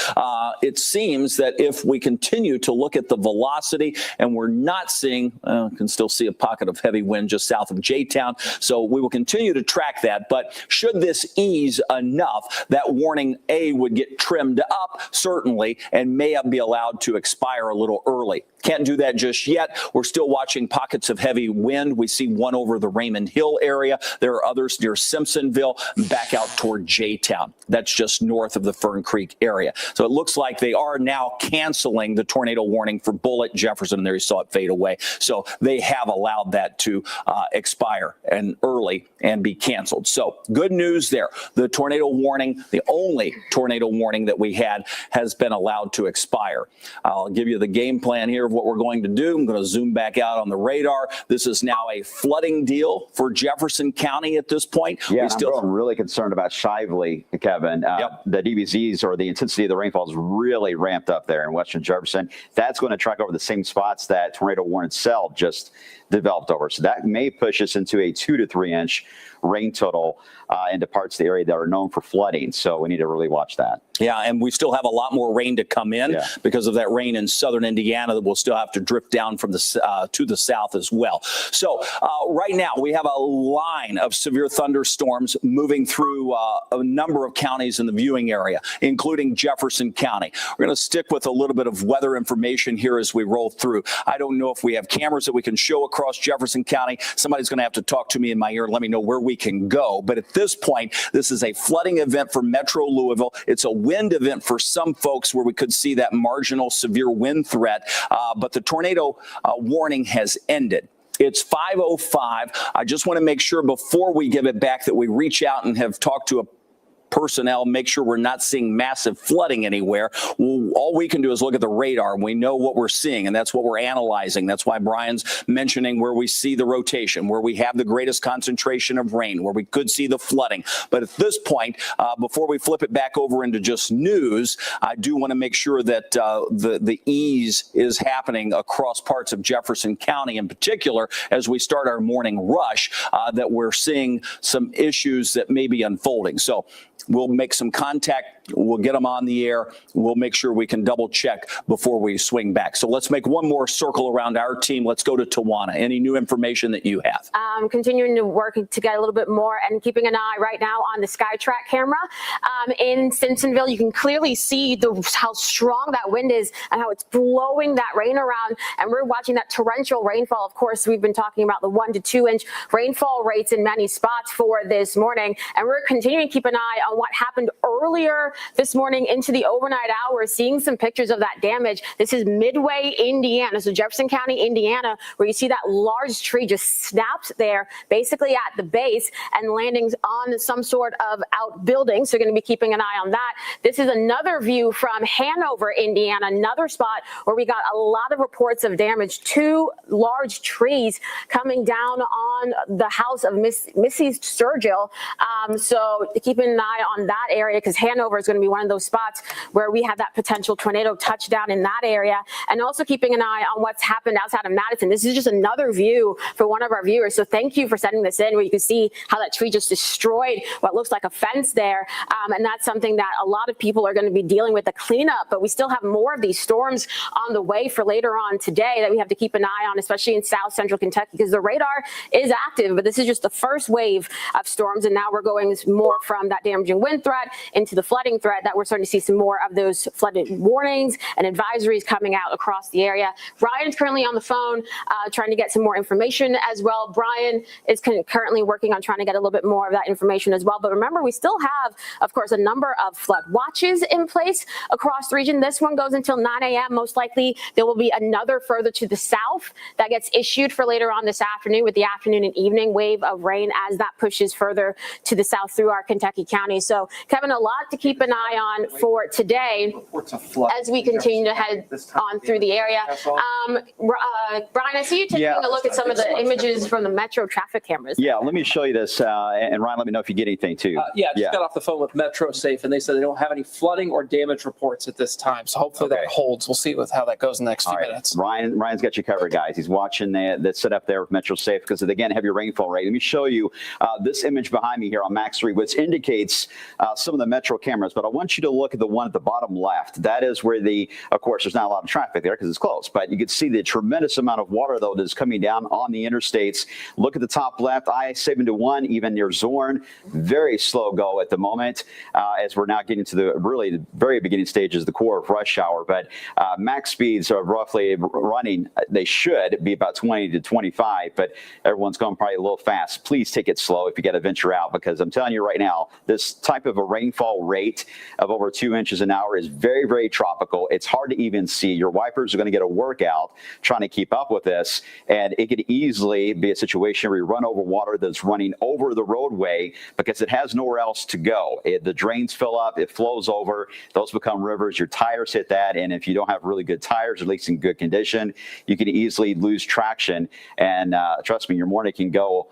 It seems that if we continue to look at the velocity and we're not seeing, can still see a pocket of heavy wind just south of J-Town. So we will continue to track that. But should this ease enough, that warning A would get trimmed up, certainly, and may be allowed to expire a little early. Can't do that just yet. We're still watching pockets of heavy wind. We see one over the the Raymond Hill area. There are others near Simpsonville, back out toward J-Town. That's just north of the Fern Creek area. So it looks like they are now canceling the tornado warning for Bullitt, Jefferson. There you saw it fade away. So they have allowed that to expire and early and be canceled. So good news there. The tornado warning, the only tornado warning that we had, has been allowed to expire. I'll give you the game plan here of what we're going to do. I'm going to zoom back out on the radar. This is now a flooding deal for Jefferson County at this point. Yeah, I'm really concerned about Shively, Kevin. The DBZs, or the intensity of the rainfall, is really ramped up there in western Jefferson. That's going to track over the same spots that tornado warning cell just developed over. So that may push us into a 2 to 3 inch rain total into parts of the area that are known for flooding. So we need to really watch that. Yeah, and we still have a lot more rain to come in because of that rain in southern Indiana that will still have to drift down from the to the south as well. So right now we have a line of severe thunderstorms moving through a number of counties in the viewing area, including Jefferson County. We're going to stick with a little bit of weather information here as we roll through. I don't know if we have cameras that we can show across Jefferson County. Somebody's going to have to talk to me in my ear and let me know where we can go. But at this point, this is a flooding event for Metro Louisville. It's a wind event for some folks where we could see that marginal severe wind threat. But the tornado warning has ended. It's 5:05. I just want to make sure before we give it back that we reach out and have talked to a personnel, make sure we're not seeing massive flooding anywhere. All we can do is look at the radar, and we know what we're seeing, and that's what we're analyzing. That's why Brian's mentioning where we see the rotation, where we have the greatest concentration of rain, where we could see the flooding. But at this point, before we flip it back over into just news, I do want to make sure that the ease is happening across parts of Jefferson County in particular as we start our morning rush, that we're seeing some issues that may be unfolding. So we'll make some contact. We'll get them on the air. We'll make sure we can double check before we swing back. So let's make one more circle around our team. Let's go to Tawana. Any new information that you have? Continuing to work to get a little bit more and keeping an eye right now on the SkyTrack camera. In Simpsonville, you can clearly see how strong that wind is and how it's blowing that rain around. And we're watching that torrential rainfall. Of course, we've been talking about the 1 to 2 inch rainfall rates in many spots for this morning. And we're continuing to keep an eye on what happened earlier this morning into the overnight hours, seeing some pictures of that damage. This is Midway, Indiana, so Jefferson County, Indiana, where you see that large tree just snapped there, basically at the base and landing on some sort of outbuilding. So you're going to be keeping an eye on that. This is another view from Hanover, Indiana, another spot where we got a lot of reports of damage. 2 large trees coming down on the house of Missy Sturgill. So keeping an eye on that area, because Hanover is going to be one of those spots where we have that potential tornado touchdown in that area. And also keeping an eye on what's happened outside of Madison. This is just another view for one of our viewers. So thank you for sending this in, where you can see how that tree just destroyed what looks like a fence there. And that's something that a lot of people are going to be dealing with, the cleanup. But we still have more of these storms on the way for later on today that we have to keep an eye on, especially in south central Kentucky, because the radar is active. But this is just the first wave of storms. And now we're going more from that damaging wind threat into the flooding threat, that we're starting to see some more of those flooded warnings and advisories coming out across the area. Ryan's currently on the phone trying to get some more information as well. Brian is currently working on trying to get a little bit more of that information as well. But remember, we still have, of course, a number of flood watches in place across the region. This one goes until 9 a.m. Most likely there will be another further to the south that gets issued for later on this afternoon, with the afternoon and evening wave of rain as that pushes further to the south through our Kentucky counties. So, Kevin, a lot to keep an eye on for today as we continue to head on through the area. Brian, I see you taking a look at some of the images from the Metro traffic cameras. Yeah, let me show you this. And Ryan, let me know if you get anything too. I just got off the phone with Metro Safe, and they said they don't have any flooding or damage reports at this time. So hopefully that holds. We'll see how that goes in the next few minutes. Ryan's got you covered, guys. He's watching that set up there with Metro Safe because of, again, heavy rainfall rate. Let me show you this image behind me here on Max 3, which indicates some of the Metro cameras. cameras, but I want you to look at the one at the bottom left. That is where of course, there's not a lot of traffic there because it's close, but you can see the tremendous amount of water, though, that is coming down on the interstates. Look at the top left, I-71, even near Zorn. Very slow go at the moment as we're now getting to the very beginning stages, the core of rush hour. But max speeds are roughly running, they should be about 20 to 25, but everyone's going probably a little fast. Please take it slow if you got to venture out, because I'm telling you right now, this type of a rainfall rate of over 2 inches an hour is very, very tropical. It's hard to even see. Your wipers are going to get a workout trying to keep up with this, and it could easily be a situation where you run over water that's running over the roadway because it has nowhere else to go. The drains fill up, it flows over, those become rivers, your tires hit that, and if you don't have really good tires, at least in good condition, you can easily lose traction, and trust me, your morning can go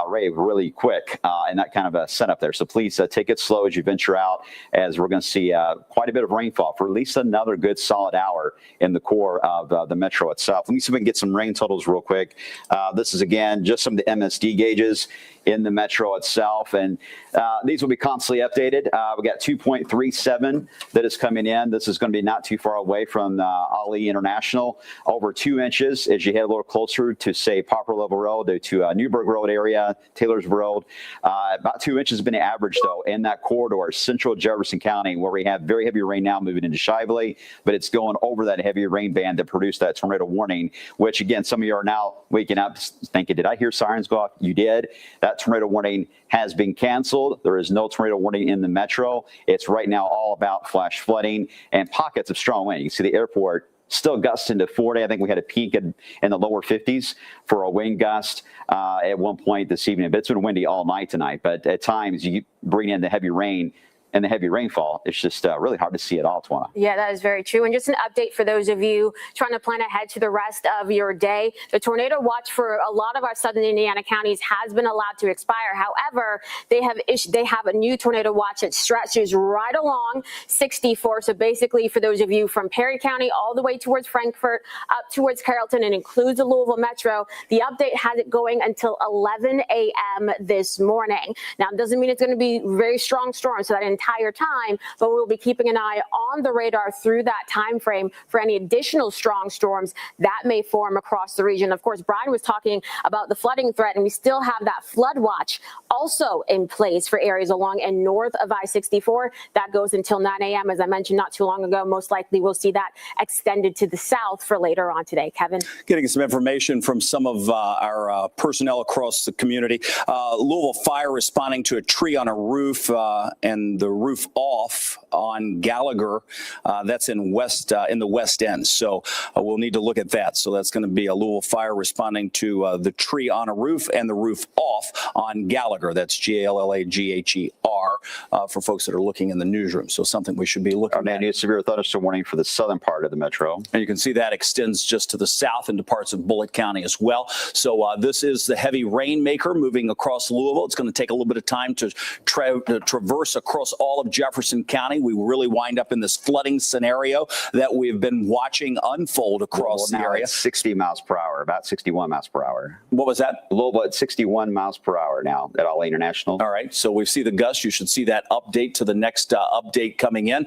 really quick in that kind of a setup there. So please take it slow as you venture out, as we're going to see quite a bit of rainfall for at least another good solid hour in the core of the metro itself. Let me see if we can get some rain totals real quick. This is, again, just some of the MSD gauges in the metro itself, and these will be constantly updated. We got 2.37 that is coming in. This is going to be not too far away from Ali International. Over 2 inches as you head a little closer to, say, Poplar Level Road to Newburgh Road area, Taylor's Road. About 2 inches has been the average, though, in that corridor, central Jefferson County, where we have very heavy rain now moving into Shively, but it's going over that heavy rain band that produced that tornado warning, which, again, some of you are now waking up thinking, did I hear sirens go off? You did. That tornado warning has been canceled. There is no tornado warning in the metro. It's right now all about flash flooding and pockets of strong wind. You can see the airport still gusting to 40. I think we had a peak in the lower 50s for a wind gust at one point this evening. But it's been windy all night tonight. But at times you bring in the heavy rain and the heavy rainfall, it's just really hard to see it all, Tawana. Yeah, that is very true. And just an update for those of you trying to plan ahead to the rest of your day. The tornado watch for a lot of our southern Indiana counties has been allowed to expire. However, they have a new tornado watch that stretches right along 64. So basically, for those of you from Perry County all the way towards Frankfort, up towards Carrollton, and includes the Louisville Metro, the update has it going until 11 a.m. this morning. Now, it doesn't mean it's going to be very strong storms, so that entire time, but we'll be keeping an eye on the radar through that time frame for any additional strong storms that may form across the region. Of course, Brian was talking about the flooding threat, and we still have that flood watch also in place for areas along and north of I-64. That goes until 9 a.m. As I mentioned not too long ago, most likely we'll see that extended to the south for later on today. Kevin? Getting some information from some of our personnel across the community. Louisville Fire responding to a tree on a roof and the roof off on Gallagher. That's in the West End. So we'll need to look at that. So that's going to be a Louisville Fire responding to the tree on a roof and the roof off on Gallagher. That's Gallagher for folks that are looking in the newsroom. So something we should be looking at. New severe thunderstorm warning for the southern part of the metro. And you can see that extends just to the south into parts of Bullitt County as well. So this is the heavy rainmaker moving across Louisville. It's going to take a little bit of time to traverse across all of Jefferson County. We really wind up in this flooding scenario that we've been watching unfold across the area. 60 miles per hour, about 61 miles per hour. What was that? Louisville at 61 miles per hour now at all International. All right. So we see the gust. You should see that update to the next update coming in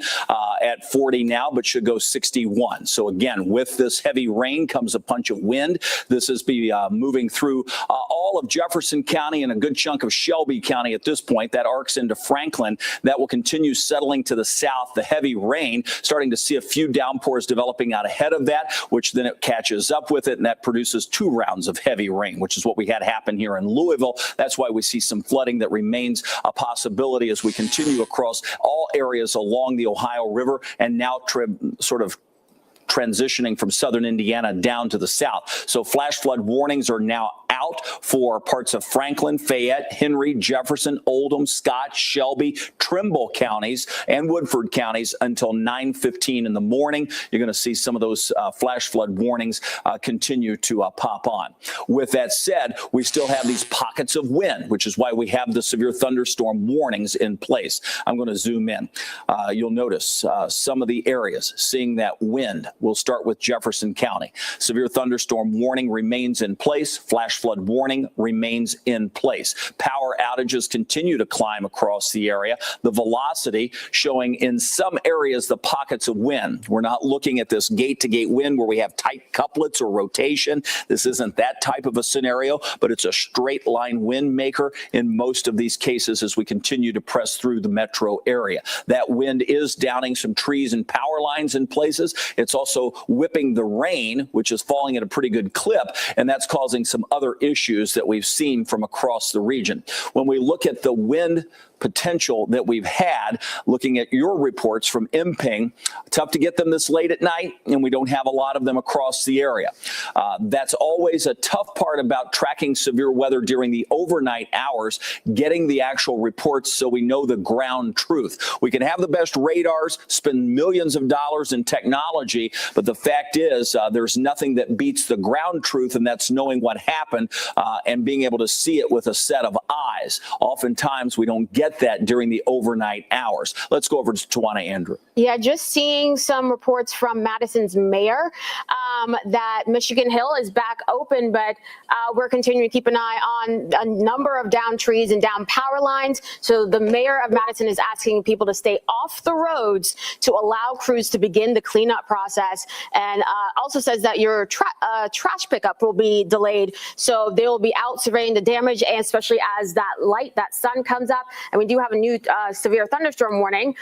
at 40 now, but should go 61. So again, with this heavy rain comes a punch of wind. This is moving through all of Jefferson County and a good chunk of Shelby County at this point. That arcs into Franklin. That will continue settling to the south. The heavy rain, starting to see a few downpours developing out ahead of that, which then it catches up with it, and that produces 2 rounds of heavy rain, which is what we had happen here in Louisville. That's why we see some flooding that remains a possibility as we continue across all areas along the Ohio River, and now sort of transitioning from southern Indiana down to the south. So flash flood warnings are now out for parts of Franklin, Fayette, Henry, Jefferson, Oldham, Scott, Shelby, Trimble counties, and Woodford counties until 9:15 in the morning. You're going to see some of those flash flood warnings continue to pop on. With that said, we still have these pockets of wind, which is why we have the severe thunderstorm warnings in place. I'm going to zoom in. You'll notice some of the areas seeing that wind We'll start with Jefferson County. Severe thunderstorm warning remains in place. Flash flood warning remains in place. Power outages continue to climb across the area. The velocity showing in some areas the pockets of wind. We're not looking at this gate-to-gate wind where we have tight couplets or rotation. This isn't that type of a scenario, but it's a straight line wind maker in most of these cases as we continue to press through the metro area. That wind is downing some trees and power lines in places. It's also whipping the rain, which is falling at a pretty good clip, and that's causing some other issues that we've seen from across the region. When we look at the wind potential that we've had, looking at your reports from MPING, tough to get them this late at night, and we don't have a lot of them across the area. That's always a tough part about tracking severe weather during the overnight hours, getting the actual reports so we know the ground truth. We can have the best radars, spend millions of dollars in technology, but the fact is there's nothing that beats the ground truth, and that's knowing what happened and being able to see it with a set of eyes. Oftentimes we don't get that during the overnight hours. Let's go over to Tawana Andrew. Yeah, just seeing some reports from Madison's mayor that Michigan Hill is back open, but we're continuing to keep an eye on a number of down trees and down power lines. So the mayor of Madison is asking people to stay off the roads to allow crews to begin the cleanup process, and also says that your trash pickup will be delayed. So they will be out surveying the damage, and especially as that sun comes up. And we do have a new severe thunderstorm warning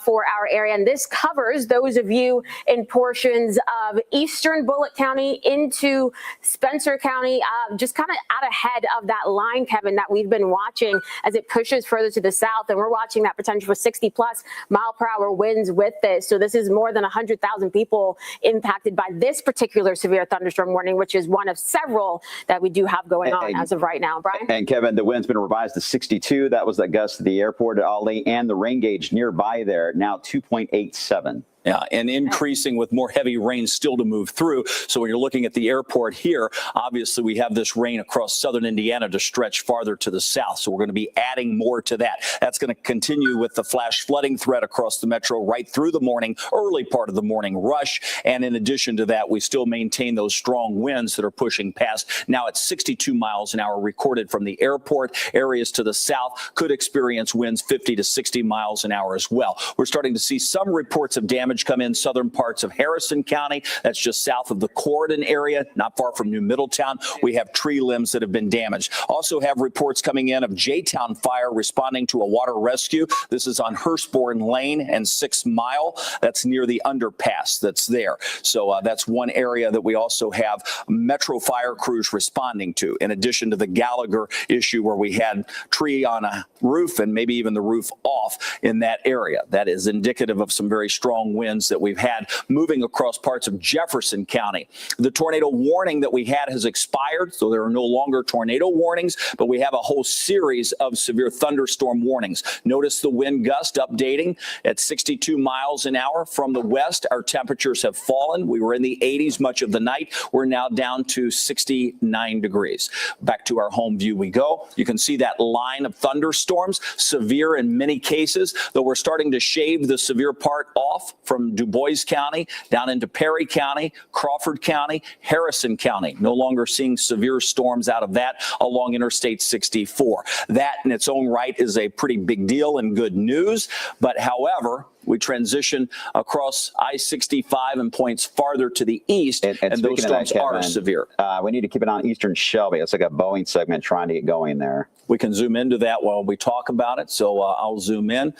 for our area, and this covers those of you in portions of eastern Bullitt County into Spencer County, just kind of out ahead of that line, Kevin, that we've been watching as it pushes further to the south, and we're watching that potential for 60-plus mile-per-hour winds with this. So this is more than 100,000 people impacted by this particular severe thunderstorm warning, which is one of several that we do have going on as of right now. Brian? And Kevin, the wind's been revised to 62. That was the gust of the airport at Ali, and the rain gauge nearby there now 2.87. Yeah, and increasing with more heavy rain still to move through. So when you're looking at the airport here, obviously we have this rain across southern Indiana to stretch farther to the south. So we're going to be adding more to that. That's going to continue with the flash flooding threat across the metro right through the morning, early part of the morning rush. And in addition to that, we still maintain those strong winds that are pushing past. Now at 62 miles an hour recorded from the airport. Areas to the south could experience winds 50 to 60 miles an hour as well. We're starting to see some reports of damage come in southern parts of Harrison County. That's just south of the Corydon area, not far from New Middletown. We have tree limbs that have been damaged. Also have reports coming in of J-Town fire responding to a water rescue. This is on Hurstbourne Lane and 6 Mile. That's near the underpass that's there. So that's one area that we also have Metro fire crews responding to, in addition to the Gallagher issue where we had tree on a roof and maybe even the roof off in that area. That is indicative of some very strong winds that we've had moving across parts of Jefferson County. The tornado warning that we had has expired, so there are no longer tornado warnings, but we have a whole series of severe thunderstorm warnings. Notice the wind gust updating at 62 miles an hour from the west. Our temperatures have fallen. We were in the 80s much of the night. We're now down to 69 degrees. Back to our home view we go. You can see that line of thunderstorms, severe in many cases, though we're starting to shave the severe part off from Du Bois County down into Perry County, Crawford County, Harrison County. No longer seeing severe storms out of that along Interstate 64. That in its own right is a pretty big deal and good news. But however, we transition across I-65 and points farther to the east, and those storms are severe. We need to keep it on Eastern Shelby. It's like a Boeing segment trying to get going there. We can zoom into that while we talk about it. So I'll zoom in.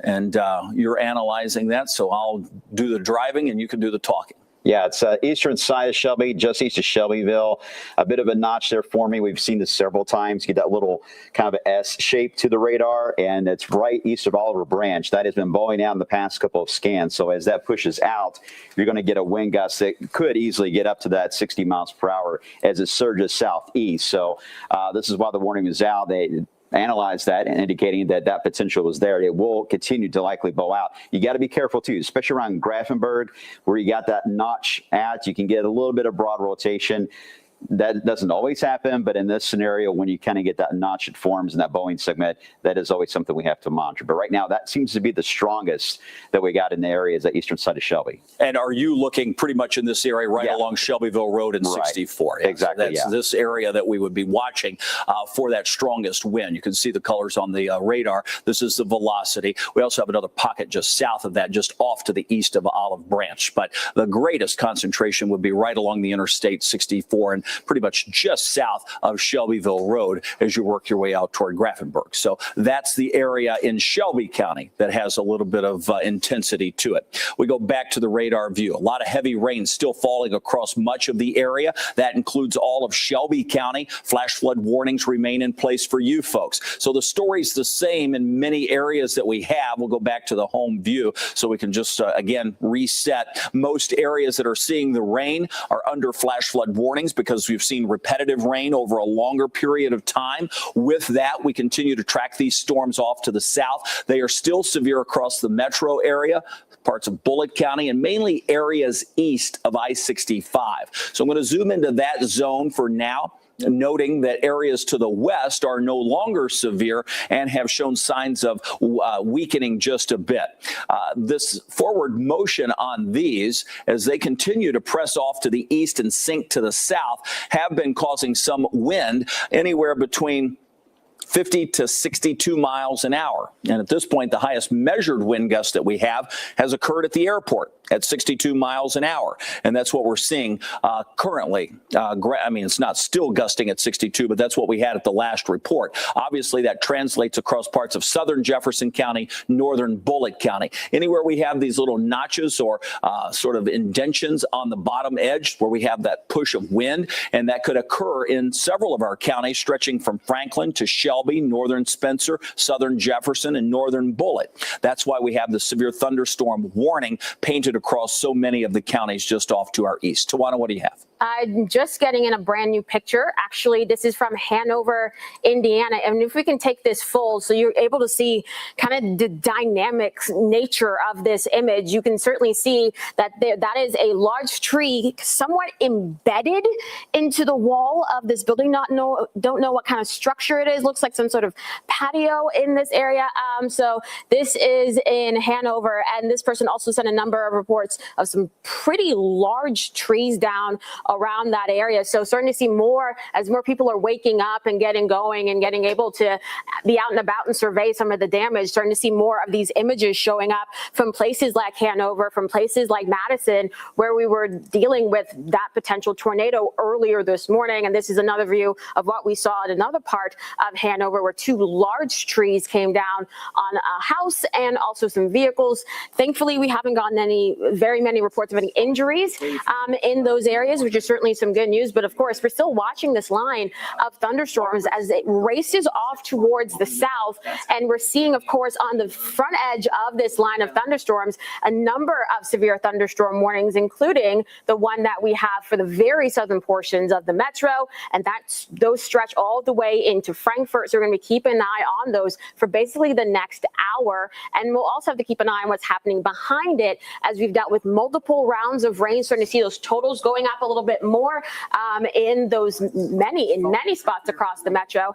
And you're analyzing that, so I'll do the driving and you can do the talking. Yeah, it's eastern side of Shelby, just east of Shelbyville. A bit of a notch there for me. We've seen this several times. You get that little kind of S shape to the radar, and it's right east of Oliver Branch. That has been blowing out in the past couple of scans. So as that pushes out, you're going to get a wind gust that could easily get up to that 60 miles per hour as it surges southeast. So this is why the warning is out. They analyze that and indicating that that potential was there. It will continue to likely blow out. You got to be careful too, especially around Grafenberg where you got that notch at. You can get a little bit of broad rotation. That doesn't always happen, but in this scenario, when you kind of get that notch it forms in that Boeing segment, that is always something we have to monitor. But right now, that seems to be the strongest that we got in the areas at eastern side of Shelby. And are you looking pretty much in this area right along Shelbyville Road and 64? Right. Exactly. So that's this area that we would be watching for that strongest wind. You can see the colors on the radar. This is the velocity. We also have another pocket just south of that, just off to the east of Olive Branch. But the greatest concentration would be right along the Interstate 64 and pretty much just south of Shelbyville Road as you work your way out toward Grafenberg. So that's the area in Shelby County that has a little bit of intensity to it. We go back to the radar view. A lot of heavy rain still falling across much of the area. That includes all of Shelby County. Flash flood warnings remain in place for you folks. So the story's the same in many areas that we have. We'll go back to the home view so we can just, again, reset. Most areas that are seeing the rain are under flash flood warnings because we've seen repetitive rain over a longer period of time. With that, we continue to track these storms off to the south. They are still severe across the metro area, parts of Bullitt County, and mainly areas east of I-65. So I'm going to zoom into that zone for now, noting that areas to the west are no longer severe and have shown signs of weakening just a bit. This forward motion on these, as they continue to press off to the east and sink to the south, have been causing some wind anywhere between 50 to 62 miles an hour. And at this point, the highest measured wind gust that we have has occurred at the airport at 62 miles an hour. And that's what we're seeing currently. I mean, it's not still gusting at 62, but that's what we had at the last report. Obviously, that translates across parts of southern Jefferson County, northern Bullitt County. Anywhere we have these little notches or sort of indentions on the bottom edge where we have that push of wind, and that could occur in several of our counties stretching from Franklin to Shelby, northern Spencer, southern Jefferson, and northern Bullitt. That's why we have the severe thunderstorm warning painted across so many of the counties just off to our east. Tawana, what do you have? Just getting in a brand new picture. Actually, this is from Hanover, Indiana. And if we can take this full, so you're able to see kind of the dynamic nature of this image, you can certainly see that that is a large tree somewhat embedded into the wall of this building. Don't know what kind of structure it is. Looks like some sort of patio in this area. So this is in Hanover. And this person also sent a number of reports of some pretty large trees down around that area. So starting to see more as more people are waking up and getting going and getting able to be out and about and survey some of the damage, starting to see more of these images showing up from places like Hanover, from places like Madison, where we were dealing with that potential tornado earlier this morning. And this is another view of what we saw in another part of Hanover, where two large trees came down on a house and also some vehicles. Thankfully, we haven't gotten very many reports of any injuries in those areas, which is certainly some good news. But of course, we're still watching this line of thunderstorms as it races off towards the south. And we're seeing, of course, on the front edge of this line of thunderstorms, a number of severe thunderstorm warnings, including the one that we have for the very southern portions of the metro. And those stretch all the way into Frankfurt. So we're going to be keeping an eye on those for basically the next hour. And we'll also have to keep an eye on what's happening behind it as we've dealt with multiple rounds of rain, starting to see those totals going up a little bit more in many spots across the metro.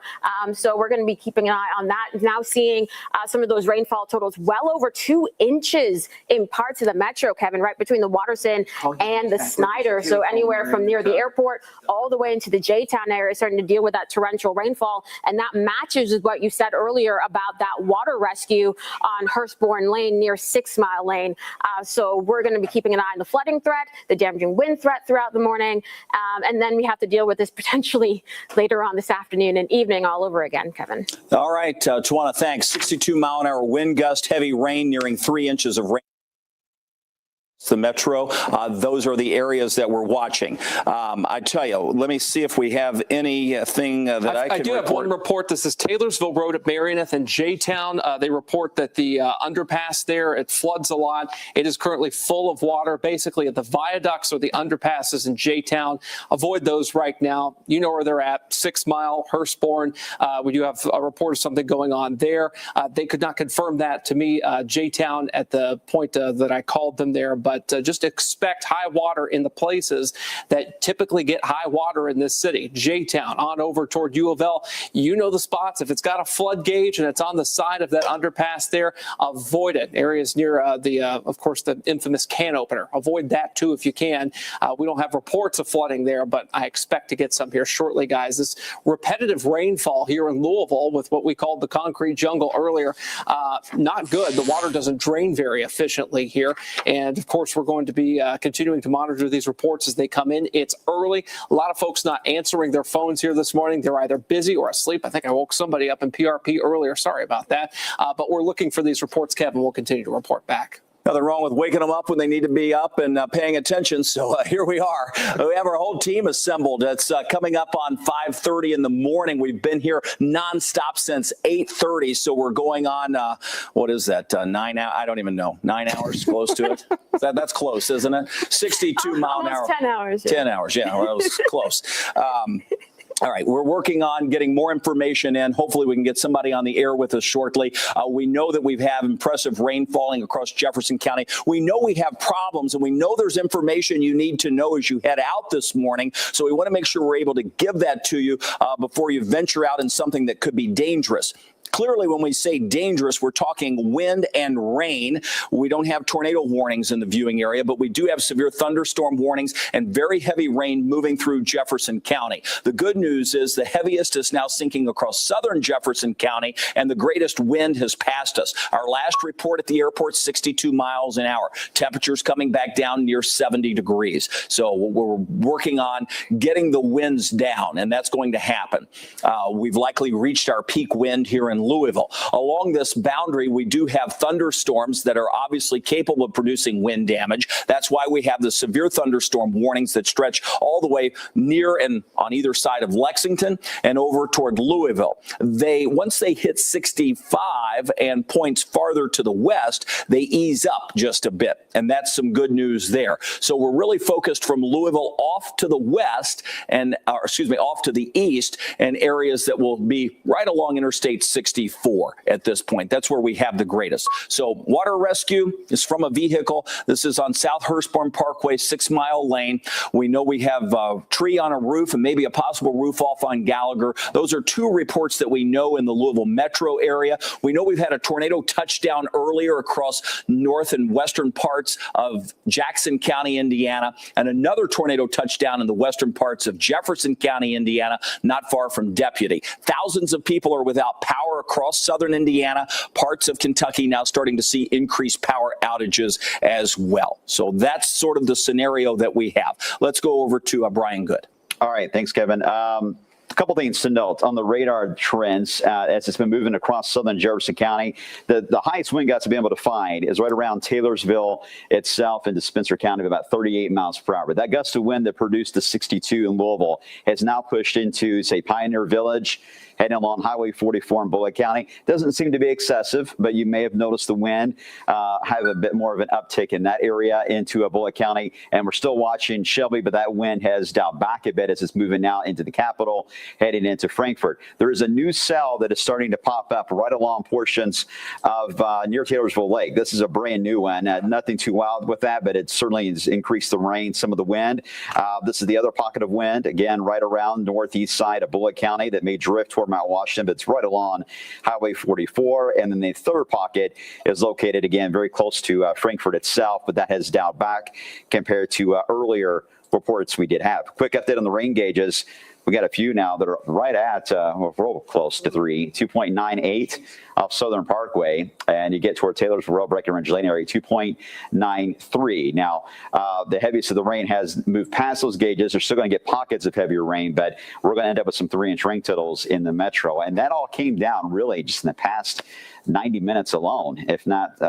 So we're going to be keeping an eye on that. Now seeing some of those rainfall totals well over 2 inches in parts of the metro, Kevin, right between the Waterson and the Snyder. So anywhere from near the airport all the way into the J-Town area, starting to deal with that torrential rainfall. And that matches with what you said earlier about that water rescue on Hurstbourne Lane near 6 Mile Lane. So we're going to be keeping an eye on the flooding threat, the damaging wind threat throughout the morning. And then we have to deal with this potentially later on this afternoon and evening all over again, Kevin. All right, Tawana, thanks. 62-mile-an-hour wind gust, heavy rain nearing 3 inches of rain. The metro, those are the areas that we're watching. I tell you, let me see if we have anything that I can do report. have one report. This is Taylorsville Road at Marioneth and J-Town. They report that the underpass there, it floods a lot. It is currently full of water, basically at the viaducts or the underpasses in J-Town. Avoid those right now. You know where they're at, 6 Mile, Hurstbourne. We do have a report of something going on there. They could not confirm that to me, J-Town, at the point that I called them there. but just expect high water in the places that typically get high water in this city. J-Town on over toward U of L. You know the spots. If it's got a flood gauge and it's on the side of that underpass there, avoid it. Areas near of course, the infamous can opener. Avoid that too if you can. We don't have reports of flooding there, but I expect to get some here shortly, guys. This repetitive rainfall here in Louisville with what we called the concrete jungle earlier, not good. The water doesn't drain very efficiently here. And of course, we're going to be continuing to monitor these reports as they come in. It's early. A lot of folks not answering their phones here this morning. They're either busy or asleep. I think I woke somebody up in PRP earlier. Sorry about that. But we're looking for these reports, Kevin. We'll continue to report back. Nothing wrong with waking them up when they need to be up and paying attention. So here we are. We have our whole team assembled. It's coming up on 5:30 in the morning. We've been here nonstop since 8:30. So we're going on, what is that, 9 hours? I don't even know. 9 hours, close to it. That's close, isn't it? 62 mile an hour. 10 hours. Yeah. 10 hours, yeah. Well, that was close. All right, we're working on getting more information in. Hopefully we can get somebody on the air with us shortly. We know that we've had impressive rain falling across Jefferson County. We know we have problems, and we know there's information you need to know as you head out this morning. So we want to make sure we're able to give that to you before you venture out in something that could be dangerous. Clearly, when we say dangerous, we're talking wind and rain. We don't have tornado warnings in the viewing area, but we do have severe thunderstorm warnings and very heavy rain moving through Jefferson County. The good news is the heaviest is now sinking across southern Jefferson County, and the greatest wind has passed us. Our last report at the airport, 62 miles an hour. Temperatures coming back down near 70 degrees. So we're working on getting the winds down, and that's going to happen. We've likely reached our peak wind here in Louisville. Along this boundary, we do have thunderstorms that are obviously capable of producing wind damage. That's why we have the severe thunderstorm warnings that stretch all the way near and on either side of Lexington and over toward Louisville. Once they hit 65 and points farther to the west, they ease up just a bit. And that's some good news there. So we're really focused from Louisville off to the west off to the east, and areas that will be right along Interstate 64 at this point. That's where we have the greatest. So water rescue is from a vehicle. This is on South Hurstbourne Parkway, 6 Mile Lane. We know we have a tree on a roof and maybe a possible roof off on Gallagher. Those are two reports that we know in the Louisville metro area. We know we've had a tornado touchdown earlier across north and western parts of Jackson County, Indiana, and another tornado touchdown in the western parts of Jefferson County, Indiana, not far from Deputy. Thousands of people are without power across southern Indiana, parts of Kentucky now starting to see increased power outages as well. So that's sort of the scenario that we have. Let's go over to Brian Good. All right. Thanks, Kevin. A couple things to note on the radar trends as it's been moving across southern Jefferson County. The highest wind gusts to be able to find is right around Taylorsville itself into Spencer County, about 38 miles per hour. That gust of wind that produced the 62 in Louisville has now pushed into, say, Pioneer Village, heading along Highway 44 in Bullitt County. Doesn't seem to be excessive, but you may have noticed the wind have a bit more of an uptick in that area into Bullitt County. And we're still watching Shelby, but that wind has dialed back a bit as it's moving now into the capital, heading into Frankfort. There is a new cell that is starting to pop up right along portions of near Taylorsville Lake. This is a brand new one. Nothing too wild with that, but it certainly has increased the rain, some of the wind. This is the other pocket of wind, again, right around northeast side of Bullitt County that may drift toward Mount Washington, but it's right along Highway 44. And then the third pocket is located, again, very close to Frankfort itself, but that has dialed back compared to earlier reports we did have. Quick update on the rain gauges. We got a few now that are right at, we're close to 2.98 off Southern Parkway, and you get toward Taylorsville, Breckenridge Lane area, 2.93. Now, the heaviest of the rain has moved past those gauges. They're still going to get pockets of heavier rain, but we're going to end up with some 3-inch rain totals in the metro. And that all came down really just in the past 90 minutes alone, if not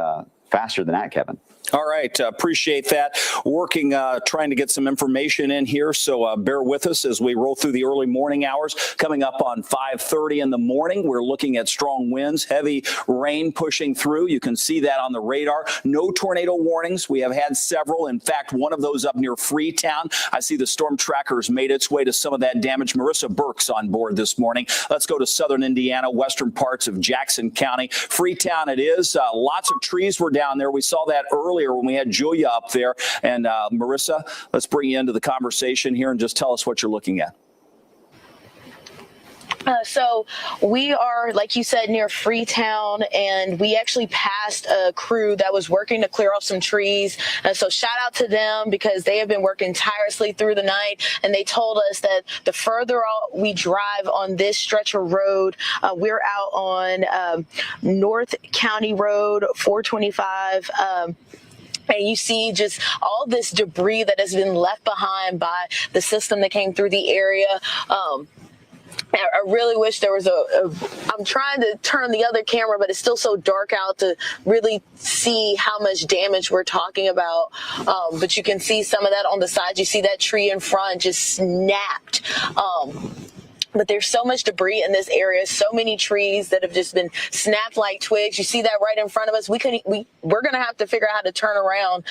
faster than that, Kevin. All right. Appreciate that. Working, trying to get some information in here. So bear with us as we roll through the early morning hours. Coming up on 5:30 in the morning, we're looking at strong winds, heavy rain pushing through. You can see that on the radar. No tornado warnings. We have had several. In fact, one of those up near Freetown. I see the storm trackers made its way to some of that damage. Marissa Burke's on board this morning. Let's go to southern Indiana, western parts of Jackson County. Freetown it is. Lots of trees were down there. We saw that early earlier when we had Julia up there. And Marissa, let's bring you into the conversation here and just tell us what you're looking at. So we are, like you said, near Freetown, and we actually passed a crew that was working to clear off some trees. So shout out to them because they have been working tirelessly through the night, and they told us that the further out we drive on this stretch of road, we're out on North County Road 425. And you see just all this debris that has been left behind by the system that came through the area. I really wish there was I'm trying to turn the other camera, but it's still so dark out to really see how much damage we're talking about. But you can see some of that on the side. You see that tree in front just snapped. But there's so much debris in this area, so many trees that have just been snapped like twigs. You see that right in front of us. We're going to have to figure out how to turn around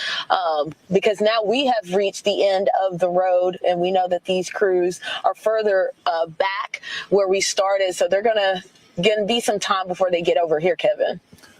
because now we have reached the end of the road, and we know that these crews are further back where we started. So they're going to be some time before they get over here, Kevin.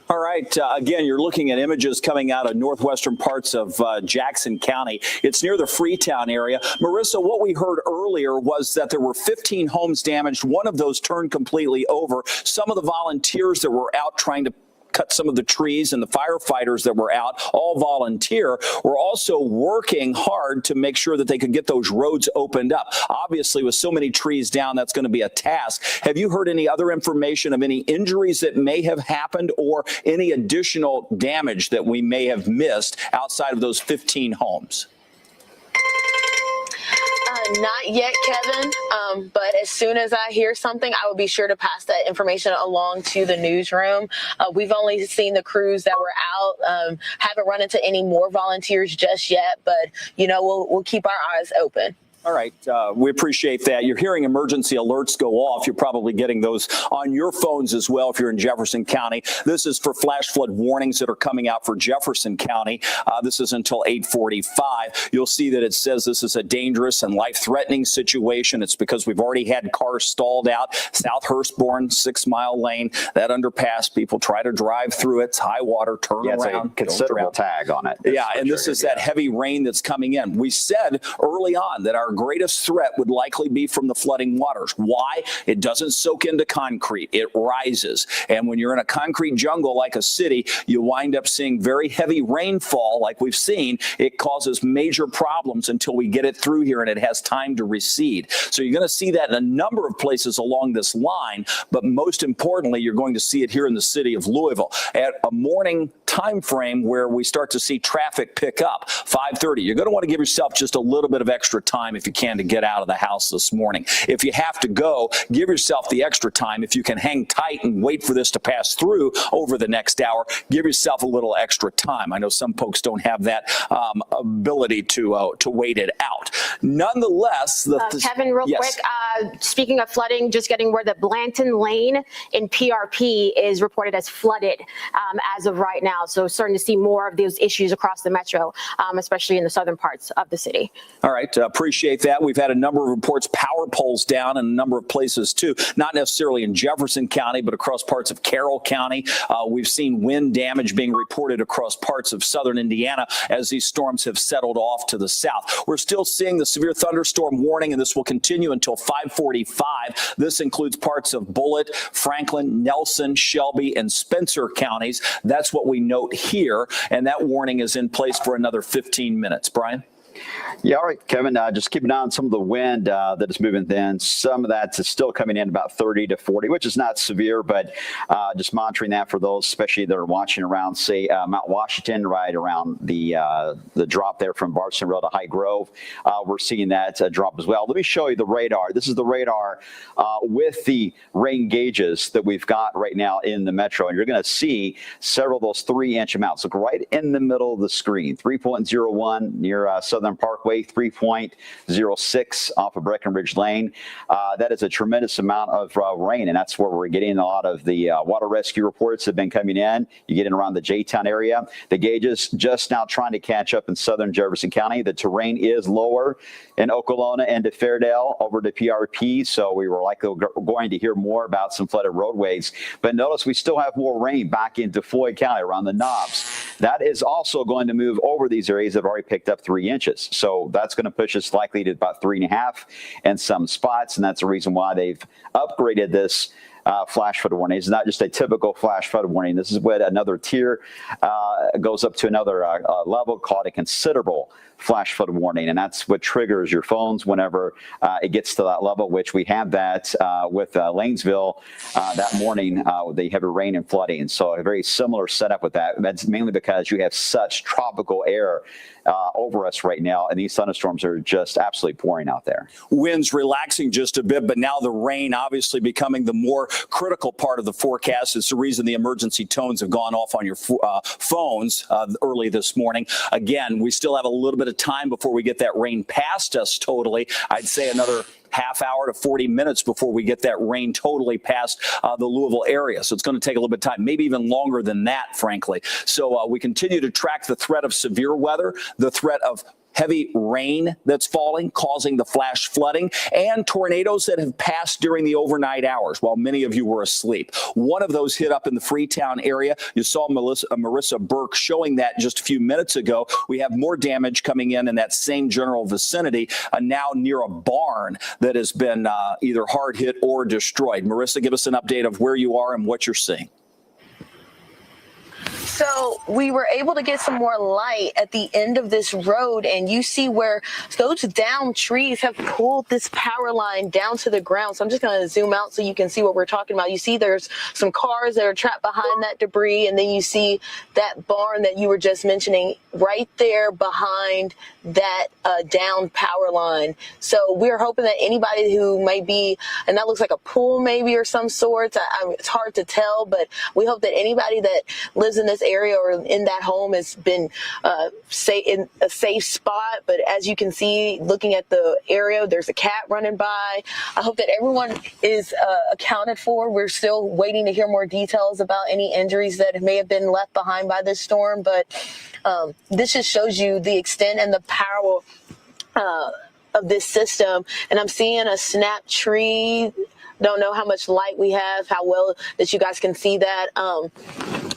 All right. Again, you're looking at images coming out of northwestern parts of Jackson County. It's near the Freetown area. Marissa, what we heard earlier was that there were 15 homes damaged. One of those turned completely over. Some of the volunteers that were out trying to cut some of the trees and the firefighters that were out, all volunteer, were also working hard to make sure that they could get those roads opened up. Obviously, with so many trees down, that's going to be a task. Have you heard any other information of any injuries that may have happened or any additional damage that we may have missed outside of those 15 homes? Not yet, Kevin, but as soon as I hear something, I will be sure to pass that information along to the newsroom. We've only seen the crews that were out, haven't run into any more volunteers just yet, but, we'll keep our eyes open. All right. We appreciate that. You're hearing emergency alerts go off. You're probably getting those on your phones as well if you're in Jefferson County. This is for flash flood warnings that are coming out for Jefferson County. This is until 8:45. You'll see that it says this is a dangerous and life-threatening situation. It's because we've already had cars stalled out. South Hurstbourne, 6 Mile Lane, that underpass, people try to drive through it. It's high water, turn around. Considerable tag on it. Yeah, and this is that heavy rain that's coming in. We said early on that our greatest threat would likely be from the flooding waters. Why? It doesn't soak into concrete. It rises. And when you're in a concrete jungle like a city, you wind up seeing very heavy rainfall like we've seen. It causes major problems until we get it through here and it has time to recede. So you're going to see that in a number of places along this line, but most importantly, you're going to see it here in the city of Louisville at a morning time frame where we start to see traffic pick up. 5:30. You're going to want to give yourself just a little bit of extra time if you can to get out of the house this morning. If you have to go, give yourself the extra time. If you can hang tight and wait for this to pass through over the next hour, give yourself a little extra time. I know some folks don't have that ability to wait it out. Nonetheless, Kevin, real quick, speaking of flooding, just getting where the Blanton Lane in PRP is reported as flooded as of right now. So starting to see more of those issues across the metro, especially in the southern parts of the city. All right. Appreciate that. We've had a number of reports, power poles down in a number of places too, not necessarily in Jefferson County, but across parts of Carroll County. We've seen wind damage being reported across parts of southern Indiana as these storms have settled off to the south. We're still seeing the severe thunderstorm warning, and this will continue until 5:45. This includes parts of Bullitt, Franklin, Nelson, Shelby, and Spencer counties. That's what we note here, and that warning is in place for another 15 minutes. Brian? Yeah, all right, Kevin, just keep an eye on some of the wind that is moving then. Some of that is still coming in about 30 to 40, which is not severe, but just monitoring that for those, especially that are watching around, say, Mount Washington, right around the drop there from Barson Road to High Grove. We're seeing that drop as well. Let me show you the radar. This is the radar with the rain gauges that we've got right now in the metro, and you're going to see several of those 3-inch amounts. Look right in the middle of the screen, 3.01 near Southern Parkway, 3.06 off of Breckenridge Lane. That is a tremendous amount of rain, and that's where we're getting a lot of the water rescue reports have been coming in. You get in around the J-Town area. The gauges just now trying to catch up in southern Jefferson County. The terrain is lower in Okolona and to Fairdale over to PRP, so we were likely going to hear more about some flooded roadways. But notice we still have more rain back into Floyd County around the Knobs. that is also going to move over these areas that have already picked up 3 inches. So that's going to push us likely to about 3.5 in some spots. And that's the reason why they've upgraded this flash flood warning. It's not just a typical flash flood warning. This is what another tier goes up to another level called a considerable flash flood warning, and that's what triggers your phones whenever it gets to that level, which we had that with Lanesville that morning with the heavy rain and flooding. So a very similar setup with that. That's mainly because you have such tropical air over us right now, and these thunderstorms are just absolutely pouring out there. Winds relaxing just a bit, but now the rain obviously becoming the more critical part of the forecast. It's the reason the emergency tones have gone off on your phones early this morning. Again, we still have a little bit of time before we get that rain past us totally. I'd say another half hour to 40 minutes before we get that rain totally past the Louisville area. So it's going to take a little bit of time, maybe even longer than that, frankly. So we continue to track the threat of severe weather, the threat of heavy rain that's falling, causing the flash flooding, and tornadoes that have passed during the overnight hours while many of you were asleep. One of those hit up in the Freetown area. You saw Marissa Burke showing that just a few minutes ago. We have more damage coming in that same general vicinity, now near a barn that has been either hard hit or destroyed. Marissa, give us an update of where you are and what you're seeing. So we were able to get some more light at the end of this road, and you see where those downed trees have pulled this power line down to the ground. So I'm just going to zoom out so you can see what we're talking about. You see there's some cars that are trapped behind that debris, and then you see that barn that you were just mentioning right there behind that downed power line. So we're hoping that anybody who may be, and that looks like a pool maybe or some sorts, it's hard to tell, but we hope that anybody that lives in this area or in that home has been in a safe spot. But as you can see, looking at the area, there's a cat running by. I hope that everyone is accounted for. We're still waiting to hear more details about any injuries that may have been left behind by this storm. But this just shows you the extent and the power of this system. And I'm seeing a snapped tree. Don't know how much light we have, how well that you guys can see that.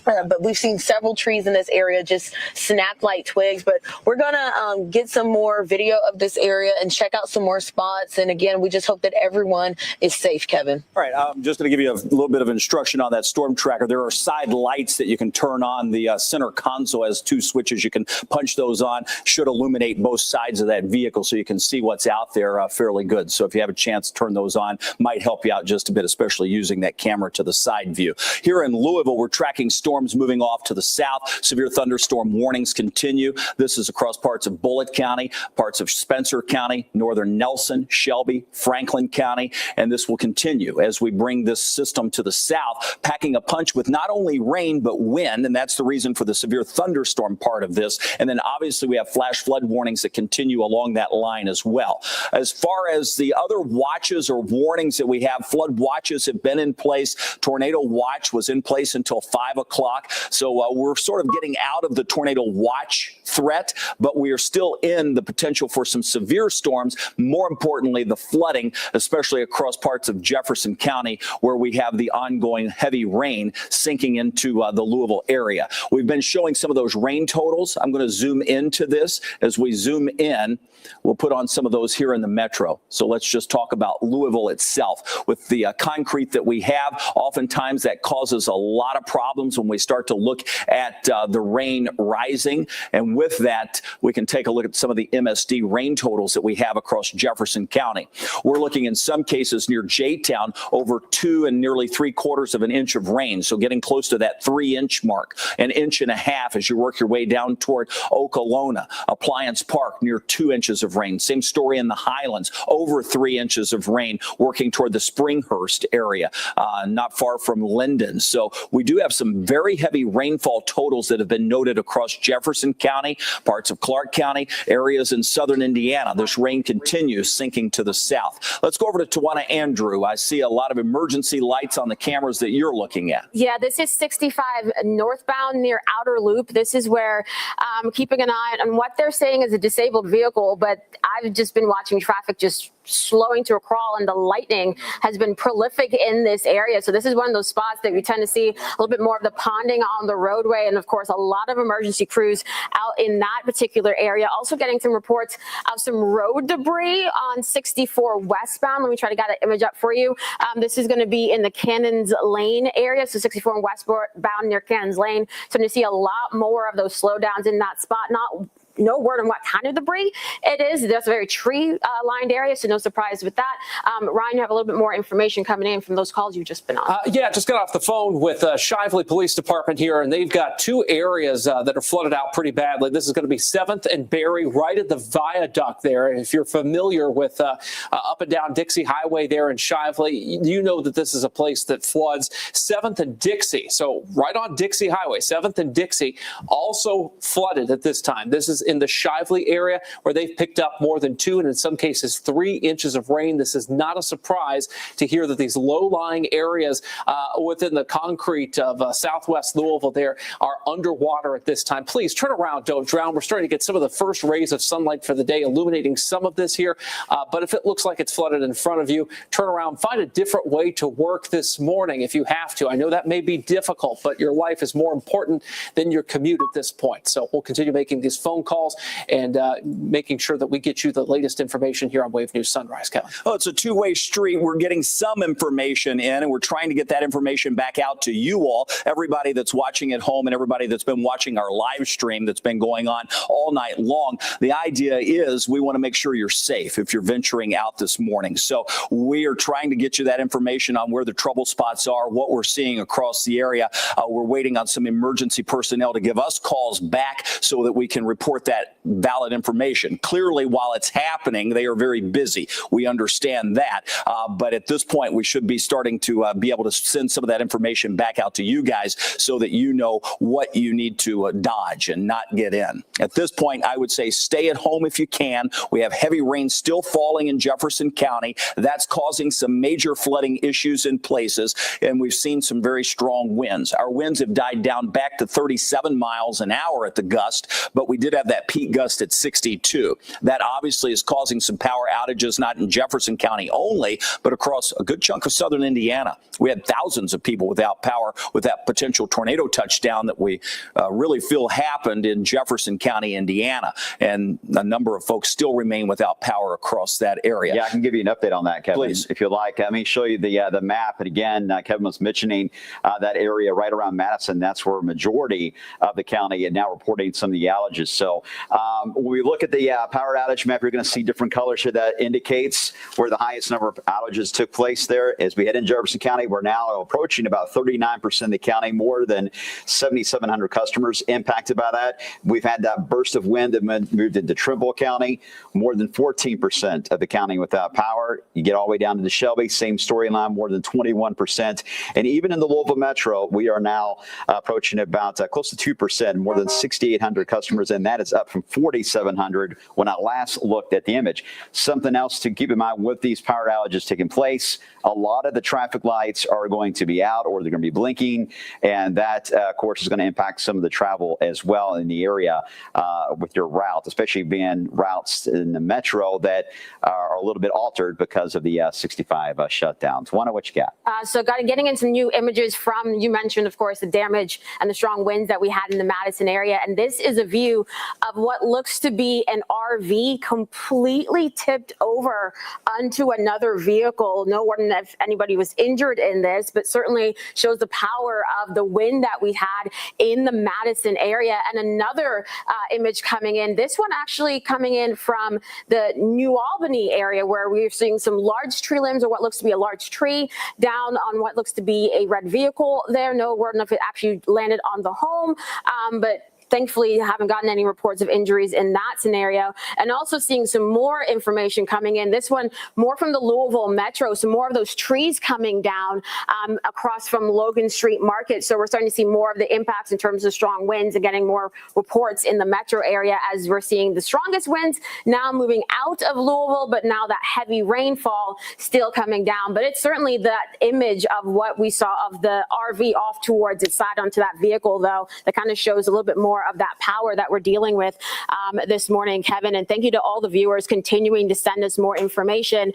But we've seen several trees in this area just snap like twigs. But we're going to get some more video of this area and check out some more spots. And again, we just hope that everyone is safe, Kevin. All right, I'm just going to give you a little bit of instruction on that storm tracker. There are side lights that you can turn on. The center console has 2 switches. You can punch those on. Should illuminate both sides of that vehicle so you can see what's out there fairly good. So if you have a chance to turn those on, might help you out just a bit, especially using that camera to the side view. Here in Louisville, we're tracking storms moving off to the south. Severe thunderstorm warnings continue. This is across parts of Bullitt County, parts of Spencer County, northern Nelson, Shelby, Franklin County, and this will continue as we bring this system to the south, packing a punch with not only rain but wind, and that's the reason for the severe thunderstorm part of this. And then obviously we have flash flood warnings that continue along that line as well. As far as the other watches or warnings that we have, flood watches have been in place. Tornado watch was in place until 5 o'clock. So we're sort of getting out of the tornado watch threat, but we are still in the potential for some severe storms. More importantly, the flooding, especially across parts of Jefferson County, where we have the ongoing heavy rain sinking into the Louisville area. We've been showing some of those rain totals. I'm going to zoom into this. As we zoom in, we'll put on some of those here in the metro. So let's just talk about Louisville itself. With the concrete that we have, oftentimes that causes a lot of problems when we start to look at the rain rising. And with that, we can take a look at some of the MSD rain totals that we have across Jefferson County. We're looking in some cases near J-Town over 2 and nearly 3/4 of an inch of rain. So getting close to that 3-inch mark, 1.5 inches as you work your way down toward Okolona, Appliance Park near 2 inches of rain. Same story in the Highlands, over 3 inches of rain working toward the Springhurst area, not far from Linden. So we do have some very heavy rainfall totals that have been noted across Jefferson County, parts of Clark County, areas in southern Indiana. This rain continues sinking to the south. Let's go over to Tawana Andrew. I see a lot of emergency lights on the cameras that you're looking at. Yeah, this is 65 northbound near Outer Loop. This is where I'm keeping an eye on what they're saying is a disabled vehicle, but I've just been watching traffic just slowing to a crawl, and the lightning has been prolific in this area. So this is one of those spots that we tend to see a little bit more of the ponding on the roadway, and of course a lot of emergency crews out in that particular area. Also getting some reports of some road debris on 64 westbound. Let me try to get that image up for you. This is going to be in the Cannons Lane area, so 64 and westbound near Cannons Lane. So you see a lot more of those slowdowns in that spot. No word on what kind of debris it is. That's a very tree-lined area, so no surprise with that. Ryan, you have a little bit more information coming in from those calls you've just been on. Yeah, just got off the phone with Shively Police Department here, and they've got two areas that are flooded out pretty badly. This is going to be 7th and Berry, right at the viaduct there. If you're familiar with up and down Dixie Highway there in Shively, you know that this is a place that floods. 7th and Dixie, so right on Dixie Highway, 7th and Dixie, also flooded at this time. This is in the Shively area where they've picked up more than 2 and in some cases 3 inches of rain. This is not a surprise to hear that these low-lying areas within the concrete of southwest Louisville there are underwater at this time. Please turn around, don't drown. We're starting to get some of the first rays of sunlight for the day illuminating some of this here. But if it looks like it's flooded in front of you, turn around, find a different way to work this morning if you have to. I know that may be difficult, but your life is more important than your commute at this point. So we'll continue making these phone calls and making sure that we get you the latest information here on Wave News Sunrise, Kevin. Oh, it's a two-way street. We're getting some information in, and we're trying to get that information back out to you all, everybody that's watching at home and everybody that's been watching our live stream that's been going on all night long. The idea is we want to make sure you're safe if you're venturing out this morning. So we are trying to get you that information on where the trouble spots are, what we're seeing across the area. We're waiting on some emergency personnel to give us calls back so that we can report that valid information. Clearly, while it's happening, they are very busy. We understand that. But at this point, we should be starting to be able to send some of that information back out to you guys so that you know what you need to dodge and not get in. At this point, I would say stay at home if you can. We have heavy rain still falling in Jefferson County. That's causing some major flooding issues in places, and we've seen some very strong winds. Our winds have died down back to 37 miles an hour at the gust, but we did have that peak gust at 62. That obviously is causing some power outages, not in Jefferson County only, but across a good chunk of southern Indiana. We had thousands of people without power with that potential tornado touchdown that we really feel happened in Jefferson County, Indiana. And a number of folks still remain without power across that area. Yeah, I can give you an update on that, Kevin, please, if you like. Let me show you the map. And again, Kevin was mentioning that area right around Madison. That's where a majority of the county is now reporting some of the outages. So when we look at the power outage map, you're going to see different colors here that indicates where the highest number of outages took place there. As we head in Jefferson County, we're now approaching about 39% of the county, more than 7,700 customers impacted by that. We've had that burst of wind that moved into Trimble County, more than 14% of the county without power. You get all the way down to the Shelby, same storyline, more than 21%. And even in the Louisville Metro, we are now approaching about close to 2%, more than 6,800 customers, and that is up from 4,700 when I last looked at the image. Something else to keep in mind with these power outages taking place, a lot of the traffic lights are going to be out or they're going to be blinking, and that, of course, is going to impact some of the travel as well in the area with your route, especially being routes in the metro that are a little bit altered because of the 65 shutdowns. Juana, what you got? So getting into new images from, you mentioned, of course, the damage and the strong winds that we had in the Madison area. And this is a view of what looks to be an RV completely tipped over onto another vehicle. No one, if anybody was injured in this, but certainly shows the power of the wind that we had in the Madison area. And another image coming in, this one actually coming in from the New Albany area, where we're seeing some large tree limbs, or what looks to be a large tree, down on what looks to be a red vehicle there. No word on if it actually landed on the home, but thankfully, haven't gotten any reports of injuries in that scenario. And also seeing some more information coming in. This one more from the Louisville Metro, some more of those trees coming down across from Logan Street Market. So we're starting to see more of the impacts in terms of strong winds and getting more reports in the metro area as we're seeing the strongest winds now moving out of Louisville, but now that heavy rainfall still coming down. But it's certainly that image of what we saw of the RV off towards its side onto that vehicle, though, that kind of shows a little bit more more of that power that we're dealing with this morning, Kevin. And thank you to all the viewers continuing to send us more information,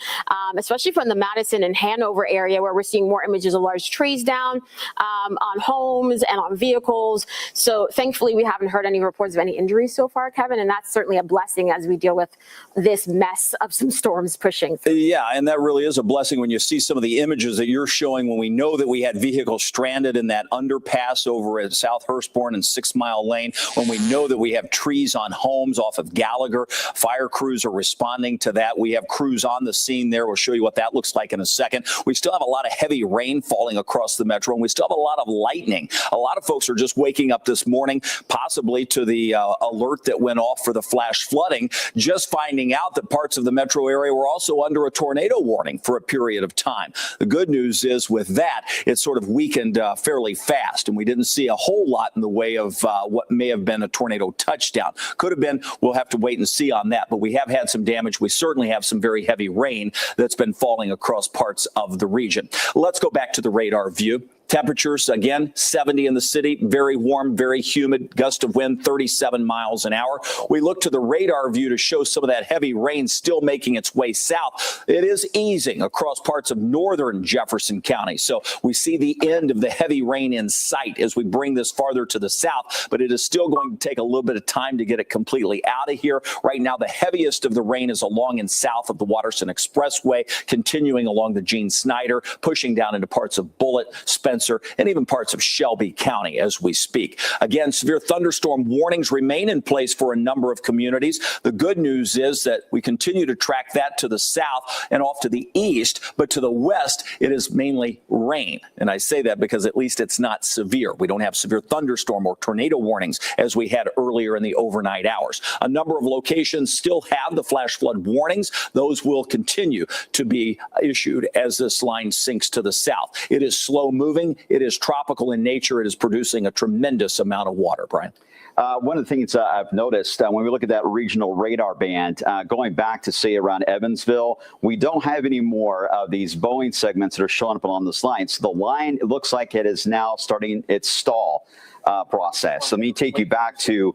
especially from the Madison and Hanover area, where we're seeing more images of large trees down on homes and on vehicles. So thankfully, we haven't heard any reports of any injuries so far, Kevin, and that's certainly a blessing as we deal with this mess of some storms pushing through. Yeah, and that really is a blessing when you see some of the images that you're showing, when we know that we had vehicles stranded in that underpass over at South Hurstbourne and 6 Mile Lane, when we know that we have trees on homes off of Gallagher. Fire crews are responding to that. We have crews on the scene there. We'll show you what that looks like in a second. We still have a lot of heavy rain falling across the metro, and we still have a lot of lightning. A lot of folks are just waking up this morning, possibly to the alert that went off for the flash flooding, just finding out that parts of the metro area were also under a tornado warning for a period of time. The good news is with that, it sort of weakened fairly fast, and we didn't see a whole lot in the way of what may have been a tornado touchdown. Could have been. We'll have to wait and see on that, but we have had some damage. We certainly have some very heavy rain that's been falling across parts of the region. Let's go back to the radar view. Temperatures, again, 70 in the city, very warm, very humid, gust of wind 37 miles an hour. We look to the radar view to show some of that heavy rain still making its way south. It is easing across parts of northern Jefferson County. So we see the end of the heavy rain in sight as we bring this farther to the south, but it is still going to take a little bit of time to get it completely out of here. Right now, the heaviest of the rain is along and south of the Watterson Expressway, continuing along the Gene Snyder, pushing down into parts of Bullitt, Spencer, and even parts of Shelby County as we speak. Again, severe thunderstorm warnings remain in place for a number of communities. The good news is that we continue to track that to the south and off to the east, but to the west, it is mainly rain. And I say that because at least it's not severe. We don't have severe thunderstorm or tornado warnings as we had earlier in the overnight hours. A number of locations still have the flash flood warnings. Those will continue to be issued as this line sinks to the south. It is slow moving. It is tropical in nature. It is producing a tremendous amount of water, Brian. One of the things I've noticed when we look at that regional radar band, going back to, say, around Evansville, we don't have any more of these Boeing segments that are showing up along this line. So the line, it looks like it is now starting its stall process. So let me take you back to,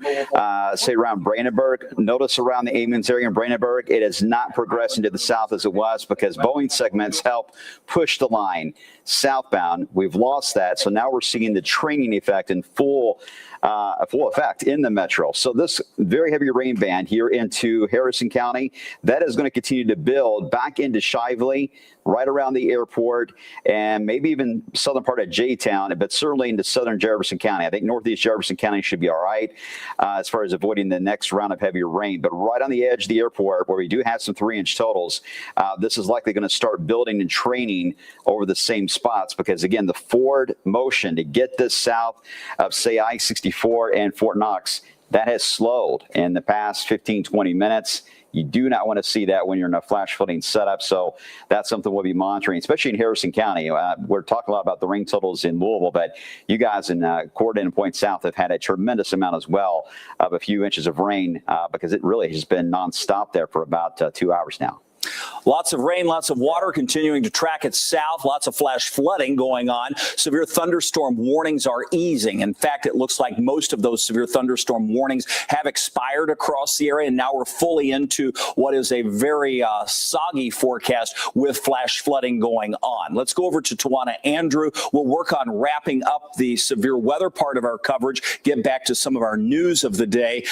say, around Brandenburg. Notice around the Amiens area in Brandenburg, it is not progressing to the south as it was because Boeing segments help push the line southbound. We've lost that. So now we're seeing the training effect in full effect in the metro. So this very heavy rain band here into Harrison County, that is going to continue to build back into Shively, right around the airport, and maybe even southern part of J-Town, but certainly into southern Jefferson County. I think northeast Jefferson County should be all right as far as avoiding the next round of heavier rain. But right on the edge of the airport, where we do have some 3-inch totals, this is likely going to start building and training over the same spots because, again, the forward motion to get this south of, say, I-64 and Fort Knox, that has slowed in the past 15, 20 minutes. You do not want to see that when you're in a flash flooding setup. So that's something we'll be monitoring, especially in Harrison County. We're talking a lot about the rain totals in Louisville, but you guys in Corydon and Point South have had a tremendous amount as well of a few inches of rain because it really has been nonstop there for about 2 hours now. Lots of rain, lots of water continuing to track it south, lots of flash flooding going on. Severe thunderstorm warnings are easing. In fact, it looks like most of those severe thunderstorm warnings have expired across the area, and now we're fully into what is a very soggy forecast with flash flooding going on. Let's go over to Tawana Andrew. We'll work on wrapping up the severe weather part of our coverage, get back to some of our news of the day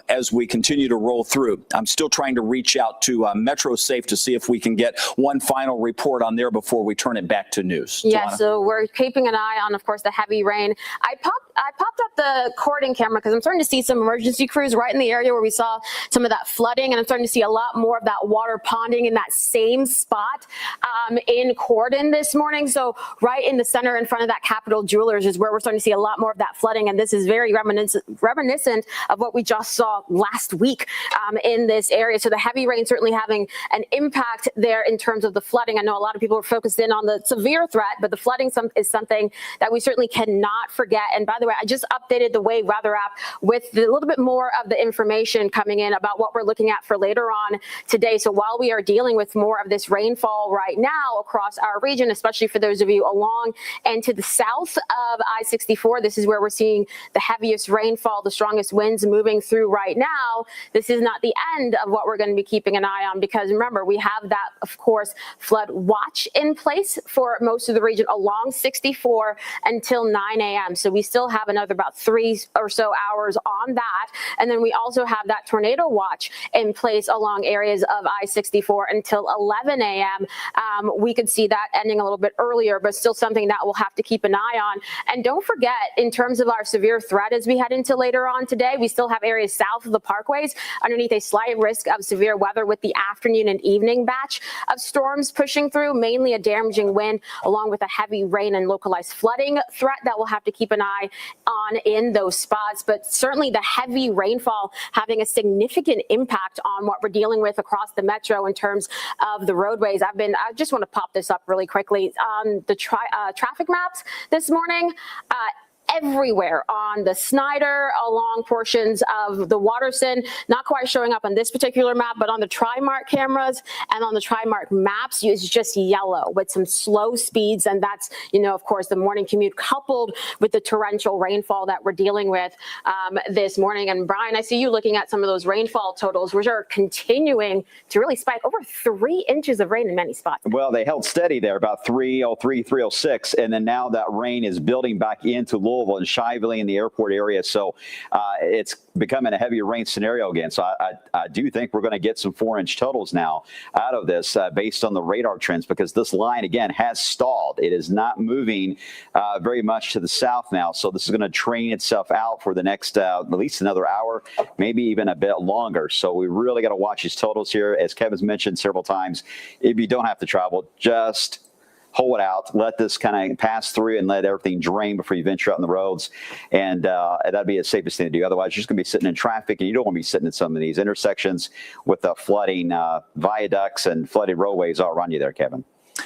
as we continue to roll through. I'm still trying to reach out to Metro Safe to see if we can get one final report on there before we turn it back to news. Yeah, Tawana? so we're keeping an eye on, of course, the heavy rain. I popped up the Corydon camera because I'm starting to see some emergency crews right in the area where we saw some of that flooding, and I'm starting to see a lot more of that water ponding in that same spot in Corydon this morning. So right in the center in front of that Capitol Jewelers is where we're starting to see a lot more of that flooding, and this is very reminiscent of what we just saw last week in this area. So the heavy rain certainly having an impact there in terms of the flooding. I know a lot of people are focused in on the severe threat, but the flooding is something that we certainly cannot forget. And by the way, I just updated the Wave Weather app with a little bit more of the information coming in about what we're looking at for later on today. So while we are dealing with more of this rainfall right now across our region, especially for those of you along and to the south of I-64, this is where we're seeing the heaviest rainfall, the strongest winds moving through right now. This is not the end of what we're going to be keeping an eye on, because remember, we have that, of course, flood watch in place for most of the region along 64 until 9 a.m. So we still have another about 3 or so hours on that. And then we also have that tornado watch in place along areas of I-64 until 11 a.m. We could see that ending a little bit earlier, but still something that we'll have to keep an eye on. And don't forget, in terms of our severe threat as we head into later on today, we still have areas south of the parkways underneath a slight risk of severe weather with the afternoon and evening batch of storms pushing through, mainly a damaging wind along with a heavy rain and localized flooding threat that we'll have to keep an eye on in those spots. But certainly the heavy rainfall having a significant impact on what we're dealing with across the metro in terms of the roadways. I just want to pop this up really quickly. The traffic maps this morning, everywhere on the Snyder, along portions of the Waterson, not quite showing up on this particular map, but on the Trimark cameras and on the Trimark maps, it's just yellow with some slow speeds. And that's, of course, the morning commute coupled with the torrential rainfall that we're dealing with this morning. And Brian, I see you looking at some of those rainfall totals, which are continuing to really spike, over 3 inches of rain in many spots. Well, they held steady there, about 303, 306, and then now that rain is building back into Louisville and Shively in the airport area. So it's becoming a heavier rain scenario again. So I do think we're going to get some 4-inch totals now out of this based on the radar trends, because this line, again, has stalled. It is not moving very much to the south now. So this is going to train itself out for the next at least another hour, maybe even a bit longer. So we really got to watch these totals here. As Kevin's mentioned several times, if you don't have to travel, just hold it out, let this kind of pass through and let everything drain before you venture out on the roads. And that'd be the safest thing to do. Otherwise, you're just going to be sitting in traffic, and you don't want to be sitting in some of these intersections with the flooding viaducts and flooded roadways all around you there, Kevin.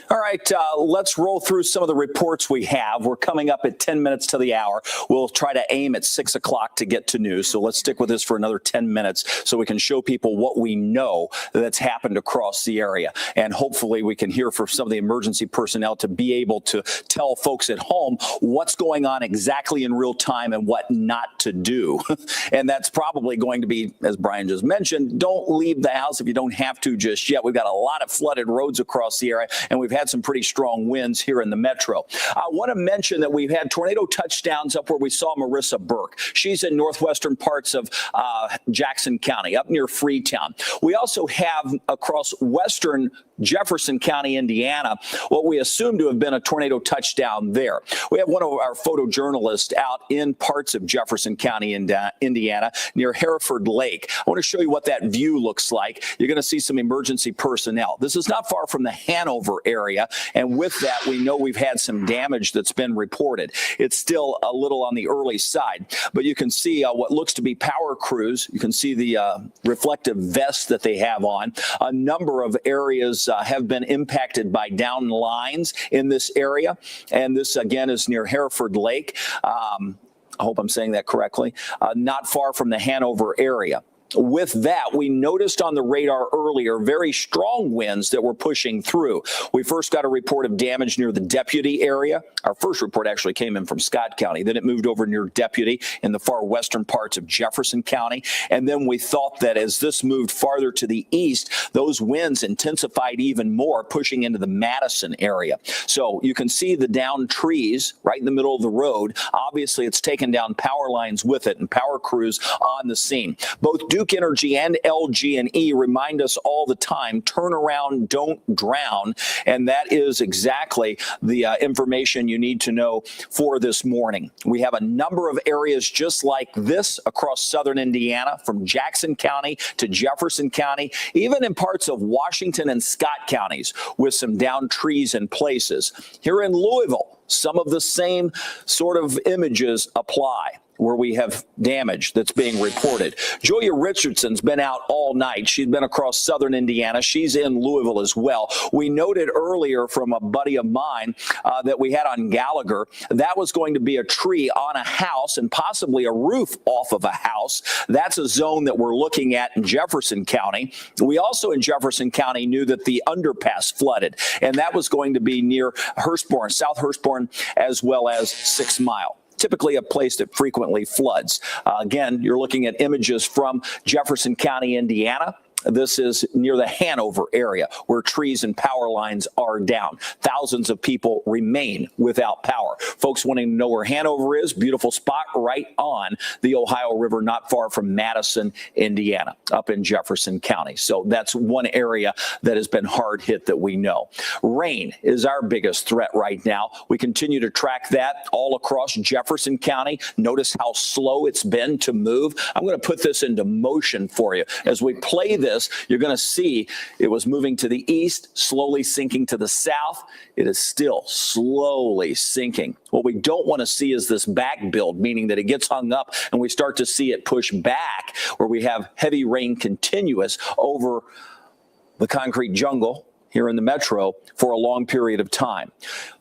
All right, let's roll through some of the reports we have. We're coming up at 10 minutes to the hour. We'll try to aim at 6 o'clock to get to news. So let's stick with this for another 10 minutes so we can show people what we know that's happened across the area. And hopefully we can hear from some of the emergency personnel to be able to tell folks at home what's going on exactly in real time and what not to do. And that's probably going to be, as Brian just mentioned, don't leave the house if you don't have to just yet. We've got a lot of flooded roads across the area, and we've had some pretty strong winds here in the metro. I want to mention that we've had tornado touchdowns up where we saw Marissa Burke. She's in northwestern parts of Jackson County, up near Freetown. We also have across western Jefferson County, Indiana, what we assume to have been a tornado touchdown there. We have one of our photojournalists out in parts of Jefferson County, Indiana, near Hereford Lake. I want to show you what that view looks like. You're going to see some emergency personnel. This is not far from the Hanover area, and with that, we know we've had some damage that's been reported. It's still a little on the early side, but you can see what looks to be power crews. You can see the reflective vests that they have on. A number of areas have been impacted by down lines in this area. And this, again, is near Hereford Lake. I hope I'm saying that correctly. Not far from the Hanover area. With that, we noticed on the radar earlier very strong winds that were pushing through. We first got a report of damage near the Deputy area. Our first report actually came in from Scott County. Then it moved over near Deputy in the far western parts of Jefferson County. And then we thought that as this moved farther to the east, those winds intensified even more, pushing into the Madison area. So you can see the downed trees right in the middle of the road. Obviously, it's taken down power lines with it and power crews on the scene. Both Duke Energy and LG&E remind us all the time, turn around, don't drown. And that is exactly the information you need to know for this morning. We have a number of areas just like this across southern Indiana, from Jackson County to Jefferson County, even in parts of Washington and Scott counties with some downed trees in places. Here in Louisville, some of the same sort of images apply. where we have damage that's being reported. Julia Richardson's been out all night. She's been across southern Indiana. She's in Louisville as well. We noted earlier from a buddy of mine that we had on Gallagher, that was going to be a tree on a house and possibly a roof off of a house. That's a zone that we're looking at in Jefferson County. We also in Jefferson County knew that the underpass flooded, and that was going to be near Hurstbourne, South Hurstbourne, as well as 6 Mile. Typically a place that frequently floods. Again, you're looking at images from Jefferson County, Indiana. This is near the Hanover area where trees and power lines are down. Thousands of people remain without power. Folks wanting to know where Hanover is, beautiful spot right on the Ohio River, not far from Madison, Indiana, up in Jefferson County. So that's one area that has been hard hit that we know. Rain is our biggest threat right now. We continue to track that all across Jefferson County. Notice how slow it's been to move. I'm going to put this into motion for you. As we play this, you're going to see it was moving to the east, slowly sinking to the south. It is still slowly sinking. What we don't want to see is this back build, meaning that it gets hung up and we start to see it push back where we have heavy rain continuous over the concrete jungle here in the metro for a long period of time.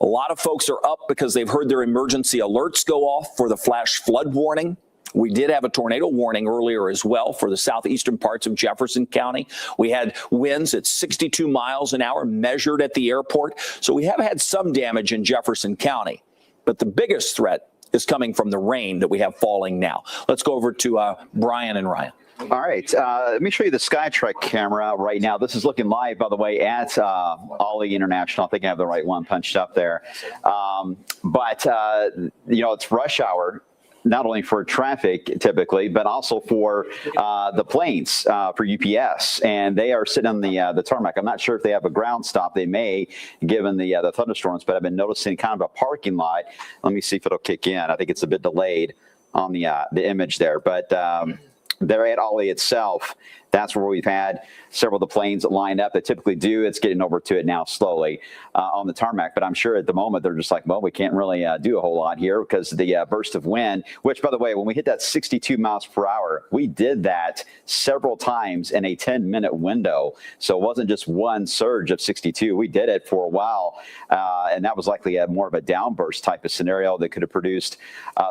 A lot of folks are up because they've heard their emergency alerts go off for the flash flood warning. We did have a tornado warning earlier as well for the southeastern parts of Jefferson County. We had winds at 62 miles an hour measured at the airport. So we have had some damage in Jefferson County. But the biggest threat is coming from the rain that we have falling now. Let's go over to Brian and Ryan. All right, let me show you the Skytrack camera right now. This is looking live, by the way, at Ollie International. I think I have the right one punched up there. You know, it's rush hour, not only for traffic typically, but also for the planes for UPS. And they are sitting on the tarmac. I'm not sure if they have a ground stop. They may, given the thunderstorms, but I've been noticing kind of a parking lot. Let me see if it'll kick in. I think it's a bit delayed on the image there. But they're at Ollie itself. That's where we've had several of the planes that line up. They typically do. It's getting over to it now slowly on the tarmac. But I'm sure at the moment they're just like, well, we can't really do a whole lot here because of the burst of wind, which, by the way, when we hit that 62 miles per hour, we did that several times in a 10-minute window. So it wasn't just one surge of 62. We did it for a while. And that was likely more of a downburst type of scenario that could have produced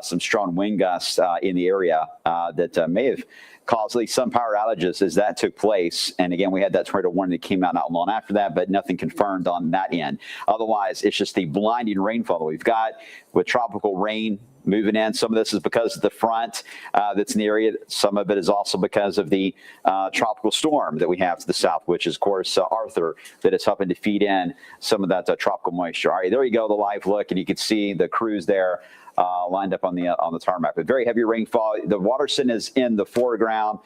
some strong wind gusts in the area that may have caused at least some power outages as that took place. And again, we had that tornado warning that came out not long after that, but nothing confirmed on that end. Otherwise, it's just the blinding rainfall that we've got with tropical rain moving in. Some of this is because of the front that's in the area. Some of it is also because of the tropical storm that we have to the south, which is, of course, Arthur, that is helping to feed in some of that tropical moisture. All right, there you go, the live look, and you can see the crews there lined up on the tarmac. But very heavy rainfall. The Waterson is in the foreground,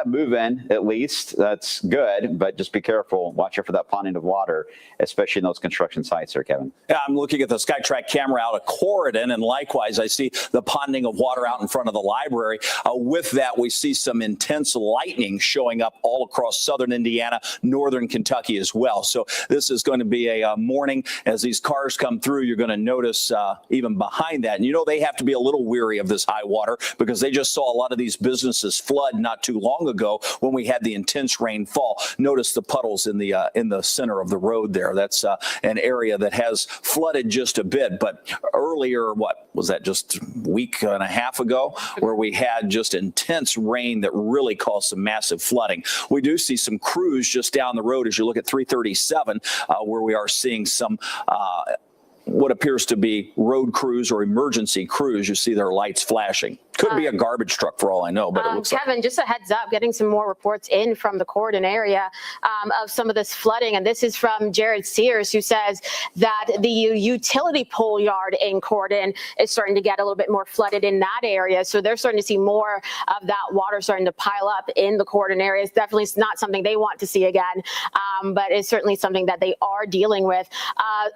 moving at least. That's good, but just be careful. Watch out for that ponding of water, especially in those construction sites there, Kevin. Yeah, I'm looking at the Skytrack camera out at Corridon, and likewise, I see the ponding of water out in front of the library. With that, we see some intense lightning showing up all across southern Indiana, northern Kentucky as well. So this is going to be a morning. As these cars come through, you're going to notice even behind that. And you know they have to be a little weary of this high water because they just saw a lot of these businesses flood not too long ago when we had the intense rainfall. Notice the puddles in the center of the road there. That's an area that has flooded just a bit. But earlier, what was that, just a week and a half ago, where we had just intense rain that really caused some massive flooding. We do see some crews just down the road as you look at 337, where we are seeing some what appears to be road crews or emergency crews. You see their lights flashing. Could be a garbage truck for all I know, but it looks Kevin, just a heads up, getting some more reports in from the Corridon area of some of this flooding. And this is from Jared Sears, who says that the utility pole yard in Corridon is starting to get a little bit more flooded in that area. So they're starting to see more of that water starting to pile up in the Corridon area. It's definitely not something they want to see again, but it's certainly something that they are dealing with.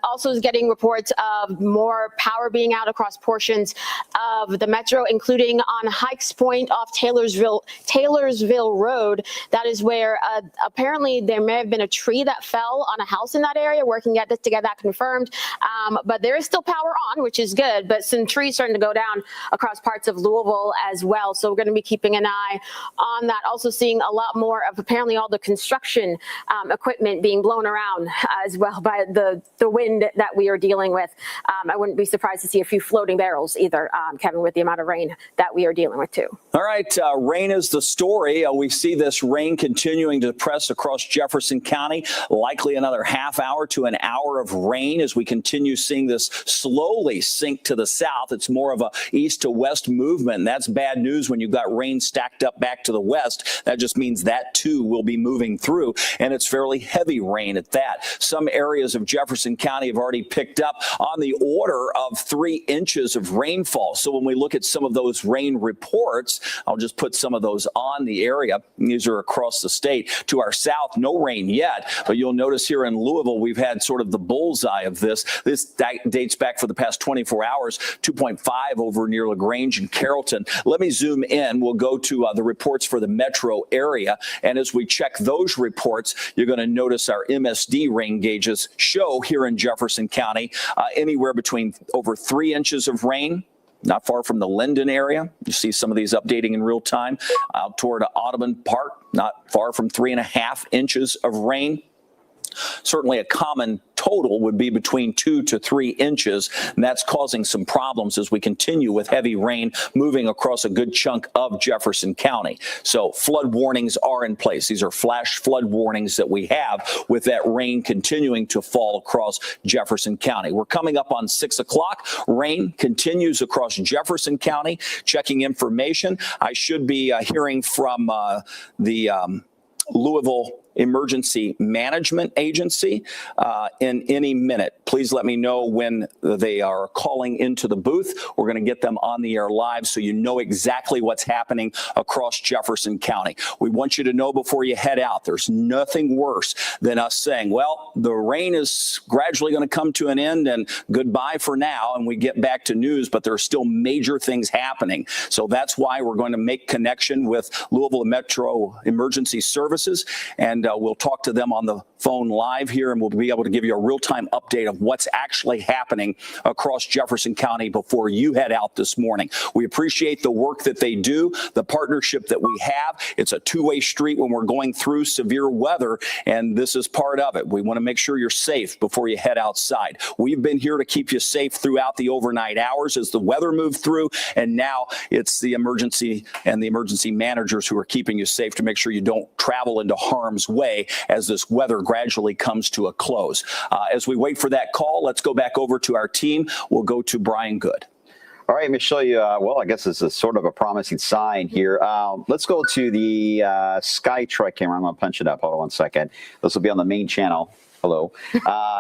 Also is getting reports of more power being out across portions of the metro, including seeing on Hikes Point off Taylorsville Road. That is where apparently there may have been a tree that fell on a house in that area. Working at this to get that confirmed. But there is still power on, which is good. But some trees starting to go down across parts of Louisville as well. So we're going to be keeping an eye on that. Also seeing a lot more of apparently all the construction equipment being blown around as well by the wind that we are dealing with. I wouldn't be surprised to see a few floating barrels either, Kevin, with the amount of rain that we are dealing with too. All right, rain is the story. We see this rain continuing to press across Jefferson County, likely another half hour to an hour of rain as we continue seeing this slowly sink to the south. It's more of a east to west movement, and that's bad news when you've got rain stacked up back to the west. That just means that too will be moving through, and it's fairly heavy rain at that. Some areas of Jefferson County have already picked up on the order of 3 inches of rainfall. So when we look at some of those rain reports, I'll just put some of those on the area. These are across the state. To our south, no rain yet, but you'll notice here in Louisville, we've had sort of the bullseye of this. This dates back for the past 24 hours, 2.5 over near LaGrange and Carrollton. Let me zoom in. We'll go to the reports for the metro area. And as we check those reports, you're going to notice our MSD rain gauges show here in Jefferson County anywhere between over 3 inches of rain, not far from the Linden area. You see some of these updating in real time. Out toward Audubon Park, not far from 3.5 inches of rain. Certainly a common total would be between 2 to 3 inches, and that's causing some problems as we continue with heavy rain moving across a good chunk of Jefferson County. So flood warnings are in place. These are flash flood warnings that we have with that rain continuing to fall across Jefferson County. We're coming up on 6 o'clock. Rain continues across Jefferson County. Checking information, I should be hearing from the Louisville Emergency Management Agency in any minute. Please let me know when they are calling into the booth. We're going to get them on the air live so you know exactly what's happening across Jefferson County. We want you to know before you head out, there's nothing worse than us saying, well, the rain is gradually going to come to an end and goodbye for now, and we get back to news, but there are still major things happening. So that's why we're going to make connection with Louisville Metro Emergency Services, and we'll talk to them on the phone live here, and we'll be able to give you a real-time update of what's actually happening across Jefferson County before you head out this morning. We appreciate the work that they do, the partnership that we have. It's a two-way street when we're going through severe weather, and this is part of it. We want to make sure you're safe before you head outside. We've been here to keep you safe throughout the overnight hours as the weather moved through, and now it's the emergency and the emergency managers who are keeping you safe to make sure you don't travel into harm's way as this weather gradually comes to a close. As we wait for that call, let's go back over to our team. We'll go to Brian Good. All right, let me show you, well, I guess this is sort of a promising sign here. Let's go to the Skytrack camera. I'm going to punch it up. Hold on 1 second. This will be on the main channel. Hello.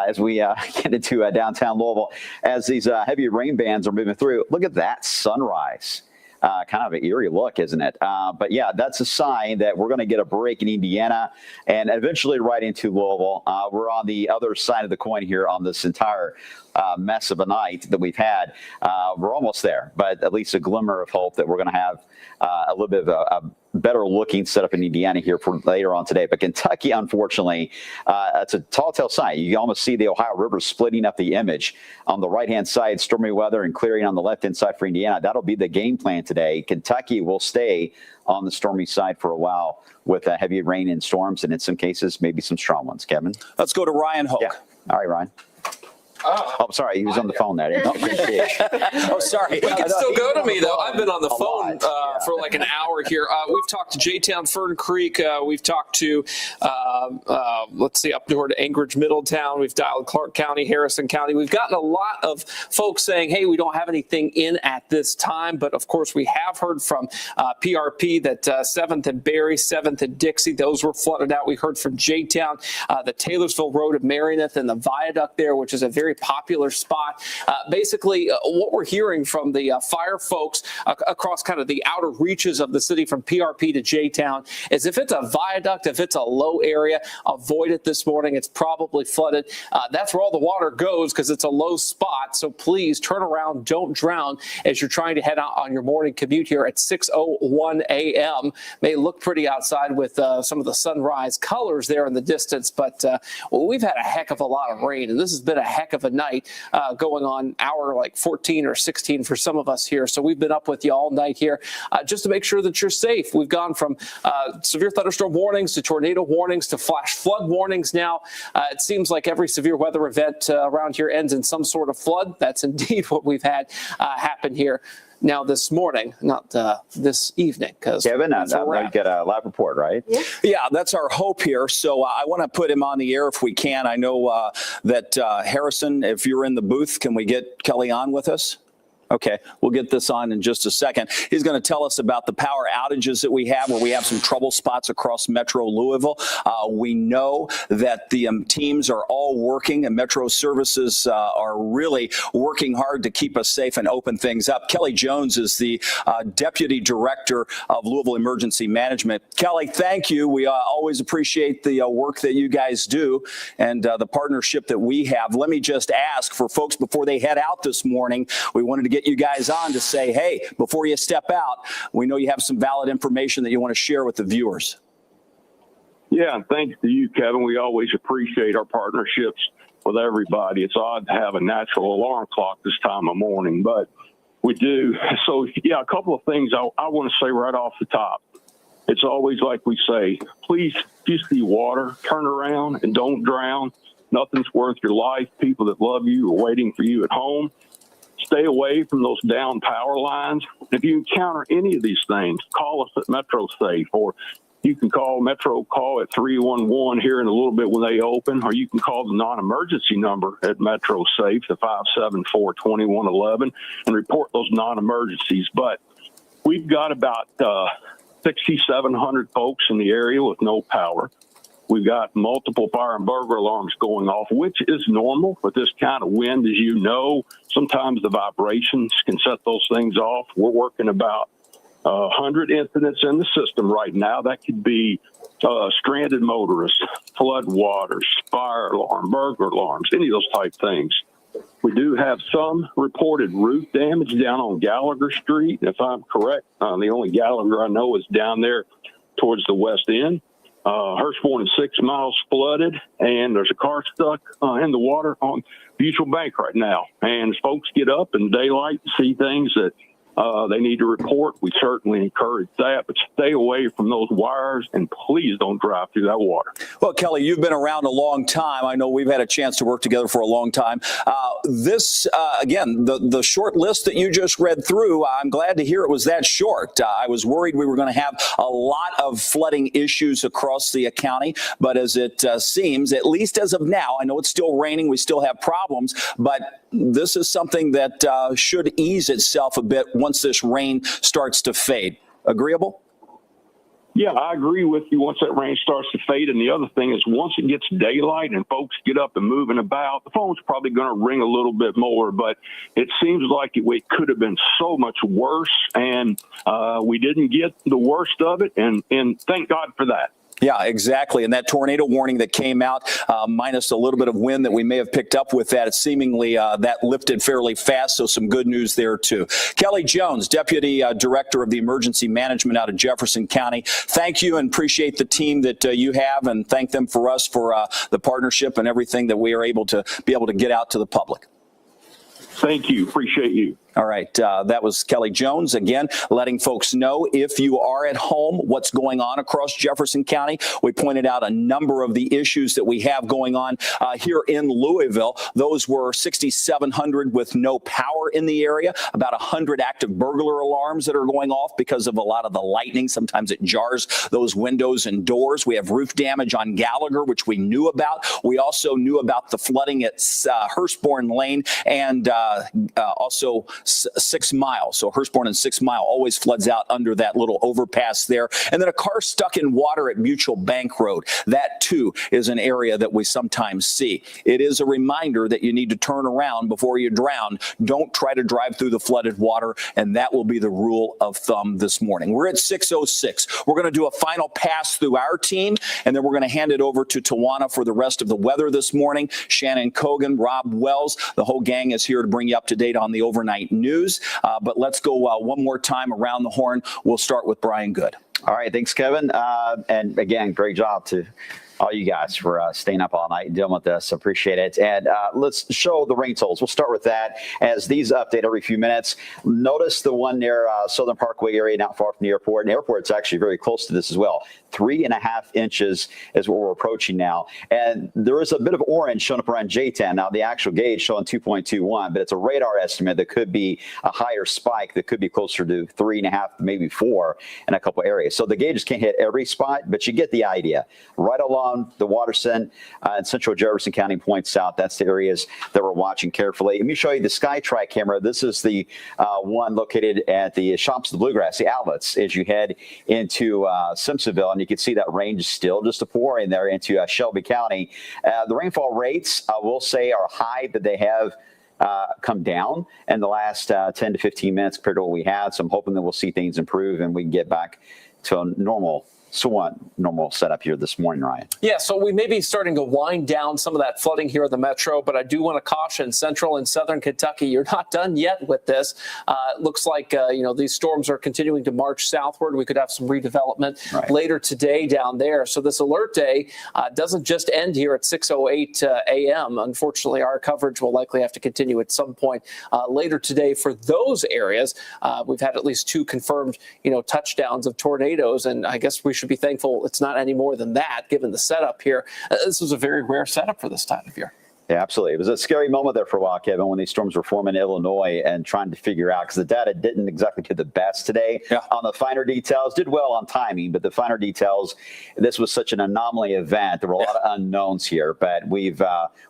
As we get into downtown Louisville, as these heavy rain bands are moving through, look at that sunrise. Kind of an eerie look, isn't it? But yeah, that's a sign that we're going to get a break in Indiana and eventually right into Louisville. We're on the other side of the coin here on this entire mess of a night that we've had. We're almost there, but at least a glimmer of hope that we're going to have a little bit of a better looking setup in Indiana here for later on today. But Kentucky, unfortunately, it's a tall tale sign. You can almost see the Ohio River splitting up the image. On the right-hand side, stormy weather and clearing on the left-hand side for Indiana. That'll be the game plan today. Kentucky will stay on the stormy side for a while with heavy rain and storms, and in some cases, maybe some strong ones. Kevin? Let's go to Ryan Hoke. Yeah. All right, Ryan. Oh, sorry. He was on the phone there. Oh, sorry. We can still go to me, though. I've been on the phone for like an hour here. We've talked to J-Town, Fern Creek. We've talked to, let's see, up north to Anchorage, Middletown. We've dialed Clark County, Harrison County. We've gotten a lot of folks saying, hey, we don't have anything in at this time. But, of course, we have heard from PRP that 7th and Berry, 7th and Dixie, those were flooded out. We heard from J-Town, the Taylorsville Road of Marioneth and the viaduct there, which is a very very popular spot. Basically, what we're hearing from the fire folks across kind of the outer reaches of the city from PRP to J-Town is if it's a viaduct, if it's a low area, avoid it this morning. It's probably flooded. That's where all the water goes because it's a low spot. So please turn around, don't drown as you're trying to head out on your morning commute here at 6:01 a.m. May look pretty outside with some of the sunrise colors there in the distance, but we've had a heck of a lot of rain, and this has been a heck of a night going on hour like 14 or 16 for some of us here. So we've been up with you all night here just to make sure that you're safe. We've gone from severe thunderstorm warnings to tornado warnings to flash flood warnings now. It seems like every severe weather event around here ends in some sort of flood. That's indeed what we've had happen here. Now this morning, not this evening, because Kevin, I get a live report, right? Yeah, that's our hope here. So I want to put him on the air if we can. I know that Harrison, if you're in the booth, can we get Kelly on with us? Okay, we'll get this on in just a second. He's going to tell us about the power outages that we have, where we have some trouble spots across Metro Louisville. We know that the teams are all working, and Metro Services are really working hard to keep us safe and open things up. Kelly Jones is the Deputy Director of Louisville Emergency Management. Kelly, thank you. We always appreciate the work that you guys do and the partnership that we have. Let me just ask for folks before they head out this morning, we wanted to get you guys on to say, hey, before you step out, we know you have some valid information that you want to share with the viewers. Yeah, and thanks to you, Kevin. We always appreciate our partnerships with everybody. It's odd to have a natural alarm clock this time of morning, but we do. So, yeah, a couple of things I want to say right off the top. It's always like we say, please, if you see water, turn around and don't drown. Nothing's worth your life. People that love you are waiting for you at home. Stay away from those down power lines. If you encounter any of these things, call us at Metro Safe, or you can call Metro Call at 311 here in a little bit when they open, or you can call the non-emergency number at Metro Safe, the 574-2111, and report those non-emergencies. But we've got about 6,700 folks in the area with no power. We've got multiple fire and burglar alarms going off, which is normal with this kind of wind. As you know, sometimes the vibrations can set those things off. We're working about 100 incidents in the system right now. That could be stranded motorists, flood waters, fire alarm, burglar alarms, any of those type things. We do have some reported roof damage down on Gallagher Street. If I'm correct, the only Gallagher I know is down there towards the west end. Hurstbourne and 6 miles flooded, and there's a car stuck in the water on Mutual Bank right now. And as folks get up in daylight and see things that they need to report, we certainly encourage that, but stay away from those wires and please don't drive through that water. Well, Kelly, you've been around a long time. I know we've had a chance to work together for a long time. Again, the short list that you just read through, I'm glad to hear it was that short. I was worried we were going to have a lot of flooding issues across the county, but as it seems, at least as of now, I know it's still raining, we still have problems, but this is something that should ease itself a bit once this rain starts to fade. Agreeable? Yeah, I agree with you once that rain starts to fade. And the other thing is once it gets daylight and folks get up and moving about, the phone's probably going to ring a little bit more. But it seems like it could have been so much worse. And we didn't get the worst of it. And thank God for that. Yeah, exactly. And that tornado warning that came out, minus a little bit of wind that we may have picked up with that, it seemingly that lifted fairly fast. So some good news there, too. Kelly Jones, Deputy Director of the Emergency Management out of Jefferson County. Thank you and appreciate the team that you have, and thank them for us for the partnership and everything that we are able to get out to the public. Thank you. Appreciate you. All right. That was Kelly Jones, again, letting folks know if you are at home, what's going on across Jefferson County. We pointed out a number of the issues that we have going on here in Louisville. Those were 6,700 with no power in the area, about 100 active burglar alarms that are going off because of a lot of the lightning. Sometimes it jars those windows and doors. We have roof damage on Gallagher, which we knew about. We also knew about the flooding at Hurstbourne Lane and also 6 Mile. So Hurstbourne and 6 Mile always floods out under that little overpass there. And then a car stuck in water at Mutual Bank Road. That too is an area that we sometimes see. It is a reminder that you need to turn around before you drown. Don't try to drive through the flooded water, and that will be the rule of thumb this morning. We're at 6:06. We're going to do a final pass through our team, and then we're going to hand it over to Tawana for the rest of the weather this morning. Shannon Cogan, Rob Wells, the whole gang is here to bring you up to date on the overnight news. But let's go one more time around the horn. We'll start with Brian Good. All right. Thanks, Kevin. And again, great job to all you guys for staying up all night and dealing with this. Appreciate it. And let's show the rain totals. We'll start with that as these update every few minutes. Notice the one near Southern Parkway area, not far from the airport. And the airport's actually very close to this as well. 3.5 inches is what we're approaching now. And there is a bit of orange showing up around J10. Now, the actual gauge showing 2.21, but it's a radar estimate that could be a higher spike that could be closer to 3.5, maybe 4 in a couple areas. So the gauges can't hit every spot, but you get the idea. Right along the Waterston and Central Jefferson County points south, that's the areas that we're watching carefully. Let me show you the SkyTrack camera. This is the one located at the Shops of the Bluegrass, the outlets, as you head into Simpsonville. And you can see that range is still just a pour in there into Shelby County. The rainfall rates, I will say, are high, but they have come down in the last 10 to 15 minutes compared to what we had. So I'm hoping that we'll see things improve and we can get back to a somewhat normal setup here this morning, Ryan. Yeah, so we may be starting to wind down some of that flooding here in the metro, but I do want to caution central and southern Kentucky, you're not done yet with this. It looks like, these storms are continuing to march southward. We could have some redevelopment later today down there. So this alert day doesn't just end here at 6:08 a.m. Unfortunately, our coverage will likely have to continue at some point later today for those areas. We've had at least 2 confirmed, touchdowns of tornadoes, and I guess we should be thankful it's not any more than that, given the setup here. This was a very rare setup for this time of year. Yeah, absolutely. It was a scary moment there for a while, Kevin, when these storms were forming in Illinois and trying to figure out, because the data didn't exactly do the best today on the finer details. Did well on timing, but the finer details, this was such an anomaly event. There were a lot of unknowns here, but we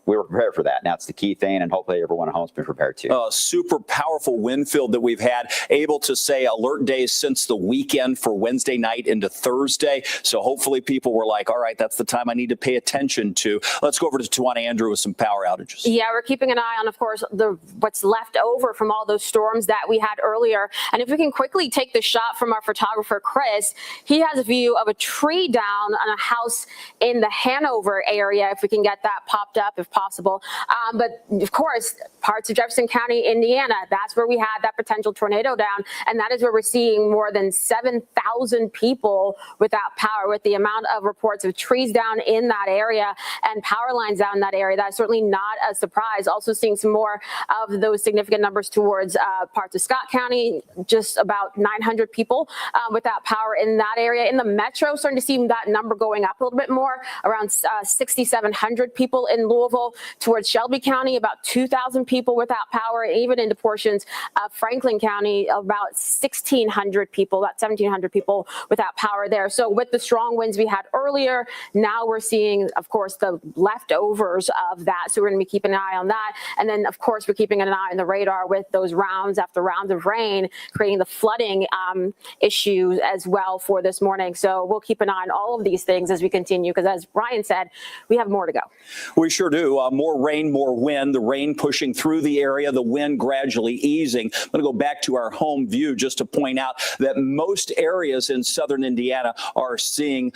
were prepared for that. And that's the key thing, and hopefully everyone at home has been prepared too. Super powerful wind field that we've had, able to say alert days since the weekend for Wednesday night into Thursday. So hopefully people were like, all right, that's the time I need to pay attention to. Let's go over to Tawana Andrew with some power outages. Yeah, we're keeping an eye on, of course, what's left over from all those storms that we had earlier. And if we can quickly take the shot from our photographer, Chris, he has a view of a tree down on a house in the Hanover area, if we can get that popped up, if possible. But of course, parts of Jefferson County, Indiana, that's where we had that potential tornado down. And that is where we're seeing more than 7,000 people without power, with the amount of reports of trees down in that area and power lines down in that area. That's certainly not a surprise. Also seeing some more of those significant numbers towards parts of Scott County, just about 900 people without power in that area. In the metro, starting to see that number going up a little bit more, around 6,700 people in Louisville. Towards Shelby County, about 2,000 people without power. Even into portions of Franklin County, about 1,600 people, about 1,700 people without power there. So with the strong winds we had earlier, now we're seeing, of course, the leftovers of that. So we're going to be keeping an eye on that. And then, of course, we're keeping an eye on the radar with those rounds after rounds of rain, creating the flooding issue as well for this morning. So we'll keep an eye on all of these things as we continue, because as Ryan said, we have more to go. We sure do. More rain, more wind, the rain pushing through the area, the wind gradually easing. I'm going to go back to our home view just to point out that most areas in southern Indiana are seeing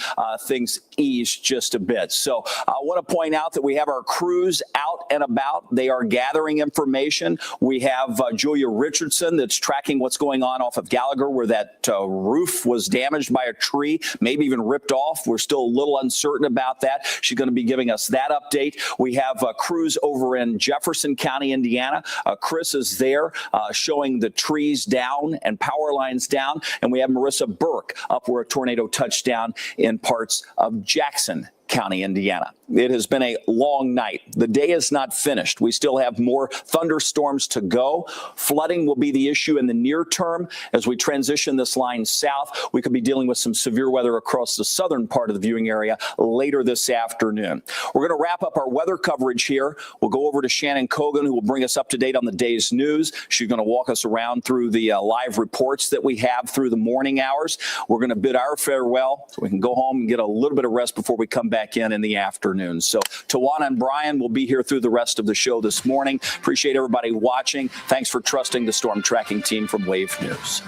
things ease just a bit. So I want to point out that we have our crews out and about. They are gathering information. We have Julia Richardson that's tracking what's going on off of Gallagher, where that roof was damaged by a tree, maybe even ripped off. We're still a little uncertain about that. She's going to be giving us that update. We have crews over in Jefferson County, Indiana. Chris is there showing the trees down and power lines down. And we have Marissa Burke up where a tornado touched down in parts of Jackson, County, Indiana. It has been a long night. The day is not finished. We still have more thunderstorms to go. Flooding will be the issue in the near term as we transition this line south. We could be dealing with some severe weather across the southern part of the viewing area later this afternoon. We're going to wrap up our weather coverage here. We'll go over to Shannon Cogan, who will bring us up to date on the day's news. She's going to walk us around through the live reports that we have through the morning hours. We're going to bid our farewell so we can go home and get a little bit of rest before we come back in the afternoon. So Tawana and Brian will be here through the rest of the show this morning. Appreciate everybody watching. Thanks for trusting the storm tracking team from Wave News.